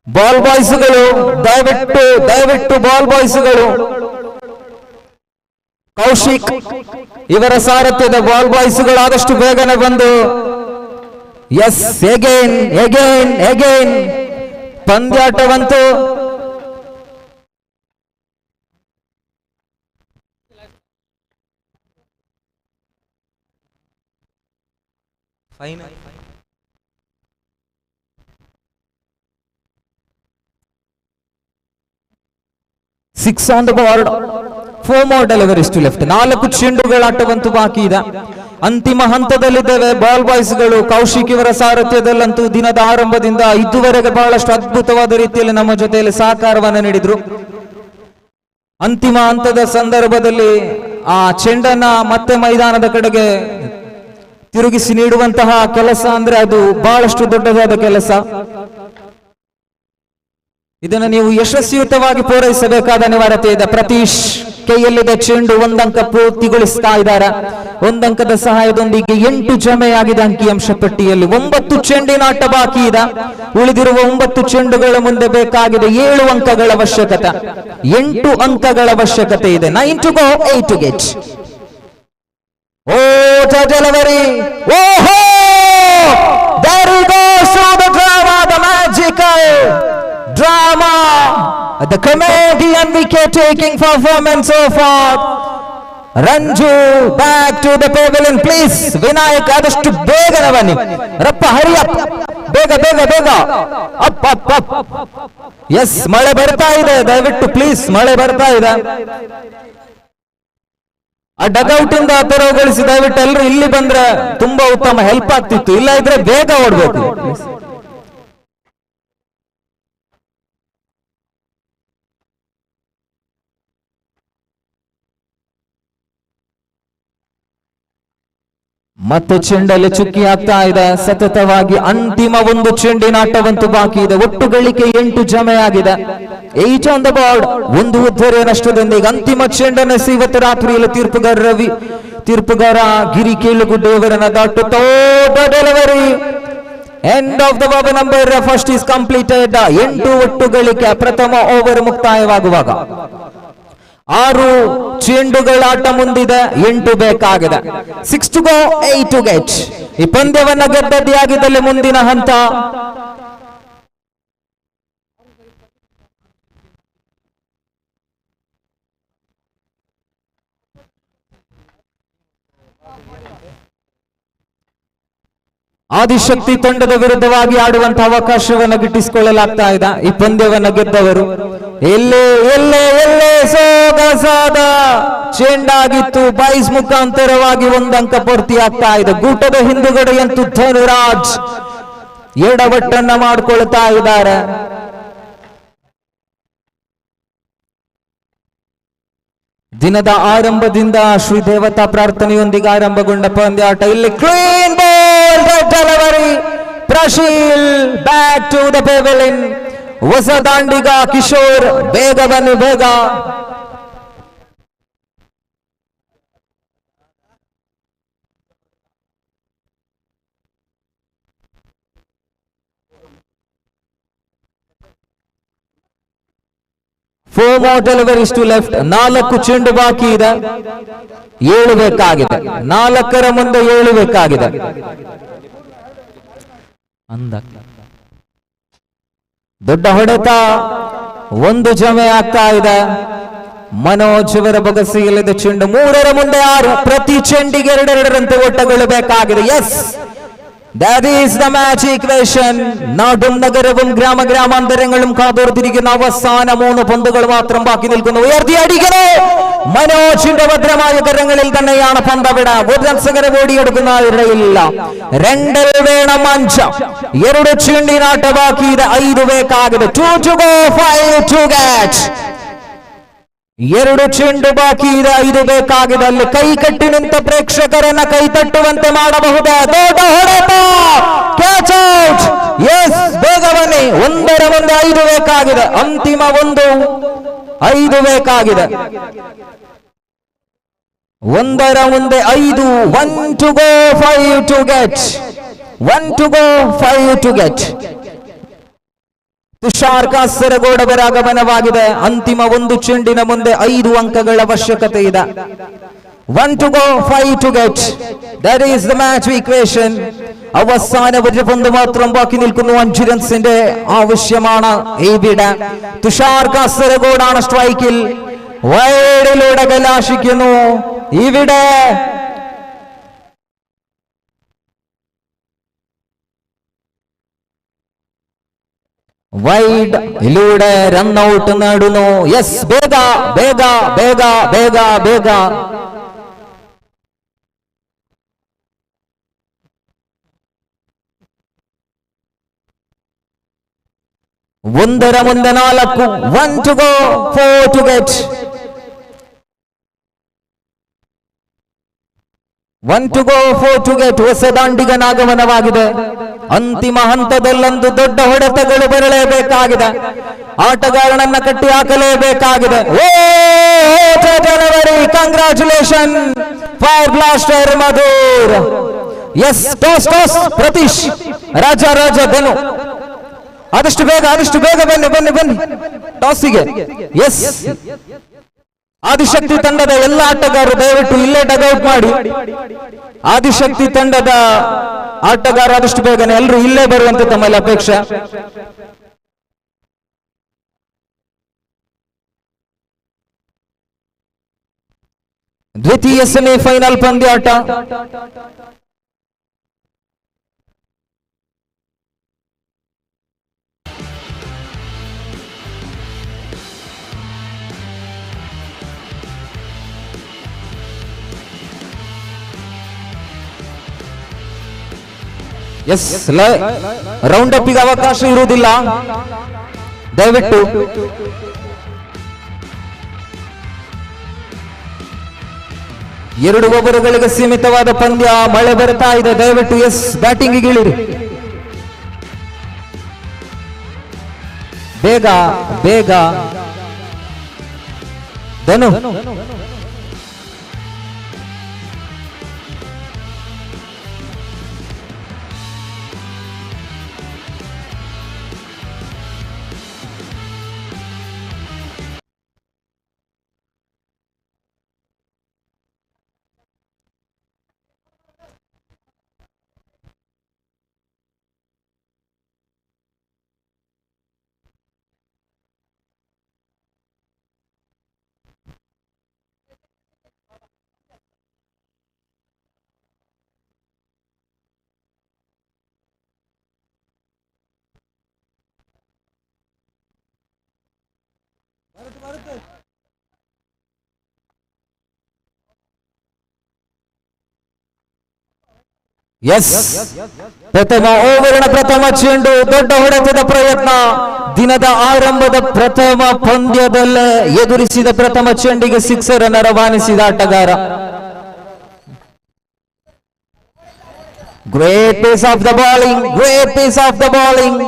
ಬಾಲ್ ಬಾಯ್ಸ್ಗಳು ದಯವಿಟ್ಟು ಬಾಲ್ ಬಾಯ್ಸ್ಗಳು, ಕೌಶಿಕ್ ಇವರ ಸಾರಥ್ಯದ ಬಾಲ್ ಬಾಯ್ಸ್ಗಳು ಆದಷ್ಟು ಬೇಗನೆ ಬಂದು ಎಸ್ ಎಗೇನ್ ಪಂದ್ಯಾಟವಂತೂ final. Six on the board. 4 more deliveries to left. 4 ಚೆಂಡುಗಳ ಆಟವಂತೂ ಬಾಕಿ ಇದೆ. ಅಂತಿಮ ಹಂತದಲ್ಲಿದ್ದೇವೆ. ಬಾಲ್ ಬಾಯ್ಸ್ಗಳು ಕೌಶಿಕ್ ಇವರ ಸಾರಥ್ಯದಲ್ಲಂತೂ ದಿನದ ಆರಂಭದಿಂದ ಇದುವರೆಗೆ ಬಹಳಷ್ಟು ಅದ್ಭುತವಾದ ರೀತಿಯಲ್ಲಿ ನಮ್ಮ ಜೊತೆಯಲ್ಲಿ ಸಹಕಾರವನ್ನು ನೀಡಿದ್ರು. ಅಂತಿಮ ಹಂತದ ಸಂದರ್ಭದಲ್ಲಿ ಆ ಚೆಂಡನ್ನ ಮತ್ತೆ ಮೈದಾನದ ಕಡೆಗೆ ತಿರುಗಿಸಿ ನೀಡುವಂತಹ ಕೆಲಸ ಅಂದ್ರೆ ಅದು ಬಹಳಷ್ಟು ದೊಡ್ಡದಾದ ಕೆಲಸ. ಇದನ್ನು ನೀವು ಯಶಸ್ವಿಯುತವಾಗಿ ಪೂರೈಸಬೇಕಾದ ಅನಿವಾರ್ಯತೆ ಇದೆ. ಪ್ರತೀಶ್ ಕೈಯಲ್ಲಿದೆ ಚೆಂಡು. 1 ಅಂಕ ಪೂರ್ತಿಗೊಳಿಸ್ತಾ ಇದ್ದಾರೆ. 1 ಅಂಕದ ಸಹಾಯದೊಂದಿಗೆ 8 ಜಮೆಯಾಗಿದೆ ಅಂಕಿಅಂಶ ಪಟ್ಟಿಯಲ್ಲಿ. 9 ಚೆಂಡಿನ ಆಟ ಬಾಕಿ ಇದೆ. ಉಳಿದಿರುವ 9 ಚೆಂಡುಗಳ ಮುಂದೆ ಬೇಕಾಗಿದೆ 7 ಅಂಕಗಳ ಅವಶ್ಯಕತೆ. 8 ಅಂಕಗಳ ಅವಶ್ಯಕತೆ ಇದೆ. 9 to go, 8 to get. Delivery. ಓಹೋ, there he goes through the drama, the magical drama, the comedian wicket-taking performance so far. Ranju back to the pavilion, please. Vinayak adashtu begana bani. Rappa hurry up. Bega. Up. Yes, male barta ide. Dayavittu please, male barta ide. ಆ dugout ಇಂದ ತೆರವುಗೊಳಿಸಿ ದಯವಿಟ್ಟು ಎಲ್ಲರೂ ಇಲ್ಲಿ ಬಂದ್ರೆ ತುಂಬಾ ಉತ್ತಮ help ಆಗ್ತಿತ್ತು, ಇಲ್ಲ ಇದ್ರೆ ಬೇಗ ಓಡ್ಬೇಕು. ಮತ್ತೆ ಚೆಂಡಲ್ಲಿ ಚುಕ್ಕಿ ಆಗ್ತಾ ಇದೆ. ಸತತವಾಗಿ ಅಂತಿಮ ಒಂದು ಚೆಂಡಿನಾಟವಂತೂ ಬಾಕಿ ಇದೆ. ಒಟ್ಟು ಗಳಿಕೆ 8 ಜಮೆಯಾಗಿದೆ. 8 ಆನ್ ದ ಬೋರ್ಡ್. ಒಂದು ಉದ್ಧರೆಯ ನಷ್ಟದೊಂದಿಗೆ ಅಂತಿಮ ಚೆಂಡನ್ನು ಇವತ್ತು ರಾತ್ರಿಯಲ್ಲಿ ತೀರ್ಪುಗಾರ ಗಿರಿ ಕೇಳುಗುಡ್ಡೆಯವರನ್ನ ದಾಟುತ್ತಾ delivery. End of the over number first is completed. 8 ಒಟ್ಟು ಗಳಿಕೆ. ಪ್ರಥಮ ಓವರ್ ಮುಕ್ತಾಯವಾಗುವಾಗ 6 ಚೆಂಡುಗಳ ಆಟ ಮುಂದಿದೆ, 8 ಬೇಕಾಗಿದೆ. 6 to go, 8 to get. ಈ ಪಂದ್ಯವನ್ನ ಗೆದ್ದದ್ದೇ ಆಗಿದ್ದಲ್ಲಿ ಮುಂದಿನ ಹಂತ. ಆದಿಶಕ್ತಿ ತಂಡದ ವಿರುದ್ಧವಾಗಿ ಆಡುವಂತಹ ಅವಕಾಶವನ್ನು ಗಿಟ್ಟಿಸಿಕೊಳ್ಳಲಾಗ್ತಾ ಇದೆ. ಈ ಪಂದ್ಯವನ್ನು ಗೆದ್ದವರು ಎಲ್ಲೇ ಸೋಗಸಾದ ಚೆಂಡಾಗಿತ್ತು. ಬೈಸ್ ಮುಖಾಂತರವಾಗಿ 1 ಅಂಕ ಪೂರ್ತಿಯಾಗ್ತಾ ಇದೆ. ಗೂಟದ ಹಿಂದುಗಡೆಯಂತೂ ಧನುರಾಜ್ ಎಡವಟ್ಟನ್ನ ಮಾಡಿಕೊಳ್ತಾ ಇದ್ದಾರೆ. ದಿನದ ಆರಂಭದಿಂದ ಶ್ರೀ ದೇವತಾ ಪ್ರಾರ್ಥನೆಯೊಂದಿಗೆ ಆರಂಭಗೊಂಡ ಪಂದ್ಯಾಟ. ಇಲ್ಲಿ clean ball delivery. Prasheel back to the pavilion. ಹೊಸ ದಾಂಡಿಗ ಕಿಶೋರ್, ಬೇಗ ಬನ್ನಿ ಬೇಗ. Four more deliveries to left. 4 ಚೆಂಡು ಬಾಕಿ ಇದೆ. 7 ಬೇಕಾಗಿದೆ. 4ರ ಮುಂದೆ 7 ಬೇಕಾಗಿದೆ. ದೊಡ್ಡ ಹೊಡೆತ, 1 ಜಮೆ ಆಗ್ತಾ ಇದೆ. ಮನೋಜ್ ಅವರ ಬಗಸಿಯಲ್ಲಿದ್ದ ಚೆಂಡು 3ರ ಮುಂದೆ 6. ಪ್ರತಿ ಚೆಂಡಿಗೆ 2-2ರಂತೆ ಓಟಗಳು ಬೇಕಾಗಿದೆ. Yes, that is the match equation. നാടും നഗരവും ഗ്രാമാന്തരങ്ങളും കാതോർത്തിരിക്കുന്ന അവസാന 3 പന്തുകൾ മാത്രം ബാക്കി നിൽക്കുന്നു. ഉയർത്തി അടിക്കുന്നു. മനോജിന്റെ ഭദ്രമായ കരങ്ങളിൽ തന്നെയാണ് പന്തവിട. ഒരു രക്ഷകരെ ഓടിയെടുക്കുന്ന ഇടയില്ല. 2 വേണം 5. 2 ಚೆಂಡಿನಾಟ ಬಾಕಿ ಇದೆ. 5 ಬೇಕಾಗಿದೆ. 2 to go, 5 to get. 2 ಚೆಂಡು ಬಾಕಿ ಇದೆ. 5 ಬೇಕಾಗಿದೆ. ಅಲ್ಲಿ ಕೈ ಕಟ್ಟಿ ನಿಂತ ಪ್ರೇಕ್ಷಕರನ್ನ ಕೈ ತಟ್ಟುವಂತೆ ಮಾಡಬಹುದೇ? ದೊಡ್ಡ ಹೊಡೆತ, ಕ್ಯಾಚ್ ಔಟ್. ಎಸ್, ಬೇಗ ಬನ್ನಿ. 1ರ ಮುಂದೆ 5 ಬೇಕಾಗಿದೆ. ಅಂತಿಮ 1, 5 ಬೇಕಾಗಿದೆ. 1ರ ಮುಂದೆ 5. 1 to go, 5 to get. 1 to go, 5 to get. Tushar Kasaragod ಅವರ ಆಗಮನವಾಗಿದೆ. ಅಂತಿಮ 1 ಚೆಂಡಿನ ಮುಂದೆ 5 ಅಂಕಗಳ ಅವಶ್ಯಕತೆ ಇದೆ. 1 to go, 5 to get. That is the match equation. അവസാന ഒരു പന്ത് മാത്രം ബാക്കി നിൽക്കുന്നു. 5 റൺസിന്റെ ആവശ്യമാണ് ഇവിടെ. തുഷാർ കാസർഗോഡാണ് സ്ട്രൈക്കിൽ. വൈഡിലൂടെ കലാശിക്കുന്നു ഇവിടെ. വൈഡ് ഇലൂടെ റൺഔട്ട് നേടുന്നു. യെസ്, ಬೇಗ ಬೇಗ ಬೇಗ ಬೇಗ ಬೇಗ. ಒಂದರ ಮುಂದೆ 4. 1 to go, 4 to get. 1 to go, 4 to get. ಹೊಸ ದಾಂಡಿಗನ ಆಗಮನವಾಗಿದೆ. ಅಂತಿಮ ಹಂತದಲ್ಲೊಂದು ದೊಡ್ಡ ಹೊಡೆತಗಳು ಬರಲೇಬೇಕಾಗಿದೆ. ಆಟಗಾರನನ್ನ ಕಟ್ಟಿ ಹಾಕಲೇಬೇಕಾಗಿದೆ. Congratulation fire blaster Madhur. Yes, toss toss. Prateesh, Raja Dhanu, ಆದಷ್ಟು ಬೇಗ ಬನ್ನಿ ಟಾಸಿಗೆ. ಎಸ್, ಆದಿಶಕ್ತಿ ತಂಡದ ಎಲ್ಲ ಆಟಗಾರರು ದಯವಿಟ್ಟು ಇಲ್ಲೇ ಡಗೌಟ್ ಮಾಡಿ. ಆದಿಶಕ್ತಿ ತಂಡದ ಆಟಗಾರ ಆದಷ್ಟು ಬೇಗನೆ ಎಲ್ಲರೂ ಇಲ್ಲೇ ಬರುವಂತೆ ತಮ್ಮಲ್ಲಿ ಅಪೇಕ್ಷೆ. ದ್ವಿತೀಯ ಸೆಮಿಫೈನಲ್ ಪಂದ್ಯಾಟ. ಎಸ್ ರೌಂಡ್ ಅಪ್ ಗೆ ಅವಕಾಶ ಇರುವುದಿಲ್ಲ, ದಯವಿಟ್ಟು. ಎರಡು ಓವರ್ಗಳಿಗೆ ಸೀಮಿತವಾದ ಪಂದ್ಯ, ಮಳೆ ಬರ್ತಾ ಇದೆ, ದಯವಿಟ್ಟು ಎಸ್ ಬ್ಯಾಟಿಂಗ್ ಇಳಿರಿ, ಬೇಗ ಬೇಗ. ಧನು ಎಸ್ ಪ್ರಥಮ ಓವರಿನ ಪ್ರಥಮ ಚೆಂಡು, ದೊಡ್ಡ ಹೊಡೆತದ ಪ್ರಯತ್ನ, ದಿನದ ಆರಂಭದ ಪ್ರಥಮ ಪಂದ್ಯದಲ್ಲೇ ಎದುರಿಸಿದ ಪ್ರಥಮ ಚೆಂಡಿಗೆ ಸಿಕ್ಸರ್ ಅನ್ನು ರವಾನಿಸಿದ ಆಟಗಾರ. Great pace of the bowling, great pace of the bowling.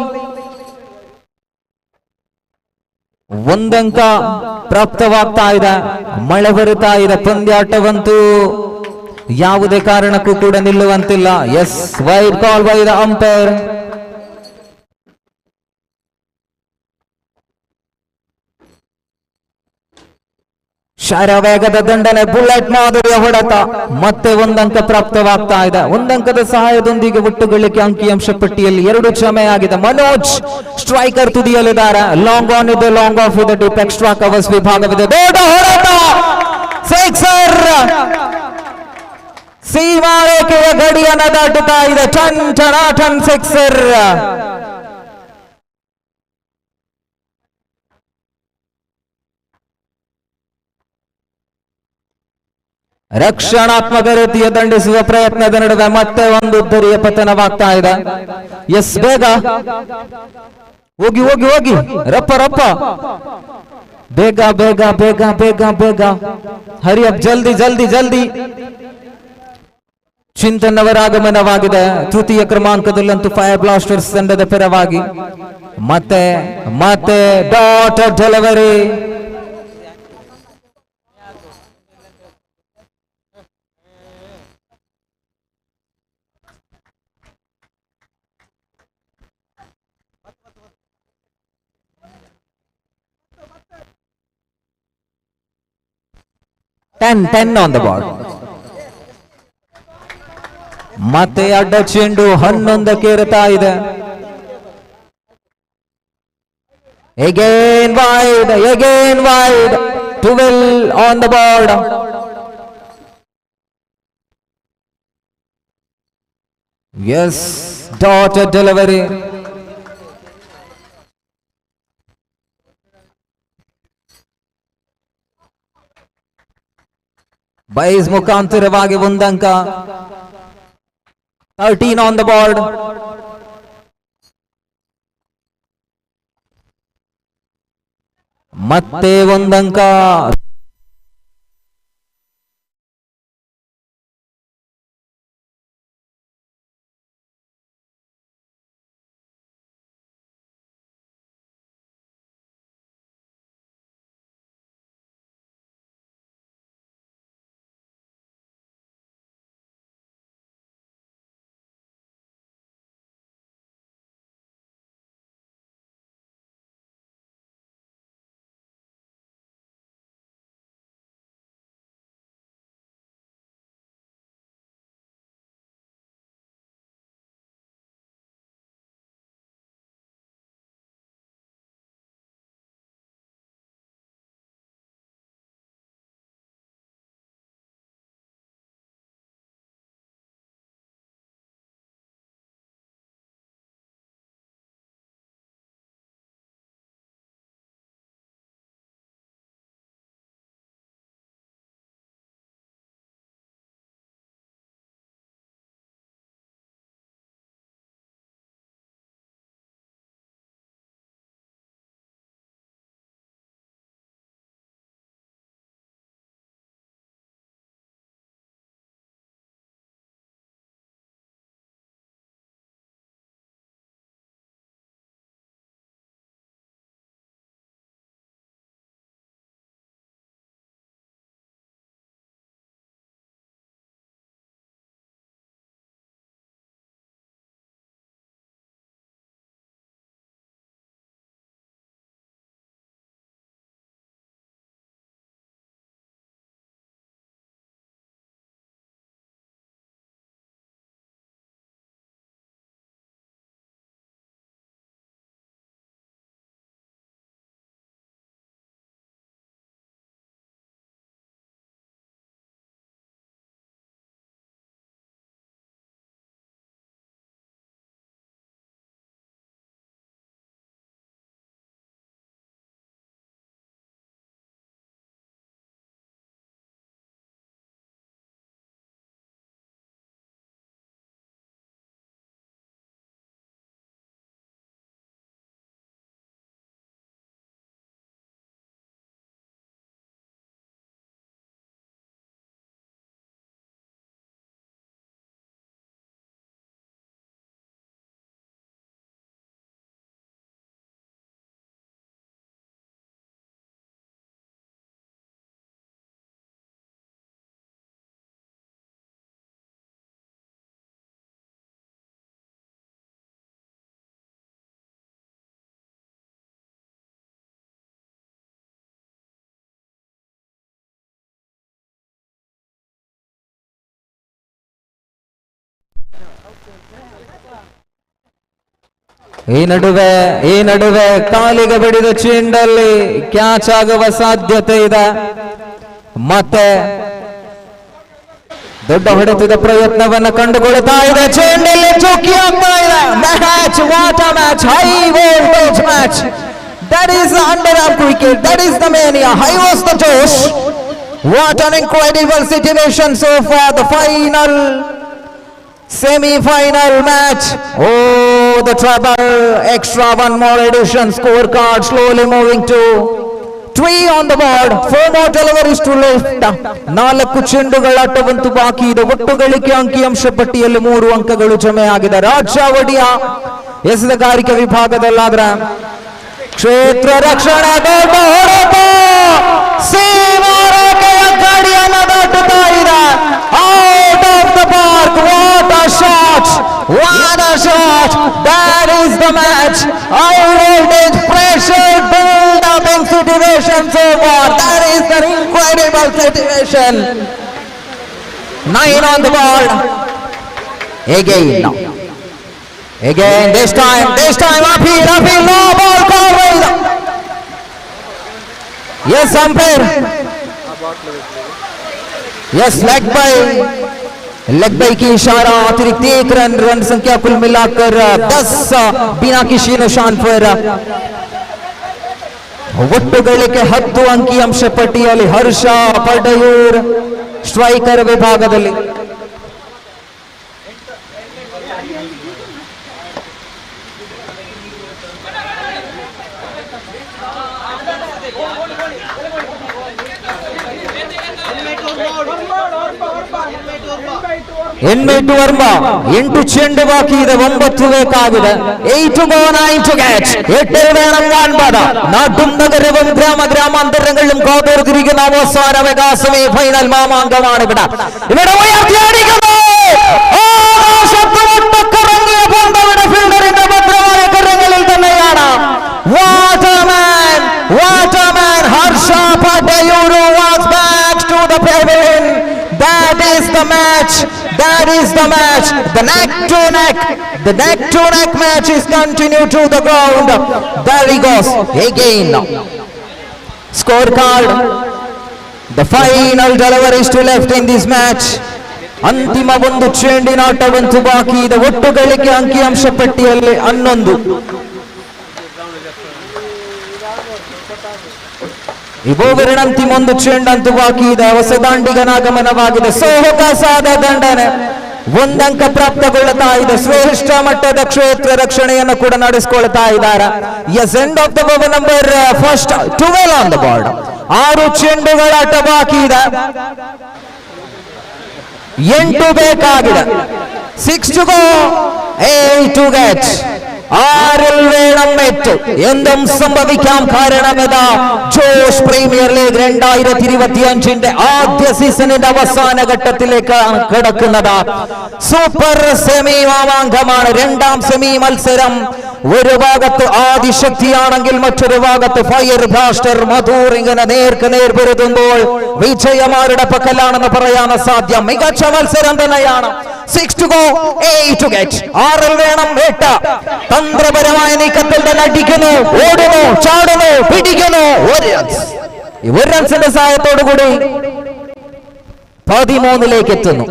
ಒಂದಂಕ ಪ್ರಾಪ್ತವಾಗ್ತಾ ಇದೆ, ಮಳೆ ಬರುತ್ತಾ ಇದೆ, ಪಂದ್ಯಾಟವಂತೂ ಯಾವುದೇ ಕಾರಣಕ್ಕೂ ಕೂಡ ನಿಲ್ಲುವಂತಿಲ್ಲ. Yes wide call by the umpire. ಶರವೇಗದ ದಂಡನೆ, ಬುಲೆಟ್ ಮಾದರಿಯ ಹೊಡೆತ, ಮತ್ತೆ ಒಂದಂಕ ಪ್ರಾಪ್ತವಾಗ್ತಾ ಇದೆ. ಒಂದಂಕದ ಸಹಾಯದೊಂದಿಗೆ ಒಟ್ಟುಗಳಿಕೆ ಅಂಕಿಅಂಶ ಪಟ್ಟಿಯಲ್ಲಿ 2 ಕ್ಷಮೆಯಾಗಿದೆ. ಮನೋಜ್ ಸ್ಟ್ರೈಕರ್ ತುದಿಯಲ್ಲಿದ್ದಾರೆ. ಲಾಂಗ್ ಆನ್ ಇದೆ, ಲಾಂಗ್ ಆಫ್ ಇದೆ, ಡಿಪ್ ಎಕ್ಸ್ಟ್ರಾ ಕವರ್ಸ್ ವಿಭಾಗವಿದೆ. ದೊಡ್ಡ ಹೊಡೆತ, ಸಿಕ್ಸರ್, ಸೀಮಾರೇಖೆಯ ಗಡಿಯನ್ನು ದಾಟುತ್ತಾ ಇದೆ. ಟನ್ ಟನ ಟನ್ ಸಿಕ್ಸರ್. ರಕ್ಷಣಾತ್ಮಕ ರೀತಿಯ ದಂಡಿಸುವ ಪ್ರಯತ್ನದ ನಡುವೆ ಮತ್ತೆ ಒಂದು ಉದ್ದರಿಯ ಪತನವಾಗ್ತಾ ಇದೆ. ಎಸ್ ಬೇಗ ಹೋಗಿ ಹೋಗಿ ಹೋಗಿ, ರಪ್ಪ ರಪ್ಪ, ಬೇಗ ಬೇಗ ಬೇಗ ಬೇಗ ಬೇಗ, ಹರಿಯಪ್, ಜಲ್ದಿ ಜಲ್ದಿ ಜಲ್ದಿ. ಚಿಂತನ್ ಅವರ ಆಗಮನವಾಗಿದೆ ತೃತೀಯ ಕ್ರಮಾಂಕದಲ್ಲಂತೂ ಫೈರ್ ಬ್ಲಾಸ್ಟರ್ಸ್ ತಂಡದ ಪರವಾಗಿ. ಮತ್ತೆ ಮತ್ತೆ dot delivery. Ten on the ball. ಮತ್ತೆ ಅಡ್ಡ ಚೆಂಡು 11ಕ್ಕೆ ಏರುತ್ತಾ ಇದೆ. Again wide, 12 on the board. Yes, dot delivery. Byes ಮುಖಾಂತರವಾಗಿ ಒಂದಂಕ, 13 on the board. ಮತ್ತೆ ಒಂದಂಕ. ಈ ನಡುವೆ ಕಾಲಿಗೆ ಬಡಿದ ಚೆಂಡಲ್ಲಿ ಕ್ಯಾಚ್ ಆಗುವ ಸಾಧ್ಯತೆ ಇದೆ. ಮತ್ತೆ ದೊಡ್ಡ ಹೊಡೆತದ ಪ್ರಯತ್ನವನ್ನ ಕಂಡುಕೊಳ್ತಾ ಇದೆ. ಚೆಂಡಲ್ಲಿ ಚುಕ್ಕಿ ಆಗ್ತಾ ಇದೆ. Match, what a match, high voltage match. That is the underarm cricket. That is the mania. High was the Josh. What an incredible situation so far. The final semi-final match. Oh, the trouble. Extra one more addition. Scorecard slowly moving to 3 on the board. 4 more deliveries to left. 4 ಚೆಂಡುಗಳಾಟವಂತೂ ಬಾಕಿ ಇದೆ. ಒಟ್ಟು ಗಳಿಕೆ ಅಂಕಿಅಂಶ ಪಟ್ಟಿಯಲ್ಲಿ 3 ಅಂಕಗಳು ಜಮೆ ಆಗಿದೆ. ರಾಜ್ಯ ಒಡಿಯ ಎಸೆತಗಾರಿಕೆ ವಿಭಾಗದಲ್ಲಾದ್ರೆ ಕ್ಷೇತ್ರ ರಕ್ಷಣೆ ದೊಡ್ಡ ಹೊಡೆತ ಸೀಮಾರೇಖೆಯ ಗಡಿಯನ್ನು ದಾಟುತ್ತಾ ಇದೆ. Out of the park. What a shot, what a shot. That is the match. High voltage pressure build up in situation so far. That is the incredible situation. 9 on the board. Again, this time, uphill, no ball covered. Yes, umpire. Yes, leg by की इशारा. अतिरिक्त 1 run संख्या कुल मिलाकर 10 बिना किसी निशान पर. ಒಟ್ಟು ಗಳಿಕೆ 10 ಅಂಕಿಅಂಶ ಪಟ್ಟಿಯಲ್ಲಿ ಹರ್ಷ ಪಡೆಯೂರ್ ಸ್ಟ್ರೈಕರ್ ವಿಭಾಗದಲ್ಲಿ. ಎನ್ಮೇಟು ವರ್ಮ 8 ಚೆಂಡು ಬಾಕಿ ಇದೆ. 9 ಬೇಕಾಗಿದೆ. 8 to go, 9 to catch. 8 വേണം കാൺപാത. നാട്ടും നഗരവും ഗ്രാമാന്തരങ്ങളിലും കാതോർത്തിരിക്കുന്ന അവസാന മെഗാ സെമി ഫൈനൽ മാമാങ്കമാണ് ഇവിടെ ഉയർത്തിയടിക്കുന്നു. കറങ്ങിയ പന്തവിടെ ഫീൽഡറിന്റെ ഭദ്രമായ കരങ്ങളിൽ തന്നെയാണ്. What a man, what a man. Harsh പടയൂരു was back to the pavilion. That is the match. That is the match. The neck to neck match is continued to the ground. There he goes again. Scorecard. The final deliveries to left in this match. ಅಂತಿಮ ಒಂದು ಚೆಂಡಿನಾಟವಂತೂ ಬಾಕಿ ಇದೆ. ಒಟ್ಟು ಗಳಿಕೆ ಅಂಕಿಅಂಶ ಪಟ್ಟಿಯಲ್ಲಿ 11. ಅಂತಿಮ ಒಂದು ಚೆಂಡಂತೂ ಬಾಕಿ ಇದೆ. ಹೊಸ ದಾಂಡಿಗನಾಗಮನವಾಗಿದೆ. ಸೋಹಕಾಸಾದ ದಂಡನೆ 1 ಅಂಕ ಪ್ರಾಪ್ತಗೊಳ್ಳುತ್ತಾ ಇದೆ. ಶ್ರೇಷ್ಠ ಮಟ್ಟದ ಕ್ಷೇತ್ರ ರಕ್ಷಣೆಯನ್ನು ಕೂಡ ನಡೆಸಿಕೊಳ್ತಾ ಇದ್ದಾರೆ. Yes, end of the over number first 12 on the board. 6 ಚೆಂಡುಗಳಾಟ ಬಾಕಿ ಇದೆ. 8 ಬೇಕಾಗಿದೆ. 6 to go, 8 to get. 6 വേണം 8. എന്തും സംഭവിക്കാം. കാരണം ഇതാ ജോഷ് പ്രീമിയർ ലീഗ് 2025 ആദ്യ സീസണിന്റെ അവസാന ഘട്ടത്തിലേക്ക് കടക്കുന്നത്. സൂപ്പർ സെമി മാമാങ്കമാണ്. 2ാം സെമി മത്സരം. ഒരു ഭാഗത്ത് ആദിശക്തിയാണെങ്കിൽ മറ്റൊരു ഭാഗത്ത് ഫയർ ബ്ലാസ്റ്റർ മധൂർ ഇങ്ങനെ നേർക്ക് നേർ പൊരുതുമ്പോൾ വിജയമാരുടെ പക്കലാണെന്ന് പറയാൻ സാധ്യം. മികച്ച മത്സരം തന്നെയാണ്. 6 to go, 8 to get. 6 വേണം 8. തന്ത്രപരമായ നീക്കത്തിൽ തന്നെ അടിക്കുന്നു, ഓടുന്നു, ചാടുന്നു, പിടിക്കുന്നു. 1 റൺസിന്റെ സഹായത്തോടു കൂടി 13 എത്തുന്നു.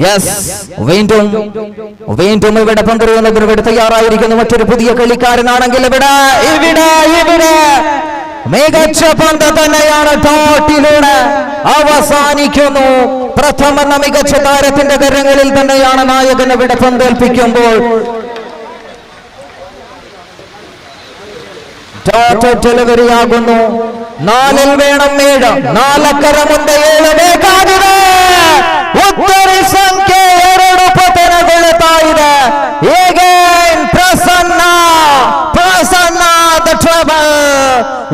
യെസ്, വീണ്ടും ഇവിടെ പന്തെറിയുന്നതിന് ഇവിടെ തയ്യാറായിരിക്കുന്നു മറ്റൊരു പുതിയ കളിക്കാരനാണെങ്കിൽ ഇവിടെ മികച്ച പന്ത് തന്നെയാണ്. ടോട്ടിലൂടെ അവസാനിക്കുന്നു. പ്രഥമ മികച്ച താരത്തിന്റെ കരങ്ങളിൽ തന്നെയാണ് നായകൻ ഇവിടെ പന്തേൽപ്പിക്കുമ്പോൾ. ഡെലിവറിയാകുന്നു. 4 വേണം 7. 4 ಮುಂದೆ 7 ಬೇಕಾಗಿದೆ. ಉತ್ತರಿ ಸಂಖ್ಯೆ 2 ಪತನಗೊಳ್ಳುತ್ತಾ ಇದೆ. Again, Prasanna, the trouble.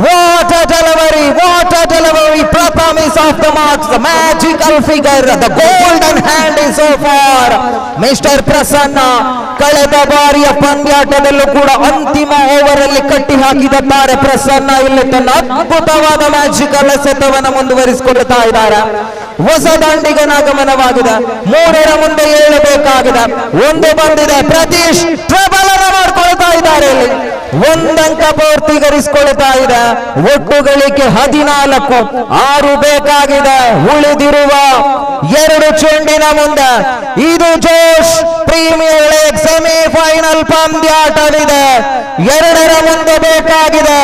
What a delivery. ಪ್ರಥಮಿಸ of the marks, the magical figure, the golden hand is so far. Mister Prasanna ಕಳೆದ ಬಾರಿಯ ಪಂದ್ಯಾಟದಲ್ಲೂ ಕೂಡ ಅಂತಿಮ ಓವರ್ ಅಲ್ಲಿ ಕಟ್ಟಿ ಹಾಕಿದ ತಾರೆ ಪ್ರಸನ್ನ ಇಲ್ಲಿ ತನ್ನ ಅದ್ಭುತವಾದ ಮ್ಯಾಜಿಕಲ್ ಎಸೆತವನ್ನು ಮುಂದುವರಿಸಿಕೊಳ್ಳುತ್ತಾ ಇದ್ದಾರೆ. ಹೊಸ ದಾಂಡಿಗನ ಆಗಮನವಾಗಿದೆ. 3ರ ಮುಂದೆ ಏಳಬೇಕಾಗಿದೆ. ಒಂದು ಬಂದಿದೆ. ಪ್ರತೀಶ್ ಟ್ರಬಲ್ ಅನ್ನು ಮಾಡ್ಕೊಳ್ತಾ ಇದ್ದಾರೆ. ಇಲ್ಲಿ ಒಂದಂಕ ಪೂರ್ತಿಗರಿಸಿಕೊಳ್ತಾ ಇದೆ. ಒಟ್ಟು ಗಳಿಕೆ 14, 6 ಬೇಕಾಗಿದೆ ಉಳಿದಿರುವ 2 ಚೆಂಡಿನ ಮುಂದೆ. ಇದು ಜೋಶ್ ಪ್ರೀಮಿಯರ್ ಲೀಗ್ ಸೆಮಿಫೈನಲ್ ಪಂದ್ಯಾಟವಿದೆ. 2ರ ಮುಂದೆ ಬೇಕಾಗಿದೆ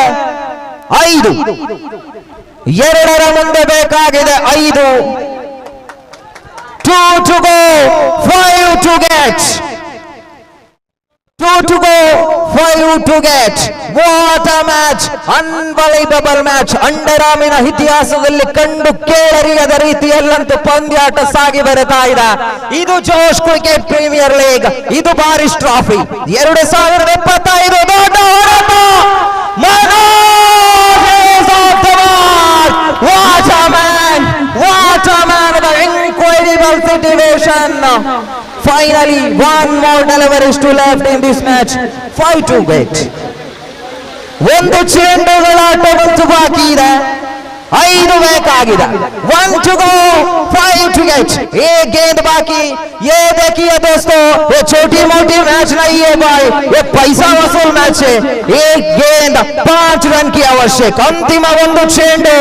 5, 2ರ ಮುಂದೆ ಬೇಕಾಗಿದೆ 5. 2 to go, 5 to get. 2 to go, 5 to get. What a match! Unbelievable match. ಅಂಡರಾಮಿನ ಇತಿಹಾಸದಲ್ಲಿ ಕಂಡು ಕೇಳರಿಯದ ರೀತಿಯಲ್ಲಂತೂ ಪಂದ್ಯಾಟ ಸಾಗಿ ಬರುತ್ತಾ ಇದೆ. ಇದು ಜೋಶ್ ಕ್ರಿಕೆಟ್ ಪ್ರೀಮಿಯರ್ ಲೀಗ್, ಇದು ಬಾರಿಶ್ ಟ್ರಾಫಿ 2025 ದೊಡ್ಡ ಹೋರಾಟ. What a man! What a man! The incredible situation. Finally, one more delivery is to left in this match. 5 to get. ಒಂದು ಚೆಂಡುಗಳ ಆಟವಂತೂ ಬಾಕಿ ಇದೆ. 5 ಬೇಕಾಗಿದೆ. 1 to go, 5 to get. एक गेंद बाकी. ये देखिए दोस्तों, ये छोटी मोटी मैच नहीं है भाई, ये पैसा वसूल मैच है. एक गेंद 5 रन की आवश्यक. अंतिम ಒಂದು ಚೆಂಡು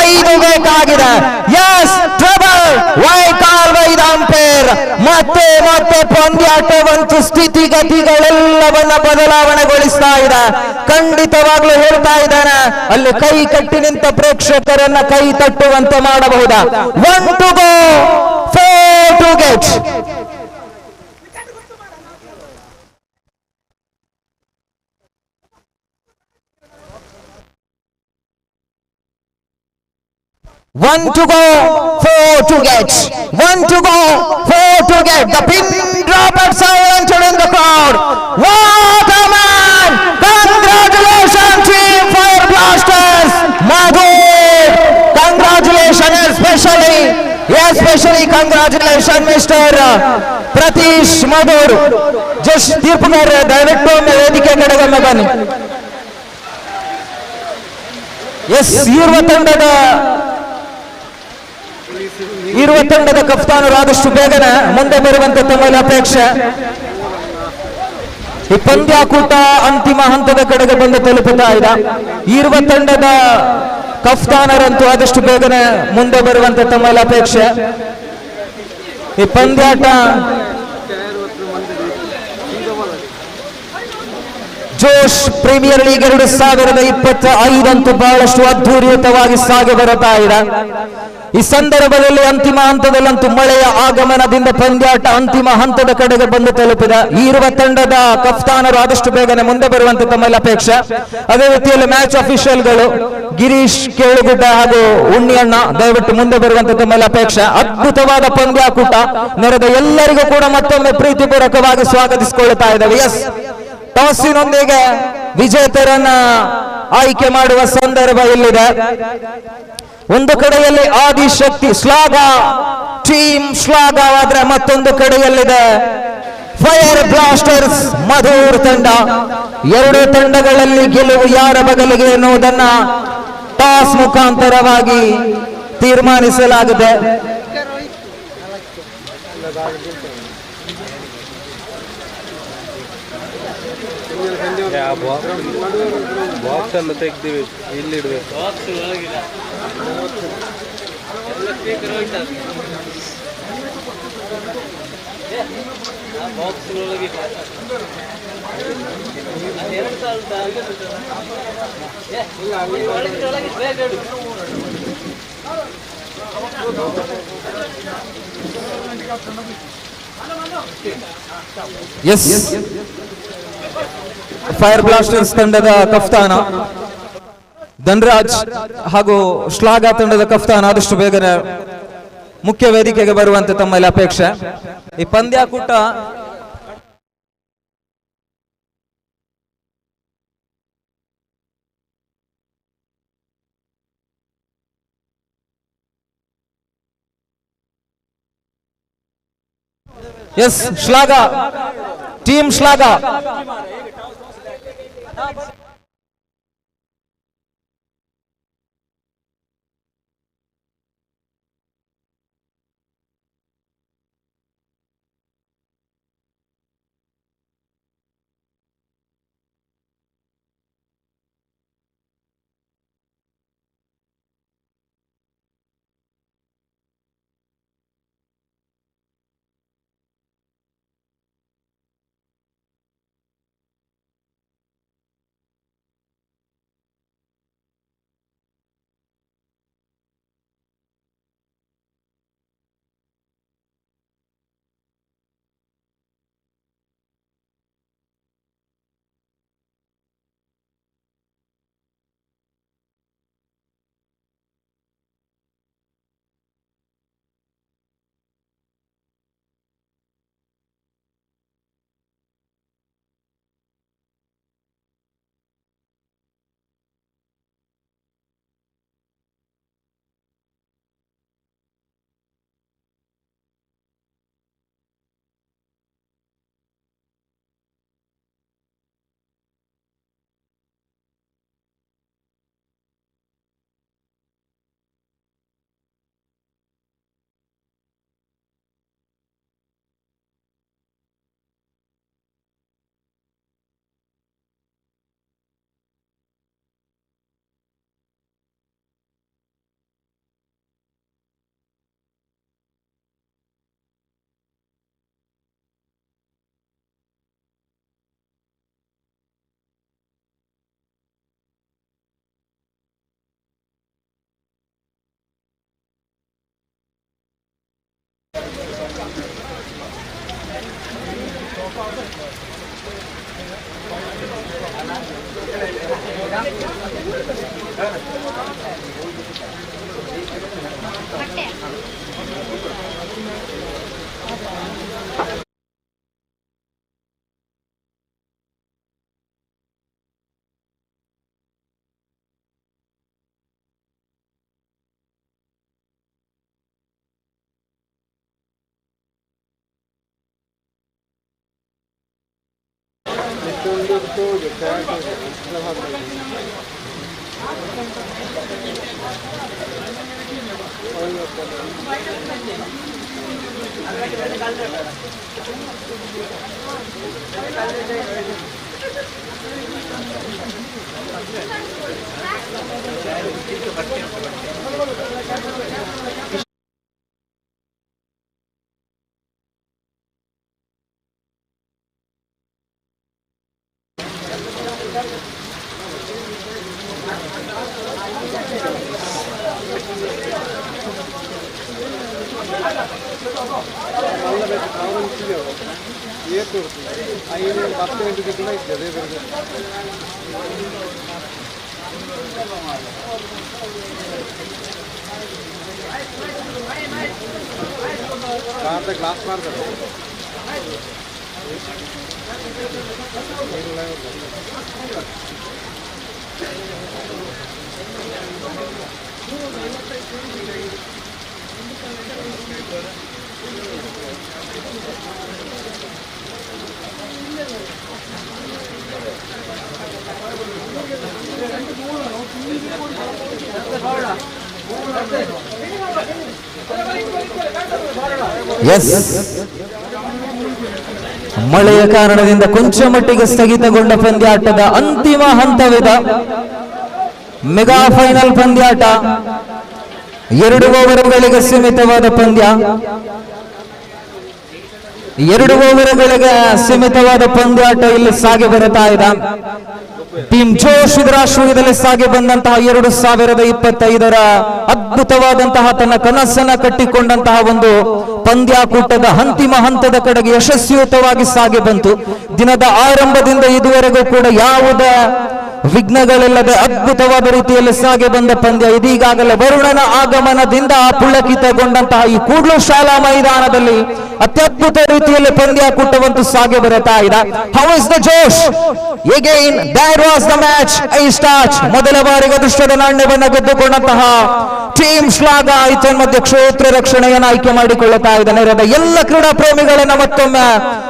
5 ಬೇಕಾಗಿದೆ. Yes trouble. Wide call by the umpire. ಮತ್ತೆ ಮತ್ತೆ ಪಂದ್ಯಾಟವಂತೂ ಸ್ಥಿತಿಗತಿಗಳೆಲ್ಲವನ್ನ ಬದಲಾವಣೆಗೊಳಿಸ್ತಾ ಇದೆ. ಖಂಡಿತವಾಗ್ಲೂ ಹೇಳ್ತಾ ಇದ್ದಾನೆ, ಅಲ್ಲಿ ಕೈ ಕಟ್ಟಿ ನಿಂತ ಪ್ರೇಕ್ಷಕರನ್ನ ಕೈ ತಟ್ಟುವಂತೆ ಮಾಡಬಹುದಾ. 1 to go, 4 to get. One to go, 4 to get. 1 to go, 4 to get. The pin drop and silence in the crowd. What a man! Congratulations, Team Fire Blasters! Madhu! Congratulations, especially congratulations, Mr. Prateesh Madhur. Just ತೀರ್ಪುಗಾರ ದಯವಿಟ್ಟು ಒಮ್ಮೆ ವೇದಿಕೆ ಕಡೆಗೊಮ್ಮೆ ಬನ್ನಿ. S, ಇರುವ ತಂಡದ ಕಪ್ತಾನರು ಆದಷ್ಟು ಬೇಗನೆ ಮುಂದೆ ಬರುವಂತೆ ತಮ್ಮಲ್ಲಿ ಅಪೇಕ್ಷೆ. ಈ ಪಂದ್ಯಾಕೂಟ ಅಂತಿಮ ಹಂತದ ಕಡೆಗೆ ಬಂದು ತಲುಪುತ್ತಾ ಇದೆ. ಇರುವ ತಂಡದ ಕಫ್ತಾನರಂತೂ ಆದಷ್ಟು ಬೇಗನೆ ಮುಂದೆ ಬರುವಂತೆ ತಮ್ಮಲ್ಲಿ ಅಪೇಕ್ಷೆ. ಈ ಪಂದ್ಯಾಟ ಜೋಶ್ ಪ್ರೀಮಿಯರ್ ಲೀಗ್ 2025 ಅಂತೂ ಬಹಳಷ್ಟು ಅದ್ಧೂರಿಯುತವಾಗಿ ಸಾಗಿ ಬರುತ್ತಾ ಇದೆ. ಈ ಸಂದರ್ಭದಲ್ಲಿ ಅಂತಿಮ ಹಂತದಲ್ಲಂತೂ ಮಳೆಯ ಆಗಮನದಿಂದ ಪಂದ್ಯಾಟ ಅಂತಿಮ ಹಂತದ ಕಡೆಗೆ ಬಂದು ತಲುಪಿದೆ. ಇರುವ ತಂಡದ ಕಫ್ತಾನರು ಆದಷ್ಟು ಬೇಗನೆ ಮುಂದೆ ಬರುವಂತೆ ತಮ್ಮಲ್ಲಿ ಅಪೇಕ್ಷೆ. ಅದೇ ರೀತಿಯಲ್ಲಿ ಮ್ಯಾಚ್ ಅಫಿಷಿಯಲ್ಗಳು ಗಿರೀಶ್ ಕೇಳುಗುಡ್ಡ ಹಾಗೂ ಉಣ್ಣಿಯಣ್ಣ ದಯವಿಟ್ಟು ಮುಂದೆ ಬರುವಂತೆ ತಮ್ಮಲ್ಲಿ ಅಪೇಕ್ಷೆ. ಅದ್ಭುತವಾದ ಪಂದ್ಯಾಕೂಟ ನೆರೆದ ಎಲ್ಲರಿಗೂ ಕೂಡ ಮತ್ತೊಮ್ಮೆ ಪ್ರೀತಿಪೂರ್ವಕವಾಗಿ ಸ್ವಾಗತಿಸಿಕೊಳ್ಳುತ್ತಾ ಇದ್ದೇವೆ. ಎಸ್, ಟಾಸಿನೊಂದಿಗೆ ವಿಜೇತರನ್ನ ಆಯ್ಕೆ ಮಾಡುವ ಸಂದರ್ಭ ಇಲ್ಲಿದೆ. ಒಂದು ಕಡೆಯಲ್ಲಿ ಆದಿಶಕ್ತಿ ಶ್ಲಾಘ ಟೀಮ್ ಶ್ಲಾಘವಾದ್ರೆ ಮತ್ತೊಂದು ಕಡೆಯಲ್ಲಿದೆ ಫೈರ್ ಬ್ಲಾಸ್ಟರ್ಸ್ ಮಧುರ್ ತಂಡ. ಎರಡು ತಂಡಗಳಲ್ಲಿ ಗೆಲುವು ಯಾರ ಬಗಲಿಗೆ ಎನ್ನುವುದನ್ನ ಟಾಸ್ ಮುಖಾಂತರವಾಗಿ ತೀರ್ಮಾನಿಸಲಾಗಿದೆ. ಬಾಕ್ಸ್ ಅನ್ನು ತೆಗ್ದಿವಿ, ಇಲ್ಲಿಡ್ಬೇಕು. ಎಸ್, ಫೈರ್ ಬ್ಲಾಸ್ಟರ್ಸ್ ತಂಡದ ಕಫ್ತಾನ ಧನ್ರಾಜ್ ಹಾಗೂ ಶ್ಲಾಘ ತಂಡದ ಕಫ್ತಾನ ಆದಷ್ಟು ಬೇಗನೆ ಮುಖ್ಯ ವೇದಿಕೆಗೆ ಬರುವಂತೆ ತಮ್ಮಲ್ಲಿ ಅಪೇಕ್ಷೆ. ಈ ಪಂದ್ಯಾಕೂಟ ಎಸ್ ಶ್ಲಾಘ, ಟೀಮ್ ಶ್ಲಾಘ. ಗ್ಲಾಸ್ ಮಾಡ್ತಾರೆ ಎಸ್, ಮಳೆಯ ಕಾರಣದಿಂದ ಕೊಂಚ ಮಟ್ಟಿಗೆ ಸ್ಥಗಿತಗೊಂಡ ಪಂದ್ಯಾಟದ ಅಂತಿಮ ಹಂತವಿದ ಮೆಗಾ ಫೈನಲ್ ಪಂದ್ಯಾಟ. 2 ಓವರ್ಗಳಿಗೆ ಸೀಮಿತವಾದ ಪಂದ್ಯ. 2 ಓವರ್ಗಳಿಗೆ ಸೀಮಿತವಾದ ಪಂದ್ಯಾಟ ಇಲ್ಲಿ ಸಾಗಿ ಬರುತ್ತಾ ಇದೆ. ಟೀಮ್ ಜೋಶ್ ಇದರ ಆಶ್ರಯದಲ್ಲಿ ಸಾಗಿ ಬಂದಂತಹ 2025ರ ಅದ್ಭುತವಾದಂತಹ ತನ್ನ ಕನಸನ್ನ ಕಟ್ಟಿಕೊಂಡಂತಹ ಒಂದು ಪಂದ್ಯಾಕೂಟದ ಅಂತಿಮ ಹಂತದ ಕಡೆಗೆ ಯಶಸ್ವಿಯುತವಾಗಿ ಸಾಗಿ ಬಂತು. ದಿನದ ಆರಂಭದಿಂದ ಇದುವರೆಗೂ ಕೂಡ ಯಾವುದೇ ವಿಘ್ನಗಳಿಲ್ಲದೆ ಅದ್ಭುತವಾದ ರೀತಿಯಲ್ಲಿ ಸಾಗಿ ಬಂದ ಪಂದ್ಯ ಇದೀಗಾಗಲೇ ವರುಣನ ಆಗಮನದಿಂದ ಪುಳಕಿತಗೊಂಡಂತಹ ಈ ಕೂಡ್ಲು ಶಾಲಾ ಮೈದಾನದಲ್ಲಿ ಅತ್ಯದ್ಭುತ ರೀತಿಯಲ್ಲಿ ಪಂದ್ಯಾಕೂಟವಂತೂ ಸಾಗಿ ಬರುತ್ತಾ ಇದೆ. How is the Josh again that was the match I start. ಮೊದಲ ಬಾರಿಗೆ ಅದೃಷ್ಟದ ನಾಣ್ಯವನ್ನು ಗೆದ್ದುಕೊಂಡಂತಹ ಟೀಮ್ ಶ್ಲಾಘ ಮಧ್ಯ ಕ್ಷೇತ್ರ ರಕ್ಷಣೆಯನ್ನು ಆಯ್ಕೆ ಮಾಡಿಕೊಳ್ಳುತ್ತಾ ಇದೆ. ನೆರೆದ ಎಲ್ಲ ಕ್ರೀಡಾ ಪ್ರೇಮಿಗಳನ್ನ ಮತ್ತೊಮ್ಮೆ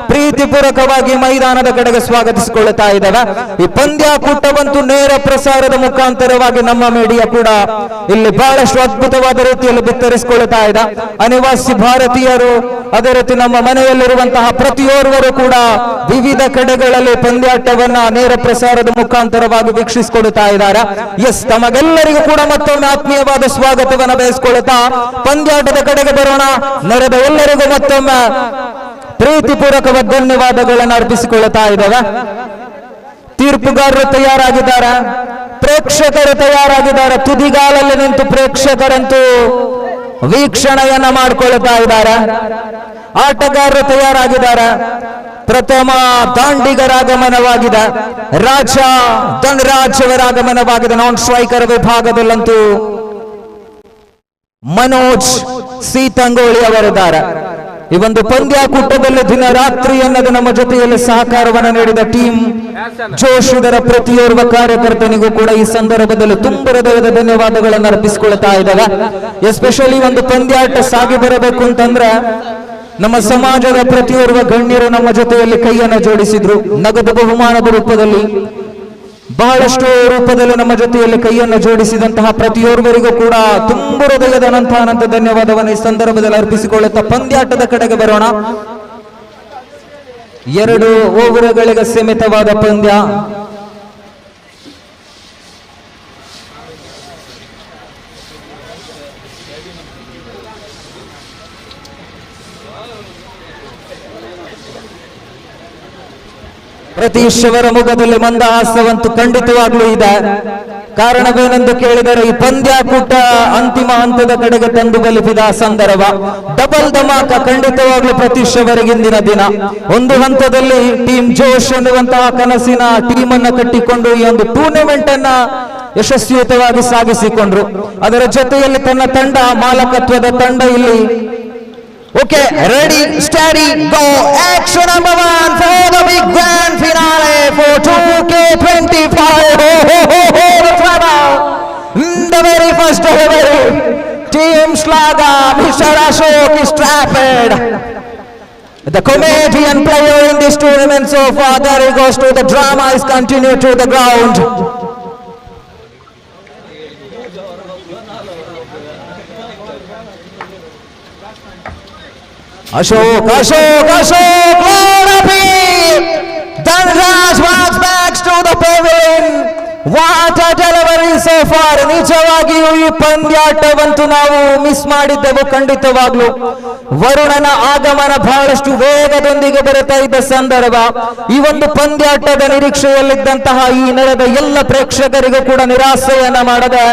ಪ್ರೀತಿಪೂರ್ವಕವಾಗಿ ಮೈದಾನದ ಕಡೆಗೆ ಸ್ವಾಗತಿಸಿಕೊಳ್ಳುತ್ತಾ ಇದ್ದಾವೆ. ಈ ಪಂದ್ಯಾಕೂಟವಂತೂ ನೇರ ಪ್ರಸಾರದ ಮುಖಾಂತರವಾಗಿ ನಮ್ಮ ಮೀಡಿಯಾ ಕೂಡ ಇಲ್ಲಿ ಬಹಳಷ್ಟು ಅದ್ಭುತವಾದ ರೀತಿಯಲ್ಲಿ ಬಿತ್ತರಿಸಿಕೊಳ್ಳುತ್ತಾ ಇದೆ. ಅನಿವಾಸಿ ಭಾರತೀಯರು ಅದೇ ರೀತಿ ನಮ್ಮ ಮನೆಯಲ್ಲಿರುವಂತಹ ಪ್ರತಿಯೋರ್ವರು ಕೂಡ ವಿವಿಧ ಕಡೆಗಳಲ್ಲಿ ಪಂದ್ಯಾಟವನ್ನ ನೇರ ಪ್ರಸಾರದ ಮುಖಾಂತರವಾಗಿ ವೀಕ್ಷಿಸಿಕೊಳ್ಳುತ್ತಾ ಇದ್ದಾರೆ. ಎಸ್, ತಮಗೆಲ್ಲರಿಗೂ ಕೂಡ ಮತ್ತೊಮ್ಮೆ ಆತ್ಮೀಯವಾದ ಸ್ವಾಗತವನ್ನು ಬಯಸಿಕೊಳ್ಳುತ್ತಾ ಪಂದ್ಯಾಟದ ಕಡೆಗೆ ಬರೋಣ. ನೆರೆದ ಎಲ್ಲರಿಗೂ ಮತ್ತೊಮ್ಮೆ ಪ್ರೀತಿಪೂರ್ವಕವಾದ ಧನ್ಯವಾದಗಳನ್ನು ಅರ್ಪಿಸಿಕೊಳ್ಳುತ್ತಾ ಇದ್ದೇವೆ. ತೀರ್ಪುಗಾರರು ತಯಾರಾಗಿದ್ದಾರೆ, ಪ್ರೇಕ್ಷಕರು ತಯಾರಾಗಿದ್ದಾರೆ. ತುದಿಗಾಲಲ್ಲಿ ನಿಂತು ಪ್ರೇಕ್ಷಕರಂತೂ ವೀಕ್ಷಣೆಯನ್ನ ಮಾಡಿಕೊಳ್ಳುತ್ತಾ ಇದ್ದಾರೆ. ಆಟಗಾರರು ತಯಾರಾಗಿದ್ದಾರೆ. ಪ್ರಥಮ ದಾಂಡಿಗರ ಆಗಮನವಾಗಿದೆ. ಧನರಾಜ್ ಅವರ ಆಗಮನವಾಗಿದೆ. ನಾನ್ ಸ್ಟ್ರೈಕರ್ ವಿಭಾಗದಲ್ಲಂತೂ ಮನೋಜ್ ಸೀತಂಗೋಳಿ ಅವರಿದ್ದಾರೆ. ಈ ಒಂದು ಪಂದ್ಯಾಕೂಟದಲ್ಲಿ ದಿನ ರಾತ್ರಿ ಅನ್ನೋದು ನಮ್ಮ ಜೊತೆಯಲ್ಲಿ ಸಹಕಾರವನ್ನು ನೀಡಿದ ಟೀಮ್ ಜೋಶ್ ಇದರ ಪ್ರತಿಯೋರ್ವ ಕಾರ್ಯಕರ್ತನಿಗೂ ಕೂಡ ಈ ಸಂದರ್ಭದಲ್ಲಿ ತುಂಬ ಹೃದಯದ ಧನ್ಯವಾದಗಳನ್ನು ಅರ್ಪಿಸಿಕೊಳ್ತಾ ಇದ್ದಾವೆ. ಎಸ್ಪೆಷಲಿ ಒಂದು ಪಂದ್ಯಾಟ ಸಾಗಿ ಬರಬೇಕು ಅಂತಂದ್ರೆ ನಮ್ಮ ಸಮಾಜದ ಪ್ರತಿಯೋರ್ವ ಗಣ್ಯರು ನಮ್ಮ ಜೊತೆಯಲ್ಲಿ ಕೈಯನ್ನು ಜೋಡಿಸಿದ್ರು. ನಗದು ಬಹುಮಾನದ ರೂಪದಲ್ಲಿ ಬಹಳಷ್ಟು ರೂಪದಲ್ಲಿ ನಮ್ಮ ಜೊತೆಯಲ್ಲಿ ಕೈಯನ್ನು ಜೋಡಿಸಿದಂತಹ ಪ್ರತಿಯೋರ್ವರಿಗೂ ಕೂಡ ತುಂಬ ಹೃದಯದ ಅನಂತ ಧನ್ಯವಾದವನ್ನು ಈ ಸಂದರ್ಭದಲ್ಲಿ ಅರ್ಪಿಸಿಕೊಳ್ಳುತ್ತಾ ಪಂದ್ಯಾಟದ ಕಡೆಗೆ ಬರೋಣ. 2 ಓವರ್ಗಳಿಗೆ ಸೀಮಿತವಾದ ಪಂದ್ಯ. ಪ್ರತೀಶ್ ಅವರ ಮುಖದಲ್ಲಿ ಮಂದಹಾಸವಂತೂ ಖಂಡಿತವಾಗ್ಲೂ ಇದೆ. ಕಾರಣವೇನೆಂದು ಕೇಳಿದರೆ ಈ ಪಂದ್ಯಾಕೂಟ ಅಂತಿಮ ಹಂತದ ಕಡೆಗೆ ತಂದು ತಲುಪಿದ ಸಂದರ್ಭ. ಡಬಲ್ ಧಮಾಕ ಖಂಡಿತವಾಗ್ಲೂ ಪ್ರತೀಶ್ ಅವರಿಗಿಂದಿನ ದಿನ. ಒಂದು ಹಂತದಲ್ಲಿ ಟೀಮ್ ಜೋಶ್ ಎನ್ನುವಂತಹ ಕನಸಿನ ಟೀಮ್ ಅನ್ನು ಕಟ್ಟಿಕೊಂಡು ಈ ಒಂದು ಟೂರ್ನಮೆಂಟ್ ಅನ್ನ ಯಶಸ್ವಿಯುತವಾಗಿ ಸಾಗಿಸಿಕೊಂಡ್ರು. ಅದರ ಜೊತೆಯಲ್ಲಿ ತನ್ನ ತಂಡ ಮಾಲಕತ್ವದ ತಂಡ ಇಲ್ಲಿ okay, ready, steady, go, action number 1 for the big grand finale for 2K25. The very first delivery, Team Slaga, Mr. Ashok is trapped. The comedian player in this tournament so far, there he goes to the drama is continued to the ground. Ashok, Lord of Dhanraj walks back to the pavilion. What a delivery so far. ನಿಜವಾಗಿಯೂ ಈ ಪಂದ್ಯಾಟವಂತೂ ನಾವು miss ಮಾಡಿದ್ದೆವು ಖಂಡಿತವಾಗ್ಲು. ವರುಣನ ಆಗಮನ ಬಹಳಷ್ಟು ವೇಗದೊಂದಿಗೆ ಬರುತ್ತಾ ಇದ್ದ ಸಂದರ್ಭ. ಈ ಒಂದು ಪಂದ್ಯಾಟದ ನಿರೀಕ್ಷೆಯಲ್ಲಿದ್ದಂತಹ ಈ ನೆರೆದ ಎಲ್ಲ ಪ್ರೇಕ್ಷಕರಿಗೂ ಕೂಡ ನಿರಾಸೆಯನ್ನ ಮಾಡದೆ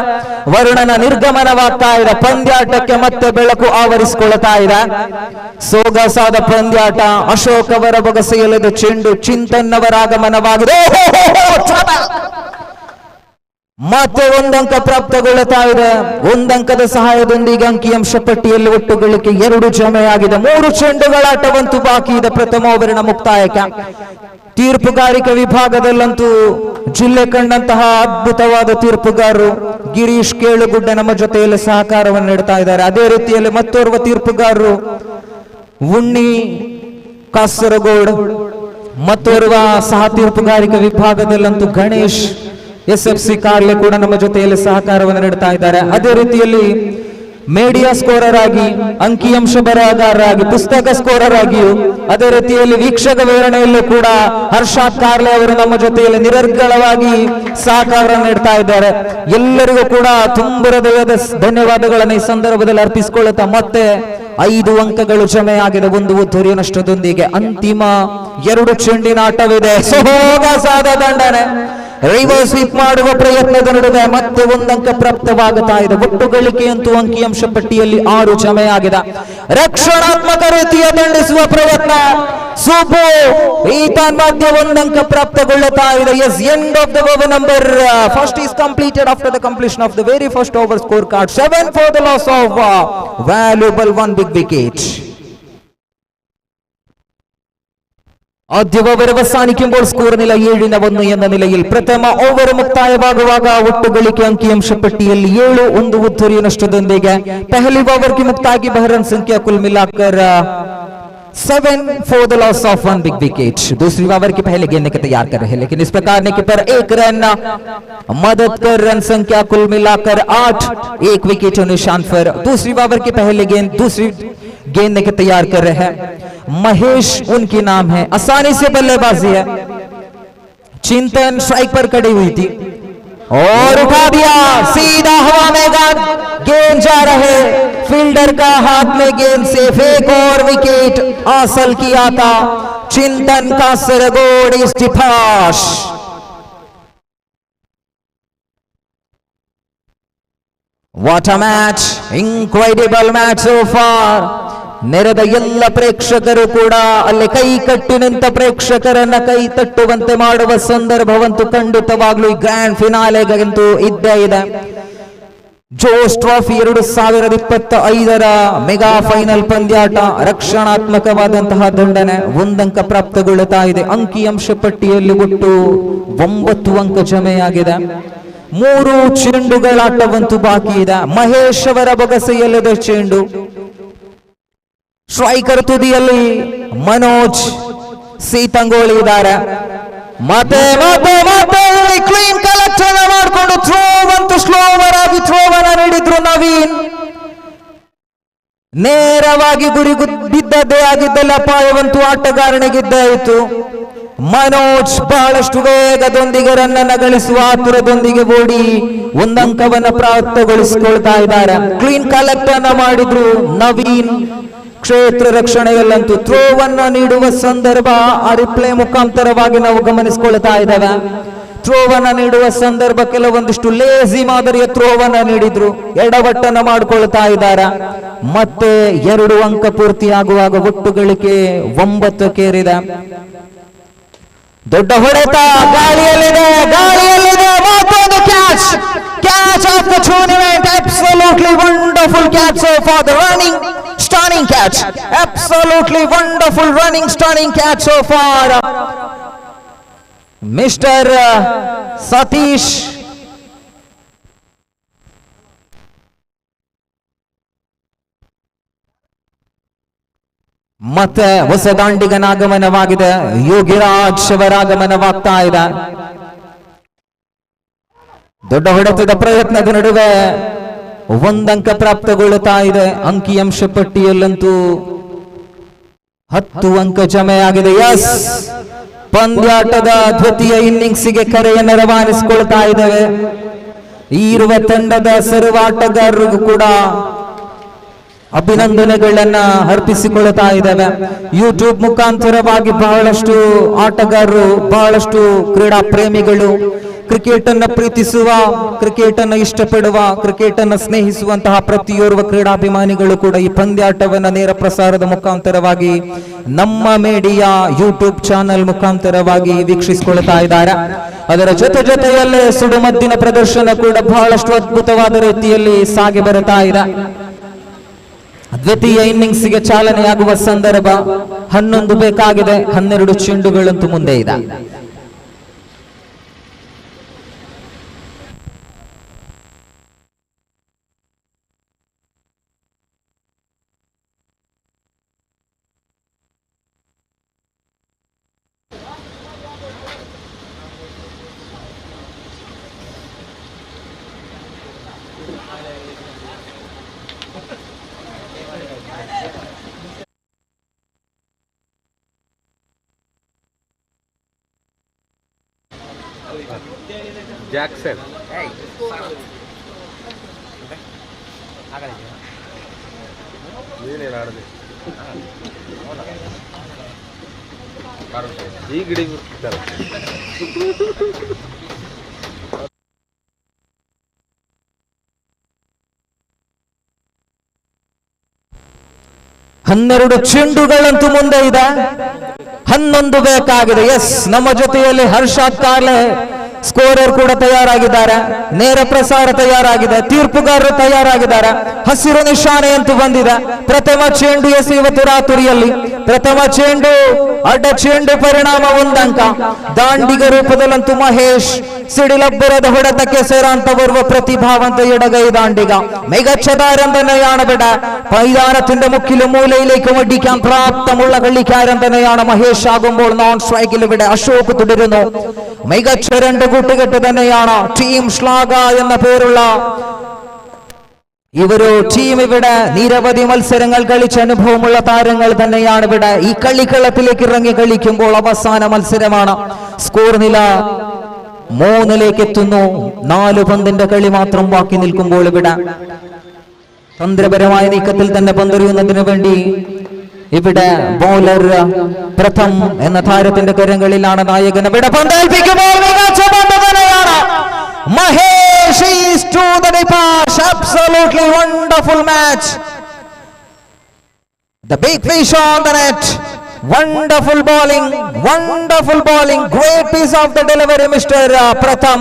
ವರುಣನ ನಿರ್ಗಮನವಾಗ್ತಾ ಇದೆ. ಪಂದ್ಯಾಟಕ್ಕೆ ಮತ್ತೆ ಬೆಳಕು ಆವರಿಸಿಕೊಳ್ತಾ ಇದೆ. ಸೊಗಸಾದ ಪಂದ್ಯಾಟ. ಅಶೋಕ್ ಅವರ ಬೊಗಸೆಯಲ್ಲಿದ್ದ ಚೆಂಡು ಚಿಂತನ್ ಅವರ ಆಗಮನವಾಗಿದೆ. ಮತ್ತೆ ಒಂದಂಕ ಪ್ರಾಪ್ತಗೊಳ್ಳುತ್ತಾ ಇದೆ. ಒಂದಂಕದ ಸಹಾಯದೊಂದಿಗೆ ಅಂಕಿಅಂಶ ಪಟ್ಟಿಯಲ್ಲಿ ಒಟ್ಟು ಗಳಿಕೆ 2 ಜಮೆಯಾಗಿದೆ. 3 ಚೆಂಡುಗಳ ಆಟವಂತೂ ಬಾಕಿ ಇದೆ ಪ್ರಥಮ ಓವರಿನ ಮುಕ್ತಾಯಕ್ಕೆ. ತೀರ್ಪುಗಾರಿಕೆ ವಿಭಾಗದಲ್ಲಂತೂ ಜಿಲ್ಲೆ ಕಂಡಂತಹ ಅದ್ಭುತವಾದ ತೀರ್ಪುಗಾರರು ಗಿರೀಶ್ ಕೇಳುಗುಡ್ಡ ನಮ್ಮ ಜೊತೆಯಲ್ಲಿ ಸಹಕಾರವನ್ನು ನೀಡ್ತಾ ಇದ್ದಾರೆ. ಅದೇ ರೀತಿಯಲ್ಲಿ ಮತ್ತೋರ್ವ ತೀರ್ಪುಗಾರರು ಉಣ್ಣಿ ಕಾಸರಗೋಡ್, ಮತ್ತೋರ್ವ ಸಹ ತೀರ್ಪುಗಾರಿಕೆ ವಿಭಾಗದಲ್ಲಂತೂ ಗಣೇಶ್ SFC ಕಾರ್ಲೆ ಕೂಡ ನಮ್ಮ ಜೊತೆಯಲ್ಲಿ ಸಹಕಾರವನ್ನು ನೀಡ್ತಾ ಇದ್ದಾರೆ. ಅದೇ ರೀತಿಯಲ್ಲಿ ಮೀಡಿಯಾ ಸ್ಕೋರರ್ ಆಗಿ, ಅಂಕಿಅಂಶ ಬರಹಗಾರರಾಗಿ, ಪುಸ್ತಕ ಸ್ಕೋರರ್ ಆಗಿಯೂ, ಅದೇ ರೀತಿಯಲ್ಲಿ ವೀಕ್ಷಕ ವಿವರಣೆಯಲ್ಲೂ ಕೂಡ ಹರ್ಷಾದ್ ಕಾರ್ಲೆ ಅವರು ನಮ್ಮ ಜೊತೆಯಲ್ಲಿ ನಿರರ್ಗಳವಾಗಿ ಸಹಕಾರ ನೀಡ್ತಾ ಇದ್ದಾರೆ. ಎಲ್ಲರಿಗೂ ಕೂಡ ತುಂಬ ಹೃದಯದ ಧನ್ಯವಾದಗಳನ್ನು ಈ ಸಂದರ್ಭದಲ್ಲಿ ಅರ್ಪಿಸಿಕೊಳ್ಳುತ್ತಾ ಮತ್ತೆ 5 ಅಂಕಗಳು ಜಮೆಯಾಗಿದೆ. 1 ಉದ್ದೂರಿಯ ನಷ್ಟದೊಂದಿಗೆ ಅಂತಿಮ 2 ಚೆಂಡಿನ ಆಟವಿದೆ. ಸೊಗಸಾದ ದಂಡನೆ. ರಿವರ್ಸ್ ಸ್ವೀಪ್ ಮಾಡುವ ಪ್ರಯತ್ನದ ನಡುವೆ ಮತ್ತೆ 1 ಅಂಕ ಪ್ರಾಪ್ತವಾಗುತ್ತಾ ಇದೆ. ಒಟ್ಟು ಗಳಿಕೆಯಂತೂ ಅಂಕಿಅಂಶ ಪಟ್ಟಿಯಲ್ಲಿ 6 ಜಮೆಯಾಗಿದೆ. ರಕ್ಷಣಾತ್ಮಕ ರೀತಿಯ ದಂಡಿಸುವ ಪ್ರಯತ್ನ. ಸುಬ್ಬು ಈತ ಮಧ್ಯೆ 1 ಅಂಕ ಪ್ರಾಪ್ತಗೊಳ್ಳುತ್ತಾ ಇದೆ. Yes, end of the over number first is completed after the completion of the very first over scorecard. 7 for the loss of valuable 1 big wicket. ആദ്യ ഓവർ അവസാനിക്കുമ്പോൾ സ്കോർ നില 7-1 എന്ന നിലയിൽ പ്രഥമ ഓവർ മുക്തായವಾಗುವಾಗ ಒಟ್ಟುಗಳಿಕೆ ಅಂಕಿಅಂಶಪಟ್ಟಿಯಲ್ಲಿ 7-1 ಉತ್ತರಿ ನಷ್ಟದೊಂದಿಗೆ पहली ओवर की मुक्ताई की बहरन संख्या कुल मिलाकर 7 for the loss of 1 big wicket। दूसरी ओवर की पहले गेंद के तैयार कर रहे हैं, लेकिन इस प्रकार ने कि पर एक रन मदद कर रन संख्या कुल मिलाकर 8, 1 विकेट निशान पर। दूसरी ओवर की पहले गेंद दूसरी गेंद के तैयार कर रहे हैं, महेश उनकी नाम है। आसानी से बल्लेबाजी है, चिंतन स्ट्राइक पर खड़ी हुई थी और उठा दिया सीधा हवा में गेंद जा रहे फील्डर का हाथ में गेंद से फेंक और विकेट हासिल किया था चिंतन का सरगोड़ इस्तिफाश। What a match, incredible match so far। ನೆರೆದ ಎಲ್ಲ ಪ್ರೇಕ್ಷಕರು ಕೂಡ ಅಲ್ಲಿ ಕೈ ಕಟ್ಟಿ ನಿಂತ ಪ್ರೇಕ್ಷಕರನ್ನ ಕೈ ತಟ್ಟುವಂತೆ ಮಾಡುವ ಸಂದರ್ಭವಂತೂ ಖಂಡಿತವಾಗ್ಲೂ ಈ ಗ್ರ್ಯಾಂಡ್ ಫಿನಾಲೆಗಂತೂ ಇದ್ದೇ ಇದೆ। ಜೋಸ್ ಟ್ರೋಫಿ 2025ರ ಮೆಗಾ ಫೈನಲ್ ಪಂದ್ಯಾಟ ರಕ್ಷಣಾತ್ಮಕವಾದಂತಹ ದಂಡನೆ 1 ಅಂಕ ಪ್ರಾಪ್ತಗೊಳ್ಳುತ್ತಾ ಇದೆ। ಅಂಕಿಅಂಶ ಪಟ್ಟಿಯಲ್ಲಿ ಒಟ್ಟು 9 ಅಂಕ ಜಮೆಯಾಗಿದೆ। 3 ಚೆಂಡುಗಳಾಟವಂತೂ ಬಾಕಿ ಇದೆ। ಮಹೇಶ್ ಅವರ ಬೊಗಸೆಯಲ್ಲಿದೆ ಚೆಂಡು, ಸ್ಟ್ರೈಕರ್ ತುದಿಯಲ್ಲಿ ಮನೋಜ್ ಸೀತಂಗೋಳಿ ಇದ್ದಾರೆ। ಮತ್ತೆ ಕ್ಲೀನ್ ಕಲೆಕ್ಟ್ ಮಾಡಿಕೊಂಡು ಥ್ರೋ ಅಂತೂ ಸ್ಲೋವರ್ ಆಗಿ ಥ್ರೋವನ್ನ ನೀಡಿದ್ರು ನವೀನ್, ನೇರವಾಗಿ ಗುರಿ ಬಿದ್ದದ್ದೇ ಆಗಿದ್ದಲ್ಲ, ಅಪಾಯವಂತೂ ಆಟಗಾರನಿಗಿದ್ದೇ ಇತ್ತು। ಮನೋಜ್ ಬಹಳಷ್ಟು ವೇಗದೊಂದಿಗೆ ರನ್ನನ್ನು ಗಳಿಸುವ ಆತುರದೊಂದಿಗೆ ಓಡಿ 1 ಅಂಕವನ್ನ ಪ್ರಾಪ್ತಗೊಳಿಸಿಕೊಳ್ತಾ ಇದ್ದಾರೆ। ಕ್ಲೀನ್ ಕಲೆಕ್ಟ್ ಅನ್ನ ಮಾಡಿದ್ರು ನವೀನ್। ಕ್ಷೇತ್ರ ರಕ್ಷಣೆಯಲ್ಲಂತೂ ಥ್ರೋವನ್ನ ನೀಡುವ ಸಂದರ್ಭ ಆ ರಿಪ್ಲೇ ಮುಖಾಂತರವಾಗಿ ನಾವು ಗಮನಿಸಿಕೊಳ್ತಾ ಇದ್ದೇವೆ। ಥ್ರೋವನ್ನ ನೀಡುವ ಸಂದರ್ಭ ಕೆಲವೊಂದಿಷ್ಟು ಲೇಜಿ ಮಾದರಿಯ ಥ್ರೋವನ್ನ ನೀಡಿದ್ರು, ಎಡವಟ್ಟನ್ನ ಮಾಡಿಕೊಳ್ತಾ ಇದ್ದಾರೆ। ಮತ್ತೆ 2 ಅಂಕ ಪೂರ್ತಿಯಾಗುವಾಗ ಒಟ್ಟು ಗಳಿಕೆ 9 ದೊಡ್ಡ ಹೊಡೆತ ಗಾಳಿಯಲ್ಲಿದೆ ಮತ್ತೊಂದು catch of the tournament. Absolutely wonderful catch for the running stunning catch, absolutely wonderful running stunning catch so far Mr. Satish। ಮತ್ತೆ ಹೊಸ ದಾಂಡಿಗನ ಆಗಮನವಾಗಿದೆ, ಯೋಗಿರಾಜ್ ಅವರ ಆಗಮನವಾಗ್ತಾ ಇದೆ। ದೊಡ್ಡ ಹೊಡೆತದ ಪ್ರಯತ್ನದ ನಡುವೆ 1 ಅಂಕ ಪ್ರಾಪ್ತಗೊಳ್ಳುತ್ತಾ ಇದೆ। ಅಂಕಿಅಂಶ ಪಟ್ಟಿಯಲ್ಲಂತೂ 10 ಅಂಕ ಜಮೆಯಾಗಿದೆ। ಎಸ್, ಪಂದ್ಯಾಟದ ದ್ವಿತೀಯ ಇನ್ನಿಂಗ್ಸಿಗೆ ಕರೆಯನ್ನು ರವಾನಿಸಿಕೊಳ್ತಾ ಇದ್ದೇವೆ। ಈ ಇರುವ ತಂಡದ ಸರ್ವ ಆಟಗಾರರಿಗೂ ಕೂಡ ಅಭಿನಂದನೆಗಳನ್ನ ಅರ್ಪಿಸಿಕೊಳ್ತಾ ಇದ್ದೇವೆ। ಯೂಟ್ಯೂಬ್ ಮುಖಾಂತರವಾಗಿ ಬಹಳಷ್ಟು ಆಟಗಾರರು, ಬಹಳಷ್ಟು ಕ್ರೀಡಾ ಪ್ರೇಮಿಗಳು, ಕ್ರಿಕೆಟ್ ಅನ್ನ ಪ್ರೀತಿಸುವ, ಕ್ರಿಕೆಟ್ ಅನ್ನ ಇಷ್ಟಪಡುವ, ಕ್ರಿಕೆಟ್ ಅನ್ನ ಸ್ನೇಹಿಸುವಂತಹ ಪ್ರತಿಯೋರ್ವ ಕ್ರೀಡಾಭಿಮಾನಿಗಳು ಕೂಡ ಈ ಪಂದ್ಯಾಟವನ್ನ ನೇರ ಪ್ರಸಾರದ ಮುಖಾಂತರವಾಗಿ ನಮ್ಮ ಮೀಡಿಯಾ ಯೂಟ್ಯೂಬ್ ಚಾನೆಲ್ ಮುಖಾಂತರವಾಗಿ ವೀಕ್ಷಿಸಿಕೊಳ್ತಾ ಇದ್ದಾರೆ। ಅದರ ಜೊತೆಯಲ್ಲೇ ಸುಡುಮದ್ದಿನ ಪ್ರದರ್ಶನ ಕೂಡ ಬಹಳಷ್ಟು ಅದ್ಭುತವಾದ ರೀತಿಯಲ್ಲಿ ಸಾಗಿ ಬರುತ್ತಾ ಇದೆ। ದ್ವಿತೀಯ ಇನ್ನಿಂಗ್ಸ್ಗೆ ಚಾಲನೆಯಾಗುವ ಸಂದರ್ಭ 11 ಬೇಕಾಗಿದೆ, 12 ಚೆಂಡುಗಳಂತೂ ಮುಂದೆ ಇದೆ। ಜಾಕ್ಸನ್ ನೀನೇನು ಆಡದೆ ಈ ಗಿಡಿ ಬಿಡ್ತಾರೆ। 12 ಚೆಂಡುಗಳಂತೂ ಮುಂದೆ ಇದೆ, 11 ಬೇಕಾಗಿದೆ। ಎಸ್, ನಮ್ಮ ಜೊತೆಯಲ್ಲಿ ಹರ್ಷಾದ್ ಕಾರ್ಲೆ ಸ್ಕೋರರ್ ಕೂಡ ತಯಾರಾಗಿದ್ದಾರೆ, ನೇರ ಪ್ರಸಾರ ತಯಾರಾಗಿದೆ, ತೀರ್ಪುಗಾರರು ತಯಾರಾಗಿದ್ದಾರೆ, ಹಸಿರು ನಿಶಾನೆ ಅಂತೂ ಬಂದಿದೆ। ಪ್ರಥಮ ಚೆಂಡು ಎಸೆಯುವ ತುರಾತುರಿಯಲ್ಲಿ ಪ್ರಥಮ ಚೆಂಡು ಅಡ್ಡ ಚೆಂಡು ಪರಿಣಾಮ ಒಂದಂಕ. ದಾಂಡಿಗ ರೂಪದಲ್ಲಂತೂ ಮಹೇಶ್ ಸಿಡಿಲಬ್ಬರದ ಹೊಡೆತಕ್ಕೆ ಸೇರಾಂತ ಬರುವ ಪ್ರತಿಭಾವಂತ ಎಡಗೈ ದಾಂಡಿಗ മികച്ചതാരന്തന്നെയാണ് മൈതാനത്തിന്റെ മുക്കിലും മൂലയിലേക്ക് വടിക്കാൻ പ്രാപ്തമുള്ള കളിക്കാരൻ മഹേഷ് ആകുമ്പോൾ നോൺ സ്ട്രൈക്കിൽ ഇവിടെ അശോക് തുടരുന്നു. മികച്ച രണ്ട് കൂട്ടുകെട്ട് തന്നെയാണ് ടീം ശ്ലാഘ എന്ന പേരുള്ള ഇവരോ ടീം. ഇവിടെ നിരവധി മത്സരങ്ങൾ കളിച്ച അനുഭവമുള്ള താരങ്ങൾ തന്നെയാണ് ഇവിടെ ഈ കളിക്കളത്തിലേക്ക് ഇറങ്ങി കളിക്കുമ്പോൾ. അവസാന മത്സരമാണ്. സ്കോർ നില 3-ലേക്ക് എത്തുന്നു. 4 പന്തിന്റെ കളി മാത്രം ബാക്കി നിൽക്കുമ്പോൾ ഇവിടെ തന്ത്രപരമായ നീക്കത്തിൽ തന്നെ പന്തെറിയുന്നതിന് വേണ്ടി ഇവിടെ ബോളർ പ്രഥം എന്ന താരത്തിന്റെ കരങ്ങളിലാണ് നായകൻ. ഇവിടെ പന്തേൽപ്പിക്കുമ്പോൾ മികച്ച പന്ത് തന്നെയാണ്. Mahesh is to the depash. Absolutely wonderful match. The big fish on the net. Wonderful bowling, great piece of the delivery Mr. Pratham.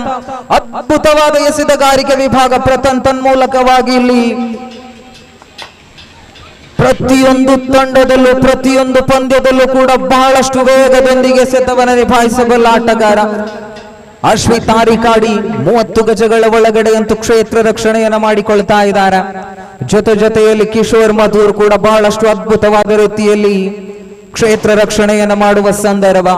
ಅದ್ಭುತವಾದ ಎಸೆತಗಾರಿಕೆ ವಿಭಾಗ ಪ್ರಥಮ್ ತನ್ಮೂಲಕವಾಗಿ ಇಲ್ಲಿ ಪ್ರತಿಯೊಂದು ತಂಡದಲ್ಲೂ ಪ್ರತಿಯೊಂದು ಪಂದ್ಯದಲ್ಲೂ ಕೂಡ ಬಹಳಷ್ಟು ವೇಗದೊಂದಿಗೆ ಎಸೆತವನ್ನು ನಿಭಾಯಿಸಬಲ್ಲ ಆಟಗಾರ ಅಶ್ವಿತ್ ತಾರಿಕಾಡಿ. 30 ಗಜಗಳ ಒಳಗಡೆ ಅಂತೂ ಕ್ಷೇತ್ರ ರಕ್ಷಣೆಯನ್ನು ಮಾಡಿಕೊಳ್ತಾ ಇದ್ದಾರೆ. ಜೊತೆಯಲ್ಲಿ ಕಿಶೋರ್ ಮಧುರ್ ಕೂಡ ಬಹಳಷ್ಟು ಅದ್ಭುತವಾದ ರೀತಿಯಲ್ಲಿ ಕ್ಷೇತ್ರ ರಕ್ಷಣೆಯನ್ನು ಮಾಡುವ ಸಂದರ್ಭ.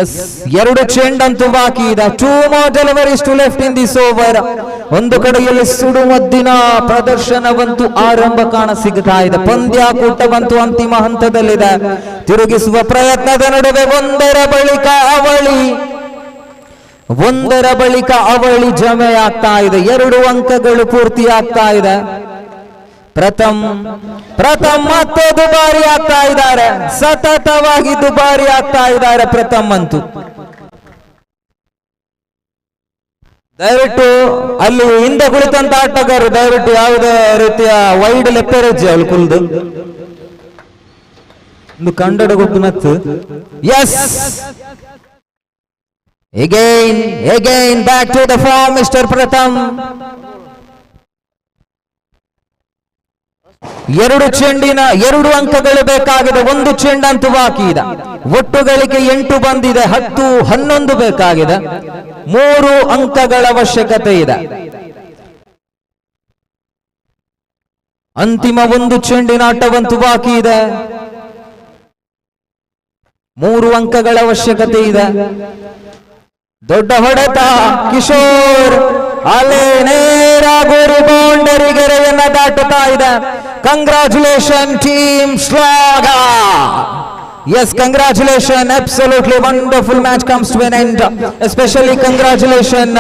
ಎಸ್, 2 ಚೆಂಡಂತೂ ಬಾಕಿ ಇದೆ. 2 more deliveries to left in this over. ಒಂದು ಕಡೆಯಲ್ಲಿ ಸುಡುಮದ್ದಿನ ಪ್ರದರ್ಶನವಂತೂ ಆರಂಭ ಕಾಣ ಸಿಗ್ತಾ ಇದೆ. ಪಂದ್ಯಾಕೂಟವಂತೂ ಅಂತಿಮ ಹಂತದಲ್ಲಿದೆ. ತಿರುಗಿಸುವ ಪ್ರಯತ್ನದ ನಡುವೆ ಒಂದರ ಬಳಿಕ ಅವಳಿ ಜಮೆ ಆಗ್ತಾ ಇದೆ. 2 ಅಂಕಗಳು ಪೂರ್ತಿ ಆಗ್ತಾ ಇದೆ. ಪ್ರಥಮ್ ಮತ್ತೆ ದುಬಾರಿ ಆಗ್ತಾ ಇದ್ದಾರೆ. ಸತತವಾಗಿ ದುಬಾರಿ ಆಗ್ತಾ ಇದ್ದಾರೆ ಪ್ರಥಮ್ ಅಂತೂ. ದಯವಿಟ್ಟು ಅಲ್ಲಿ ಹಿಂದೆ ಕುಳಿತಂತ ಆಟಗಾರರು ದಯವಿಟ್ಟು ಯಾವುದೇ ರೀತಿಯ ವೈಡ್ ಲೆಪ್ಪೆರಜ್ಜೆ ಅವಳು ಕುಲ್ದು ಒಂದು ಕನ್ನಡ ಗೊತ್ತು. Yes, again back to the form Mr. Pratham. 2 ಚೆಂಡಿನ 2 ಅಂಕಗಳು ಬೇಕಾಗಿದೆ. 1 ಚೆಂಡಂತೂ ಬಾಕಿ ಇದೆ. ಒಟ್ಟು ಗಳಿಕೆ 8 ಬಂದಿದೆ. 10-11 ಬೇಕಾಗಿದೆ. 3 ಅಂಕಗಳ ಅವಶ್ಯಕತೆ ಇದೆ. ಅಂತಿಮ 1 ಚೆಂಡಿನ ಆಟವಂತೂ ಬಾಕಿ ಇದೆ. 3 ಅಂಕಗಳ ಅವಶ್ಯಕತೆ ಇದೆ. ದೊಡ್ಡ ಹೊಡೆತ ಕಿಶೋರ್ ಅಲೆ ನೇರ ಗುರಿ ಬೌಂಡರಿ ಗೆರೆಯನ್ನ ದಾಟುತ್ತಾ ಇದೆ. Congratulation team Shlagha. Yes, congratulations. Absolutely wonderful match comes to an end. Especially congratulations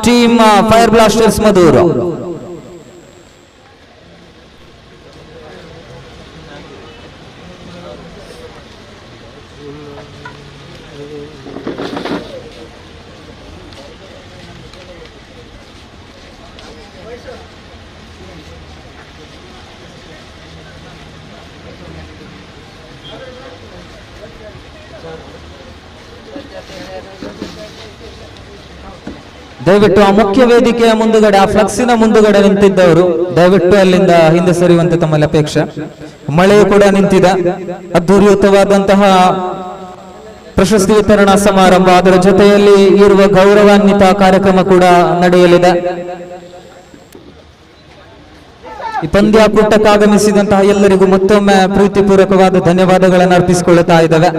team Fire Blasters Madura. ದಯವಿಟ್ಟು ಆ ಮುಖ್ಯ ವೇದಿಕೆಯ ಮುಂದುಗಡೆ ಆ ಫ್ಲೆಕ್ಸಿನ ಮುಂದುಗಡೆ ನಿಂತಿದ್ದವರು ದಯವಿಟ್ಟು ಅಲ್ಲಿಂದ ಹಿಂದೆ ಸರಿಯುವಂತೆ ತಮ್ಮಲ್ಲಿ ಅಪೇಕ್ಷೆ. ಮಳೆಯು ಕೂಡ ನಿಂತಿದೆ. ಅದ್ಭುತವಾದಂತಹ ಪ್ರಶಸ್ತಿ ವಿತರಣಾ ಸಮಾರಂಭ, ಅದರ ಜೊತೆಯಲ್ಲಿ ಇರುವ ಗೌರವಾನ್ವಿತ ಕಾರ್ಯಕ್ರಮ ಕೂಡ ನಡೆಯಲಿದೆ. ಈ ಪಂದ್ಯಾಕೂಟಕ್ಕೆ ಆಗಮಿಸಿದಂತಹ ಎಲ್ಲರಿಗೂ ಮತ್ತೊಮ್ಮೆ ಪ್ರೀತಿಪೂರ್ವಕವಾದ ಧನ್ಯವಾದಗಳನ್ನು ಅರ್ಪಿಸಿಕೊಳ್ಳುತ್ತಾ ಇದ್ದೇವೆ.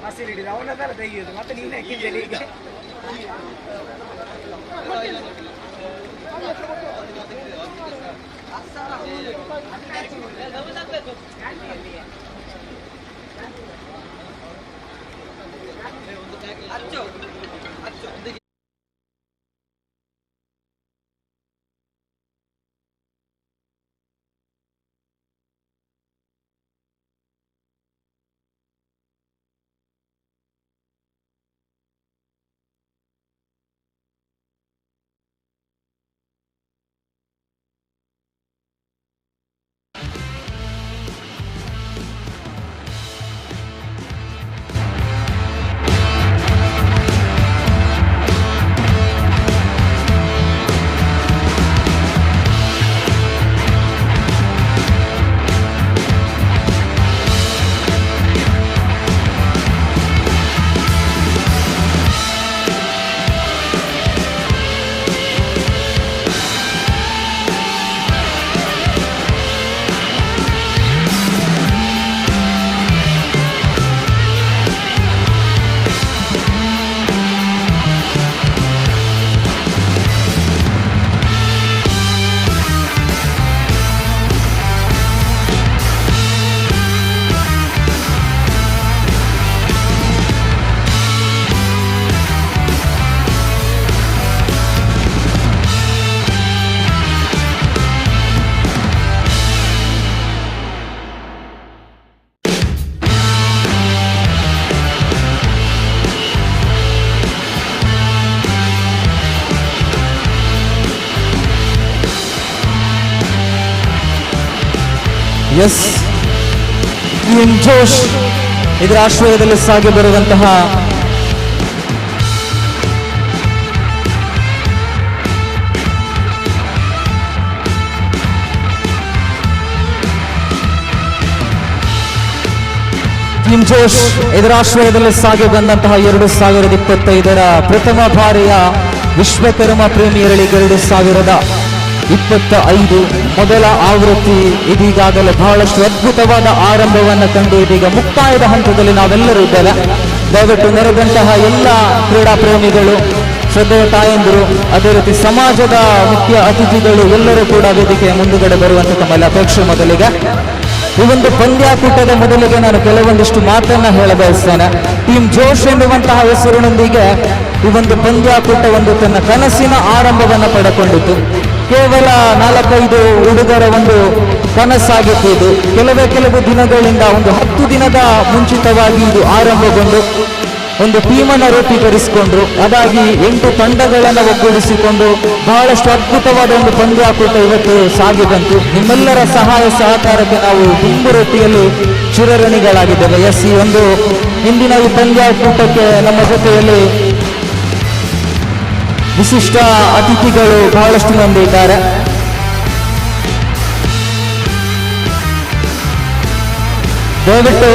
ಹಸಿರು ಹಿಡಿದು ಅವನದಲ್ಲ ತೆಗೆಯುದು ಮತ್ತೆ ನೀನು ಹಾಕಿದ್ದೇನೆ ಈಗ ಎಸ್ ಟೀಮ್ ಜೋಶ್ ಇದರ ಆಶ್ರಯದಲ್ಲಿ ಸಾಗಿ ಬರುವಂತಹ ಟೀಮ್ ಜೋಶ್ ಇದರ ಆಶ್ರಯದಲ್ಲಿ ಸಾಗಿ ಬಂದಂತಹ 2025ರ ಪ್ರಥಮ ಬಾರಿಯ ವಿಶ್ವಕರ್ಮ ಪ್ರೀಮಿಯರ್ ಲೀಗ್ 2025 ಮೊದಲ ಆವೃತ್ತಿ ಇದೀಗಾಗಲೇ ಬಹಳಷ್ಟು ಅದ್ಭುತವಾದ ಆರಂಭವನ್ನು ಕಂಡು ಇದೀಗ ಮುಕ್ತಾಯದ ಹಂತದಲ್ಲಿ ನಾವೆಲ್ಲರೂ ಇದ್ದೇವೆ. ದಯವಿಟ್ಟು ನೆರೆದಂತಹ ಎಲ್ಲ ಕ್ರೀಡಾ ಪ್ರೇಮಿಗಳು ಶ್ರದ್ಧೆಯ ತಾಯಂದಿರು, ಅದೇ ರೀತಿ ಸಮಾಜದ ಮುಖ್ಯ ಅತಿಥಿಗಳು ಎಲ್ಲರೂ ಕೂಡ ವೇದಿಕೆಯ ಮುಂದುಗಡೆ ಬರುವಂತೆ ತಮ್ಮಲ್ಲಿ ಅಪೇಕ್ಷೆ. ಮೊದಲಿಗೆ ಈ ಒಂದು ಪಂದ್ಯಾಕೂಟದ ಮೊದಲಿಗೆ ನಾನು ಕೆಲವೊಂದಿಷ್ಟು ಮಾತನ್ನ ಹೇಳ ಬಯಸ್ತೇನೆ. ಟೀಮ್ ಜೋಶ್ ಎನ್ನುವಂತಹ ಹೆಸರಿನೊಂದಿಗೆ ಈ ಒಂದು ಪಂದ್ಯಾಕೂಟ ಒಂದು ತನ್ನ ಕನಸಿನ ಆರಂಭವನ್ನು ಪಡೆಕೊಂಡಿತ್ತು. ಕೇವಲ 4-5 ಹುಡುಗರ ಒಂದು ಕನಸಾಗಿತ್ತು ಇದು. ಕೆಲವು ದಿನಗಳಿಂದ ಒಂದು 10 ದಿನದ ಮುಂಚಿತವಾಗಿ ಇದು ಆರಂಭಗೊಂಡು ಒಂದು ಟೀಮನ್ನು ರೂಪೀಕರಿಸಿಕೊಂಡ್ರು. ಅದಾಗಿ 8 ತಂಡಗಳನ್ನು ಒಗ್ಗೂಡಿಸಿಕೊಂಡು ಬಹಳಷ್ಟು ಅದ್ಭುತವಾದ ಒಂದು ಪಂದ್ಯಾಕೂಟ ಇವತ್ತು ಸಾಗಿ ಬಂತು. ನಿಮ್ಮೆಲ್ಲರ ಸಹಾಯ ಸಹಕಾರಕ್ಕೆ ನಾವು ತುಂಬು ರೀತಿಯಲ್ಲಿ ಚಿರಋಣಿಗಳಾಗಿದ್ದೇವೆ. ಎಸ್, ಈ ಒಂದು ಇಂದಿನ ಈ ಪಂದ್ಯಾಕೂಟಕ್ಕೆ ನಮ್ಮ ಜೊತೆಯಲ್ಲಿ ವಿಶಿಷ್ಟ ಅತಿಥಿಗಳು ಬಹಳಷ್ಟು ಮಂದಿ ಇದ್ದಾರೆ. ದಯವಿಟ್ಟು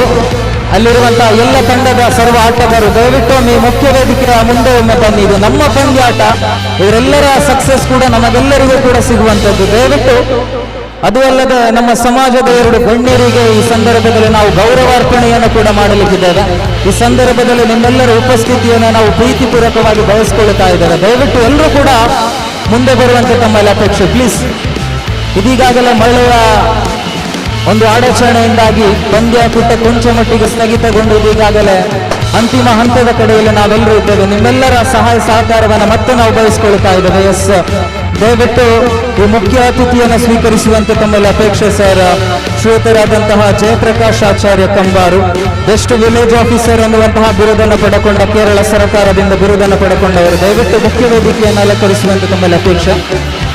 ಅಲ್ಲಿರುವಂತಹ ಎಲ್ಲ ತಂಡದ ಸರ್ವ ಆಟಗಾರರು ದಯವಿಟ್ಟು ಈ ಮುಖ್ಯ ವೇದಿಕೆಯ ಮುಂದೆ ಒಮ್ಮೆ ಬನ್ನಿ. ಇದು ನಮ್ಮ ಪಂದ್ಯಾಟ, ಇವರೆಲ್ಲರ ಸಕ್ಸಸ್ ಕೂಡ ನಮಗೆಲ್ಲರಿಗೂ ಕೂಡ ಸಿಗುವಂಥದ್ದು. ದಯವಿಟ್ಟು ಅದು ಅಲ್ಲದೆ ನಮ್ಮ ಸಮಾಜದ 2 ಗಣ್ಯರಿಗೆ ಈ ಸಂದರ್ಭದಲ್ಲಿ ನಾವು ಗೌರವಾರ್ಪಣೆಯನ್ನು ಕೂಡ ಮಾಡಲಿಕ್ಕಿದ್ದೇವೆ. ಈ ಸಂದರ್ಭದಲ್ಲಿ ನಿಮ್ಮೆಲ್ಲರ ಉಪಸ್ಥಿತಿಯನ್ನು ನಾವು ಪ್ರೀತಿಪೂರ್ವಕವಾಗಿ ಬಯಸ್ಕೊಳ್ತಾ ಇದ್ದೇವೆ. ದಯವಿಟ್ಟು ಎಲ್ಲರೂ ಕೂಡ ಮುಂದೆ ಬರುವಂತೆ ತಮ್ಮಲ್ಲಿ ಅಪೇಕ್ಷೆ, ಪ್ಲೀಸ್. ಇದೀಗಾಗಲೇ ಮಳೆಯ ಒಂದು ಅಡಚಣೆಯಿಂದಾಗಿ ಪಂದ್ಯಾಕೂಟ ಕೊಂಚ ಮಟ್ಟಿಗೆ ಸ್ಥಗಿತಗೊಂಡಿದ್ದು ಈಗಾಗಲೇ ಅಂತಿಮ ಹಂತದ ಕಡೆಯಲ್ಲಿ ನಾವೆಲ್ಲರೂ ಇದ್ದೇವೆ. ನಿಮ್ಮೆಲ್ಲರ ಸಹಾಯ ಸಹಕಾರವನ್ನು ಮತ್ತೆ ನಾವು ಬಯಸ್ಕೊಳ್ತಾ ಇದ್ದೇವೆ. ಎಸ್, ದಯವಿಟ್ಟು ಈ ಮುಖ್ಯ ಅತಿಥಿಯನ್ನು ಸ್ವೀಕರಿಸುವಂತೆ ತಮ್ಮಲ್ಲಿ ಅಪೇಕ್ಷೆ ಸರ್. ಶ್ರೀಯುತರಾದಂತಹ ಜಯಪ್ರಕಾಶ್ ಆಚಾರ್ಯ ಕಂಬಾರು, ಬೆಸ್ಟ್ ವಿಲೇಜ್ ಆಫೀಸರ್ ಎನ್ನುವಂತಹ ಬಿರುದನ್ನು ಪಡೆಕೊಂಡ ಕೇರಳ ಸರ್ಕಾರದಿಂದ ಬಿರುದನ್ನು ಪಡೆಕೊಂಡವರು. ದಯವಿಟ್ಟು ಮುಖ್ಯ ವೇದಿಕೆಯನ್ನು ಅಲಂಕರಿಸುವಂತೆ ತಮ್ಮಲ್ಲಿ ಅಪೇಕ್ಷೆ.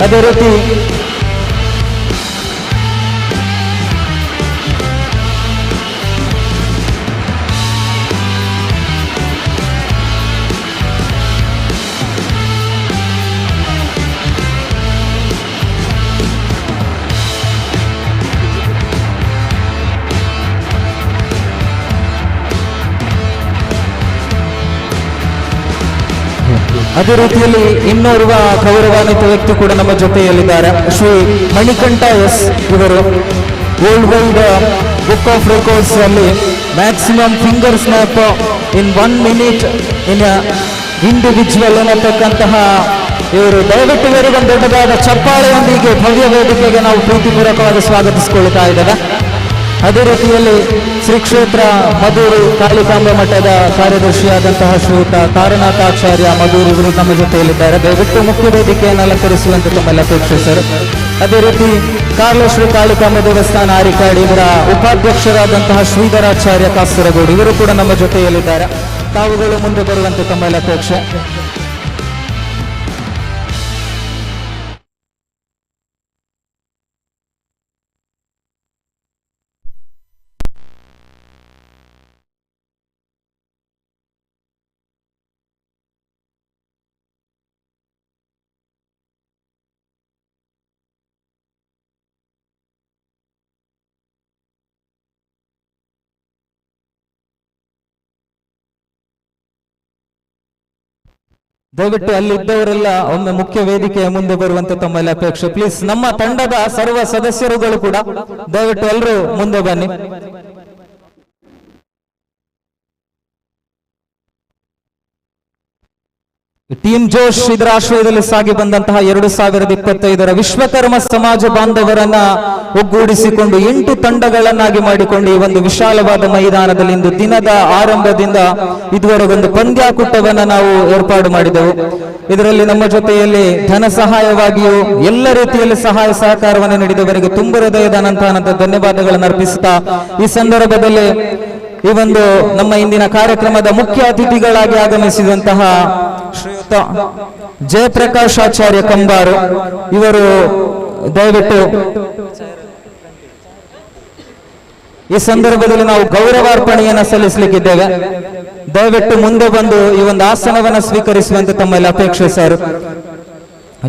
ಅದೇ ರೀತಿ ಅದೇ ರೀತಿಯಲ್ಲಿ ಇನ್ನೋರ್ವ ಗೌರವಾನ್ವಿತ ವ್ಯಕ್ತಿ ಕೂಡ ನಮ್ಮ ಜೊತೆಯಲ್ಲಿದ್ದಾರೆ. ಶ್ರೀ ಮಣಿಕಂಠ ಎಸ್. ಇವರು world wide book of records ಅಲ್ಲಿ ಮ್ಯಾಕ್ಸಿಮಮ್ ಫಿಂಗರ್ ಸ್ನ್ಯಾಪ್ ಇನ್ 1 minute ಇನ್ ಇಂಡಿವಿಜುವಲ್ ಅನ್ನತಕ್ಕಂತಹ ಇವರು. ದಯವಿಟ್ಟು ಇವರಿಗೊಂದು ದೊಡ್ಡದಾದ ಚಪ್ಪಾಳೆಯೊಂದಿಗೆ ಭವ್ಯ ವೇದಿಕೆಗೆ ನಾವು ಪ್ರೀತಿಪೂರ್ವಕವಾಗಿ ಸ್ವಾಗತಿಸಿಕೊಳ್ತಾ ಇದ್ದೇವೆ. ಅದೇ ರೀತಿಯಲ್ಲಿ ಶ್ರೀ ಕ್ಷೇತ್ರ ಮಧೂರು ಕಾಳಿಕಾಂಬ ಮಠದ ಕಾರ್ಯದರ್ಶಿಯಾದಂತಹ ಶ್ರೀಯುತ ತಾರನಾಥಾಚಾರ್ಯ ಮಧೂರು ಇವರು ನಮ್ಮ ಜೊತೆಯಲ್ಲಿದ್ದಾರೆ. ದಯವಿಟ್ಟು ಮುಖ್ಯ ವೇದಿಕೆಯನ್ನು ಅಲಂಕರಿಸುವಂತೆ ತಮ್ಮಲ್ಲಿ ಅಪೇಕ್ಷೆ ಸರ್. ಅದೇ ರೀತಿ ಕಾರ್ಲ ಶ್ರೀ ಕಾಳಿಕಾಂಬ ದೇವಸ್ಥಾನ ಆರಿಕಾಡಿ ಇವರ ಉಪಾಧ್ಯಕ್ಷರಾದಂತಹ ಶ್ರೀಧರಾಚಾರ್ಯ ಕಾಸರಗೋಡು ಇವರು ಕೂಡ ನಮ್ಮ ಜೊತೆಯಲ್ಲಿದ್ದಾರೆ. ತಾವುಗಳು ಮುಂದೆ ಬರುವಂತೆ ತಮ್ಮಲ್ಲಿ ಅಪೇಕ್ಷೆ. ದಯವಿಟ್ಟು ಅಲ್ಲಿದ್ದವರೆಲ್ಲ ಒಮ್ಮೆ ಮುಖ್ಯ ವೇದಿಕೆಯ ಮುಂದೆ ಬರುವಂತೆ ತಮ್ಮಲ್ಲಿ ಅಪೇಕ್ಷೆ, ಪ್ಲೀಸ್. ನಮ್ಮ ತಂಡದ ಸರ್ವ ಸದಸ್ಯರುಗಳು ಕೂಡ ದಯವಿಟ್ಟು ಎಲ್ಲರೂ ಮುಂದೆ ಬನ್ನಿ. ಟೀಮ್ ಜೋಶ್ ಇದರ ಆಶ್ರಯದಲ್ಲಿ ಸಾಗಿ ಬಂದಂತಹ 2025ರ ವಿಶ್ವಕರ್ಮ ಸಮಾಜ ಬಾಂಧವರನ್ನ ಒಗ್ಗೂಡಿಸಿಕೊಂಡು 8 ತಂಡಗಳನ್ನಾಗಿ ಮಾಡಿಕೊಂಡು ಈ ಒಂದು ವಿಶಾಲವಾದ ಮೈದಾನದಲ್ಲಿ ಇಂದು ದಿನದ ಆರಂಭದಿಂದ ಇದುವರೆಗೊಂದು ಪಂದ್ಯಾಕೂಟವನ್ನ ನಾವು ಏರ್ಪಾಡು ಮಾಡಿದೆವು. ಇದರಲ್ಲಿ ನಮ್ಮ ಜೊತೆಯಲ್ಲಿ ಧನ ಸಹಾಯವಾಗಿಯೂ ಎಲ್ಲ ರೀತಿಯಲ್ಲಿ ಸಹಾಯ ಸಹಕಾರವನ್ನು ನೀಡಿದವರಿಗೆ ತುಂಬ ಹೃದಯದ ಅನಂತ ಧನ್ಯವಾದಗಳನ್ನು ಅರ್ಪಿಸುತ್ತಾ ಈ ಸಂದರ್ಭದಲ್ಲಿ ಈ ಒಂದು ನಮ್ಮ ಇಂದಿನ ಕಾರ್ಯಕ್ರಮದ ಮುಖ್ಯ ಅತಿಥಿಗಳಾಗಿ ಆಗಮಿಸಿದಂತಹ ಶ್ರೀಯುತ ಜಯಪ್ರಕಾಶ್ ಆಚಾರ್ಯ ಕಂಬಾರು ಇವರು ದಯವಿಟ್ಟು ಈ ಸಂದರ್ಭದಲ್ಲಿ ನಾವು ಗೌರವಾರ್ಪಣೆಯನ್ನು ಸಲ್ಲಿಸಲಿಕ್ಕಿದ್ದೇವೆ. ದಯವಿಟ್ಟು ಮುಂದೆ ಬಂದು ಈ ಒಂದು ಆಸನವನ್ನು ಸ್ವೀಕರಿಸುವಂತೆ ತಮ್ಮಲ್ಲಿ ಅಪೇಕ್ಷೆ ಸರ್.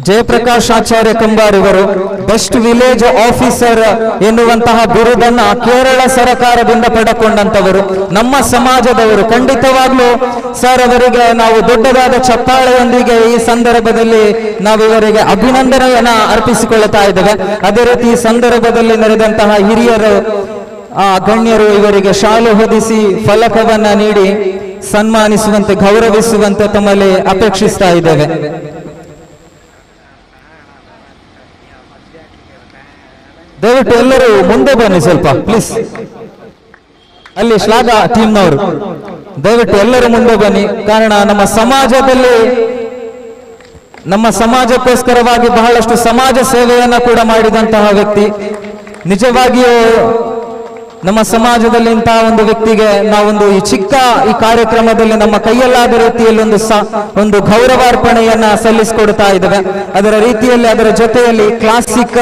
ಜಯಪ್ರಕಾಶ್ ಆಚಾರ್ಯ ಕಂಬಾರ್ ಇವರು ಬೆಸ್ಟ್ ವಿಲೇಜ್ ಆಫೀಸರ್ ಎನ್ನುವಂತಹ ಬಿರುದನ್ನ ಕೇರಳ ಸರ್ಕಾರದಿಂದ ಪಡೆಕೊಂಡಂತವರು, ನಮ್ಮ ಸಮಾಜದವರು. ಖಂಡಿತವಾಗ್ಲೂ ಸರ್ ಅವರಿಗೆ ನಾವು ದೊಡ್ಡದಾದ ಚಪ್ಪಾಳೆಯೊಂದಿಗೆ ಈ ಸಂದರ್ಭದಲ್ಲಿ ನಾವು ಇವರಿಗೆ ಅಭಿನಂದನೆಯನ್ನ ಅರ್ಪಿಸಿಕೊಳ್ಳುತ್ತಾ ಇದ್ದೇವೆ. ಅದೇ ರೀತಿ ಈ ಸಂದರ್ಭದಲ್ಲಿ ನಡೆದಂತಹ ಹಿರಿಯರು ಗಣ್ಯರು ಇವರಿಗೆ ಶಾಲು ಹೊದಿಸಿ ಫಲಕವನ್ನ ನೀಡಿ ಸನ್ಮಾನಿಸುವಂತೆ ಗೌರವಿಸುವಂತೆ ತಮ್ಮಲ್ಲಿ ಅಪೇಕ್ಷಿಸ್ತಾ ಇದ್ದೇವೆ. ದಯವಿಟ್ಟು ಎಲ್ಲರೂ ಮುಂದೆ ಬನ್ನಿ ಸ್ವಲ್ಪ ಪ್ಲೀಸ್. ಅಲ್ಲಿ ಶ್ಲಾಘ ಟೀಮ್ನವರು ದಯವಿಟ್ಟು ಎಲ್ಲರೂ ಮುಂದೆ ಬನ್ನಿ. ಕಾರಣ ನಮ್ಮ ಸಮಾಜಕ್ಕೋಸ್ಕರವಾಗಿ ಬಹಳಷ್ಟು ಸಮಾಜ ಸೇವೆಯನ್ನ ಕೂಡ ಮಾಡಿದಂತಹ ವ್ಯಕ್ತಿ. ನಿಜವಾಗಿಯೂ ನಮ್ಮ ಸಮಾಜದಲ್ಲಿ ಇಂತಹ ಒಂದು ವ್ಯಕ್ತಿಗೆ ನಾವೊಂದು ಈ ಕಾರ್ಯಕ್ರಮದಲ್ಲಿ ನಮ್ಮ ಕೈಯಲ್ಲಾದ ರೀತಿಯಲ್ಲಿ ಒಂದು ಗೌರವಾರ್ಪಣೆಯನ್ನ ಸಲ್ಲಿಸಿಕೊಡ್ತಾ ಇದ್ದೇವೆ. ಅದರ ಜೊತೆಯಲ್ಲಿ ಕ್ಲಾಸಿಕ್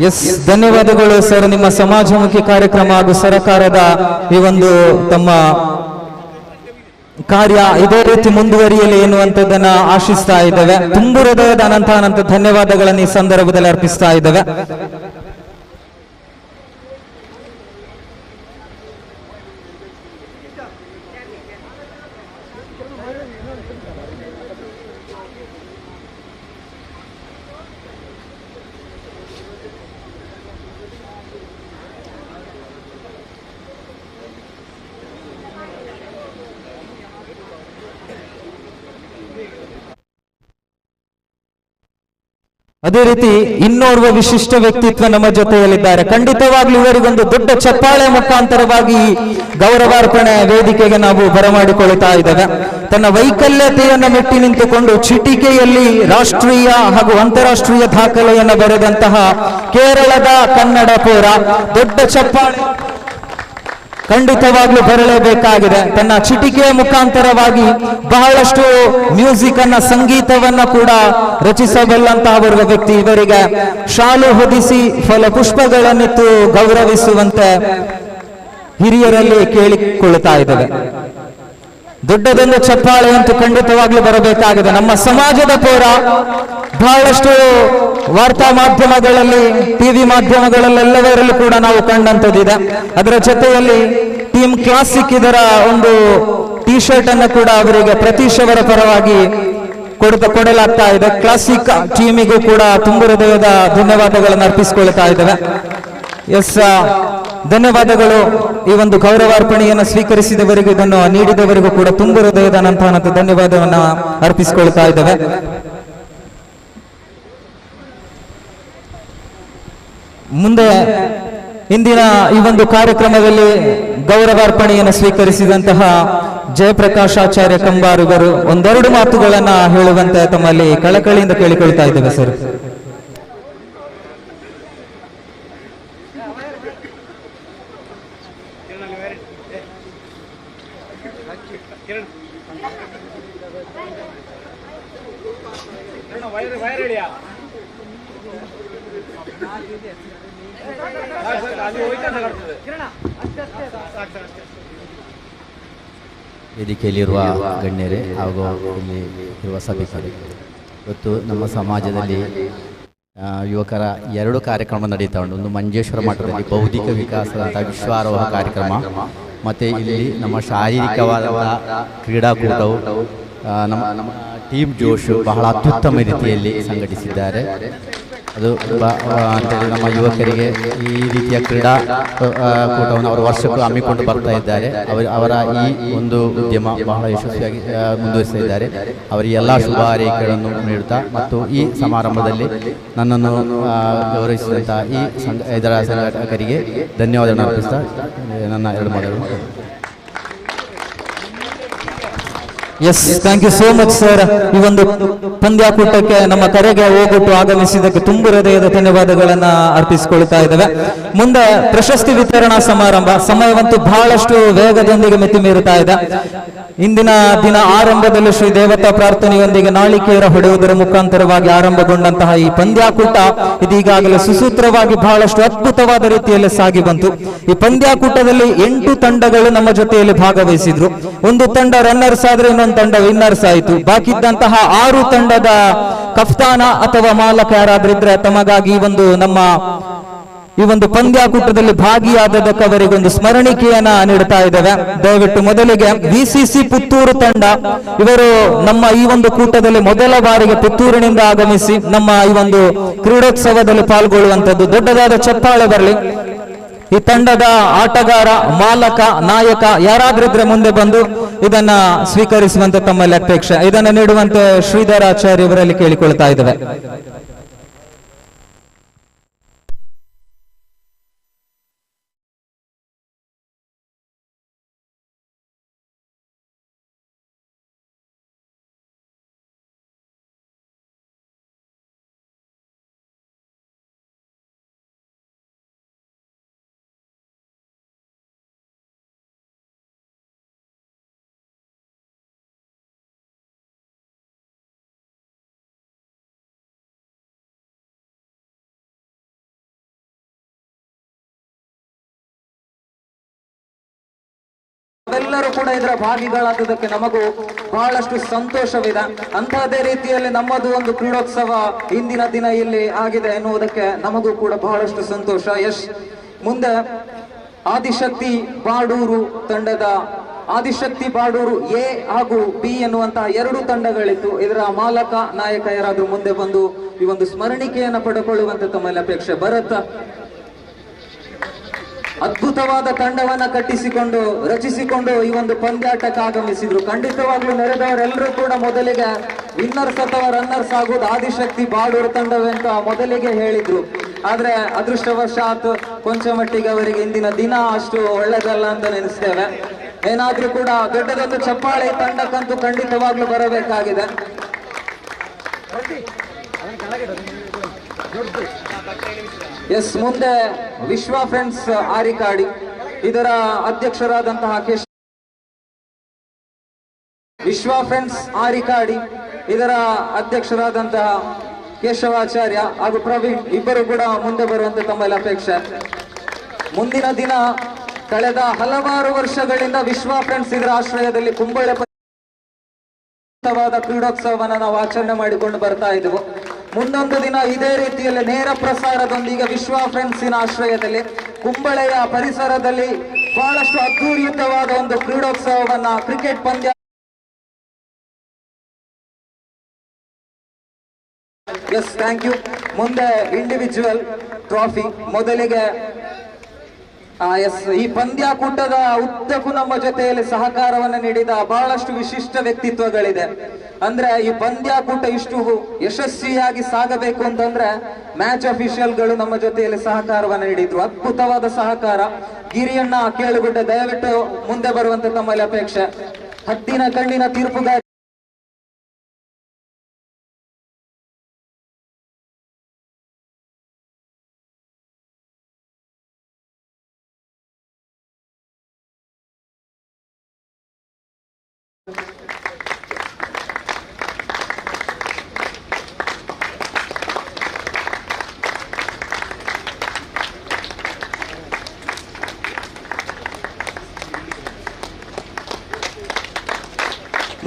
ಎಸ್, ಧನ್ಯವಾದಗಳು ಸರ್. ನಿಮ್ಮ ಸಮಾಜಮುಖಿ ಕಾರ್ಯಕ್ರಮ ಹಾಗೂ ಸರ್ಕಾರದ ಈ ಒಂದು ತಮ್ಮ ಕಾರ್ಯ ಇದೇ ರೀತಿ ಮುಂದುವರಿಯಲಿ ಎನ್ನುವಂಥದ್ದನ್ನ ಆಶಿಸ್ತಾ ಇದ್ದೇವೆ. ತುಂಬು ಹೃದಯದ ಅನಂತ ಧನ್ಯವಾದಗಳನ್ನು ಈ ಸಂದರ್ಭದಲ್ಲಿ ಅರ್ಪಿಸ್ತಾ ಇದ್ದೇವೆ. ಅದೇ ರೀತಿ ಇನ್ನೋರ್ವ ವಿಶಿಷ್ಟ ವ್ಯಕ್ತಿತ್ವ ನಮ್ಮ ಜೊತೆಯಲ್ಲಿದ್ದಾರೆ. ಖಂಡಿತವಾಗ್ಲೂ ಇವರಿಗೊಂದು ದೊಡ್ಡ ಚಪ್ಪಾಳೆ ಮುಖಾಂತರವಾಗಿ ಗೌರವಾರ್ಪಣೆ ವೇದಿಕೆಗೆ ನಾವು ಬರಮಾಡಿಕೊಳ್ತಾ ಇದ್ದೇವೆ. ತನ್ನ ವೈಕಲ್ಯತೆಯನ್ನು ಮೆಟ್ಟಿ ನಿಂತುಕೊಂಡು ಚಿಟಿಕೆಯಲ್ಲಿ ರಾಷ್ಟ್ರೀಯ ಹಾಗೂ ಅಂತಾರಾಷ್ಟ್ರೀಯ ದಾಖಲೆಯನ್ನು ಬರೆದಂತಹ ಕೇರಳದ ಕನ್ನಡ ಪೌರ. ದೊಡ್ಡ ಚಪ್ಪಾಳೆ ಖಂಡಿತವಾಗ್ಲೂ ಬರಲೇಬೇಕಾಗಿದೆ. ತನ್ನ ಚಿಟಿಕೆಯ ಮುಖಾಂತರವಾಗಿ ಬಹಳಷ್ಟು ಮ್ಯೂಸಿಕ್ ಅನ್ನ, ಸಂಗೀತವನ್ನ ಕೂಡ ರಚಿಸಬಲ್ಲಂತಹ ಓರ್ವ ವ್ಯಕ್ತಿ. ಇವರಿಗೆ ಶಾಲು ಹೊದಿಸಿ ಫಲಪುಷ್ಪಗಳನ್ನಿತ್ತು ಗೌರವಿಸುವಂತೆ ಹಿರಿಯರಲ್ಲಿ ಕೇಳಿಕೊಳ್ಳುತ್ತಾ ಇದ್ದೇವೆ. ದೊಡ್ಡದೊಂದು ಚಪ್ಪಾಳೆ ಅಂತೂ ಖಂಡಿತವಾಗ್ಲೂ ಬರಬೇಕಾಗಿದೆ. ನಮ್ಮ ಸಮಾಜದ ಪೌರ. ಬಹಳಷ್ಟು ವಾರ್ತಾ ಮಾಧ್ಯಮಗಳಲ್ಲಿ, ಟಿವಿ ಮಾಧ್ಯಮಗಳಲ್ಲೆಲ್ಲವರಲ್ಲೂ ಕೂಡ ನಾವು ಕಂಡಂತದ್ದಿದೆ. ಅದರ ಜೊತೆಯಲ್ಲಿ ಟೀಮ್ ಕ್ಲಾಸಿಕ್ ಇದರ ಒಂದು ಟಿ ಶರ್ಟ್ ಅನ್ನು ಕೂಡ ಅವರಿಗೆ ಪ್ರತೀಶ್ ಅವರ ಪರವಾಗಿ ಕೊಡಲಾಗ್ತಾ ಇದೆ. ಕ್ಲಾಸಿಕ್ ಟೀಮಿಗೂ ಕೂಡ ತುಂಬು ಹೃದಯದ ಧನ್ಯವಾದಗಳನ್ನು ಅರ್ಪಿಸಿಕೊಳ್ತಾ ಇದ್ದೇವೆ. ಎಸ್, ಧನ್ಯವಾದಗಳು. ಈ ಒಂದು ಗೌರವಾರ್ಪಣೆಯನ್ನು ಸ್ವೀಕರಿಸಿದವರಿಗೂ ಇದನ್ನು ನೀಡಿದವರಿಗೂ ಕೂಡ ತುಂಬು ಹೃದಯದ ಅನಂತ ಧನ್ಯವಾದವನ್ನು ಅರ್ಪಿಸಿಕೊಳ್ತಾ ಇದ್ದೇವೆ. ಮುಂದೆ ಇಂದಿನ ಈ ಒಂದು ಕಾರ್ಯಕ್ರಮದಲ್ಲಿ ಗೌರವಾರ್ಪಣೆಯನ್ನು ಸ್ವೀಕರಿಸಿದಂತಹ ಜಯಪ್ರಕಾಶ್ ಆಚಾರ್ಯ ಕಂಬಾರುಗರು ಒಂದೆರಡು ಮಾತುಗಳನ್ನ ಹೇಳುವಂತೆ ತಮ್ಮಲ್ಲಿ ಕಳಕಳಿಯಿಂದ ಕೇಳಿಕೊಳ್ತಾ ಇದ್ದೇವೆ ಸರ್. ವೇದಿಕೆಯಲ್ಲಿರುವ ಗಣ್ಯರೇ ಹಾಗೂ ಇಲ್ಲಿ ಇರುವ ಸಭಿಕರೇ, ಇವತ್ತು ನಮ್ಮ ಸಮಾಜದಲ್ಲಿ ಯುವಕರ 2 ಕಾರ್ಯಕ್ರಮ ನಡೀತಾ ಉಂಟು. ಒಂದು ಮಂಜೇಶ್ವರ ಮಠದಲ್ಲಿ ಬೌದ್ಧಿಕ ವಿಕಾಸದಂಥ ವಿಶ್ವಾರೋಹ ಕಾರ್ಯಕ್ರಮ, ಮತ್ತು ಇಲ್ಲಿ ನಮ್ಮ ಶಾರೀರಿಕವಾದ ಕ್ರೀಡಾಕೂಟವು ನಮ್ಮ ಟೀಮ್ ಜೋಶು ಬಹಳ ಅತ್ಯುತ್ತಮ ರೀತಿಯಲ್ಲಿ ಸಂಘಟಿಸಿದ್ದಾರೆ. ಅದು ಅಂತೇಳಿ ನಮ್ಮ ಯುವಕರಿಗೆ ಈ ರೀತಿಯ ಕ್ರೀಡಾ ಕೂಟವನ್ನು ಅವರು ವರ್ಷಕ್ಕೂ ಹಮ್ಮಿಕೊಂಡು ಬರ್ತಾ ಇದ್ದಾರೆ. ಅವರ ಈ ಒಂದು ಉದ್ಯಮ ಬಹಳ ಯಶಸ್ವಿಯಾಗಿ ಮುಂದುವರಿಸ್ತಾ ಇದ್ದಾರೆ. ಅವರಿಗೆ ಎಲ್ಲ ಶುಭ ಹಾರೈಕೆಗಳನ್ನು ನೀಡುತ್ತಾ ಮತ್ತು ಈ ಸಮಾರಂಭದಲ್ಲಿ ನನ್ನನ್ನು ಗೌರವಿಸಿದಂಥ ಇದರ ಸಂಘಟಕರಿಗೆ ಧನ್ಯವಾದಗಳನ್ನು ಅರ್ಪಿಸ್ತಾ ನನ್ನ 2 ಮಾತುಗಳು. Yes, thank you so much sir. ಈ ಒಂದು ಪಂದ್ಯಾಕೂಟಕ್ಕೆ ನಮ್ಮ ಕರೆಗೆ ಹೋಗೊಟ್ಟು ಆಗಮಿಸಿದ್ದಕ್ಕೆ ತುಂಬು ಹೃದಯದ ಧನ್ಯವಾದಗಳನ್ನ ಅರ್ಪಿಸಿಕೊಳ್ತಾ ಇದ್ದೇವೆ. ಮುಂದೆ ಪ್ರಶಸ್ತಿ ವಿತರಣಾ ಸಮಾರಂಭ. ಸಮಯವಂತೂ ಬಹಳಷ್ಟು ವೇಗದೊಂದಿಗೆ ಮಿತಿ ಮೀರುತ್ತಾ ಇದೆ. ಇಂದಿನ ದಿನ ಆರಂಭದಲ್ಲಿ ಶ್ರೀ ದೇವತಾ ಪ್ರಾರ್ಥನೆಯೊಂದಿಗೆ ನಾಳಿಕೇರ ಹೊಡೆಯುವುದರ ಮುಖಾಂತರವಾಗಿ ಆರಂಭಗೊಂಡಂತಹ ಈ ಪಂದ್ಯಾಕೂಟ ಇದೀಗಾಗಲೇ ಸುಸೂತ್ರವಾಗಿ ಬಹಳಷ್ಟು ಅದ್ಭುತವಾದ ರೀತಿಯಲ್ಲಿ ಸಾಗಿ ಬಂತು. ಈ ಪಂದ್ಯಾಕೂಟದಲ್ಲಿ 8 ತಂಡಗಳು ನಮ್ಮ ಜೊತೆಯಲ್ಲಿ ಭಾಗವಹಿಸಿದ್ರು. ಒಂದು ತಂಡ ರನ್ನರ್ಸ್ ಆದ್ರೆ ಇನ್ನೊಂದು ತಂಡ ವಿನ್ನರ್ಸ್ ಆಯಿತು. ಬಾಕಿ ಇದ್ದಂತಹ 6 ತಂಡದ ಕಫ್ತಾನ ಅಥವಾ ಮಾಲಕ ಯಾರಾದ್ರಿದ್ರೆ ತಮಗಾಗಿ ಈ ಒಂದು ಪಂದ್ಯಾಕೂಟದಲ್ಲಿ ಭಾಗಿಯಾದದಕ್ಕವರಿಗೊಂದು ಸ್ಮರಣಿಕೆಯನ್ನ ನೀಡ್ತಾ ಇದ್ದೇವೆ. ದಯವಿಟ್ಟು ಮೊದಲಿಗೆ ವಿಸಿಸಿ ಪುತ್ತೂರು ತಂಡ, ಇವರು ನಮ್ಮ ಈ ಒಂದು ಕೂಟದಲ್ಲಿ ಮೊದಲ ಬಾರಿಗೆ ಪುತ್ತೂರಿನಿಂದ ಆಗಮಿಸಿ ನಮ್ಮ ಈ ಒಂದು ಕ್ರೀಡೋತ್ಸವದಲ್ಲಿ ಪಾಲ್ಗೊಳ್ಳುವಂತದ್ದು. ದೊಡ್ಡದಾದ ಚಪ್ಪಾಳೆ ಬರಲಿ. ಈ ತಂಡದ ಆಟಗಾರ, ಮಾಲಕ, ನಾಯಕ ಯಾರಾದ್ರಿದ್ರೆ ಮುಂದೆ ಬಂದು ಇದನ್ನ ಸ್ವೀಕರಿಸುವಂತ ತಮ್ಮಲ್ಲಿ ಅಪೇಕ್ಷೆ. ಇದನ್ನ ನೀಡುವಂತೆ ಶ್ರೀಧರಾಚಾರ್ಯ ಇವರಲ್ಲಿ ಕೇಳಿಕೊಳ್ತಾ ಇದ್ದೇವೆ. ಎಲ್ಲರೂ ಕೂಡ ಇದರ ಭಾಗಿಗಳಾದದಕ್ಕೆ ನಮಗೂ ಬಹಳಷ್ಟು ಸಂತೋಷವಿದೆ. ಅಂತಹದೇ ರೀತಿಯಲ್ಲಿ ನಮ್ಮದು ಒಂದು ಕ್ರೀಡೋತ್ಸವ ಇಂದಿನ ದಿನ ಇಲ್ಲಿ ಆಗಿದೆ ಎನ್ನುವುದಕ್ಕೆ ನಮಗೂ ಕೂಡ ಬಹಳಷ್ಟು ಸಂತೋಷ. ಮುಂದೆ ಆದಿಶಕ್ತಿ ಬಾಡೂರು ತಂಡದ ಆದಿಶಕ್ತಿ ಬಾಡೂರು ಎ ಹಾಗೂ ಬಿ ಎನ್ನುವಂತಹ 2 ತಂಡಗಳಿತ್ತು. ಇದರ ಮಾಲಕ, ನಾಯಕ ಯಾರಾದ್ರೂ ಮುಂದೆ ಬಂದು ಈ ಒಂದು ಸ್ಮರಣಿಕೆಯನ್ನು ಪಡೆದುಕೊಳ್ಳುವಂತೆ ತಮ್ಮಲ್ಲಿ ಅಪೇಕ್ಷೆ. ಭರತ್ ಅದ್ಭುತವಾದ ತಂಡವನ್ನ ರಚಿಸಿಕೊಂಡು ಈ ಒಂದು ಪಂದ್ಯಾಟಕ್ಕೆ ಆಗಮಿಸಿದ್ರು. ಖಂಡಿತವಾಗ್ಲೂ ನೆರೆದವರೆಲ್ಲರೂ ಕೂಡ ಮೊದಲಿಗೆ ವಿನ್ನರ್ಸ್ ಅಥವಾ ರನ್ನರ್ಸ್ ಆಗುವುದು ಆದಿಶಕ್ತಿ ಬಾಡೂರು ತಂಡವೇ ಅಂತ ಮೊದಲಿಗೆ ಹೇಳಿದ್ರು. ಆದ್ರೆ ಅದೃಷ್ಟವಶಾತ್ ಕೊಂಚ ಮಟ್ಟಿಗೆ ಅವರಿಗೆ ಇಂದಿನ ದಿನ ಅಷ್ಟು ಒಳ್ಳೆದಲ್ಲ ಅಂತ ನೆನೆಸ್ತೇವೆ. ಏನಾದ್ರೂ ಕೂಡ ದೊಡ್ಡದೊಂದು ಚಪ್ಪಾಳೆ ತಂಡಕ್ಕಂತೂ ಖಂಡಿತವಾಗ್ಲೂ ಬರಬೇಕಾಗಿದೆ. ಮುಂದೆ ವಿಶ್ವ ಫ್ರೆಂಡ್ಸ್ ಆರಿಕಾಡಿ, ಇದರ ಅಧ್ಯಕ್ಷರಾದಂತಹ ವಿಶ್ವ ಫ್ರೆಂಡ್ಸ್ ಆರಿಕಾಡಿ ಇದರ ಅಧ್ಯಕ್ಷರಾದಂತಹ ಕೇಶವಾಚಾರ್ಯ ಹಾಗೂ ಪ್ರವೀಣ್ ಇಬ್ಬರು ಕೂಡ ಮುಂದೆ ಬರುವಂತೆ ತಮ್ಮಲ್ಲಿ ಅಪೇಕ್ಷೆ. ಮುಂದಿನ ದಿನ ಕಳೆದ ಹಲವಾರು ವರ್ಷಗಳಿಂದ ವಿಶ್ವ ಫ್ರೆಂಡ್ಸ್ ಇದರ ಆಶ್ರಯದಲ್ಲಿ ಕುಂಬಳೆ ಕ್ರೀಡೋತ್ಸವವನ್ನು ನಾವು ಆಚರಣೆ ಮಾಡಿಕೊಂಡು ಬರ್ತಾ ಇದ್ದೆವು. ಮುಂದೊಂದು ದಿನ ಇದೇ ರೀತಿಯಲ್ಲಿ ನೇರ ಪ್ರಸಾರದೊಂದಿಗೆ ವಿಶ್ವ ಫ್ರೆಂಡ್ಸಿನ ಆಶ್ರಯದಲ್ಲಿ ಕುಂಬಳೆಯ ಪರಿಸರದಲ್ಲಿ ಬಹಳಷ್ಟು ಅದ್ಧೂರಿಯುತವಾದ ಒಂದು ಕ್ರೀಡೋತ್ಸವವನ್ನ, ಕ್ರಿಕೆಟ್ ಪಂದ್ಯ, ಥ್ಯಾಂಕ್ ಯು. ಮುಂದೆ ಇಂಡಿವಿಜುವಲ್ ಟ್ರಾಫಿ. ಮೊದಲಿಗೆ ಈ ಪಂದ್ಯಾಕೂಟದ ಉದ್ದಕ್ಕೂ ನಮ್ಮ ಜೊತೆಯಲ್ಲಿ ಸಹಕಾರವನ್ನು ನೀಡಿದ ಬಹಳಷ್ಟು ವಿಶಿಷ್ಟ ವ್ಯಕ್ತಿತ್ವಗಳಿದೆ. ಅಂದ್ರೆ ಈ ಪಂದ್ಯಾಕೂಟ ಇಷ್ಟು ಯಶಸ್ವಿಯಾಗಿ ಸಾಗಬೇಕು ಅಂತಂದ್ರೆ ಮ್ಯಾಚ್ ಅಫಿಷಿಯಲ್ಗಳು ನಮ್ಮ ಜೊತೆಯಲ್ಲಿ ಸಹಕಾರವನ್ನು ನೀಡಿದ್ರು. ಅದ್ಭುತವಾದ ಸಹಕಾರ. ಗಿರಿಯಣ್ಣ ಕೇಳುಗುಡ್ಡೆ ದಯವಿಟ್ಟು ಮುಂದೆ ಬರುವಂತೆ ತಮ್ಮಲ್ಲಿ ಅಪೇಕ್ಷೆ. ಹದ್ದಿನ ಕಣ್ಣಿನ ತೀರ್ಪುಗಾರ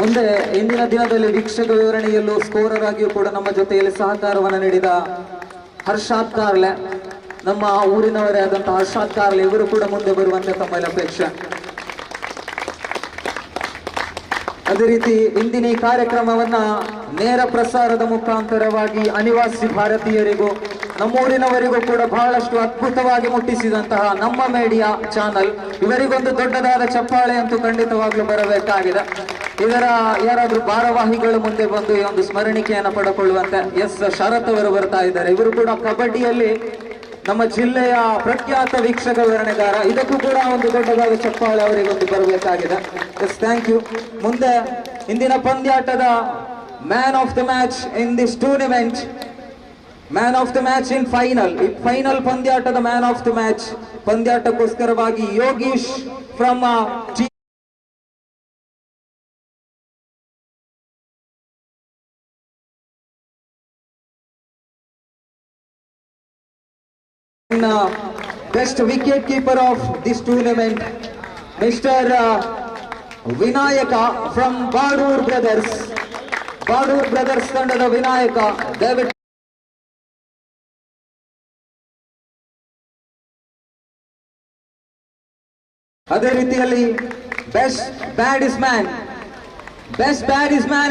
ಮುಂದೆ ಇಂದಿನ ದಿನದಲ್ಲಿ ವೀಕ್ಷಕ ವಿವರಣೆಯಲ್ಲೂ ಸ್ಕೋರರ್ ಆಗಿಯೂ ಕೂಡ ನಮ್ಮ ಜೊತೆಯಲ್ಲಿ ಸಹಕಾರವನ್ನು ನೀಡಿದ ಹರ್ಷಾದ್ ಕಾರ್ಲೆ, ನಮ್ಮ ಊರಿನವರೇ ಆದಂತಹ ಹರ್ಷಾದ್ ಕಾರ್ಲೆ ಇವರು ಕೂಡ ಮುಂದೆ ಬರುವಂತೆ ತಮ್ಮಲ್ಲಿ ಅಪೇಕ್ಷೆ. ಅದೇ ರೀತಿ ಇಂದಿನ ಈ ಕಾರ್ಯಕ್ರಮವನ್ನ ನೇರ ಪ್ರಸಾರದ ಮುಖಾಂತರವಾಗಿ ಅನಿವಾಸಿ ಭಾರತೀಯರಿಗೂ ನಮ್ಮೂರಿನವರಿಗೂ ಕೂಡ ಬಹಳಷ್ಟು ಅದ್ಭುತವಾಗಿ ಮುಟ್ಟಿಸಿದಂತಹ ನಮ್ಮ ಮೀಡಿಯಾ ಚಾನಲ್, ಇವರಿಗೊಂದು ದೊಡ್ಡದಾದ ಚಪ್ಪಾಳೆ ಅಂತೂ ಖಂಡಿತವಾಗ್ಲೂ ಬರಬೇಕಾಗಿದೆ. ಇದರ ಯಾರಾದ್ರೂ ಭಾರವಾಹಿಗಳು ಮುಂದೆ ಬಂದು ಈ ಒಂದು ಸ್ಮರಣಿಕೆಯನ್ನು ಪಡೆದುಕೊಳ್ಳುವಂತೆ ಶರತ್ ಅವರು ಬರ್ತಾ ಇದ್ದಾರೆ. ಇವರು ಕೂಡ ಕಬಡ್ಡಿಯಲ್ಲಿ ನಮ್ಮ ಜಿಲ್ಲೆಯ ಪ್ರಖ್ಯಾತ ವೀಕ್ಷಕ ವಿವರಣೆಗಾರ. ಇದಕ್ಕೂ ಕೂಡ ಒಂದು ದೊಡ್ಡದಾದ ಚಪ್ಪಾಳೆ ಅವರಿಗೊಂದು ಬರಬೇಕಾಗಿದೆ. Thank you. ಮುಂದೆ ಇಂದಿನ ಪಂದ್ಯಾಟದ man of the match in this tournament, man of the match in final, ಈ ಫೈನಲ್ ಪಂದ್ಯಾಟದ ಮ್ಯಾನ್ ಆಫ್ ದ ಮ್ಯಾಚ್ ಪಂದ್ಯಾಟಕ್ಕೋಸ್ಕರವಾಗಿ Yogeesh from then best wicket keeper of this tournament, Mr. Vinayaka from Badur Brothers. Badur Brothers ತಂಡದ ವಿನಾಯಕ ದಯವಿಟ್ಟು ಅದೇ ರೀತಿಯಲ್ಲಿ best batsman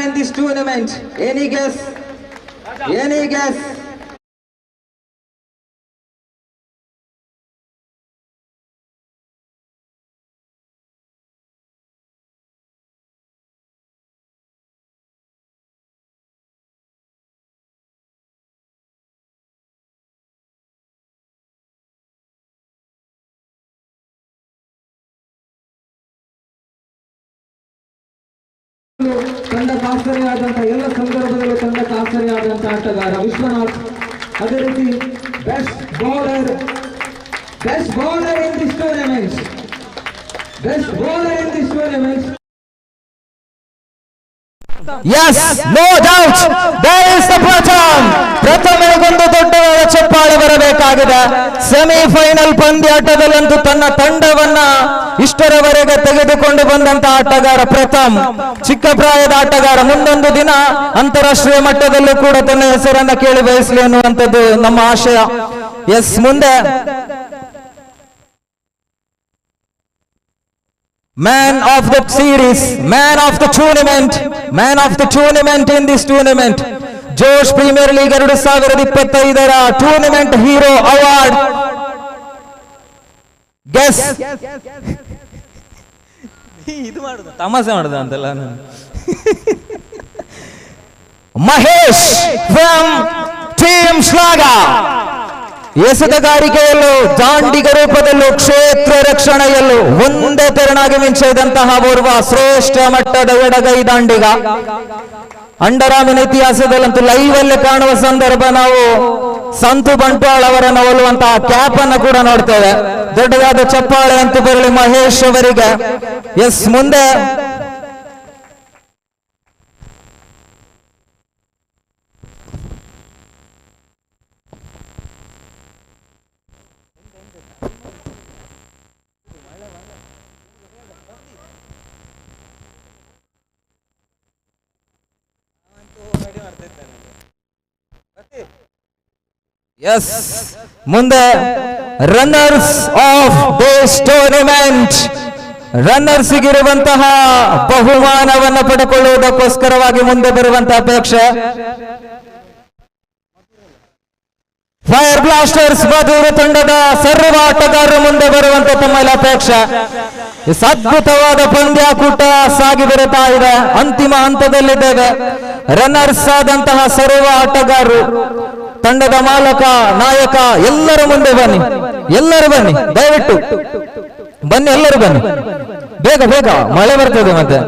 in this tournament. Any guess? ತಂಡಕ್ಕೆ ಆಶ್ಚರ್ಯವಾದಂತಹ ಎಲ್ಲ ಸಂದರ್ಭದಲ್ಲೂ ತಂಡಕ್ಕೆ ಆಶ್ಚರ್ಯವಾದಂತಹ ಆಟಗಾರ ವಿಶ್ವನಾಥ್. ಅದೇ ರೀತಿ best bowler in this tournament. Yes, no doubt. There is the ಪ್ರಥಮಗೊಂದು ದೊಡ್ಡವಾದ ಚಪ್ಪಾಳೆ ಬರಬೇಕಾಗಿದೆ. ಸೆಮಿಫೈನಲ್ ಪಂದ್ಯಾಟದಲ್ಲಂತೂ ತನ್ನ ತಂಡವನ್ನ ಇಷ್ಟರವರೆಗೆ ತೆಗೆದುಕೊಂಡು ಬಂದಂತ ಆಟಗಾರ ಪ್ರಥಮ್, ಚಿಕ್ಕ ಪ್ರಾಯದ ಆಟಗಾರ. ಮುಂದೊಂದು ದಿನ ಅಂತಾರಾಷ್ಟ್ರೀಯ ಮಟ್ಟದಲ್ಲೂ ಕೂಡ ತನ್ನ ಹೆಸರನ್ನ ಕೇಳಿ ಬಯಸಲಿ ಅನ್ನುವಂಥದ್ದು ನಮ್ಮ ಆಶಯ. ಎಸ್, ಮುಂದೆ Man of the series, man of the tournament in this tournament. Josh premier league 2025ರ ಟೂರ್ನಮೆಂಟ್ ಹೀರೋ ಅವಾರ್ಡ್. ಗೆಸ್. ಇದು ಮಾಡುದ ತಮಾಷೆ ಮಾಡುದ ಅಂತೆಲ್ಲ ನಾನು. Mahesh from team Shlagha. ಎಸೆತಗಾರಿಕೆಯಲ್ಲೂ ದಾಂಡಿಗ ರೂಪದಲ್ಲೂ ಕ್ಷೇತ್ರ ರಕ್ಷಣೆಯಲ್ಲೂ ಒಂದೇ ತೆರನಾಗಿ ಮಿಂಚಿದಂತಹ ಓರ್ವ ಶ್ರೇಷ್ಠ ಮಟ್ಟದ ಎಡಗೈ ದಾಂಡಿಗ. ಅಂಡರಾಮಿನ ಇತಿಹಾಸದಲ್ಲಂತೂ ಲೈವ್ ಅಲ್ಲೇ ಕಾಣುವ ಸಂದರ್ಭ ನಾವು ಸಂತು ಬಂಟ್ವಾಳ್ ಅವರನ್ನು ಒಲ್ಲುವಂತಹ ಕ್ಯಾಪ್ ಅನ್ನು ಕೂಡ ನೋಡ್ತೇವೆ. ದೊಡ್ಡದಾದ ಚಪ್ಪಾಳೆ ಅಂತೂ ಬರಲಿ ಮಹೇಶ್ ಅವರಿಗೆ. ಎಸ್, ಮುಂದೆ ಮುಂದೆ ರನ್ನರ್ಸ್ ಆಫ್ ದಿಸ್ ಟೂರ್ನಮೆಂಟ್. ರನ್ನರ್ಸ್ಗಿರುವಂತಹ ಬಹುಮಾನವನ್ನು ಪಡೆದುಕೊಳ್ಳುವುದಕ್ಕೋಸ್ಕರವಾಗಿ ಮುಂದೆ ಬರುವಂತಹ ಅಪೇಕ್ಷೆ. ಫೈರ್ ಬ್ಲಾಸ್ಟರ್ಸ್ ಮಧೂರು ತಂಡದ ಸರ್ವ ಆಟಗಾರರು ಮುಂದೆ ಬರುವಂತ ತಮ್ಮಲ್ಲಿ ಅಪೇಕ್ಷೆ. ಅದ್ಭುತವಾದ ಪಂದ್ಯಾಕೂಟ ಸಾಗಿ ಬರುತ್ತಾ ಇದೆ. ಅಂತಿಮ ಹಂತದಲ್ಲಿದ್ದೇವೆ. ರನ್ನರ್ಸ್ ಆದಂತಹ ಸರ್ವ ಆಟಗಾರರು, ತಂಡದ ಮಾಲಕ, ನಾಯಕ, ಎಲ್ಲರೂ ಮುಂದೆ ಬನ್ನಿ. ಎಲ್ಲರೂ ಬನ್ನಿ, ದಯವಿಟ್ಟು ಬನ್ನಿ, ಎಲ್ಲರೂ ಬನ್ನಿ. ಬೇಗ ಬೇಗ, ಮಳೆ ಬರ್ತದೆ ಮತ್ತೆ.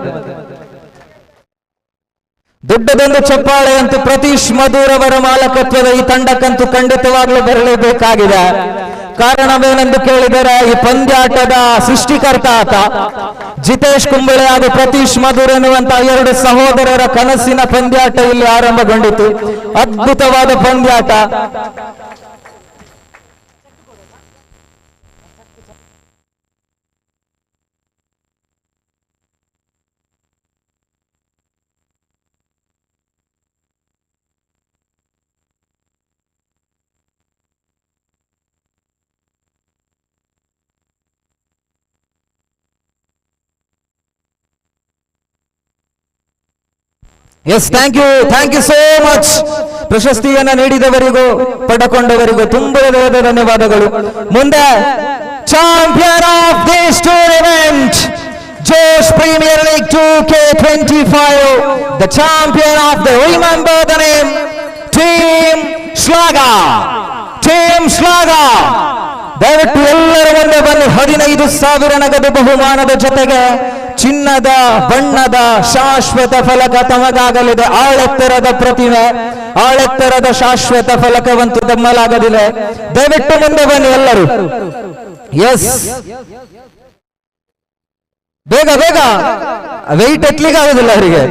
ದೊಡ್ಡದೊಂದು ಚಪ್ಪಾಳೆ ಅಂತೂ ಪ್ರತೀಶ್ ಮಧುರ್ ಅವರ ಮಾಲಕತ್ವದ ಈ ತಂಡಕ್ಕಂತೂ ಖಂಡಿತವಾಗ್ಲೂ ಬರಲೇಬೇಕಾಗಿದೆ. ಕಾರಣವೇನೆಂದು ಕೇಳಿದರೆ ಈ ಪಂದ್ಯಾಟದ ಸೃಷ್ಟಿಕರ್ತ ಆತ ಜಿತೇಶ್ ಕುಂಬಳೆ ಹಾಗೂ ಪ್ರತೀಶ್ ಮಧುರ್ ಎನ್ನುವಂತಹ ಎರಡು ಸಹೋದರರ ಕನಸಿನ ಪಂದ್ಯಾಟ ಇಲ್ಲಿ ಆರಂಭಗೊಂಡಿತು. ಅದ್ಭುತವಾದ ಪಂದ್ಯಾಟ. Yes, thank you so much. ಪ್ರಶಸ್ತಿಯನ್ನು ನೀಡಿದವರಿಗೂ ಪಡೆದುಕೊಂಡವರಿಗೂ ತುಂಬಾ ಧನ್ಯವಾದಗಳು. ಮುಂದೆ champion of this tournament, Josh premier league 2K25, the champion of the, remember the name, team Shlagha. ದಯವಿಟ್ಟು ಎಲ್ಲರ ಮುಂದೆ ಬಂದು 15,000 ನಗದು ಬಹುಮಾನದ ಜೊತೆಗೆ ಚಿನ್ನದ ಬಣ್ಣದ ಶಾಶ್ವತ ಫಲಕ ತಮಗಾಗಲಿದೆ. ಆಳೆತ್ತರದ ಪ್ರತಿಮೆ, ಆಳೆತ್ತರದ ಶಾಶ್ವತ ಫಲಕವಂತೂ ತಮ್ಮಲಾಗಲಿದೆ. ದಯವಿಟ್ಟು ಮುಂದೆ ಬನ್ನಿ ಎಲ್ಲರೂ. ಎಸ್, ಬೇಗ ಬೇಗ, ವೆಯ್ಟ್ ಎತ್ತಲಿಕ್ಕೆ ಆಗುದಿಲ್ಲ ಅವರಿಗೆ.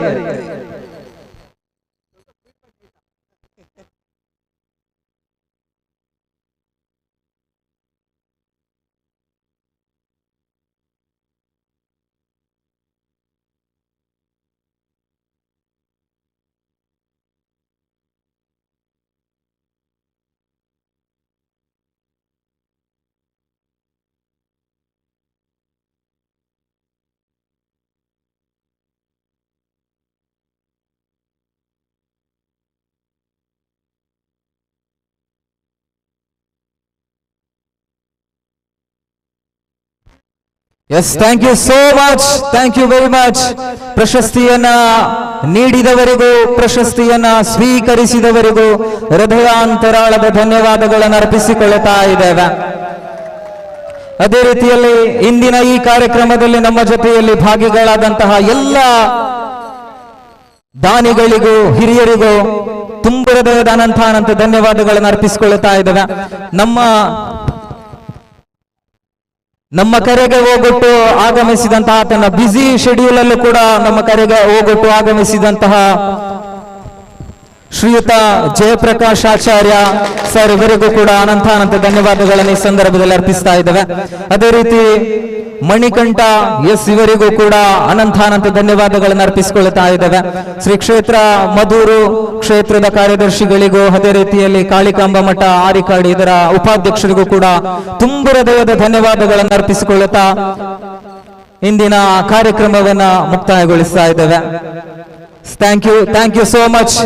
Yes, thank you so much, thank you very much. ಪ್ರಶಸ್ತಿಯನ್ನ ನೀಡಿದವರಿಗೂ ಪ್ರಶಸ್ತಿಯನ್ನ ಸ್ವೀಕರಿಸಿದವರಿಗೂ ಹೃದಯಾಂತರಾಳದ ಧನ್ಯವಾದಗಳನ್ನು ಅರ್ಪಿಸಿಕೊಳ್ಳುತ್ತಾ ಇದ್ದೇವೆ. ಅದೇ ರೀತಿಯಲ್ಲಿ ಇಂದಿನ ಈ ಕಾರ್ಯಕ್ರಮದಲ್ಲಿ ನಮ್ಮ ಜೊತೆಯಲ್ಲಿ ಭಾಗಿಗಳಾದಂತಹ ಎಲ್ಲ ದಾನಿಗಳಿಗೂ ಹಿರಿಯರಿಗೂ ತುಂಬ ಹೃದಯದ ಅನಂತ ಧನ್ಯವಾದಗಳನ್ನು ಅರ್ಪಿಸಿಕೊಳ್ಳುತ್ತಾ ಇದ್ದೇವೆ. ನಮ್ಮ ಕರೆಗೆ ಹೋಗೊಟ್ಟು ಆಗಮಿಸಿದಂತಹ ತನ್ನ ಬ್ಯುಸಿ ಶೆಡ್ಯೂಲ್ ಅಲ್ಲೂ ಕೂಡ ನಮ್ಮ ಕರೆಗೆ ಹೋಗೊಟ್ಟು ಆಗಮಿಸಿದಂತಹ ಶ್ರೀಯುತ ಜಯಪ್ರಕಾಶ್ ಆಚಾರ್ಯ ಸರ್ ಇವರಿಗೂ ಕೂಡ ಅನಂತ ಧನ್ಯವಾದಗಳನ್ನು ಈ ಸಂದರ್ಭದಲ್ಲಿ ಅರ್ಪಿಸ್ತಾ ಇದ್ದೇವೆ. ಅದೇ ರೀತಿ ಮಣಿಕಂಠ ಎಸ್ ಇವರಿಗೂ ಕೂಡ ಅನಂತ ಧನ್ಯವಾದಗಳನ್ನು ಅರ್ಪಿಸಿಕೊಳ್ಳುತ್ತಾ ಇದ್ದೇವೆ. ಶ್ರೀ ಕ್ಷೇತ್ರ ಮಧೂರು ಕ್ಷೇತ್ರದ ಕಾರ್ಯದರ್ಶಿಗಳಿಗೂ ಅದೇ ರೀತಿಯಲ್ಲಿ ಕಾಳಿಕಾಂಬ ಮಠ ಆರಿಕಾಡಿ ಇದರ ಉಪಾಧ್ಯಕ್ಷರಿಗೂ ಕೂಡ ತುಂಬ ಹೃದಯದ ಧನ್ಯವಾದಗಳನ್ನು ಅರ್ಪಿಸಿಕೊಳ್ಳುತ್ತಾ ಇಂದಿನ ಕಾರ್ಯಕ್ರಮವನ್ನ ಮುಕ್ತಾಯಗೊಳಿಸ್ತಾ ಇದ್ದೇವೆ. Thank you so much.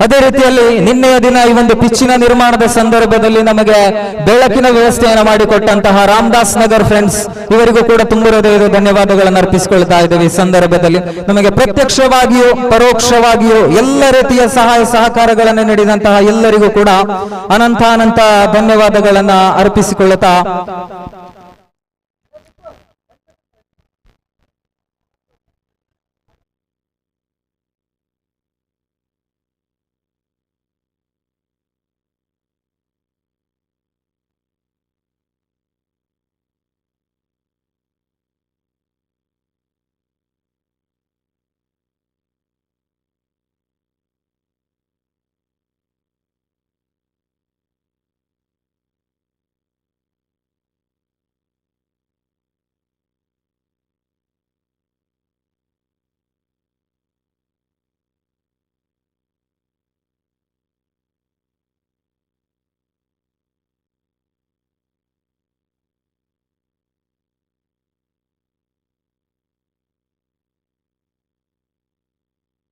ಅದೇ ರೀತಿಯಲ್ಲಿ ನಿನ್ನೆಯ ದಿನ ಈ ಒಂದು ಪಿಚ್ಚಿನ ನಿರ್ಮಾಣದ ಸಂದರ್ಭದಲ್ಲಿ ನಮಗೆ ಬೆಳಕಿನ ವ್ಯವಸ್ಥೆಯನ್ನು ಮಾಡಿಕೊಟ್ಟಂತಹ ರಾಮದಾಸ್ ನಗರ್ ಫ್ರೆಂಡ್ಸ್ ಇವರಿಗೂ ಕೂಡ ತುಂಬ ಹೃದಯದ ಧನ್ಯವಾದಗಳನ್ನು ಅರ್ಪಿಸಿಕೊಳ್ತಾ ಇದ್ದೇವೆ. ಈ ಸಂದರ್ಭದಲ್ಲಿ ನಮಗೆ ಪ್ರತ್ಯಕ್ಷವಾಗಿಯೂ ಪರೋಕ್ಷವಾಗಿಯೂ ಎಲ್ಲ ರೀತಿಯ ಸಹಾಯ ಸಹಕಾರಗಳನ್ನು ನೀಡಿದಂತಹ ಎಲ್ಲರಿಗೂ ಕೂಡ ಅನಂತ ಧನ್ಯವಾದಗಳನ್ನು ಅರ್ಪಿಸಿಕೊಳ್ಳುತ್ತಾ